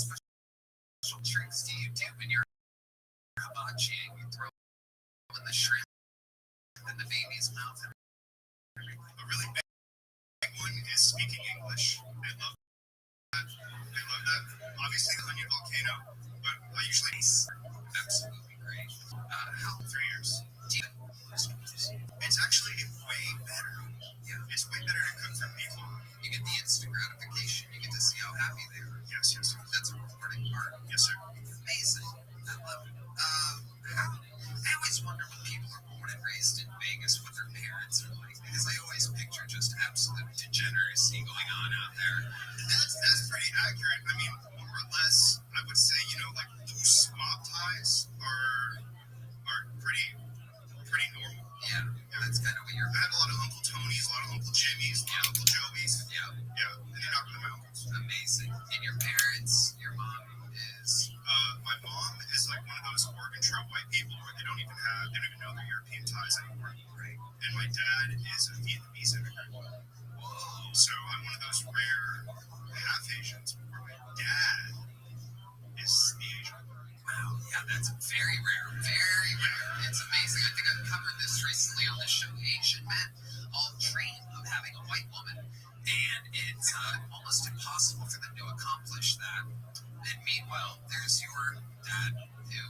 special tricks do you do when you're hibachi? You throw in the shrimp in the baby's mouth. A really big one is speaking English. They love that. They love that. Obviously, the onion volcano, but I usually Absolutely great. How 3 years. do you It's actually way better. Yeah. It's way better to cook for people. You get the instant gratification. You get to see how happy they are. Yes, yes, That's a rewarding part. yes, sir. Amazing. I love it. I always wonder when people are born and raised in Vegas what their parents are like, because I always picture just absolute degeneracy going on out there. That's pretty accurate. I mean, more or less, I would say, like loose mob ties are pretty normal. Yeah, that's kind of what you're. I had a lot of Uncle Tonys, a lot of Uncle Jimmys, a lot of Uncle Joeys. Yeah, Yeah, and they're not really my uncles. amazing. And your parents, your mom is. My mom is like one of those Oregon Trail white people where they don't even know their European ties anymore. Right. And my dad is a Vietnamese immigrant. Whoa. So I'm one of those rare half Asians where my dad is the Asian. Wow, yeah, that's very rare. Very rare. It's amazing. I think I've covered this recently on the show. Asian men all dream of having a white woman, and it's almost impossible for them to accomplish that. And meanwhile, there's your dad who,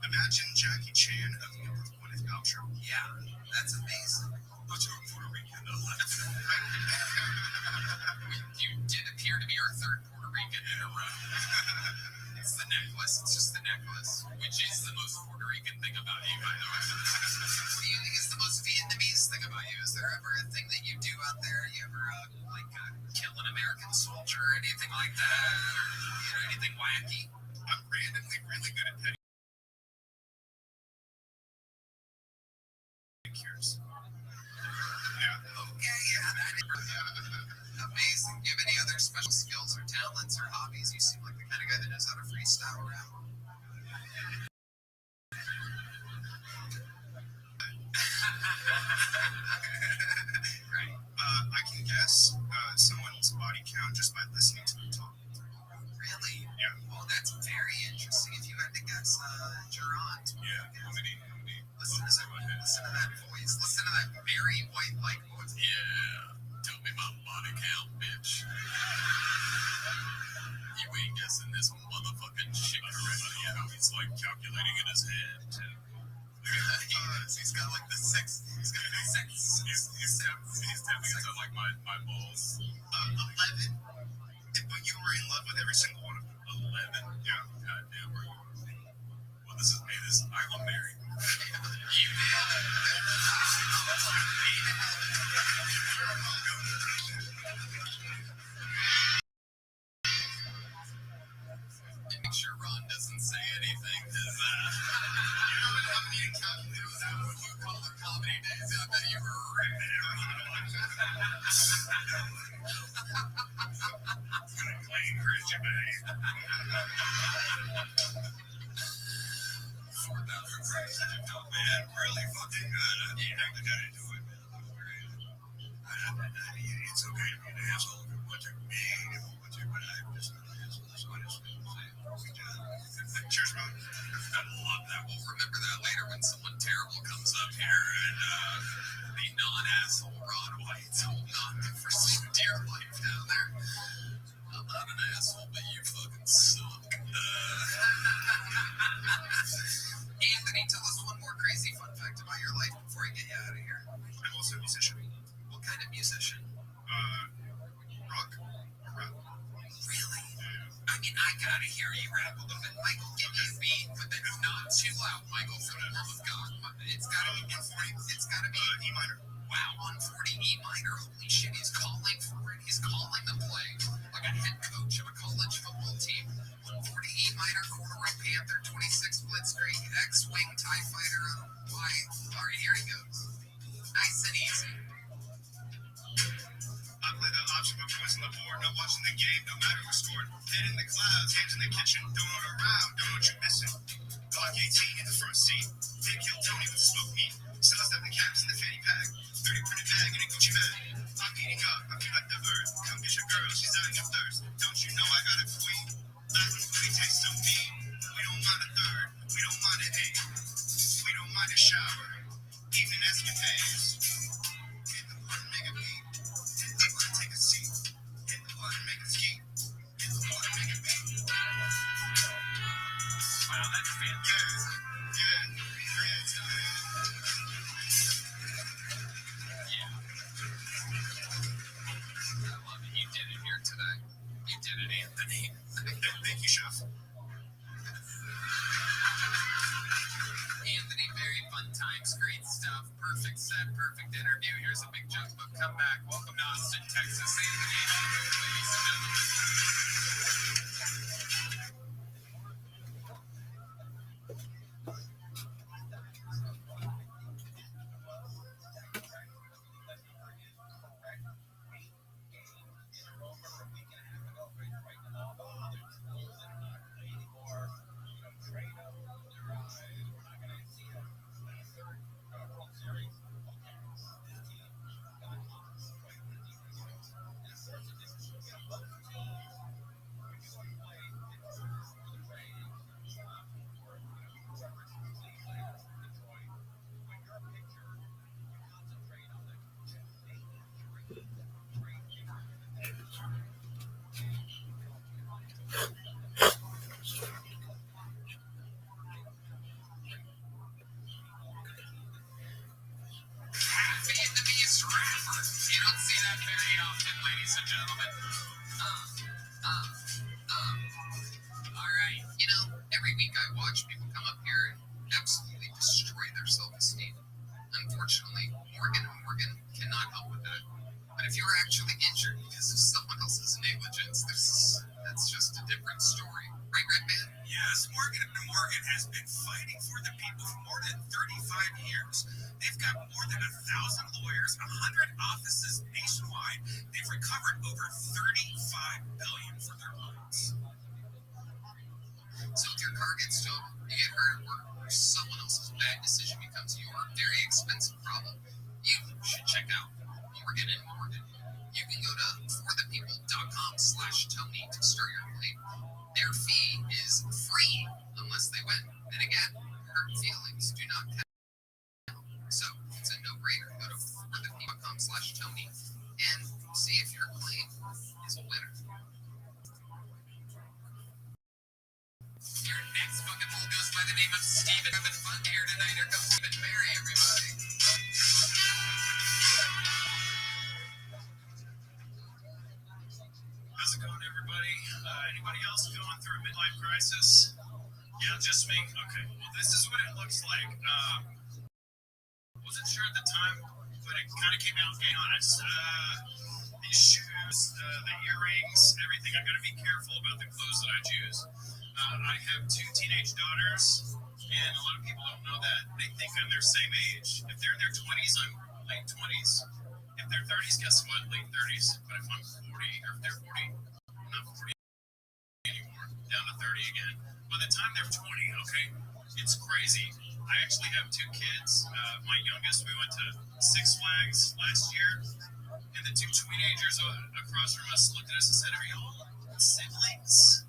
Imagine Jackie Chan of Gwyneth Paltrow. yeah, that's amazing. But you're Puerto Rican, though. You did appear to be our third Puerto Rican in a row. It's the necklace. It's just the necklace, which is the most Puerto Rican thing about you, by the way. What do you think is the most Vietnamese thing about you? Is there ever a thing that you do out there? You ever, kill an American soldier or anything like that? Or, anything wacky? I'm randomly really good at pedicures. Yeah. Okay, yeah, that is amazing. Do you have any other special skills or talents or hobbies? You seem like the kind of guy that knows how to freestyle around. Right. I can guess someone's body count just by listening to them talk. Really? Yeah. Well, that's very interesting. If you had to guess, Gerard. Yeah. How many? Listen to that voice. Listen to that very white-like voice. Yeah. Tell me my body count, bitch. You ain't guessing this motherfucking shit correctly. Yeah, he's like calculating in his head, too. He's got like the six. He's got the six. He's tapping into like my balls. 11. But you were in love with every single one of them. 11. Yeah. Goddamn right. Well, this is me. I'm married. You make sure Ron doesn't say anything, because I'm being calculated with that when you call the comedy days. I bet you were ripping it Clean Christian, baby. 4,000. Man, really fucking good. Yeah. I got into it, man. It's okay to be an asshole if you want to. Me, if you want to, but I'm just not an asshole. So I just say, cheers, Ron. I love that. We'll remember that later when someone terrible comes up here and the non-asshole Ron White's holding on to for some dear life down there. I'm not an asshole, but you fucking suck. Anthony, tell us one more crazy fun fact about your life before I get you out of here. I'm also a musician. What kind of musician? Rock or rap. Really? I mean, I gotta hear you rap a little bit. Michael, give me a beat, but then not too loud, Michael, for the love of God. It's gotta be in 40. It's gotta be E minor. Wow, on 40 E minor. Holy shit, he's calling for it. He's calling the play like a head coach of a college football team. 140 E minor, corduroy panther, 26 blitzkrieg, X-wing TIE fighter. Why? All right, here he goes. Nice and easy. I play the option with points on the board. No watching the game, no matter who scored. Head in the clouds, hands in the kitchen. Don't know around, don't know what you're missing. Glock 18 in the front seat. Big kill Tony with the smoke meat. Still stuff the caps in the fanny pack. 30 printed bag in a Gucci bag. I'm eating up, I feel like the earth. Come get your girl, she's dying of thirst. Don't you know I got a queen? Life and food tastes so mean. We don't mind a third, we don't mind an eight. We don't mind a shower. Evening escapades. Hit the button, make a beat. Hit the button, take a seat. Hit the button, make a ski. Hit the button, make a beat. Wow, that's fantastic. I love it. You did it here today. You did it, Anthony. Thank you, Chef. Anthony, very fun times, great stuff, perfect set, perfect interview. Here's a big junk book. Come back. Welcome to Austin, Texas. Anthony, ladies and gentlemen. Vietnamese rapper. You don't see that very often, ladies and gentlemen. All right. You know, every week I watch people come up here and absolutely destroy their self-esteem. Unfortunately, Morgan & Morgan cannot help with that. But if you're actually injured because of someone else's negligence, that's just a different story. Right, Red Man? Yes, Morgan & Morgan has been fighting for the people for more than 35 years. They've got more than 1,000 lawyers, 100 offices nationwide. They've recovered over $35 billion for their clients. So if your car gets totaled, you get hurt at work, or someone else's bad decision becomes your very expensive problem, you should check out Morgan & Morgan. You can go to forthepeople.com/Tony to start your claim. Their fee is free unless they win. And again, hurt feelings do not count. So it's a no-brainer. Go to forthepeople.com/Tony and see if your claim is a winner. Your next fucking bull goes by the name of Steven. Having fun here tonight. Here comes Stephen Barry, everybody. How's it going, everybody? Anybody else going through a midlife crisis? Yeah, just me. Okay. Well, this is what it looks like. Wasn't sure at the time, but it kind of came out, being honest. These shoes, the earrings, everything. I've got to be careful about the clothes that I choose. I have 2 teenage daughters, and a lot of people don't know that. They think I'm their same age. If they're in their 20s, I'm late 20s. If they're 30s, guess what? Late 30s. But if I'm 40, or if they're 40, I'm not 40 anymore. Down to 30 again. By the time they're 20, okay? It's crazy. I actually have 2 kids. My youngest, we went to Six Flags last year, and the 2 teenagers across from us looked at us and said, "Are y'all siblings?"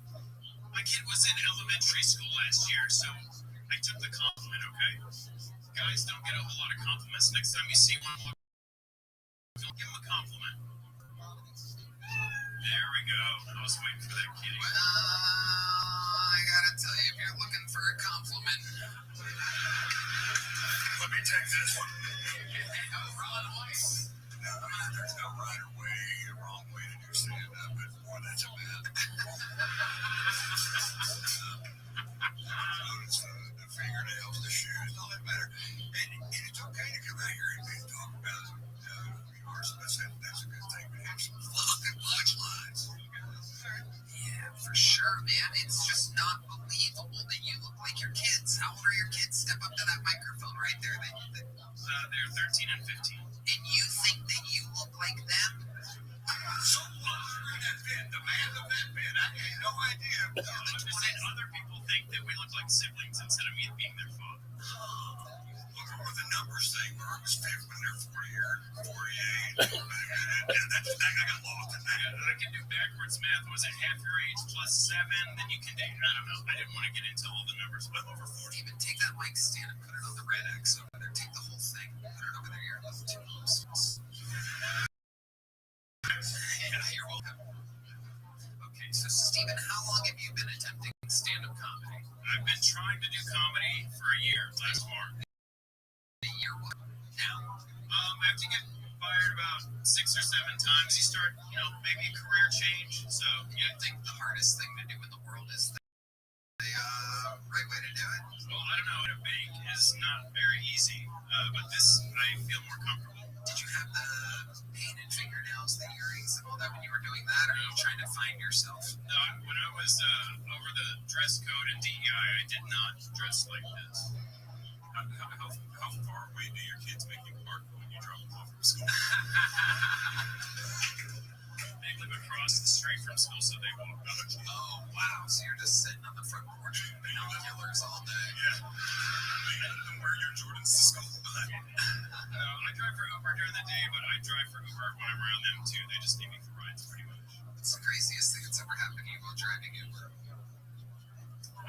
My kid was in elementary school last year, so I took the compliment, okay? Guys don't get a whole lot of compliments. Next time you see one, don't give him a compliment. There we go. I was waiting for that kitty. Well, I gotta tell you, if you're looking for a compliment, Let me take this one. Ron Weiss. There's no right or way, or wrong way to do stand-up, but boy, that's a bad. Notice the fingernails, the shoes, all that matter. And it's okay to come out here and talk about yours. That's a good thing. We have some fucking punchlines. Yeah, for sure, man. It's just not believable that you look like your kids. How old are your kids? Step up to that microphone right there. They're 13 and 15. And you think that you look like them? idea. I'm just saying other people think that we look like siblings instead of me being their father. Look at what the numbers say. Where I was 50 when they're 48. I got lost in that. I can do backwards math. Was it half your age plus 7? Then you can date. I don't know. I didn't want to get into all the numbers, but over 40. Even take that mic stand and put it on the red X over there. Take the whole thing. Put it over there. You're too close. Yeah, you're welcome. Okay, so Stephen, how long have you been attempting stand-up comedy? I've been trying to do comedy for a year last March. A year what? Now? After you get fired about 6 or 7 times, you start, maybe a career change. So, You think the hardest thing to do in the world is the right way to do it? well, I don't know. A bank is not very easy, but this, I feel more comfortable. Did you have the painted fingernails, the earrings, and all that when you were doing that, or are you trying to find yourself? No, when I was over the dress code in DEI, I did not dress like this. How far away do your kids make you park when you drop them off from school? They live across the street from school, so they walk. Oh, wow. So you're just sitting on the front porch with binoculars all day. Yeah. And wear your Jordans to school. No, I drive for Uber during the day, but I drive for Uber when I'm around them too. They just need me for rides, pretty much. What's the craziest thing that's ever happened to you while driving Uber?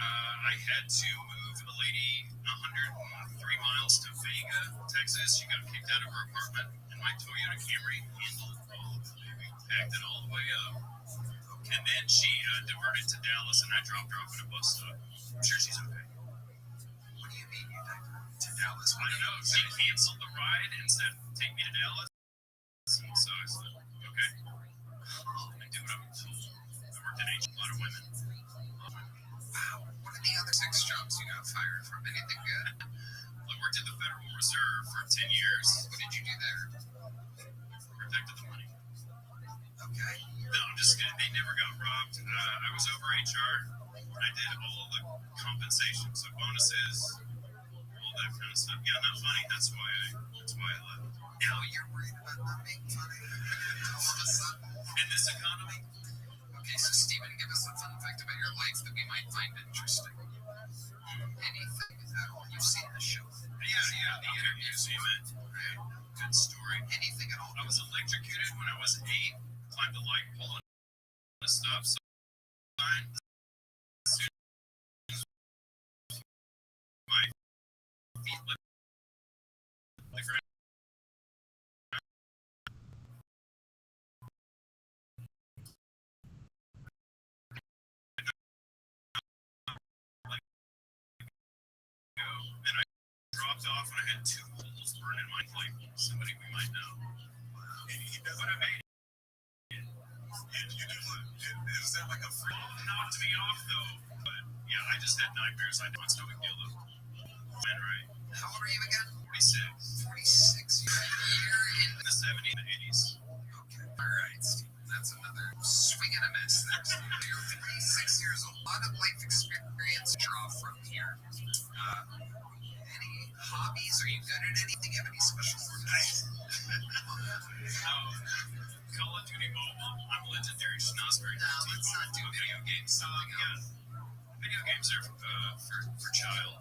I had to move a lady 103 miles to Vega, Texas. She got kicked out of her apartment, and my Toyota Camry handled all of it. We packed it all the way up. And then she diverted to Dallas, and I dropped her off at a bus stop. I'm sure she's okay. What do you mean you diverted to Dallas? I don't know. She canceled the ride and said, take me to Dallas. So I said, okay. I do what I'm told. I worked at a lot of women. Wow. What are the other 6 jobs you got fired from? Anything good? I worked at the Federal Reserve for 10 years. What did you do there? Protected the money. Okay. No, I'm just kidding. They never got robbed. I was over HR. I did all of the compensation, so bonuses, all that kind of stuff. Yeah, not funny. That's why I left. Now you're worried about not being funny? All of a sudden? In this economy, Okay, so Stephen, give us a fun fact about your life that we might find interesting. Anything at all you've seen the show? yeah, the interviews you meant. Good story. Anything at all? I was electrocuted when I was 8. Climbed a light pole and a stop sign. My feet left the ground. And I dropped off and I had 2 holes burned in my leg. Somebody we might know. But I made it. You do look. Is that like a free? Knocked me off though. But yeah, I just had nightmares. I know it's no big deal though. Man, right. How old are you again? 46. 46. You're a year in In the 70s and 80s. Okay. All right, Stephen. That's another swing and a miss there. Stephen. You're 46 years old. A lot of life experience to draw from here. Any hobbies? Are you good at anything? Do you have any special fortes? Call of Duty Mobile. I'm legendary Schnozberry. No, let's not do video games. Something else. Video games are for children.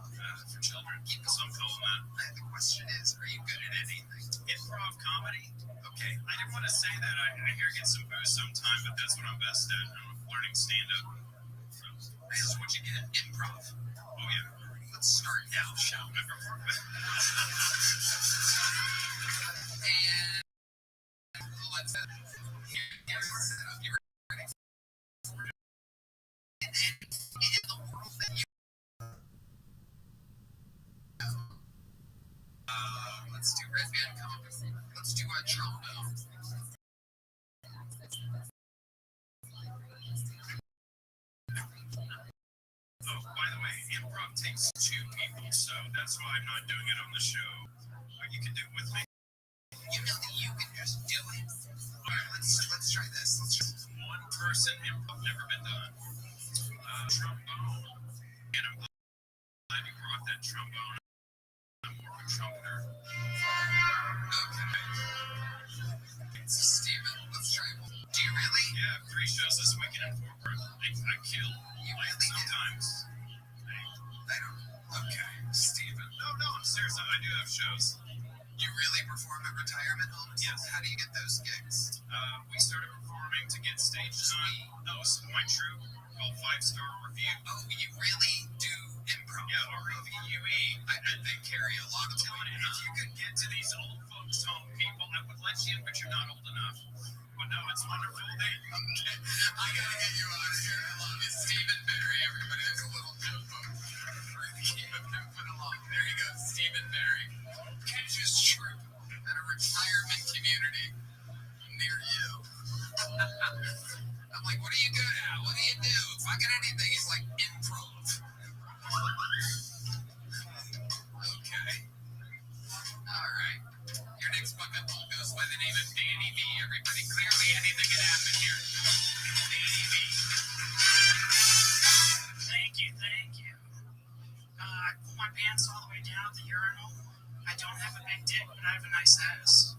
Some call them that. The question is, are you good at anything? Improv comedy. Okay, I didn't want to say that. I hear get some booze sometime, but that's what I'm best at. I'm learning stand-up. This is what you get. Improv. Oh yeah. Let's start now, shall we? I prefer And let's here's the setup. You ready for it? And in the world that you let's do Red Band Comic. Let's do a trombone. Oh, by the way, improv takes 2 people, so that's why I'm not doing it on the show. But you can do it with me. You know that you can just do it. All right, let's try this. Let's try. 1 person improv, never been done. Trombone. And I'm glad you brought that trombone. I'm more of a trumpeter. Okay. So, Steven, let's try one. Do you Really? Yeah, 3 shows this weekend in Fort Worth. I kill. You Like, really do? sometimes. I don't. Okay, Steven. No, I'm serious. I do have shows. You really perform at retirement homes? Yes. How do you get those gigs? We started performing to get stage time. That was my troupe called 5 Star Review. Oh, you really do improv? Yeah, REVUE. I bet they carry a lot of Telling weight. you, if you could get to these old folks home people, I would let you in, but you're not old enough. But no, it's wonderful. I gotta get you out of here. I love you. Stephen Barry, everybody. That's a little notebook. Really keep it moving along. There you go, Stephen Barry. Catches Troop at a retirement community near you. I'm like, what are you good at? What do you do? If I get anything, he's like, improv. Okay. All right. Your next bucket pool goes by the name of Danny V. Everybody, clearly anything can happen here. Danny V. Thank you. I pull my pants all the way down at the urinal. I don't have a big dick, but I have a nice ass.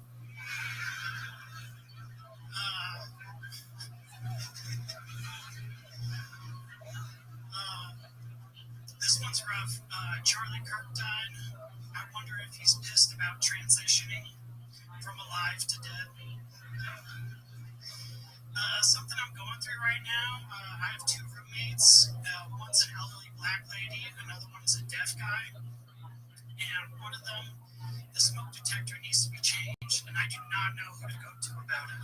This one's rough. Charlie Kirk died. I wonder if he's pissed about transitioning from alive to dead. Something I'm going through right now. I have 2 roommates. One's an elderly black lady, another one's a deaf guy. And one of them, the smoke detector needs to be changed, and I do not know who to go to about it.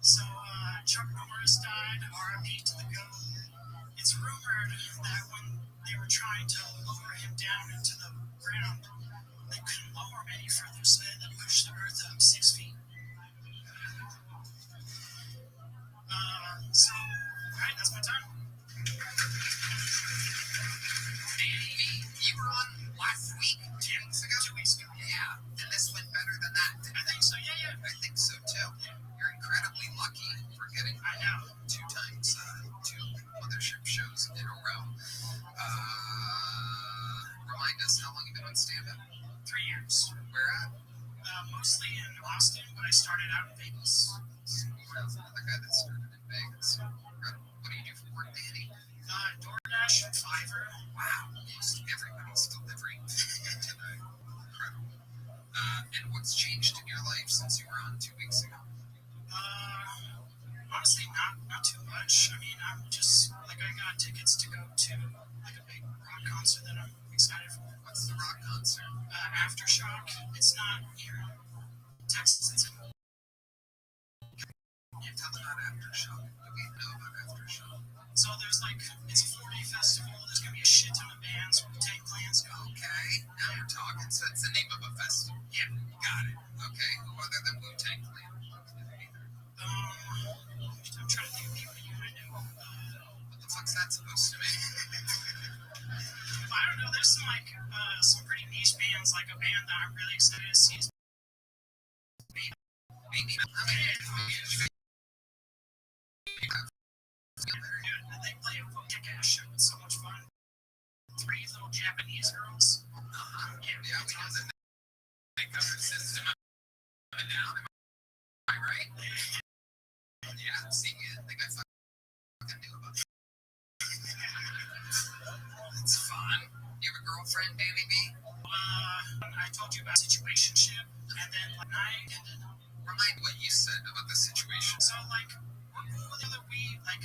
So, Chuck Norris died, R.I.P. to the GOAT. It's rumored that when they were trying to lower him down into the ground, they couldn't lower him any further, so they had to push the earth up 6 feet. Alright, that's my time. Danny V, you were on last week? 2 weeks ago? 2 weeks ago. Yeah. And this went better than that. I think so, yeah. I think so too. You're incredibly lucky for getting I know. 2 times 2 mothership shows in a row. Remind us, how long you've been on stand-up? 3 years. Where at? Mostly in Austin, but I started out in Vegas. Well, another guy that started in Vegas. Incredible. What do you do for work, Danny? DoorDash and Fiverr. Wow. Almost everybody's delivering tonight. Incredible. And what's changed in your life since you were on 2 weeks ago? Honestly, not too much. I mean, I'm just like, I got tickets to go to like a big rock concert that I'm excited for. What's the rock concert? Aftershock. It's not here in Texas. It's in. Tell them about Aftershock. What do you know about Aftershock? So there's like, it's a 4-day festival. There's gonna be a shit ton of bands. Wu-Tang Clan's go. Okay, now we're talking. So it's the name of a festival. Yeah. Got it. Okay, who other than Wu-Tang Clan? I'm trying to think of people you might know. What the fuck's that supposed to mean? I don't know. There's some pretty niche bands, like a band that I'm really excited to see. Maybe. They play a kick-ass show. It's so much fun. 3 little Japanese girls. Yeah, we know that they covered System of a Down. Am I right? Yeah, see, I think I fucking knew about that. It's fun. You have a girlfriend, Danny B? I told you about situationship, and then one night, and then Remind what you said about the situation. so like we're cool with the other we like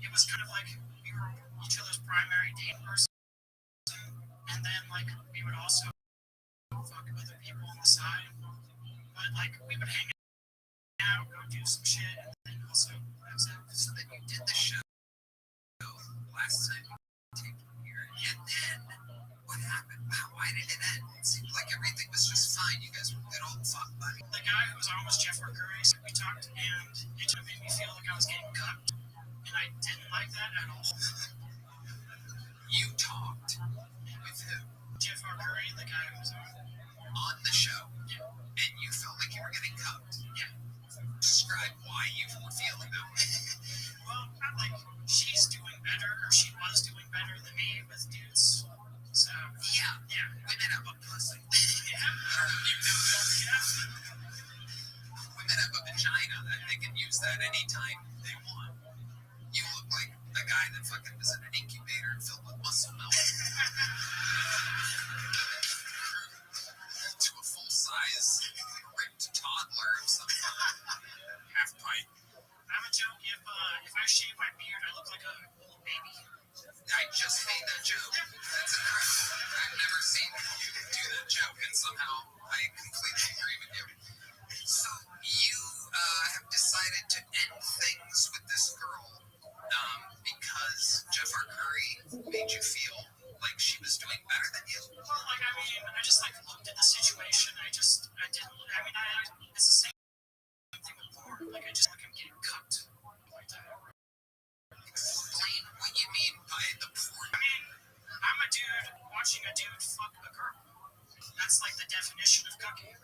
it was kind of like we were each other's primary date person, and then like we would also fuck other people on the side, but like we would hang out, go do some shit, and then also have sex. So then you did the show last time you taped here, and then what happened? Why did it end? It seemed like everything was just fine. You guys were good old fuck buddy. The guy who was on was Jeff Curry. So we talked, and it just made me feel like I was getting cut, and I didn't like that at all. You talked with who? Jeff Curry, the guy who was On the show. Yeah. And you felt like you were getting cuffed. Yeah. Describe why you were feeling that way. Well, like she's doing better, or she was doing better than me with dudes. So Yeah, have a pussy. Yeah. You know that. Yeah. Women have a vagina that they can use that anytime they want. You look like a guy that fucking was in an incubator filled with muscle milk. To a full-size ripped toddler of some half pint. I'm a joke. If I shave my beard, I look like a little baby. I just made that joke. That's incredible. I've never seen you do that joke, and somehow I completely agree with you. So you have decided to end things with this girl because Jeffar Curry made you feel like she was doing better than you? Well, like, I mean, I just, like, looked at the situation. I didn't, it's the same thing with porn. Like, I just look at getting cucked like that. Explain what you mean by the porn. I mean, I'm a dude watching a dude fuck a girl. That's, like, the definition of cucking. I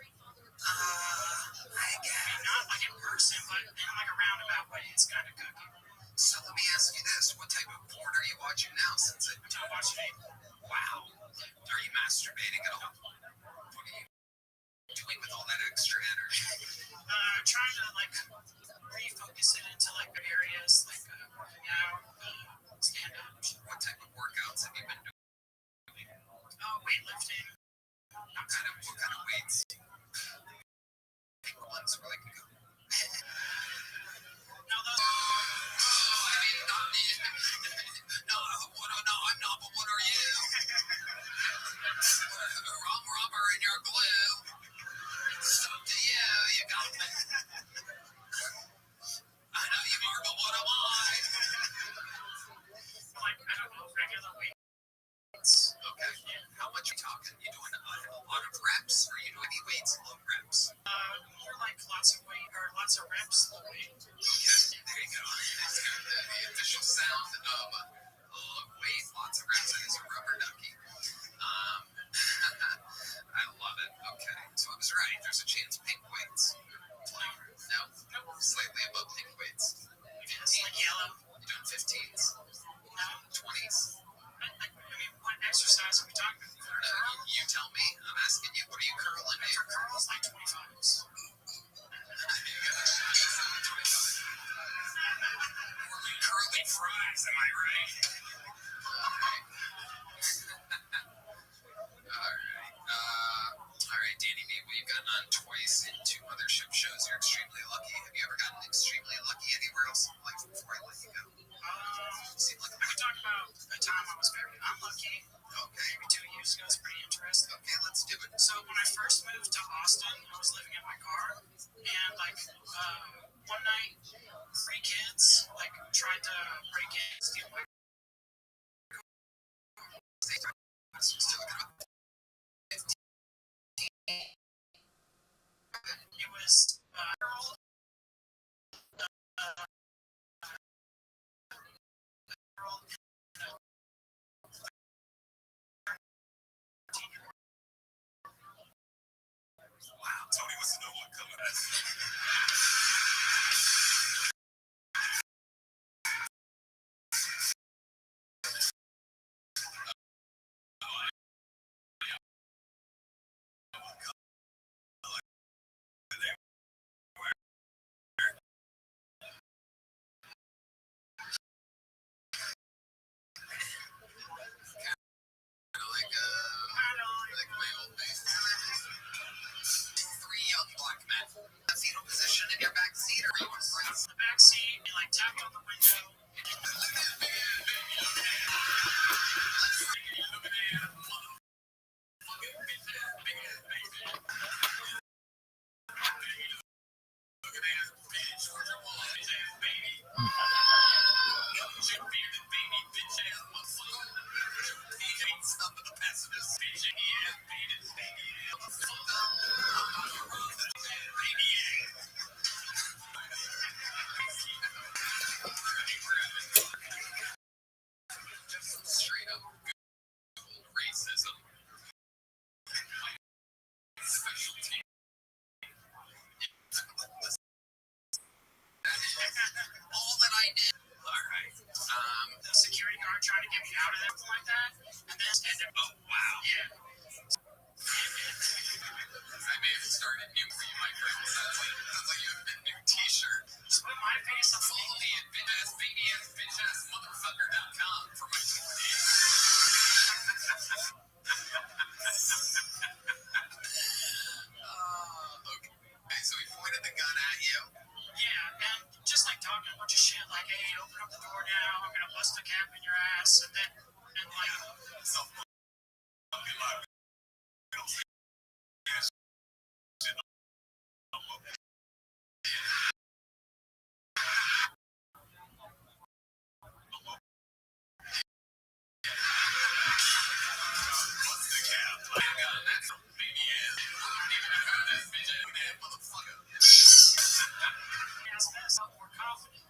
guess. I mean, not, like, in person, but in, like, a roundabout way, it's kind of cucking. So let me ask you this. What type of porn are you watching now since it... I'm watching it. Wow. Are you masturbating at all? What are you doing with all that extra energy? Trying to, like, refocus it into, like, areas, like, working out, stand-up. What type of workouts have you been doing? Weightlifting. What kind of weights? Pick ones where they can go. No, those... I mean, not me. No, I'm not, but what are you? Rubber in your glue. So do you. You got me. I know you are, but what am I? Like, I don't know, regular weights. Okay. How much are you talking? You doing a lot of reps, or you doing heavy weights, low reps? More like lots of weight, or lots of reps, low weight. Okay, there you go. That's good. The official sound of weight, lots of reps, and it's a rubber ducky. I love it. Okay, so I was right. There's a chance pink weights. No? Slightly above pink weights. It's like yellow. You're doing 15s? No. 20s? I mean, what exercise are we talking about? You tell me. I'm asking you. What are you curling? For curls, like 25s. Curling fries, am I right? All right, Danny B. We've gotten on twice in 2 mothership shows. You're extremely lucky. Have you ever gotten extremely lucky anywhere else in life before I let you go? Seem like I could talk about a time I was very unlucky. Okay. Maybe 2 years ago. It's pretty interesting. Okay, let's do it. So when I first moved to Austin, I was living in my car, and like one night, 3 kids like tried to break in, steal my car. It was Wow, Tony wants to know what color that's. Like my old base. 3 young black men. A fetal position in your back seat, or you want to bring the back seat, and like tapped on the window. straight up racism. Specialty. All that I did. All right. The security guard trying to get me out of there, something like that, and then ended up. Oh wow. Yeah. like, hey, open up the door now, I'm gonna bust a cap in your ass, and like, So fucking like, we don't say this shit no more. Bust the cap. That's a baby ass. That bitch ass mad motherfucker. yes, that's more confident.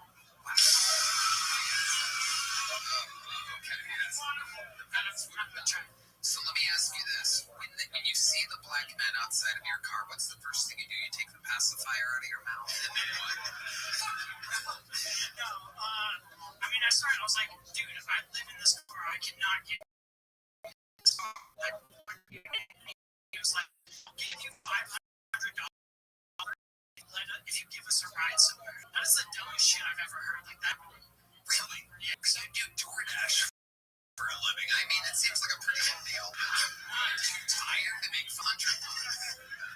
So let me ask you this. When you see the black men outside of your car, what's the first thing you do? You take the pacifier out of your mouth and then what? No, I mean, I was like, dude, if I live in this car, I cannot get this car. Like, he was like, I'll give you $500 if you give us a ride somewhere. That is the dumbest shit I've ever heard. Like that. Really? Yeah, because you do DoorDash for a living. I mean, it seems like a pretty good deal. I'm too tired to make fun of it.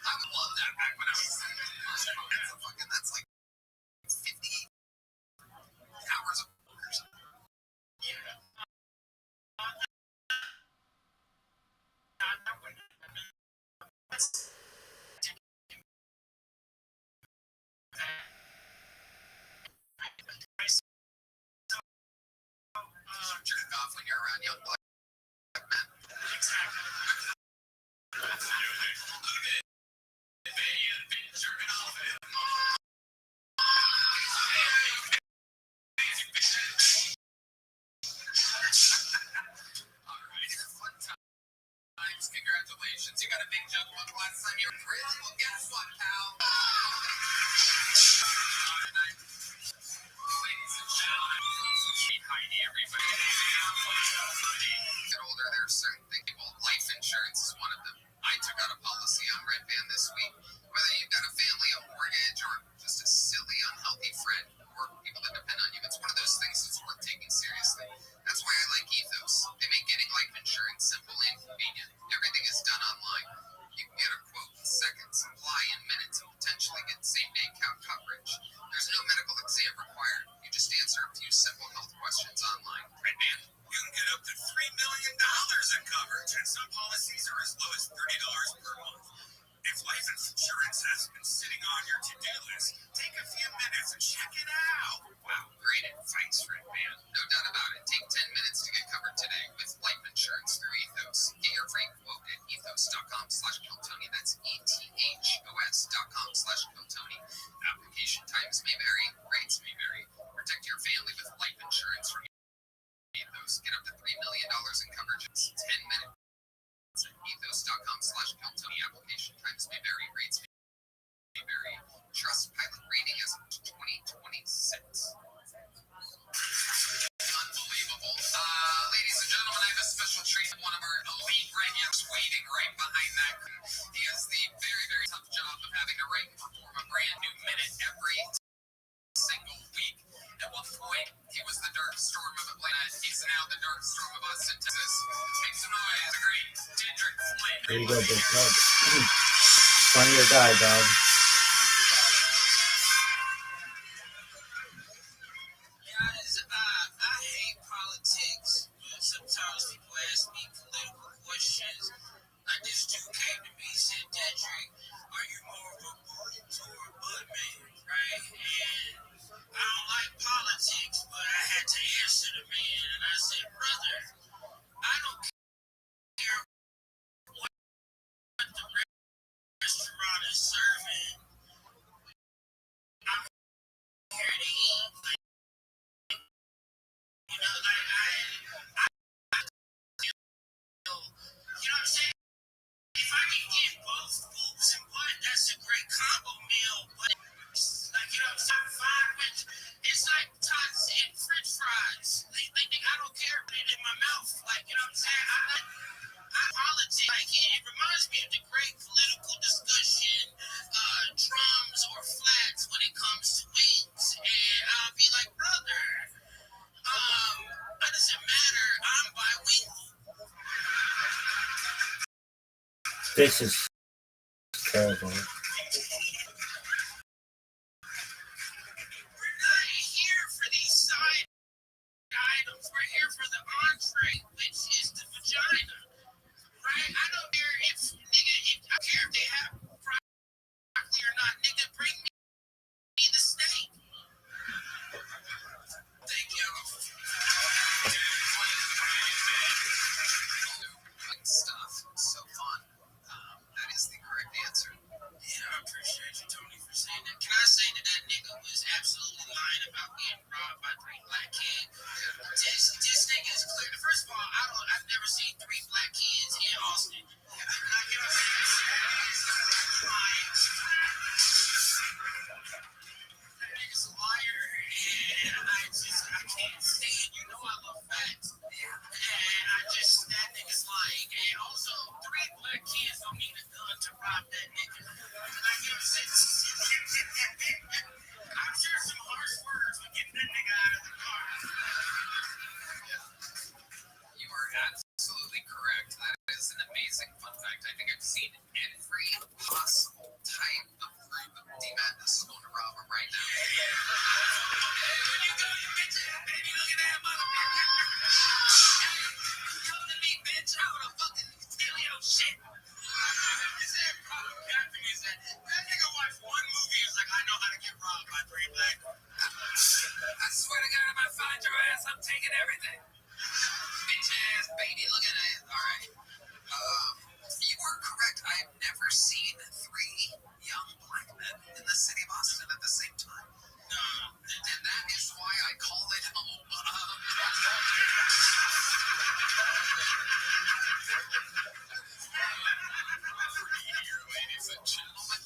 I would love that back when I was that's like 50 hours of work or something. Yeah. That wouldn't have been. That's. Jerk off when you're around young black men. Exactly. Jerking off. Alright, fun times. Congratulations. You got a big jump on the last time you were in prison. Well, guess what, pal? Ladies and gentlemen, Heidi, everybody. Get older, there are certain things. Well, life insurance is one of them. I took out a policy on Red Band this week. Whether you've got a family, a mortgage, or just a silly, unhealthy friend, or people that depend on you, it's one of those things that's worth taking seriously. That's why I like Ethos. They make getting life insurance simple and convenient. Everything is done online. You can get a quote in seconds, apply in minutes, and potentially get same-day coverage. There's no medical exam required. You just answer a few simple health questions online. Red Band, you can get up to $3 million in coverage, and some policies are as low as $30 per month. If life insurance has been sitting on your to-do list, take a few minutes and check it out. Wow, great advice, Red Band. No doubt about it. Take 10 minutes to get covered today with life insurance through Ethos. Get your free quote at ethos.com/Kiltony. That's ethos.com/Kiltony. Application times may vary, rates may vary. Protect your family with life insurance from Ethos. Get up to $3 million in coverage in 10 minutes. Ethos.com/Kiltony. Application times may vary, rates may vary. Trustpilot rating as of 2026. Unbelievable. Ladies and gentlemen, I have a special treat. One of our elite regulars waiting right behind that. He has the very, very tough job of having to write and perform a brand new minute every single week. At one point, he was the dark storm of Atlanta. He's now the dark storm of Austin, Texas. Make some noise. The great Dendrick Flynn. There you go, big dog. Funny or die, dog. Guys, I hate politics, but sometimes people ask me political questions. Like this dude came to me and said, Dedrick, are you more of a Buddhist or a Bud man, right? And I don't like politics, but I had to answer the man, and I said, brother, I don't care what the restaurant is serving. I'm here to eat. Like, you know, like you know what I'm saying? If I can get both boobs and butt, that's a great combo meal. But like, you know, it's like tots and French fries. I don't care, put it in my mouth. Like, you know what I'm saying? I politics. Like, it reminds me of the great political discussion, drums or flats when it comes to wings. And I'll be like, brother, that doesn't matter. I'm bilingual. This is terrible. We're not here for these right now. When you go, you bitch ass baby looking at motherfucker. Come to me, bitch. I wanna fucking steal your shit. He said, capping is that nigga watched one movie. He's like, I know how to get robbed by 3 black. I swear to God, if I find your ass, I'm taking everything. Bitch ass baby looking at it. All right. You are correct. I've never seen 3 young black men in the city of Austin at the same time. And that is why I call it home. Ladies and gentlemen.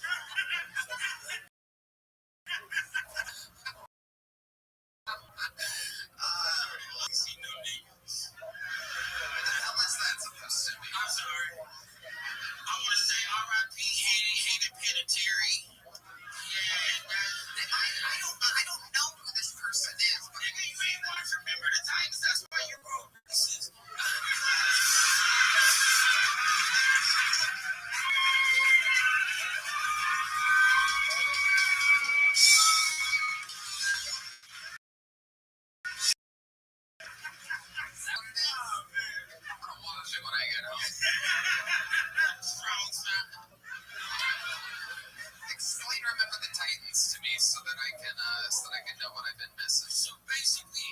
See no niggas. What the hell is that supposed to be? I'm sorry. I want to say R.I.P. Hated Penitentiary. Yeah, I don't know who this person is, but nigga, you ain't watch Remember the Titans. That's why you're wrong. This is. I'm gonna watch it when I get home. Strong son. Explain Remember the Titans to me so that I can know what I've been missing. So basically,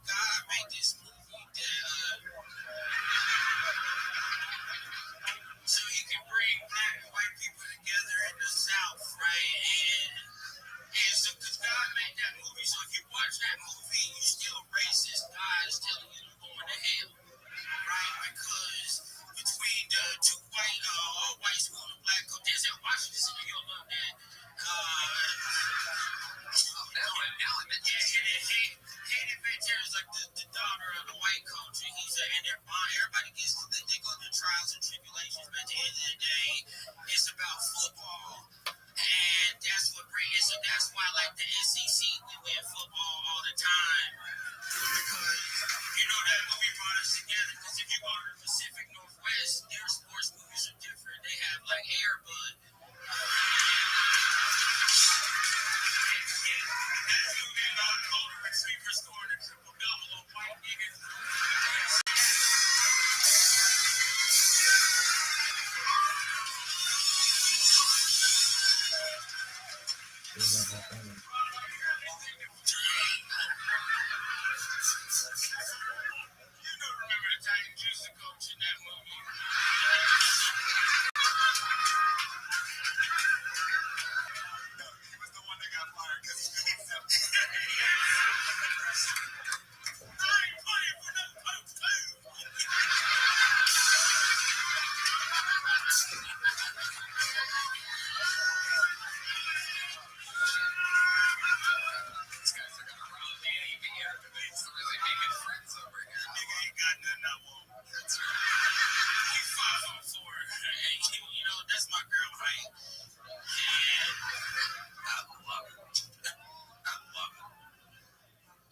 God made this movie that so he can bring black and white people together in the South, right? And so, because God made that movie, so if you watch that movie, you still racist. God is telling you you're going to hell, right? Because between the 2 white school and black coach, Denzel Washington, you don't know that. Now I'm interested. Hated Ventura is like the daughter of the white coach, and everybody gets they go through trials and tribulations, but at the end of the day, it's about football. And that's what brings it. That's why, like the SEC, we win football all the time. Because, that movie brought us together. Because if you go to the Pacific Northwest, their sports movies are different. They have, like, Air Bud. That movie about Golden Retriever scoring a triple-double on white niggas. Remember the Titans used to coach in that movie? No, he was the one that got fired because he did himself. I ain't playing for no coach, too. These guys are gonna rob Danny B after they're really making friends over here. Nigga ain't got nothing I want. That's right. He's 5'4". That's my girl, right? Yeah. I love it.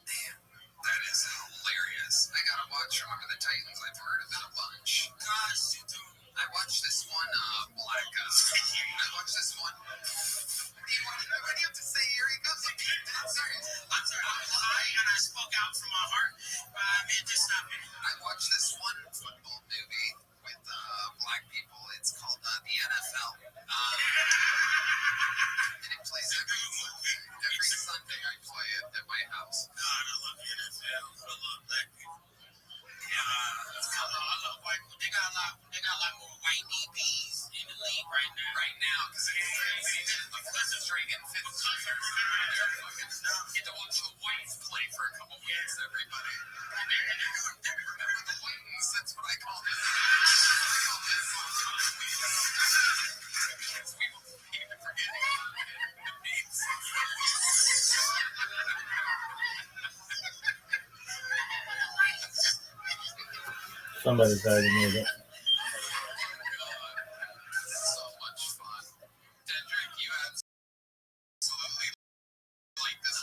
Damn, that is hilarious. I gotta watch Remember the Titans. I've heard of it a bunch. Gosh, you do. I watched this one, Black. I watched this one. What do you have to say? Here he comes. I'm sorry. I'm high and I spoke out from my heart. I meant to stop it. I watched this one football movie with black people. It's called the NFL. And it plays every Sunday. I play it at my house. God, I love the NFL. I love black people. Yeah, I love white people. They got a lot more white DBs in the league right now. Right now, because it's Reagan. Get to watch the whites play for a couple weeks, everybody. And remember the whites. That's what I call it. Because we will keep forgetting it means. Somebody's already made it. So much fun. Dedrick, you absolutely like this.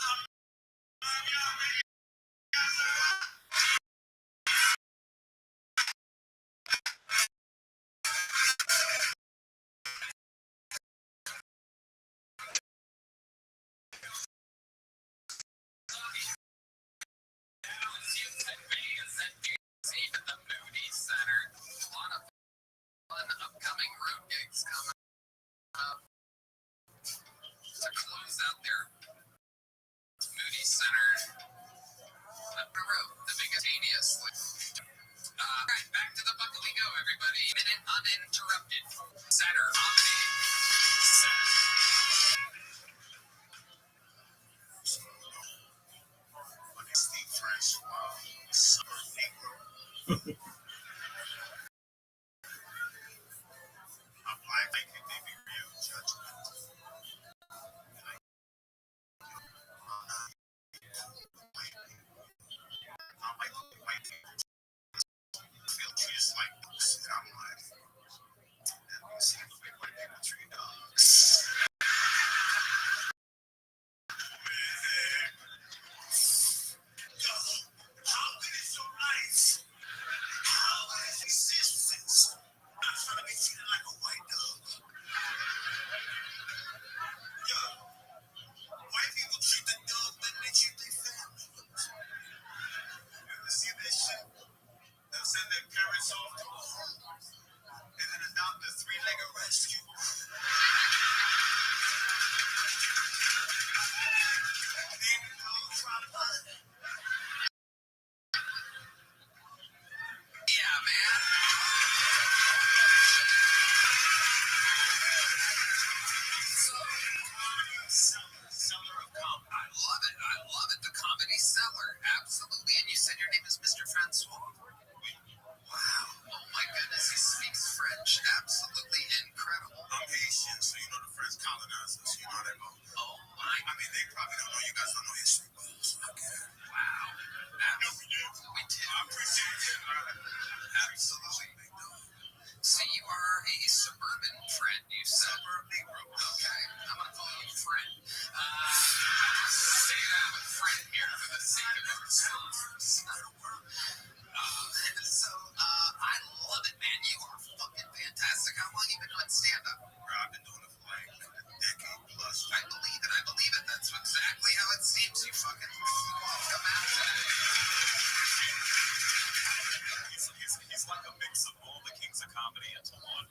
I'm like, they be real judgmental. I'm like, white people feel just like dogs. And I'm like, let me see the way white people treat dogs. How is your life? How is existence? I'm trying to be treated like a white dog. Yo, white people treat the dog better than they treat their family. You ever see this shit? They'll send their parents off to a home and then adopt a three-legged rescue. Yeah, man. Seller of comedy. I love it. I love it. The comedy seller. Absolutely. And you said your name is Mr. Francois. Wow. Oh my goodness. He speaks French. Absolutely incredible. I'm Haitian, so you know the French colonizers. You know that go. Oh my. I mean, they probably don't know. You guys don't know history well, so I get it. Wow. We do. I appreciate it. Absolutely. So you are a suburban friend, you said. Suburb Negro. Okay. I'm going to call you friend. Say that with friend here for the sake of it. I love it, man. You are fucking fantastic. How long have you been doing stand-up? I've been doing it for like a decade plus. I believe it. I believe it. That's exactly how it seems. You fucking come out today. He's like a mix of all the kings of comedy into one.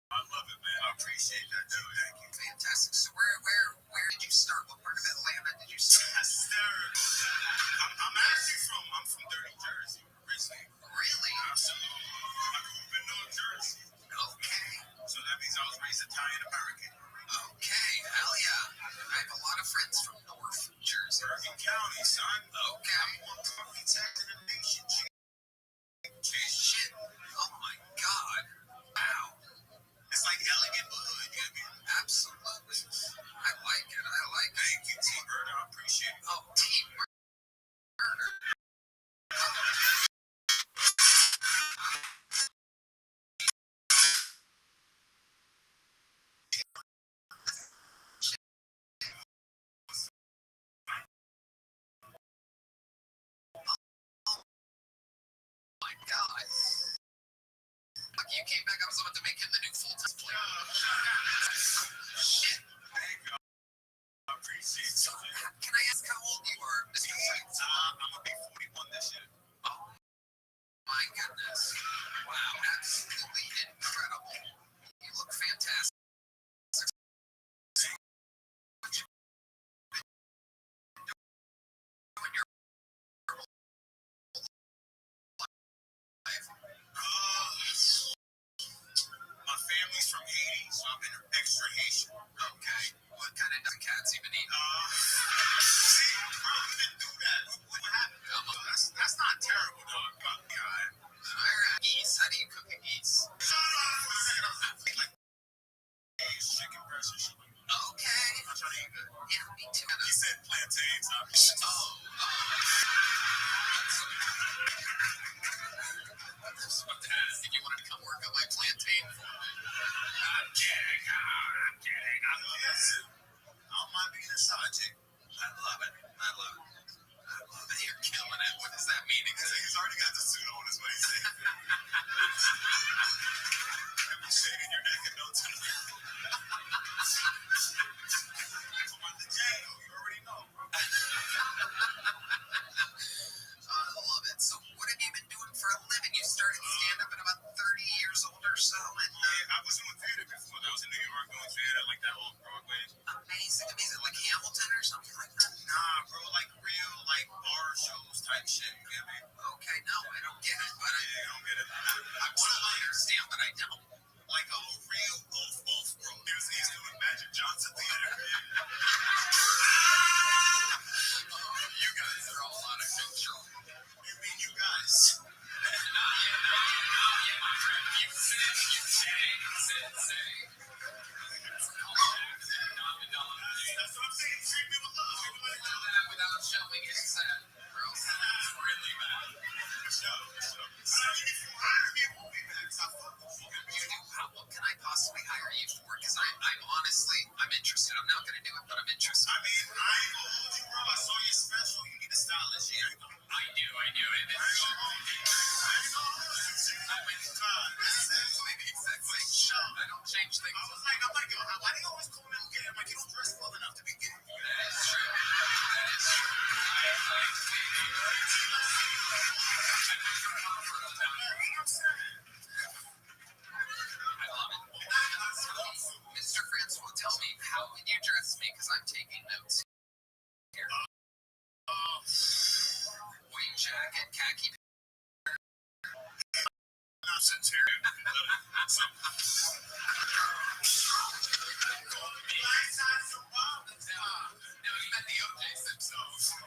I love it, man. I appreciate that, too. Thank you. Fantastic. So where did you start? What part of Atlanta did you start? I'm actually I'm from Dirty Jersey, originally. Really? Absolutely. I grew up in North Jersey. Okay. So that means I was raised Italian American. Okay. Hell yeah. I have a lot of friends from North Jersey. Bergen County, son. Okay. I'm on property tax in the nation. Shit. Oh my God. Wow. It's like elegant hood, you know what I mean? Absolutely. I like it. I like it. Thank you, Team Bird. I appreciate it. Oh, Team Murder. My God. Look, you came back. I was about to make him the new full-time player. Shit. Thank you. I appreciate So, it. can I ask how old you are, Mr. Frank? I'm going to be 41 this year. Oh, my goodness. Wow. Absolutely incredible. You look fantastic. My family's from Haiti, so I've been extra Haitian. Okay. What kind of cats you been eating? See, bro, we didn't do that. What happened? That's not terrible, dog. God. Geese. How do you cook a geese? Like, chicken breast and shit like that. Okay. I'm trying to eat good. Yeah, me too. You said plantains, huh? If you wanted to come work on my plantain for me. I'm kidding. Listen, I don't mind being a side chick. I love it. I love it. I love it. You're killing it. What does that mean? He's already got the suit on his way. He'll be shaking your neck in no time. From my Django, you already know, bro. treat me with love. Without showing his girls really bad. What can I possibly hire you for? Because I'm honestly, I'm interested. I'm not going to do it, but I'm interested. I mean, I ain't gonna hold you, bro. I saw your special. You need a stylist. Yeah, I do. It is. Exactly. I don't change things. I was like, yo, why do you always call me okay? I'm like, you don't dress well enough to be getting you. That is true. Mr. Francois, tell me, how would you dress me? Because I'm taking notes here. White jacket, khaki. Nonsense here. No, you meant the OJ Simpsons. We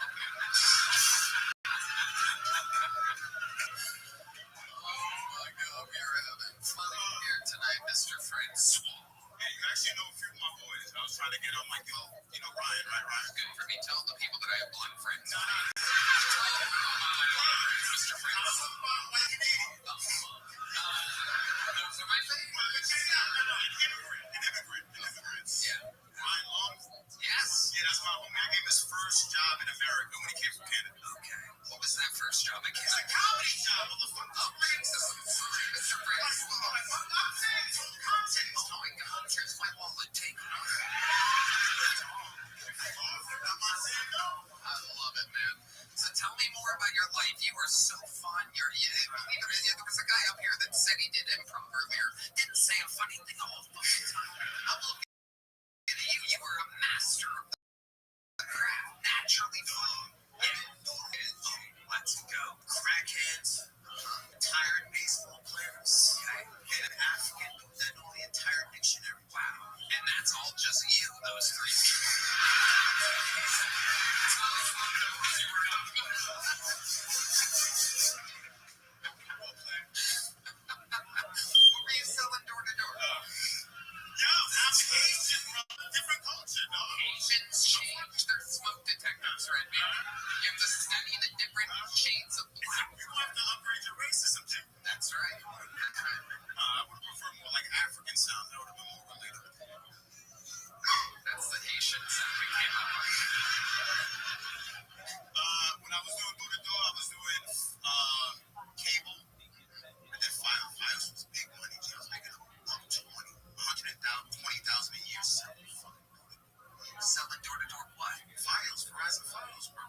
are having fun here tonight, Mr. Francois. Hey, you actually know a few of my boys. I was trying to get on my yo, you know Ryan, right? Ryan. Good for me. Tell the people that I have blood friends. Mr. Francois. Those are my favorites. Immigrants. Yeah. Ryan Long. Yes. Yeah, that's my homie. I gave him his first job in America when he came from Canada. Okay. What was that first job? I It's a can't. comedy job, motherfucker. Mr. Francois. I'm saying it's all context. Oh my God. Here's my wallet. Take it. I love it, man. So tell me more about your life. You were so fun. There was a guy up here that said he did improv earlier. Didn't say a funny thing the whole fucking time. I'm looking at you. You were a master of the craft. Naturally fun. Let's go. Crackheads, retired baseball players, and an African that know the entire dictionary. Wow. And that's all just you, those three. What were you selling door to door? Yo, I'm Asian, bro. Different culture, dog. Asians change their smoke detectors, right, man? You have to study the different shades of black. You don't have to upgrade your racism, Jim. That's right. I would prefer more like African sound. That would have been more relatable. That's the Haitian sound we came up with. When I was doing door to door, I was doing cable. And then Files was big money. I was making about 120,000 a year. Selling door to door what? Files, Verizon Files, bro.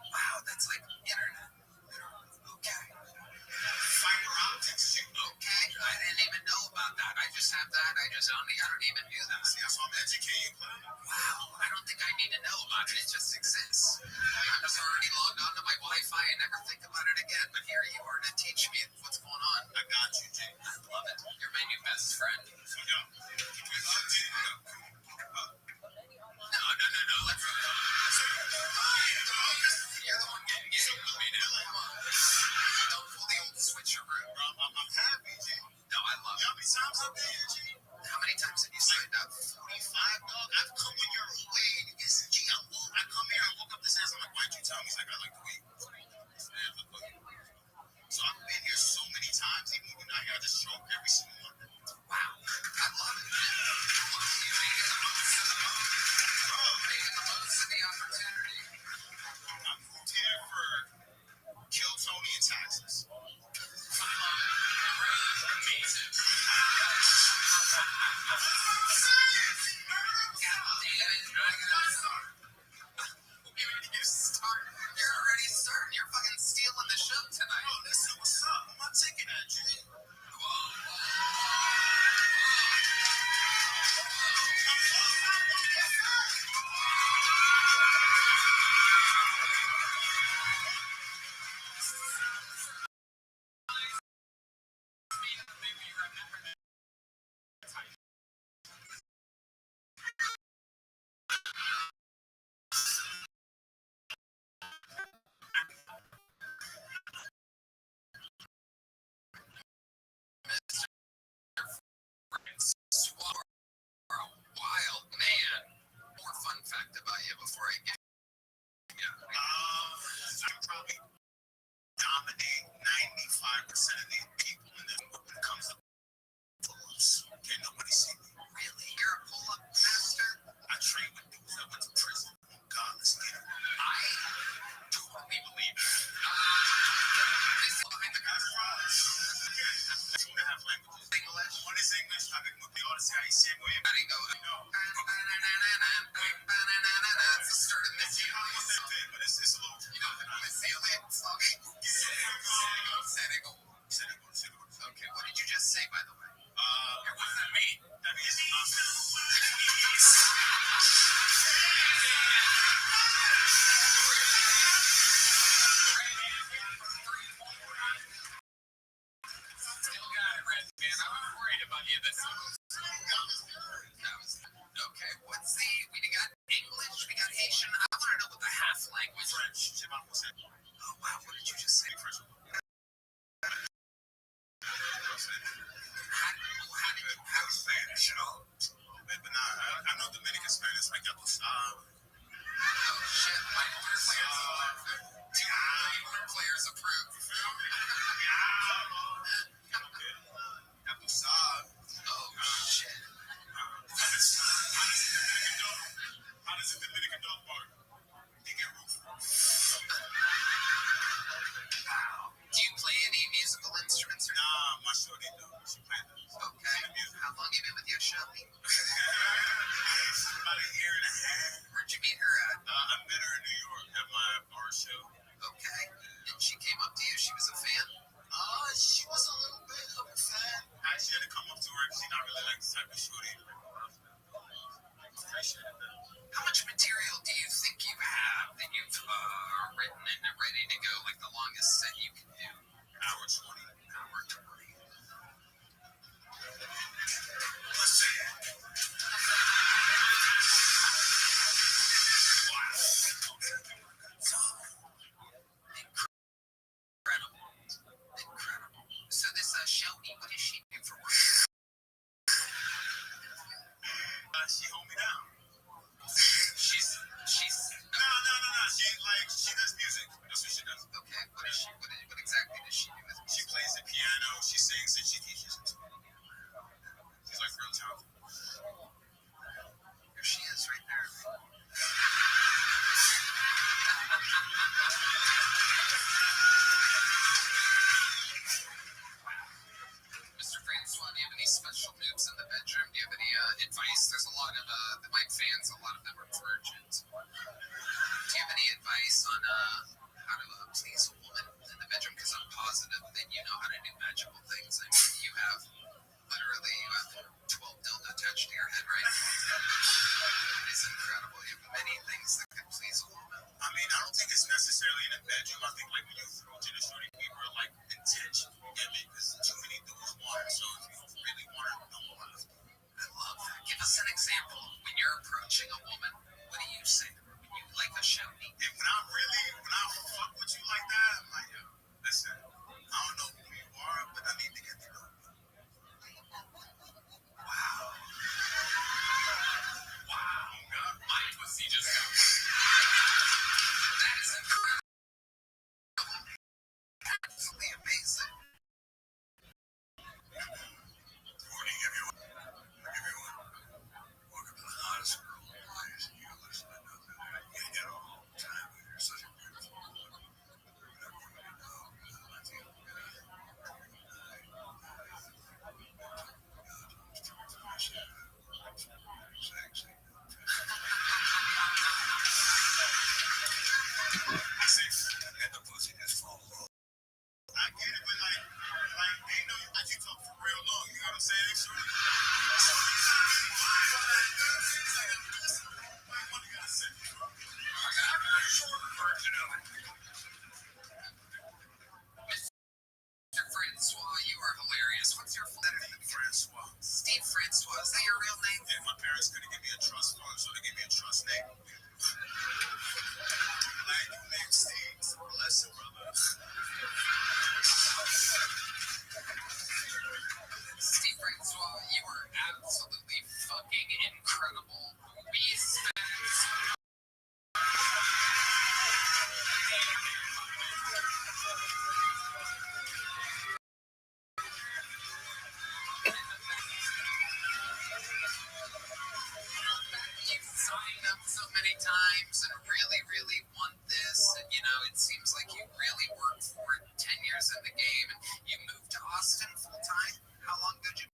dreams and really, really want this. And, it seems like you really worked for it 10 years in the game. And you moved to Austin full time. How long did you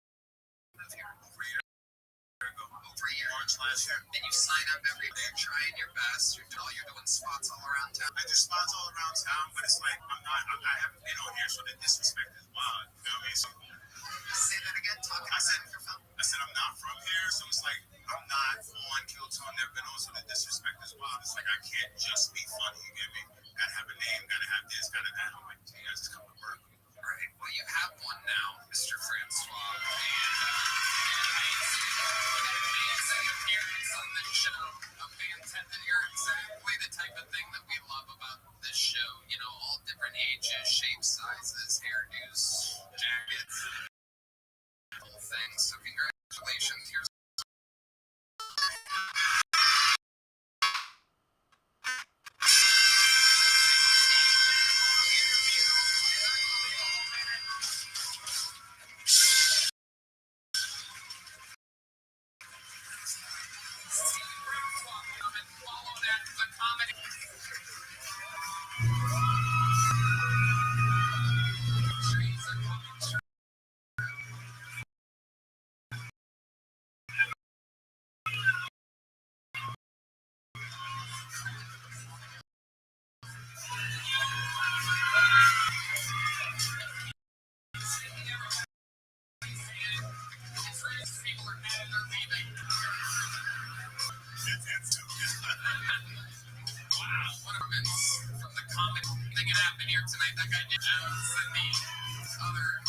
move here? Over a year ago. Over a year. March last year. And you sign up every day, trying your best. You're doing spots all around town. I do spots all around town, but it's like I haven't been on here, so the disrespect is wild. You know what I mean? So Say that again. I said I'm not from here, so it's like I'm not on Killtone, never been on, so the disrespect is wild. It's like I can't just be funny, you get me? Gotta have a name, gotta have this, gotta that. I'm like, hey, I just come to work. Right. Well, you have one now, Mr. Francois. Amazing appearance on this show. A fantastic. You're exactly the type of thing that we love about this show. All different ages, shapes, sizes, hairdos, jackets, whole thing. So congratulations. Here's from the comic thing that happened here tonight. That guy did Jones and the other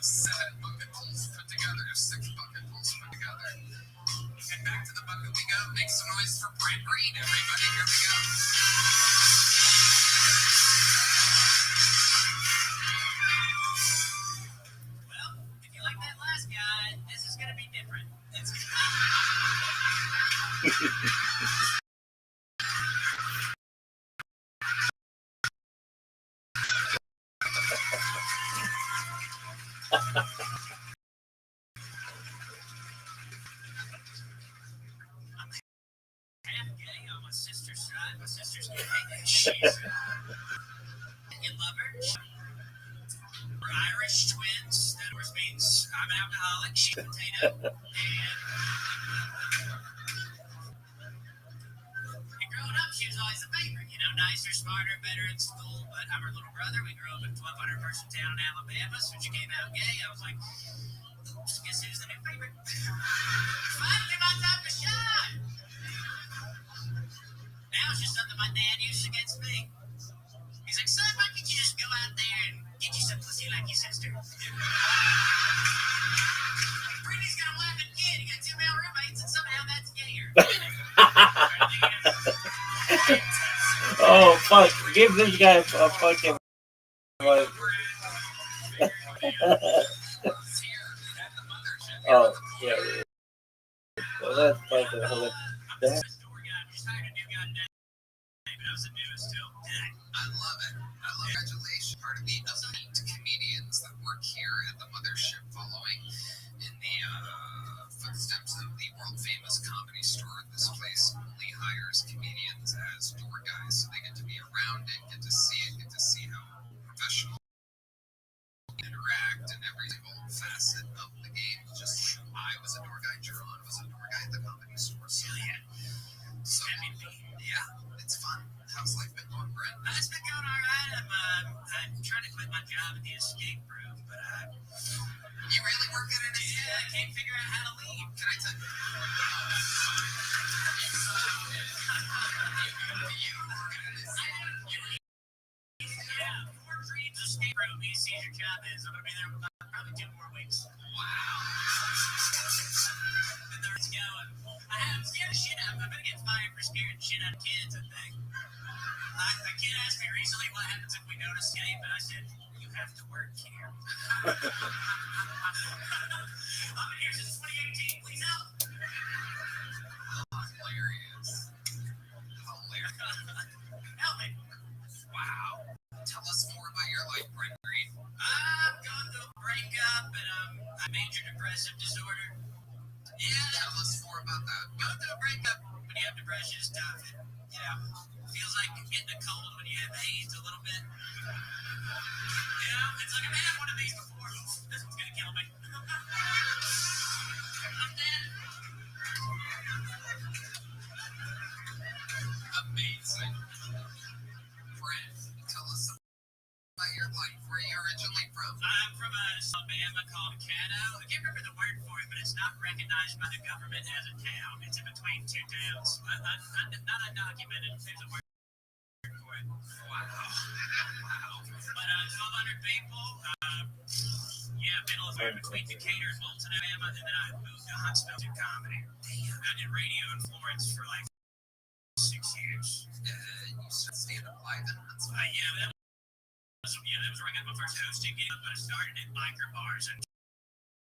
7 bucketfuls put together, 6 bucketfuls put together. And back to the bucket we go. Make some noise for Brent Green, everybody. Here we go. Well, if you like that last guy, this is gonna be different. Half gay on my sister's side. My sister's gay. She's you love her. We're Irish twins. That of course means I'm an alcoholic. She's a potato. And growing up, she was always a favorite. Nicer, smarter, better in school. But I'm her little brother. We grew up in a 1,200 person town in Alabama. So when she came out gay, I was like, guess who's the new favorite? Finally, my time to shine. Now it's just something my dad uses against me. He's like, son, why can't you just go out there and get you some pussy like your sister? Brittany's got a wife and kid. He got 2 male roommates, and somehow that's gayer. Oh, fuck. Give this guy a fucking... Like... Oh, yeah. Well, that's fucking hilarious. I love it. Congratulations. Part of the elite comedians that work here at the mothership, following in the footsteps of the world famous Comedy Store. This place only hires comedians as door guys, so they get to be around it, get to see how professional interact and every single facet of the game. Just like I was a door guy, Jerron was a door guy at the Comedy Store. So yeah, it's fun. How's life been going, Brent? It's been going all right. I'm trying to quit my job at the escape room, but you really work at it? Yeah, I can't figure out how to leave. Can I tell you? Yeah, Fort Reed's escape room. He sees your job is. I'm gonna be there for probably 2 more weeks. Wow. And there it's going. I have scared the shit out of. I'm gonna get fired for scaring the shit out of kids, I think. A kid asked me recently what happens if we don't escape, and I said, you have to work here. I've been here since 2018. Please help. Hilarious. Help me. Wow. Tell us more about your life, Brent Green. I'm going through a breakup, and a major depressive disorder. Yeah. Tell us more about that. Going through a breakup when you have depression is tough. Feels like getting a cold when you have AIDS a little bit. It's like I've had one of these before. This one's gonna kill me. I'm dead. Amazing. Brent, tell us about your life. Where are you originally from? I'm from Alabama called Caddo. I can't remember the word for it, but it's not recognized by the government as a town. It's in between two towns. Not undocumented. There's a word for it. Wow. But 1,200 people. Middle of between Decatur and Bolton, Alabama, and then I moved to Huntsville to comedy. I did radio in Florence for like 6 years. You started stand-up live in Huntsville? That was where I got my first hosting gig, but I started at biker bars in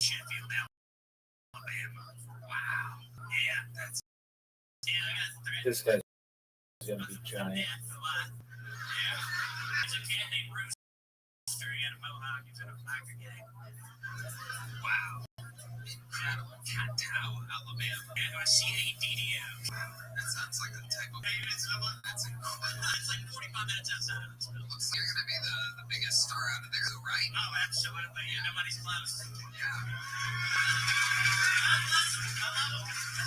Sheffield, Alabama. Wow. Yeah, that's... I got This guy's gonna be giant. There's a kid named Rooster. He had a mohawk. He's in a biker gang. Wow. Incredible. Caddo, Alabama. CADDO. That sounds like a type of... That's incredible. It's like 45 minutes outside of Huntsville. Looks like you're going to be the biggest star out of there, right? Oh, absolutely. Nobody's close. Yeah.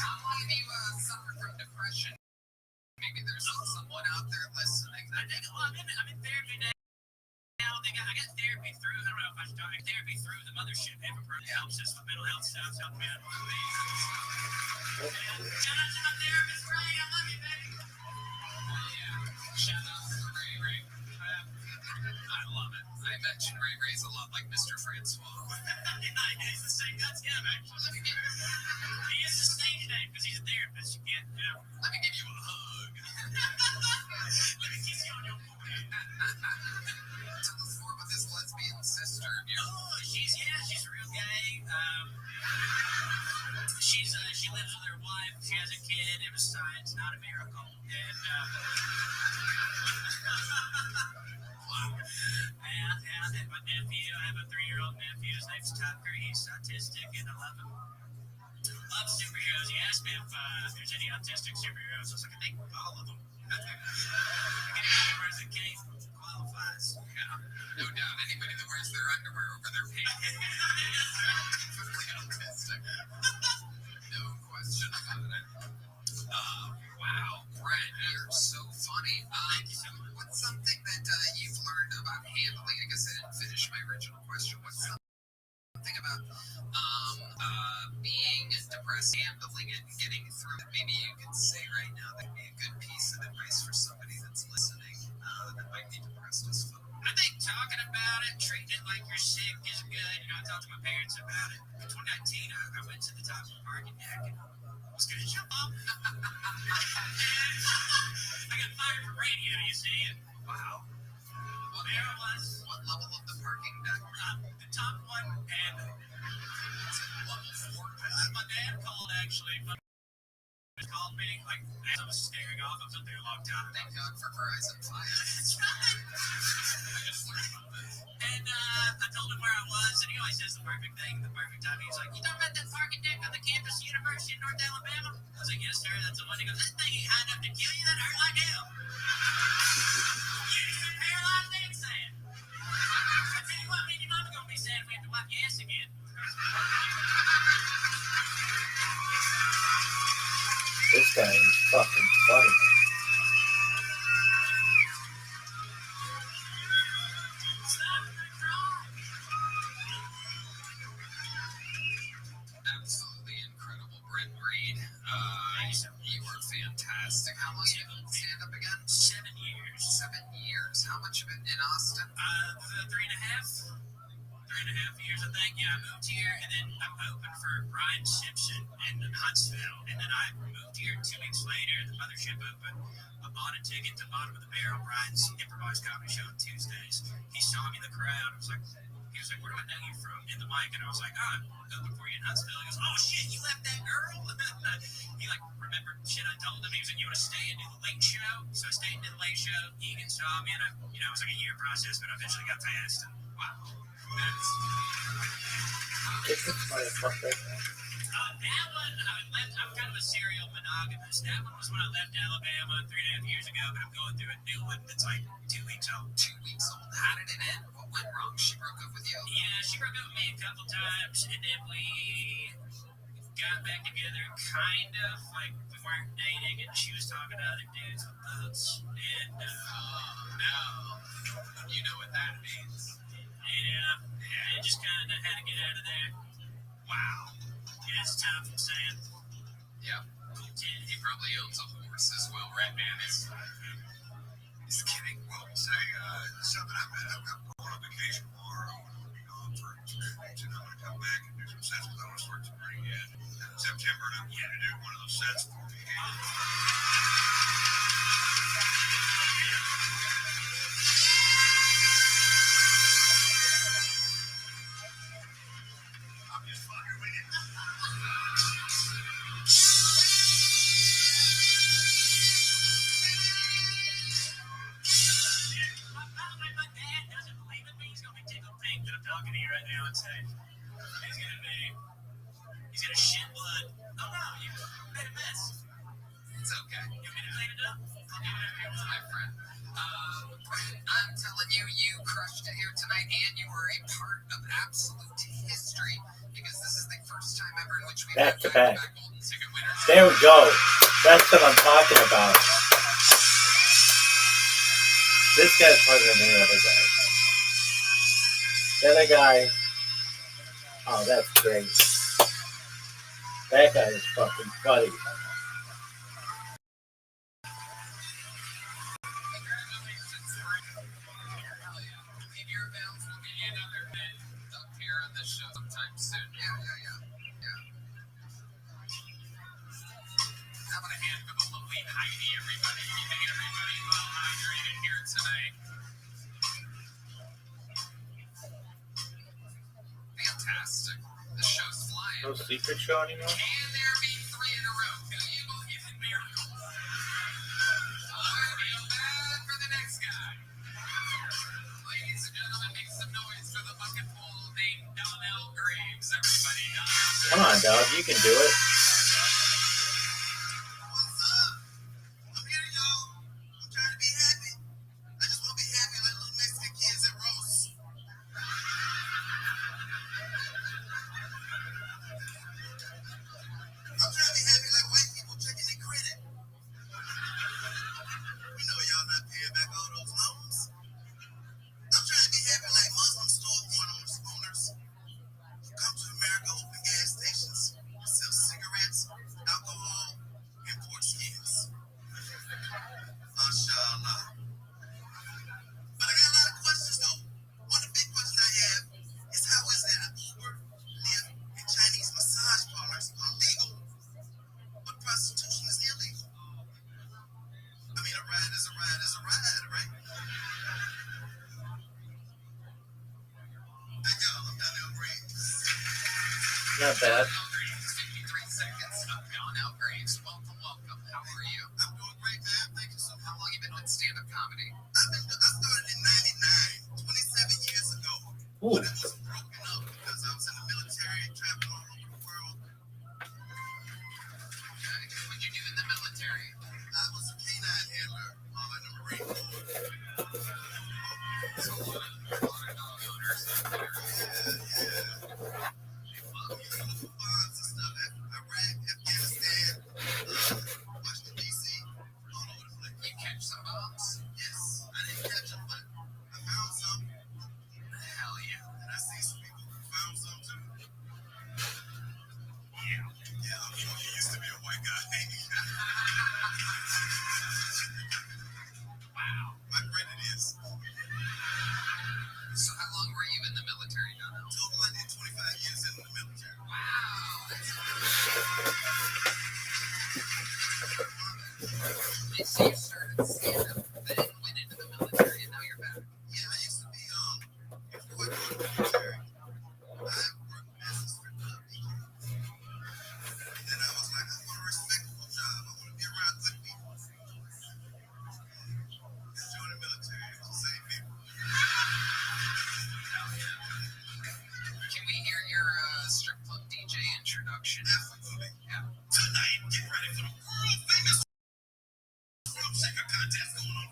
How long have you suffered from depression? Maybe there's someone out there listening. I'm in therapy now. I got therapy through, I don't know if I should talk, therapy through the mothership. Everett helps us with mental health stuff. Help me out. Shout out to my therapist, Ray. I love you, baby. Shout out to Ray. I love it. I imagine Ray's a lot like Mr. Francois. He's the same guy's guy, actually. He is a stage name because he's a therapist. You can't, Let me give you a hug. Let me kiss you on your forehead. Tell us more about this lesbian sister of yours. Oh, she's real gay. She lives with her wife. She has a kid. It was science, not a miracle. And and my nephew, I have a 3-year-old nephew. His name's Tucker. He's autistic, and I love him. Love superheroes. He asked me if there's any autistic superheroes. I was like, I think all of them. Anybody who wears a cape qualifies. Yeah, no doubt. Anybody that wears their underwear over their pants. Totally autistic. No question about it. Wow, Brent, you're so funny. Thank you so much. What's something that you've learned about handling? I guess I didn't finish my original question. What's something about being depressed, handling it, and getting through it? Maybe you can say right now that would be a good piece of advice for somebody that's listening that might be depressed as fuck. I think talking about it, treating it like you're sick is good. I talked to my parents about it. In 2019, I went to the top of the parking deck and I was going to jump off. I got fired from radio, you see. And wow. Well, there it was. What level of the parking deck? The top one, and level 4. My dad called, actually. He called me, like, as I was staring off. I was up there a long time. Thank God for Verizon Fire. That's right. I just learned about this. And I told him where I was, and he always says the perfect thing, the perfect time. He's like, you talking about that parking deck on the campus of University of North Alabama? I was like, yes, sir, that's the one. He goes, that thing ain't high enough to kill you. That hurt like hell. You just been paralyzed and sad. I tell you what, me and your mama gonna be sad if we have to wipe your ass again. This guy is fucking funny. Absolutely incredible, Brent Reed. You were fantastic. How long have you been stand-up again? 7 years. 7 years. How much of it in Austin? 3.5 years, I think. Yeah, I moved here, and then I'm open for Brian Simpson in Huntsville, and then I moved here 2 weeks later. The mothership opened. I bought a ticket to Bottom of the Barrel, Brian's improvised comedy show on Tuesdays. He saw me in the crowd. He was like, where do I know you from? In the mic, and I was like, oh, I'm open for you in Huntsville. He goes, oh shit, you left that girl? He remembered shit I told him. He was like, you want to stay and do the late show? So I stayed and did the late show. Egan saw me, and it was like a year process, but I eventually got passed. And wow. Get this motherfucker. That one, I'm kind of a serial monogamist. That one was when I left Alabama 3.5 years ago, but I'm going through a new one that's like 2 weeks old. 2 weeks old. How did it end? What went wrong? She broke up with you? Yeah, she broke up with me a couple times, and then we got back together, kind of. Like, we weren't dating, and she was talking to other dudes with boots. And, no. You know what that means. Yeah, I just kind of had to get out of there. Wow. Yeah, it's time for Sam. Yeah. He probably owns a horse as well, right, man? He's kidding. Well, say, something I've got going on vacation tomorrow. I'm going to be gone for 2 weeks, and I'm going to come back and do some sets because I want to start some pretty in September, and I'm going to do one of those sets for me. I'm just fucking with you. My dad doesn't believe in me. He's going to be tickled pink that I'm talking to you right now and say, he's going to shit blood. Oh no, you made a mess. It's okay. You want me to clean it up? I'll do whatever you It's want. my friend. I'm telling you, you crushed it here tonight, and you were a part of absolute history because this is the first time ever in which we've Back to had back. back-to-back golden ticket winners. There we go. That's what I'm talking about. This guy's harder than the other guy. The other guy, oh, that's great. That guy is fucking funny. If you're available, we'll give you another minute up here on this show sometime soon. Yeah. How about a hand for the lovely Heidi, everybody? Keeping everybody well hydrated here tonight. Fantastic. The show's flying. No secret show anymore? Can there be 3 in a row? Do you believe in miracles? I feel bad for the next guy. Ladies and gentlemen, make some noise for the bucket full named Donnell Graves, everybody. Come on, dog. You can do it. What's up? I'm here, y'all. I'm trying to be happy. I just want to be happy like little Mexican kids at Ross. I'm trying to be happy like white people checking their credit. We know y'all not paying back all those loans. I'm trying to be happy like Muslim store owners who come to America, open gas stations, sell cigarettes, alcohol, import skins. Mashallah. But I got a lot of questions though. One of the big questions I have is how is it that Uber, Lyft, and Chinese massage parlors are legal, but prostitution is illegal? I mean, a ride is a ride is a ride, right? Hey, y'all, I'm Donnell Graves. Not bad. 53 seconds of Donnell Graves. Welcome. How are you? I'm doing great, man. Thank you so much. How long you been with stand-up comedy? I started in '99, 27 years ago. Ooh. But it was broken up because I was in the military, traveling all over the world. Okay. What'd you do in the military? I was a canine handler while in the Marine Corps. So a lot of dog owners out there. Beautiful farms and stuff. Iraq, Afghanistan, Washington, D.C., all over the place. You catch some bombs? Yes, I didn't catch them, but I found some. Hell yeah. And I see some people who found some too. Yeah. Yeah, I'm sure you used to be a white guy. Wow. My credit is. So how long were you in the military, Donnell? Total, I did 25 years in the military. Wow. They say you started stand-up, then went into the military, and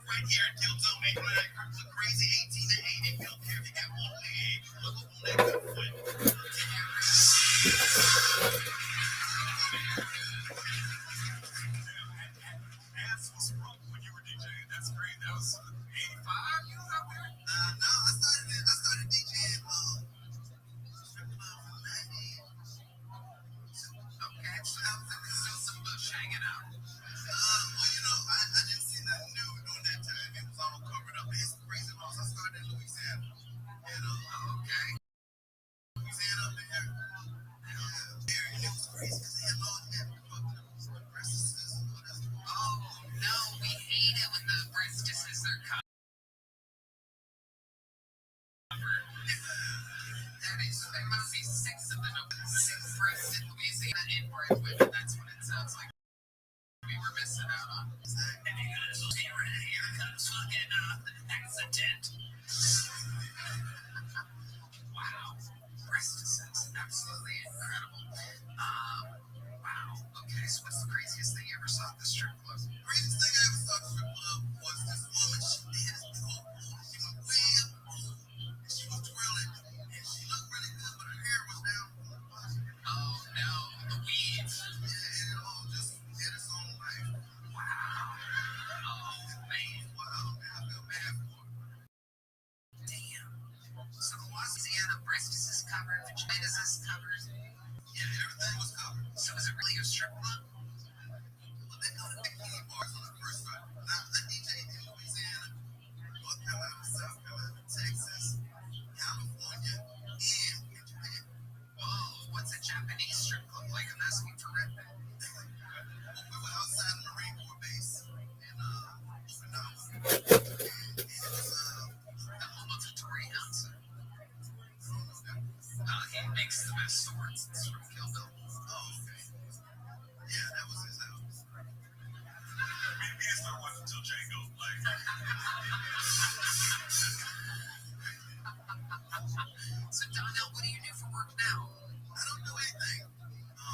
right here in Kilto, make like the crazy 18 to 80 milk here. They got one leg. Look on that good foot. Ass was broke when you were DJing. That's great. That was 85 you was out there? No, I started DJing strip club in the 90s. Okay, so still some bush hanging out. Well, you know, I didn't see nothing new during that time. It was all covered up. It's crazy laws. I started in Louisiana. And Okay. Louisiana up there. Yeah, and it was crazy because they had laws that breasts and all that stuff. Oh no, we hate it when the breastises are covered. There must be 6 of them. 6 breasts in Louisiana inbred women. That's what it sounds like. We were missing out on. And you guys will see right here comes fucking accident. Wow. Breastises. Absolutely incredible. Wow. Okay, so what's the craziest thing you ever saw at the strip club? Craziest thing I ever saw at the strip club was this woman. She had this big old pole. She went way up the pole. And she was twirling. And she looked really good, but her hair was down from the bottom. Oh no, the weeds. Yeah, and it all just did its own life. Wow. Oh man. Wow, man, I feel bad for her. Damn. So the Louisiana breastises covered, vaginas is covered. Yeah, everything was covered. So is it really a strip club? Well, they called it bikini bars when I first started. Now, I DJed in Louisiana, North Carolina, South Carolina, Texas, California, and in Japan. Whoa, what's a Japanese strip club like? I'm asking for Red Man. Well, we were outside the Marine Corps base in Okinawa. And it was, The home of Hattori Hanzo. I don't know that. He makes the best swords. It's from Kill Bill. Oh, okay. Yeah, that was his house. We didn't start watching until Django. Like, So Donnell, what do you do for work now? I don't do anything. I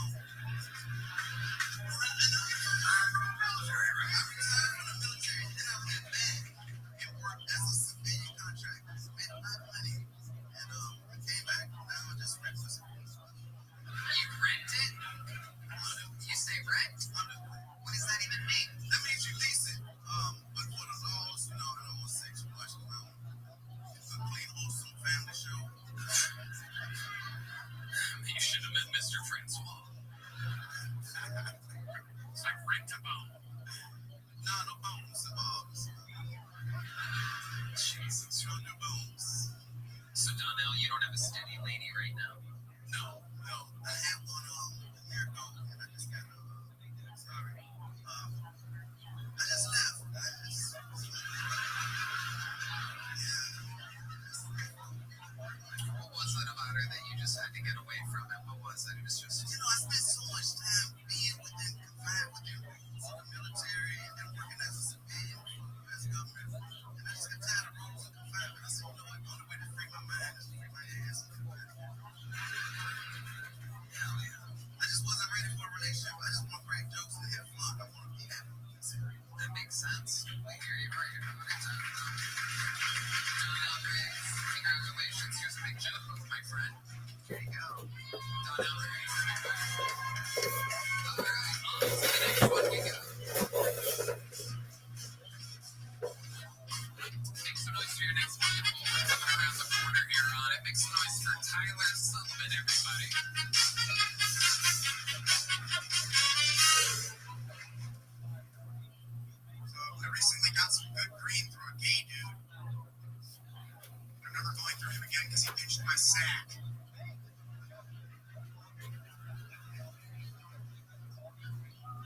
retired from the military, and then I went back and worked as a civilian contractor. Made a lot of money. And I came back, and now I just rent for civilians. You rent it? You say rent? What does that even mean? That means you lease it. But for the laws, you know, I don't want to say too much. It's a clean, wholesome family show. You should have met Mr. Francois. It's like rent a bone. No bones involved. Jesus. No new bones. So Donnell, you don't have a steady lady right now. No. I had one a year ago, and I just got sorry. I just left. What was it about her that you just had to get away from it? What was it? It was just. You know, I spent so much time being confined within rules of the military and working as a civilian for the U.S. government. And I just got tired of rules and confinement. I said, you know what, the only way to free my mind is to free my ass. Hell yeah. I just wasn't ready for a relationship. I just want to crack jokes and have fun. I want to be happy. That makes sense. I hear you right. You're having a good time. Donnell Riggs, congratulations. Here's a big joke, my friend. Here you go. Donnell Riggs. All right, on to the next one we go. Make some noise for your next one. We're coming around the corner here on it. Make some noise for Tyler Sullivan, everybody. So I recently got some good green from a gay dude. I'm never going through him again because he pinched my sack.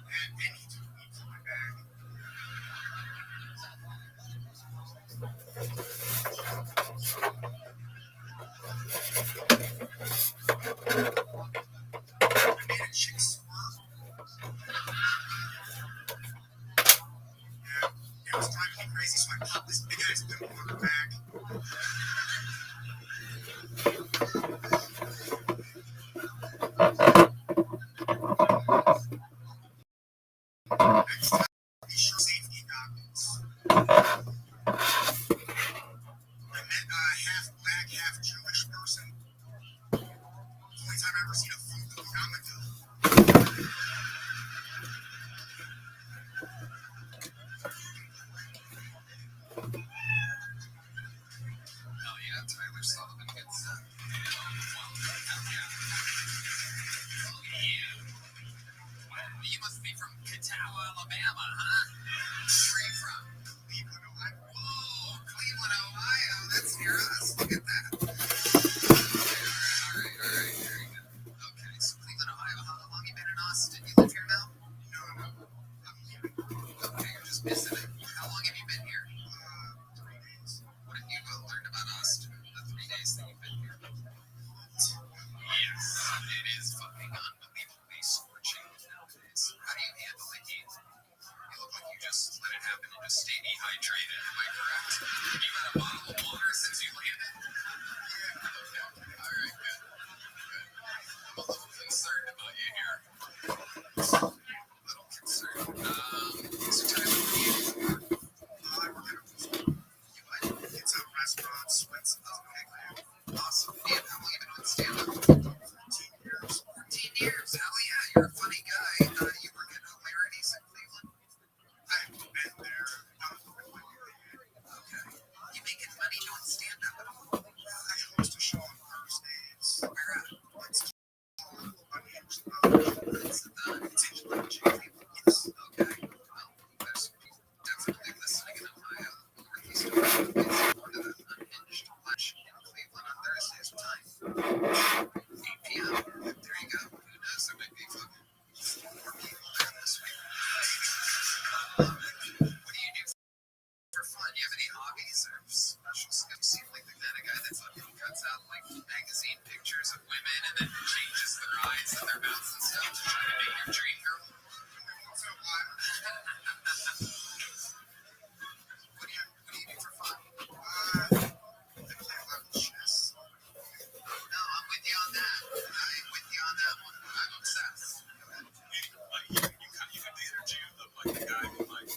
And then he took me to my bag. I made a chick swerve. Yeah, it was driving me crazy, so I popped this big ass pimple on her back. Next time, be sure safety goggles. I met a half black, half Jewish person. Only time I've ever seen a full yarmulke. Hell yeah, Tyler Sullivan gets Oh, yeah. Wow, you must be from Catawba, Alabama, huh? Where are you from? Cleveland, Ohio. Oh, Cleveland, Ohio. That's near us. Look at that. All right. Very good. Okay, so Cleveland, Ohio. How long you been in Austin? You live here now? No. Okay, you're just visiting. How long have you been here? 3 days. What have you learned about Austin the 3 days that you've been here? Yes, it is fucking unbelievably scorching nowadays. How do you handle the heat? You look like you just let it happen and just stay dehydrated. Am I correct? You had a bottle of water since you landed? Yeah. Okay. All right, good. I'm a little concerned about you here. Little concerned. So Tyler, what do you do? I work at a food store. You what? It's a restaurant, Swenson. Okay, cool. Awesome. And how long have you been doing stand-up? 14 years. 14 years. Hell yeah, you're a funny guy. You work at Hilarities in Cleveland? I've been there. Okay. You making money doing stand-up at all? I host a show on Thursdays. Where at? It's called Unhinged. It's in Cleveland. Yes. Okay. Well, there's people definitely listening in Ohio. Northeast Ohio. It's part of the Unhinged lunch in Cleveland on Thursdays. What time? 8 p.m. There you go. Who knows? There might be fucking 4 people there this week. What do you do for fun? You have any hobbies or special skills? You seem like the kind of guy that fucking cuts out like magazine pictures of women and then changes their eyes and their mouths and stuff to try to make your dream girl. Once in a while. What do you do for fun? I play a lot of chess. No, I'm with you on that. I'm with you on that one. I'm obsessed. You have the energy of like the guy who like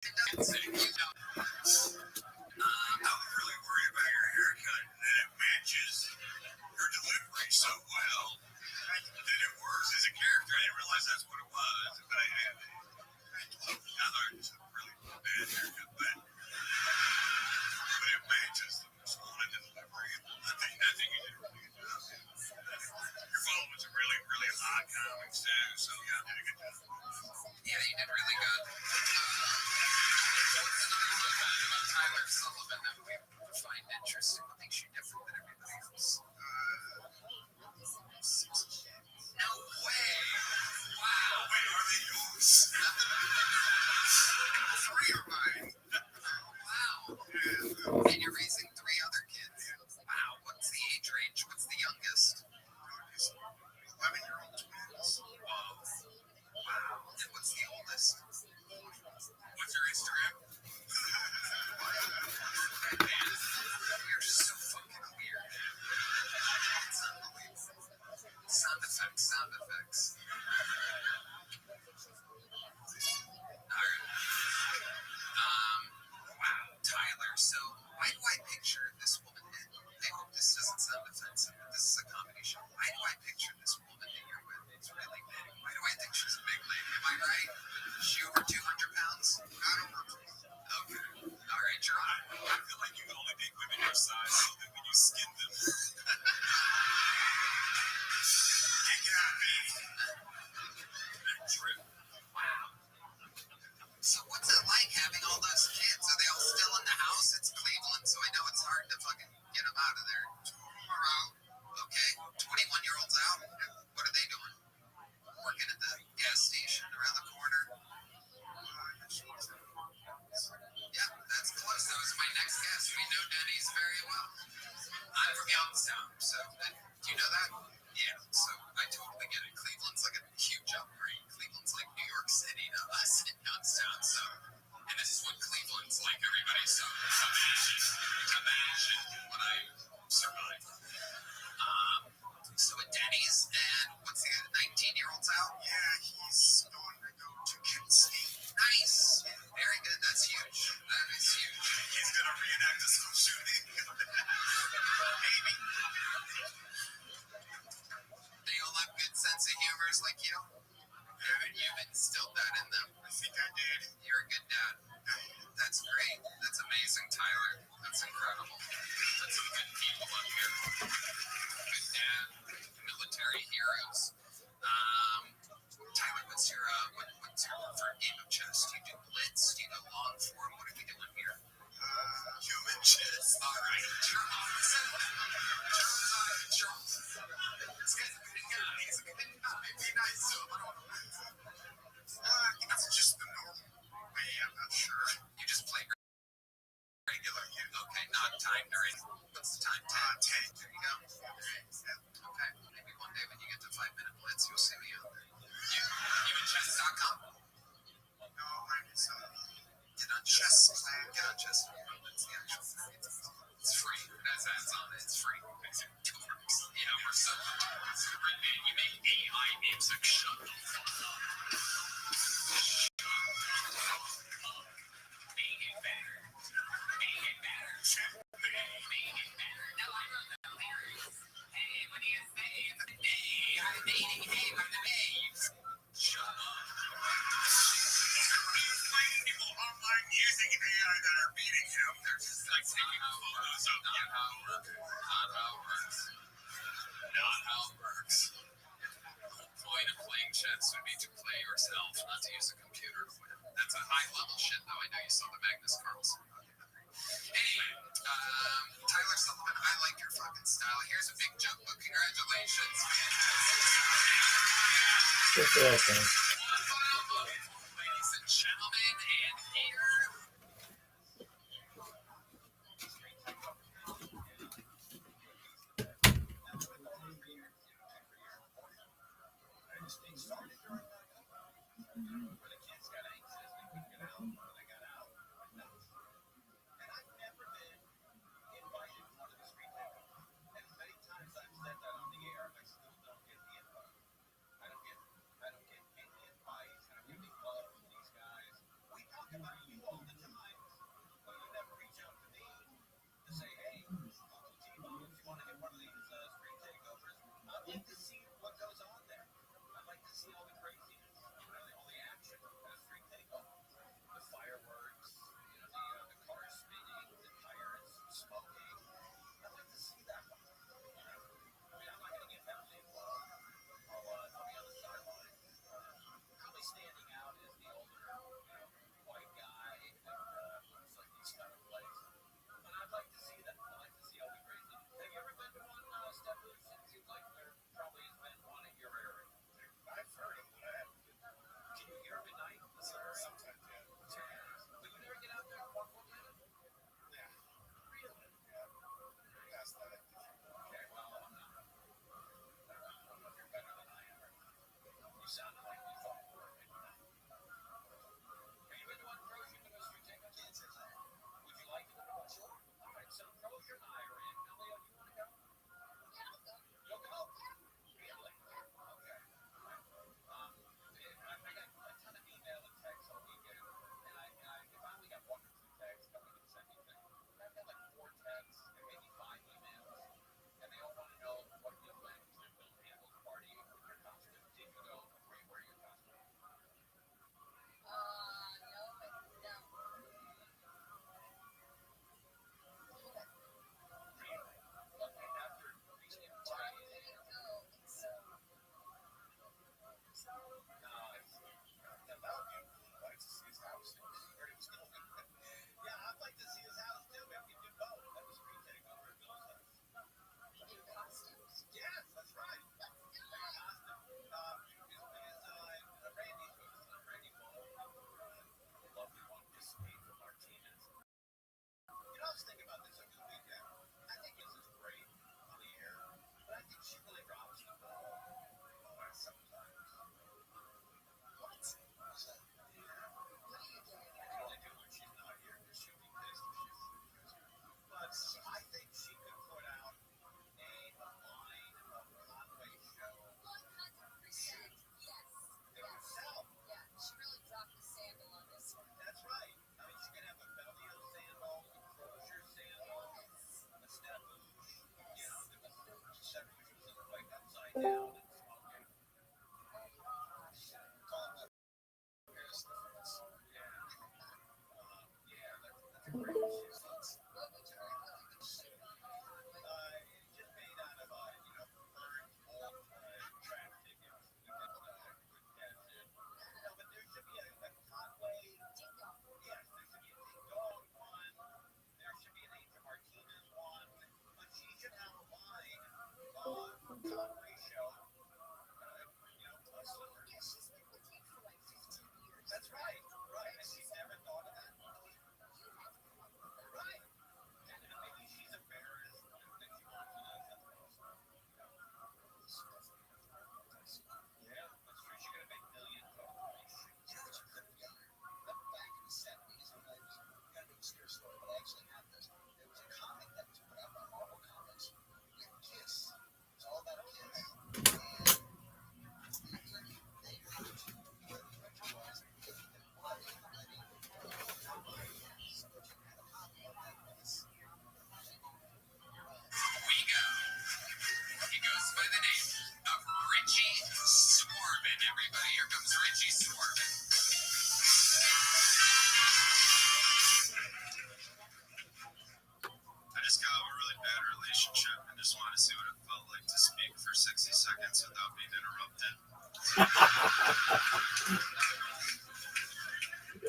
It doesn't say you know. I was really worried about your haircut and that it matches your delivery so well. That it works as a character. I didn't realize that's what it was. But I thought it was a really bad haircut, but it matches the school and the delivery. I think you did a really good job. You're following some really, really hot comics too, so yeah, I did a good job. Yeah, you did really good. What's another fun fact about Tyler Sullivan that we find interesting? What makes you different than everybody else? 6 kids. No way! Wow! Wait, are they yours? 3 are mine. Wow! And And you're raising 3 other kids. Wow, what's the age range? What's the youngest? 11-year-old twins. Wow. And what's the oldest? What's your Instagram? Man, you're so fucking weird. It's unbelievable. Sound effects. Alright. Wow, Tyler, so why do I picture this woman in? I hope this doesn't sound offensive, but this is a comedy show. Why do I picture this woman that you're with? It's really big. Why do I think she's a big lady? Am I right? Is she over 200 pounds? Not over 12. Okay. Alright, you're on. I feel like you only date women your size so that when you skin them, You got me. true. Wow. So what's it like having all those kids? Are they all still in the house? It's Cleveland, so I know it's hard to fucking get them out of there. 2 of them are out. Okay, 21-year-olds out. What are they doing? Working at the gas station around the corner. Yeah, that's close. That was my next guess. We know Denny's very well. I'm from Youngstown, so do you know that? Yeah, so I totally get it. Cleveland's like a huge upgrade. Cleveland's like New York City to us in Youngstown, so. And this is what Cleveland's like, everybody. So imagine what I You're a good dad. That's great. That's amazing, Tyler. That's incredible. That's some good people up here. Good dad. Military heroes. Tyler, what's your preferred game of chess? Do you do blitz? Do you go long form? What are we doing here? Human chess. All right. You're opposite. Charles. This guy's a good guy. He's a good guy. Be nice to him. I don't want to. That's just the normal way. I'm not sure. You just play regular. Okay, not timed or anything. What's the time? 10. There you go. Okay. Maybe one day when you get to 5-minute blitz, you'll see me out there. You in chess.com? No, I'm just Get on chess. Get on chess. It's the actual thing. It's free. It has ads on it. It's free. Yeah, we're so. You make AI music. Shut the fuck up. Make it better. Make it better. Make it better. No, I wrote the lyrics. Hey, what do you say? Hey, I'm dating. Hey, I'm the babes. Shut up. people online using AI that are beating him. They're just like taking photos of not how it works. Not how it works. Not how it works. The whole point of playing chess would be to play yourself, not to use a computer to win. That's a high level shit, though. I know you saw the Magnus Carlsen. Anyway, Tyler Sullivan, I like your fucking style. Here's a big joke, but congratulations. That's what I think. Ladies and gentlemen, and here.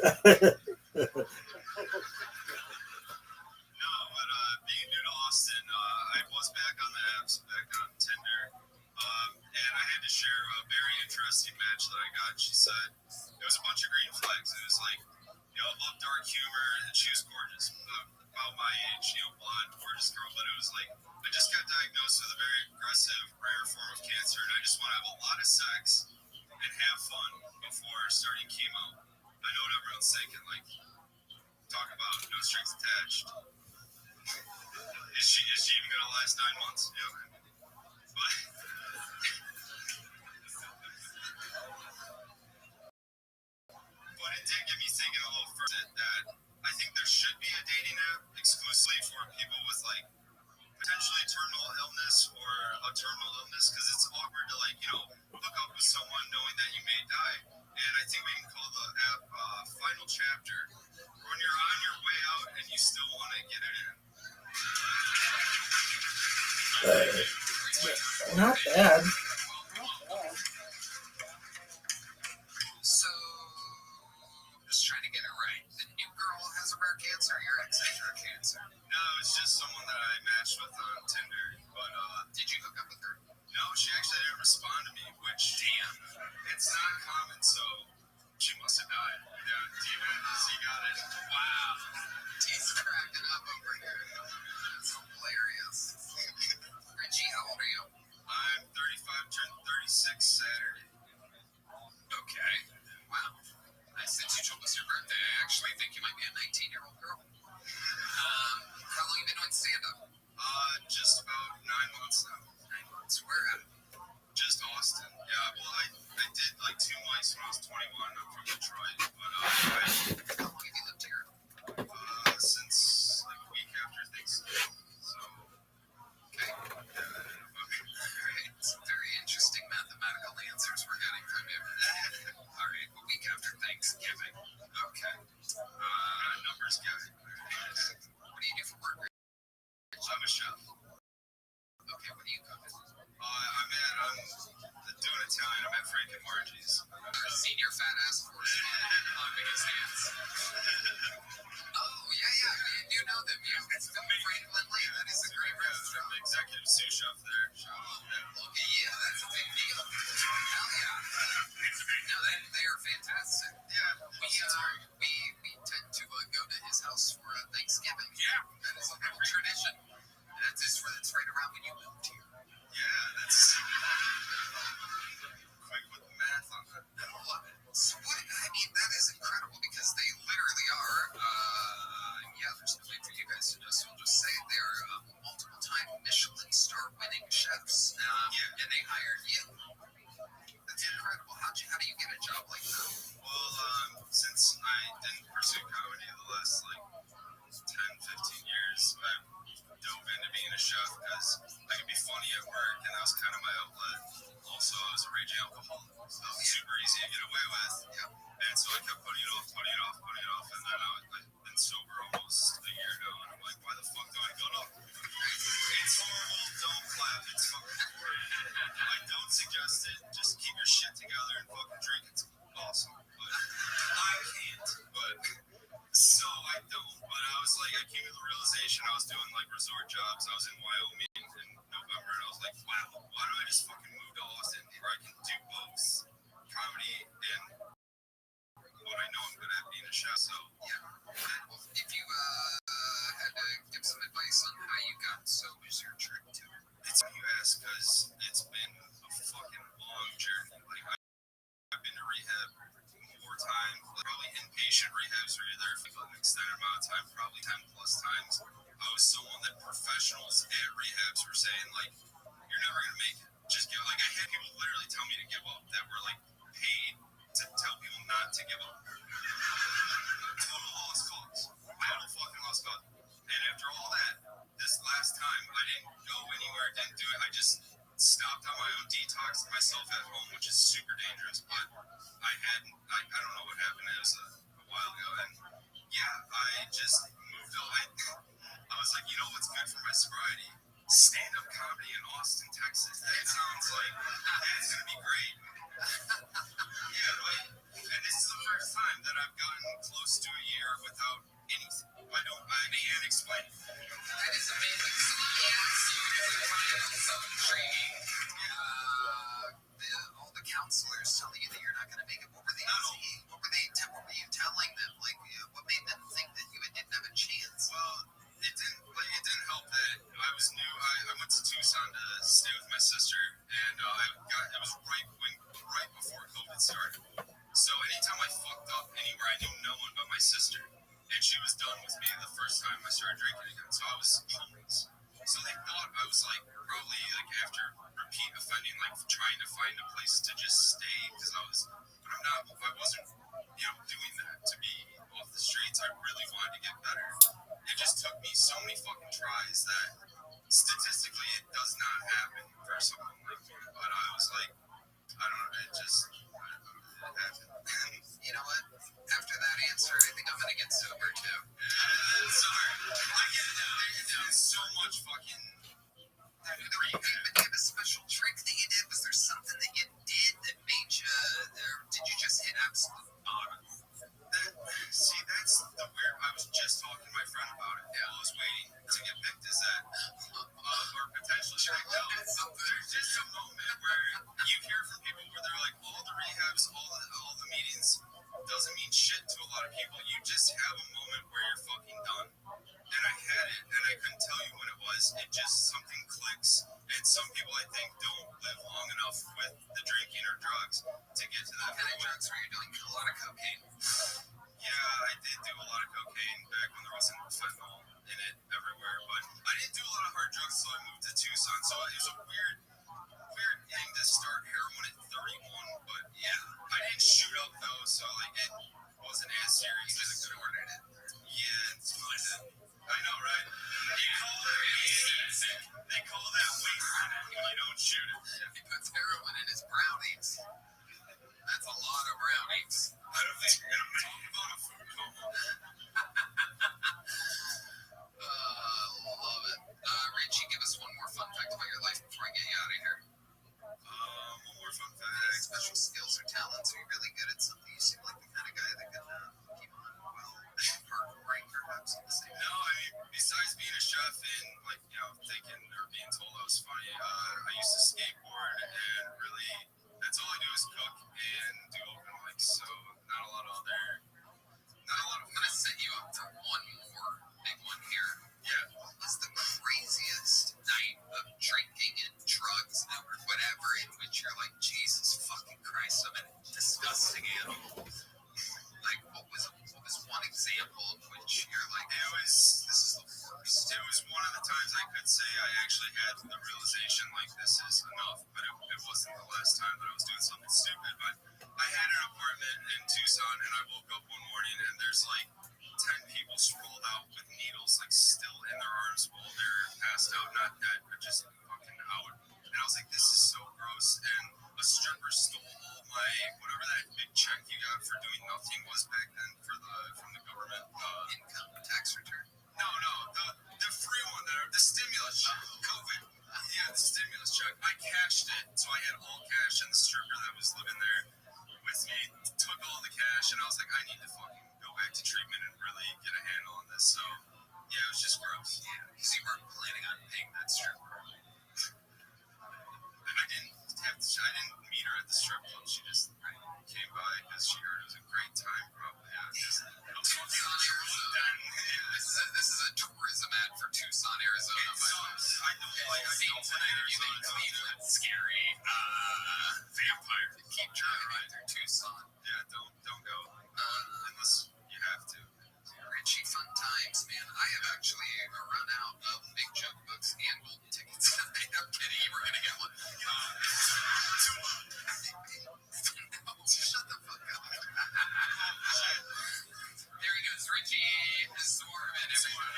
No, but being new to Austin, I was back on the apps, back on Tinder, and I had to share a very interesting match that I got. She said it was a bunch of green flags. It was like, love dark humor, and she was gorgeous, about my age, blonde, gorgeous girl. But it was like, I just got diagnosed with a very aggressive, rare form of cancer, and I just want to have a lot of sex and have fun before starting chemo. I know what everyone's thinking, like, talk about no strings attached. Is she even gonna last 9 months? Yeah. But it did get me thinking a little further that I think there should be a dating app exclusively for people with like potentially terminal illness or a terminal illness, because it's awkward to hook up with someone knowing that you may die. And I think we can call the app Final Chapter, when you're on your way out and you still want to get it in. Not bad. So, just trying to get it right. The new girl has a rare cancer, your ex has rare cancer. No, it's just someone that I matched with on Tinder. But did you hook up with her? No, she actually didn't respond to me, which, damn, it's not common, so she must have died. Yeah, demon, she got it. Wow. He's cracking up over here. That's hilarious. Reggie, how old are you? I'm 35, turned 36 Saturday. Okay. Wow. Since you told us your birthday, I actually think you might be a 19-year-old girl. How long have you been doing stand-up? Just about 9 months now. 9 months. Where at? Just Austin. Yeah, well, I did like 2 months when I was 21. I'm from Detroit. But how long have you lived here? Since like a week after Thanksgiving. So, okay. Alright. Some very interesting mathematical answers we're getting from you. Alright, a week after Thanksgiving. Okay. Numbers guy. What do you do for work? I'm a chef. Okay, what do you cook? I'm doing Italian. I'm at Frank and Margie's. Senior fat ass correspondent on his hands. Oh, yeah, we do know them. It's Phil Franklin Lee. That is a great restaurant. I'm the executive sous chef there. Okay, yeah, that's a big deal. Hell yeah. No, they are fantastic. Yeah, we tend to go to his house for Thanksgiving. Yeah, that is a little tradition. That's right around when you moved here. Yeah, that's quick with the math on that. I love it. So that is incredible, because they literally are, there's no way for you guys to know, so I'll just say they are multiple-time Michelin star winning chefs, and they hired you. That's incredible. How do you get a job like that? Well, since I didn't pursue comedy the last 10, 15 years, I dove into being a chef because I could be funny at work, and that was kind of my outlet. Also, I was a raging alcoholic, so it was super easy to get away with. Yeah. And so I kept putting it off, and then I've been sober almost a year now, and I'm like, why the fuck do I go up? It's horrible, don't clap, it's fucking I don't suggest it, just keep your shit together and fucking drink, it's awesome. But I can't, so I don't. But I was like, I came to the realization I was doing resort jobs. I was in Wyoming in November, and I was like, wow, why don't I just fucking move to Austin where I can do both comedy and what I know I'm good at, being a chef. So yeah. Well, if you had to give some advice on how you got so is your journey to it? It's when you ask, because it's been a fucking long journey. I've been to rehab more times, probably inpatient rehabs where you're there for an extended amount of time, probably 10 plus times. I was someone that professionals at rehabs were saying, you're never going to make it. Just give I had people literally tell me to give up that were paid to tell people not to give up. Total lost cause. Total fucking lost cause. And after all that, this last time, I didn't go anywhere, didn't do it. I just stopped on my own, detoxed myself at home, which is super dangerous. But I don't know what happened. It was a while ago. And yeah, I just moved on. I was like, you know what's good for my sobriety? Stand-up comedy in Austin, Texas. That sounds like that's going to be great. Yeah, and this is the first time that I've gotten close sister, and she was done with me the first time I started drinking again. So I was homeless. So they thought I was like probably like after repeat offending, like trying to find a place to just stay because I was, but I'm not. I wasn't, doing that to be off the streets. I really wanted to get better. It just took me so many fucking tries that statistically it does not happen for someone like me. But I was like, I don't know. It just happened. You know what? After that answer, I think I'm gonna get sober too. Sorry, I get it now. There's so much fucking. But do you have a special trick that you did? Was there something that you did that made you, or did you just hit absolute bottom? See, that's the weird. I was just talking to my friend about it while I was waiting to get picked. Is that or potentially checked out? There's just a moment where you hear from people where they're like, all the rehabs, all the meetings doesn't mean shit to a lot of people. You just have a moment where you're fucking done. And I had it, and I couldn't tell you when it was. It just something clicks. And some people, I think, don't live long enough with the drinking or drugs to get to that What kind of point. drugs were you doing? A lot of cocaine. Yeah, I did do a lot of cocaine back when there wasn't fentanyl in it everywhere. But I didn't do a lot of hard drugs until I moved to Tucson. So it was a weird thing to start heroin at 31. But yeah, I didn't shoot up though, so like it wasn't as serious as it could have ordered it. Yeah, it's fine. I know, right? They call that wasting it when you don't shoot it. He puts heroin in his brownies. That's a lot of brownies. I don't think you're gonna make about a food coma. Love it. Richie, give us one more fun fact about your life before I get you out of here. One more fun fact. Special skills or talents? Are you really good at something? You seem like the kind of guy that can keep on parkouring perhaps at the same time. No, I mean, besides being a chef and like thinking or being told I was funny, I used to skateboard and really that's all I do is cook and do open mics. So not a lot of other. I'm gonna set you up for one more big one here. Yeah. What was the craziest night of drinking and drugs or whatever in which you're like, Jesus fucking Christ, I'm a disgusting animal? Like, what was one example of which you're like, this is the worst? It was one of the times I could say I actually had the realization like this is enough, but it wasn't the last time that I was doing something stupid. But I had an apartment in Tucson, and I woke up one morning and there's like 10 people sprawled out with needles like still in their arms while they're passed out, not dead, but just fucking out. And I was like, this is so gross. And a stripper stole all my whatever that big check you got for doing nothing was back then from the government. Income tax return? No, the free one, the stimulus check, COVID. Yeah, the stimulus check. I cashed it, so I had all cash, and the stripper that was living there with me took all the cash, and I was like, I need to fucking go back to treatment and really get a handle on this. So, yeah, it was just gross. Yeah, because you weren't planning on paying that stripper. I didn't meet her at the strip club. She just came by because she heard it was a great time, probably. Yeah, Tucson, Arizona. This is a tourism ad for Tucson, Arizona. I don't like Arizona. Cleveland, scary vampire. Keep driving right through Tucson. Yeah, don't go unless you have to. Richie, fun times, man. I have actually run out of Big Joke books and golden tickets. I'm kidding. You were gonna get one. Shut the fuck up. There he goes, Richie Zorman, everyone.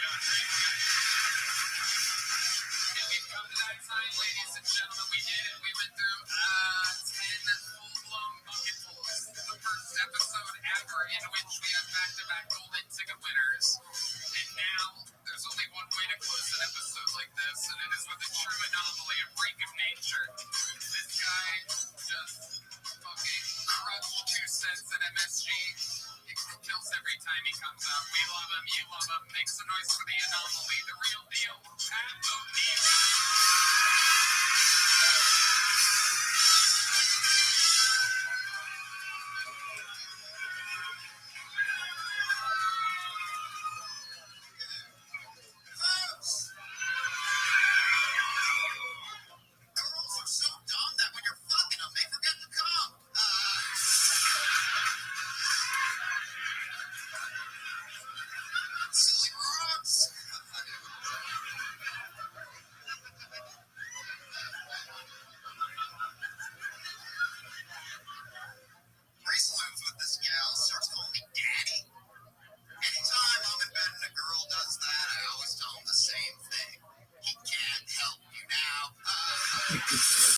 And we've come to that time, ladies and gentlemen. We did it. We went through 10 full-blown bucketfuls. The first episode ever in which we have back-to-back golden ticket winners. And now there's only one way to close an episode like this, and it is with a true anomaly, a freak of nature. This guy just fucking crushed 2 cents at MSG. It kills every time he comes out. We love him, you love him. Make some noise for the anomaly, the real deal. Pat